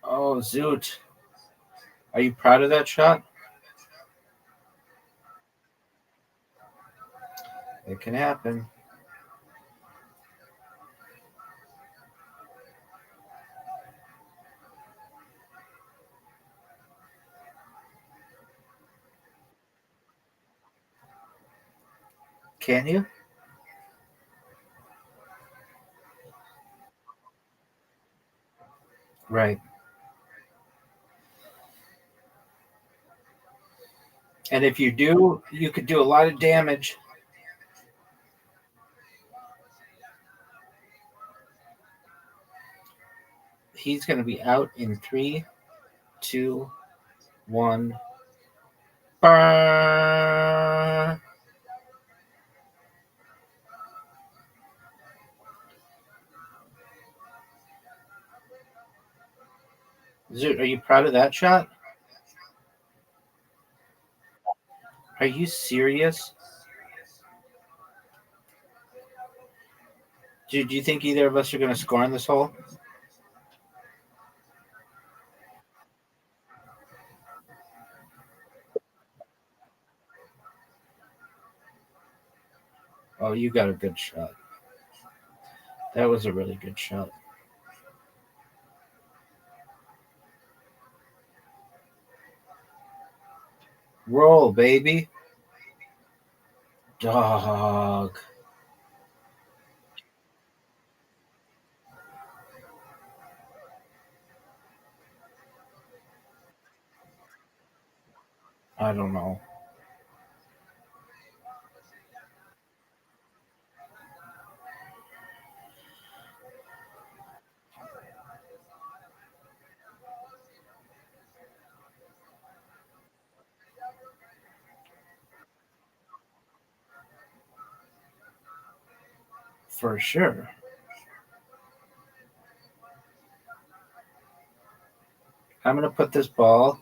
Oh, Zoot. Are you proud of that shot? It can happen. Can you? Right. And if you do, you could do a lot of damage. He's going to be out in 3, 2, 1. Burn. Zoot, are you proud of that shot? Are you serious? Do you think either of us are going to score on this hole? Oh, you got a good shot. That was a really good shot. Roll, baby. Dog. I don't know. For sure. I'm going to put this ball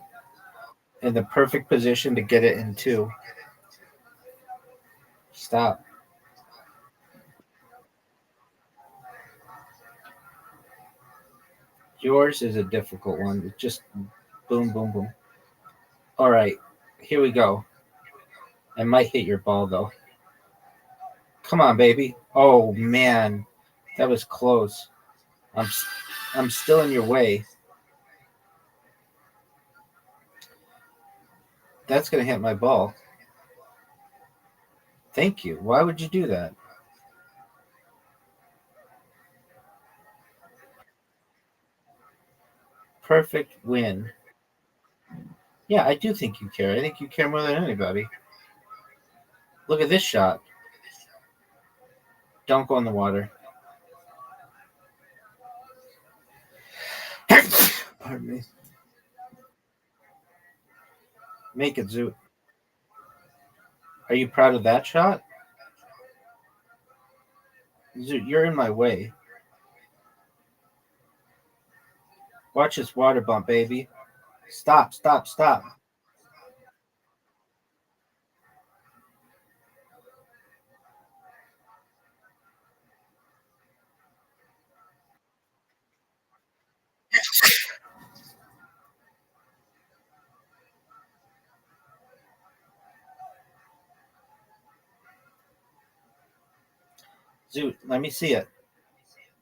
in the perfect position to get it in 2. Stop. Yours is a difficult one. It's just boom, boom, boom. All right. Here we go. I might hit your ball, though. Come on, baby. Oh, man. That was close. I'm still in your way. That's going to hit my ball. Thank you. Why would you do that? Perfect win. Yeah, I do think you care. I think you care more than anybody. Look at this shot. Don't go in the water. Pardon me. Make it, Zoot. Are you proud of that shot? Zoot, you're in my way. Watch this water bump, baby. Stop, stop, stop. Zoot, let me see it.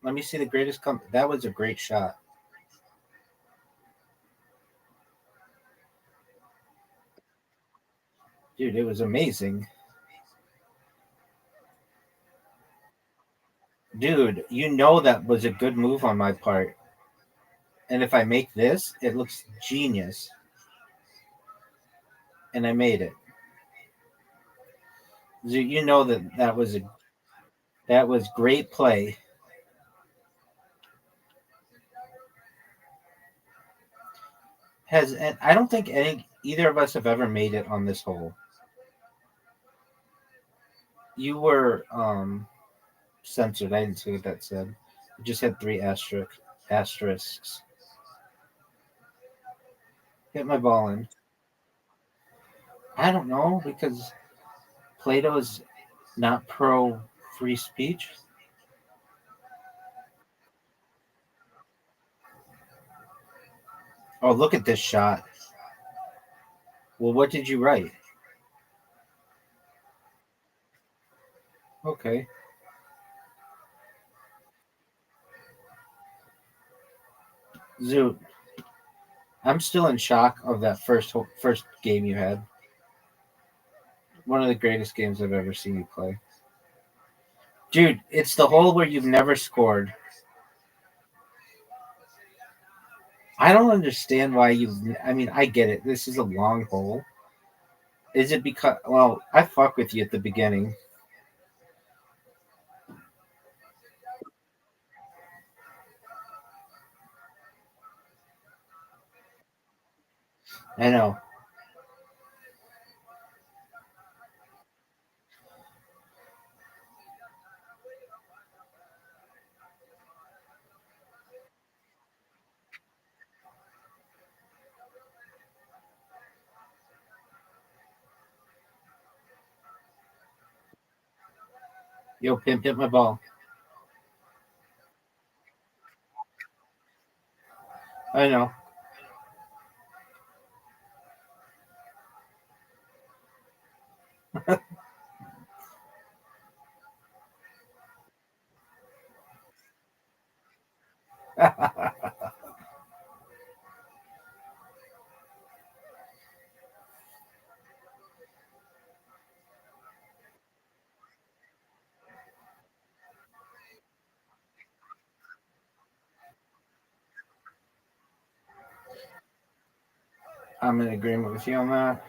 Let me see the greatest That was a great shot. Dude, it was amazing. Dude, you know that was a good move on my part. And if I make this, it looks genius. And I made it. Zoot, you know that was great play. I don't think either of us have ever made it on this hole. You were censored. I didn't see what that said. You just had 3 asterisks. Hit my ball in. I don't know, because Plato is not pro free speech. Oh, look at this shot. Well, what did you write? Okay. Zoot, I'm still in shock of that first game you had. One of the greatest games I've ever seen you play. Dude, it's the hole where you've never scored. I don't understand why you've. I mean, I get it. This is a long hole. Is it because? Well, I fuck with you at the beginning. I know. Yo, pimp, hit my ball. I know. I'm in agreement with you on that.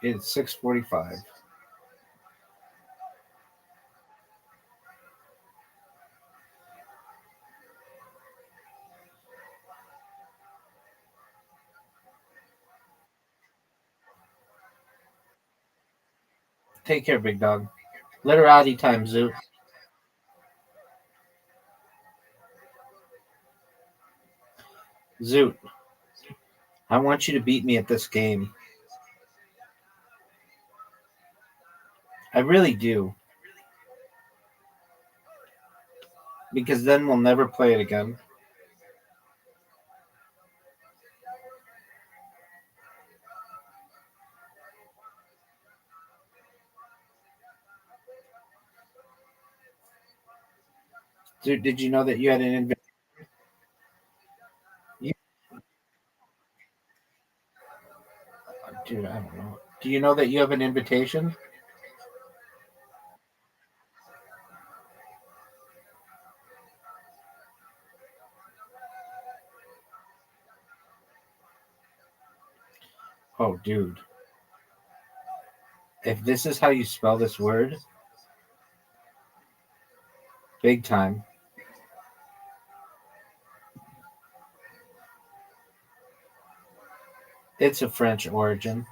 It's 6:45. Take care, big dog. Literati time, Zoot. Zoot, I want you to beat me at this game. I really do. Because then we'll never play it again. Dude, did you know that you had an invitation? Dude, I don't know. Do you know that you have an invitation? Oh, dude. If this is how you spell this word, big time. It's a French origin.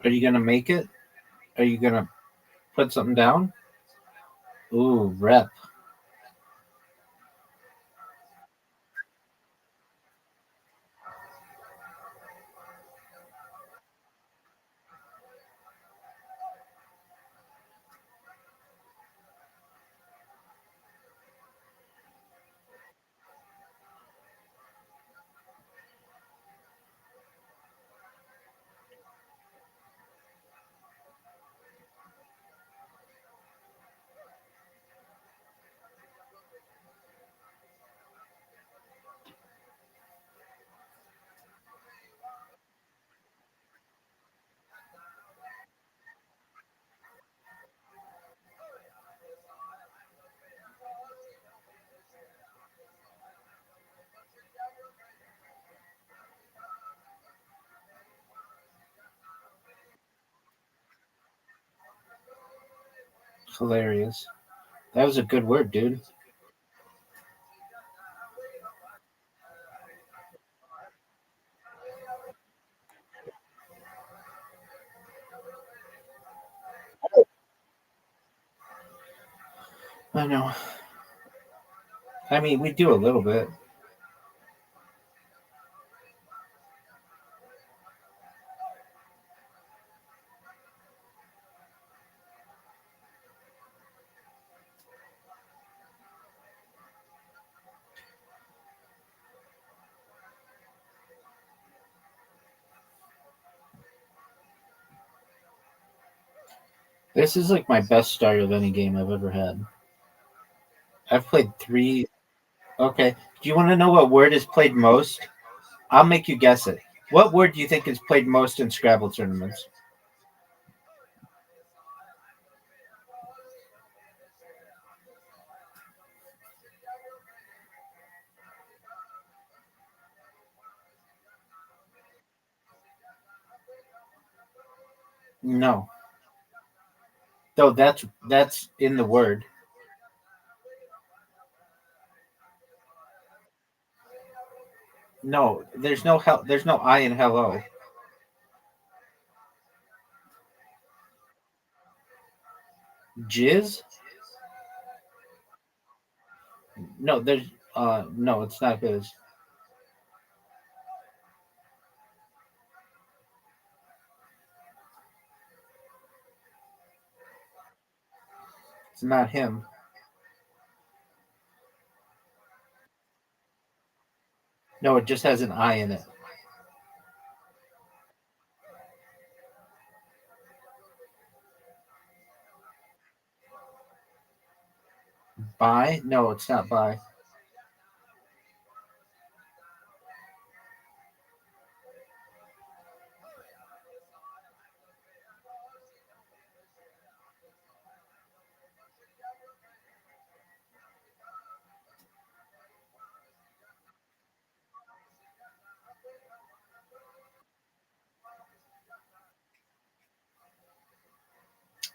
Are you going to make it? Are you going to put something down? Ooh, rep. Hilarious. That was a good word, dude. I know. I mean, we do a little bit. This is like my best start of any game I've ever had. I've played 3. Okay. Do you want to know what word is played most? I'll make you guess it. What word do you think is played most in Scrabble tournaments? No. No, that's in the word. No, there's no I in hello. Jizz? No, there's no, it's not his. It's not him. No, it just has an I in it. By? No, it's not by.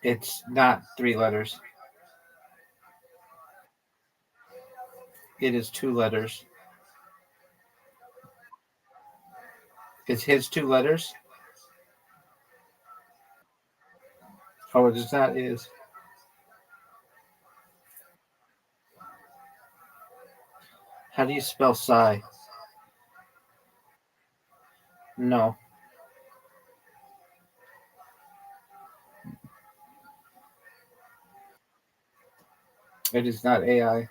It's not 3 letters. It is 2 letters. Is his 2 letters? Oh, it is not is. How do you spell psi? No, it is not AI.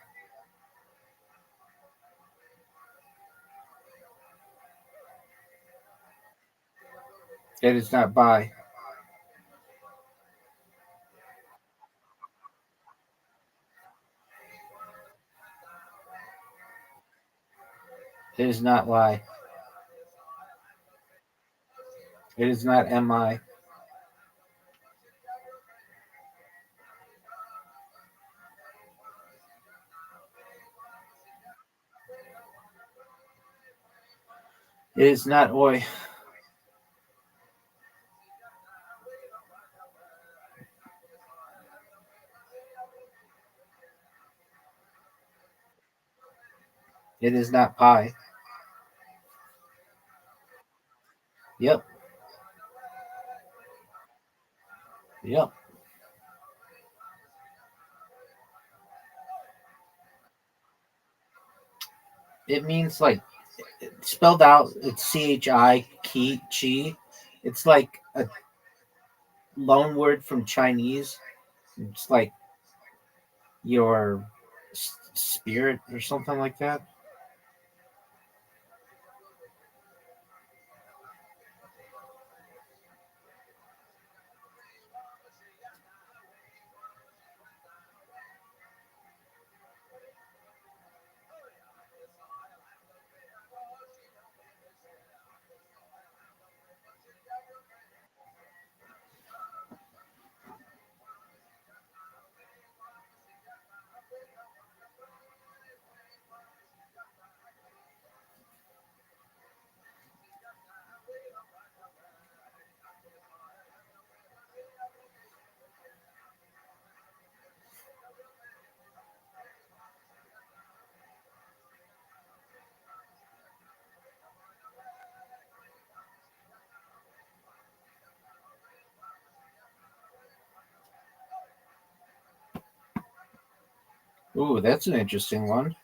It is not by. It is not lie. It is not MI. It is not oi. It is not pi. Yep. Yep. It means like spelled out. It's CHI chi. It's like a loan word from Chinese. It's like your spirit or something like that. Ooh, that's an interesting one.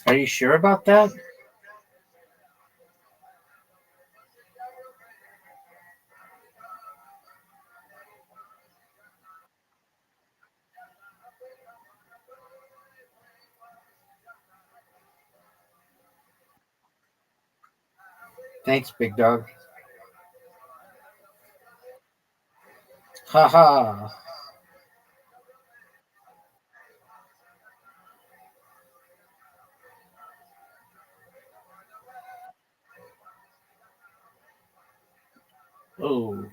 Are you sure about that? Thanks, big dog. Ha ha. Oh,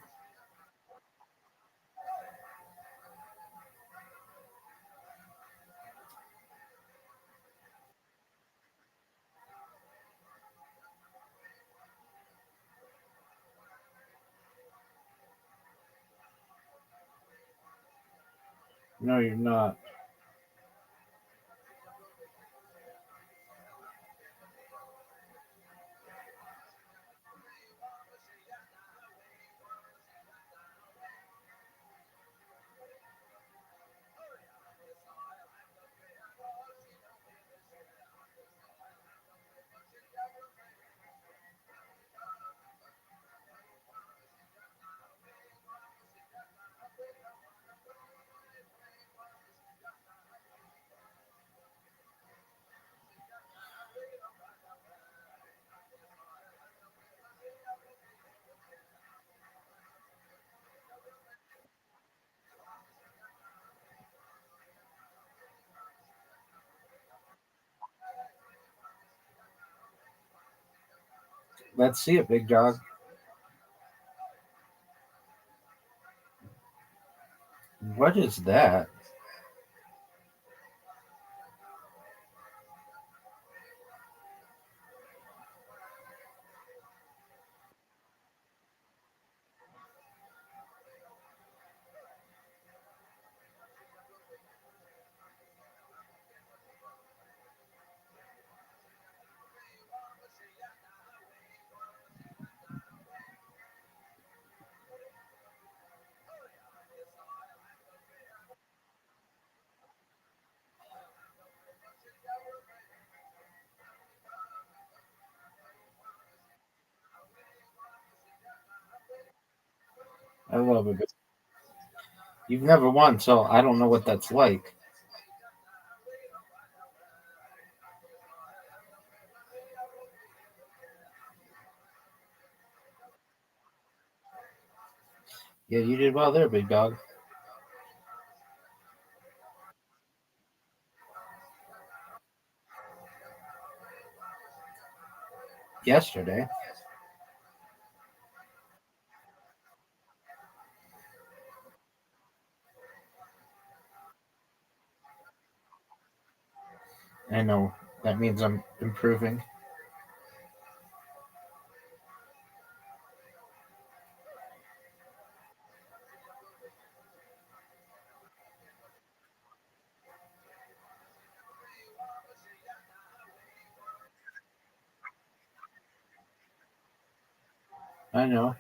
no, you're not. Let's see it, big dog. What is that? I love it. You've never won, so I don't know what that's like. Yeah, you did well there, big dog. Yesterday. I know. That means I'm improving. I know.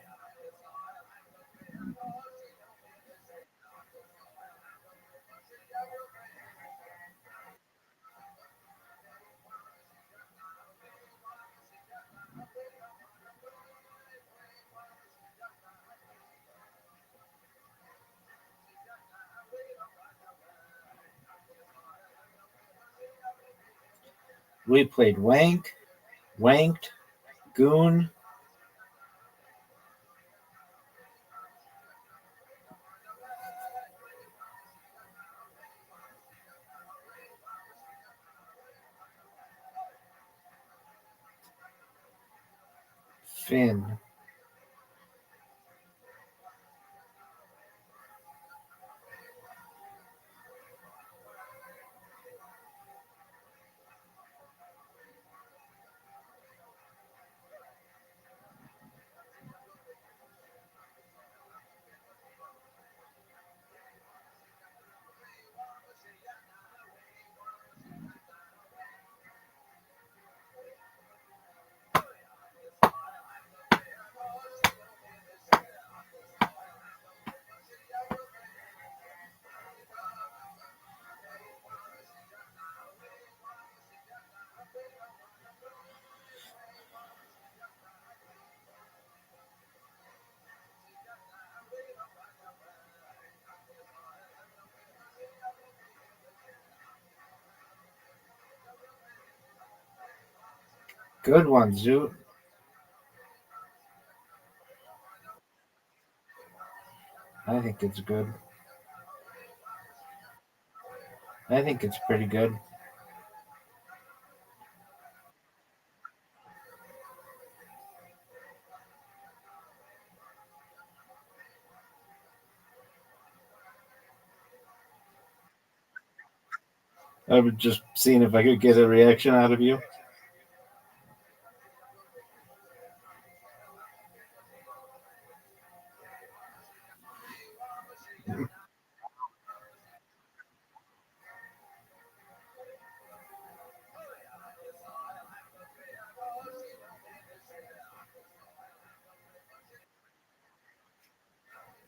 We played Wank, Wanked, Goon. Finn. Good one, Zoot. I think it's good. I think it's pretty good. I was just seeing if I could get a reaction out of you.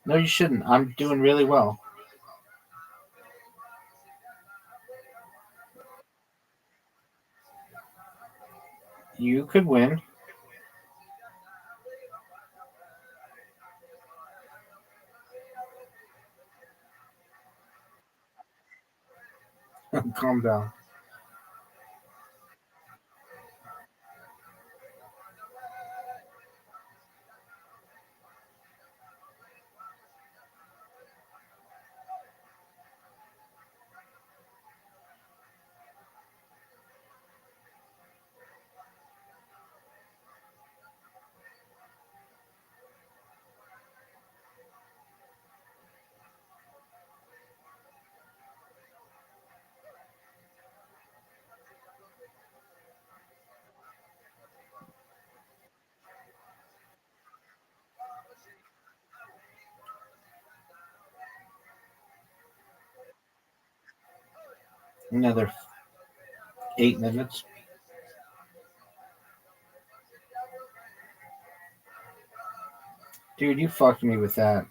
No, you shouldn't. I'm doing really well. You could win. Calm down. Another 8 minutes. Dude, you fucked me with that.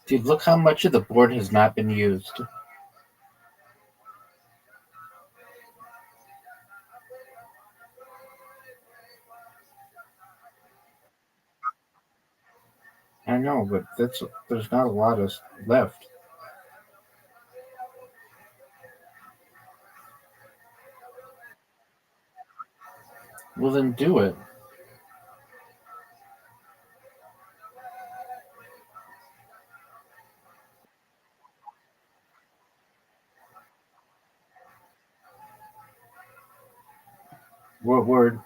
Dude, look how much of the board has not been used. I know, but there's not a lot of left. Well, then do it. What word?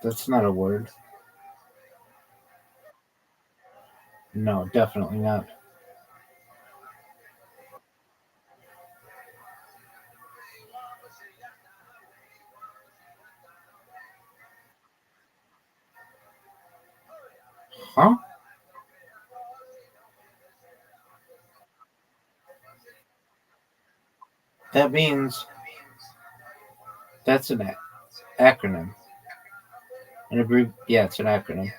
That's not a word. No, definitely not. Huh? That means that's an acronym. Yeah, it's an acronym.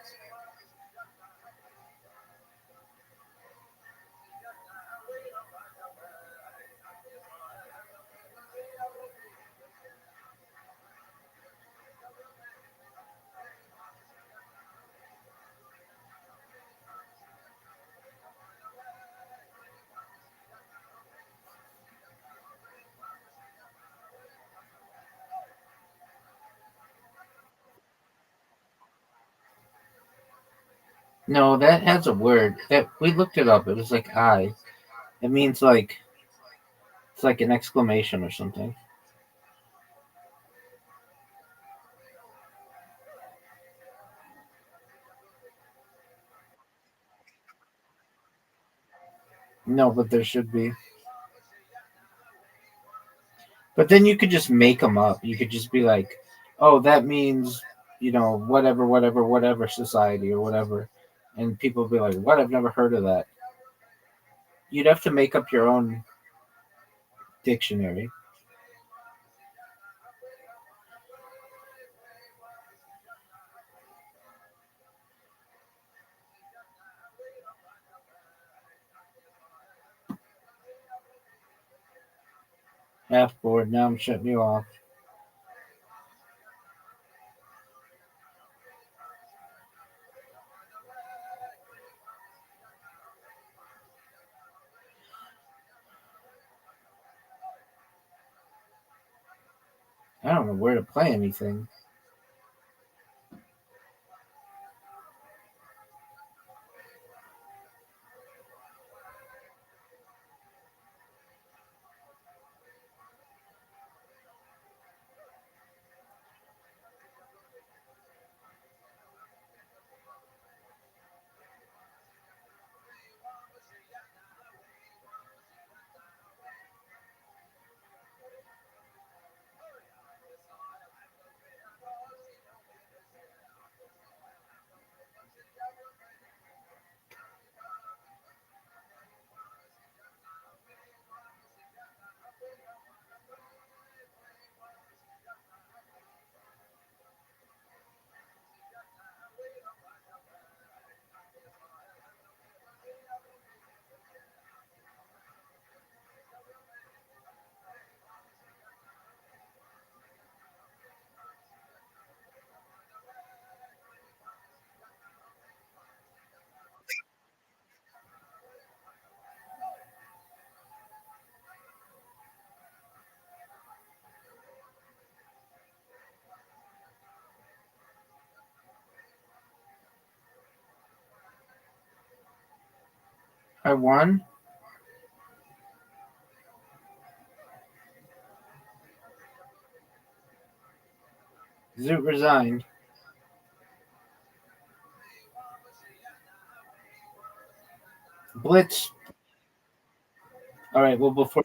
No, that has a word. That we looked it up. It was like I. It means like it's like an exclamation or something. No, but there should be. But then you could just make them up. You could just be like, "Oh, that means, whatever, whatever, whatever society or whatever," and people would be like, "What? I've never heard of that." You'd have to make up your own dictionary. Half board. Now I'm shutting you off. I don't know where to play anything. I won. Zoot resigned. Blitz. All right. Well, before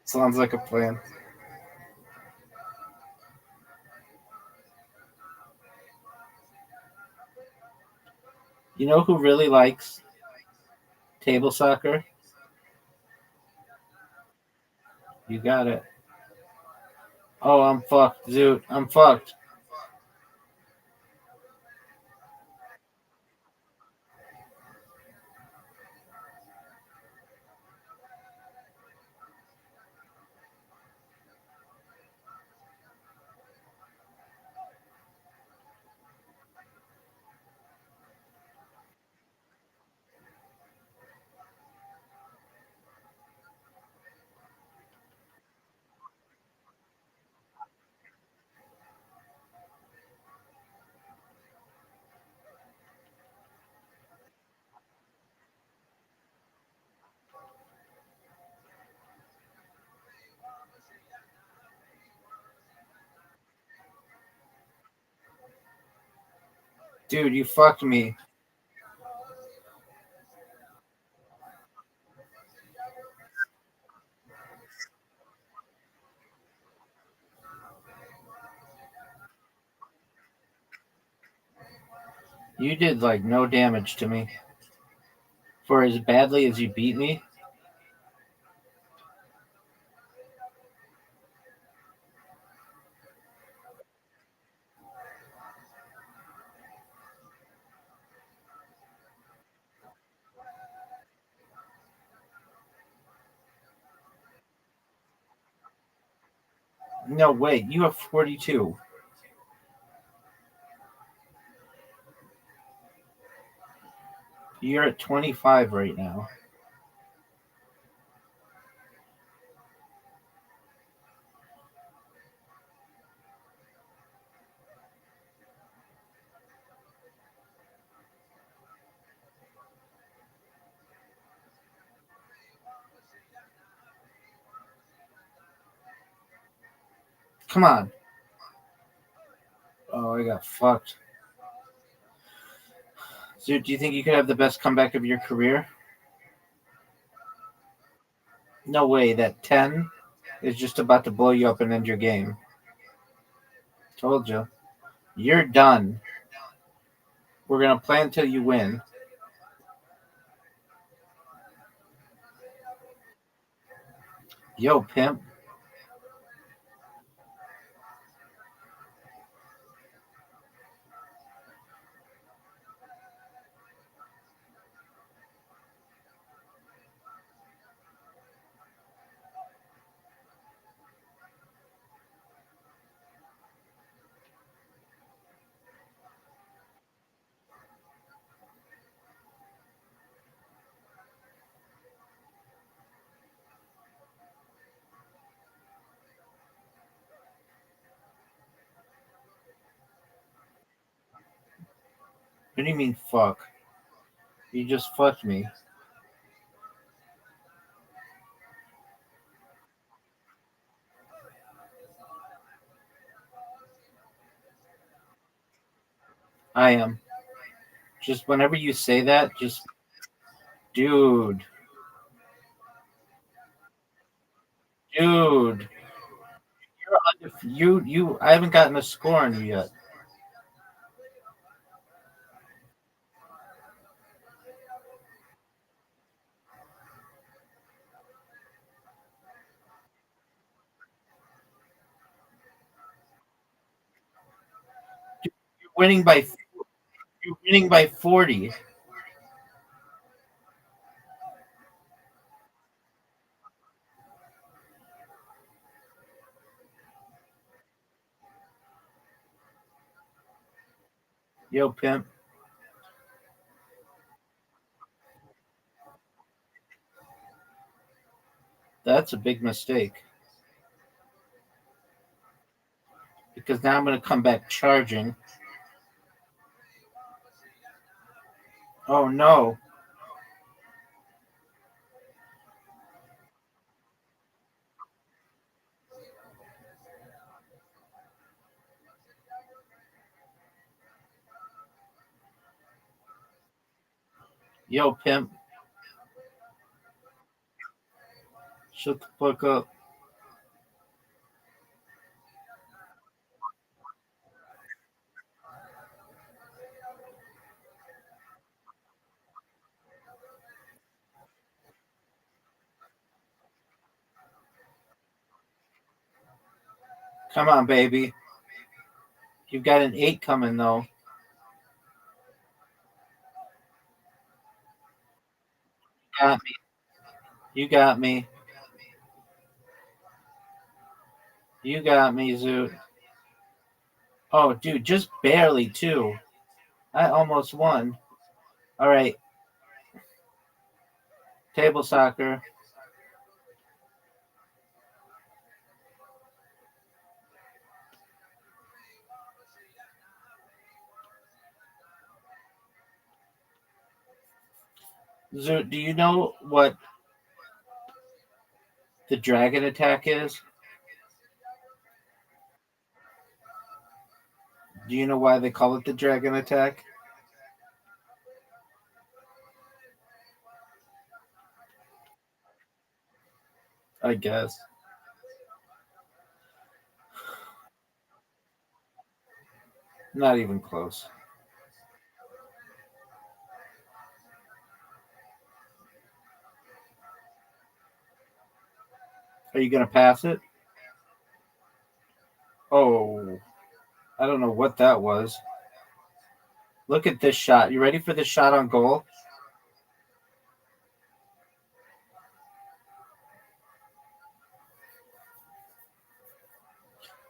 sounds like a plan. You know who really likes Table soccer. You got it. Oh, I'm fucked, dude. I'm fucked. Dude, you fucked me. You did like no damage to me. For as badly as you beat me. No, wait, you have 42. You're at 25 right now. Come on. Oh, I got fucked. Dude, do you think you could have the best comeback of your career? No way, that 10 is just about to blow you up and end your game. Told you. You're done. We're going to play until you win. Yo, pimp. What do you mean, fuck? You just fucked me. I am. Just whenever you say that, just, dude. Dude. I haven't gotten a score on you yet. You're winning by, you're winning by 40. Yo, pimp. That's a big mistake. Because now I'm going to come back charging. Oh, no. Yo, pimp. Shut the fuck up. Come on, baby. You've got an 8 coming, though. Got me. You got me. You got me, Zoot. Oh, dude, just barely, too. I almost won. All right. Table soccer. Zoot, do you know what the dragon attack is? Do you know why they call it the dragon attack? I guess. Not even close. Are you going to pass it? Oh, I don't know what that was. Look at this shot. You ready for this shot on goal?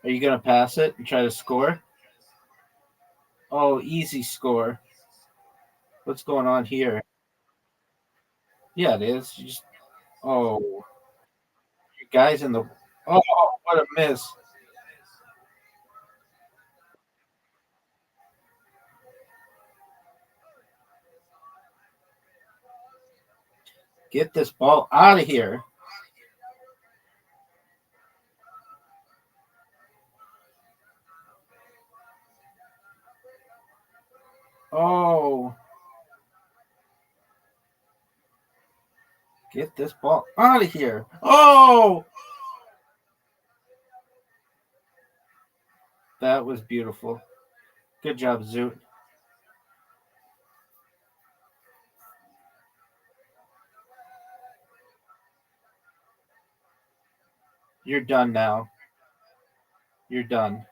Are you going to pass it and try to score? Oh, easy score. What's going on here? Yeah, it is. You just, oh, you guys in the. Oh, what a miss. Get this ball out of here. Oh. Get this ball out of here. Oh. That was beautiful. Good job, Zoot. You're done now. You're done.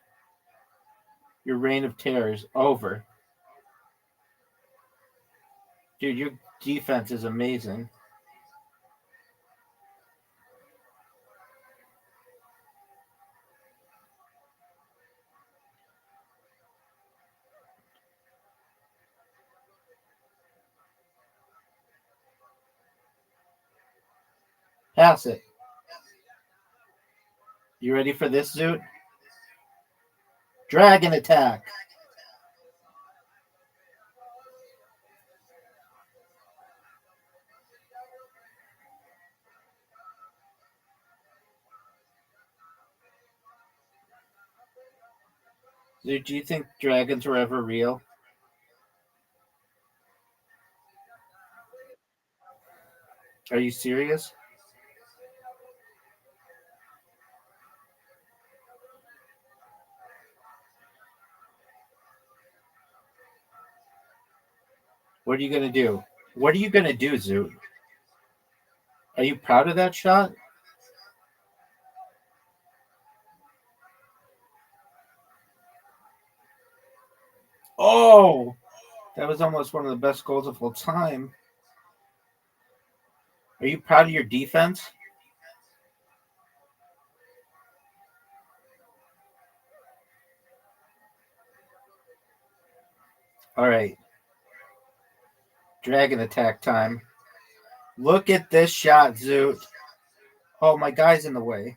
Your reign of terror is over. Dude, your defense is amazing. Pass it. You ready for this, Zoot? Dragon attack. Zoot, do you think dragons were ever real? Are you serious? What are you going to do? What are you going to do, Zoot? Are you proud of that shot? Oh, that was almost one of the best goals of all time. Are you proud of your defense? All right. Dragon attack time. Look at this shot, Zoot. Oh, my guy's in the way.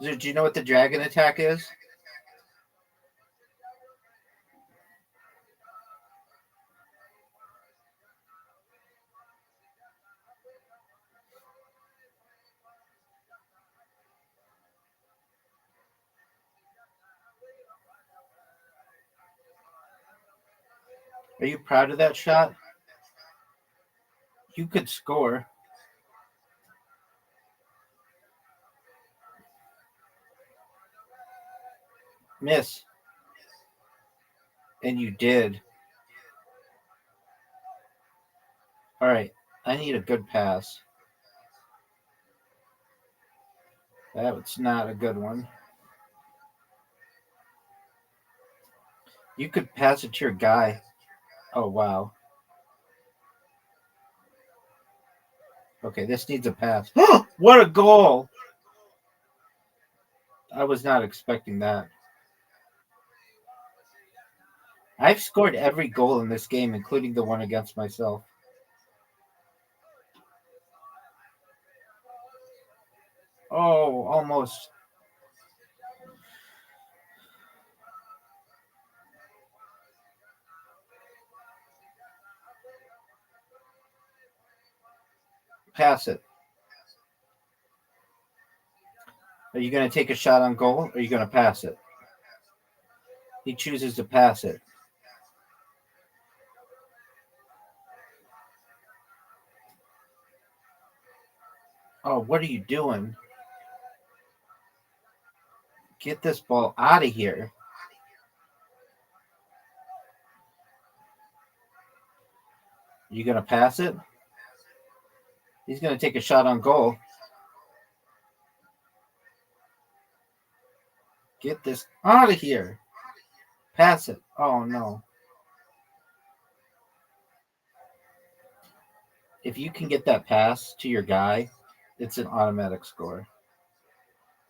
Zoot, do you know what the dragon attack is? Are you proud of that shot? You could score. Miss. And you did. All right. I need a good pass. That's not a good one. You could pass it to your guy. Oh, wow. Okay, this needs a pass. What a goal! I was not expecting that. I've scored every goal in this game, including the one against myself. Oh, almost. Pass it. Are you going to take a shot on goal or are you going to pass it? He chooses to pass it. Oh, what are you doing? Get this ball out of here. You going to pass it? He's going to take a shot on goal. Get this out of here. Pass it. Oh, no. If you can get that pass to your guy, it's an automatic score.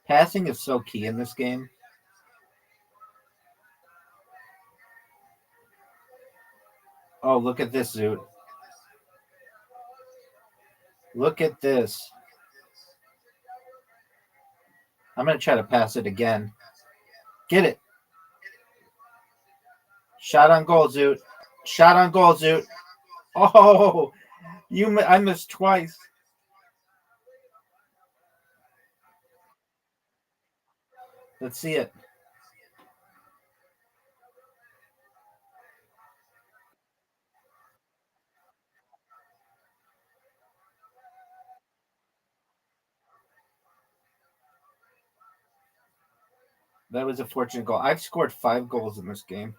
Passing is so key in this game. Oh, look at this, Zoot. Look at this. I'm going to try to pass it again. Get it. Shot on goal, Zoot. Shot on goal, Zoot. Oh, I missed twice. Let's see it. That was a fortunate goal. I've scored 5 goals in this game.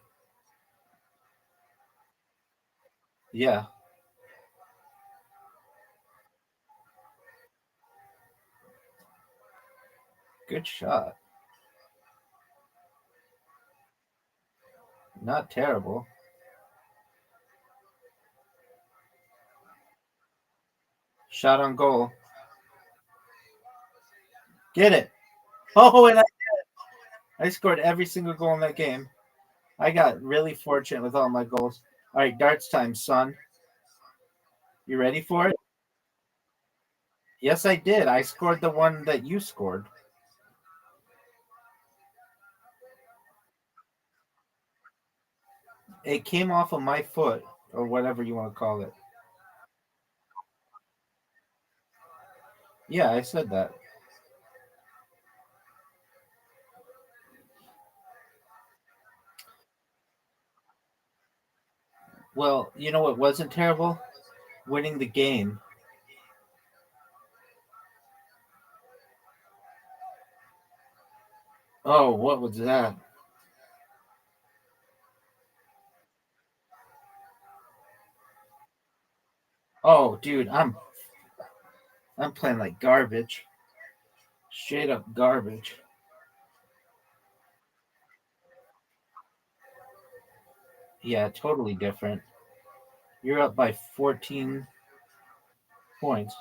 Yeah. Good shot. Not terrible. Shot on goal. Get it. Oh, and I scored every single goal in that game. I got really fortunate with all my goals. All right, darts time, son. You ready for it? Yes, I did. I scored the one that you scored. It came off of my foot, or whatever you want to call it. Yeah, I said that. Well, you know what wasn't terrible? Winning the game. Oh, what was that? Oh, dude, I'm playing like garbage. Straight up garbage. Yeah, totally different. You're up by 14 points.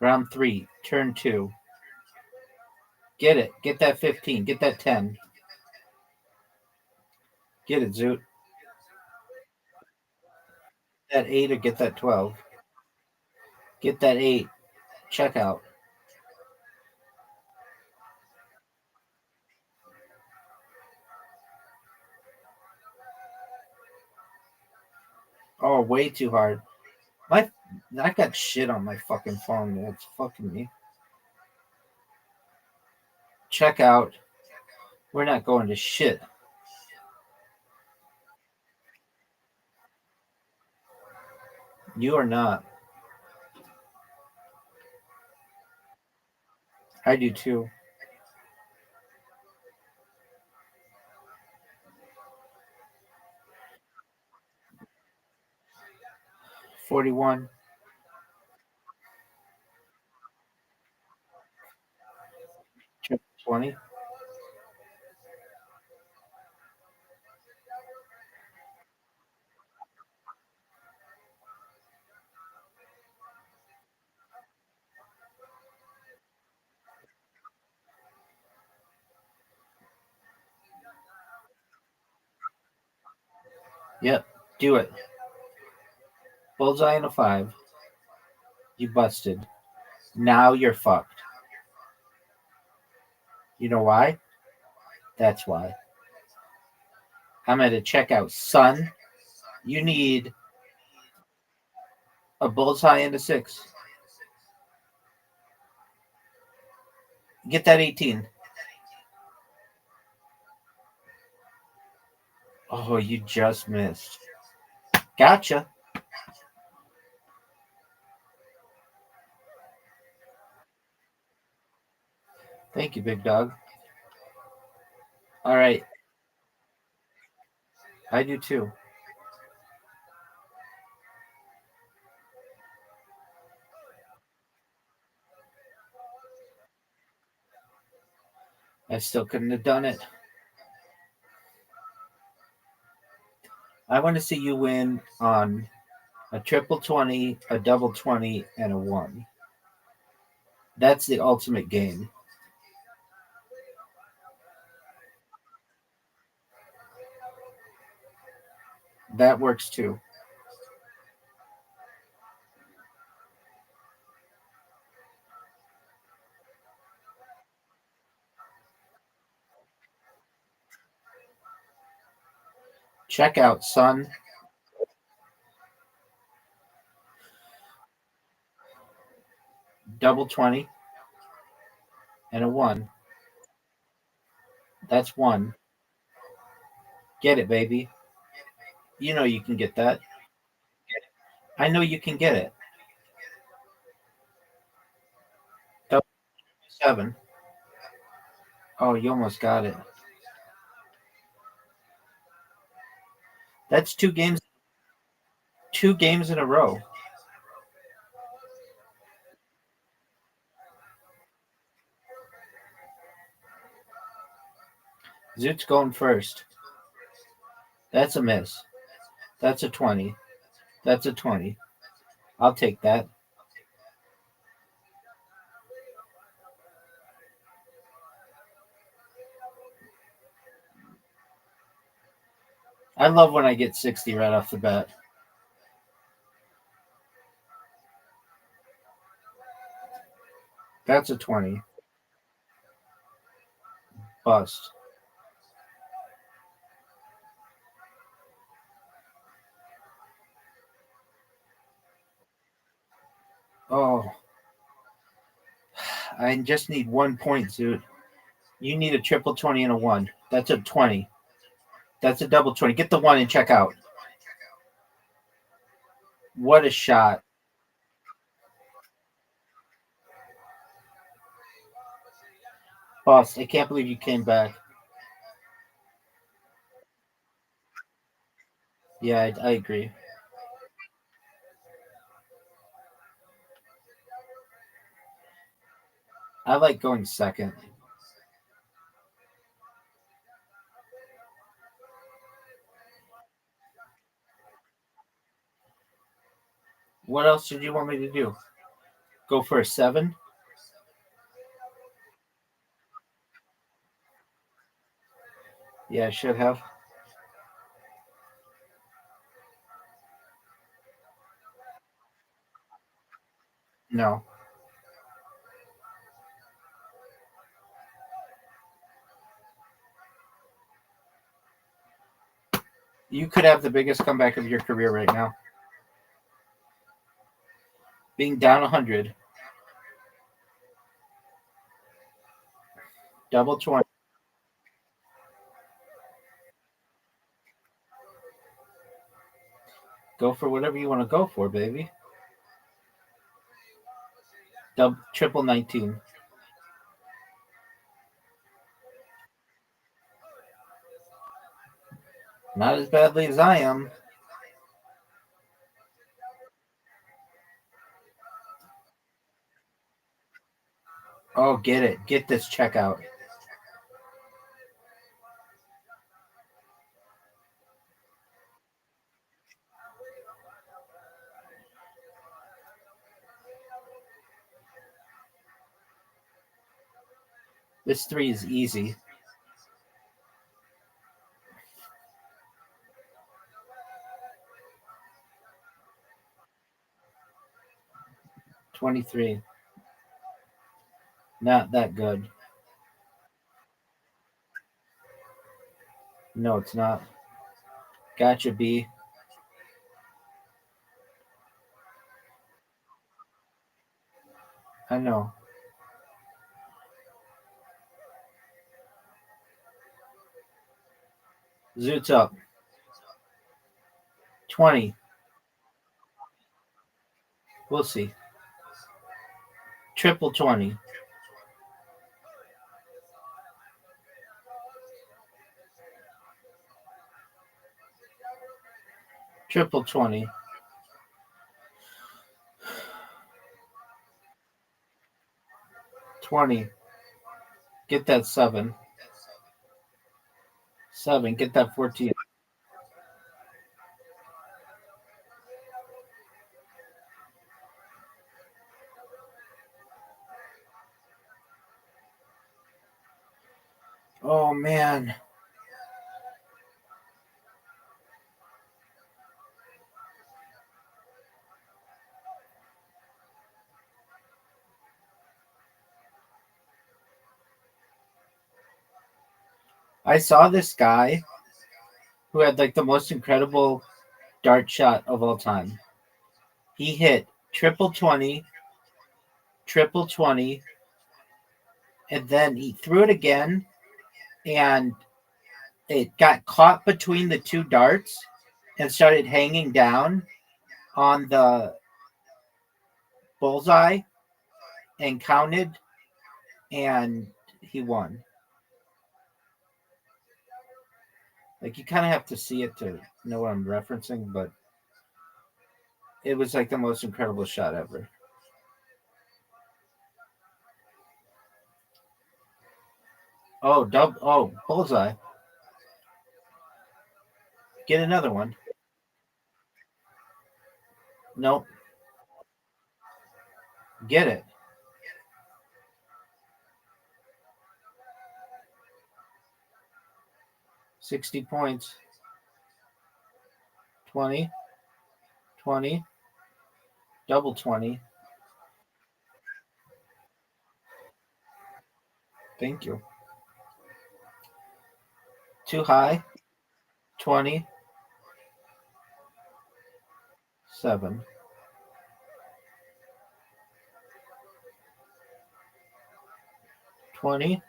Round 3, turn 2. Get it. Get that 15. Get that 10. Get it, Zoot. That 8 or get that 12. Get that 8. Check out. Oh, way too hard. I got shit on my fucking phone, man. It's fucking me. Check out. We're not going to shit. You are not. I do too. $41. 20. Yep, do it. Bullseye and a 5. You busted. Now you're fucked. You know why? That's why. I'm at a checkout. Son, you need a bullseye and a 6. Get that 18. Oh, you just missed. Gotcha. Thank you, big dog. All right. I do too. I still couldn't have done it. I want to see you win on a triple 20, a double 20, and a 1. That's the ultimate game. That works too. Check out, son. Double 20 and a 1. That's 1. Get it, baby. You know you can get that. I know you can get it. Double 7. Oh, you almost got it. That's 2 games. 2 games in a row. Zoot's going first. That's a miss. That's a 20. That's a 20. I'll take that. I love when I get 60 right off the bat. That's a 20. Bust. Oh. I just need 1 point, Zoot. You need a triple 20 and a 1. That's a 20. That's a double 20. Get the 1 and check out. What a shot. Boss, I can't believe you came back. Yeah, I agree. I like going second. What else did you want me to do? Go for a 7? Yeah, I should have. No. You could have the biggest comeback of your career right now. Being down 100. Double 20. Go for whatever you want to go for, baby. Triple 19. Not as badly as I am. Oh, get it. Get this checkout. This 3 is easy. $23. Not that good. No, it's not. Gotcha, B. I know. Zoot's up. 20. We'll see. Triple 20. Triple 20. 20. Get that 7. 7. Get that 14. Oh, man. I saw this guy who had like the most incredible dart shot of all time. He hit triple 20, triple 20, and then he threw it again, and it got caught between the two darts and started hanging down on the bullseye and counted, and he won. Like, you kind of have to see it to know what I'm referencing, but it was like the most incredible shot ever. Oh, bullseye. Get another one. Nope. Get it. 60 points. 20. 20. Double 20. Thank you. Too high. 20. 7. 20.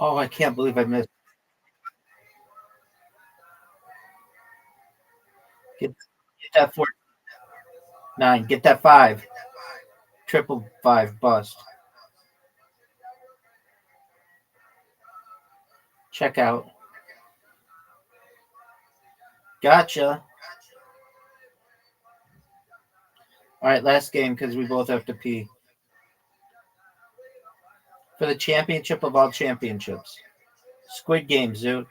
Oh, I can't believe I missed. Get that 4. 9. Get that 5. Triple 5 bust. Check out. Gotcha. All right, last game because we both have to pee. For the championship of all championships. Squid Game, Zoo.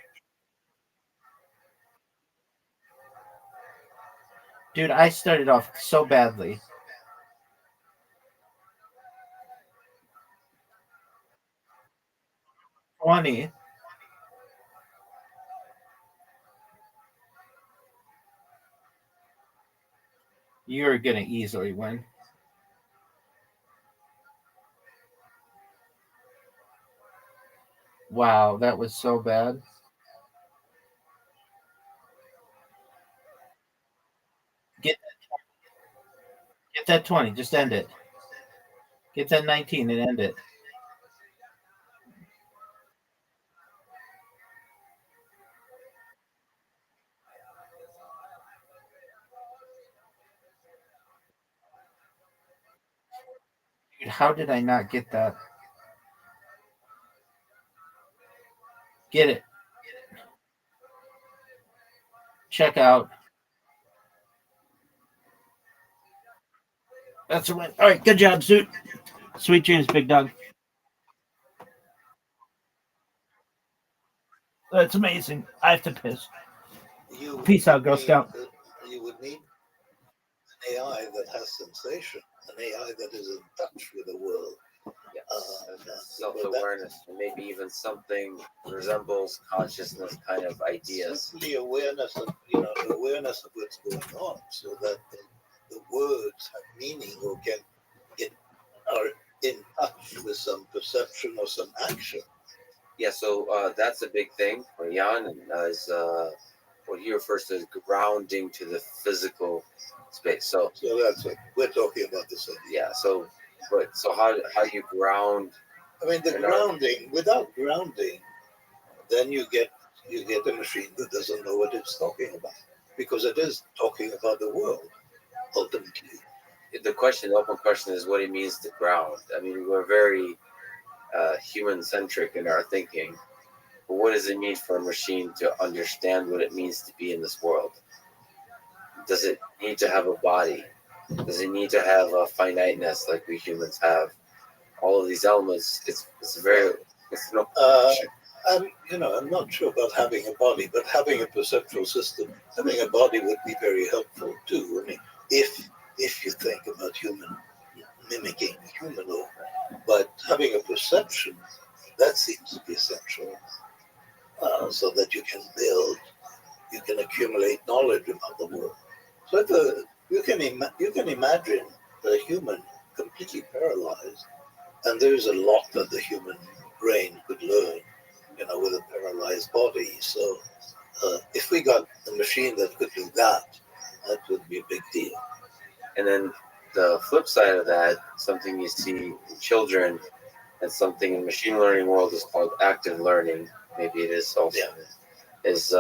Dude, I started off so badly. $20. You're going to easily win. Wow, that was so bad. Get that 20. Just end it. Get that 19 and end it. Dude, how did I not get that? Get it. check out. That's a win. All right, good job, Suit. Sweet dreams, big dog. That's amazing. I have to piss. You Peace out, Girl need, Scout. You would need an AI that has sensation, an AI that is in touch with the world. Self-awareness, and maybe even something resembles consciousness kind of ideas. The awareness of awareness of what's going on, so that the words have meaning or are in touch with some perception or some action. Yeah, so that's a big thing for Jan, and is what he refers to as grounding to the physical space. So that's what we're talking about. This idea. Yeah. So how you ground? I mean, the grounding. Without grounding, then you get a machine that doesn't know what it's talking about, because it is talking about the world ultimately. The open question is what it means to ground. I mean, we're very human-centric in our thinking, but what does it mean for a machine to understand what it means to be in this world? Does it need to have a body? Does it need to have a finiteness like we humans have? All of these elements, it's no. I'm not sure about having a body, but having a perceptual system, having a body would be very helpful too. I mean, if you think about mimicking human, but having a perception, that seems to be essential, so that you can accumulate knowledge about the world. So you can imagine a human completely paralyzed, and there's a lot that the human brain could learn, with a paralyzed body. So if we got a machine that could do that, that would be a big deal. And then the flip side of that, something you see in children, and something in machine learning world is called active learning. Maybe it is also. Yeah. Is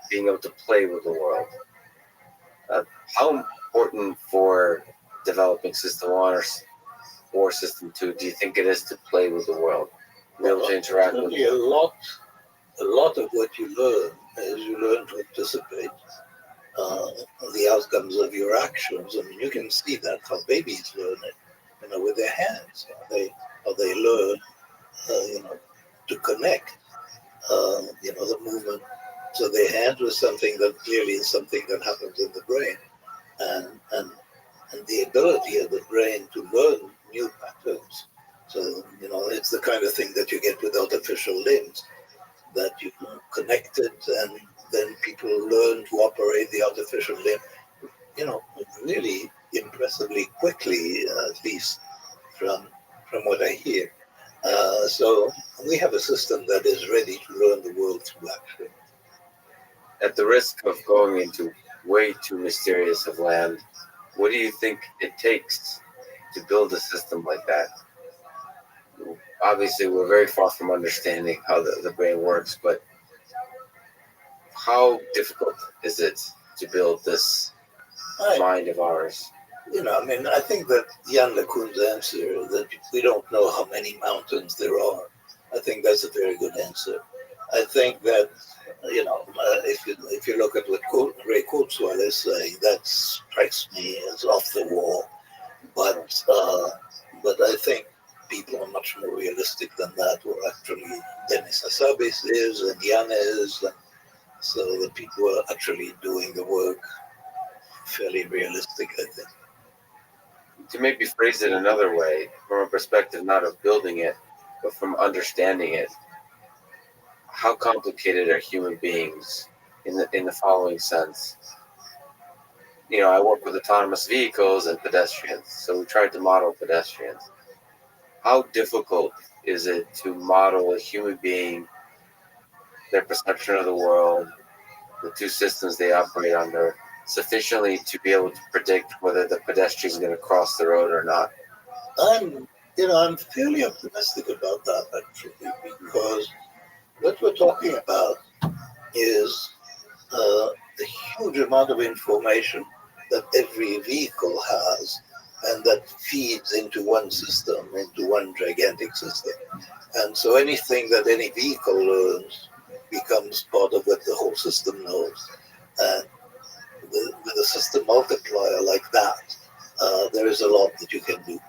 being able to play with the world. How important for developing System 1 or System 2 do you think it is to play with the world? Be able to interact with it? A lot of what you learn is you learn to anticipate the outcomes of your actions. I mean, you can see that how babies learn it, with their hands. How they learn, to connect, the movement. So their hands was something that clearly is something that happens in the brain, and the ability of the brain to learn new patterns. So it's the kind of thing that you get with artificial limbs, that you connected, and then people learn to operate the artificial limb, really impressively quickly, at least from what I hear. So we have a system that is ready to learn the world through action. At the risk of going into way too mysterious of land, what do you think it takes to build a system like that? Obviously, we're very far from understanding how the brain works, but how difficult is it to build this mind of ours? I think that Jan LeCun's answer, that we don't know how many mountains there are, I think that's a very good answer. I think that, if you look at what Ray Kurzweil is saying, that strikes me as off the wall. But I think people are much more realistic than that, or actually Denis Hassabis is, and Jan is, and so the people who are actually doing the work fairly realistic, I think. To maybe phrase it another way, from a perspective not of building it, but from understanding it, how complicated are human beings in the following sense? I work with autonomous vehicles and pedestrians, so we tried to model pedestrians. How difficult is it to model a human being, their perception of the world, the two systems they operate under, sufficiently to be able to predict whether the pedestrian is going to cross the road or not? I'm fairly optimistic about that, actually, because what we're talking about is the huge amount of information that every vehicle has, and that feeds into one system, into one gigantic system. And so anything that any vehicle learns becomes part of what the whole system knows. system multiplier like that, there is a lot that you can do.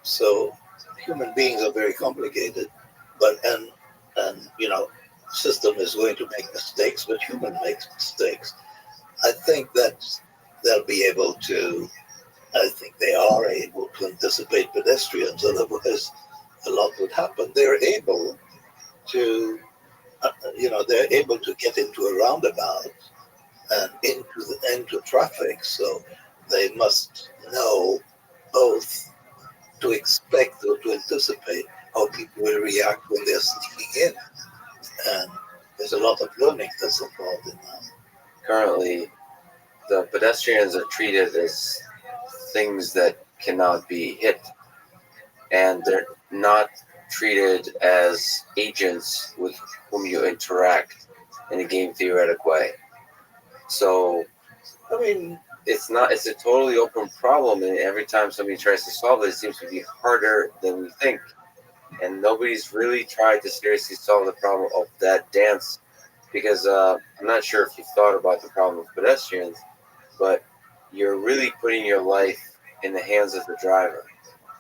So human beings are very complicated, but and system is going to make mistakes, but human makes mistakes. I think that they'll be able to. I think they are able to anticipate pedestrians. Otherwise, a lot would happen. They're able to, they're able to get into a roundabout and into traffic. So they must know both to expect or to anticipate how people will react when they're sneaking in. And there's a lot of learning that's involved in that. Currently, the pedestrians are treated as things that cannot be hit, and they're not treated as agents with whom you interact in a game theoretic way. So I mean, it's a totally open problem, and every time somebody tries to solve it, it seems to be harder than we think. And nobody's really tried to seriously solve the problem of that dance, because I'm not sure if you've thought about the problem of pedestrians, but you're really putting your life in the hands of the driver.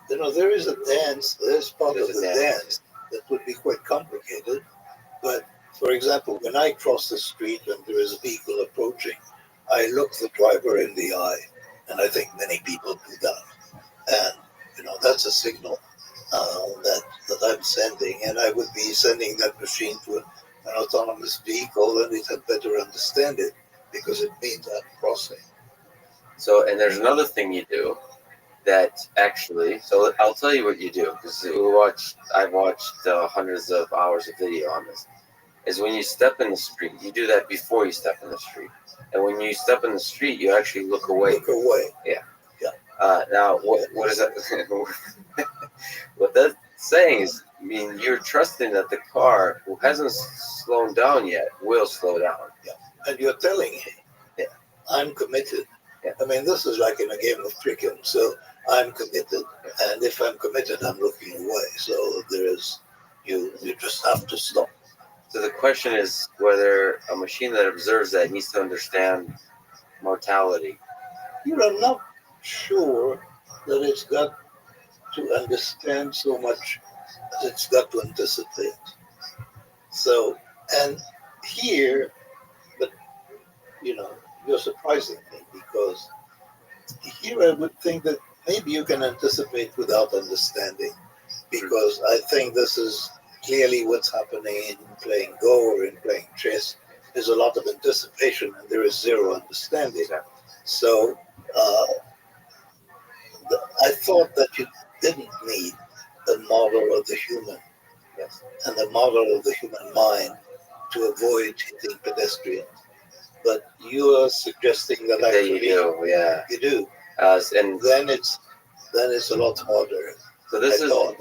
there is a dance, there's part There's of a the dance that would be quite complicated. But for example, when I cross the street and there is a vehicle approaching, I look the driver in the eye, and I think many people do that. And that's a signal that I'm sending, and I would be sending that machine to an autonomous vehicle, and it had better understand it because it means I'm crossing. So, and there's another thing you do that actually, so I'll tell you what you do, because I've watched hundreds of hours of video on this, is when you step in the street, you do that before you step in the street. And when you step in the street, you actually look away. Look away. Yeah. Yeah. Now, what is that? What that's saying is, I mean, you're trusting that the car, who hasn't slowed down yet, will slow down. Yeah. And you're telling him, Yeah. I'm committed. Yeah. I mean, this is like in a game of cricket. So I'm committed, and if I'm committed, I'm looking away. So there is, you just have to stop. So the question is whether a machine that observes that needs to understand mortality. I'm not sure that it's got to understand so much as it's got to anticipate. So, and here, but you're surprising me, because here I would think that maybe you can anticipate without understanding, because I think this is clearly what's happening in playing Go or in playing chess. There's a lot of anticipation and there is zero understanding. So I thought that you didn't need a model of the human, Yes. and a model of the human mind to avoid hitting pedestrians. But you are suggesting that That actually you do, yeah. you do. And Then it's a lot harder. so this I is, thought.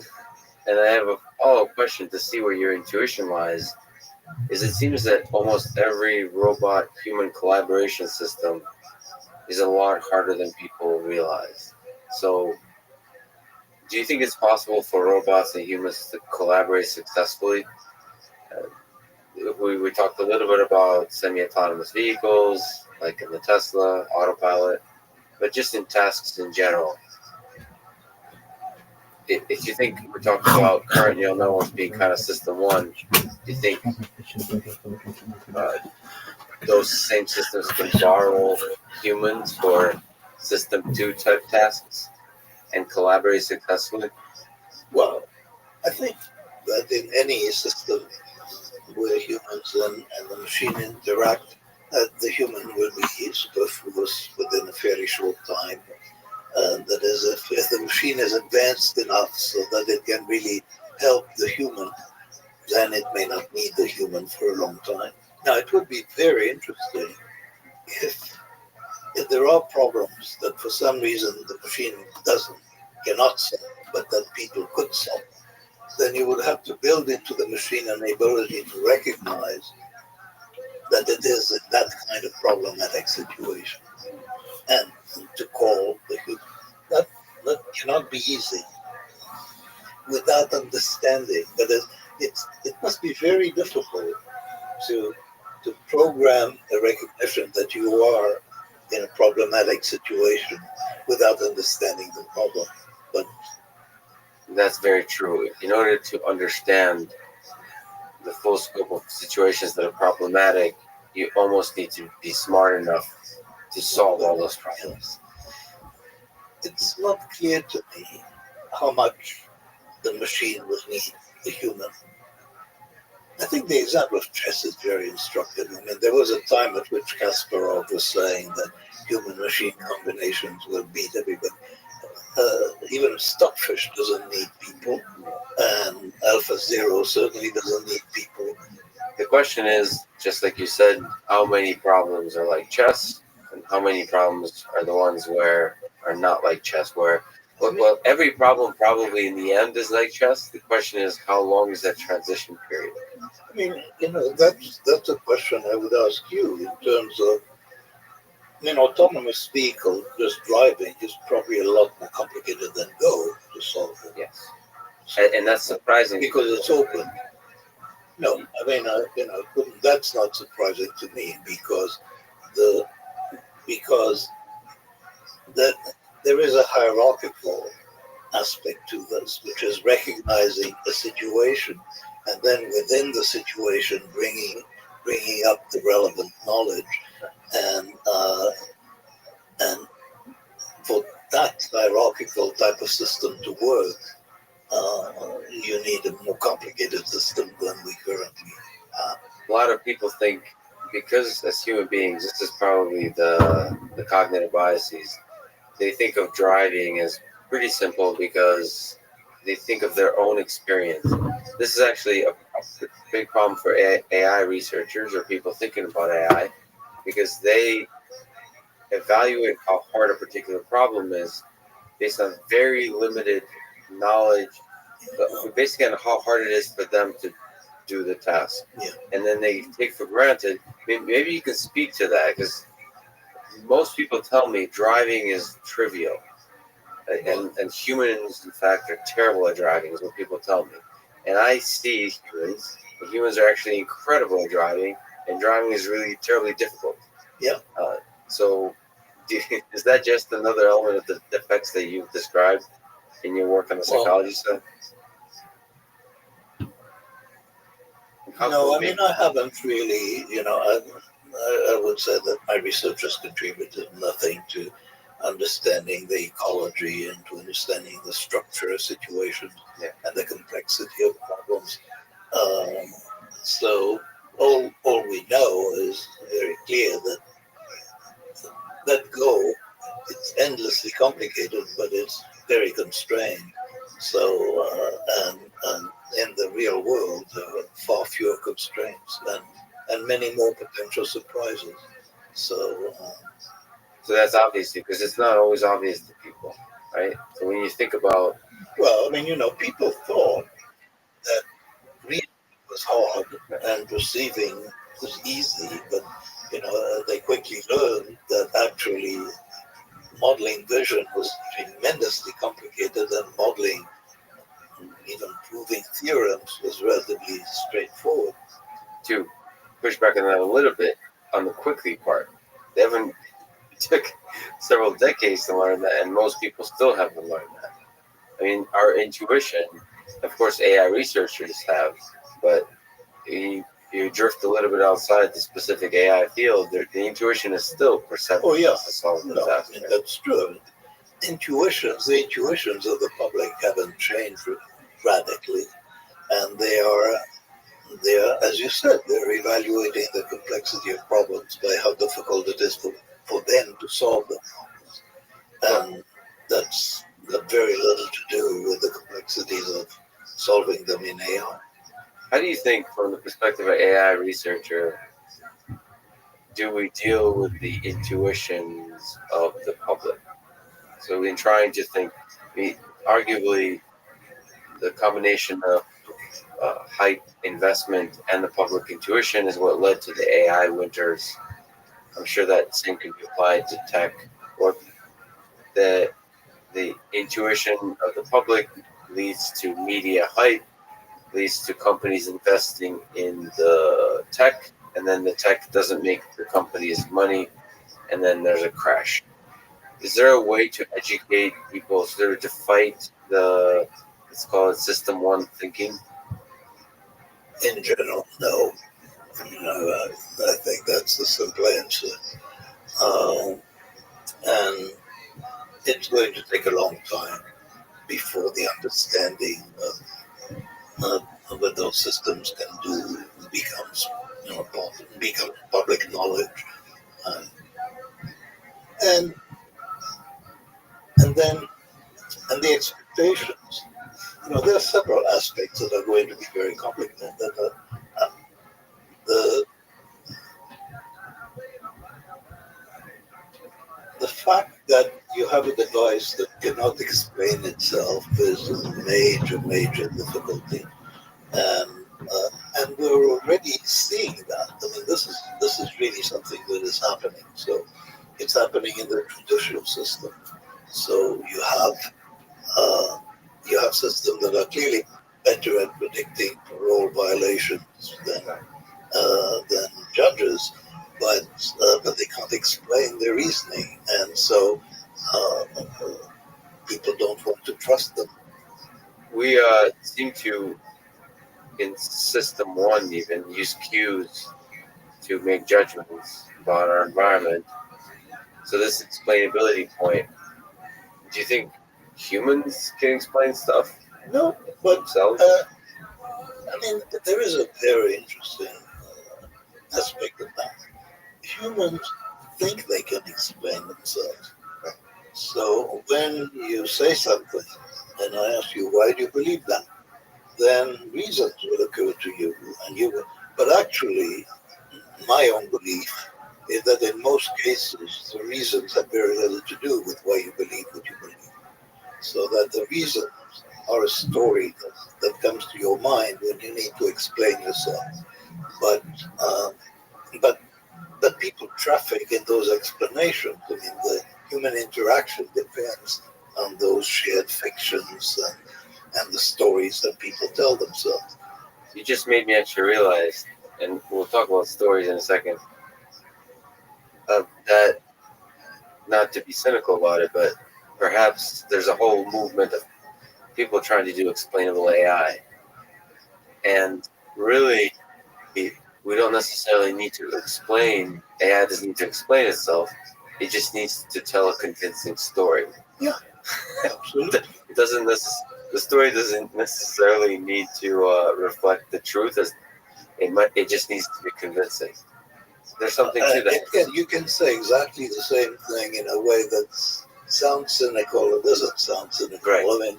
and I have a follow-up question to see where your intuition lies. Is it seems that almost every robot-human collaboration system is a lot harder than people realize. So, do you think it's possible for robots and humans to collaborate successfully? We talked a little bit about semi-autonomous vehicles, like in the Tesla, autopilot, but just in tasks in general. If you think we're talking about current neural networks being kind of system one, do you think those same systems can borrow humans for system two type tasks and collaborate successfully? Well, I think that in any system where humans and the machine interact, the human will be superfluous within a fairly short time. That is, if the machine is advanced enough so that it can really help the human, then it may not need the human for a long time. Now, it would be very interesting if there are problems that for some reason the machine cannot solve, but that people could solve, then you would have to build into the machine an ability to recognize that it is in that kind of problematic situation, and to call the human. That cannot be easy without understanding. But it must be very difficult to program a recognition that you are in a problematic situation without understanding the problem. But That's very true. In order to understand the full scope of situations that are problematic, you almost need to be smart enough to solve all those problems. it's not clear to me how much the machine will need the human. I think the example of chess is very instructive. I mean, there was a time at which Kasparov was saying that human-machine combinations will beat everybody. Even Stockfish doesn't need people, and AlphaZero certainly doesn't need people. The question is, just like you said, how many problems are like chess, and how many problems are the ones where are not like chess? Well, every problem probably in the end is like chess. The question is, how long is that transition period? I mean, that's a question I would ask you in terms of, I mean, autonomous vehicle just driving is probably a lot more complicated than Go to solve it. Yes, and that's surprising because it's open. No, I mean, that's not surprising to me because that there is a hierarchical aspect to this, which is recognizing a situation and then within the situation bringing up the relevant knowledge and for that hierarchical type of system to work, you need a more complicated system than we currently have. A lot of people think, because as human beings, this is probably the cognitive biases. They think of driving as pretty simple because they think of their own experience. This is actually a big problem for AI researchers or people thinking about AI, because they evaluate how hard a particular problem is based on very limited knowledge, basically on how hard it is for them to do the task. Yeah. And then they take for granted, maybe you can speak to that, because most people tell me driving is trivial. And humans, in fact, are terrible at driving, is what people tell me. And I see humans, and humans are actually incredible at driving, and driving is really terribly difficult. Yeah. So, is that just another element of the effects that you've described in your work on the psychology side? No, I mean, I haven't really, I would say that my research has contributed nothing to understanding the ecology and to understanding the structure of situations and the complexity of problems. So all we know is very clear that Go, it's endlessly complicated, but it's very constrained. So, and in the real world, there are far fewer constraints and many more potential surprises. So that's obvious, because it's not always obvious to people, right? So when you think about, well, I mean, people thought that reading was hard and perceiving was easy, but they quickly learned that actually modeling vision was tremendously complicated, and modeling, even proving theorems, was relatively straightforward. To push back on that a little bit, on the quickly part, it took several decades to learn that, and most people still haven't learned that. I mean, our intuition, of course, AI researchers have, but you drift a little bit outside the specific AI field, the intuition is still perceptive. Oh, yeah. To solve the disaster. That's true. The intuitions of the public haven't changed radically, and they are, as you said, they're evaluating the complexity of problems by how difficult it is for them to solve them. And that's got very little to do with the complexities of solving them in AI. How do you think, from the perspective of AI researcher, do we deal with the intuitions of the public? So in trying to think, arguably, the combination of hype, investment, and the public intuition is what led to the AI winters. I'm sure that same can be applied to tech. Or the intuition of the public leads to media hype, leads to companies investing in the tech, and then the tech doesn't make the companies money, and then there's a crash. Is there a way to educate people, so to fight the, let's call it System 1 thinking? In general, no. I think that's the simple answer. And it's going to take a long time before the understanding of what those systems can do becomes, becomes public knowledge. Uh, and and then and the expectations. There are several aspects that are going to be very complicated. The the fact that you have a device that cannot explain itself is a major, major difficulty, and and we're already seeing that. I mean, this is really something that is happening. So it's happening in the judicial system. So you have systems that are clearly better at predicting parole violations than judges, but they can't explain their reasoning, and so people don't want to trust them. We seem to, in System 1 even, use cues to make judgments about our environment. So this explainability point, do you think humans can explain stuff No, but themselves? I mean, there is a very interesting aspect of that. Humans think they can explain themselves. So when you say something, and I ask you, why do you believe that? Then reasons will occur to you, but actually, my own belief is that in most cases, the reasons have very little to do with why you believe what you believe. So that the reasons are a story that comes to your mind when you need to explain yourself. But but but people traffic in those explanations. I mean, the human interaction depends on those shared fictions and the stories that people tell themselves. You just made me actually realize, and we'll talk about stories in a second, that, not to be cynical about it, but perhaps there's a whole movement of people trying to do explainable AI. And really, we don't necessarily need to explain, AI doesn't need to explain itself, it just needs to tell a convincing story. Yeah, absolutely. It doesn't the story doesn't necessarily need to reflect the truth, as it just needs to be convincing. There's something to that. You can say exactly the same thing in a way that sounds cynical or doesn't sound cynical. Right. I mean,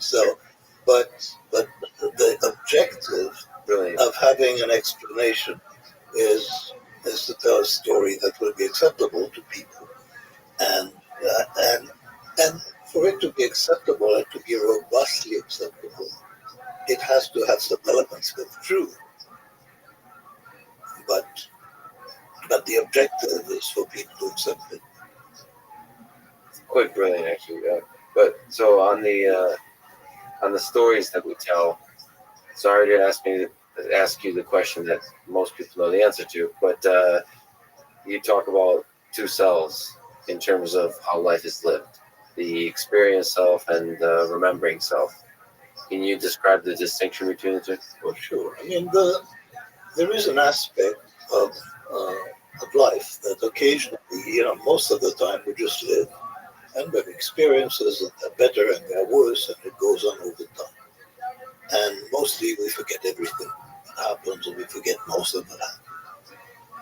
but the objective Brilliant. of having an explanation is to tell a story that will be acceptable to people, and for it to be acceptable and to be robustly acceptable, it has to have some elements of truth. But the objective is for people to accept it. Quite brilliant, actually. But so on the stories that we tell, sorry to ask you the question that most people know the answer to, but you talk about two selves in terms of how life is lived, the experienced self and the remembering self. Can you describe the distinction between the two? Well, sure. I mean, there is an aspect of life that occasionally, most of the time we just live, and we have experiences that are better and they're worse, and it goes on over time. And mostly we forget everything that happens, and we forget most of it.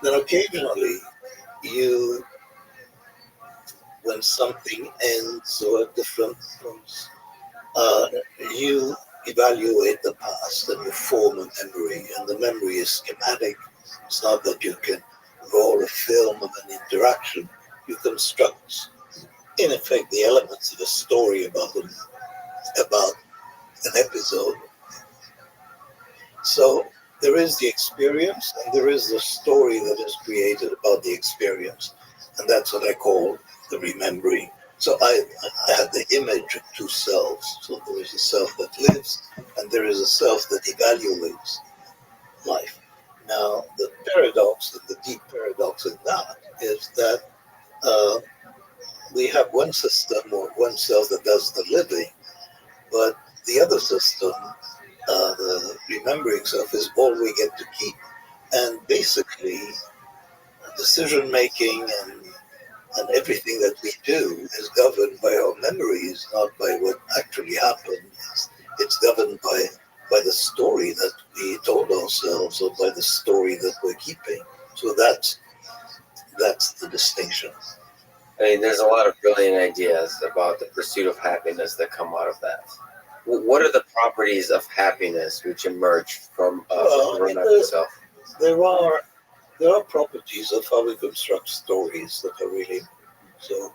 Then occasionally, when something ends or different comes, you evaluate the past and you form a memory, and the memory is schematic. It's not that you can roll a film of an interaction. You construct, in effect, the elements of a story about an episode. So there is the experience and there is the story that is created about the experience, and that's what I call the remembering. So I had the image of two selves. So there is a self that lives and there is a self that evaluates life. Now, the paradox, and the deep paradox in that, is that have one system or one cell that does the living, but the other system, the remembering self, is all we get to keep. And basically, decision making and everything that we do is governed by our memories, not by what actually happened. It's governed by the story that we told ourselves or by the story that we're keeping. So that's the distinction. I mean, there's a lot of brilliant ideas about the pursuit of happiness that come out of that. What are the properties of happiness which emerge from remembering self? There are properties of how we construct stories that are really so.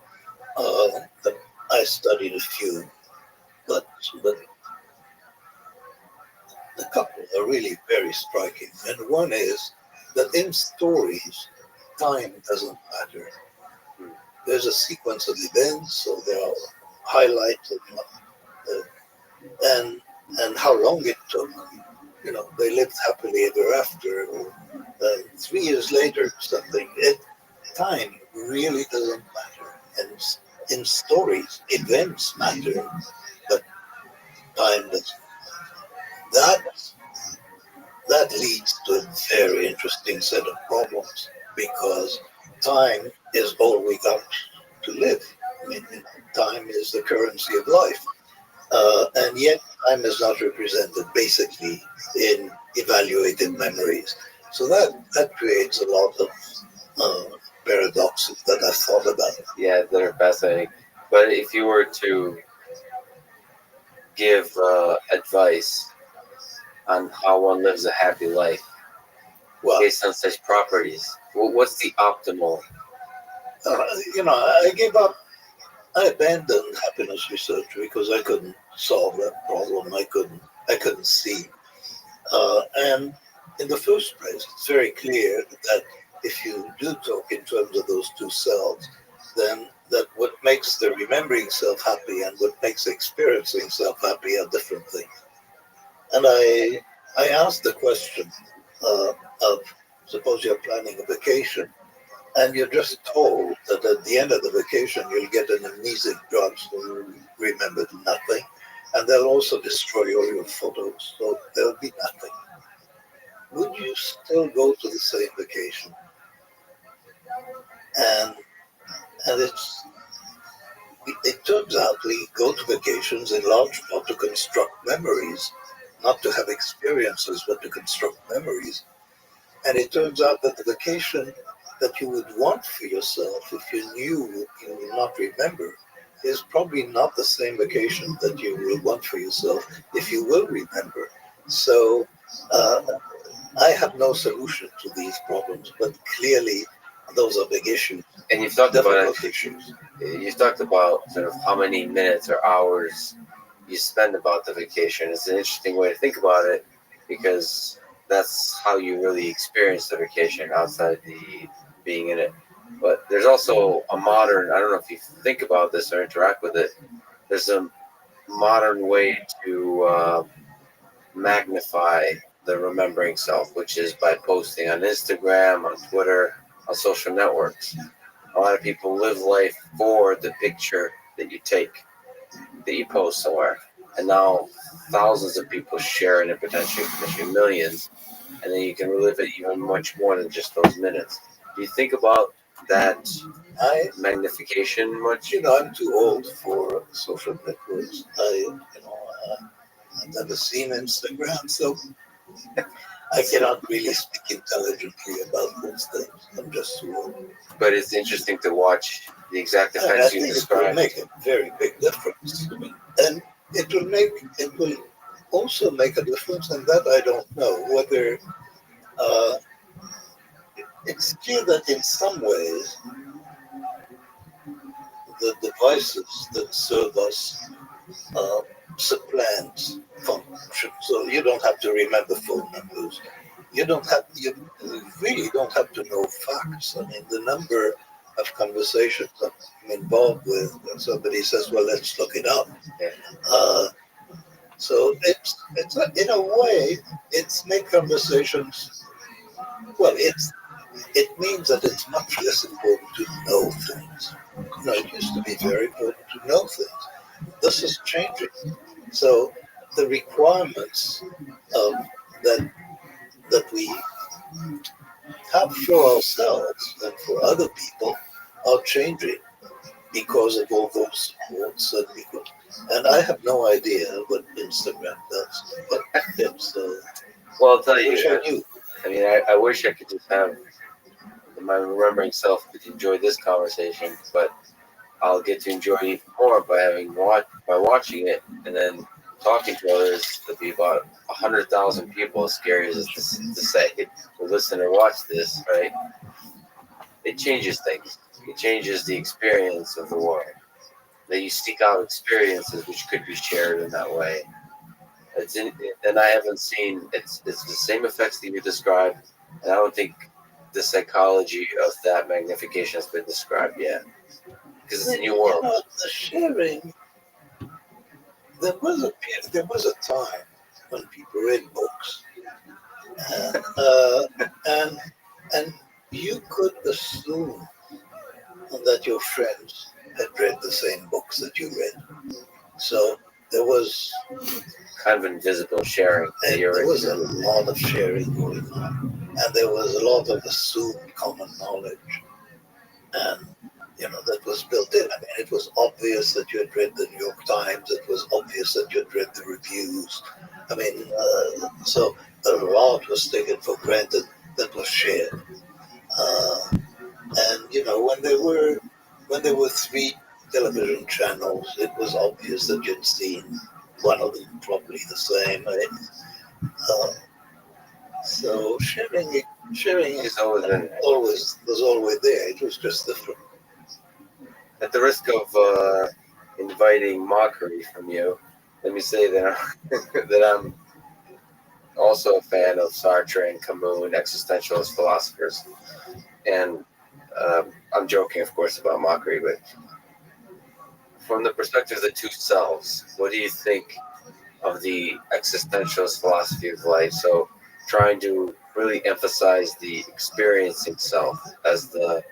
I studied a few, but a couple are really very striking. And one is that in stories, time doesn't matter. There's a sequence of events, so there are highlights of and how long it took. You know, they lived happily ever after. Or, 3 years later, something. Time really doesn't matter. And in stories, events matter, but time doesn't. That leads to a very interesting set of problems because time is all we got to live. I mean, time is the currency of life. And yet time is not represented basically in evaluated memories. So that creates a lot of paradoxes that I've thought about. Yeah, they're fascinating. But if you were to give advice on how one lives a happy life based on such properties, what's the optimal? I gave up. I abandoned happiness research because I couldn't solve that problem. I couldn't see. And in the first place, it's very clear that if you do talk in terms of those two selves, then that what makes the remembering self happy and what makes experiencing self happy are different things. And I asked the question of suppose you're planning a vacation and you're just told that at the end of the vacation you'll get an amnesic drug, so you'll remember nothing, and they'll also destroy all your photos, so there'll be nothing. Would you still go to the same vacation? And it turns out we go to vacations in large part to construct memories, not to have experiences, but to construct memories. And it turns out that the vacation that you would want for yourself, if you knew you would not remember, is probably not the same vacation that you will want for yourself if you will remember. So I have no solution to these problems, but clearly those are big issues. And you've talked about issues. You've talked about sort of how many minutes or hours you spend about the vacation. It's an interesting way to think about it because that's how you really experience the vacation outside the being in it. But there's also a modern, I don't know if you think about this or interact with it, there's a modern way to magnify the remembering self, which is by posting on Instagram, on Twitter, on social networks. A lot of people live life for the picture that you take, that you post somewhere. And now thousands of people share it, potentially millions, and then you can relive it even much more than just those minutes. Do you think about that magnification much? I'm too old for social networks. I've never seen Instagram, so I cannot really speak intelligently about those things. I'm just too old. But it's interesting to watch the exact effects you described. It will make a very big difference. And it will also make a difference, and that I don't know whether it's clear that in some ways the devices that serve us supplant function. So you don't have to remember phone numbers. You really don't have to know facts. I mean, the number of conversations I'm involved with when somebody says, well, let's look it up. So it's in a way, it's make conversations, well, it means that it's much less important to know things. It used to be very important to know things. This is changing. So the requirements of that we have for ourselves and for other people are changing because of all those supports and I have no idea what Instagram does, but it's Well, I'll tell I wish I you. knew. I mean, I wish I could just have my remembering self could enjoy this conversation, but I'll get to enjoy it even more by watching it and then talking to others. There'll be about 100,000 people, as scary as it is to say, who listen or watch this. Right? It changes things. It changes the experience of the world. That you seek out experiences which could be shared in that way. And I haven't seen it's the same effects that you described, and I don't think the psychology of that magnification has been described yet because it's a new world. The sharing. There was a time when people read books, and and you could assume that your friends had read the same books that you read. So there was Kind of invisible sharing. there was a lot of sharing going on, and there was a lot of assumed common knowledge, and that was built in. I mean, it was obvious that you had read the New York Times. It was obvious that you had read the reviews. I mean, so a lot was taken for granted that was shared. And when there were three television channels, it was obvious that you'd seen one of them probably the same. So sharing It's always been was always there. It was just different. at the risk of inviting mockery from you. Let me say that that I'm also a fan of Sartre and Camus and existentialist philosophers, and I'm joking, of course, about mockery, but from the perspective of the two selves, what do you think of the existentialist philosophy of life? So, trying to really emphasize the experiencing self as the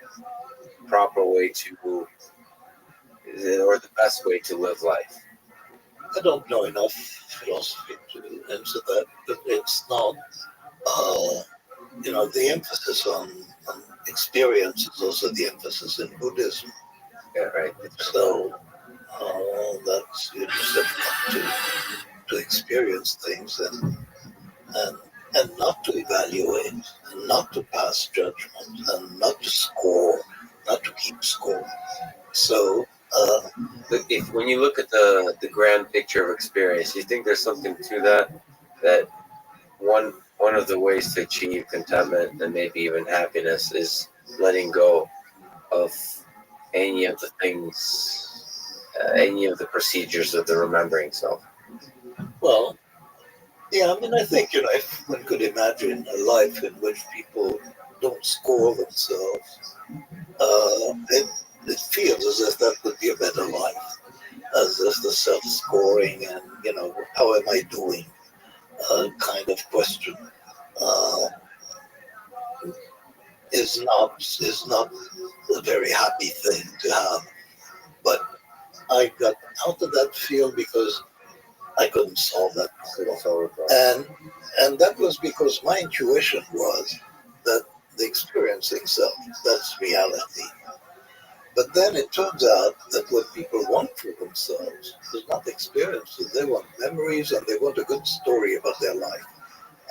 proper way to, or the best way to live life. I don't know enough philosophy to answer that, but it's not. The emphasis on experience is also the emphasis in Buddhism. Yeah, right. So that's you just have to experience things and not to evaluate, and not to pass judgment, and not to score, not to keep score. So If when you look at the grand picture of experience, you think there's something to that one of the ways to achieve contentment and maybe even happiness is letting go of any of the things, any of the procedures of the remembering self. well, yeah, I mean, I think if one could imagine a life in which people don't score themselves, it feels as if that would be a better life, as if the self-scoring and how am I doing kind of question uh, is not a very happy thing to have. But I got out of that field because I couldn't solve that problem, and that was because my intuition was that the experiencing self, that's reality. But then it turns out that what people want for themselves is not experiences. They want memories and they want a good story about their life.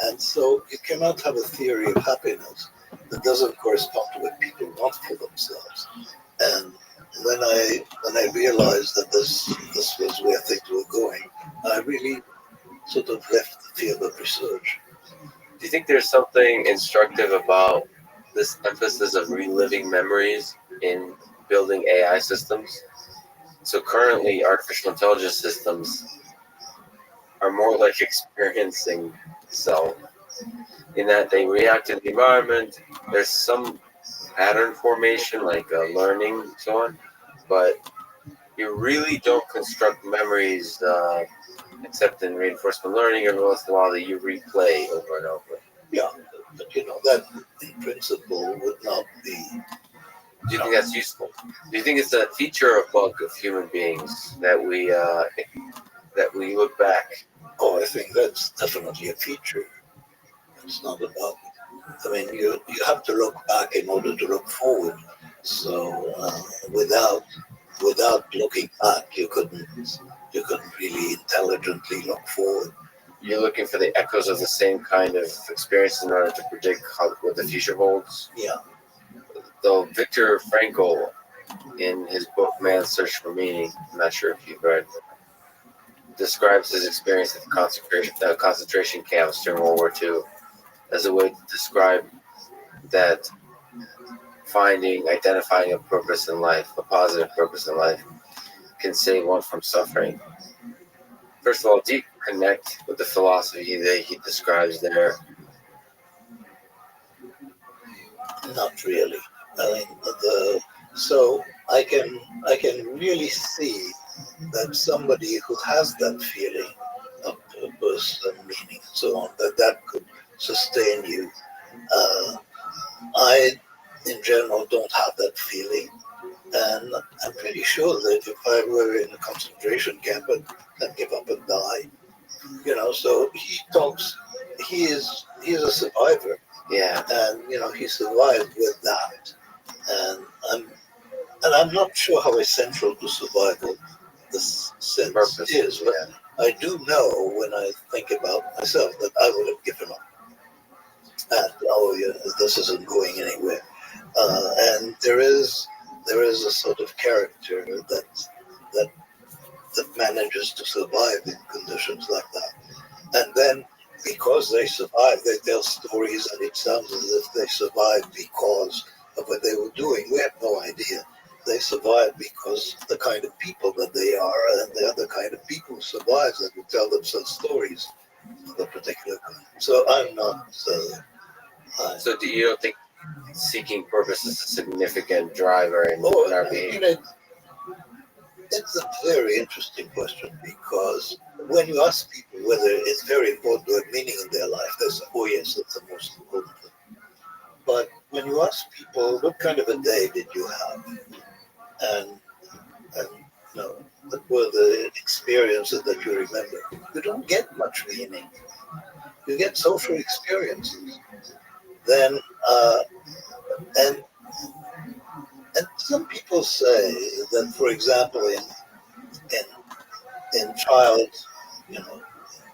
And so you cannot have a theory of happiness that doesn't correspond to what people want for themselves. And when I realized that this was where things were going, I really sort of left the field of research. Do you think there's something instructive about this emphasis of reliving memories in building AI systems? So currently, artificial intelligence systems are more like experiencing self in that they react to the environment. There's some pattern formation, like learning, and so on, but you really don't construct memories except in reinforcement learning every once in a while that you replay over and over. Yeah, But that in principle would not be. Do you think that's useful? Do you think it's a feature or bug of human beings that we look back? Oh, I think that's definitely a feature. It's not about. I mean, you have to look back in order to look forward. So without looking back, you couldn't really intelligently look forward. You're looking for the echoes of the same kind of experience in order to predict what the future holds. Yeah. Though Viktor Frankl, in his book *Man's Search for Meaning*, I'm not sure if you've read, describes his experience at concentration camps during World War II as a way to describe that identifying a purpose in life, a positive purpose in life, can save one from suffering. First of all, do you connect with the philosophy that he describes there? Not really. I mean, so I can really see that somebody who has that feeling of purpose and meaning and so on, that could sustain you. I, in general, don't have that feeling, and I'm pretty sure that if I were in a concentration camp, I'd give up and die. So he talks. He's a survivor. Yeah. And he survived with that, and I'm not sure how essential to survival this sense Purpose is, but I do know when I think about myself that I would have given up. And this isn't going anywhere. And there is a sort of character that manages to survive in conditions like that, and then. Because they survived, they tell stories, and it sounds as if they survived because of what they were doing. We have no idea. They survived because the kind of people that they are, and they are the kind of people who survive that will tell themselves stories of a particular kind. So I'm not. So do you don't think seeking purpose is a significant driver in our behavior? It's a very interesting question, because when you ask people whether it's very important to have meaning in their life, they say, oh yes, that's the most important thing. But when you ask people, what kind of a day did you have? And what were the experiences that you remember? You don't get much meaning. You get social experiences. Then, and some people say that, for example, in child,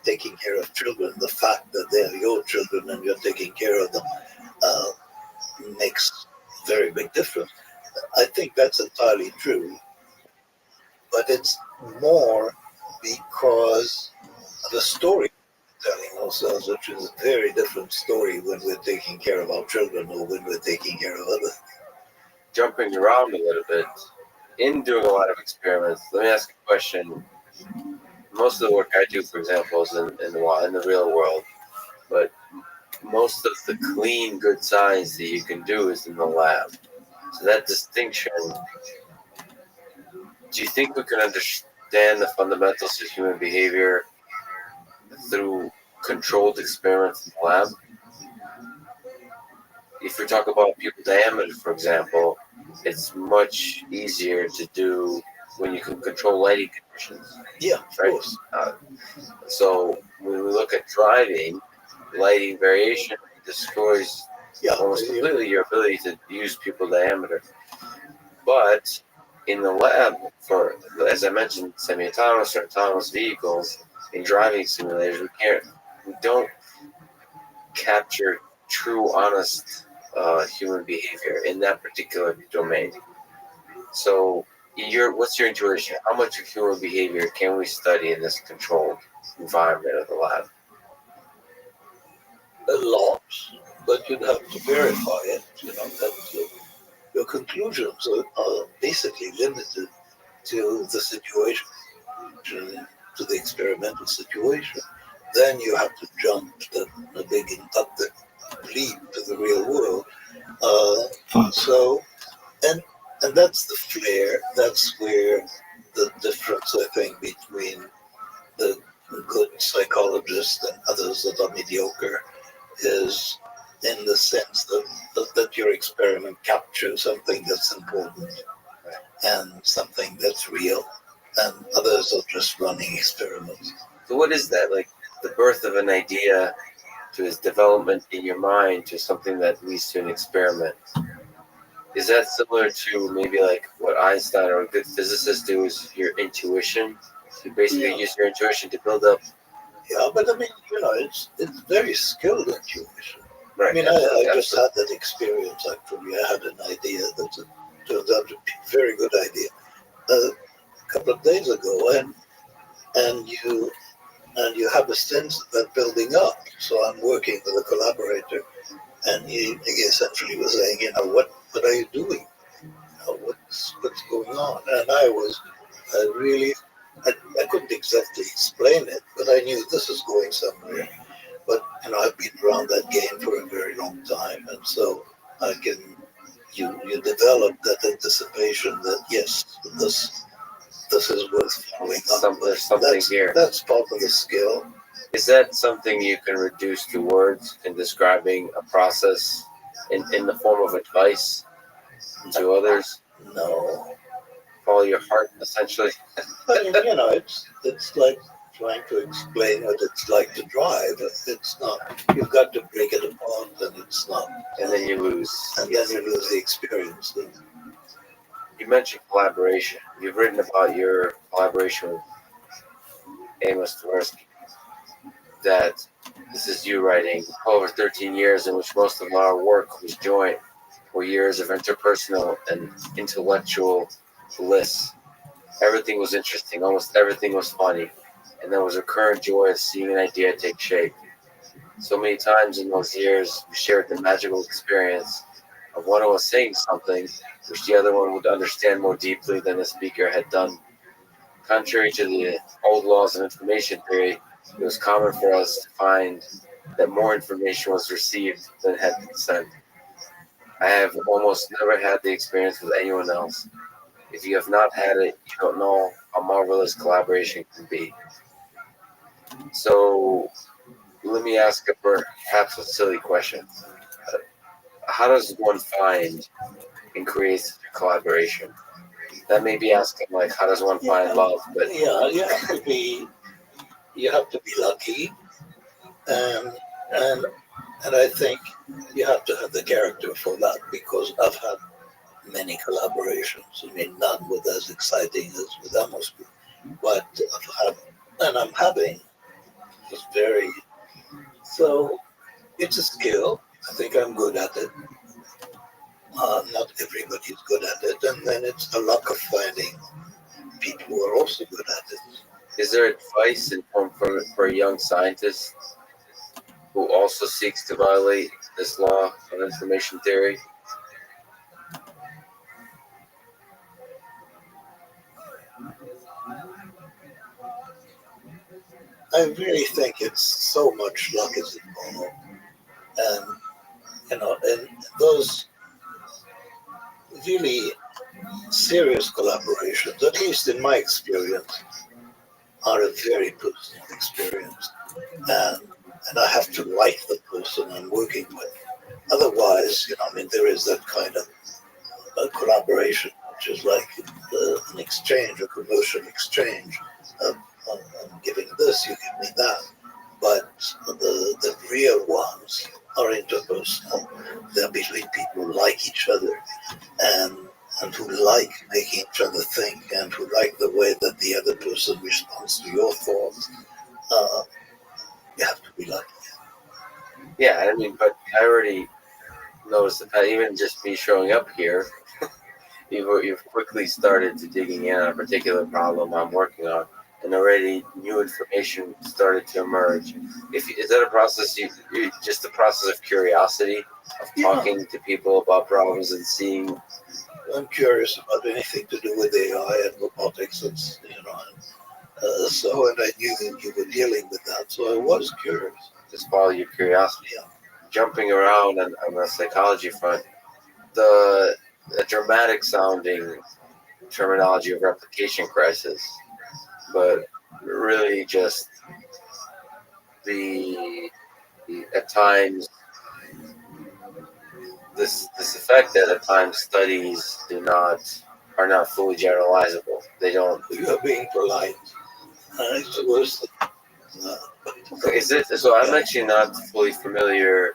taking care of children, the fact that they're your children and you're taking care of them makes a very big difference. I think that's entirely true, but it's more because of the story telling ourselves, which is a very different story when we're taking care of our children or when we're taking care of others. Jumping around a little bit, in doing a lot of experiments, let me ask a question. Most of the work I do, for example, is in the real world, but most of the clean, good science that you can do is in the lab. So that distinction, do you think we can understand the fundamentals of human behavior through controlled experiments in the lab? If we talk about pupil diameter, for example, it's much easier to do when you can control lighting conditions. Yeah, of course. So when we look at driving, lighting variation destroys almost completely your ability to use pupil diameter. But in the lab, as I mentioned, semi-autonomous or autonomous vehicles, in driving simulators, we don't capture true, honest human behavior in that particular domain. So, what's your intuition? How much of human behavior can we study in this controlled environment of the lab? A lot, but you'd have to verify it. That your conclusions are basically limited to the situation, to the experimental situation. Then you have to jump a big inductive leap to the real world. And that's the flair. That's where the difference, I think, between the good psychologists and others that are mediocre is in the sense that your experiment captures something that's important and something that's real, and others are just running experiments. So what is that? Like the birth of an idea to its development in your mind to something that leads to an experiment. Is that similar to maybe like what Einstein or a good physicist do is your intuition? You basically use your intuition to build up. Yeah, but I mean, it's very skilled intuition. Right. I mean, I just had that experience actually. I had an idea that turned out to be a very good idea a couple of days ago, and you have a sense of that building up. So I'm working with a collaborator, and he essentially was saying, what are you doing? What's going on? And I couldn't exactly explain it, but I knew this is going somewhere. But I've been around that game for a very long time, and so you develop that anticipation that yes, this is worth following up with. There's something here. That's part of the skill. Is that something you can reduce to words in describing a process in the form of advice to others? No. Follow your heart, essentially. I mean, it's like trying to explain what it's like to drive. It's not. You've got to break it apart, and it's not. And then you lose. And then you lose the experience. You mentioned collaboration. You've written about your collaboration with Amos Tversky. That this is you writing over 13 years in which most of our work was joint, were years of interpersonal and intellectual bliss. Everything was interesting, almost everything was funny, and there was a recurrent joy of seeing an idea take shape. So many times in those years, we shared the magical experience of one of us saying something which the other one would understand more deeply than the speaker had done. Contrary to the old laws of information theory, it was common for us to find that more information was received than had been sent. I have almost never had the experience with anyone else. If you have not had it, you don't know how marvelous collaboration can be. So, let me ask a perhaps a silly question. How does one find and create such a collaboration? That may be asking like, how does one find love? But you have to be lucky, and I think you have to have the character for that, because I've had many collaborations. I mean, none with as exciting as with Amos, but I'm having just very. So it's a skill. I think I'm good at it. Not everybody's good at it, and then it's the luck of finding people who are also good at it. is there advice for a young scientist who also seeks to violate this law of information theory? I really think it's so much luck is involved, and and those really serious collaborations, at least in my experience, are a very personal experience, and I have to like the person I'm working with. Otherwise, I mean, there is that kind of collaboration, which is like an exchange, a commercial exchange. I'm giving this, you give me that. But the real ones are interpersonal. They're between people who like each other and who like making each other think, and who like the way that the other person responds to your thoughts. You have to be lucky. Yeah, I mean, but I already noticed that even just me showing up here, you've quickly started to digging in on a particular problem I'm working on, and already new information started to emerge. Is that a process? You just the process of curiosity, of talking to people about problems and seeing. I'm curious about anything to do with AI and robotics. And I knew that you were dealing with that, so I was curious. Just follow your curiosity. Yeah. Jumping around on the psychology front, the dramatic sounding terminology of replication crisis, but really just the at times this effect that at times studies are not fully generalizable. They don't. You are being polite. It's the worst thing. Is it? So I'm actually not fully familiar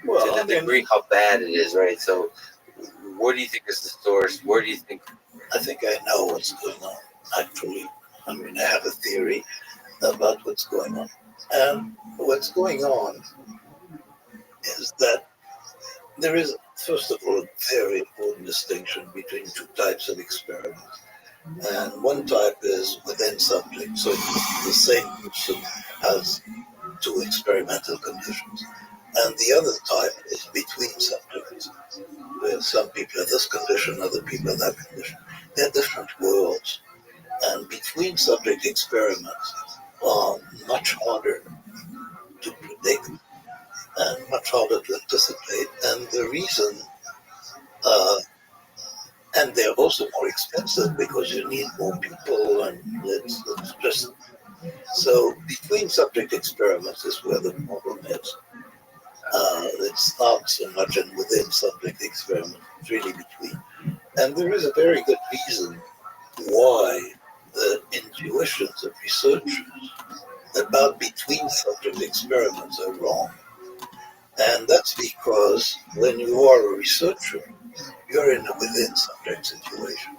Well, to I the mean, degree how bad it is, right? So, what do you think is the source? Where do you think? I think I know what's going on. Actually, I mean, I have a theory about what's going on. And what's going on is that there is, first of all, a very important distinction between two types of experiments. And one type is within subject, so the same person has two experimental conditions. And the other type is between subjects, where some people have this condition, other people have that condition. They're different worlds. And between subject experiments are much harder to predict and much harder to anticipate. And the reason, and they're also more expensive because you need more people, and it's just so between subject experiments is where the problem is. It's not so much in within subject experiment, it's really between. And there is a very good reason why the intuitions of researchers about between subject experiments are wrong. And that's because when you are a researcher, you're in a within subject situation.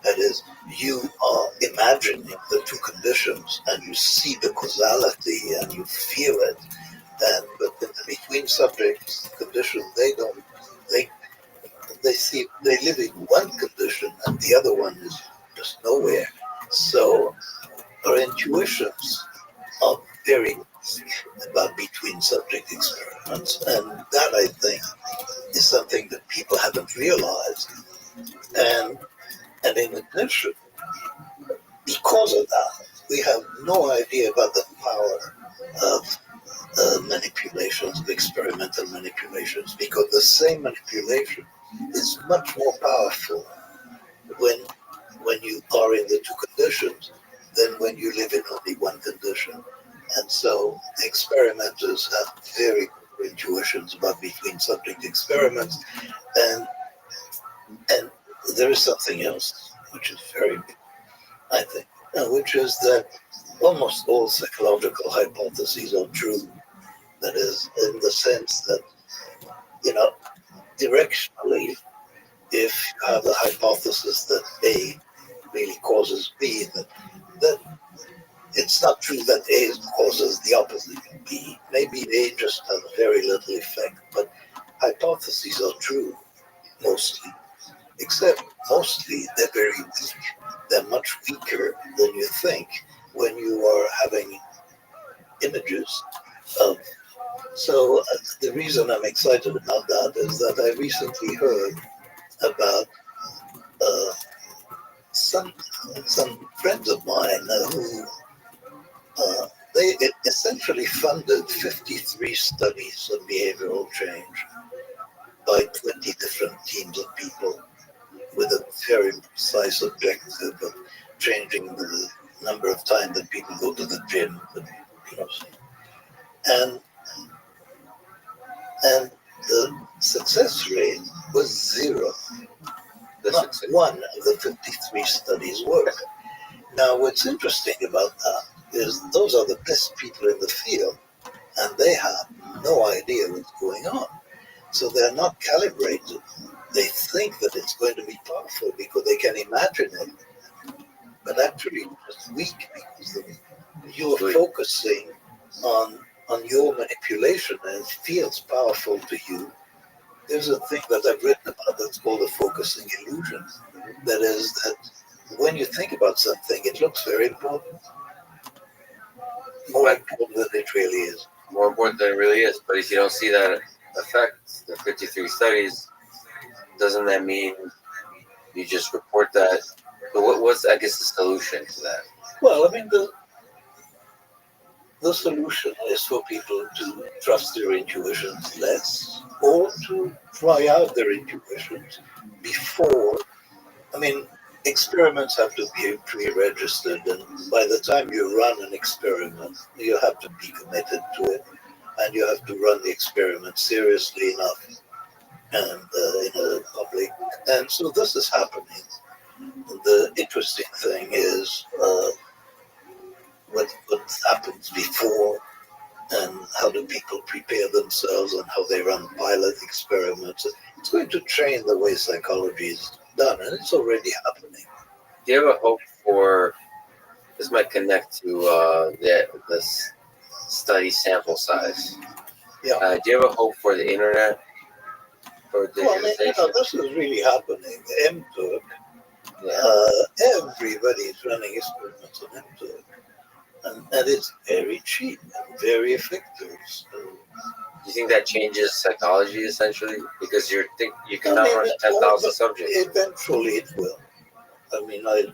That is, you are imagining the two conditions and you see the causality and you feel it. And but in the between subjects condition, they don't. They they live in one condition and the other one is just nowhere. So our intuitions are very weak about between subject experiments, and that I think is something that people haven't realized. And in addition, because of that, we have no idea about the power of manipulations, of experimental manipulations, because the same manipulation is much more powerful when you are in the two conditions than when you live in only one condition. And so experimenters have very good intuitions about between subject experiments, and and there is something else which is very important, I think, which is that almost all psychological hypotheses are true. That is, in the sense that, you know, directionally, if you have a hypothesis that A really causes B, that it's not true that A causes the opposite of B. Maybe A just has very little effect, but hypotheses are true mostly, except mostly they're very weak. They're much weaker than you think when you are having images of. So the reason I'm excited about that is that I recently heard about uh, some friends of mine who they essentially funded 53 studies of behavioral change by 20 different teams of people with a very precise objective of changing the number of times that people go to the gym, you know, and and the success rate was zero. Not one of the 53 studies worked. Now, what's interesting about that is those are the best people in the field, and they have no idea what's going on. So they're not calibrated. They think that it's going to be powerful because they can imagine it, but actually it's weak because you're focusing on your manipulation and it feels powerful to you. There's a thing that I've written about that's called the focusing illusion. That is that when you think about something, it looks very important, more important than it really is. More important than it really is. But if you don't see that effect, the 53 studies, doesn't that mean you just report that? But what's, I guess, the solution to that? Well, I mean, the solution is for people to trust their intuitions less or to try out their intuitions before. I mean, experiments have to be pre-registered, and by the time you run an experiment, you have to be committed to it, and you have to run the experiment seriously enough and in a public. And so this is happening. The interesting thing is what happens before, and how do people prepare themselves, and how they run pilot experiments. It's going to train the way psychology is done, and it's already happening. Do you have a hope for this? Might connect to this study sample size. Yeah. Do you have a hope for the internet, for Well, digitization? this is really happening. MTurk, everybody's running experiments on MTurk. And it's very cheap and very effective. So, Do you think that changes psychology essentially? Because you can now run 10,000 subjects. Eventually it will. I mean, I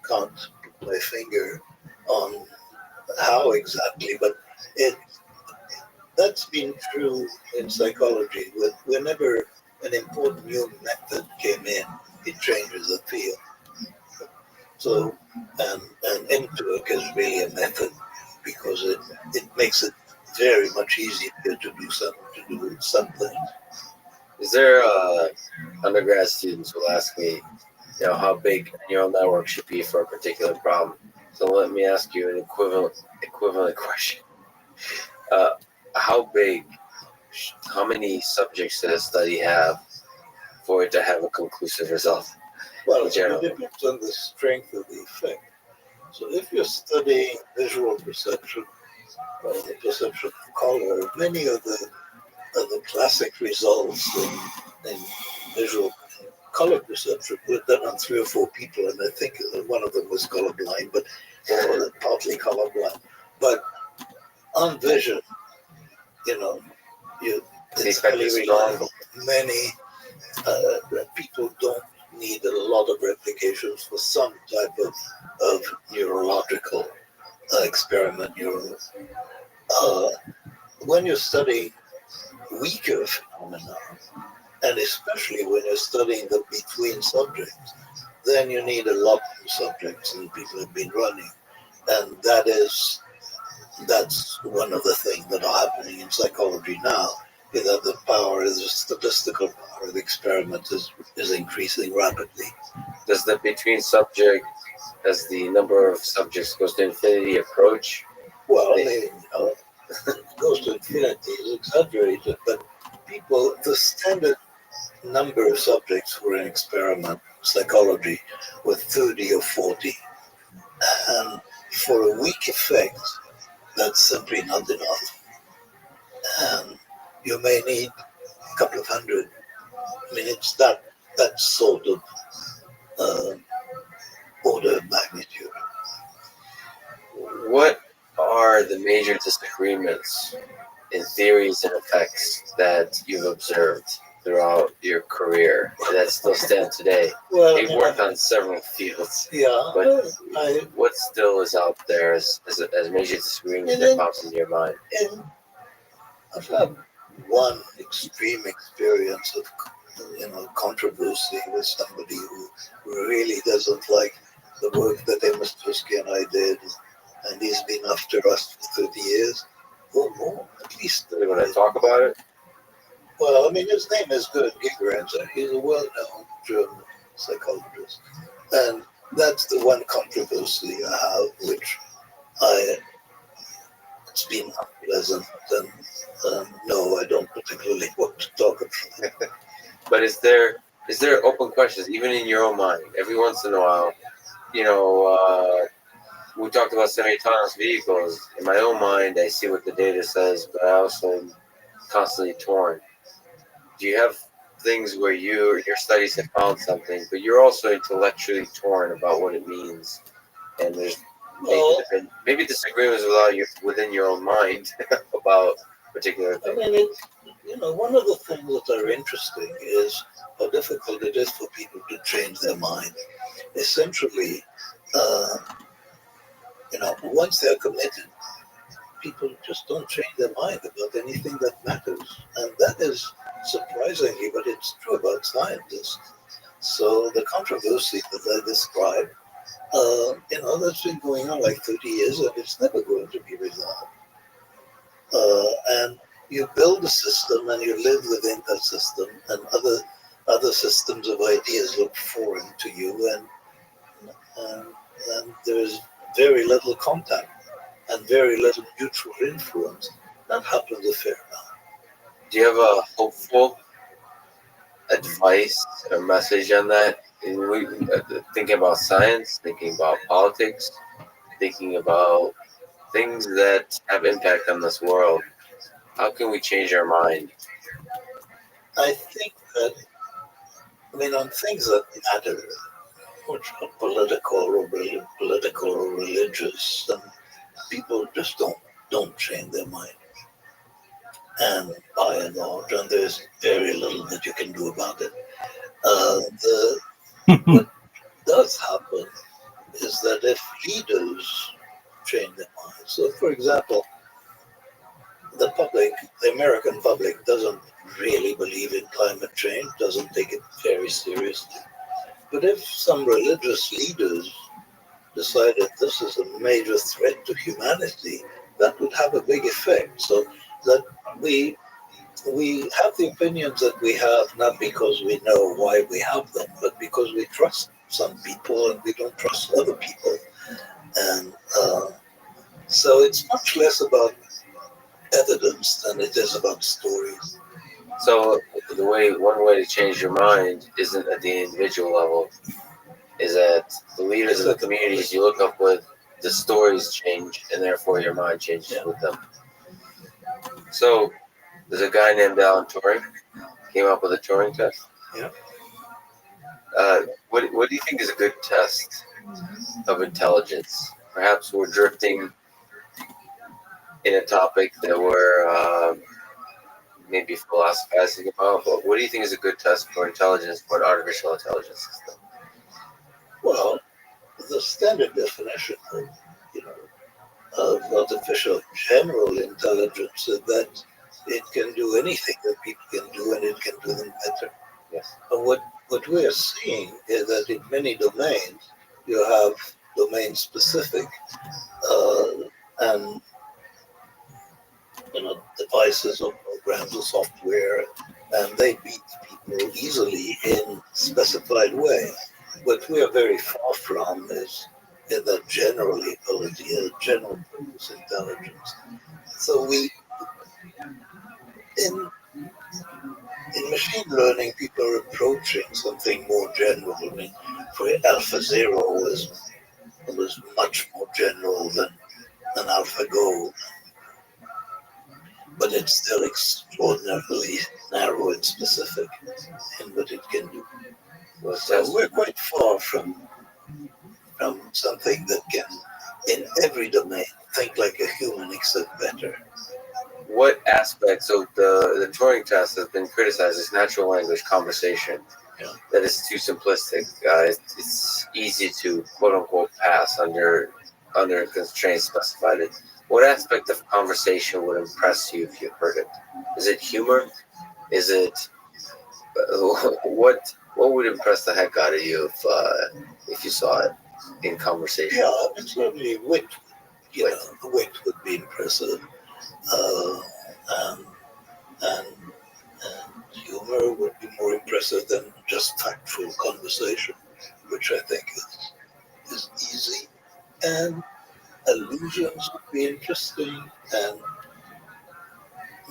can't put my finger on how exactly, but that's been true in psychology. Whenever an important new method came in, it changes the field. So, and MTurk is really a method because it makes it very much easier to do something. Is there undergrad students will ask me, how big a neural network should be for a particular problem? So let me ask you an equivalent question. How many subjects does a study have for it to have a conclusive result? Well, it depends on the strength of the effect. So if you're studying visual perception, the perception of color, many of the classic results in visual color perception were done on 3 or 4 people, and I think one of them was colorblind, or partly colorblind. But on vision, it's highly reliable. Many people don't need a lot of replications for some type of neurological experiment. When you're studying weaker phenomena, and especially when you're studying them between subjects, then you need a lot more subjects than people have been running. And that's one of the things that are happening in psychology now, is that the statistical power of the experiment is increasing rapidly. Does the between subject, as the number of subjects goes to infinity, approach? Well, it goes to infinity is exaggerated, but the standard number of subjects for an experiment, psychology, with 30 or 40. And for a weak effect, that's simply not enough. And you may need a couple of hundred. I mean, it's that sort of order of magnitude. What are the major disagreements in theories and effects that you've observed throughout your career that still stand today? Well, You've worked on several fields. Yeah, but what still is out there as major disagreements that pops into your mind? I've had one extreme experience of controversy with somebody who really doesn't like the work that Amos Tversky and I did, and he's been after us for 30 years or more, at least. Do you want to talk about it? Well, I mean, his name is Gerd Gigerenzer. He's a well-known German psychologist, and that's the one controversy I have, which it's been unpleasant, and no, I don't particularly want to talk about. But is there open questions, even in your own mind? Every once in a while, we talked about semi-autonomous vehicles. In my own mind, I see what the data says, but I also am constantly torn. Do you have things where your studies have found something, but you're also intellectually torn about what it means, and there's maybe disagreements within your own mind about particular things? I mean, one of the things that are interesting is how difficult it is for people to change their mind. Essentially, once they're committed, people just don't change their mind about anything that matters. And that is surprisingly, but it's true about scientists. So the controversy that I described, that's been going on like 30 years, and it's never going to be resolved. And you build a system and you live within that system, and other systems of ideas look foreign to you, and there's very little contact and very little mutual influence. That happens a fair amount. Do you have a hopeful advice or message on that? Thinking about science, thinking about politics, thinking about things that have impact on this world. How can we change our mind? I think that, I mean, on things that matter, which are political or religious, and people just don't change their mind. And by and large, and there's very little that you can do about it. What does happen is that if leaders change their minds, so for example, the American public doesn't really believe in climate change, doesn't take it very seriously. But if some religious leaders decided this is a major threat to humanity, that would have a big effect. So that we we have the opinions that we have not because we know why we have them, but because we trust some people and we don't trust other people. And so it's much less about evidence than it is about stories. So one way to change your mind isn't at the individual level, is that the leaders of the communities you look up with, the stories change, and therefore your mind changes with them. So there's a guy named Alan Turing, came up with a Turing test. Yeah. What do you think is a good test of intelligence? Perhaps we're drifting in a topic that we're maybe philosophizing about, but what do you think is a good test for intelligence, for an artificial intelligence system? Well, the standard definition of, you know, of artificial general intelligence is that it can do anything that people can do, and it can do them better. Yes. But what we are seeing is that in many domains, you have domain specific and devices or programs or software, and they beat people easily in specified way. What we are very far from is in the general ability, general purpose intelligence. So in in machine learning, people are approaching something more general. I mean, for AlphaZero was much more general than AlphaGo, but it's still extraordinarily narrow and specific in what it can do. So we're quite far from something that can, in every domain, think like a human except better. What aspects of the Turing test has been criticized as natural language conversation? Yeah. That is too simplistic. It's easy to quote unquote pass under constraints specified. What aspect of conversation would impress you if you heard it? Is it humor? Is it what would impress the heck out of you if you saw it in conversation? Yeah, I mean, certainly wit. Wit would be impressive, and, and humor would be more impressive than just factual conversation, which I think is easy. And allusions would be interesting, and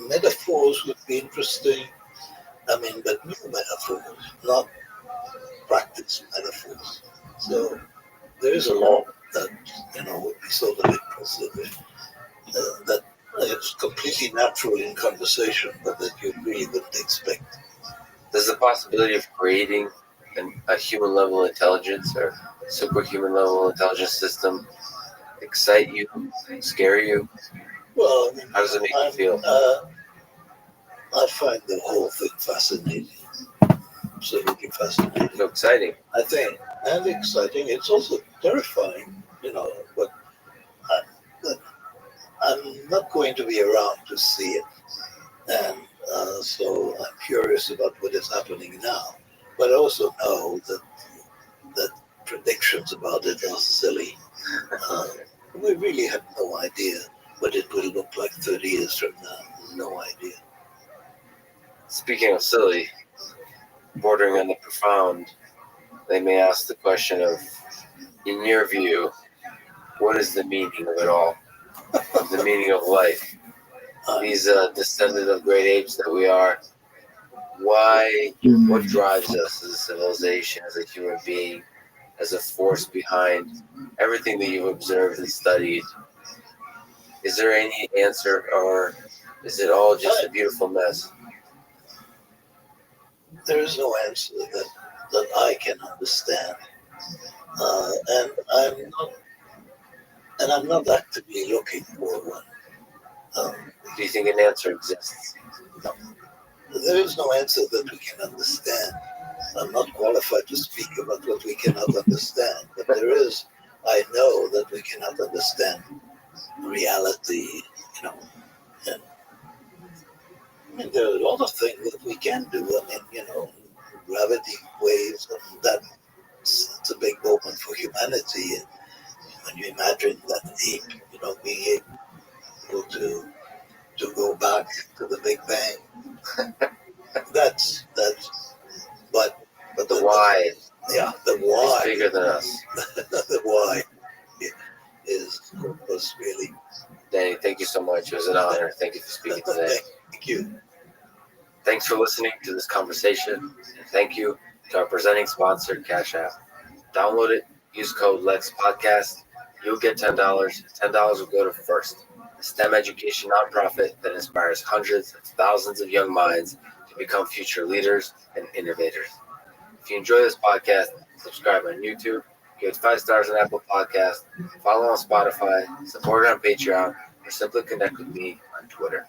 metaphors would be interesting. I mean, but new metaphors, not practice metaphors. So there is a lot that would be sort of impressive. That it's completely natural in conversation, but that you really wouldn't expect. Does the possibility of creating a human level intelligence or superhuman level intelligence system excite you, scare you? Well, I mean, how does it make you feel? I find the whole thing fascinating, absolutely fascinating. So exciting. I think, and exciting. It's also terrifying, but I'm not going to be around to see it, and so I'm curious about what is happening now. But I also know that predictions about it are silly. We really have no idea what it will look like 30 years from now. no idea. Speaking of silly, bordering on the profound, they may ask the question of, in your view, what is the meaning of it all? The meaning of life? These descendant of great apes that we are, why, what drives us as a civilization, as a human being, as a force behind everything that you've observed and studied? Is there any answer, or is it all just a beautiful mess? There is no answer that I can understand, and I'm not actively looking for one. Do you think an answer exists? No, there is no answer that we can understand. I'm not qualified to speak about what we cannot understand, but I know that we cannot understand reality, and I mean, there are a lot of things that we can do. I mean, gravity waves, and it's a big moment for humanity. And when you imagine that ape, being able to go back to the Big Bang, that's, but The why the is why, bigger than us. the why was really. Danny, thank you so much. It was an honor. Thank you for speaking today. Thank you. Thanks for listening to this conversation, and thank you to our presenting sponsor, Cash App. Download it, use code LEXPODCAST. You'll get $10. $10 will go to FIRST, a STEM education nonprofit that inspires hundreds of thousands of young minds to become future leaders and innovators. If you enjoy this podcast, subscribe on YouTube, give it 5 stars on Apple Podcasts, follow on Spotify, support it on Patreon, or simply connect with me on Twitter.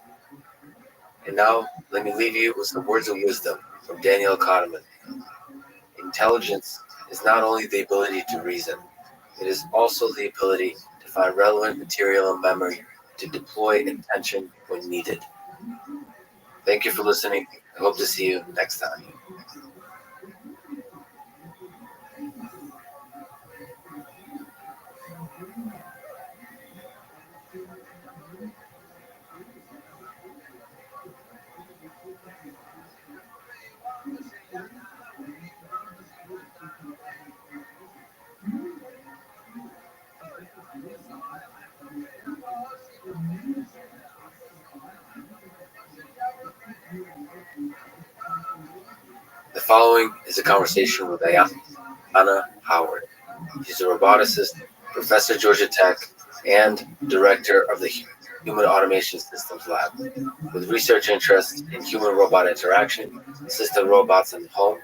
And now, let me leave you with some words of wisdom from Daniel Kahneman. Intelligence is not only the ability to reason, it is also the ability to find relevant material and memory to deploy attention when needed. Thank you for listening. I hope to see you next time. The following is a conversation with Ayana Howard. She's a roboticist, professor at Georgia Tech, and director of the Human Automation Systems Lab. With research interests in human-robot interaction, assisted robots in the home,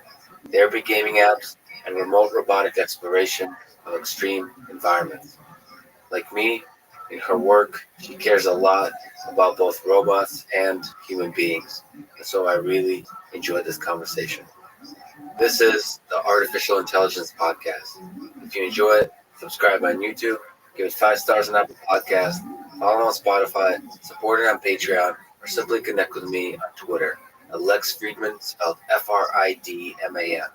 therapy gaming apps, and remote robotic exploration of extreme environments. Like me, in her work, she cares a lot about both robots and human beings. And so I really enjoyed this conversation. This is the Artificial Intelligence Podcast. If you enjoy it, subscribe on YouTube, give it 5 stars on Apple Podcasts, follow on Spotify, support it on Patreon, or simply connect with me on Twitter at Lex Friedman, spelled Fridman.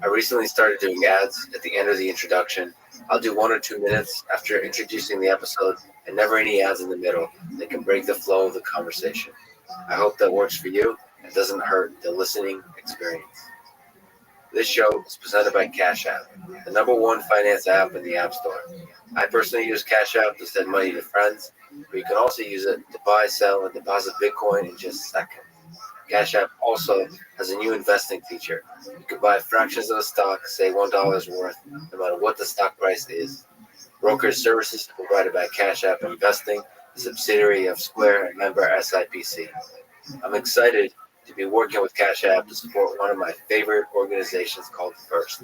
I recently started doing ads at the end of the introduction. I'll do 1 or 2 minutes after introducing the episode, and never any ads in the middle that can break the flow of the conversation. I hope that works for you and doesn't hurt the listening experience. This show is presented by Cash App, the #1 finance app in the App Store. I personally use Cash App to send money to friends, but you can also use it to buy, sell, and deposit Bitcoin in just seconds. Cash App also has a new investing feature. You can buy fractions of a stock, say $1 worth, no matter what the stock price is. Brokerage services are provided by Cash App Investing, a subsidiary of Square and member SIPC. I'm excited to be working with Cash App to support one of my favorite organizations called FIRST,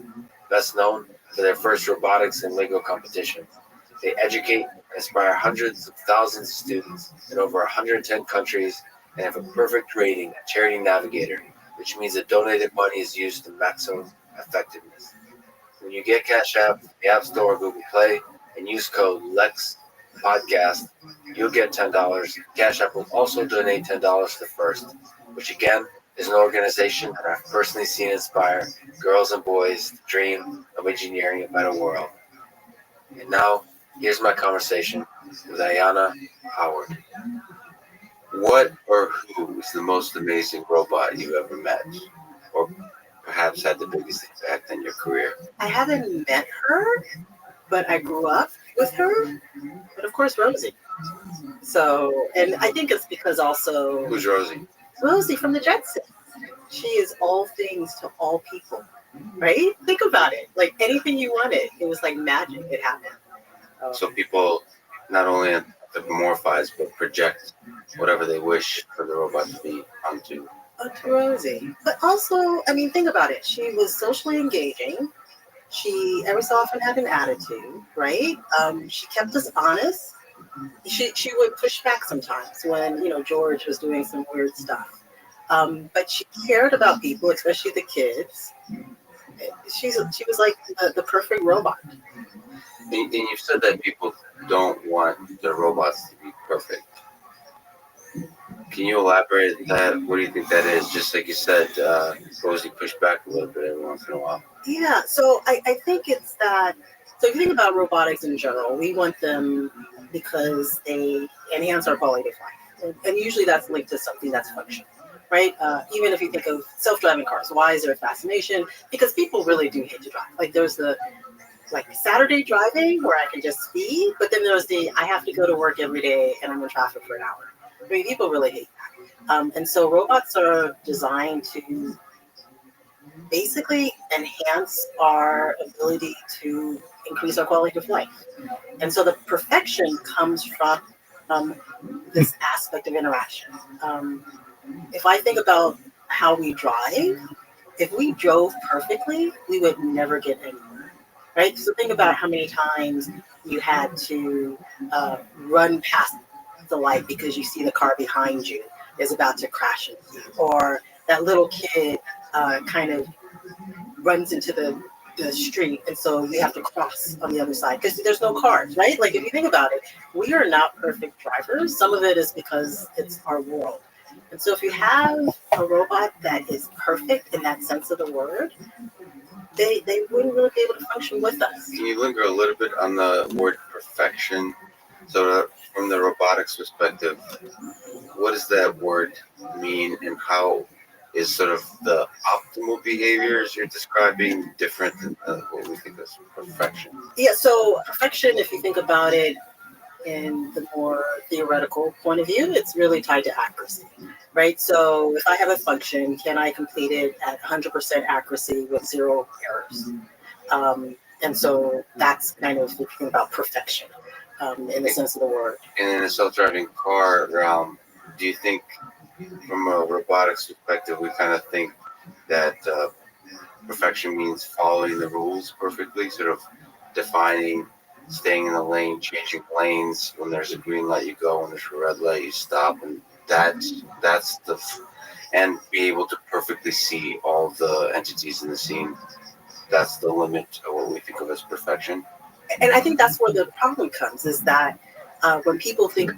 best known for their FIRST robotics and Lego competitions. They educate and inspire hundreds of thousands of students in over 110 countries and have a perfect rating at Charity Navigator, which means that donated money is used to maximum effectiveness. When you get Cash App, the App Store or Google Play, and use code LEXPODCAST, you'll get $10. Cash App will also donate $10 to FIRST, which again is an organization that I've personally seen inspire girls and boys to dream of engineering a better world. And now, here's my conversation with Ayana Howard. What or who is the most amazing robot you ever met, or perhaps had the biggest impact on your career? I haven't met her, but I grew up with her. But of course, Rosie. So, and I think it's because also Who's Rosie? Rosie from the Jetsons. She is all things to all people, right? Think about it. Like anything you wanted, it was like magic. It happened. So people not only anthropomorphize but project whatever they wish for the robot to be onto. To Rosie. But also, I mean, think about it. She was socially engaging. She every so often had an attitude, right? She kept us honest. She would push back sometimes when George was doing some weird stuff. But she cared about people, especially the kids. She was like the perfect robot. And you've said that people don't want their robots to be perfect. Can you elaborate that? What do you think that is? Just like you said, Rosie pushed back a little bit every once in a while. Yeah, so I think it's that. So if you think about robotics in general, we want them because they enhance our quality of life. And usually that's linked to something that's functional, right? Even if you think of self-driving cars, why is there a fascination? Because people really do hate to drive. Like there's the Saturday driving where I can just speed, but then there's the I have to go to work every day and I'm in traffic for an hour. I mean, people really hate that. And so robots are designed to basically enhance our ability to increase our quality of life. And so the perfection comes from this aspect of interaction. If I think about how we drive, if we drove perfectly, we would never get anywhere, right? So think about how many times you had to run past the light because you see the car behind you is about to crash into you, or that little kid kind of runs into the street, and so we have to cross on the other side because there's no cars, right? Like if you think about it, we are not perfect drivers. Some of it is because it's our world. And so if you have a robot that is perfect in that sense of the word, they wouldn't really be able to function with us. Can you linger a little bit on the word perfection? So from the robotics perspective, what does that word mean, and how is sort of the optimal behaviors you're describing different than what we think of as perfection? Yeah, so perfection, if you think about it in the more theoretical point of view, it's really tied to accuracy, right? So if I have a function, can I complete it at 100% accuracy with zero errors? And so that's kind of if you think about perfection in the sense of the word. And in a self-driving car realm, do you think from a robotics perspective, we kind of think that perfection means following the rules perfectly, sort of defining, staying in the lane, changing lanes. When there's a green light, you go. When there's a red light, you stop. And and be able to perfectly see all the entities in the scene. That's the limit of what we think of as perfection. And I think that's where the problem comes, is that when people think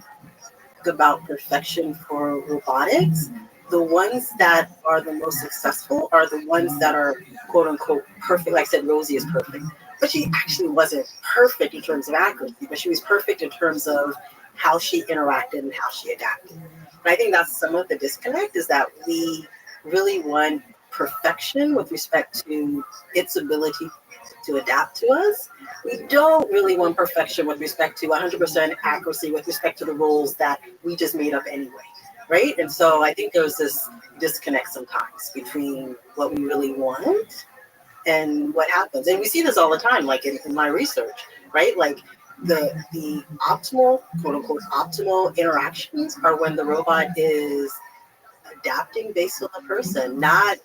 about perfection for robotics, the ones that are the most successful are the ones that are quote unquote perfect. Like I said, Rosie is perfect, but she actually wasn't perfect in terms of accuracy, but she was perfect in terms of how she interacted and how she adapted. And I think that's some of the disconnect, is that we really want perfection with respect to its ability to adapt to us. We don't really want perfection with respect to 100% accuracy with respect to the rules that we just made up anyway, right? And so I think there's this disconnect sometimes between what we really want and what happens. And we see this all the time, like in my research, right? Like the optimal, quote unquote, optimal interactions are when the robot is adapting based on the person, not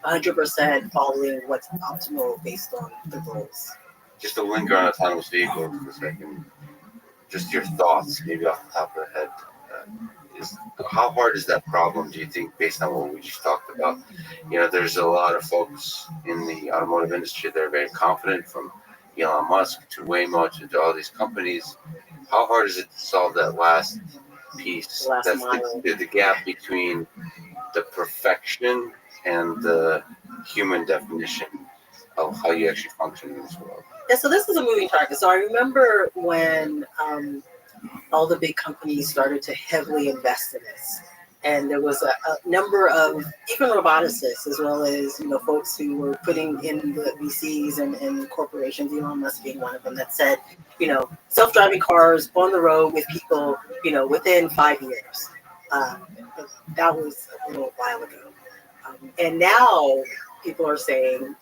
100% following what's optimal based on the rules. Just to linger on autonomous vehicles for a second, just your thoughts, maybe off the top of the head. How hard is that problem, do you think, based on what we just talked about? There's a lot of folks in the automotive industry that are very confident, from Elon Musk to Waymo to all these companies. How hard is it to solve that last piece? Last That's mile. the gap between the perfection and the human definition of how you actually function in this world. Yeah, so this is a moving target. So I remember when all the big companies started to heavily invest in this. And there was a number of even roboticists, as well as folks who were putting in the VCs and corporations, Elon Musk being one of them, that said, self-driving cars on the road with people, within 5 years. That was a little while ago, and now people are saying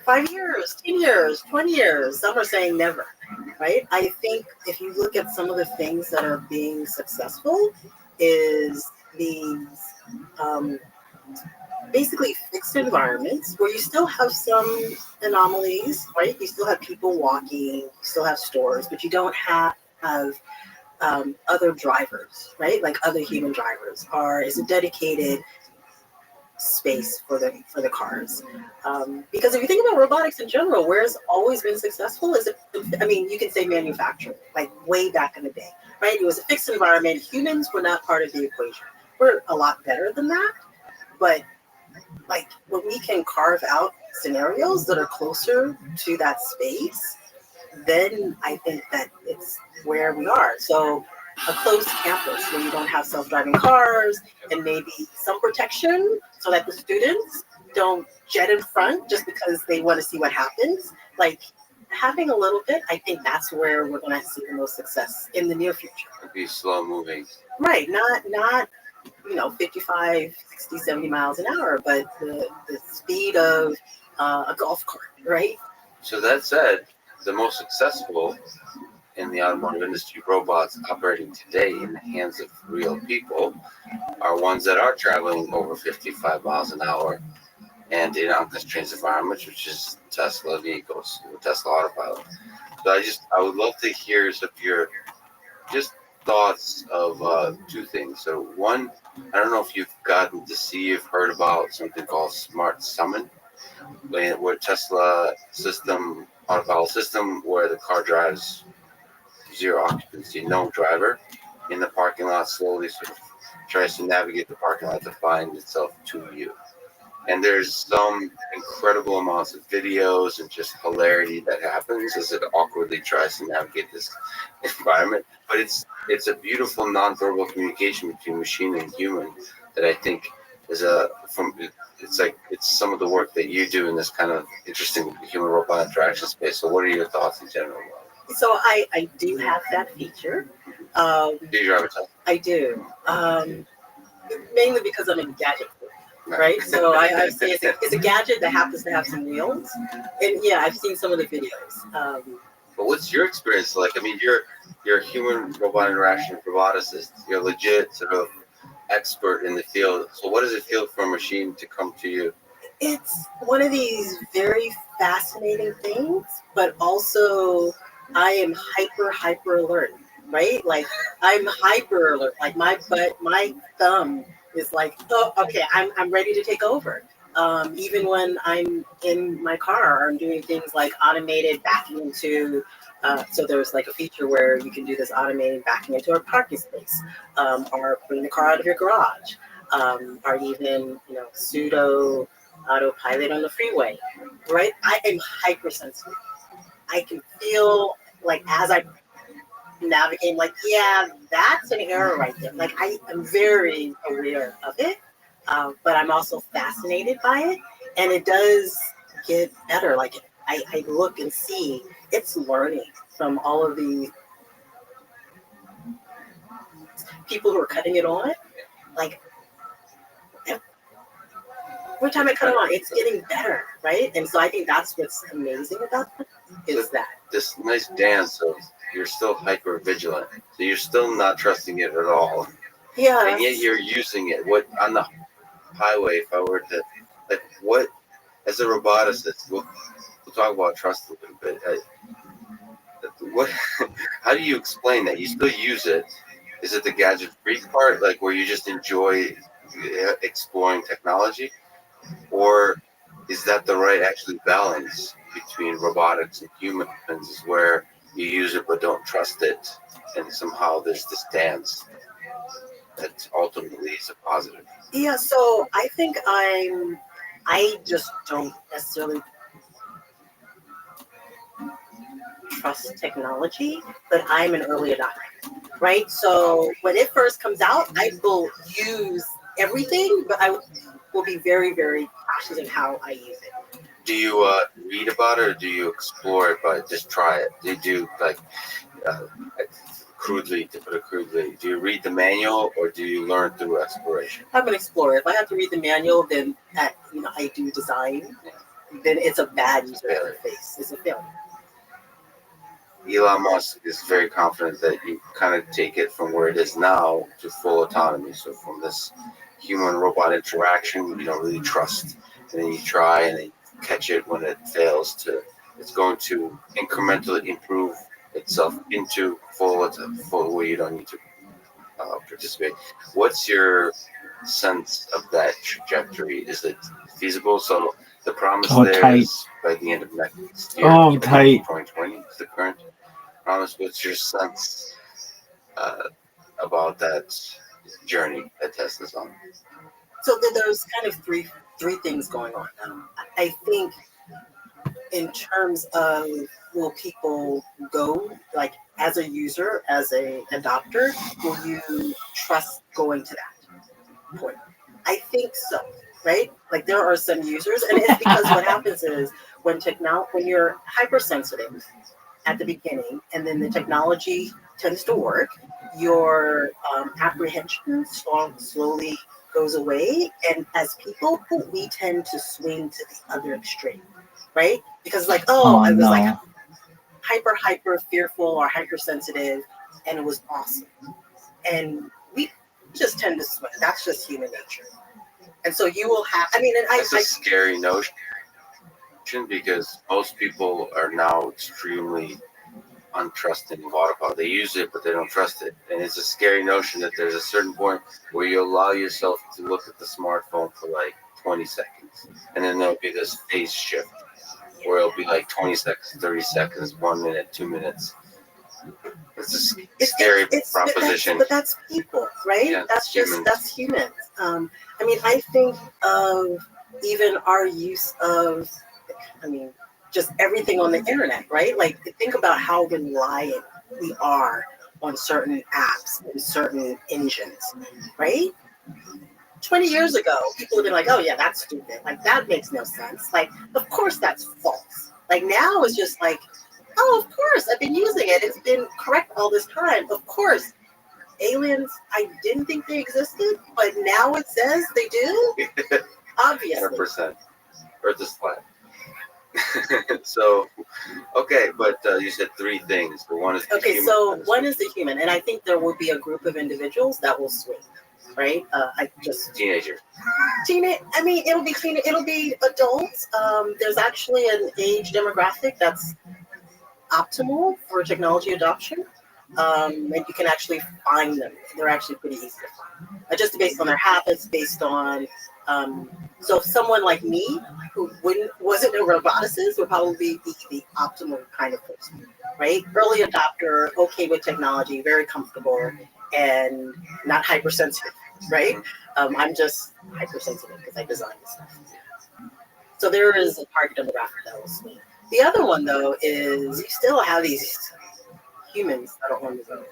5 years, 10 years, 20 years. Some are saying never. Right? I think if you look at some of the things that are being successful, is these basically fixed environments where you still have some anomalies, right? You still have people walking, you still have stores, but you don't have other drivers, right? Like other human drivers. Is a dedicated space for the cars. Because if you think about robotics in general, where it's always been successful is, you can say manufacturing, like way back in the day, right? It was a fixed environment. Humans were not part of the equation. We're a lot better than that, but like when we can carve out scenarios that are closer to that space, then I think that it's where we are. So a closed campus where you don't have self-driving cars and maybe some protection so that the students don't jet in front just because they want to see what happens. Like having a little bit, I think that's where we're going to see the most success in the near future. It'd be slow moving. Right. Not 55, 60, 70 miles an hour, but the speed of a golf cart, right? So that said, the most successful in the automotive industry robots operating today in the hands of real people are ones that are traveling over 55 miles an hour and in unconstrained environments, which is Tesla vehicles, Tesla Autopilot. So I would love to hear some of your just thoughts of two things. So one, I don't know if you've heard about something called Smart Summon, where Tesla autopilot system, where the car drives zero occupancy, no driver in the parking lot, slowly sort of tries to navigate the parking lot to find itself to you. And there's some incredible amounts of videos and just hilarity that happens as it awkwardly tries to navigate this environment. But it's a beautiful nonverbal communication between machine and human that I think is it's some of the work that you do in this kind of interesting human robot interaction space. So what are your thoughts in general? So I do have that feature. Do you drive a Tesla? I do. Mainly because I'm a gadget, right? So I say it's a gadget that happens to have some wheels. And yeah, I've seen some of the videos. But what's your experience like? I mean, you're a human robot interaction roboticist. You're legit sort of expert in the field. So what does it feel for a machine to come to you? It's one of these very fascinating things, but also I am hyper alert, right? Like I'm hyper alert. Like my thumb is like, oh, okay, I'm ready to take over. Even when I'm in my car, I'm doing things like automated backing into. So there's like a feature where you can do this automated backing into a parking space, or putting the car out of your garage, or even pseudo autopilot on the freeway, right? I am hypersensitive. I can feel like as I navigate, like, yeah, that's an error right there. Like I am very aware of it, but I'm also fascinated by it, and it does get better. Like I look and see it's learning from all of the people who are cutting it on. Like every time I cut it on, it's getting better, right? And so I think that's what's amazing about it, is that this nice dance of you're still hyper vigilant, so you're still not trusting it at all. Yeah, and yet you're using it. What on the highway? If I were to what as a roboticist, we'll talk about trust a little bit. What? How do you explain that? You still use it. Is it the gadget-free part, like where you just enjoy exploring technology, or is that the right actually balance between robotics and humans, where you use it but don't trust it, and somehow there's this dance that ultimately is a positive? Yeah, so I think I just don't necessarily trust technology, but I'm an early adopter. right? So when it first comes out, I will use everything, but I will be very, very cautious in how I use it. Do you read about it, or do you explore it by just try it? Do you do like crudely, to put it crudely? Do you read the manual, or do you learn through exploration? I'm an explorer. If I have to read the manual, then I do design. Then it's a bad user interface. It's a failure. Elon Musk is very confident that you kind of take it from where it is now to full autonomy. So from this human-robot interaction, you don't really trust, and then you try and then you catch it when it fails. It's going to incrementally improve itself into full where you don't need to participate. What's your sense of that trajectory? Is it feasible? So the promise is by the end of next year, 2020 is the current promise. What's your sense about that journey that Tesla's on? So there's kind of three things going on. I think in terms of will people go, like as a user, as a adopter, will you trust going to that point? I think so, right? Like there are some users, and it's because what happens is when you're hypersensitive at the beginning, and then the technology tends to work, your apprehension slowly goes away, and as people, we tend to swing to the other extreme, right? Because like, I was like hyper fearful or hypersensitive, and it was awesome, and we just tend to swing. That's just human nature. And so you will have, It's a scary notion because most people are now extremely untrusting of autopilot. They use it, but they don't trust it. And it's a scary notion that there's a certain point where you allow yourself to look at the smartphone for like 20 seconds. And then there'll be this phase shift where it'll be like 20 seconds, 30 seconds, 1 minute, 2 minutes. It's a scary proposition. But that's people, right? Yeah, that's humans. I think of even our use of, just everything on the internet, right? Like think about how reliant we are on certain apps and certain engines, right? 20 years ago, people would be like, oh yeah, that's stupid. Like that makes no sense. Like, of course that's false. Like now it's just like, oh, of course, I've been using it. It's been correct all this time. Of course, aliens, I didn't think they existed, but now it says they do. Obviously. 100%. Earth is flat. So, okay, but you said three things. But one is the human. So one is the human, and I think there will be a group of individuals that will swing, right? Teenagers. It'll be adults. There's actually an age demographic that's optimal for technology adoption, and you can actually find them. They're actually pretty easy to find, just based on their habits, based on. So someone like me who wasn't a roboticist would probably be the optimal kind of person, right? Early adopter, okay with technology, very comfortable, and not hypersensitive, right? I'm just hypersensitive because I design this stuff. So there is a target demographic that will swing. The other one, though, is you still have these humans that are on the road.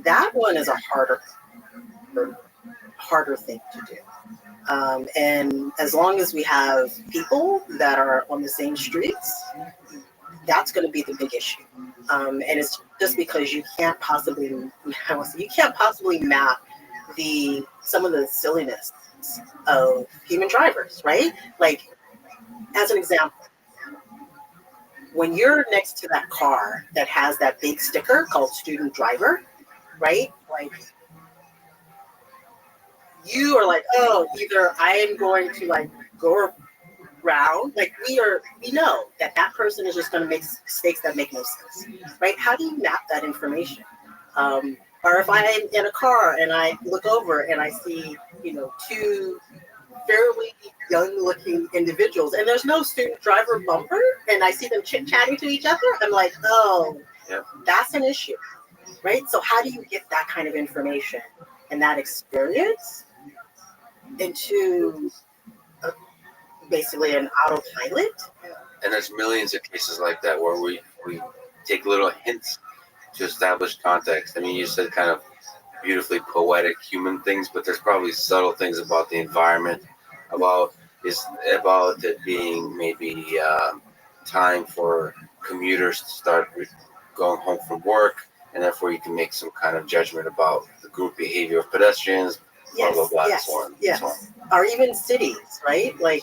That one is a harder thing to do. And as long as we have people that are on the same streets, that's going to be the big issue. And it's just because you can't possibly map some of the silliness of human drivers, right? Like, as an example, when you're next to that car that has that big sticker called student driver, right? Like, you are like, oh, either I am going to like go around, like we know that person is just going to make mistakes that make no sense, right? How do you map that information? Or if I'm in a car and I look over and I see, two fairly young-looking individuals, and there's no student driver bumper, and I see them chit-chatting to each other, I'm like, oh, that's an issue, right? So how do you get that kind of information and that experience into basically an autopilot? And there's millions of cases like that where we take little hints to establish context. I mean, you said kind of beautifully poetic human things, but there's probably subtle things about the environment, about about it being maybe time for commuters to start going home from work, and therefore you can make some kind of judgment about the group behavior of pedestrians, blah blah blah, and so on. Yes. So on. Or even cities, right? Like,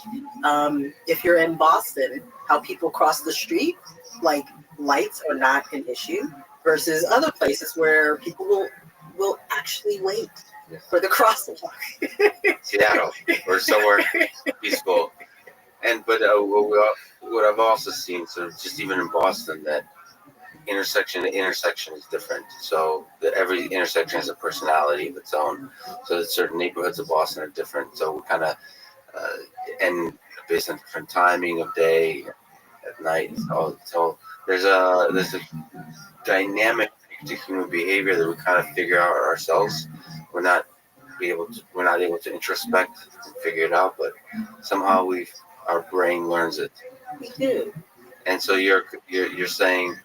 if you're in Boston, how people cross the street, like lights are not an issue, versus other places where people will actually wait for the crosswalk. Seattle or somewhere peaceful. And but what I've also seen, so just even in Boston, that intersection to intersection is different. So that every intersection has a personality of its own. So that certain neighborhoods of Boston are different. So we kind of and based on different timing of day, at night. So there's a dynamic to human behavior that we kind of figure out ourselves. We're not able to introspect and figure it out, but somehow our brain learns it. We do. And so you're saying,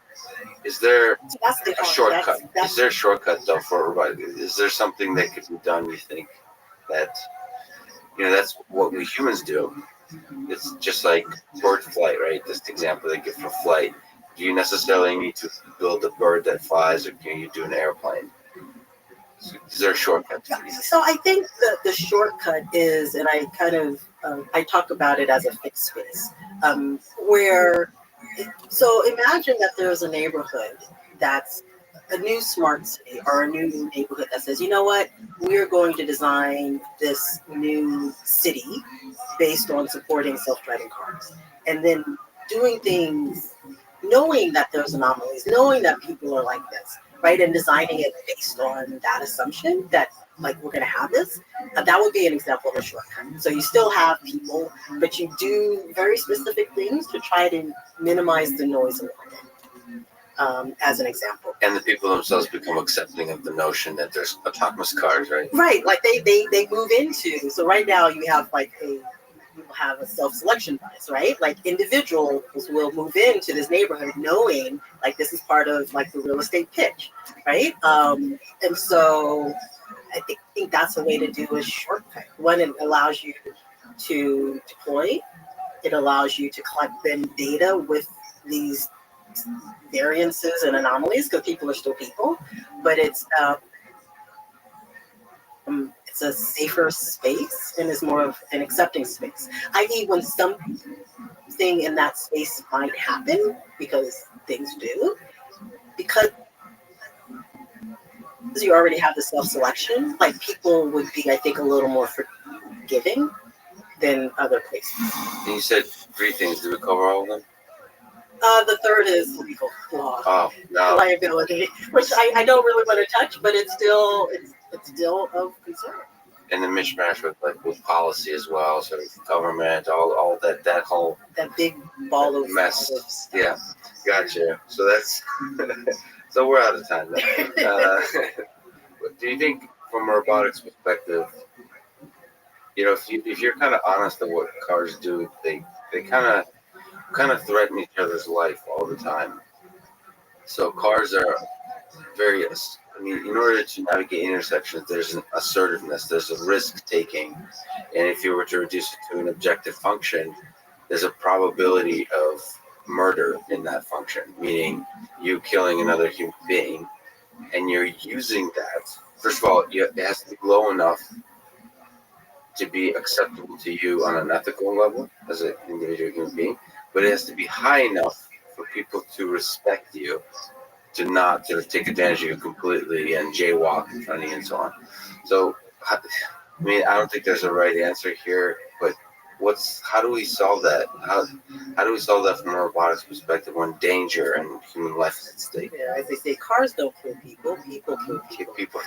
is there So that's the a shortcut? That's, Is there a shortcut though for everybody? Is there something that could be done? You think that that's what we humans do? It's just like bird flight, right? This example they give for flight. Do you necessarily need to build a bird that flies, or can you do an airplane? Is there a shortcut? So I think the shortcut is, and I kind of I talk about it as a fixed space, so imagine that there's a neighborhood that's a new smart city or a new neighborhood that says, you know what, we're going to design this new city based on supporting self-driving cars, and then doing things, knowing that there's anomalies, knowing that people are like this, right, and designing it based on that assumption that like we're going to have this. That would be an example of a shortcut. So you still have people, but you do very specific things to try to minimize the noise a little bit, as an example. And the people themselves become accepting of the notion that there's autonomous cars, right? Right, like they move into. So right now you have a self-selection bias, right? Like individuals will move into this neighborhood knowing like this is part of like the real estate pitch, right? And so I think that's a way to do a shortcut. One, it allows you to deploy. It allows you to collect then data with these variances and anomalies, because people are still people, but it's a safer space and is more of an accepting space. I.e., when something in that space might happen, because things do, because you already have the self-selection, like people would be, I think, a little more forgiving than other places. And you said 3 things. Did we cover all of them? The third is legal law, Oh, no. liability, which I don't really want to touch, but it's still of concern. And the mishmash with policy as well, so government, all that whole That big ball of mess. of stuff. Yeah, gotcha. So that's so we're out of time now. Do you think, from a robotics perspective, if you're kind of honest of what cars do, they kind of threaten each other's life all the time. So cars are very, in order to navigate intersections, there's an assertiveness, there's a risk taking, and if you were to reduce it to an objective function, there's a probability of murder in that function, meaning you killing another human being, and you're using that. First of all, it has to be low enough to be acceptable to you on an ethical level as an individual human being, but it has to be high enough for people to respect you, to not sort of take advantage of you completely and jaywalk in front of you and so on. So, I don't think there's a right answer here, but how do we solve that? How do we solve that from a robotics perspective when danger and human life is at stake? Yeah, as they say, cars don't kill people, people kill people. People.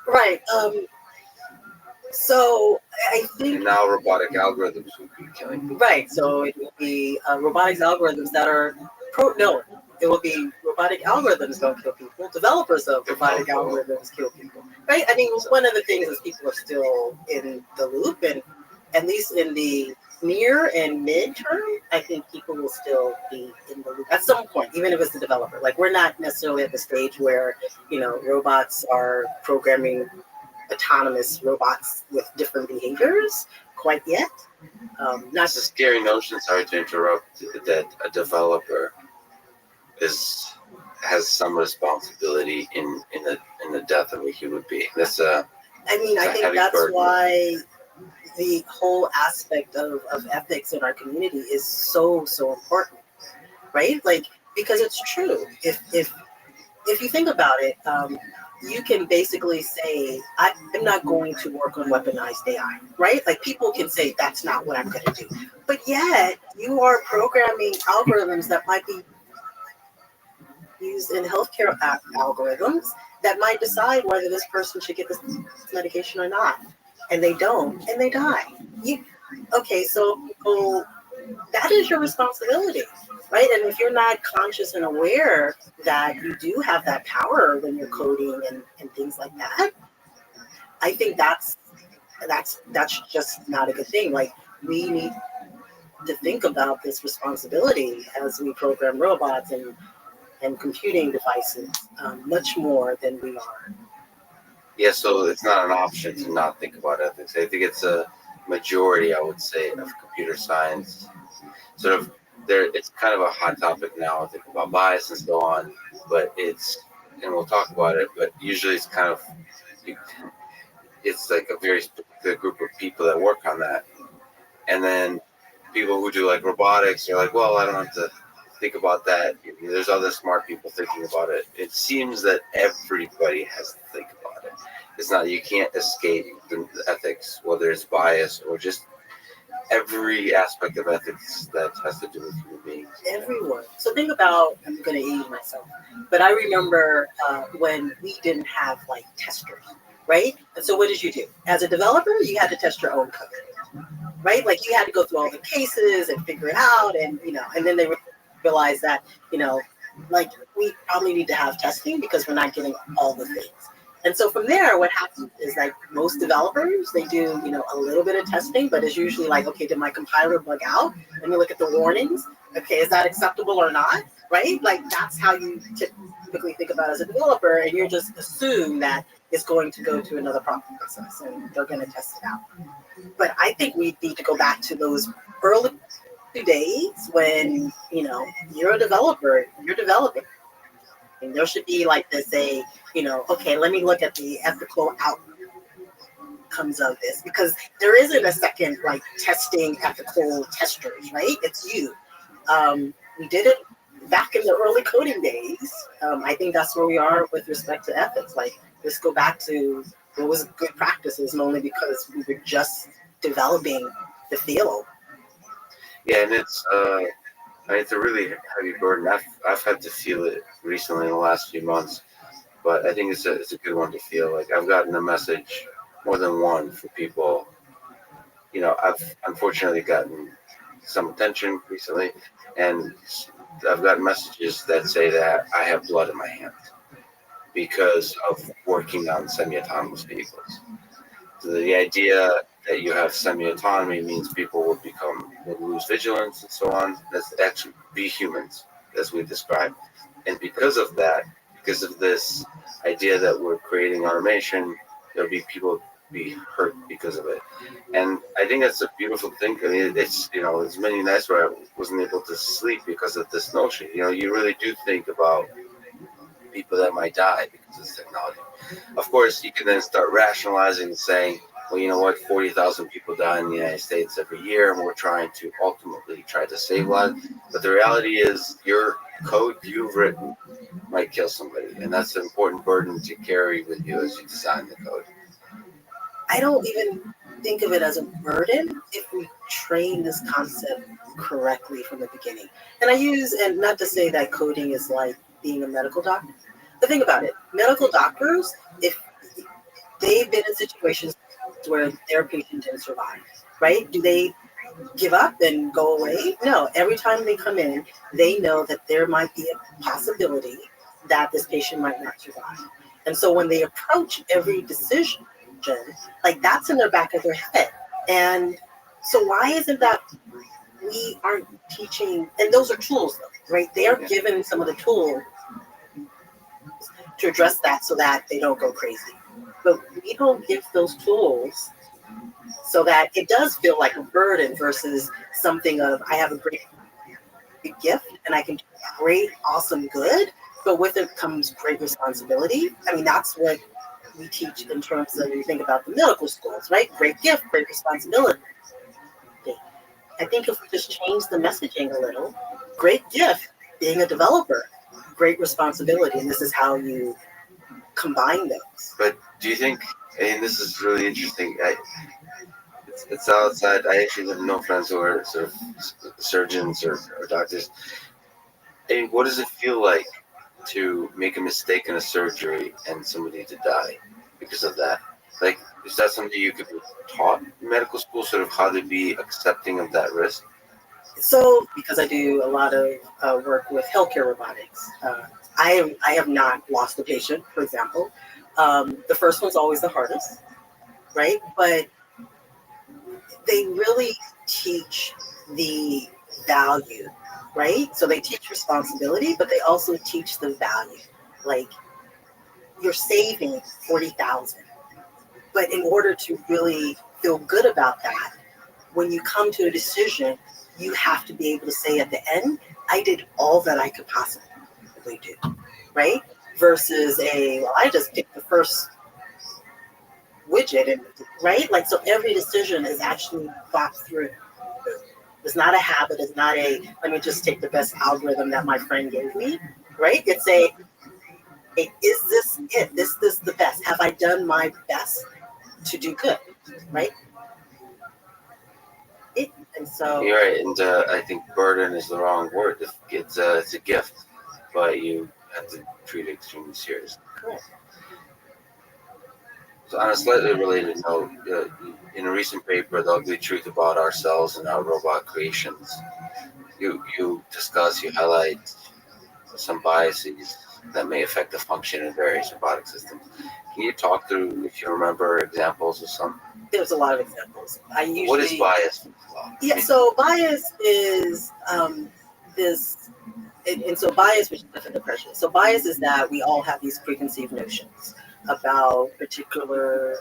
Right. So I think. And now robotic algorithms would be killing people. Right. So it will be robotics algorithms that are it will be robotic algorithms don't kill people. Developers of robotic algorithms kill people. Right. I mean, one of the things is people are still in the loop, and at least in the near and mid-term, I think people will still be in the loop at some point, even if it's the developer. Like we're not necessarily at the stage where, robots are programming autonomous robots with different behaviors quite yet. Not That's a scary notion. Sorry to interrupt. That a developer has some responsibility in the death of a human being. That's a. I mean, I think that's burden. Why the whole aspect of ethics in our community is so important, right? Like, because it's true. If you think about it, you can basically say, I'm not going to work on weaponized AI, right? Like people can say that's not what I'm going to do, but yet you are programming algorithms that might be used in healthcare algorithms that might decide whether this person should get this medication or not, and they don't, and they die. So that is your responsibility, right? And if you're not conscious and aware that you do have that power when you're coding and things like that, I think that's just not a good thing. Like we need to think about this responsibility as we program robots and computing devices much more than we are. Yeah, so it's not an option to not think about ethics. I think it's a majority, I would say, of computer science. Sort of it's kind of a hot topic now, I think, about bias and so on, but and we'll talk about it, but usually it's kind of, it's like a very specific group of people that work on that. And then people who do like robotics, you're like, well, I don't have to think about that. There's other smart people thinking about it. It seems that everybody has to think about it. It's not, you can't escape the ethics, whether it's bias or just every aspect of ethics that has to do with human beings. Everyone. So think about, I'm going to age myself, but I remember when we didn't have like testers, right? And so what did you do? As a developer, you had to test your own code, right? Like you had to go through all the cases and figure it out, and and then they realized that, like we probably need to have testing because we're not getting all the things. And so from there, what happens is like most developers, they do, a little bit of testing, but it's usually like, okay, did my compiler bug out? Let me look at the warnings. Okay, is that acceptable or not? Right? Like that's how you typically think about it as a developer, and you're just assume that it's going to go to another process and they're going to test it out. But I think we need to go back to those early days when, you're a developer, you're developing. And there should be like this, okay, let me look at the ethical outcomes of this, because there isn't a second like testing ethical testers, right? It's you. We did it back in the early coding days. I think that's where we are with respect to ethics. Like, let's go back to what was good practices, only because we were just developing the field. Yeah, and it's a really heavy burden. I've had to feel it recently in the last few months, but I think it's a good one to feel. Like I've gotten a message, more than one, for people. I've unfortunately gotten some attention recently, and I've gotten messages that say that I have blood in my hands because of working on semi-autonomous vehicles. So the idea that you have semi-autonomy means people would lose vigilance and so on. That's actually be humans, as we described. And because of that, because of this idea that we're creating automation, there'll be people be hurt because of it. And I think that's a beautiful thing. I mean, it's, there's many nights where I wasn't able to sleep because of this notion. You really do think about people that might die because of this technology. Of course, you can then start rationalizing and saying, well, you know what, 40,000 people die in the United States every year, and we're trying to ultimately try to save lives. But the reality is your code you've written might kill somebody, and that's an important burden to carry with you as you design the code. I don't even think of it as a burden if we train this concept correctly from the beginning. And not to say that coding is like being a medical doctor, but think about it. Medical doctors, if they've been in situations where their patient didn't survive, right? Do they give up and go away? No. Every time they come in, they know that there might be a possibility that this patient might not survive. And so when they approach every decision, like that's in the back of their head. And so why isn't that we aren't teaching, and those are tools though. right? They are given some of the tools to address that so that they don't go crazy. But we don't give those tools so that it does feel like a burden versus something of, I have a great gift and I can do great, awesome, good, but with it comes great responsibility. I mean, that's what we teach in terms of, you think about the medical schools, right? Great gift, great responsibility. I think if we just change the messaging a little, great gift, being a developer, great responsibility, and this is how you combine those. But do you think, and this is really interesting, it's outside, I actually have no friends who are sort of surgeons or doctors. And what does it feel like to make a mistake in a surgery and somebody to die because of that? Like, is that something you could be taught in medical school, sort of how to be accepting of that risk? So, because I do a lot of work with healthcare robotics, I have not lost a patient, for example. The first one's always the hardest, right? But they really teach the value, right? So they teach responsibility, but they also teach the value. Like, you're saving 40,000, but in order to really feel good about that, when you come to a decision, you have to be able to say at the end, I did all that I could possibly do, right? Versus well, I just picked the first widget, and right? Like, so every decision is actually thought through. It's not a habit. It's not let me just take the best algorithm that my friend gave me, right? It's is this it? This the best? Have I done my best to do good, right? And so You're right, and I think burden is the wrong word. It's a gift, but you have to treat it extremely seriously. correct. So on a slightly related note, in a recent paper, The Ugly Truth About Ourselves and Our Robot Creations, you highlight some biases that may affect the function in various robotic systems. Can you talk through, if you remember, examples of some? There's a lot of examples. What is bias? Yeah, so bias is this, and so bias, which is different than prejudice. So bias is that we all have these preconceived notions about particular,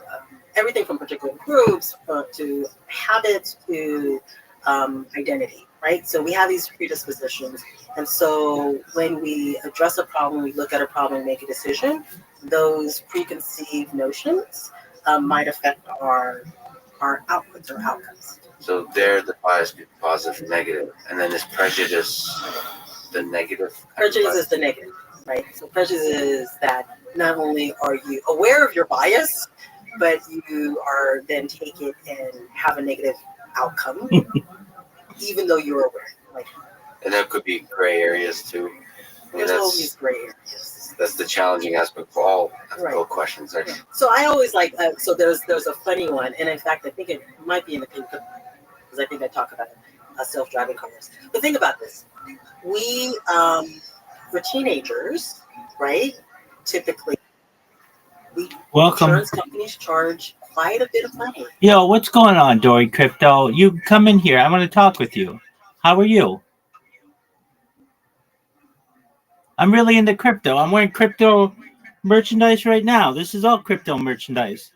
everything from particular groups to habits to identity, right? So we have these predispositions. And so when we address a problem, we look at a problem and make a decision, those preconceived notions might affect our outputs or outcomes. So there, the bias could be positive, negative, and then is prejudice the negative? Prejudice is the negative, right? So prejudice is that not only are you aware of your bias, but you are then take it and have a negative outcome, even though you're aware. Like, and there could be gray areas too. there's always gray areas. That's the challenging aspect for all ethical questions. Right? So I always like, so there's a funny one, and in fact, I think it might be in the paper, because I think I talk about self-driving cars. But think about this. We, for teenagers, right, typically, Welcome. Insurance companies charge quite a bit of money. Yo, what's going on, Dory Crypto? You come in here. I want to talk with you. How are you? I'm really into crypto. I'm wearing crypto merchandise right now. This is all crypto merchandise.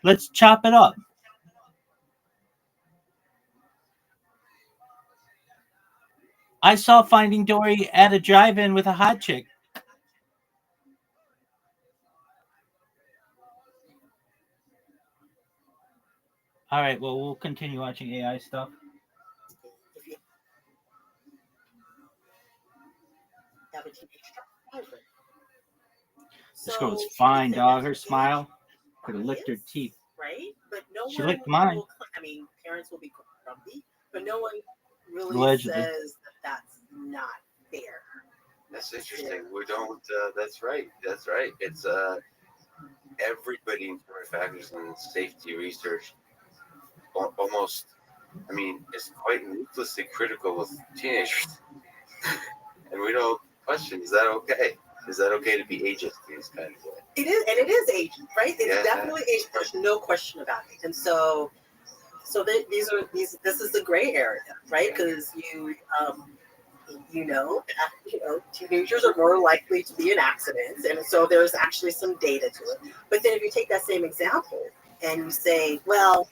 Let's chop it up. I saw Finding Dory at a drive-in with a hot chick. All right, well, we'll continue watching AI stuff. Have a teenage driver. This girl's fine, dog. Her smile could have licked her teeth. Right? But no She one licked mine. I mean, parents will be grumpy, but no one really Allegedly. says that that's not fair. That's interesting. We don't. That's right. That's right. It's everybody in human factors and safety research almost. I mean, it's quite ruthlessly critical with teenagers, and we don't question. Is that okay? Is that okay to be ageist in this kind of way? It is, and it is ageist, right? It's definitely ageist. There's no question about it. And so this is the gray area, right? Because Teenagers are more likely to be in accidents, and so there's actually some data to it. But then if you take that same example and you say, well,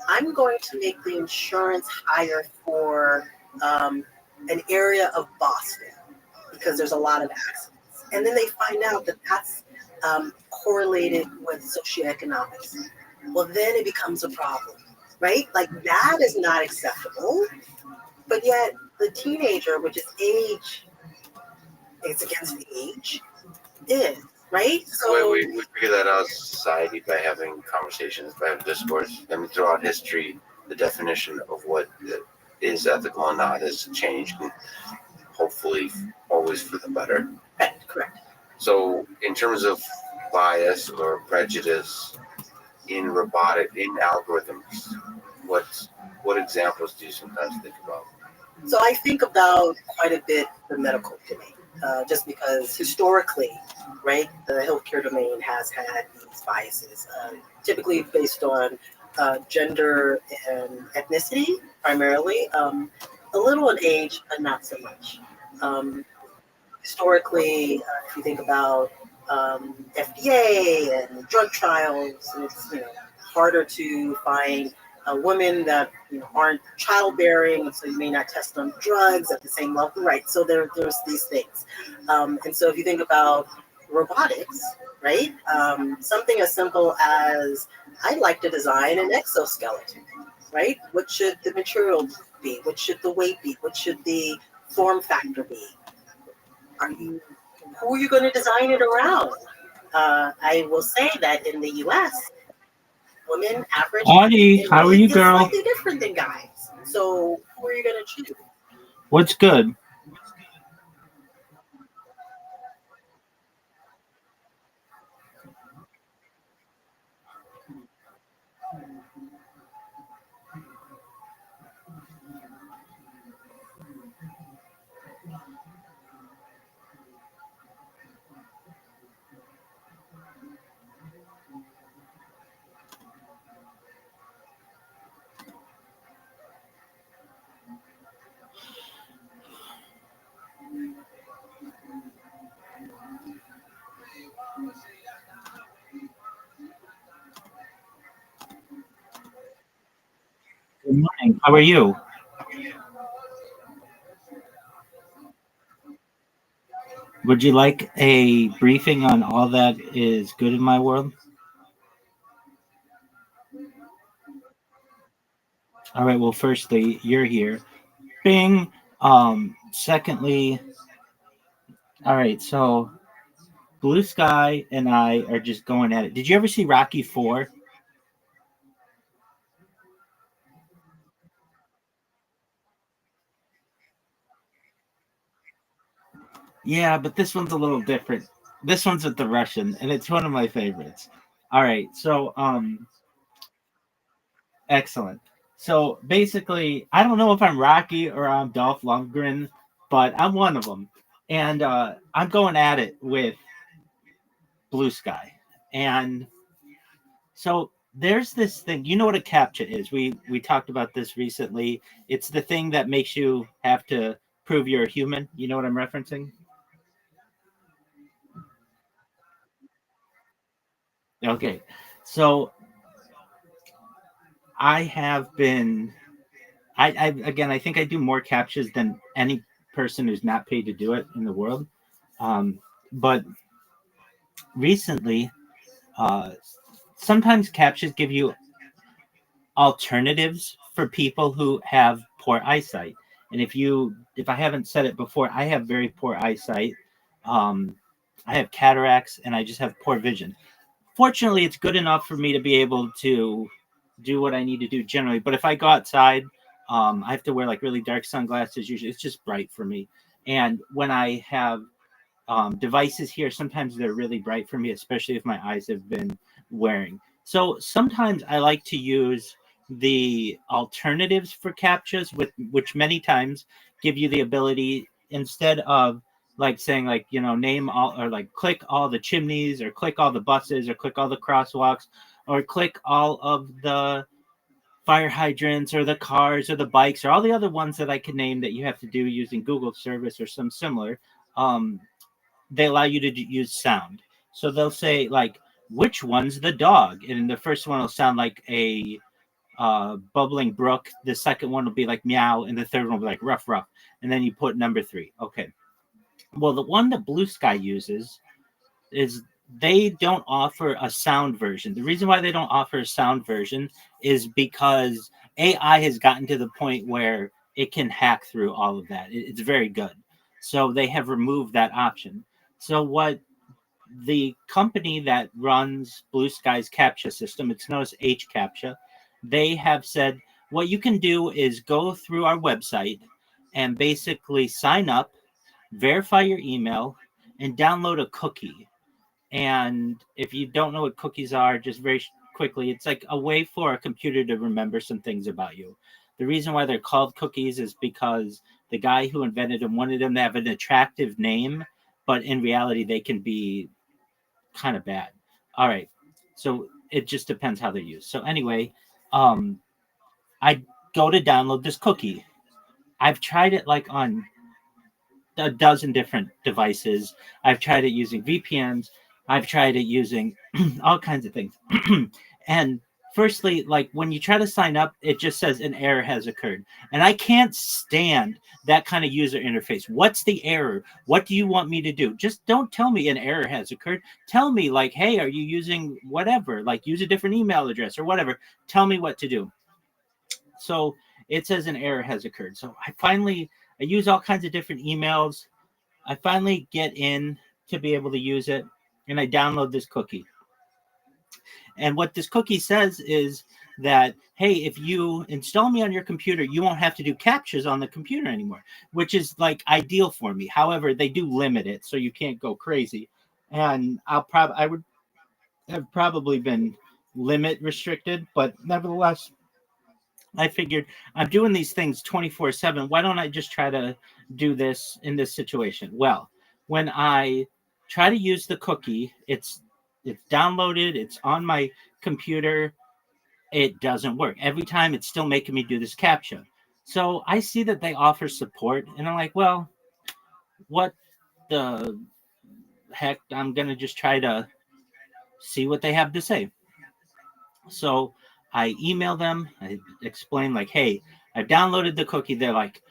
I'm going to make the insurance higher for an area of Boston because there's a lot of accidents, and then they find out that that's correlated with socioeconomics. Well, then it becomes a problem, right? Like that is not acceptable. But yet the teenager, which is age, it's against age, is, right? So we figure that out as a society by having conversations, by having discourse. I mean, throughout history, the definition of what is ethical and not has changed, and hopefully always for the better. Correct. So in terms of bias or prejudice in algorithms, what examples do you sometimes think about? So I think about quite a bit the medical domain, just because historically, right, the healthcare domain has had these biases, typically based on gender and ethnicity, primarily, a little on age, but not so much. Historically, if you think about FDA and drug trials, it's harder to find women that aren't childbearing, and so you may not test on drugs at the same level, right? So there's these things, and so if you think about robotics, right, something as simple as I'd like to design an exoskeleton, right? What should the material be? What should the weight be? What should the form factor be? Who are you going to design it around? I will say that in the U.S., women average Audie, how are you, is girl? slightly different than guys. So who are you going to choose? What's good? Good morning. How are you? Would you like a briefing on all that is good in my world? All right. Well, firstly, you're here. Bing. Secondly, all right. So Blue Sky and I are just going at it. Did you ever see Rocky 4? Yeah, but this one's a little different. This one's with the Russian, and it's one of my favorites. All right. So excellent. So basically, I don't know if I'm Rocky or I'm Dolph Lundgren, but I'm one of them, and I'm going at it with Blue Sky. And so there's this thing. You know what a captcha is? We talked about this recently. It's the thing that makes you have to prove you're a human. You know what I'm referencing? Okay. So I have been. I again, I think I do more captchas than any person who's not paid to do it in the world. But recently, uh, sometimes captchas give you alternatives for people who have poor eyesight. And if I haven't said it before, I have very poor eyesight. Um, I have cataracts and I just have poor vision. Fortunately, it's good enough for me to be able to do what I need to do generally. But if I go outside, I have to wear like really dark sunglasses. Usually, it's just bright for me. And when I have devices here, sometimes they're really bright for me, especially if my eyes have been wearing. So sometimes I like to use the alternatives for captchas, which many times give you the ability, instead of like saying like name all, or like click all the chimneys, or click all the buses, or click all the crosswalks, or click all of the fire hydrants or the cars or the bikes or all the other ones that I can name that you have to do using Google service or some similar, they allow you to use sound. So they'll say like, which one's the dog? And the first one will sound like a bubbling brook. The second one will be like meow, and the third one will be like ruff ruff. And then you put number 3. Okay. Well, the one that Blue Sky uses is they don't offer a sound version. The reason why they don't offer a sound version is because AI has gotten to the point where it can hack through all of that. It's very good. So they have removed that option. So what the company that runs Blue Sky's CAPTCHA system, it's known as HCAPTCHA, they have said what you can do is go through our website and basically sign up, verify your email, and download a cookie. And if you don't know what cookies are, just very quickly, it's like a way for a computer to remember some things about you. The reason why they're called cookies is because the guy who invented them wanted them to have an attractive name, but in reality, they can be kind of bad. All right. So it just depends how they're used. So anyway, I go to download this cookie. I've tried it like on a dozen different devices. I've tried it using VPNs. I've tried it using all kinds of things. And firstly, like when you try to sign up, it just says an error has occurred. And I can't stand that kind of user interface. What's the error? What do you want me to do? Just don't tell me an error has occurred. Tell me like, hey, are you using whatever? Like use a different email address or whatever. Tell me what to do. So it says an error has occurred. So I use all kinds of different emails. I finally get in to be able to use it, and I download this cookie. And what this cookie says is that, hey, if you install me on your computer, you won't have to do captchas on the computer anymore, which is like ideal for me. However, they do limit it, so you can't go crazy. And I would have probably been limit restricted, but nevertheless, I figured I'm doing these things 24/7. Why don't I just try to do this in this situation? Well, when I try to use the cookie, it's downloaded, it's on my computer, it doesn't work. Every time it's still making me do this captcha. So I see that they offer support, and I'm like, well, what the heck? I'm going to just try to see what they have to say. So I email them, I explain like, hey, I've downloaded the cookie. They're like,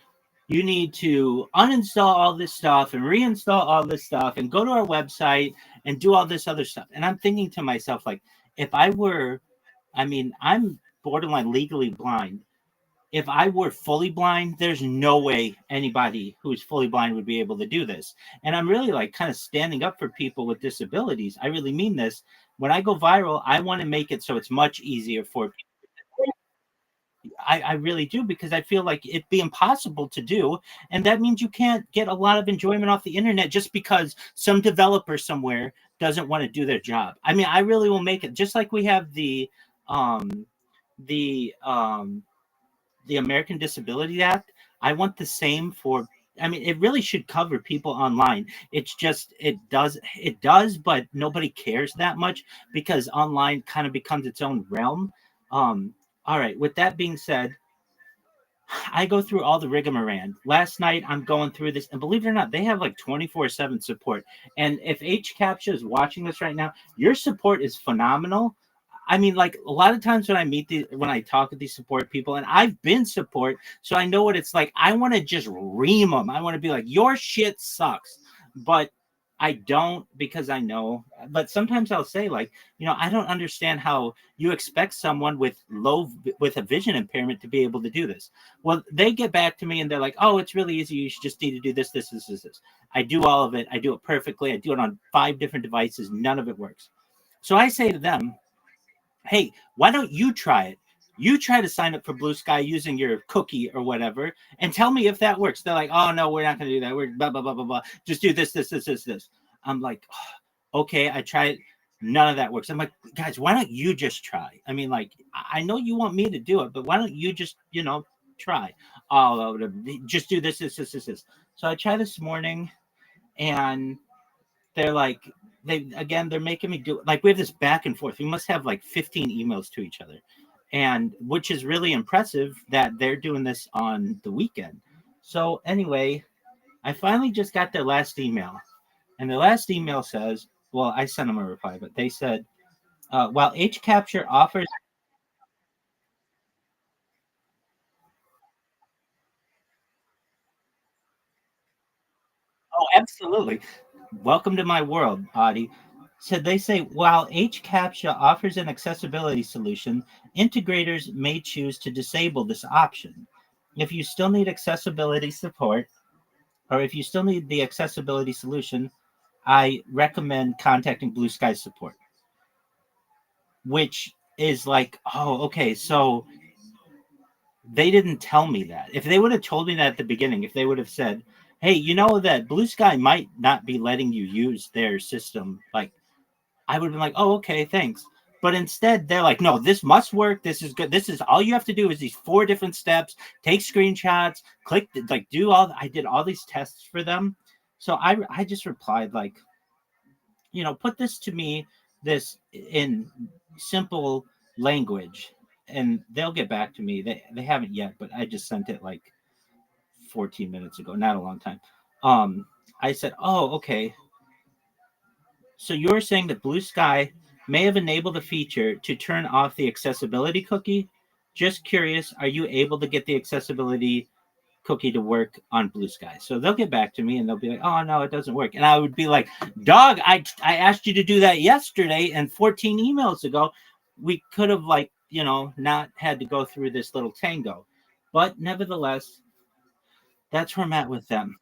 you need to uninstall all this stuff and reinstall all this stuff and go to our website and do all this other stuff. And I'm thinking to myself, like, I'm borderline legally blind. If I were fully blind, there's no way anybody who's fully blind would be able to do this. And I'm really like kind of standing up for people with disabilities. I really mean this. When I go viral, I want to make it so it's much easier for people. I really do, because I feel like it'd be impossible to do. And that means you can't get a lot of enjoyment off the internet just because some developer somewhere doesn't want to do their job. I mean, I really will make it just like we have the American Disability Act. I want the same for, I mean, it really should cover people online. It's just, it does, but nobody cares that much because online kind of becomes its own realm. All right. With that being said, I go through all the rigmarole. Last night, I'm going through this, and believe it or not, they have like 24/7 support. And if HCAPTCHA is watching this right now, your support is phenomenal. I mean, like a lot of times when I talk with these support people, and I've been support, so I know what it's like. I want to just ream them. I want to be like, your shit sucks, but I don't, because I know. But sometimes I'll say like, I don't understand how you expect someone with a vision impairment to be able to do this. Well, they get back to me and they're like, oh, it's really easy. You should just need to do this, this, this, this, this. I do all of it. I do it perfectly. I do it on 5 different devices. None of it works. So I say to them, hey, why don't you try it? You try to sign up for Blue Sky using your cookie or whatever, and tell me if that works. They're like, oh, no, we're not going to do that. We're blah, blah, blah, blah, blah. Just do this, this, this, this, this. I'm like, oh, okay, I tried. None of that works. I'm like, guys, why don't you just try? I mean, like, I know you want me to do it, but why don't you just, try? Oh, just do this, this, this, this, this. So I tried this morning, and they're like, they're making me do, like, we have this back and forth. We must have like 15 emails to each other. and which is really impressive that they're doing this on the weekend. So anyway, I finally just got their last email, and the last email says, well, I sent them a reply, but they said, while H Capture offers. Oh, absolutely. Welcome to my world, Audie. So they say while HCAPTCHA offers an accessibility solution, integrators may choose to disable this option. If you still need accessibility support, or if you still need the accessibility solution, I recommend contacting Blue Sky support, which is like, oh, okay, so they didn't tell me that. If they would have told me that at the beginning, if they would have said, hey, you know that Blue Sky might not be letting you use their system, like, I would have been like, oh, okay, thanks. But instead, they're like, no, this must work. This is good. This is all you have to do is these 4 different steps, take screenshots, click, like, do all. I did all these tests for them. So I just replied, like, put this to me, this in simple language, and they'll get back to me. They haven't yet, but I just sent it like 14 minutes ago, not a long time. I said, oh, okay. So you're saying that Blue Sky may have enabled a feature to turn off the accessibility cookie? Just curious, are you able to get the accessibility cookie to work on Blue Sky? So they'll get back to me and they'll be like, oh, no, it doesn't work. And I would be like, dog, I asked you to do that yesterday and 14 emails ago. We could have, like, not had to go through this little tango. But nevertheless, that's where I'm at with them.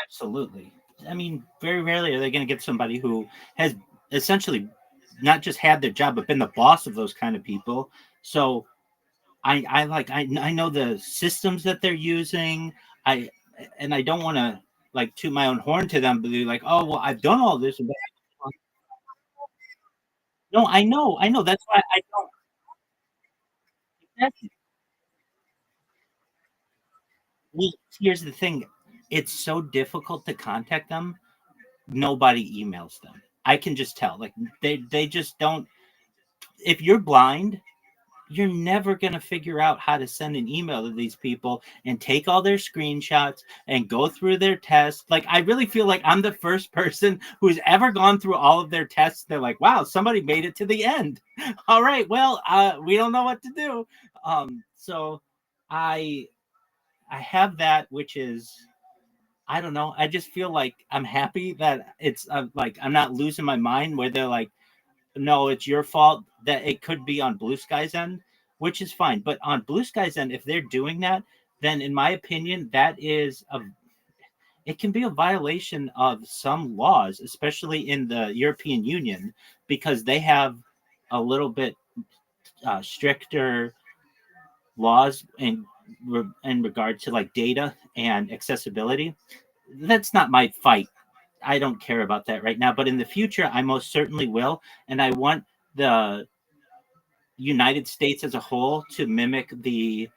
Absolutely. I mean, very rarely are they going to get somebody who has essentially not just had their job, but been the boss of those kind of people. So I know the systems that they're using. I don't want to like toot my own horn to them, but they're like, oh well, I've done all this. No, I know. That's why I don't. Exactly. Well, here's the thing: it's so difficult to contact them. Nobody emails them. I can just tell. Like they just don't. If you're blind, you're never going to figure out how to send an email to these people and take all their screenshots and go through their tests. Like, I really feel like I'm the first person who's ever gone through all of their tests. They're like, wow, somebody made it to the end. All right, well, we don't know what to do. So I have that, which is, I don't know. I just feel like I'm happy that it's like I'm not losing my mind where they're like, no, it's your fault, that it could be on Blue Sky's end, which is fine. But on Blue Sky's end, if they're doing that, then in my opinion, it can be a violation of some laws, especially in the European Union, because they have a little bit stricter laws in regard to like data and accessibility. That's not my fight. I don't care about that right now, but in the future, I most certainly will. And I want the United States as a whole to mimic the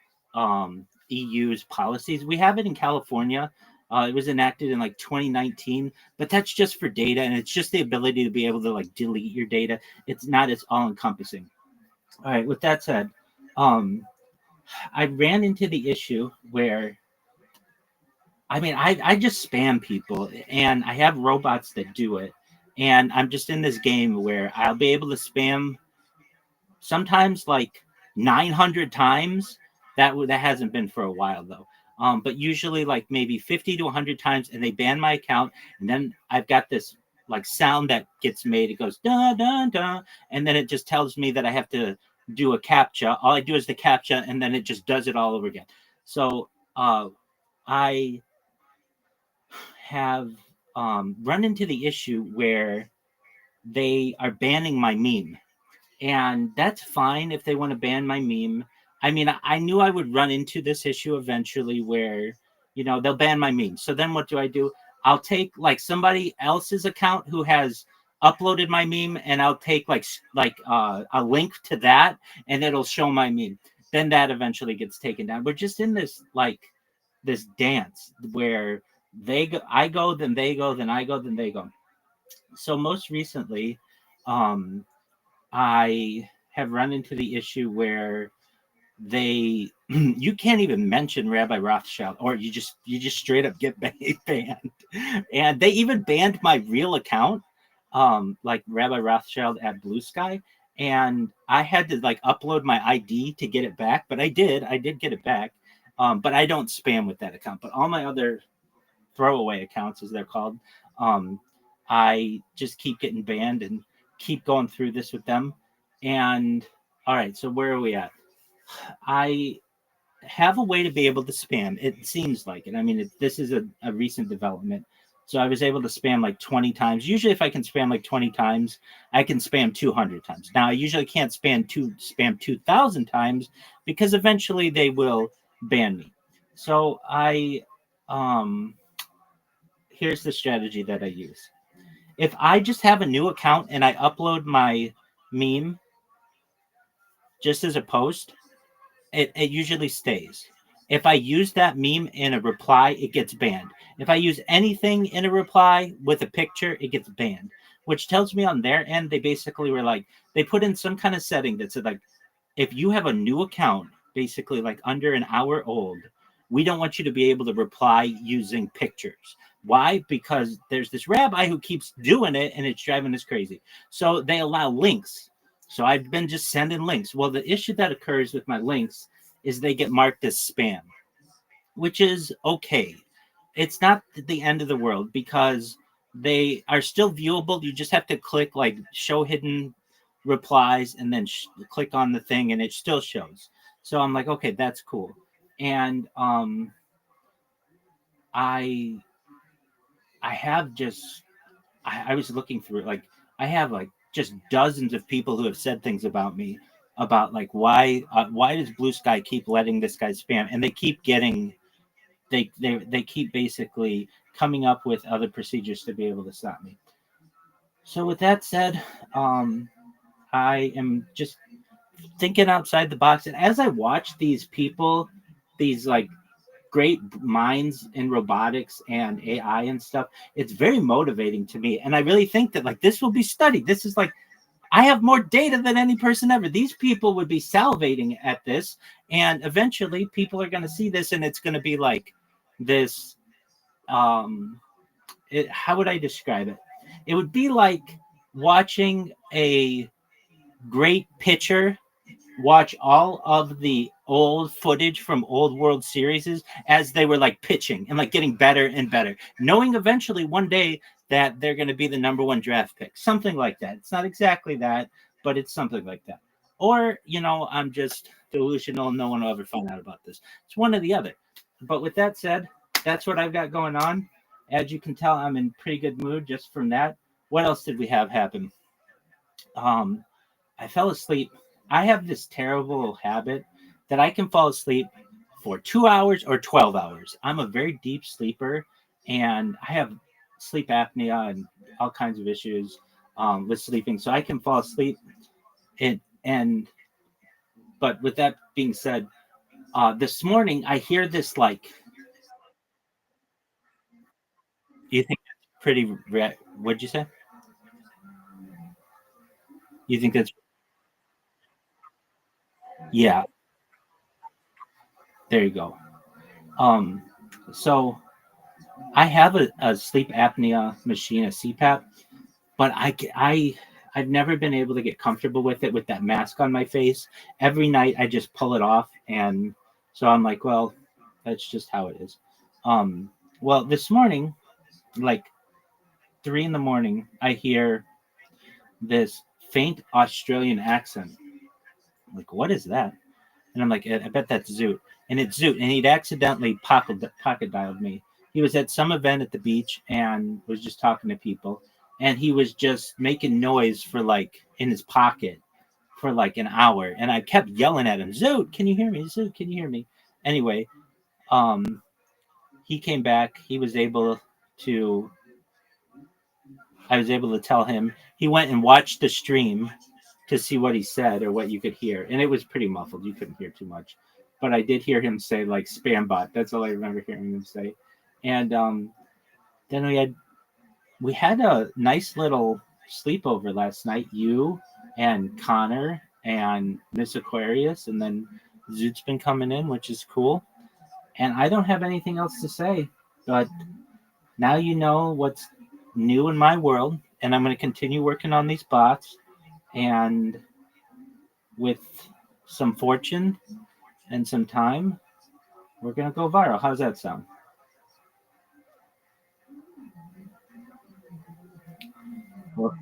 EU's policies. We have it in California. It was enacted in like 2019, but that's just for data, and it's just the ability to be able to like delete your data. It's not as all encompassing. All right. With that said, I ran into the issue where I mean, I just spam people, and I have robots that do it. And I'm just in this game where I'll be able to spam sometimes like 900 times. That hasn't been for a while though. But usually like maybe 50 to 100 times, and they ban my account. And then I've got this like sound that gets made. It goes da da da, and then it just tells me that I have to do a captcha. All I do is the captcha, and then it just does it all over again. So I have run into the issue where they are banning my meme. And that's fine if they want to ban my meme. I mean, I knew I would run into this issue eventually where, they'll ban my meme. So then what do? I'll take like somebody else's account who has uploaded my meme, and I'll take like a link to that, and it'll show my meme. then that eventually gets taken down. We're just in this this dance where they go, I go, then they go, then I go, then they go. So most recently, um, I have run into the issue where they you can't even mention Rabbi Rothschild, or you just straight up get banned. And they even banned my real account, like Rabbi Rothschild at Blue Sky, and I had to like upload my ID to get it back. But I did get it back. But I don't spam with that account. But all my other throwaway accounts, as they're called, um, I just keep getting banned and keep going through this with them. And all right, so where are we at? I have a way to be able to spam. It seems like it. I mean, this is a recent development. So I was able to spam like 20 times. Usually, if I can spam like 20 times, I can spam 200 times. Now, I usually can't spam 2,000 times because eventually they will ban me. So here's the strategy that I use. If I just have a new account and I upload my meme just as a post, it usually stays. If I use that meme in a reply, it gets banned. If I use anything in a reply with a picture, it gets banned, which tells me on their end, they basically were like, they put in some kind of setting that said, like, if you have a new account, basically like under an hour old, we don't want you to be able to reply using pictures. Why? Because there's this rabbi who keeps doing it and it's driving us crazy. So they allow links. So I've been just sending links. Well, the issue that occurs with my links is they get marked as spam, which is okay. It's not the end of the world because they are still viewable. You just have to click like show hidden replies and then click on the thing and it still shows. So I'm like, okay, that's cool. And I have just I was looking through it, like I have like just dozens of people who have said things about me about like why does Blue Sky keep letting this guy spam, and they keep getting they keep basically coming up with other procedures to be able to stop me. So with that said, I am just thinking outside the box, and as I watch these people, these like great minds in robotics and AI and stuff, it's very motivating to me. And I really think that like this will be studied. This is like I have more data than any person ever. These people would be salivating at this, and eventually people are going to see this, and it's going to be like this. How would I describe it? It would be like watching a great pitcher watch all of the old footage from old World Series as they were like pitching and like getting better and better, knowing eventually one day that they're going to be the number one draft pick, something like that. It's not exactly that, but it's something like that. Or, I'm just delusional and no one will ever find out about this. It's one or the other. But with that said, that's what I've got going on. As you can tell, I'm in pretty good mood just from that. What else did we have happen? I fell asleep. I have this terrible habit that I can fall asleep for 2 hours or 12 hours. I'm a very deep sleeper, and I have sleep apnea and all kinds of issues with sleeping. So I can fall asleep. But with that being said, this morning I hear this like, you think that's pretty, what'd you say? You think that's, yeah, there you go. Um, so I have a sleep apnea machine, a CPAP, but I've never been able to get comfortable with it with that mask on my face. Every night I just pull it off, and so I'm like, well, that's just how it is. Well, this morning, like 3 in the morning, I hear this faint Australian accent. I'm like, what is that? And I'm like, I bet that's Zoot. And it's Zoot. And he'd accidentally pocket dialed me. He was at some event at the beach and was just talking to people. And he was just making noise for like in his pocket for like an hour. And I kept yelling at him, Zoot, can you hear me? Zoot, can you hear me? Anyway, he came back. I was able to tell him. He went and watched the stream to see what he said or what you could hear, and it was pretty muffled. You couldn't hear too much, but I did hear him say like spam bot. That's all I remember hearing him say. And then we had a nice little sleepover last night. You and Connor and Miss Aquarius, and then Zoot's been coming in, which is cool. And I don't have anything else to say, but now you know what's new in my world, and I'm going to continue working on these bots, and with some fortune and some time, we're going to go viral. How's that sound? Well,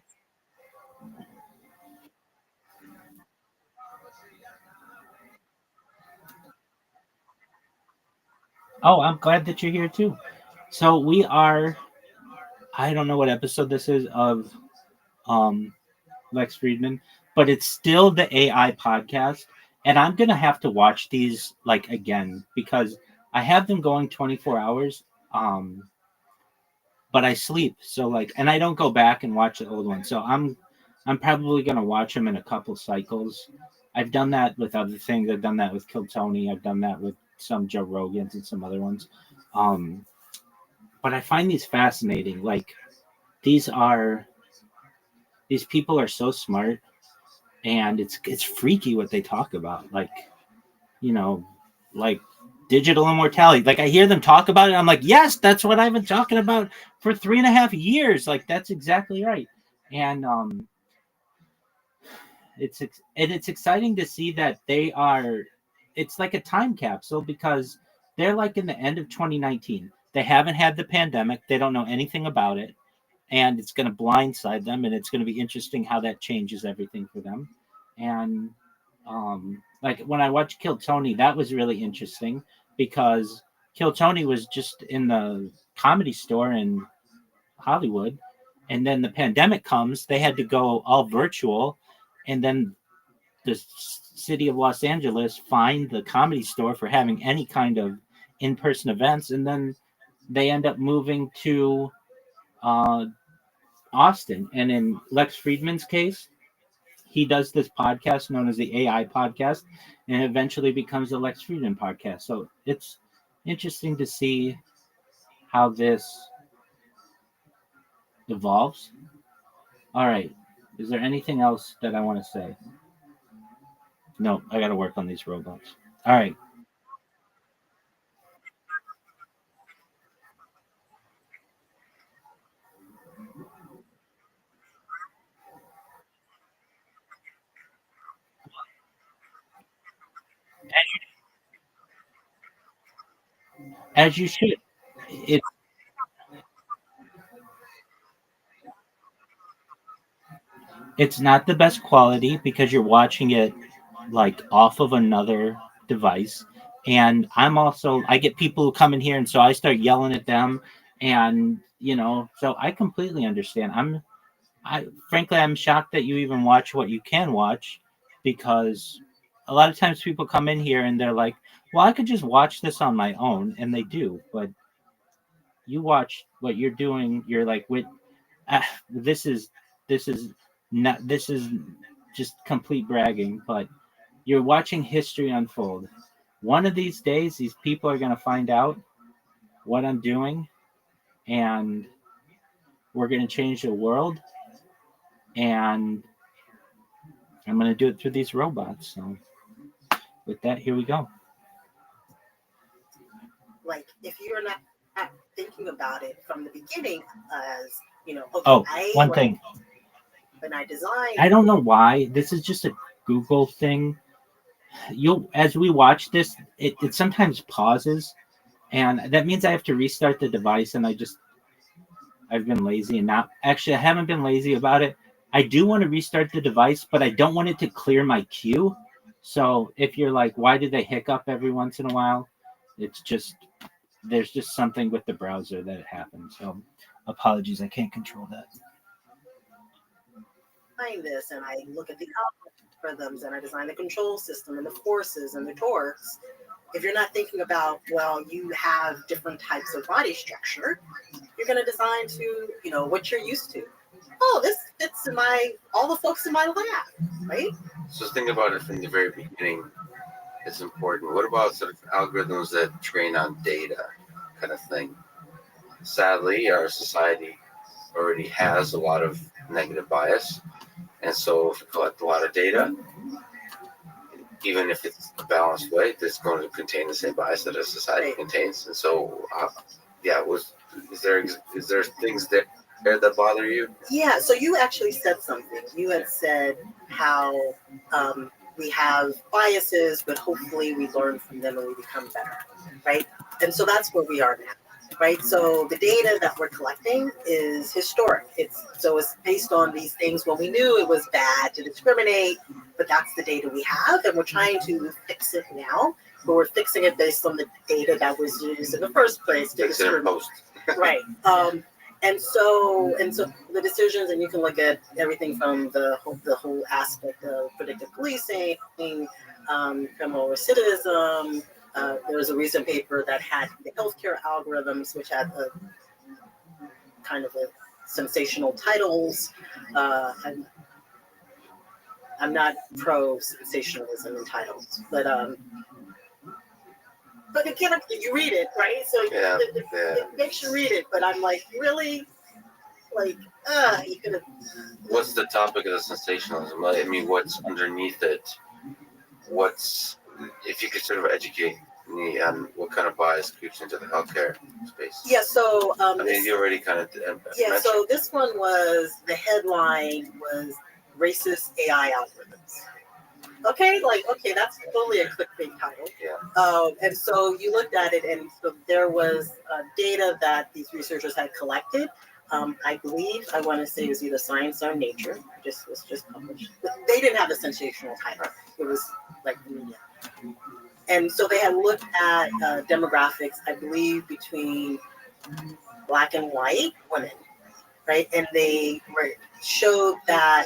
oh, I'm glad that you're here too. So we are, I don't know what episode this is of um, Lex Friedman, but it's still the AI podcast. And I'm going to have to watch these like again because I have them going 24 hours. But I sleep. So like, and I don't go back and watch the old ones. So I'm probably going to watch them in a couple cycles. I've done that with other things. I've done that with Kill Tony. I've done that with some Joe Rogans and some other ones. Um, but I find these fascinating. Like these people are so smart, and it's freaky what they talk about. Like, you know, like digital immortality. Like I hear them talk about it. I'm like, yes, that's what I've been talking about for 3.5 years. Like that's exactly right. And it's exciting to see that they are. It's like a time capsule because they're like in the end of 2019. They haven't had the pandemic. They don't know anything about it, and it's going to blindside them. And it's going to be interesting how that changes everything for them. And like when I watched Kill Tony, that was really interesting because Kill Tony was just in the comedy store in Hollywood, and then the pandemic comes. They had to go all virtual, and then the city of Los Angeles fined the comedy store for having any kind of in-person events, and then they end up moving to uh, Austin. And in Lex Friedman's case, he does this podcast known as the AI podcast, and eventually becomes the Lex Friedman podcast. So it's interesting to see how this evolves. All right. Is there anything else that I want to say? No, I got to work on these robots. All right. As you should. It, it's not the best quality because you're watching it like off of another device. And I get people who come in here, and so I start yelling at them. And, so I completely understand. Frankly, I'm shocked that you even watch what you can watch because a lot of times people come in here and they're like, well, I could just watch this on my own. And they do. But you watch what you're doing. You're like, wait, ah, this is not, this is just complete bragging, but you're watching history unfold. One of these days, these people are going to find out what I'm doing, and we're going to change the world. And I'm going to do it through these robots. So, with that, here we go. Like if you're not thinking about it from the beginning as okay, Oh, one thing. When I designed, I don't know why. This is just a Google thing. As we watch this, it sometimes pauses, and that means I have to restart the device. And I've been lazy, and not actually I haven't been lazy about it. I do want to restart the device, but I don't want it to clear my queue. So if you're like, why do they hiccup every once in a while? It's just there's just something with the browser that happens. So apologies, I can't control that. Find this, and I look at the algorithms, and I design the control system and the forces and the torques. If you're not thinking about, well, you have different types of body structure, you're going to design to, what you're used to. Oh, this fits all the folks in my lab, right? So think about it from the very beginning. It's important. What about sort of algorithms that train on data, kind of thing? Sadly, our society already has a lot of negative bias, and so if you collect a lot of data, even if it's a balanced way, it's going to contain the same bias that a society Right. contains. And so, yeah, is there things there that bother you? Yeah, so you actually said something. You had said how we have biases, but hopefully we learn from them and we become better, right? And so that's where we are now, right? So the data that we're collecting is historic. It's based on these things when we knew it was bad to discriminate, but that's the data we have, and we're trying to fix it now. But we're fixing it based on the data that was used in the first place to Fix it in discriminate. post. Right. And so the decisions, and you can look at everything from the whole aspect of predictive policing, criminal recidivism. There was a recent paper that had the healthcare algorithms, which had a kind of a sensational titles. I'm not pro sensationalism in titles, but again, you read it, right? So Yeah, it makes you read it, but I'm like, really? Like, you could have. What's the topic of the sensationalism? I mean, what's underneath it? If you could sort of educate me on what kind of bias creeps into the healthcare space? Yeah, so I mean, you already kind of mentioned. so this one was, the headline was racist AI algorithms. Okay, that's totally a clickbait title. Yeah. And so you looked at it, and so there was data that these researchers had collected. I believe, I want to say it was either Science or Nature, was just published. But they didn't have a sensational title. It was like media. And so they had looked at demographics, I believe, between Black and white women, right? And they showed that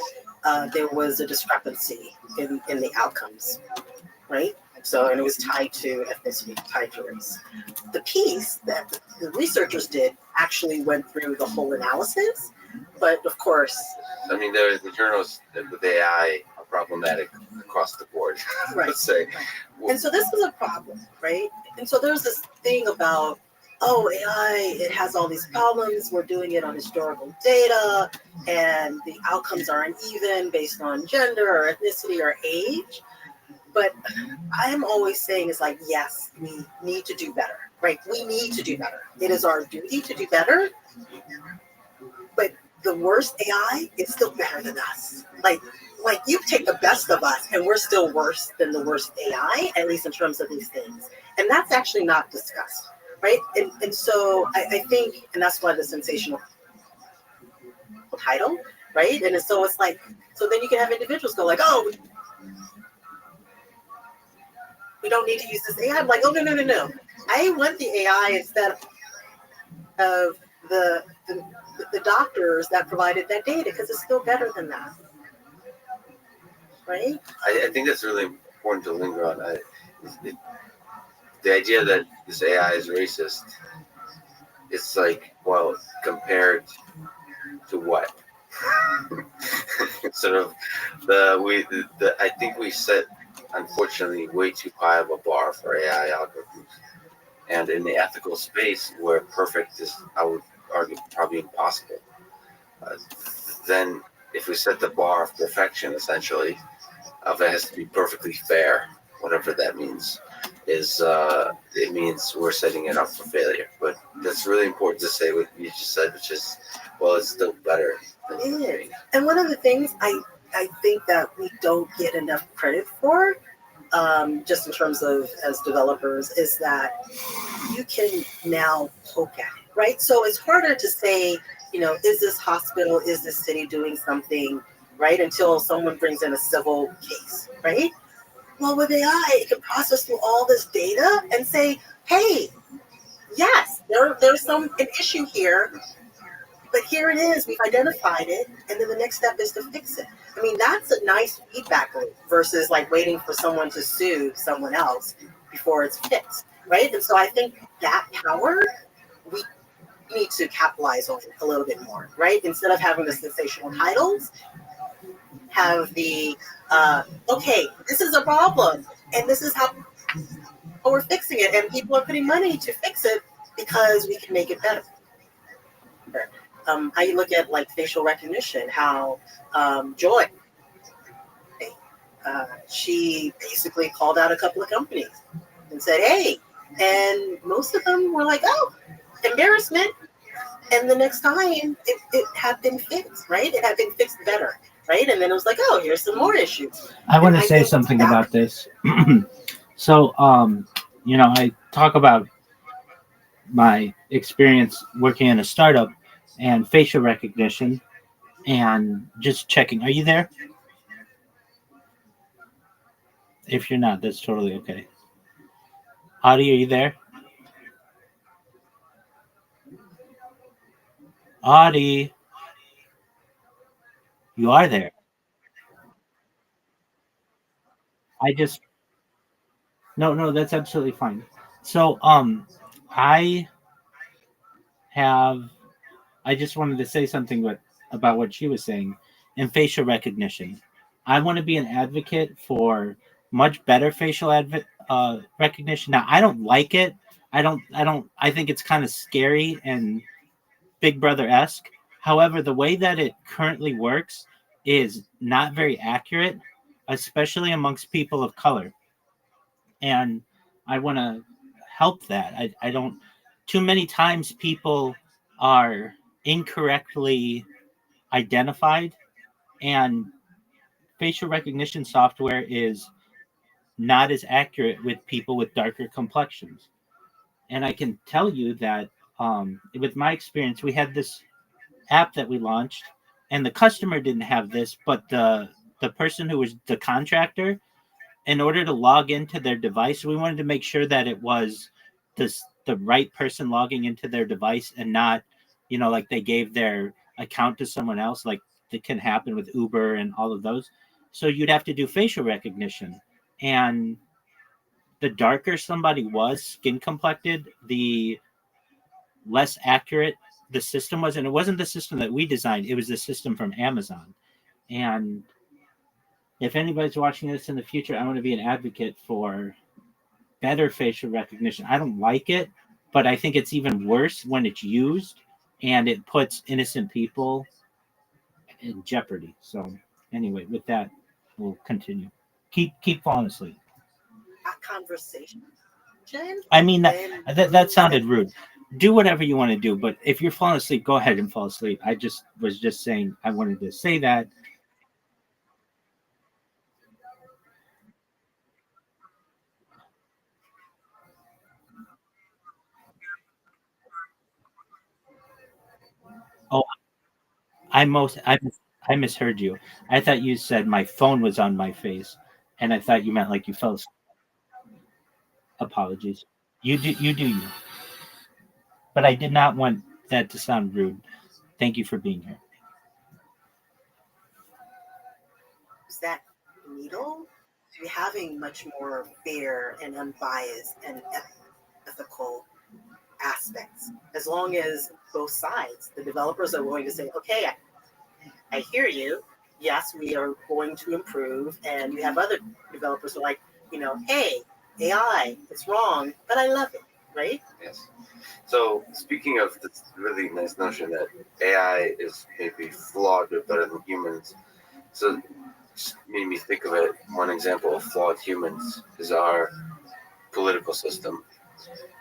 there was a discrepancy in the outcomes, right? So, and it was tied to ethnicity, tied to race. The piece that the researchers did actually went through the whole analysis, but of course, I mean, the journals with AI are problematic across the board. right. Let's say. And so this was a problem, right? And so there's this thing about, AI, it has all these problems. We're doing it on historical data, and the outcomes are uneven based on gender or ethnicity or age. But I'm always saying is like, yes, we need to do better, right? We need to do better. It is our duty to do better. But the worst AI is still better than us. Like you take the best of us, and we're still worse than the worst AI, at least in terms of these things. And that's actually not discussed, right? And so I think, and that's why the sensational title, right? And so it's like, so then you can have individuals go like, we don't need to use this AI. I'm like, no. I want the AI instead of the doctors that provided that data, because it's still better than that, right? I think that's really important to linger on. The idea that this AI is racist, it's like, well, compared to what? Sort of I think we set, unfortunately, way too high of a bar for AI algorithms. And in the ethical space where perfect is, I would argue, probably impossible, then if we set the bar of perfection, essentially, of it has to be perfectly fair, whatever that means, it means we're setting it up for failure. But that's really important to say what you just said, which is, well, it's still better than it is. And one of the things I think that we don't get enough credit for, just in terms of as developers, is that you can now poke at it, right? So it's harder to say, is this hospital, is this city doing something, right? Until someone brings in a civil case, right? Well, with AI, it can process through all this data and say, hey, yes, there's an issue here, but here it is, we've identified it, and then the next step is to fix it. I mean, that's a nice feedback loop versus like waiting for someone to sue someone else before it's fixed, right? And so I think that power, we need to capitalize on a little bit more, right? Instead of having the sensational titles, have the Okay, this is a problem, and this is how we're fixing it, and people are putting money to fix it because we can make it better. I look at like facial recognition, how Joy, she basically called out a couple of companies and said, hey, and most of them were like, oh, embarrassment. And the next time it had been fixed, right? It had been fixed better, right? And then it was like, oh, here's some more issues. I want to I say think something that- about this. So, I talk about my experience working in a startup and facial recognition and just checking. Are you there? If you're not, that's totally okay. Audie, are you there? Audie, you are there. I just no, that's absolutely fine. So, I have I just wanted to say something about what she was saying in facial recognition. I want to be an advocate for much better facial recognition. Now, I don't like it. I think it's kind of scary and Big Brother esque. However, the way that it currently works is not very accurate, especially amongst people of color. And I want to help that. I don't, too many times people are incorrectly identified, and facial recognition software is not as accurate with people with darker complexions. And I can tell you that with my experience, we had this app that we launched, and the customer didn't have this, but the person who was the contractor, in order to log into their device, we wanted to make sure that it was the right person logging into their device and not, like they gave their account to someone else, like that can happen with Uber and all of those. So you'd have to do facial recognition. And the darker somebody was skin complected, the less accurate the system was. And it wasn't the system that we designed, it was the system from Amazon. And if anybody's watching this in the future, I want to be an advocate for better facial recognition. I don't like it, but I think it's even worse when it's used and it puts innocent people in jeopardy. So anyway, with that, we'll continue. Keep falling asleep. that conversation. I mean then that sounded rude. Do whatever you want to do, but if you're falling asleep, go ahead and fall asleep. I just was just saying I wanted to say that. Oh, I misheard you. I thought you said my phone was on my face, and I thought you meant like you fell asleep. Apologies. You do you. But I did not want that to sound rude. Thank you for being here. is that needle to be having much more fair and unbiased and ethical aspects, as long as both sides, the developers are willing to say, okay, I hear you. Yes, we are going to improve. And you have other developers who are like, hey, AI, it's wrong, but I love it, right? Yes. So speaking of this really nice notion that AI is maybe flawed but better than humans, so just made me think of it. One example of flawed humans is our political system.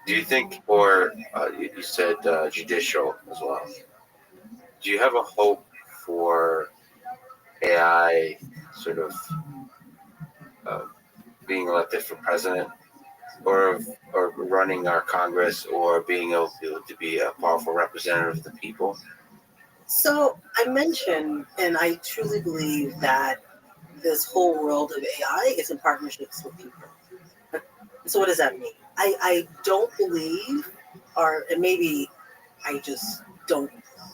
Do you think, or you said judicial as well? Do you have a hope for AI sort of uh, being elected for president, or running our Congress, or being able to be a powerful representative of the people? So I mentioned, and I truly believe that this whole world of AI is in partnerships with people. So what does that mean? I don't believe, or and maybe I just don't,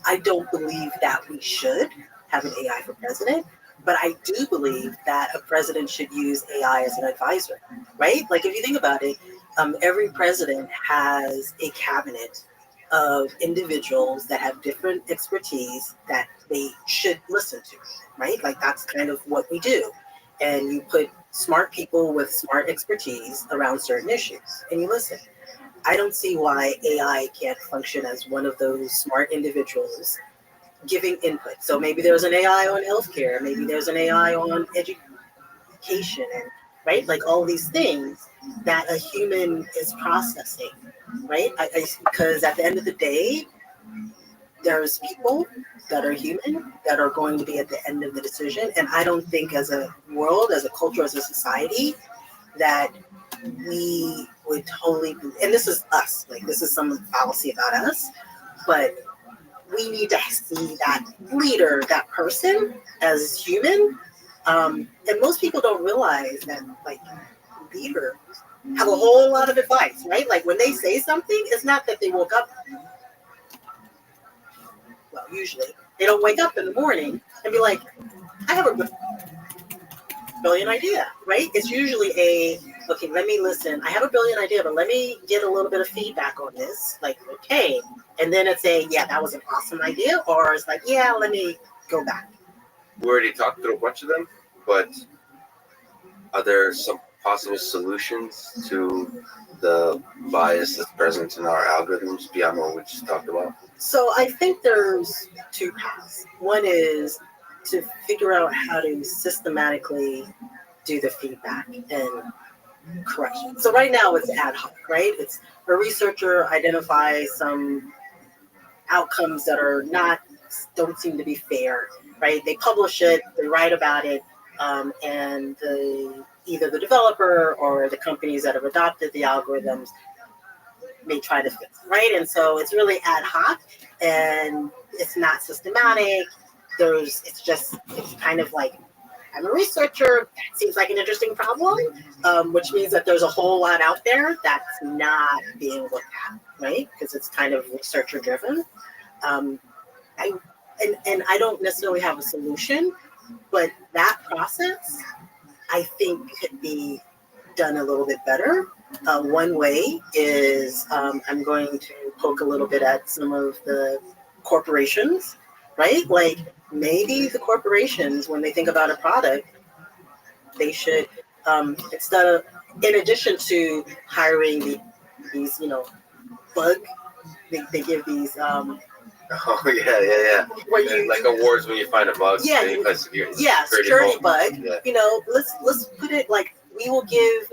I don't believe that we should have an AI for president, but I do believe that a president should use AI as an advisor, right? Like if you think about it, every president has a cabinet of individuals that have different expertise that they should listen to, right? Like that's kind of what we do. and you put smart people with smart expertise around certain issues, and you listen. I don't see why AI can't function as one of those smart individuals giving input. So maybe there's an AI on healthcare, maybe there's an AI on education, and right, like all these things that a human is processing, right? Because at the end of the day, there's people that are human that are going to be at the end of the decision, and I don't think as a world, as a culture, as a society, that we would totally, and this is us, like this is some fallacy about us, but we need to see that leader, that person as human. And most people don't realize that like leaders have a whole lot of advice, right? Like when they say something, it's not that they woke up, well, usually they don't wake up in the morning and be like, I have a brilliant idea, right? It's usually okay, let me listen. I have a brilliant idea, but let me get a little bit of feedback on this. Like, okay. And then it's yeah, that was an awesome idea. Or it's like, yeah, let me go back. We already talked through a bunch of them, but are there some possible solutions to the bias that's present in our algorithms beyond what we just talked about? So I think there's two paths. One is to figure out how to systematically do the feedback and correction. So right now it's ad hoc, right? It's a researcher identifies some outcomes that are don't seem to be fair, right? They publish it, they write about it, and either the developer or the companies that have adopted the algorithms may try to fix it, right? And so it's really ad hoc and it's not systematic. It's kind of like, I'm a researcher, that seems like an interesting problem, which means that there's a whole lot out there that's not being looked at, right? Because it's kind of researcher driven. I don't necessarily have a solution, but that process I think could be done a little bit better. One way is I'm going to poke a little bit at some of the corporations, right? Like maybe the corporations, when they think about a product, they should, instead of, in addition to hiring these, bug, they give these, Oh yeah. where you Like awards when you find a bug. Yeah, security bug. Yeah. Let's put it like we will give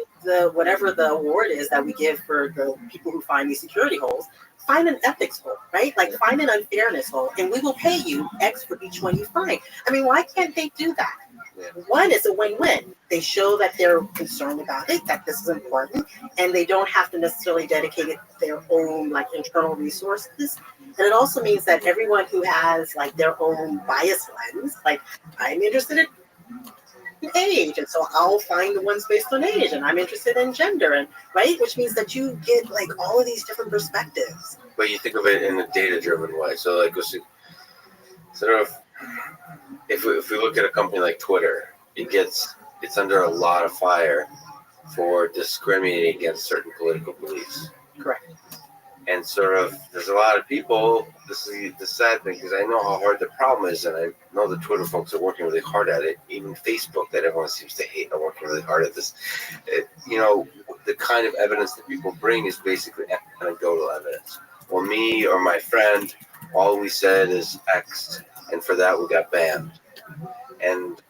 whatever the award is that we give for the people who find these security holes. Find an ethics hole, right? Like find an unfairness hole, and we will pay you X for each one you find. I mean, why can't they do that? Yeah. One, it's a win-win. They show that they're concerned about it, that this is important, and they don't have to necessarily dedicate it their own like internal resources. And it also means that everyone who has like their own bias lens, like I'm interested in age, and so I'll find the ones based on age, and I'm interested in gender, and right, which means that you get like all of these different perspectives. But you think of it in a data-driven way. So like, sort of, if we look at a company like Twitter, it's under a lot of fire for discriminating against certain political beliefs. Correct. And sort of, there's a lot of people, this is the sad thing, because I know how hard the problem is, and I know the Twitter folks are working really hard at it. Even Facebook, that everyone seems to hate, are working really hard at this. The kind of evidence that people bring is basically anecdotal evidence. Well, me or my friend, all we said is X, and for that we got banned. And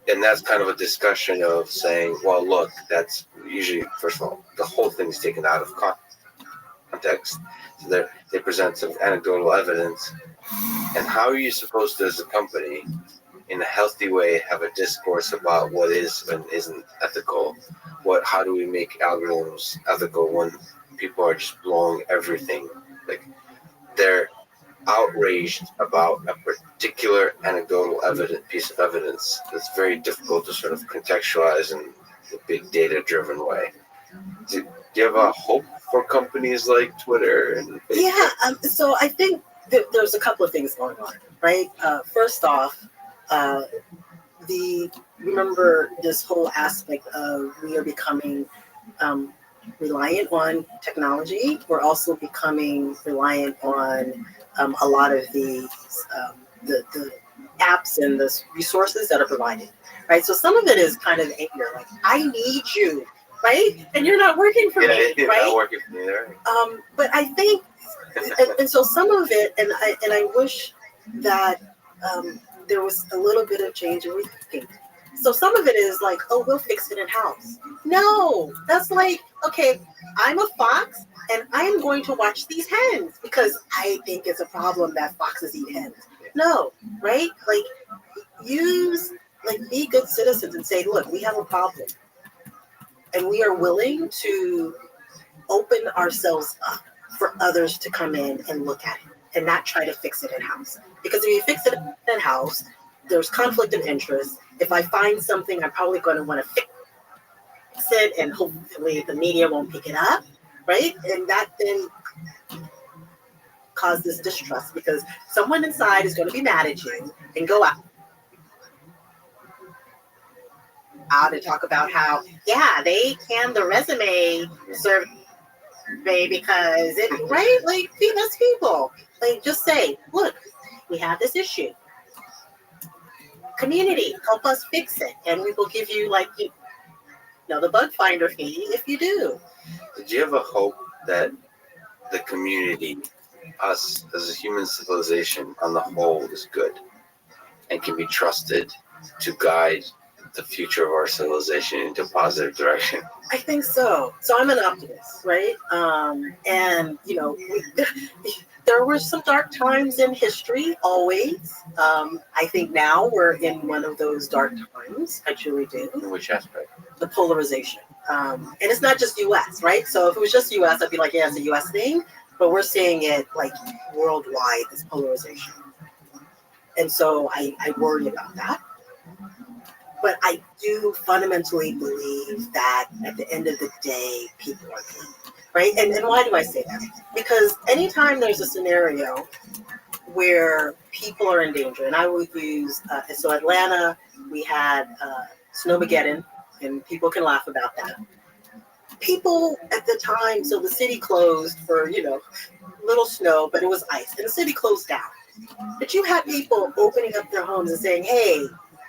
that's kind of a discussion of saying, well, look, that's usually, first of all, the whole thing is taken out of context. So they present some anecdotal evidence. And how are you supposed to, as a company, in a healthy way, have a discourse about what is and isn't ethical? How do we make algorithms ethical when people are just blowing everything? Like they're outraged about a particular anecdotal piece of evidence that's very difficult to sort of contextualize in a big data-driven way. Do you have a hope for companies like Twitter and Facebook? Yeah, so I think there's a couple of things going on, right? First off, remember this whole aspect of we are becoming reliant on technology. We're also becoming reliant on a lot of the apps and the resources that are provided, right? So some of it is kind of anger, like I need you, right? And you're not working for me, Not right? working for me there. But I think, and so some of it, and I wish that there was a little bit of change in rethinking. So some of it is like, oh, we'll fix it in house. No, that's like, okay, I'm a fox and I'm going to watch these hens because I think it's a problem that foxes eat hens. No, right? Like be good citizens and say, look, we have a problem and we are willing to open ourselves up for others to come in and look at it and not try to fix it in house. Because if you fix it in house, there's conflict of interest. If I find something, I'm probably going to want to fix it, and hopefully the media won't pick it up, right? And that then causes distrust because someone inside is going to be mad at you and go out and talk about how, yeah, they canned the resume survey because it, right? Like, that's people. Like, just say, look, we have this issue. Community, help us fix it, and we will give you like the bug finder fee if you do. Did you ever hope that the community, us as a human civilization on the whole, is good and can be trusted to guide the future of our civilization into a positive direction? I think so. So I'm an optimist, right? And there were some dark times in history, always. I think now we're in one of those dark times. I truly do. In which aspect? The polarization. And it's not just U.S., right? So if it was just U.S., I'd be like, yeah, it's a U.S. thing. But we're seeing it like worldwide, this polarization. And so I worry about that. But I do fundamentally believe that at the end of the day, people are good, right? And why do I say that? Because anytime there's a scenario where people are in danger, and I would use, so Atlanta, we had Snowmageddon, and people can laugh about that. People at the time, so the city closed for, little snow, but it was ice, and the city closed down. But you had people opening up their homes and saying, hey,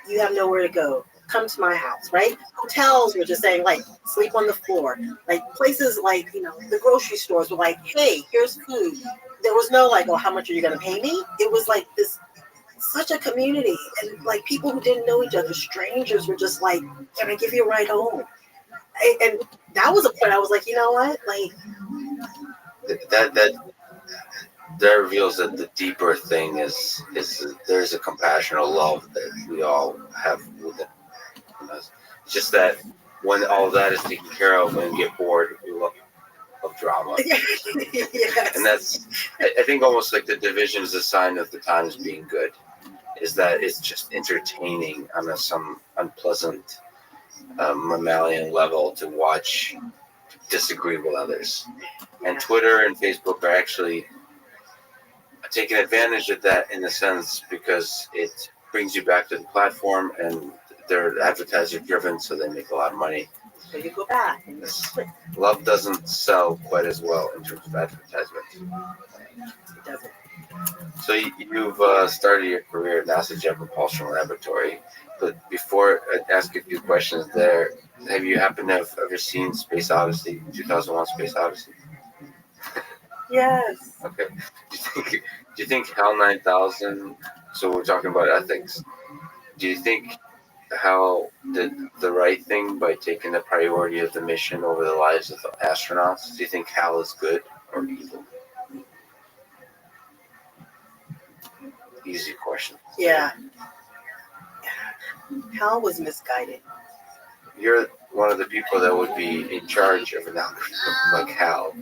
you have nowhere to go. Come to my house, right? Hotels were just saying, like, sleep on the floor. Like, places like, the grocery stores were like, hey, here's food. There was no, like, oh, how much are you going to pay me? It was like this, such a community. And, like, people who didn't know each other, strangers were just like, can I give you a ride home? And that was a point I was like, you know what? Like, that reveals that the deeper thing is there's a compassion or love that we all have within us. It's just that when all that is taken care of and get bored of drama. yes. And that's, I think, almost like the division is a sign of the times being good, is that it's just entertaining on some unpleasant mammalian level to watch disagree with others. And Twitter and Facebook are actually taking advantage of that in a sense because it brings you back to the platform and they're advertiser driven, so they make a lot of money. So you go back. Love doesn't sell quite as well in terms of advertisement. It doesn't. So you've started your career at NASA Jet Propulsion Laboratory, but before I ask you a few questions there, have you happened to have ever seen Space Odyssey, 2001 Space Odyssey? Yes. Okay. Do you think HAL 9000, so we're talking about ethics, do you think HAL did the right thing by taking the priority of the mission over the lives of the astronauts? Do you think HAL is good or evil? Easy question. Yeah. HAL was misguided. You're one of the people that would be in charge of an algorithm like HAL.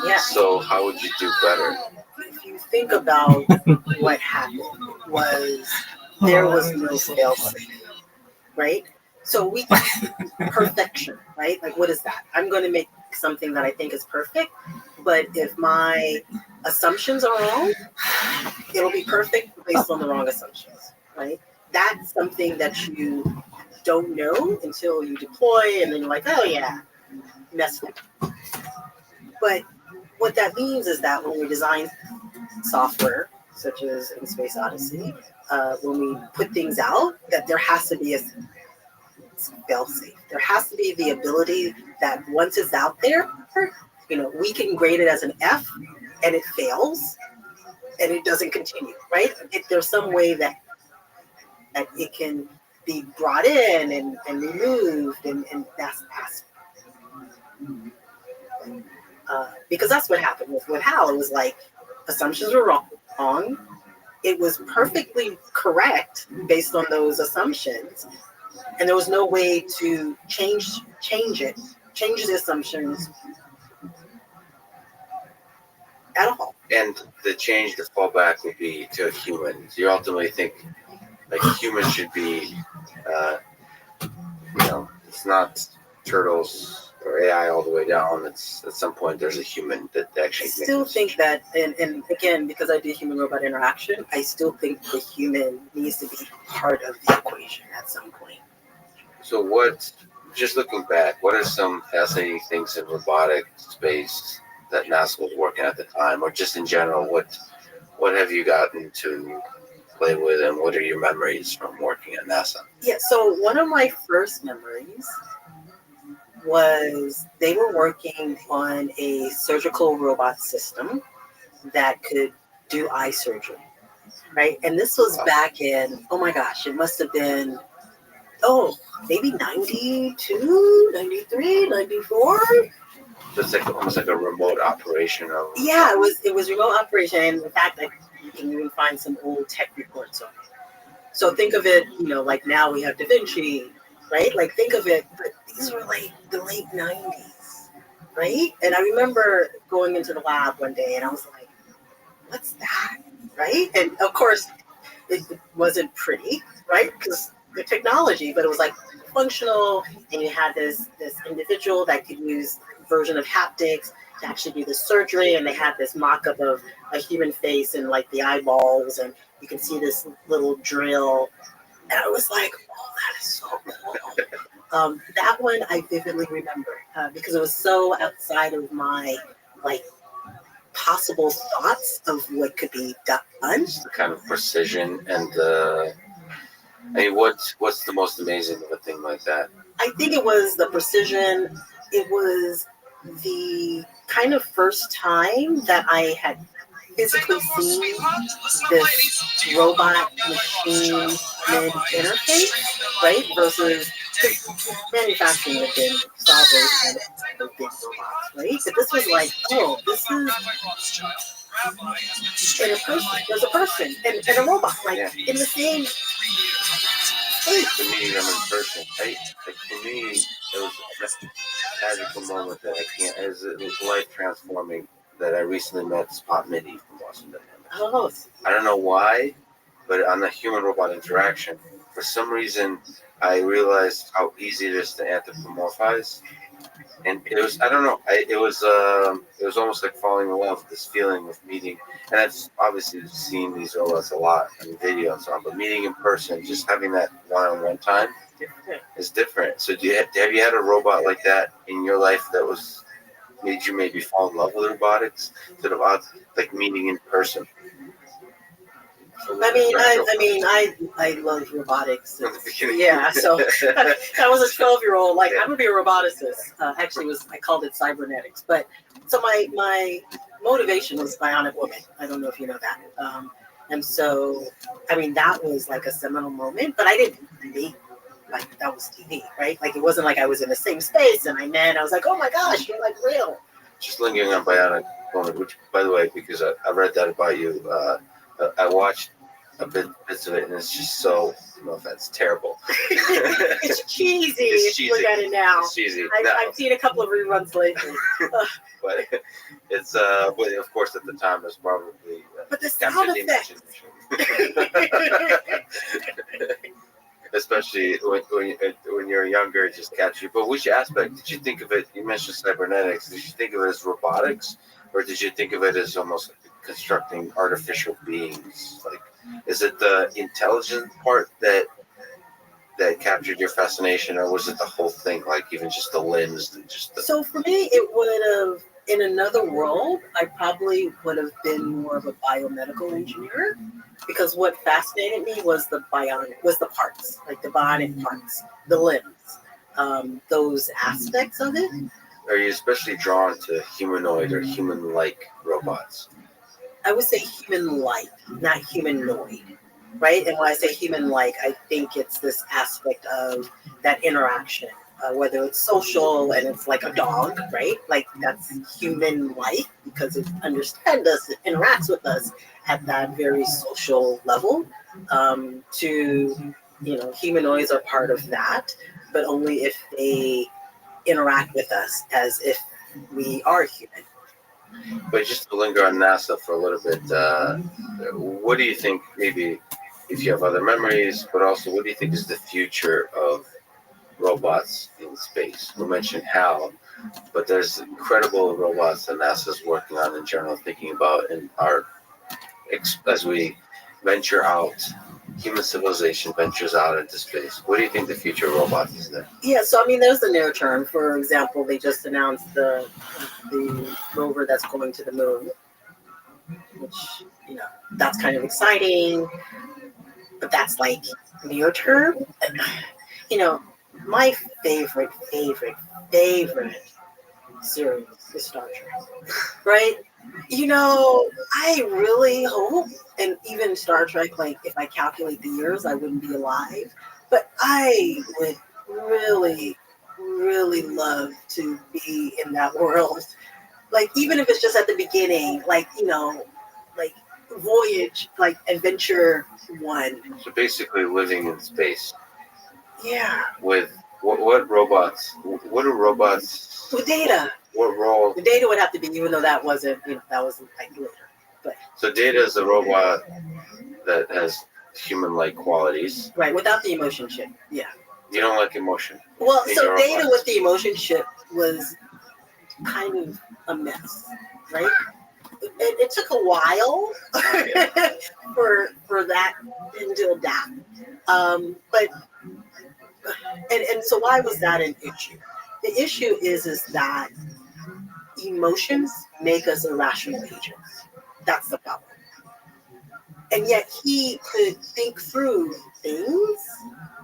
Yeah. So how would you do better? If you think about what happened there was no fail-safe, right? So we perfection, right? Like, what is that? I'm going to make something that I think is perfect, but if my assumptions are wrong, it'll be perfect based on the wrong assumptions, right? That's something that you don't know until you deploy, and then you're like, oh yeah, messed up. But what that means is that when we design software, such as in Space Odyssey, when we put things out, that there has to be it's fail-safe. There has to be the ability that once it's out there, we can grade it as an F and it fails and it doesn't continue, right? There's some way that it can be brought in and removed, and that's because that's what happened with Hal. It was like assumptions were wrong. It was perfectly correct based on those assumptions, and there was no way to change the assumptions at all. And the change, the fallback would be to a human. So you ultimately think like humans should be, it's not turtles or AI all the way down. It's at some point there's a human that actually. I still think that, and again, because I do human robot interaction, I still think the human needs to be part of the equation at some point. So just looking back, what are some fascinating things in robotic space that NASA was working at the time, or just in general, what have you gotten to play with, and what are your memories from working at NASA? Yeah, so one of my first memories was they were working on a surgical robot system that could do eye surgery, right? And this was back in, oh my gosh, it must have been, maybe 92, 93, 94. So it's like almost like a remote operation of. Yeah, it was remote operation. In fact, you can even find some old tech reports on it. So think of it, like now we have Da Vinci, right? Like think of it, but these were like the late 90s, right? And I remember going into the lab one day and I was like, what's that, right? And of course, it wasn't pretty, right? Because the technology, but it was like functional, and you had this individual that could use a version of haptics to actually do the surgery, and they had this mock-up of a human face and like the eyeballs, and you can see this little drill, and I was like, oh, that is so cool. That one I vividly remember because it was so outside of my possible thoughts of what could be done. Just the kind of precision and what's the most amazing of a thing like that? I think it was the precision. It was the kind of first time that I had physically seen this robot machine interface, right? Versus manufacturing had been solved kind of big robots, right? But this was like, this is in a person. There's a person and a robot, in the same space. To meeting them in person, right? Like for me, it was a magical moment that I can't. It was life transforming. That I recently met Spot Midi from Boston Dynamics. Oh. I don't know why, but on the human robot interaction, for some reason, I realized how easy it is to anthropomorphize. And it was, I don't know, it was almost like falling in love with this feeling of meeting. And I've obviously seen these robots a lot on video and so on, but meeting in person, just having that one-on-one time is different. So have you had a robot like that in your life that made you maybe fall in love with robotics, sort of like meeting in person? I love robotics. Yeah, so I was a 12-year-old. I'm gonna be a roboticist. Actually, I called it cybernetics. But so my motivation was Bionic Woman. I don't know if you know that. And so that was like a seminal moment. But I didn't think that was TV, right? It wasn't like I was in the same space and I was like, oh my gosh, you're real. Just lingering on Bionic Woman, which, by the way, because I read that about you, I watched bits of it, and it's just so, no offense, terrible. It's cheesy. If you look at it now. It's cheesy. I've seen a couple of reruns lately. But it's, but of course, at the time, it was probably. But the sound effects. Especially when you're younger, it just catch you. But which aspect did you think of it? You mentioned cybernetics. Did you think of it as robotics, or did you think of it as almost constructing artificial beings? Is it the intelligent part that captured your fascination, or was it the whole thing? Even just the limbs and just the. So for me, it in another world, I probably would have been more of a biomedical engineer, because what fascinated me was the parts, like the bionic parts, the limbs, those aspects of it. Are you especially drawn to humanoid or human-like robots? I would say human-like, not humanoid, right? And when I say human-like, I think it's this aspect of that interaction, whether it's social and it's like a dog, right? Like that's human-like because it understands us, it interacts with us at that very social level. Humanoids are part of that, but only if they interact with us as if we are human. But just to linger on NASA for a little bit, what do you think, maybe if you have other memories, but also what do you think is the future of robots in space? We mentioned HAL, but there's incredible robots that NASA's working on in general, thinking about in our, as we venture out, human civilization ventures out into space. What do you think the future of robots is there? Yeah, so I mean, there's the near term. For example, they just announced the rover that's going to the moon, which that's kind of exciting. But that's like near term. My favorite series is Star Trek, right? I really hope, and even Star Trek, like if I calculate the years, I wouldn't be alive. But I would really, really love to be in that world. Like, even if it's just at the beginning, like Voyage, like Adventure 1. So basically living in space. Yeah. With what robots? What are robots? With Data. What role? The Data would have to be, even though that wasn't like later. But So Data is a robot that has human-like qualities. Right, without the emotion chip. Yeah. You don't like emotion. Well, in so your Data robots. with the emotion chip was kind of a mess, right? It took a while for that to adapt. But so why was that an issue? The issue is that emotions make us irrational agents. That's the problem. And yet he could think through things,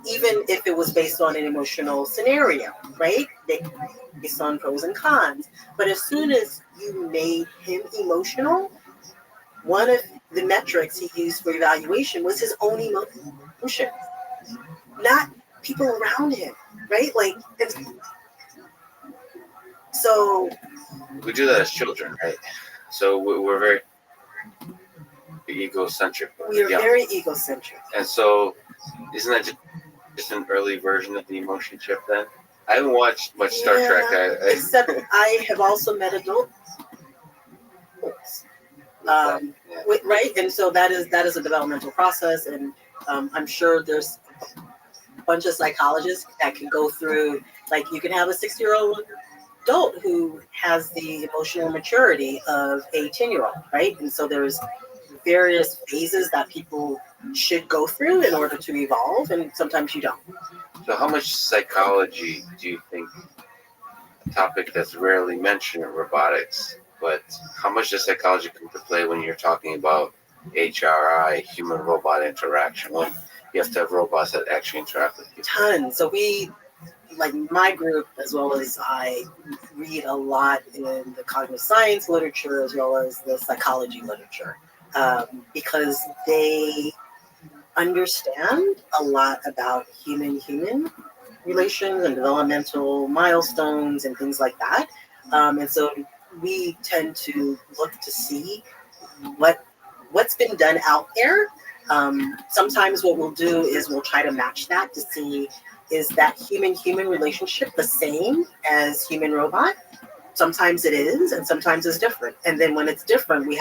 even if it was based on an emotional scenario, right? Based on pros and cons. But as soon as you made him emotional, one of the metrics he used for evaluation was his own emotion, not people around him, right? Like, so We do that as children, right? So we're very egocentric. we are very egocentric. And so, isn't that just an early version of the emotion chip then? I haven't watched much Star Trek. Except I have also met adults. Right, and so that is a developmental process, and I'm sure there's a bunch of psychologists that can go through. Like, you can have a 60-year-old adult who has the emotional maturity of a 10-year-old, right? And so there's various phases that people should go through in order to evolve, and sometimes you don't. So how much psychology do you think, a topic that's rarely mentioned in robotics, but how much does psychology come to play when you're talking about HRI, human-robot interaction, when you have to have robots that actually interact with you? Tons. So we, like my group, as well as I, read a lot in the cognitive science literature as well as the psychology literature, because they understand a lot about human-human relations and developmental milestones and things like that. And so we tend to look to see what's been done out there. Sometimes what we'll do is we'll try to match that to see, is that human-human relationship the same as human-robot? Sometimes it is, and sometimes it's different. And then when it's different, we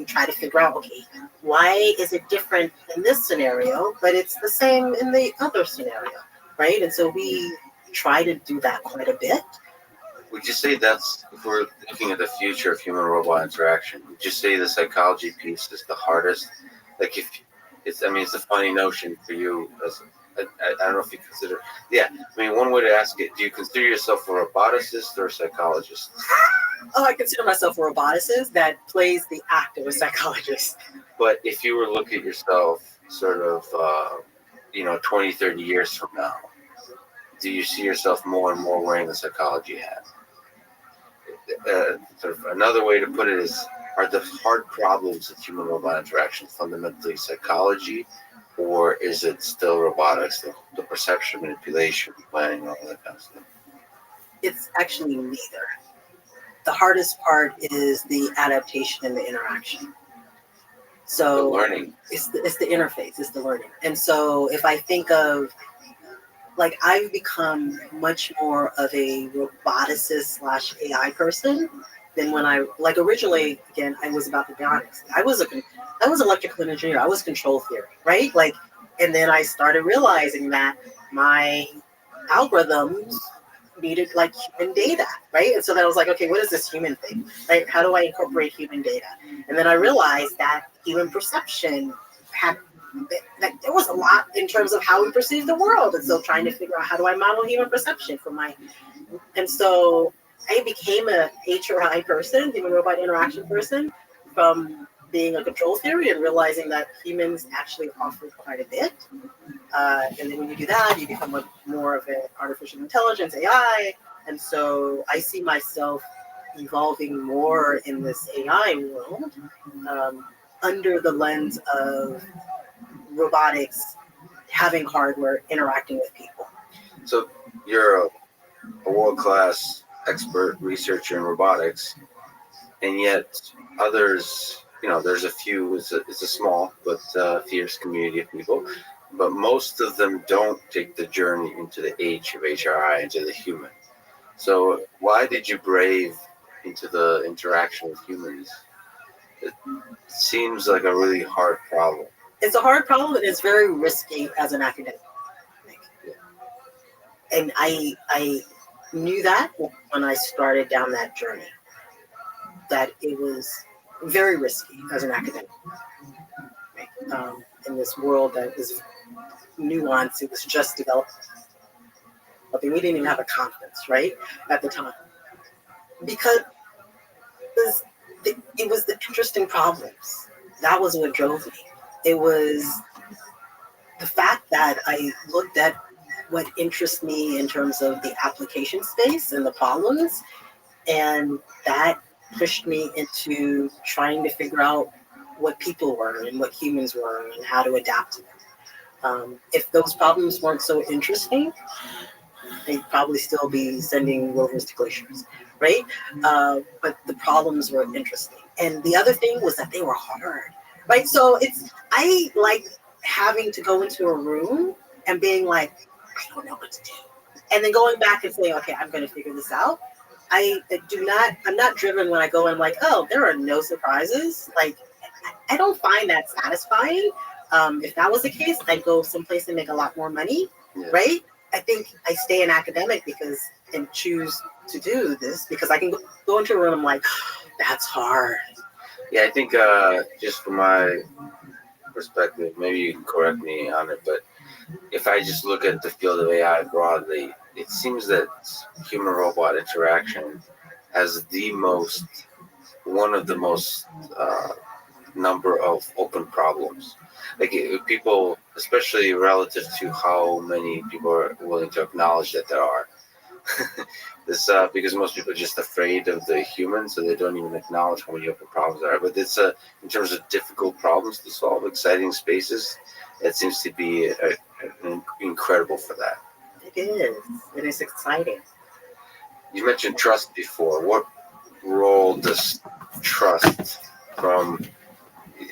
try to figure out, okay, why is it different in this scenario, but it's the same in the other scenario, right? And so we try to do that quite a bit. Would you say that's, if we're looking at the future of human-robot interaction, would you say the psychology piece is the hardest? Like, if it's, I mean, it's a funny notion for you as, I don't know if you consider, yeah, I mean, one way to ask it, do you consider yourself a roboticist or a psychologist? I consider myself a roboticist that plays the act of a psychologist. But if you were to look at yourself sort of, 20, 30 years from now, do you see yourself more and more wearing the psychology hat? Sort of another way to put it is, are the hard problems of human robot interaction fundamentally psychology, or is it still robotics, the perception, manipulation, planning, all that kind of stuff? It's actually neither. The hardest part is the adaptation and the interaction. The So learning. it's the interface, it's the learning. And so if I think of, like, I've become much more of a roboticist / AI person than when I, like, originally, again, I was about to be honest. I was electrical engineer. I was control theory, right? Like, and then I started realizing that my algorithms needed like human data, right? And so then I was like, okay, what is this human thing, right? How do I incorporate human data? And then I realized that human perception had, that there was a lot in terms of how we perceive the world. And so trying to figure out how do I model human perception for my, and so I became a HRI person, human robot interaction person, from being a control theory and realizing that humans actually offer quite a bit. And then when you do that, you become more of an artificial intelligence, AI. And so I see myself evolving more in this AI world under the lens of robotics having hardware interacting with people. So you're a world-class expert researcher in robotics, and yet others, there's a few, it's a small but fierce community of people, but most of them don't take the journey into the age of HRI, into the human. So why did you brave into the interaction with humans? It seems like a really hard problem. It's a hard problem and it's very risky as an academic. And I knew that when I started down that journey, that it was very risky as an academic. In this world that is nuanced, it was just developing. We didn't even have a conference, right, at the time. Because it was the interesting problems. That was what drove me. It was the fact that I looked at what interests me in terms of the application space and the problems, and that pushed me into trying to figure out what people were and what humans were and how to adapt to them. If those problems weren't so interesting, they'd probably still be sending rovers to glaciers, right? But the problems were interesting. And the other thing was that they were hard, right? So I like having to go into a room and being like, I don't know what to do. And then going back and saying, okay, I'm going to figure this out. I'm not driven when I go and I'm like, oh, there are no surprises. Like, I don't find that satisfying. If that was the case, I'd go someplace and make a lot more money, right? I think I stay an academic and choose to do this because I can go into a room and I'm like, that's hard. Yeah, I think just from my perspective, maybe you can correct me on it, but if I just look at the field of AI broadly, it seems that human-robot interaction has one of the most number of open problems. Like people, especially relative to how many people are willing to acknowledge that there are. This because most people are just afraid of the human, so they don't even acknowledge how many open problems there are. But it's in terms of difficult problems to solve, exciting spaces, it seems to be incredible for that. It is. It is exciting. You mentioned trust before. What role does trust, from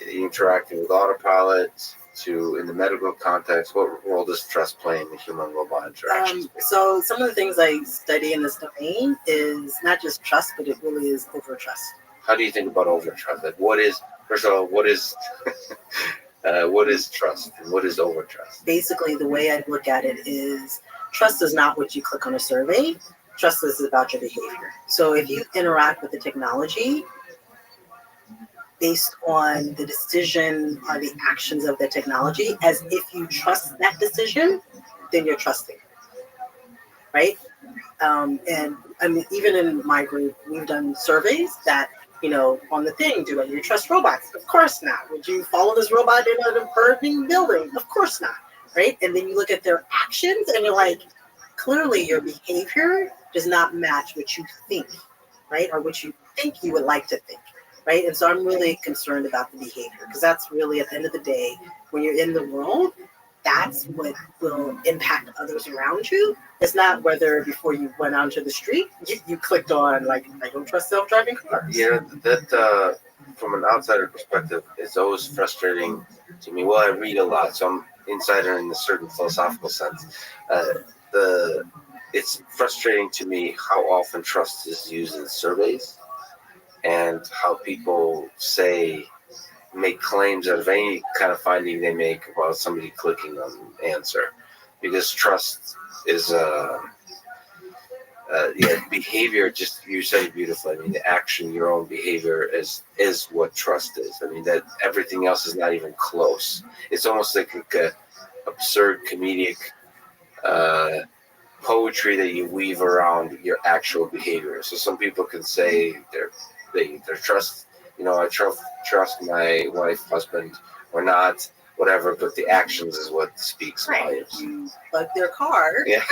interacting with autopilot to in the medical context, what role does trust play in the human-robot interaction? So some of the things I study in this domain is not just trust, but it really is over-trust. How do you think about over-trust? Like, first of all, what is trust and what is over-trust? Basically, the way I look at it is trust is not what you click on a survey. Trust is about your behavior. So if you interact with the technology based on the decision or the actions of the technology, as if you trust that decision, then you're trusting. right? And I mean, even in my group, we've done surveys that, on the thing, do you trust robots? Of course not. Would you follow this robot in an burning building? Of course not, right? And then you look at their actions and you're like, clearly your behavior does not match what you think, right? Or what you think you would like to think, right? And so I'm really concerned about the behavior, because that's really, at the end of the day, when you're in the world, that's what will impact others around you. It's not whether before you went out into the street, you clicked on, like, I don't trust self-driving cars. Yeah, that from an outsider perspective, it's always frustrating to me. Well, I read a lot, so I'm insider in a certain philosophical sense. It's frustrating to me how often trust is used in surveys, and how people make claims out of any kind of finding they make about somebody clicking on answer, because trust is behavior. Just, you said it beautifully. I mean, the action, your own behavior is what trust is. I mean, that everything else is not even close. It's almost like a absurd comedic poetry that you weave around your actual behavior. So some people can say their trust, I trust my wife, husband, or not, whatever, but the actions is what speaks Right. volumes. You bug their car. Yeah.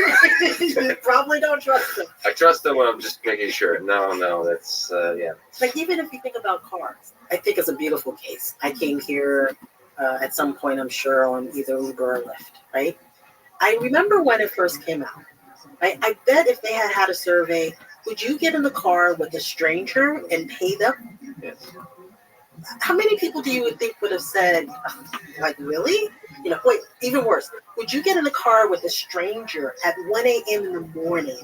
You probably don't trust them. I trust them when I'm just making sure. No, that's yeah. Like, even if you think about cars, I think it's a beautiful case. I came here at some point, I'm sure, on either Uber or Lyft, right? I remember when it first came out, right? I bet if they had a survey, would you get in the car with a stranger and pay them? Yes. How many people do you think would have said, like, really? Wait, even worse. Would you get in the car with a stranger at 1 a.m. in the morning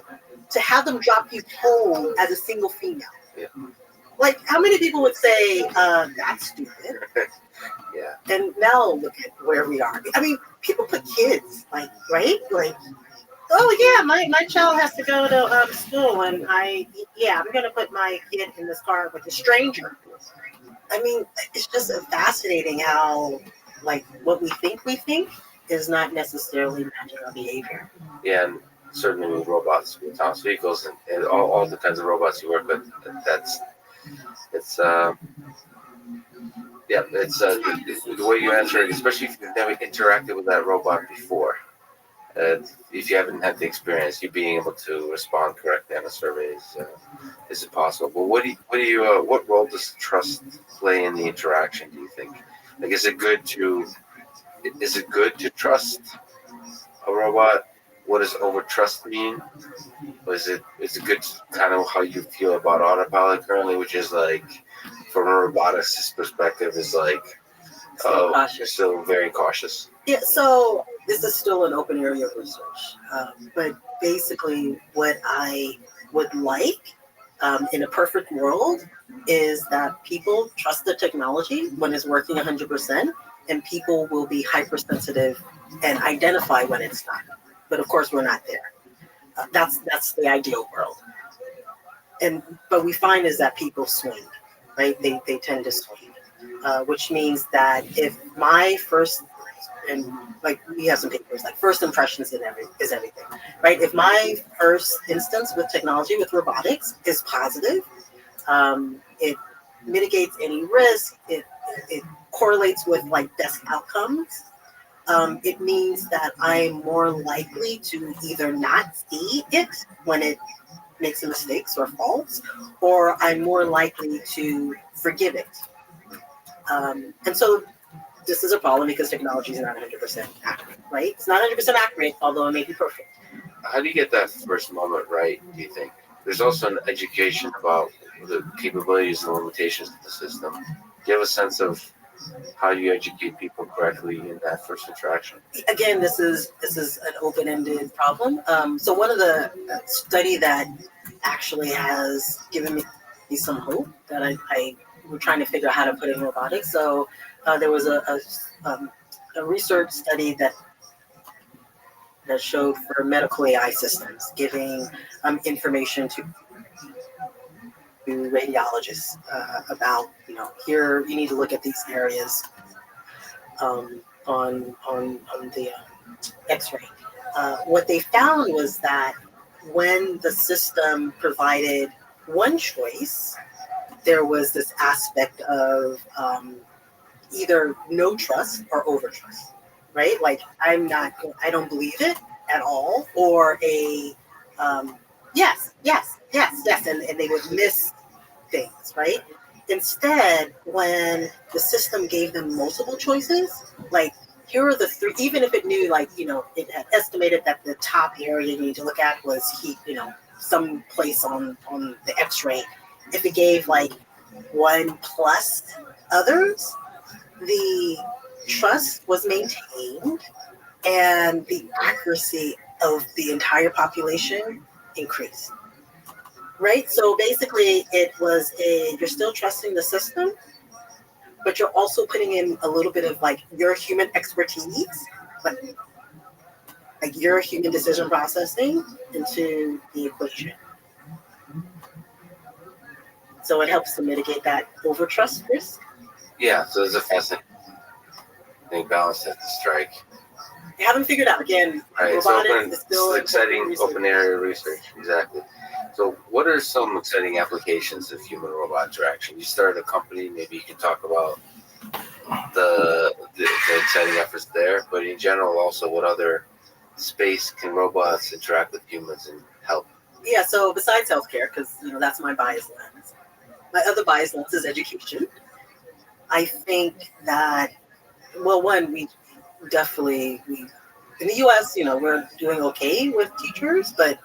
to have them drop you home as a single female? Yeah. Like, how many people would say, that's stupid? Yeah. And now look at where we are. I mean, people put kids, like, right? Like, oh yeah, my child has to go to school, and I'm going to put my kid in this car with a stranger. I mean, it's just fascinating how, like, what we think is not necessarily matching our behavior. Yeah, and certainly with robots, with autonomous vehicles, and all the kinds of robots you work with, it's the way you answer it, especially if you've never interacted with that robot before. If you haven't had the experience, you being able to respond correctly on a survey is impossible. But what role does trust play in the interaction? Do you think? Like, is it good to trust a robot? What does over trust mean? Or is it good to kind of how you feel about autopilot currently, which is like, from a robotics perspective, is like, you're still very cautious. Yeah, so this is still an open area of research. But basically, what I would like in a perfect world is that people trust the technology when it's working 100%, and people will be hypersensitive and identify when it's not. But of course, we're not there. That's the ideal world. But we find is that people swing, right? They tend to swing, which means that if my first, and like, we have some papers, like, first impressions is everything, right? If my first instance with technology, with robotics, is positive, it mitigates any risk, it correlates with, like, best outcomes, it means that I'm more likely to either not see it when it makes mistakes or faults, or I'm more likely to forgive it. And so this is a problem because technology is not 100% accurate, right? It's not 100% accurate, although it may be perfect. How do you get that first moment right, do you think? There's also an education about the capabilities and limitations of the system. Do you have a sense of how you educate people correctly in that first interaction? Again, this is an open-ended problem. So one of the study that actually has given me some hope that I we're trying to figure out how to put in robotics. So there was a research study that showed for medical AI systems giving information to radiologists about, here you need to look at these areas on the X-ray. What they found was that when the system provided one choice, there was this aspect of either no trust or over trust, right? Like I don't believe it at all, or a yes, yes, yes, yes, and they would miss things, right? Instead, when the system gave them multiple choices, like here are the three, even if it knew, like, it had estimated that the top area you need to look at was heat, some place on the x-ray. If it gave like one plus others, the trust was maintained and the accuracy of the entire population increased. Right? So basically it was you're still trusting the system, but you're also putting in a little bit of like your human expertise, like your human decision processing into the equation. So it helps to mitigate that over trust risk. Yeah, so there's a fascinating balance to strike. You haven't figured out again. Right, Robotics is still exciting open area research. Exactly. So, what are some exciting applications of human robot interaction? You started a company. Maybe you can talk about the exciting efforts there. But in general, also, what other space can robots interact with humans and help? Yeah. So besides healthcare, because that's my bias lens. My other bias lens is education. I think that we definitely in the U.S. We're doing okay with teachers, but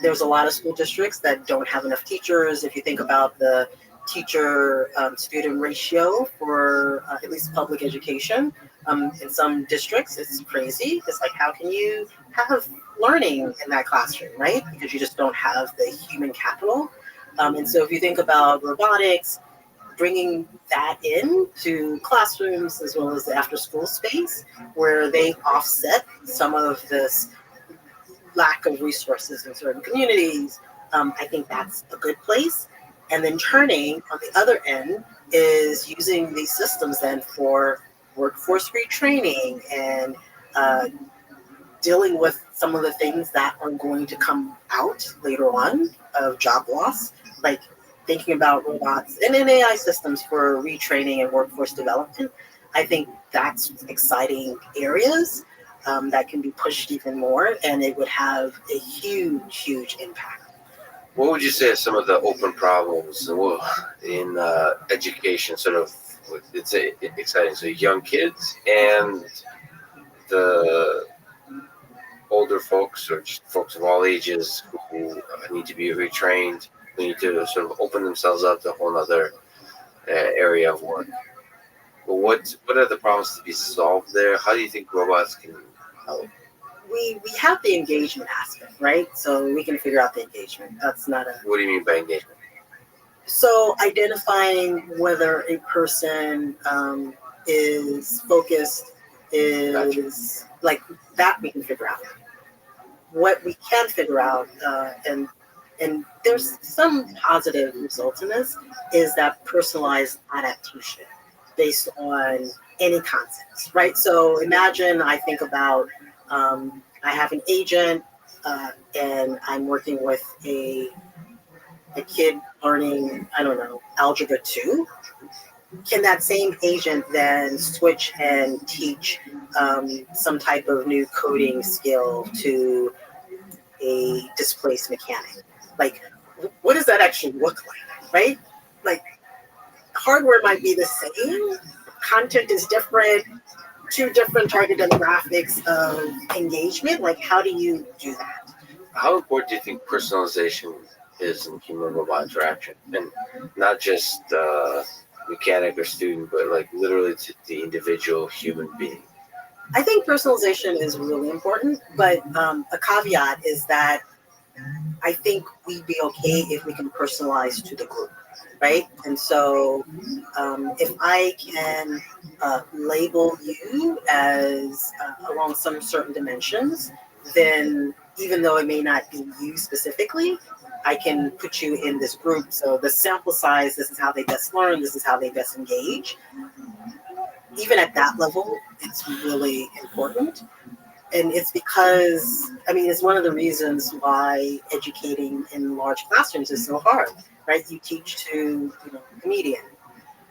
there's a lot of school districts that don't have enough teachers. If you think about the teacher student ratio for at least public education, in some districts, it's crazy. It's like, how can you have learning in that classroom, right? Because you just don't have the human capital. And so if you think about robotics, bringing that in to classrooms as well as the after school space where they offset some of this lack of resources in certain communities, I think that's a good place. And then turning on the other end is using these systems then for workforce retraining and dealing with some of the things that are going to come out later on of job loss, like thinking about robots and AI systems for retraining and workforce development. I think that's exciting areas that can be pushed even more, and it would have a huge, huge impact. What would you say are some of the open problems in education? Sort of, it's exciting. So young kids and the older folks, or just folks of all ages who need to be retrained, who need to sort of open themselves up to a whole other area of work. But what are the problems to be solved there? How do you think robots can help? We have the engagement aspect, right? So we can figure out the engagement. That's not a... What do you mean by engagement? So identifying whether a person is focused, is like that we can figure out. What we can figure out, and there's some positive results in this, is that personalized adaptation based on any concepts, right? So imagine I think about I have an agent and I'm working with a kid learning, I don't know, algebra 2. Can that same agent then switch and teach some type of new coding skill to a displaced mechanic? Like, what does that actually look like, right? Like, hardware might be the same, content is different, 2 different target demographics of engagement. Like, how do you do that? How important do you think personalization is in human-robot interaction? And not just mechanic or student, but like literally to the individual human being? I think personalization is really important, but a caveat is that I think we'd be okay if we can personalize to the group, right? And so if I can label you as along some certain dimensions, then even though it may not be you specifically, I can put you in this group. So the sample size, this is how they best learn, this is how they best engage. Even at that level, it's really important. And it's because, I mean, it's one of the reasons why educating in large classrooms is so hard, right? You teach to, a median,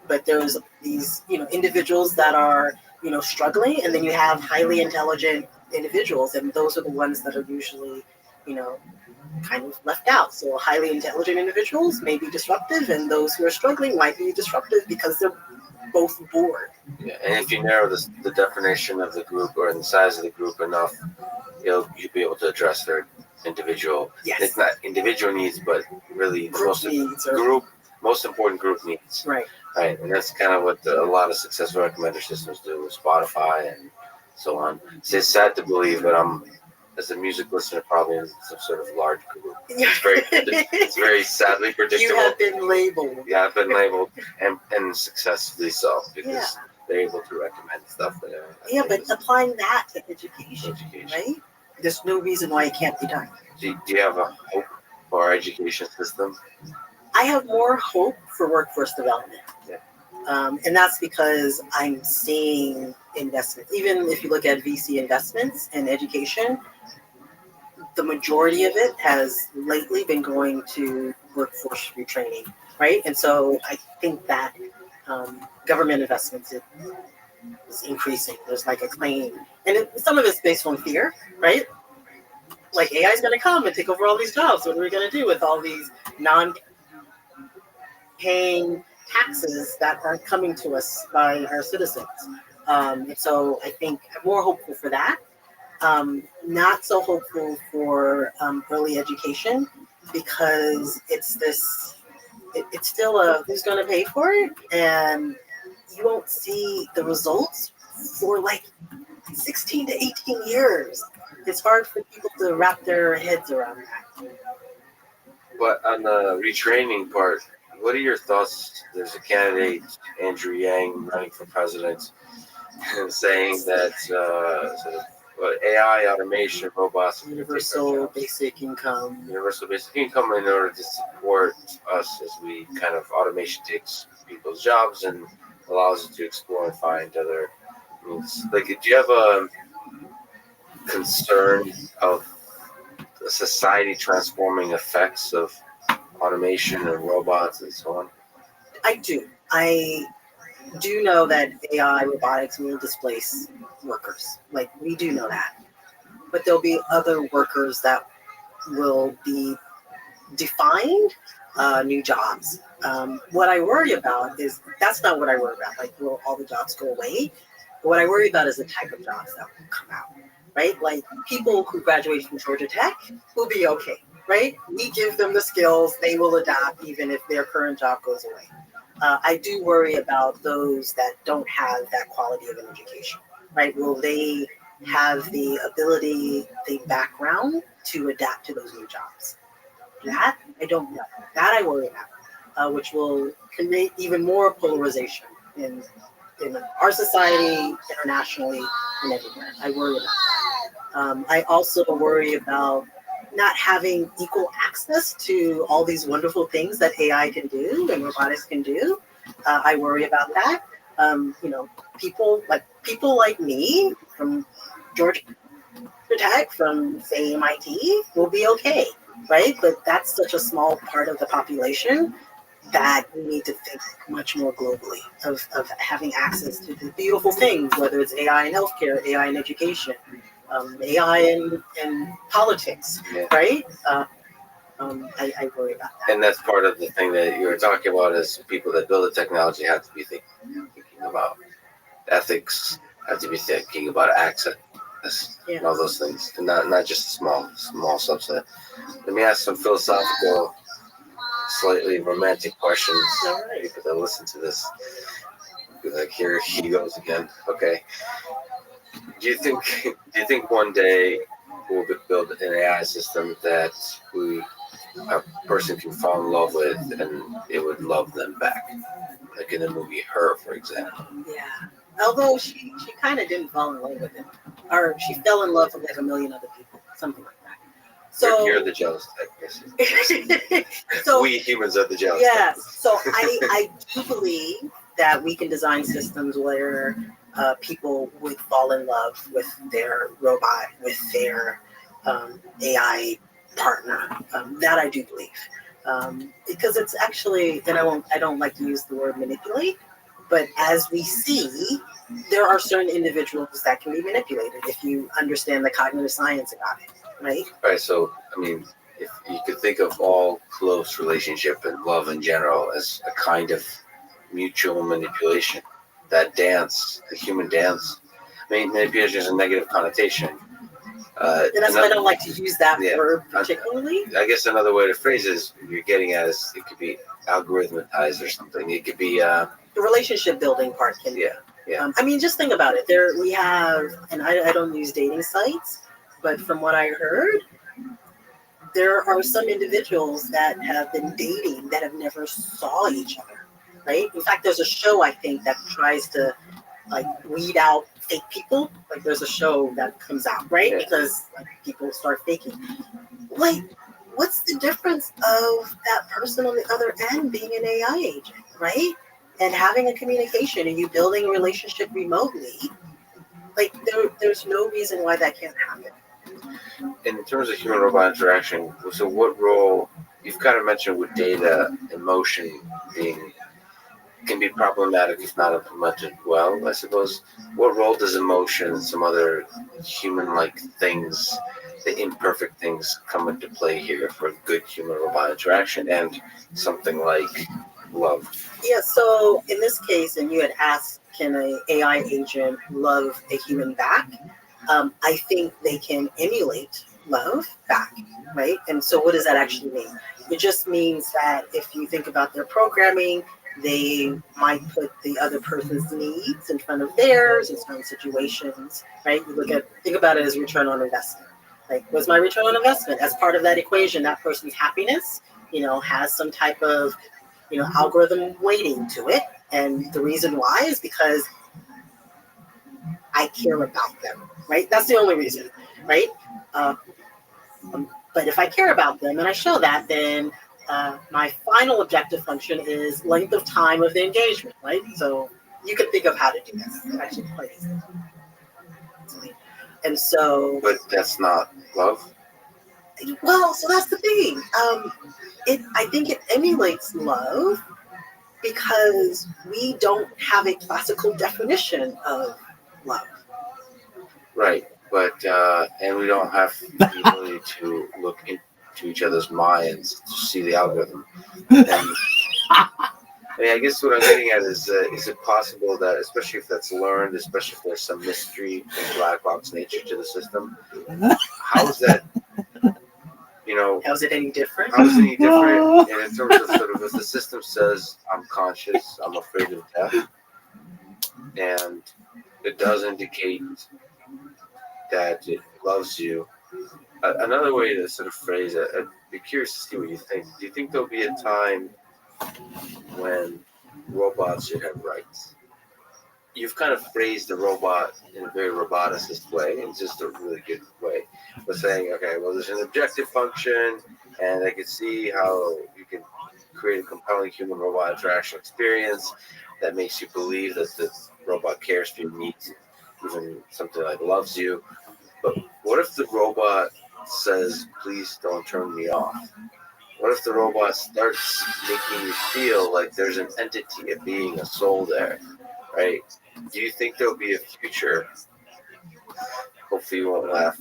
but there's these, individuals that are, struggling, and then you have highly intelligent individuals, and those are the ones that are usually, kind of left out. So highly intelligent individuals may be disruptive, and those who are struggling might be disruptive because they're both bored. Yeah, and if you narrow the definition of the group or the size of the group enough, you'll be able to address their individual. Yes. It's not individual needs, but really the most important group needs. Right. Right, and that's kind of what a lot of successful recommender systems do with Spotify and so on. It's sad to believe, but I'm, as a music listener, probably in some sort of large group. It's very sadly predictable. You have been labeled. Yeah, I've been labeled, and successfully so, because they're able to recommend stuff that but applying that to education, right? There's no reason why it can't be done. Do you have a hope for our education system? I have more hope for workforce development. Yeah. And that's because I'm seeing investments. Even if you look at VC investments in education, the majority of it has lately been going to workforce retraining, right? And so I think that government investments is increasing. There's like a claim. And some of it's based on fear, right? Like AI is going to come and take over all these jobs. What are we going to do with all these non-paying taxes that aren't coming to us by our citizens? And so I think I'm more hopeful for that. Not so hopeful for early education, because it's still who's going to pay for it, and you won't see the results for like 16 to 18 years. It's hard for people to wrap their heads around that. But on the retraining part, what are your thoughts? There's a candidate, Andrew Yang, running for president, saying that sort of AI, automation, robots, Universal basic income. Universal basic income in order to support us as we kind of automation takes people's jobs and allows us to explore and find other means. Like, do you have a concern of the society transforming effects of automation and robots and so on? I do. I do know that AI robotics will displace workers. Like, we do know that. But there'll be other workers that will be defined new jobs. What I worry about is, that's not what I worry about. Like, will all the jobs go away? What I worry about is the type of jobs that will come out, right? Like, people who graduate from Georgia Tech will be okay, right? We give them the skills, they will adapt even if their current job goes away. I do worry about those that don't have that quality of an education, right? Will they have the ability, the background to adapt to those new jobs? That, I don't know. That I worry about, which will create even more polarization in our society, internationally, and everywhere. I worry about that. I also worry about not having equal access to all these wonderful things that AI can do and robotics can do. I worry about that. People like me from Georgia Tech, from say MIT, will be okay, right? But that's such a small part of the population that we need to think much more globally of having access to the beautiful things, whether it's AI in healthcare, AI in education, AI in politics, right? I worry about that. And that's part of the thing that you were talking about, is people that build the technology have to be thinking about ethics, have to be thinking about access, and all those things, and not just a small subset. Let me ask some philosophical, slightly romantic questions. People that listen to this, like, here he goes again. Okay. Do you think one day we'll build an AI system that a person can fall in love with and it would love them back, like in the movie Her, for example? Yeah. Although she kind of didn't fall in love with him, or she fell in love with like a million other people, something like that. So you're the jealous type. So we humans are the jealous type. So I do believe that we can design systems where people would fall in love with their robot, with their AI partner. That I do believe, because it's actually, and I don't like to use the word manipulate, but as we see, there are certain individuals that can be manipulated if you understand the cognitive science about it, right? Right. So, I mean, if you could think of all close relationship and love in general as a kind of mutual manipulation, that dance, the human dance, I mean, manipulation is a negative connotation. And that's why I don't like to use that Yeah. word particularly. I guess another way to phrase it is you're getting at is it could be algorithmatized or something. It could be, The relationship building part can be. yeah. I mean, just think about it. There we have, and I don't use dating sites, but from what I heard, there are some individuals that have been dating that have never saw each other, right? In fact, there's a show I think that tries to like weed out fake people. Like there's a show that comes out, right? Yeah. Because like people start faking. Like, what's the difference of that person on the other end being an AI agent, right? And having a communication and you building a relationship remotely? Like there's no reason why that can't happen. In terms of human robot interaction, so what role you've kind of mentioned with data, emotion being can be problematic if not implemented well, I suppose. What role does emotion and some other human-like things, the imperfect things, come into play here for good human-robot interaction and something like love? Yeah, so in this case, and you had asked, can an AI agent love a human back? I think they can emulate love back, right? And so what does that actually mean? It just means that if you think about their programming, they might put the other person's needs in front of theirs in certain situations, right? You think about it as return on investment. Like, what's my return on investment? As part of that equation, that person's happiness, has some type of, algorithm weighting to it. And the reason why is because I care about them, right? That's the only reason, right? But if I care about them and I show that, then my final objective function is length of time of the engagement, right? So you can think of how to do this. It's actually quite easy. And so, But that's not love. well, so that's the thing. I think it emulates love because we don't have a classical definition of love. Right, but and we don't have the ability to look into each other's minds to see the algorithm. And I mean, I guess what I'm getting at is it possible that, especially if that's learned, especially if there's some mystery and black box nature to the system, how is that? How's it any different? How is it any different? And in terms of sort of if the system says I'm conscious, I'm afraid of death, and it does indicate that it loves you. Another way to sort of phrase it, I'd be curious to see what you think. Do you think there'll be a time when robots should have rights? You've kind of phrased the robot in a very roboticist way, and just a really good way. But saying, okay, well, there's an objective function, and I can see how you can create a compelling human-robot interaction experience that makes you believe that the robot cares for your needs, even something like loves you. But what if the robot says, please don't turn me off? What if the robot starts making you feel like there's an entity, a being, a soul there, right? Do you think there'll be a future, hopefully you won't laugh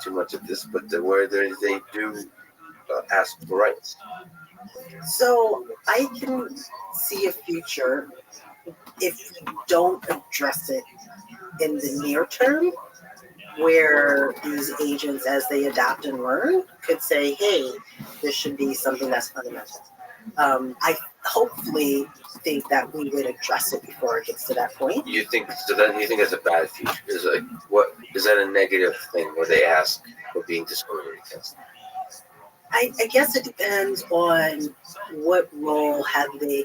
too much at this, but where they do ask for rights? So I can see a future if you don't address it in the near term, where these agents, as they adapt and learn, could say, hey, this should be something that's fundamental. I hopefully think that we would address it before it gets to that point. You think so? That you think that's a bad future? Is that a negative thing where they ask for being discriminated against? I guess it depends on what role have they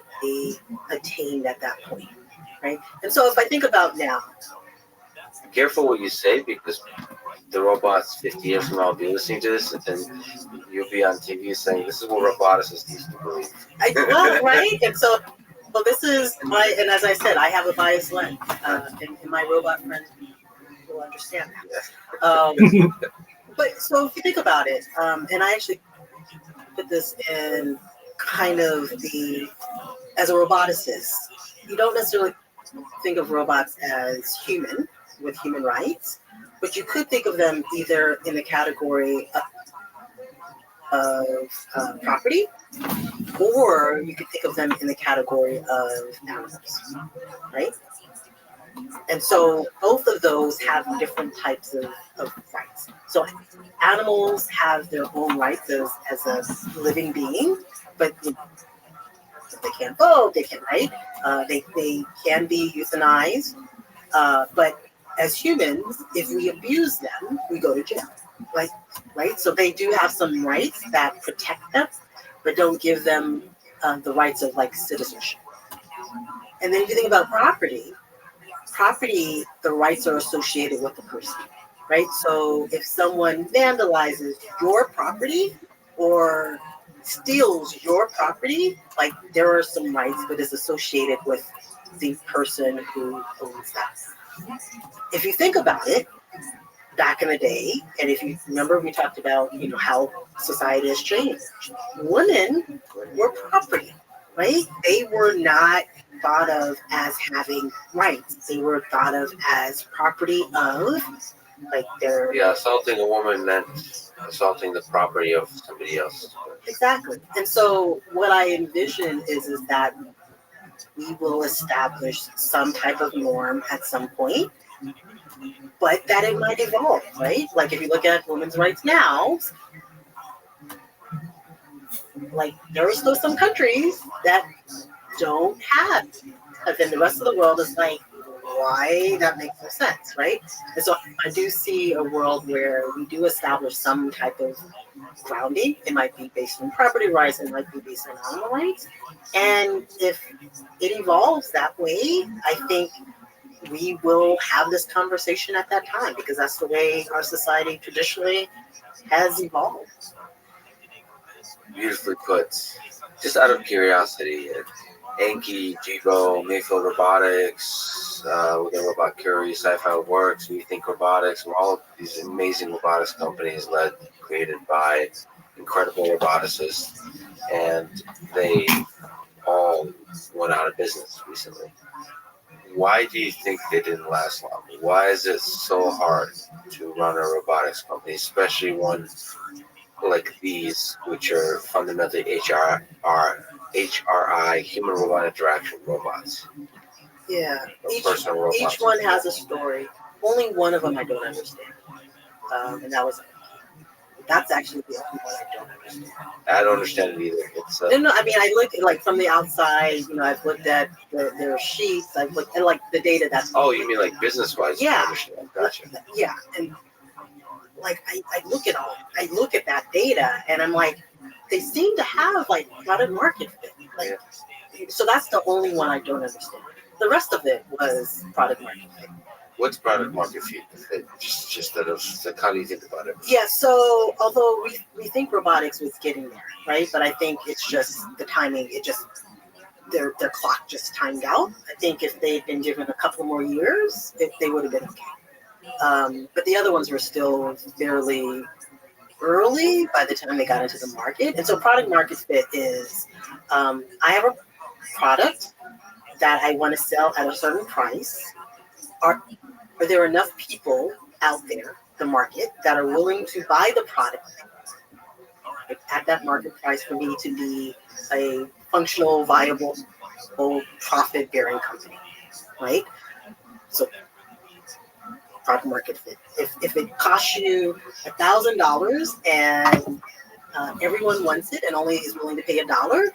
attained at that point, right? And so if I think about now, Careful what you say, because the robots 50 years from now will be listening to this, and then you'll be on TV saying, this is what roboticists used to believe. right? And so, Well, this is my, and as I said, I have a biased lens, and my robot friends will understand that. But so if you think about it, and I actually put this in kind of as a roboticist, you don't necessarily think of robots as human with human rights, but you could think of them either in the category of property, or you could think of them in the category of animals, right? And so both of those have different types of rights. So animals have their own rights as a living being, but they can't vote, they can't write, they can be euthanized, but as humans, if we abuse them, we go to jail, like, right? So they do have some rights that protect them, but don't give them the rights of like citizenship. And then if you think about property, the rights are associated with the person, right? So if someone vandalizes your property or steals your property, like there are some rights, but it's associated with the person who owns that. If you think about it, back in the day, and if you remember, we talked about, how society has changed. Women were property, right? They were not thought of as having rights. They were thought of as property of, like, their... Yeah, assaulting a woman meant assaulting the property of somebody else. Exactly. And so what I envision is that we will establish some type of norm at some point, but that it might evolve, right? Like if you look at women's rights now, like there are still some countries that don't have, but then the rest of the world is like, why? That makes no sense, right? And so I do see a world where we do establish some type of grounding. It might be based on property rights, it might be based on animal rights. And if it evolves that way, I think we will have this conversation at that time, because that's the way our society traditionally has evolved. Beautifully put. Just out of curiosity, Anki, Jibo, Mayfield Robotics, with their Robot Curie, Sci-Fi Works, We Think Robotics, all of these amazing robotics companies created by incredible roboticists, and they all went out of business recently. Why do you think they didn't last long? Why is it so hard to run a robotics company, especially one like these, which are fundamentally HRI, human robot interaction robots? Yeah, Robots. each one has a story. Only one of them I don't understand, and that's actually the only one I don't understand. I don't understand it either. It's No, I mean, I look like from the outside. I've looked at their sheets. I've looked at like the data that's. Oh, you mean like business wise? Yeah. I understand. Gotcha. Yeah, and like I look at that data, and I'm like, they seem to have like product market fit. Like, so that's the only one I don't understand. The rest of it was product market fit. What's product market fit? Just that of like, how do you think about it? Yeah, so although we think robotics was getting there, right? But I think it's just the timing. It just their clock just timed out. I think if they'd been given a couple more years, they would have been okay. But the other ones were still fairly early by the time they got into the market. And so product market fit is, I have a product that I want to sell at a certain price. Are there enough people out there, the market, that are willing to buy the product at that market price for me to be a functional, viable, profit-bearing company, right? So product market fit. If it costs you $1,000 and everyone wants it and only is willing to pay $1,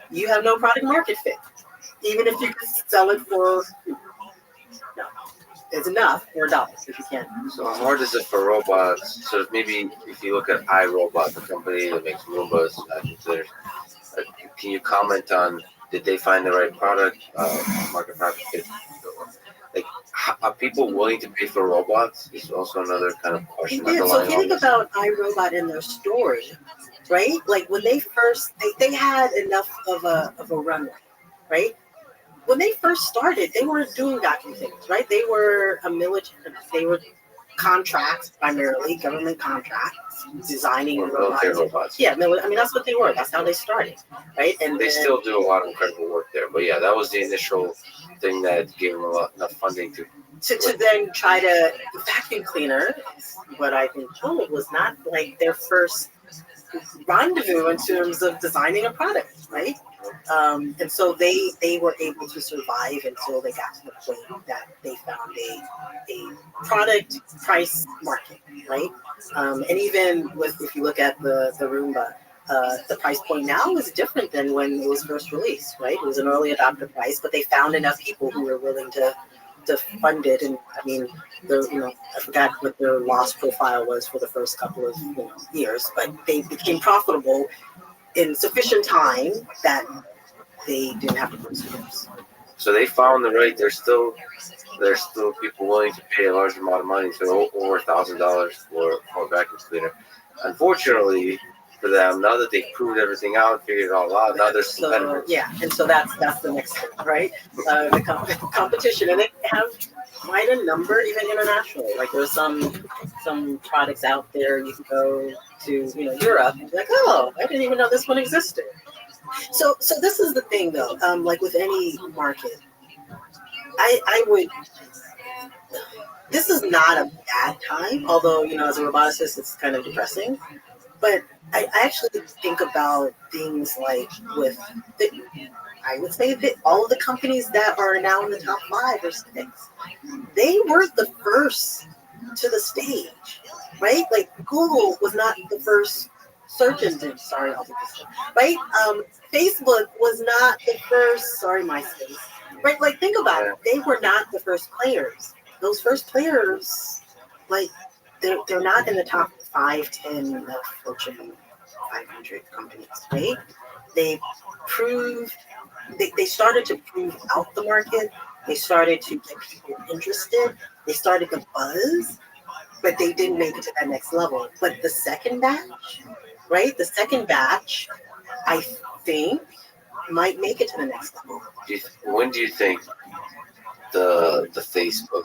you have no product market fit. Even if you could sell it for it's enough for $1 if you can. So how hard is it for robots? So maybe if you look at iRobot, the company that makes Roombas, can you comment on, did they find the right product, market fit? Like, are people willing to pay for robots? Is also another kind of question. Yeah, so if you think about iRobot in their story, right? Like when they first, they had enough of a runway, right? when they first started, they were doing vacuum things, right? They were a military. They were contracts, primarily government contracts, designing Or military robots. robots. Yeah, I mean that's what they were. That's how they started, right? And They then, still do a lot of incredible work there. But yeah, that was the initial thing that gave them enough funding to. to then try to vacuum cleaner, what I've been told was not like their first rendezvous in terms of designing a product, right? And so they were able to survive until they got to the point that they found a product price market, right? And even with if you look at the Roomba, the price point now is different than when it was first released, right? It was an early adopter price, but they found enough people who were willing to fund it. And I mean, I forgot what their loss profile was for the first couple of years, but they became profitable in sufficient time that they didn't have to put scripts. So they found the right. There's still people willing to pay a large amount of money, so over $1,000 for a vacuum cleaner. Unfortunately for them, now that they've proved everything out, figured it all out, now there's competitors. So yeah, and so that's the next thing, right? The competition, and they have quite a number even internationally. Like there's some products out there you can go to Europe and be like, oh, I didn't even know this one existed. So this is the thing though, like with any market, I would. This is not a bad time, although as a roboticist, it's kind of depressing. But I actually think about things like I would say that all of the companies that are now in the top 5 or 6, they were the first to the stage, right? Like Google was not the first search engine. Sorry, I'll do this one, right? Facebook was not the first. Sorry, MySpace. Right? Like think about it. They were not the first players. Those first players, like they're not in the top 5, 10 of Fortune 500 companies, right? They started to prove out the market. They started to get people interested. They started to buzz, but they didn't make it to that next level. But the second batch, right? The second batch, I think, might make it to the next level. When do you think the Facebook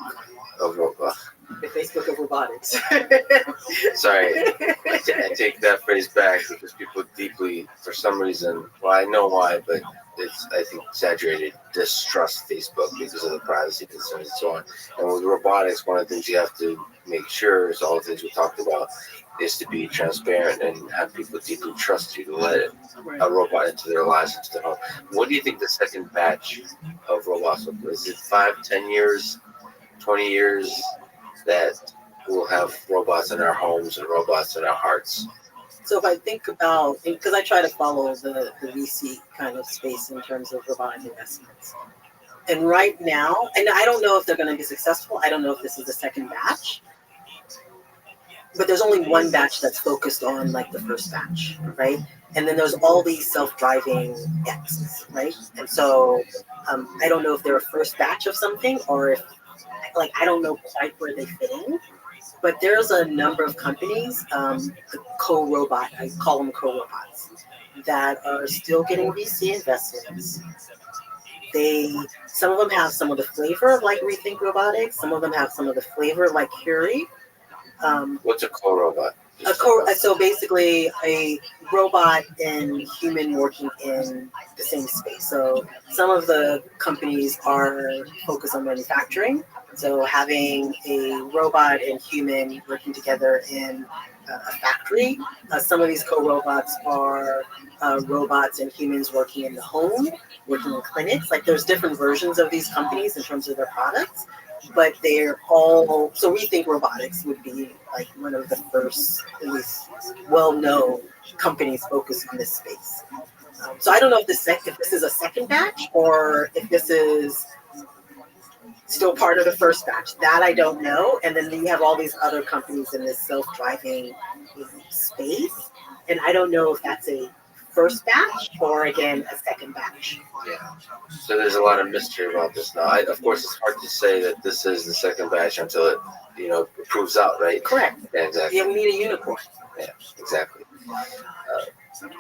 of robotics? The Facebook of robotics. Sorry, I take that phrase back because people deeply, for some reason, well, I know why, but it's, I think, exaggerated, distrust Facebook because of the privacy concerns and so on. And with robotics, one of the things you have to make sure is all the things we talked about is to be transparent and have people deeply trust you to let a robot into their lives, into their home. What do you think the second batch of robots will be? Is it 5, 10 years, 20 years that we'll have robots in our homes and robots in our hearts? So if I think about, because I try to follow the VC kind of space in terms of robotic investments. And right now, and I don't know if they're going to be successful. I don't know if this is the second batch. But there's only one batch that's focused on like the first batch, right? And then there's all these self-driving X's, right? And so I don't know if they're a first batch of something or if, like, I don't know quite where they fit in. But there's a number of companies, the co-robot, I call them co-robots, that are still getting VC investments. Some of them have some of the flavor of like Rethink Robotics. Some of them have some of the flavor like Curie. What's a co-robot? So basically a robot and human working in the same space. So some of the companies are focused on manufacturing. So having a robot and human working together in a factory. Some of these co-robots are robots and humans working in the home, working in clinics. Like there's different versions of these companies in terms of their products. But they're all, so we think robotics would be like one of the first, at least well-known companies focused on this space. So I don't know if this is a second batch or if this is still part of the first batch. That I don't know. And then you have all these other companies in this self-driving space. And I don't know if that's a first batch or again a second batch. Yeah. So there's a lot of mystery about this now. Of course, it's hard to say that this is the second batch until it, proves out, right? Correct. Yeah, exactly. Yeah, we need a unicorn. Yeah, exactly.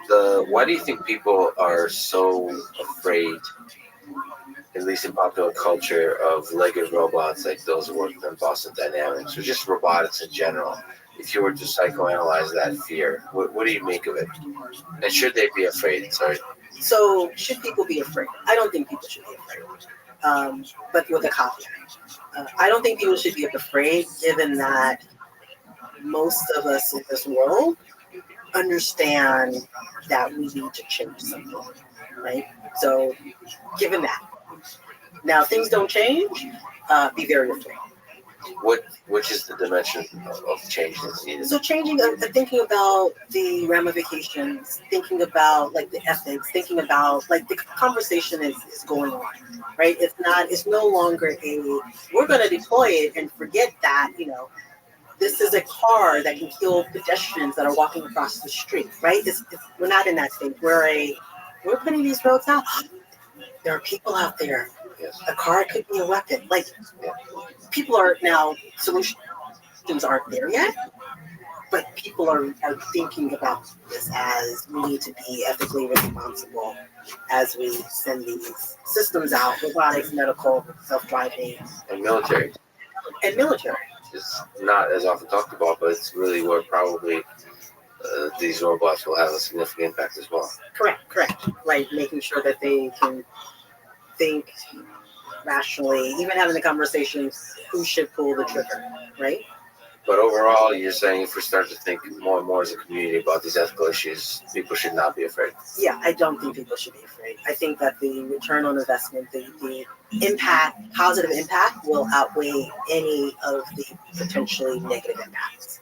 Why do you think people are so afraid at least in popular culture, of legged robots like those who worked on Boston Dynamics, or just robotics in general. If you were to psychoanalyze that fear, what do you make of it? And should they be afraid? Sorry. So, should people be afraid? I don't think people should be afraid. But with a caveat. I don't think people should be afraid, given that most of us in this world understand that we need to change something, right? So, given that. Now, things don't change, be very afraid. Which is the dimension of change that's needed? So changing, thinking about the ramifications, thinking about like the ethics, thinking about like the conversation is going on, right? It's no longer we're going to deploy it and forget that, this is a car that can kill pedestrians that are walking across the street, right? We're not in that state. We're putting these roads out. There are people out there. Yes. A car could be a weapon. Like, people are now, solutions aren't there yet, but people are thinking about this as we need to be ethically responsible as we send these systems out, robotics, medical, self-driving. And military. And military. It's not as often talked about, but it's really where probably these robots will have a significant impact as well. Correct. Right, making sure that they can think rationally, even having the conversation, who should pull the trigger, right? But overall, you're saying if we start to think more and more as a community about these ethical issues, people should not be afraid. Yeah, I don't think people should be afraid. I think that the return on investment, the impact, positive impact, will outweigh any of the potentially negative impacts.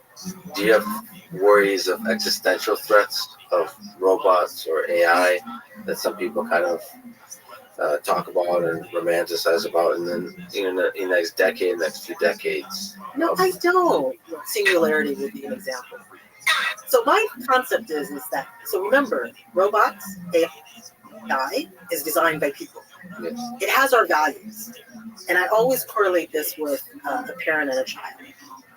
Do you have worries of existential threats of robots or AI that some people kind of talk about and romanticize about, and then in the next decade, next few decades? No, I don't. Singularity would be an example. So my concept is that, so remember, robots, AI, is designed by people. Yes. It has our values. And I always correlate this with a parent and a child.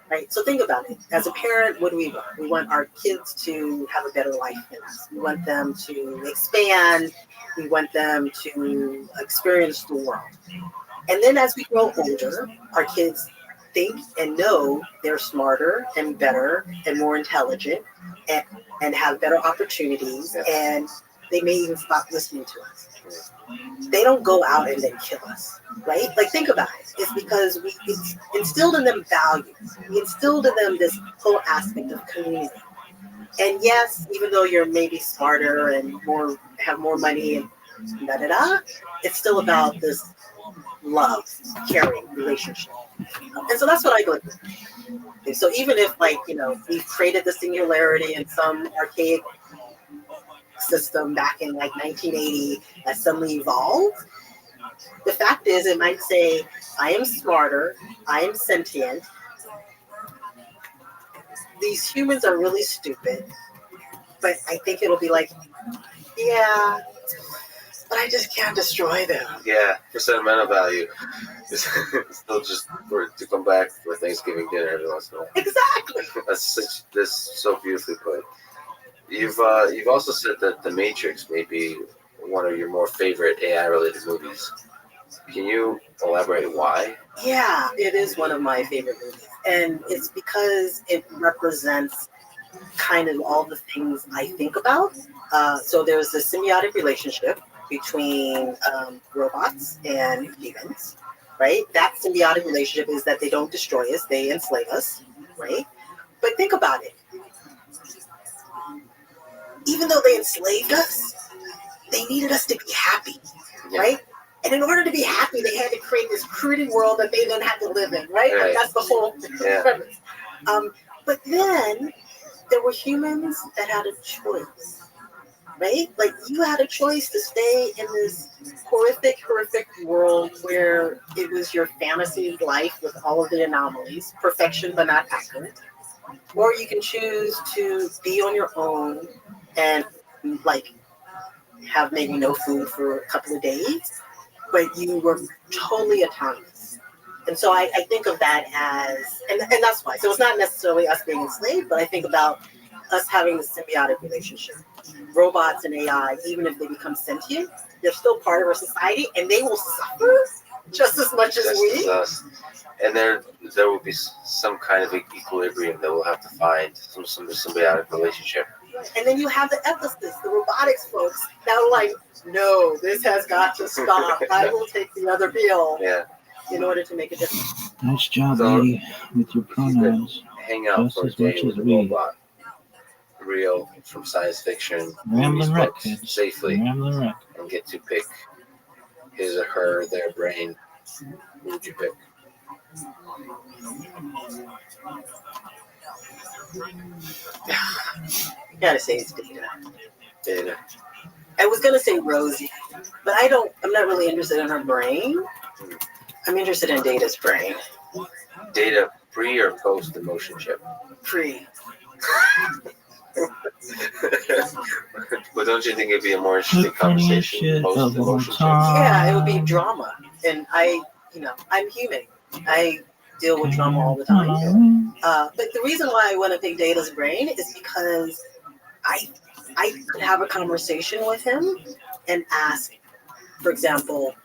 Right? So think about it. As a parent, what do we want? We want our kids to have a better life than us. We want them to expand. We want them to experience the world. And then as we grow older, our kids think and know they're smarter and better and more intelligent and have better opportunities, and they may even stop listening to us. They don't go out and then kill us, right? Like, think about it. It's because we instilled in them values. We instilled in them this whole aspect of community. And yes, even though you're maybe smarter and have more money and it's still about this love, caring relationship. And so that's what I go through. So even if, we've created the singularity in some archaic system back in 1980 that suddenly evolved, the fact is it might say, I am smarter, I am sentient, these humans are really stupid, but I think it'll be like, yeah, but I just can't destroy them. Yeah, for sentimental value. It's still just to come back for Thanksgiving dinner every once in a while. Exactly. That's so beautifully put. You've also said that The Matrix may be one of your more favorite AI-related movies. Can you elaborate why? Yeah, it is one of my favorite movies. And it's because it represents kind of all the things I think about. So there's this symbiotic relationship between robots and humans, right? That symbiotic relationship is that they don't destroy us, they enslave us, right? But think about it. Even though they enslaved us, they needed us to be happy, right? And in order to be happy, they had to create this created world that they then had to live in, right? Like, that's the whole premise. But then there were humans that had a choice, right? Like, you had a choice to stay in this horrific world where it was your fantasy life with all of the anomalies, perfection but not accurate. Or you can choose to be on your own and have maybe no food for a couple of days, but you were totally autonomous. And so I think of that as, and that's why. So it's not necessarily us being enslaved, but I think about us having the symbiotic relationship. Robots and AI, even if they become sentient, they're still part of our society, and they will suffer just as much as Just we. as us. And there will be some kind of equilibrium that we'll have to find, some symbiotic relationship. And then you have the ethicists, the robotics folks, that are like, no, this has got to stop. I will take the other bill Yeah. in order to make a difference. Nice job, So, lady, with your if you could pronouns. hang out Just for a as day much with as a we. robot, real from science fiction, movies, Rambling Wreck, books, kids. safely, Rambling Wreck. and get to pick his or her, their brain. Who would you pick? Gotta say it's Data. Data. I was gonna say Rosie, but I'm not really interested in her brain. I'm interested in Data's brain. Data pre or post emotion chip? Pre. But don't you think it'd be a more interesting The funniest conversation shit post of all emotion chip? time. Yeah, it would be drama. And I'm human. I deal with drama all the time. But the reason why I want to pick Data's brain is because I could have a conversation with him and ask, for example,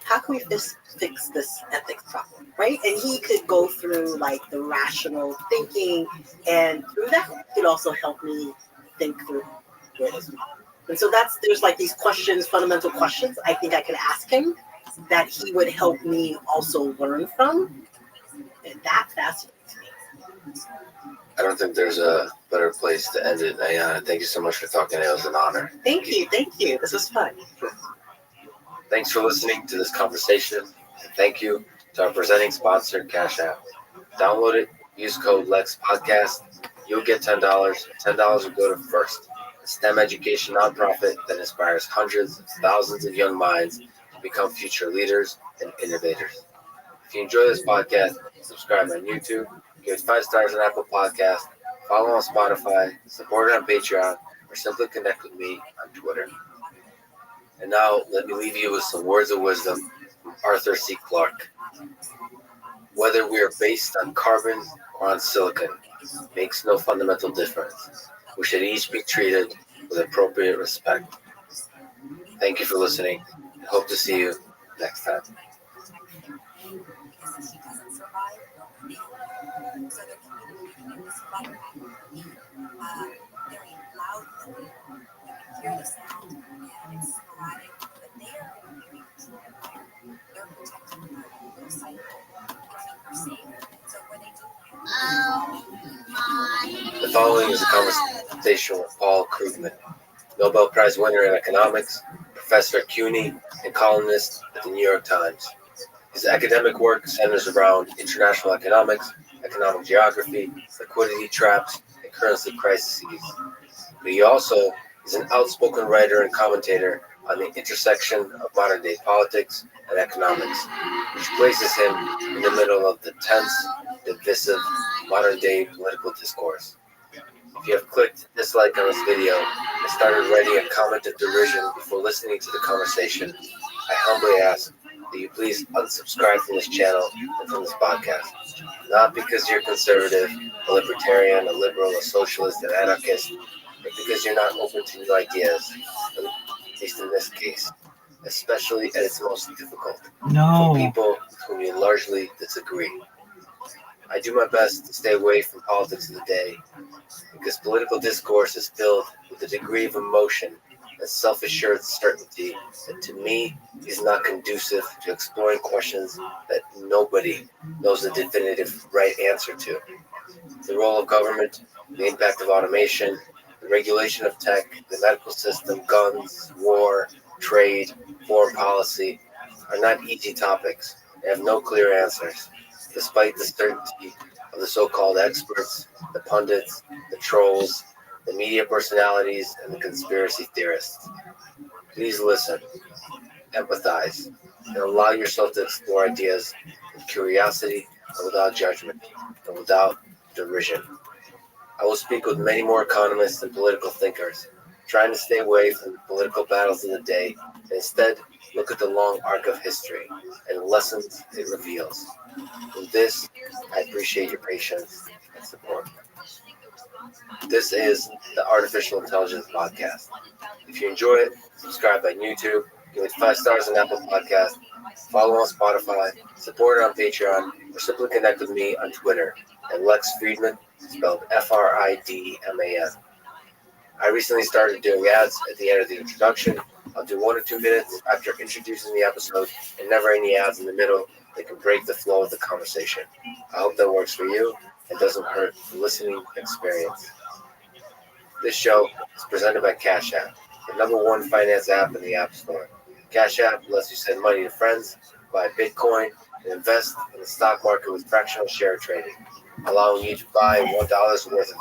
how can we fix this ethics problem, right? And he could go through like the rational thinking, and through that, he could also help me think through it as well. And so there's like these questions, fundamental questions I think I could ask him that he would help me also learn from. And that fascinates me. I don't think there's a better place to end it. Ayana, thank you so much for talking. It was an honor. Thank you. This was fun. Thanks for listening to this conversation. And thank you to our presenting sponsor, Cash App. Download it, use code LEXPODCAST. You'll get $10. $10 will go to First, a STEM education nonprofit that inspires hundreds of thousands of young minds to become future leaders and innovators. If you enjoy this podcast, subscribe on YouTube, give it 5 stars on Apple Podcasts, follow on Spotify, support it on Patreon, or simply connect with me on Twitter. And now, let me leave you with some words of wisdom from Arthur C. Clarke. Whether we are based on carbon or on silicon makes no fundamental difference. We should each be treated with appropriate respect. Thank you for listening, and hope to see you next time. The following is a conversation with Paul Krugman, Nobel Prize winner in economics, professor at CUNY, and columnist at the New York Times. His academic work centers around international economics, economic geography, liquidity traps, and currency crises. But he also is an outspoken writer and commentator on the intersection of modern-day politics and economics, which places him in the middle of the tense, divisive, modern-day political discourse. If you have clicked dislike on this video and started writing a comment of derision before listening to the conversation, I humbly ask that you please unsubscribe from this channel and from this podcast. Not because you're conservative, a libertarian, a liberal, a socialist, an anarchist, but because you're not open to new ideas, at least in this case, especially at its most difficult, for people with whom you largely disagree. I do my best to stay away from politics of the day, because political discourse is filled with a degree of emotion and self-assured certainty that to me is not conducive to exploring questions that nobody knows the definitive right answer to. The role of government, the impact of automation, the regulation of tech, the medical system, guns, war, trade, foreign policy are not easy topics. They have no clear answers, despite the certainty of the so-called experts, the pundits, the trolls, the media personalities, and the conspiracy theorists. Please listen, empathize, and allow yourself to explore ideas with curiosity and without judgment and without derision. I will speak with many more economists and political thinkers, trying to stay away from the political battles of the day and instead look at the long arc of history and the lessons it reveals. With this, I appreciate your patience and support. This is the Artificial Intelligence Podcast. If you enjoy it, subscribe on YouTube, give it 5 stars on Apple Podcast, follow on Spotify, support it on Patreon, or simply connect with me on Twitter at Lex Friedman, spelled Fridman. I recently started doing ads at the end of the introduction. I'll do 1 or 2 minutes after introducing the episode and never any ads in the middle that can break the flow of the conversation. I hope that works for you and doesn't hurt the listening experience. This show is presented by Cash App, the #1 finance app in the App Store. Cash App lets you send money to friends, buy Bitcoin, and invest in the stock market with fractional share trading, allowing you to buy $1 worth of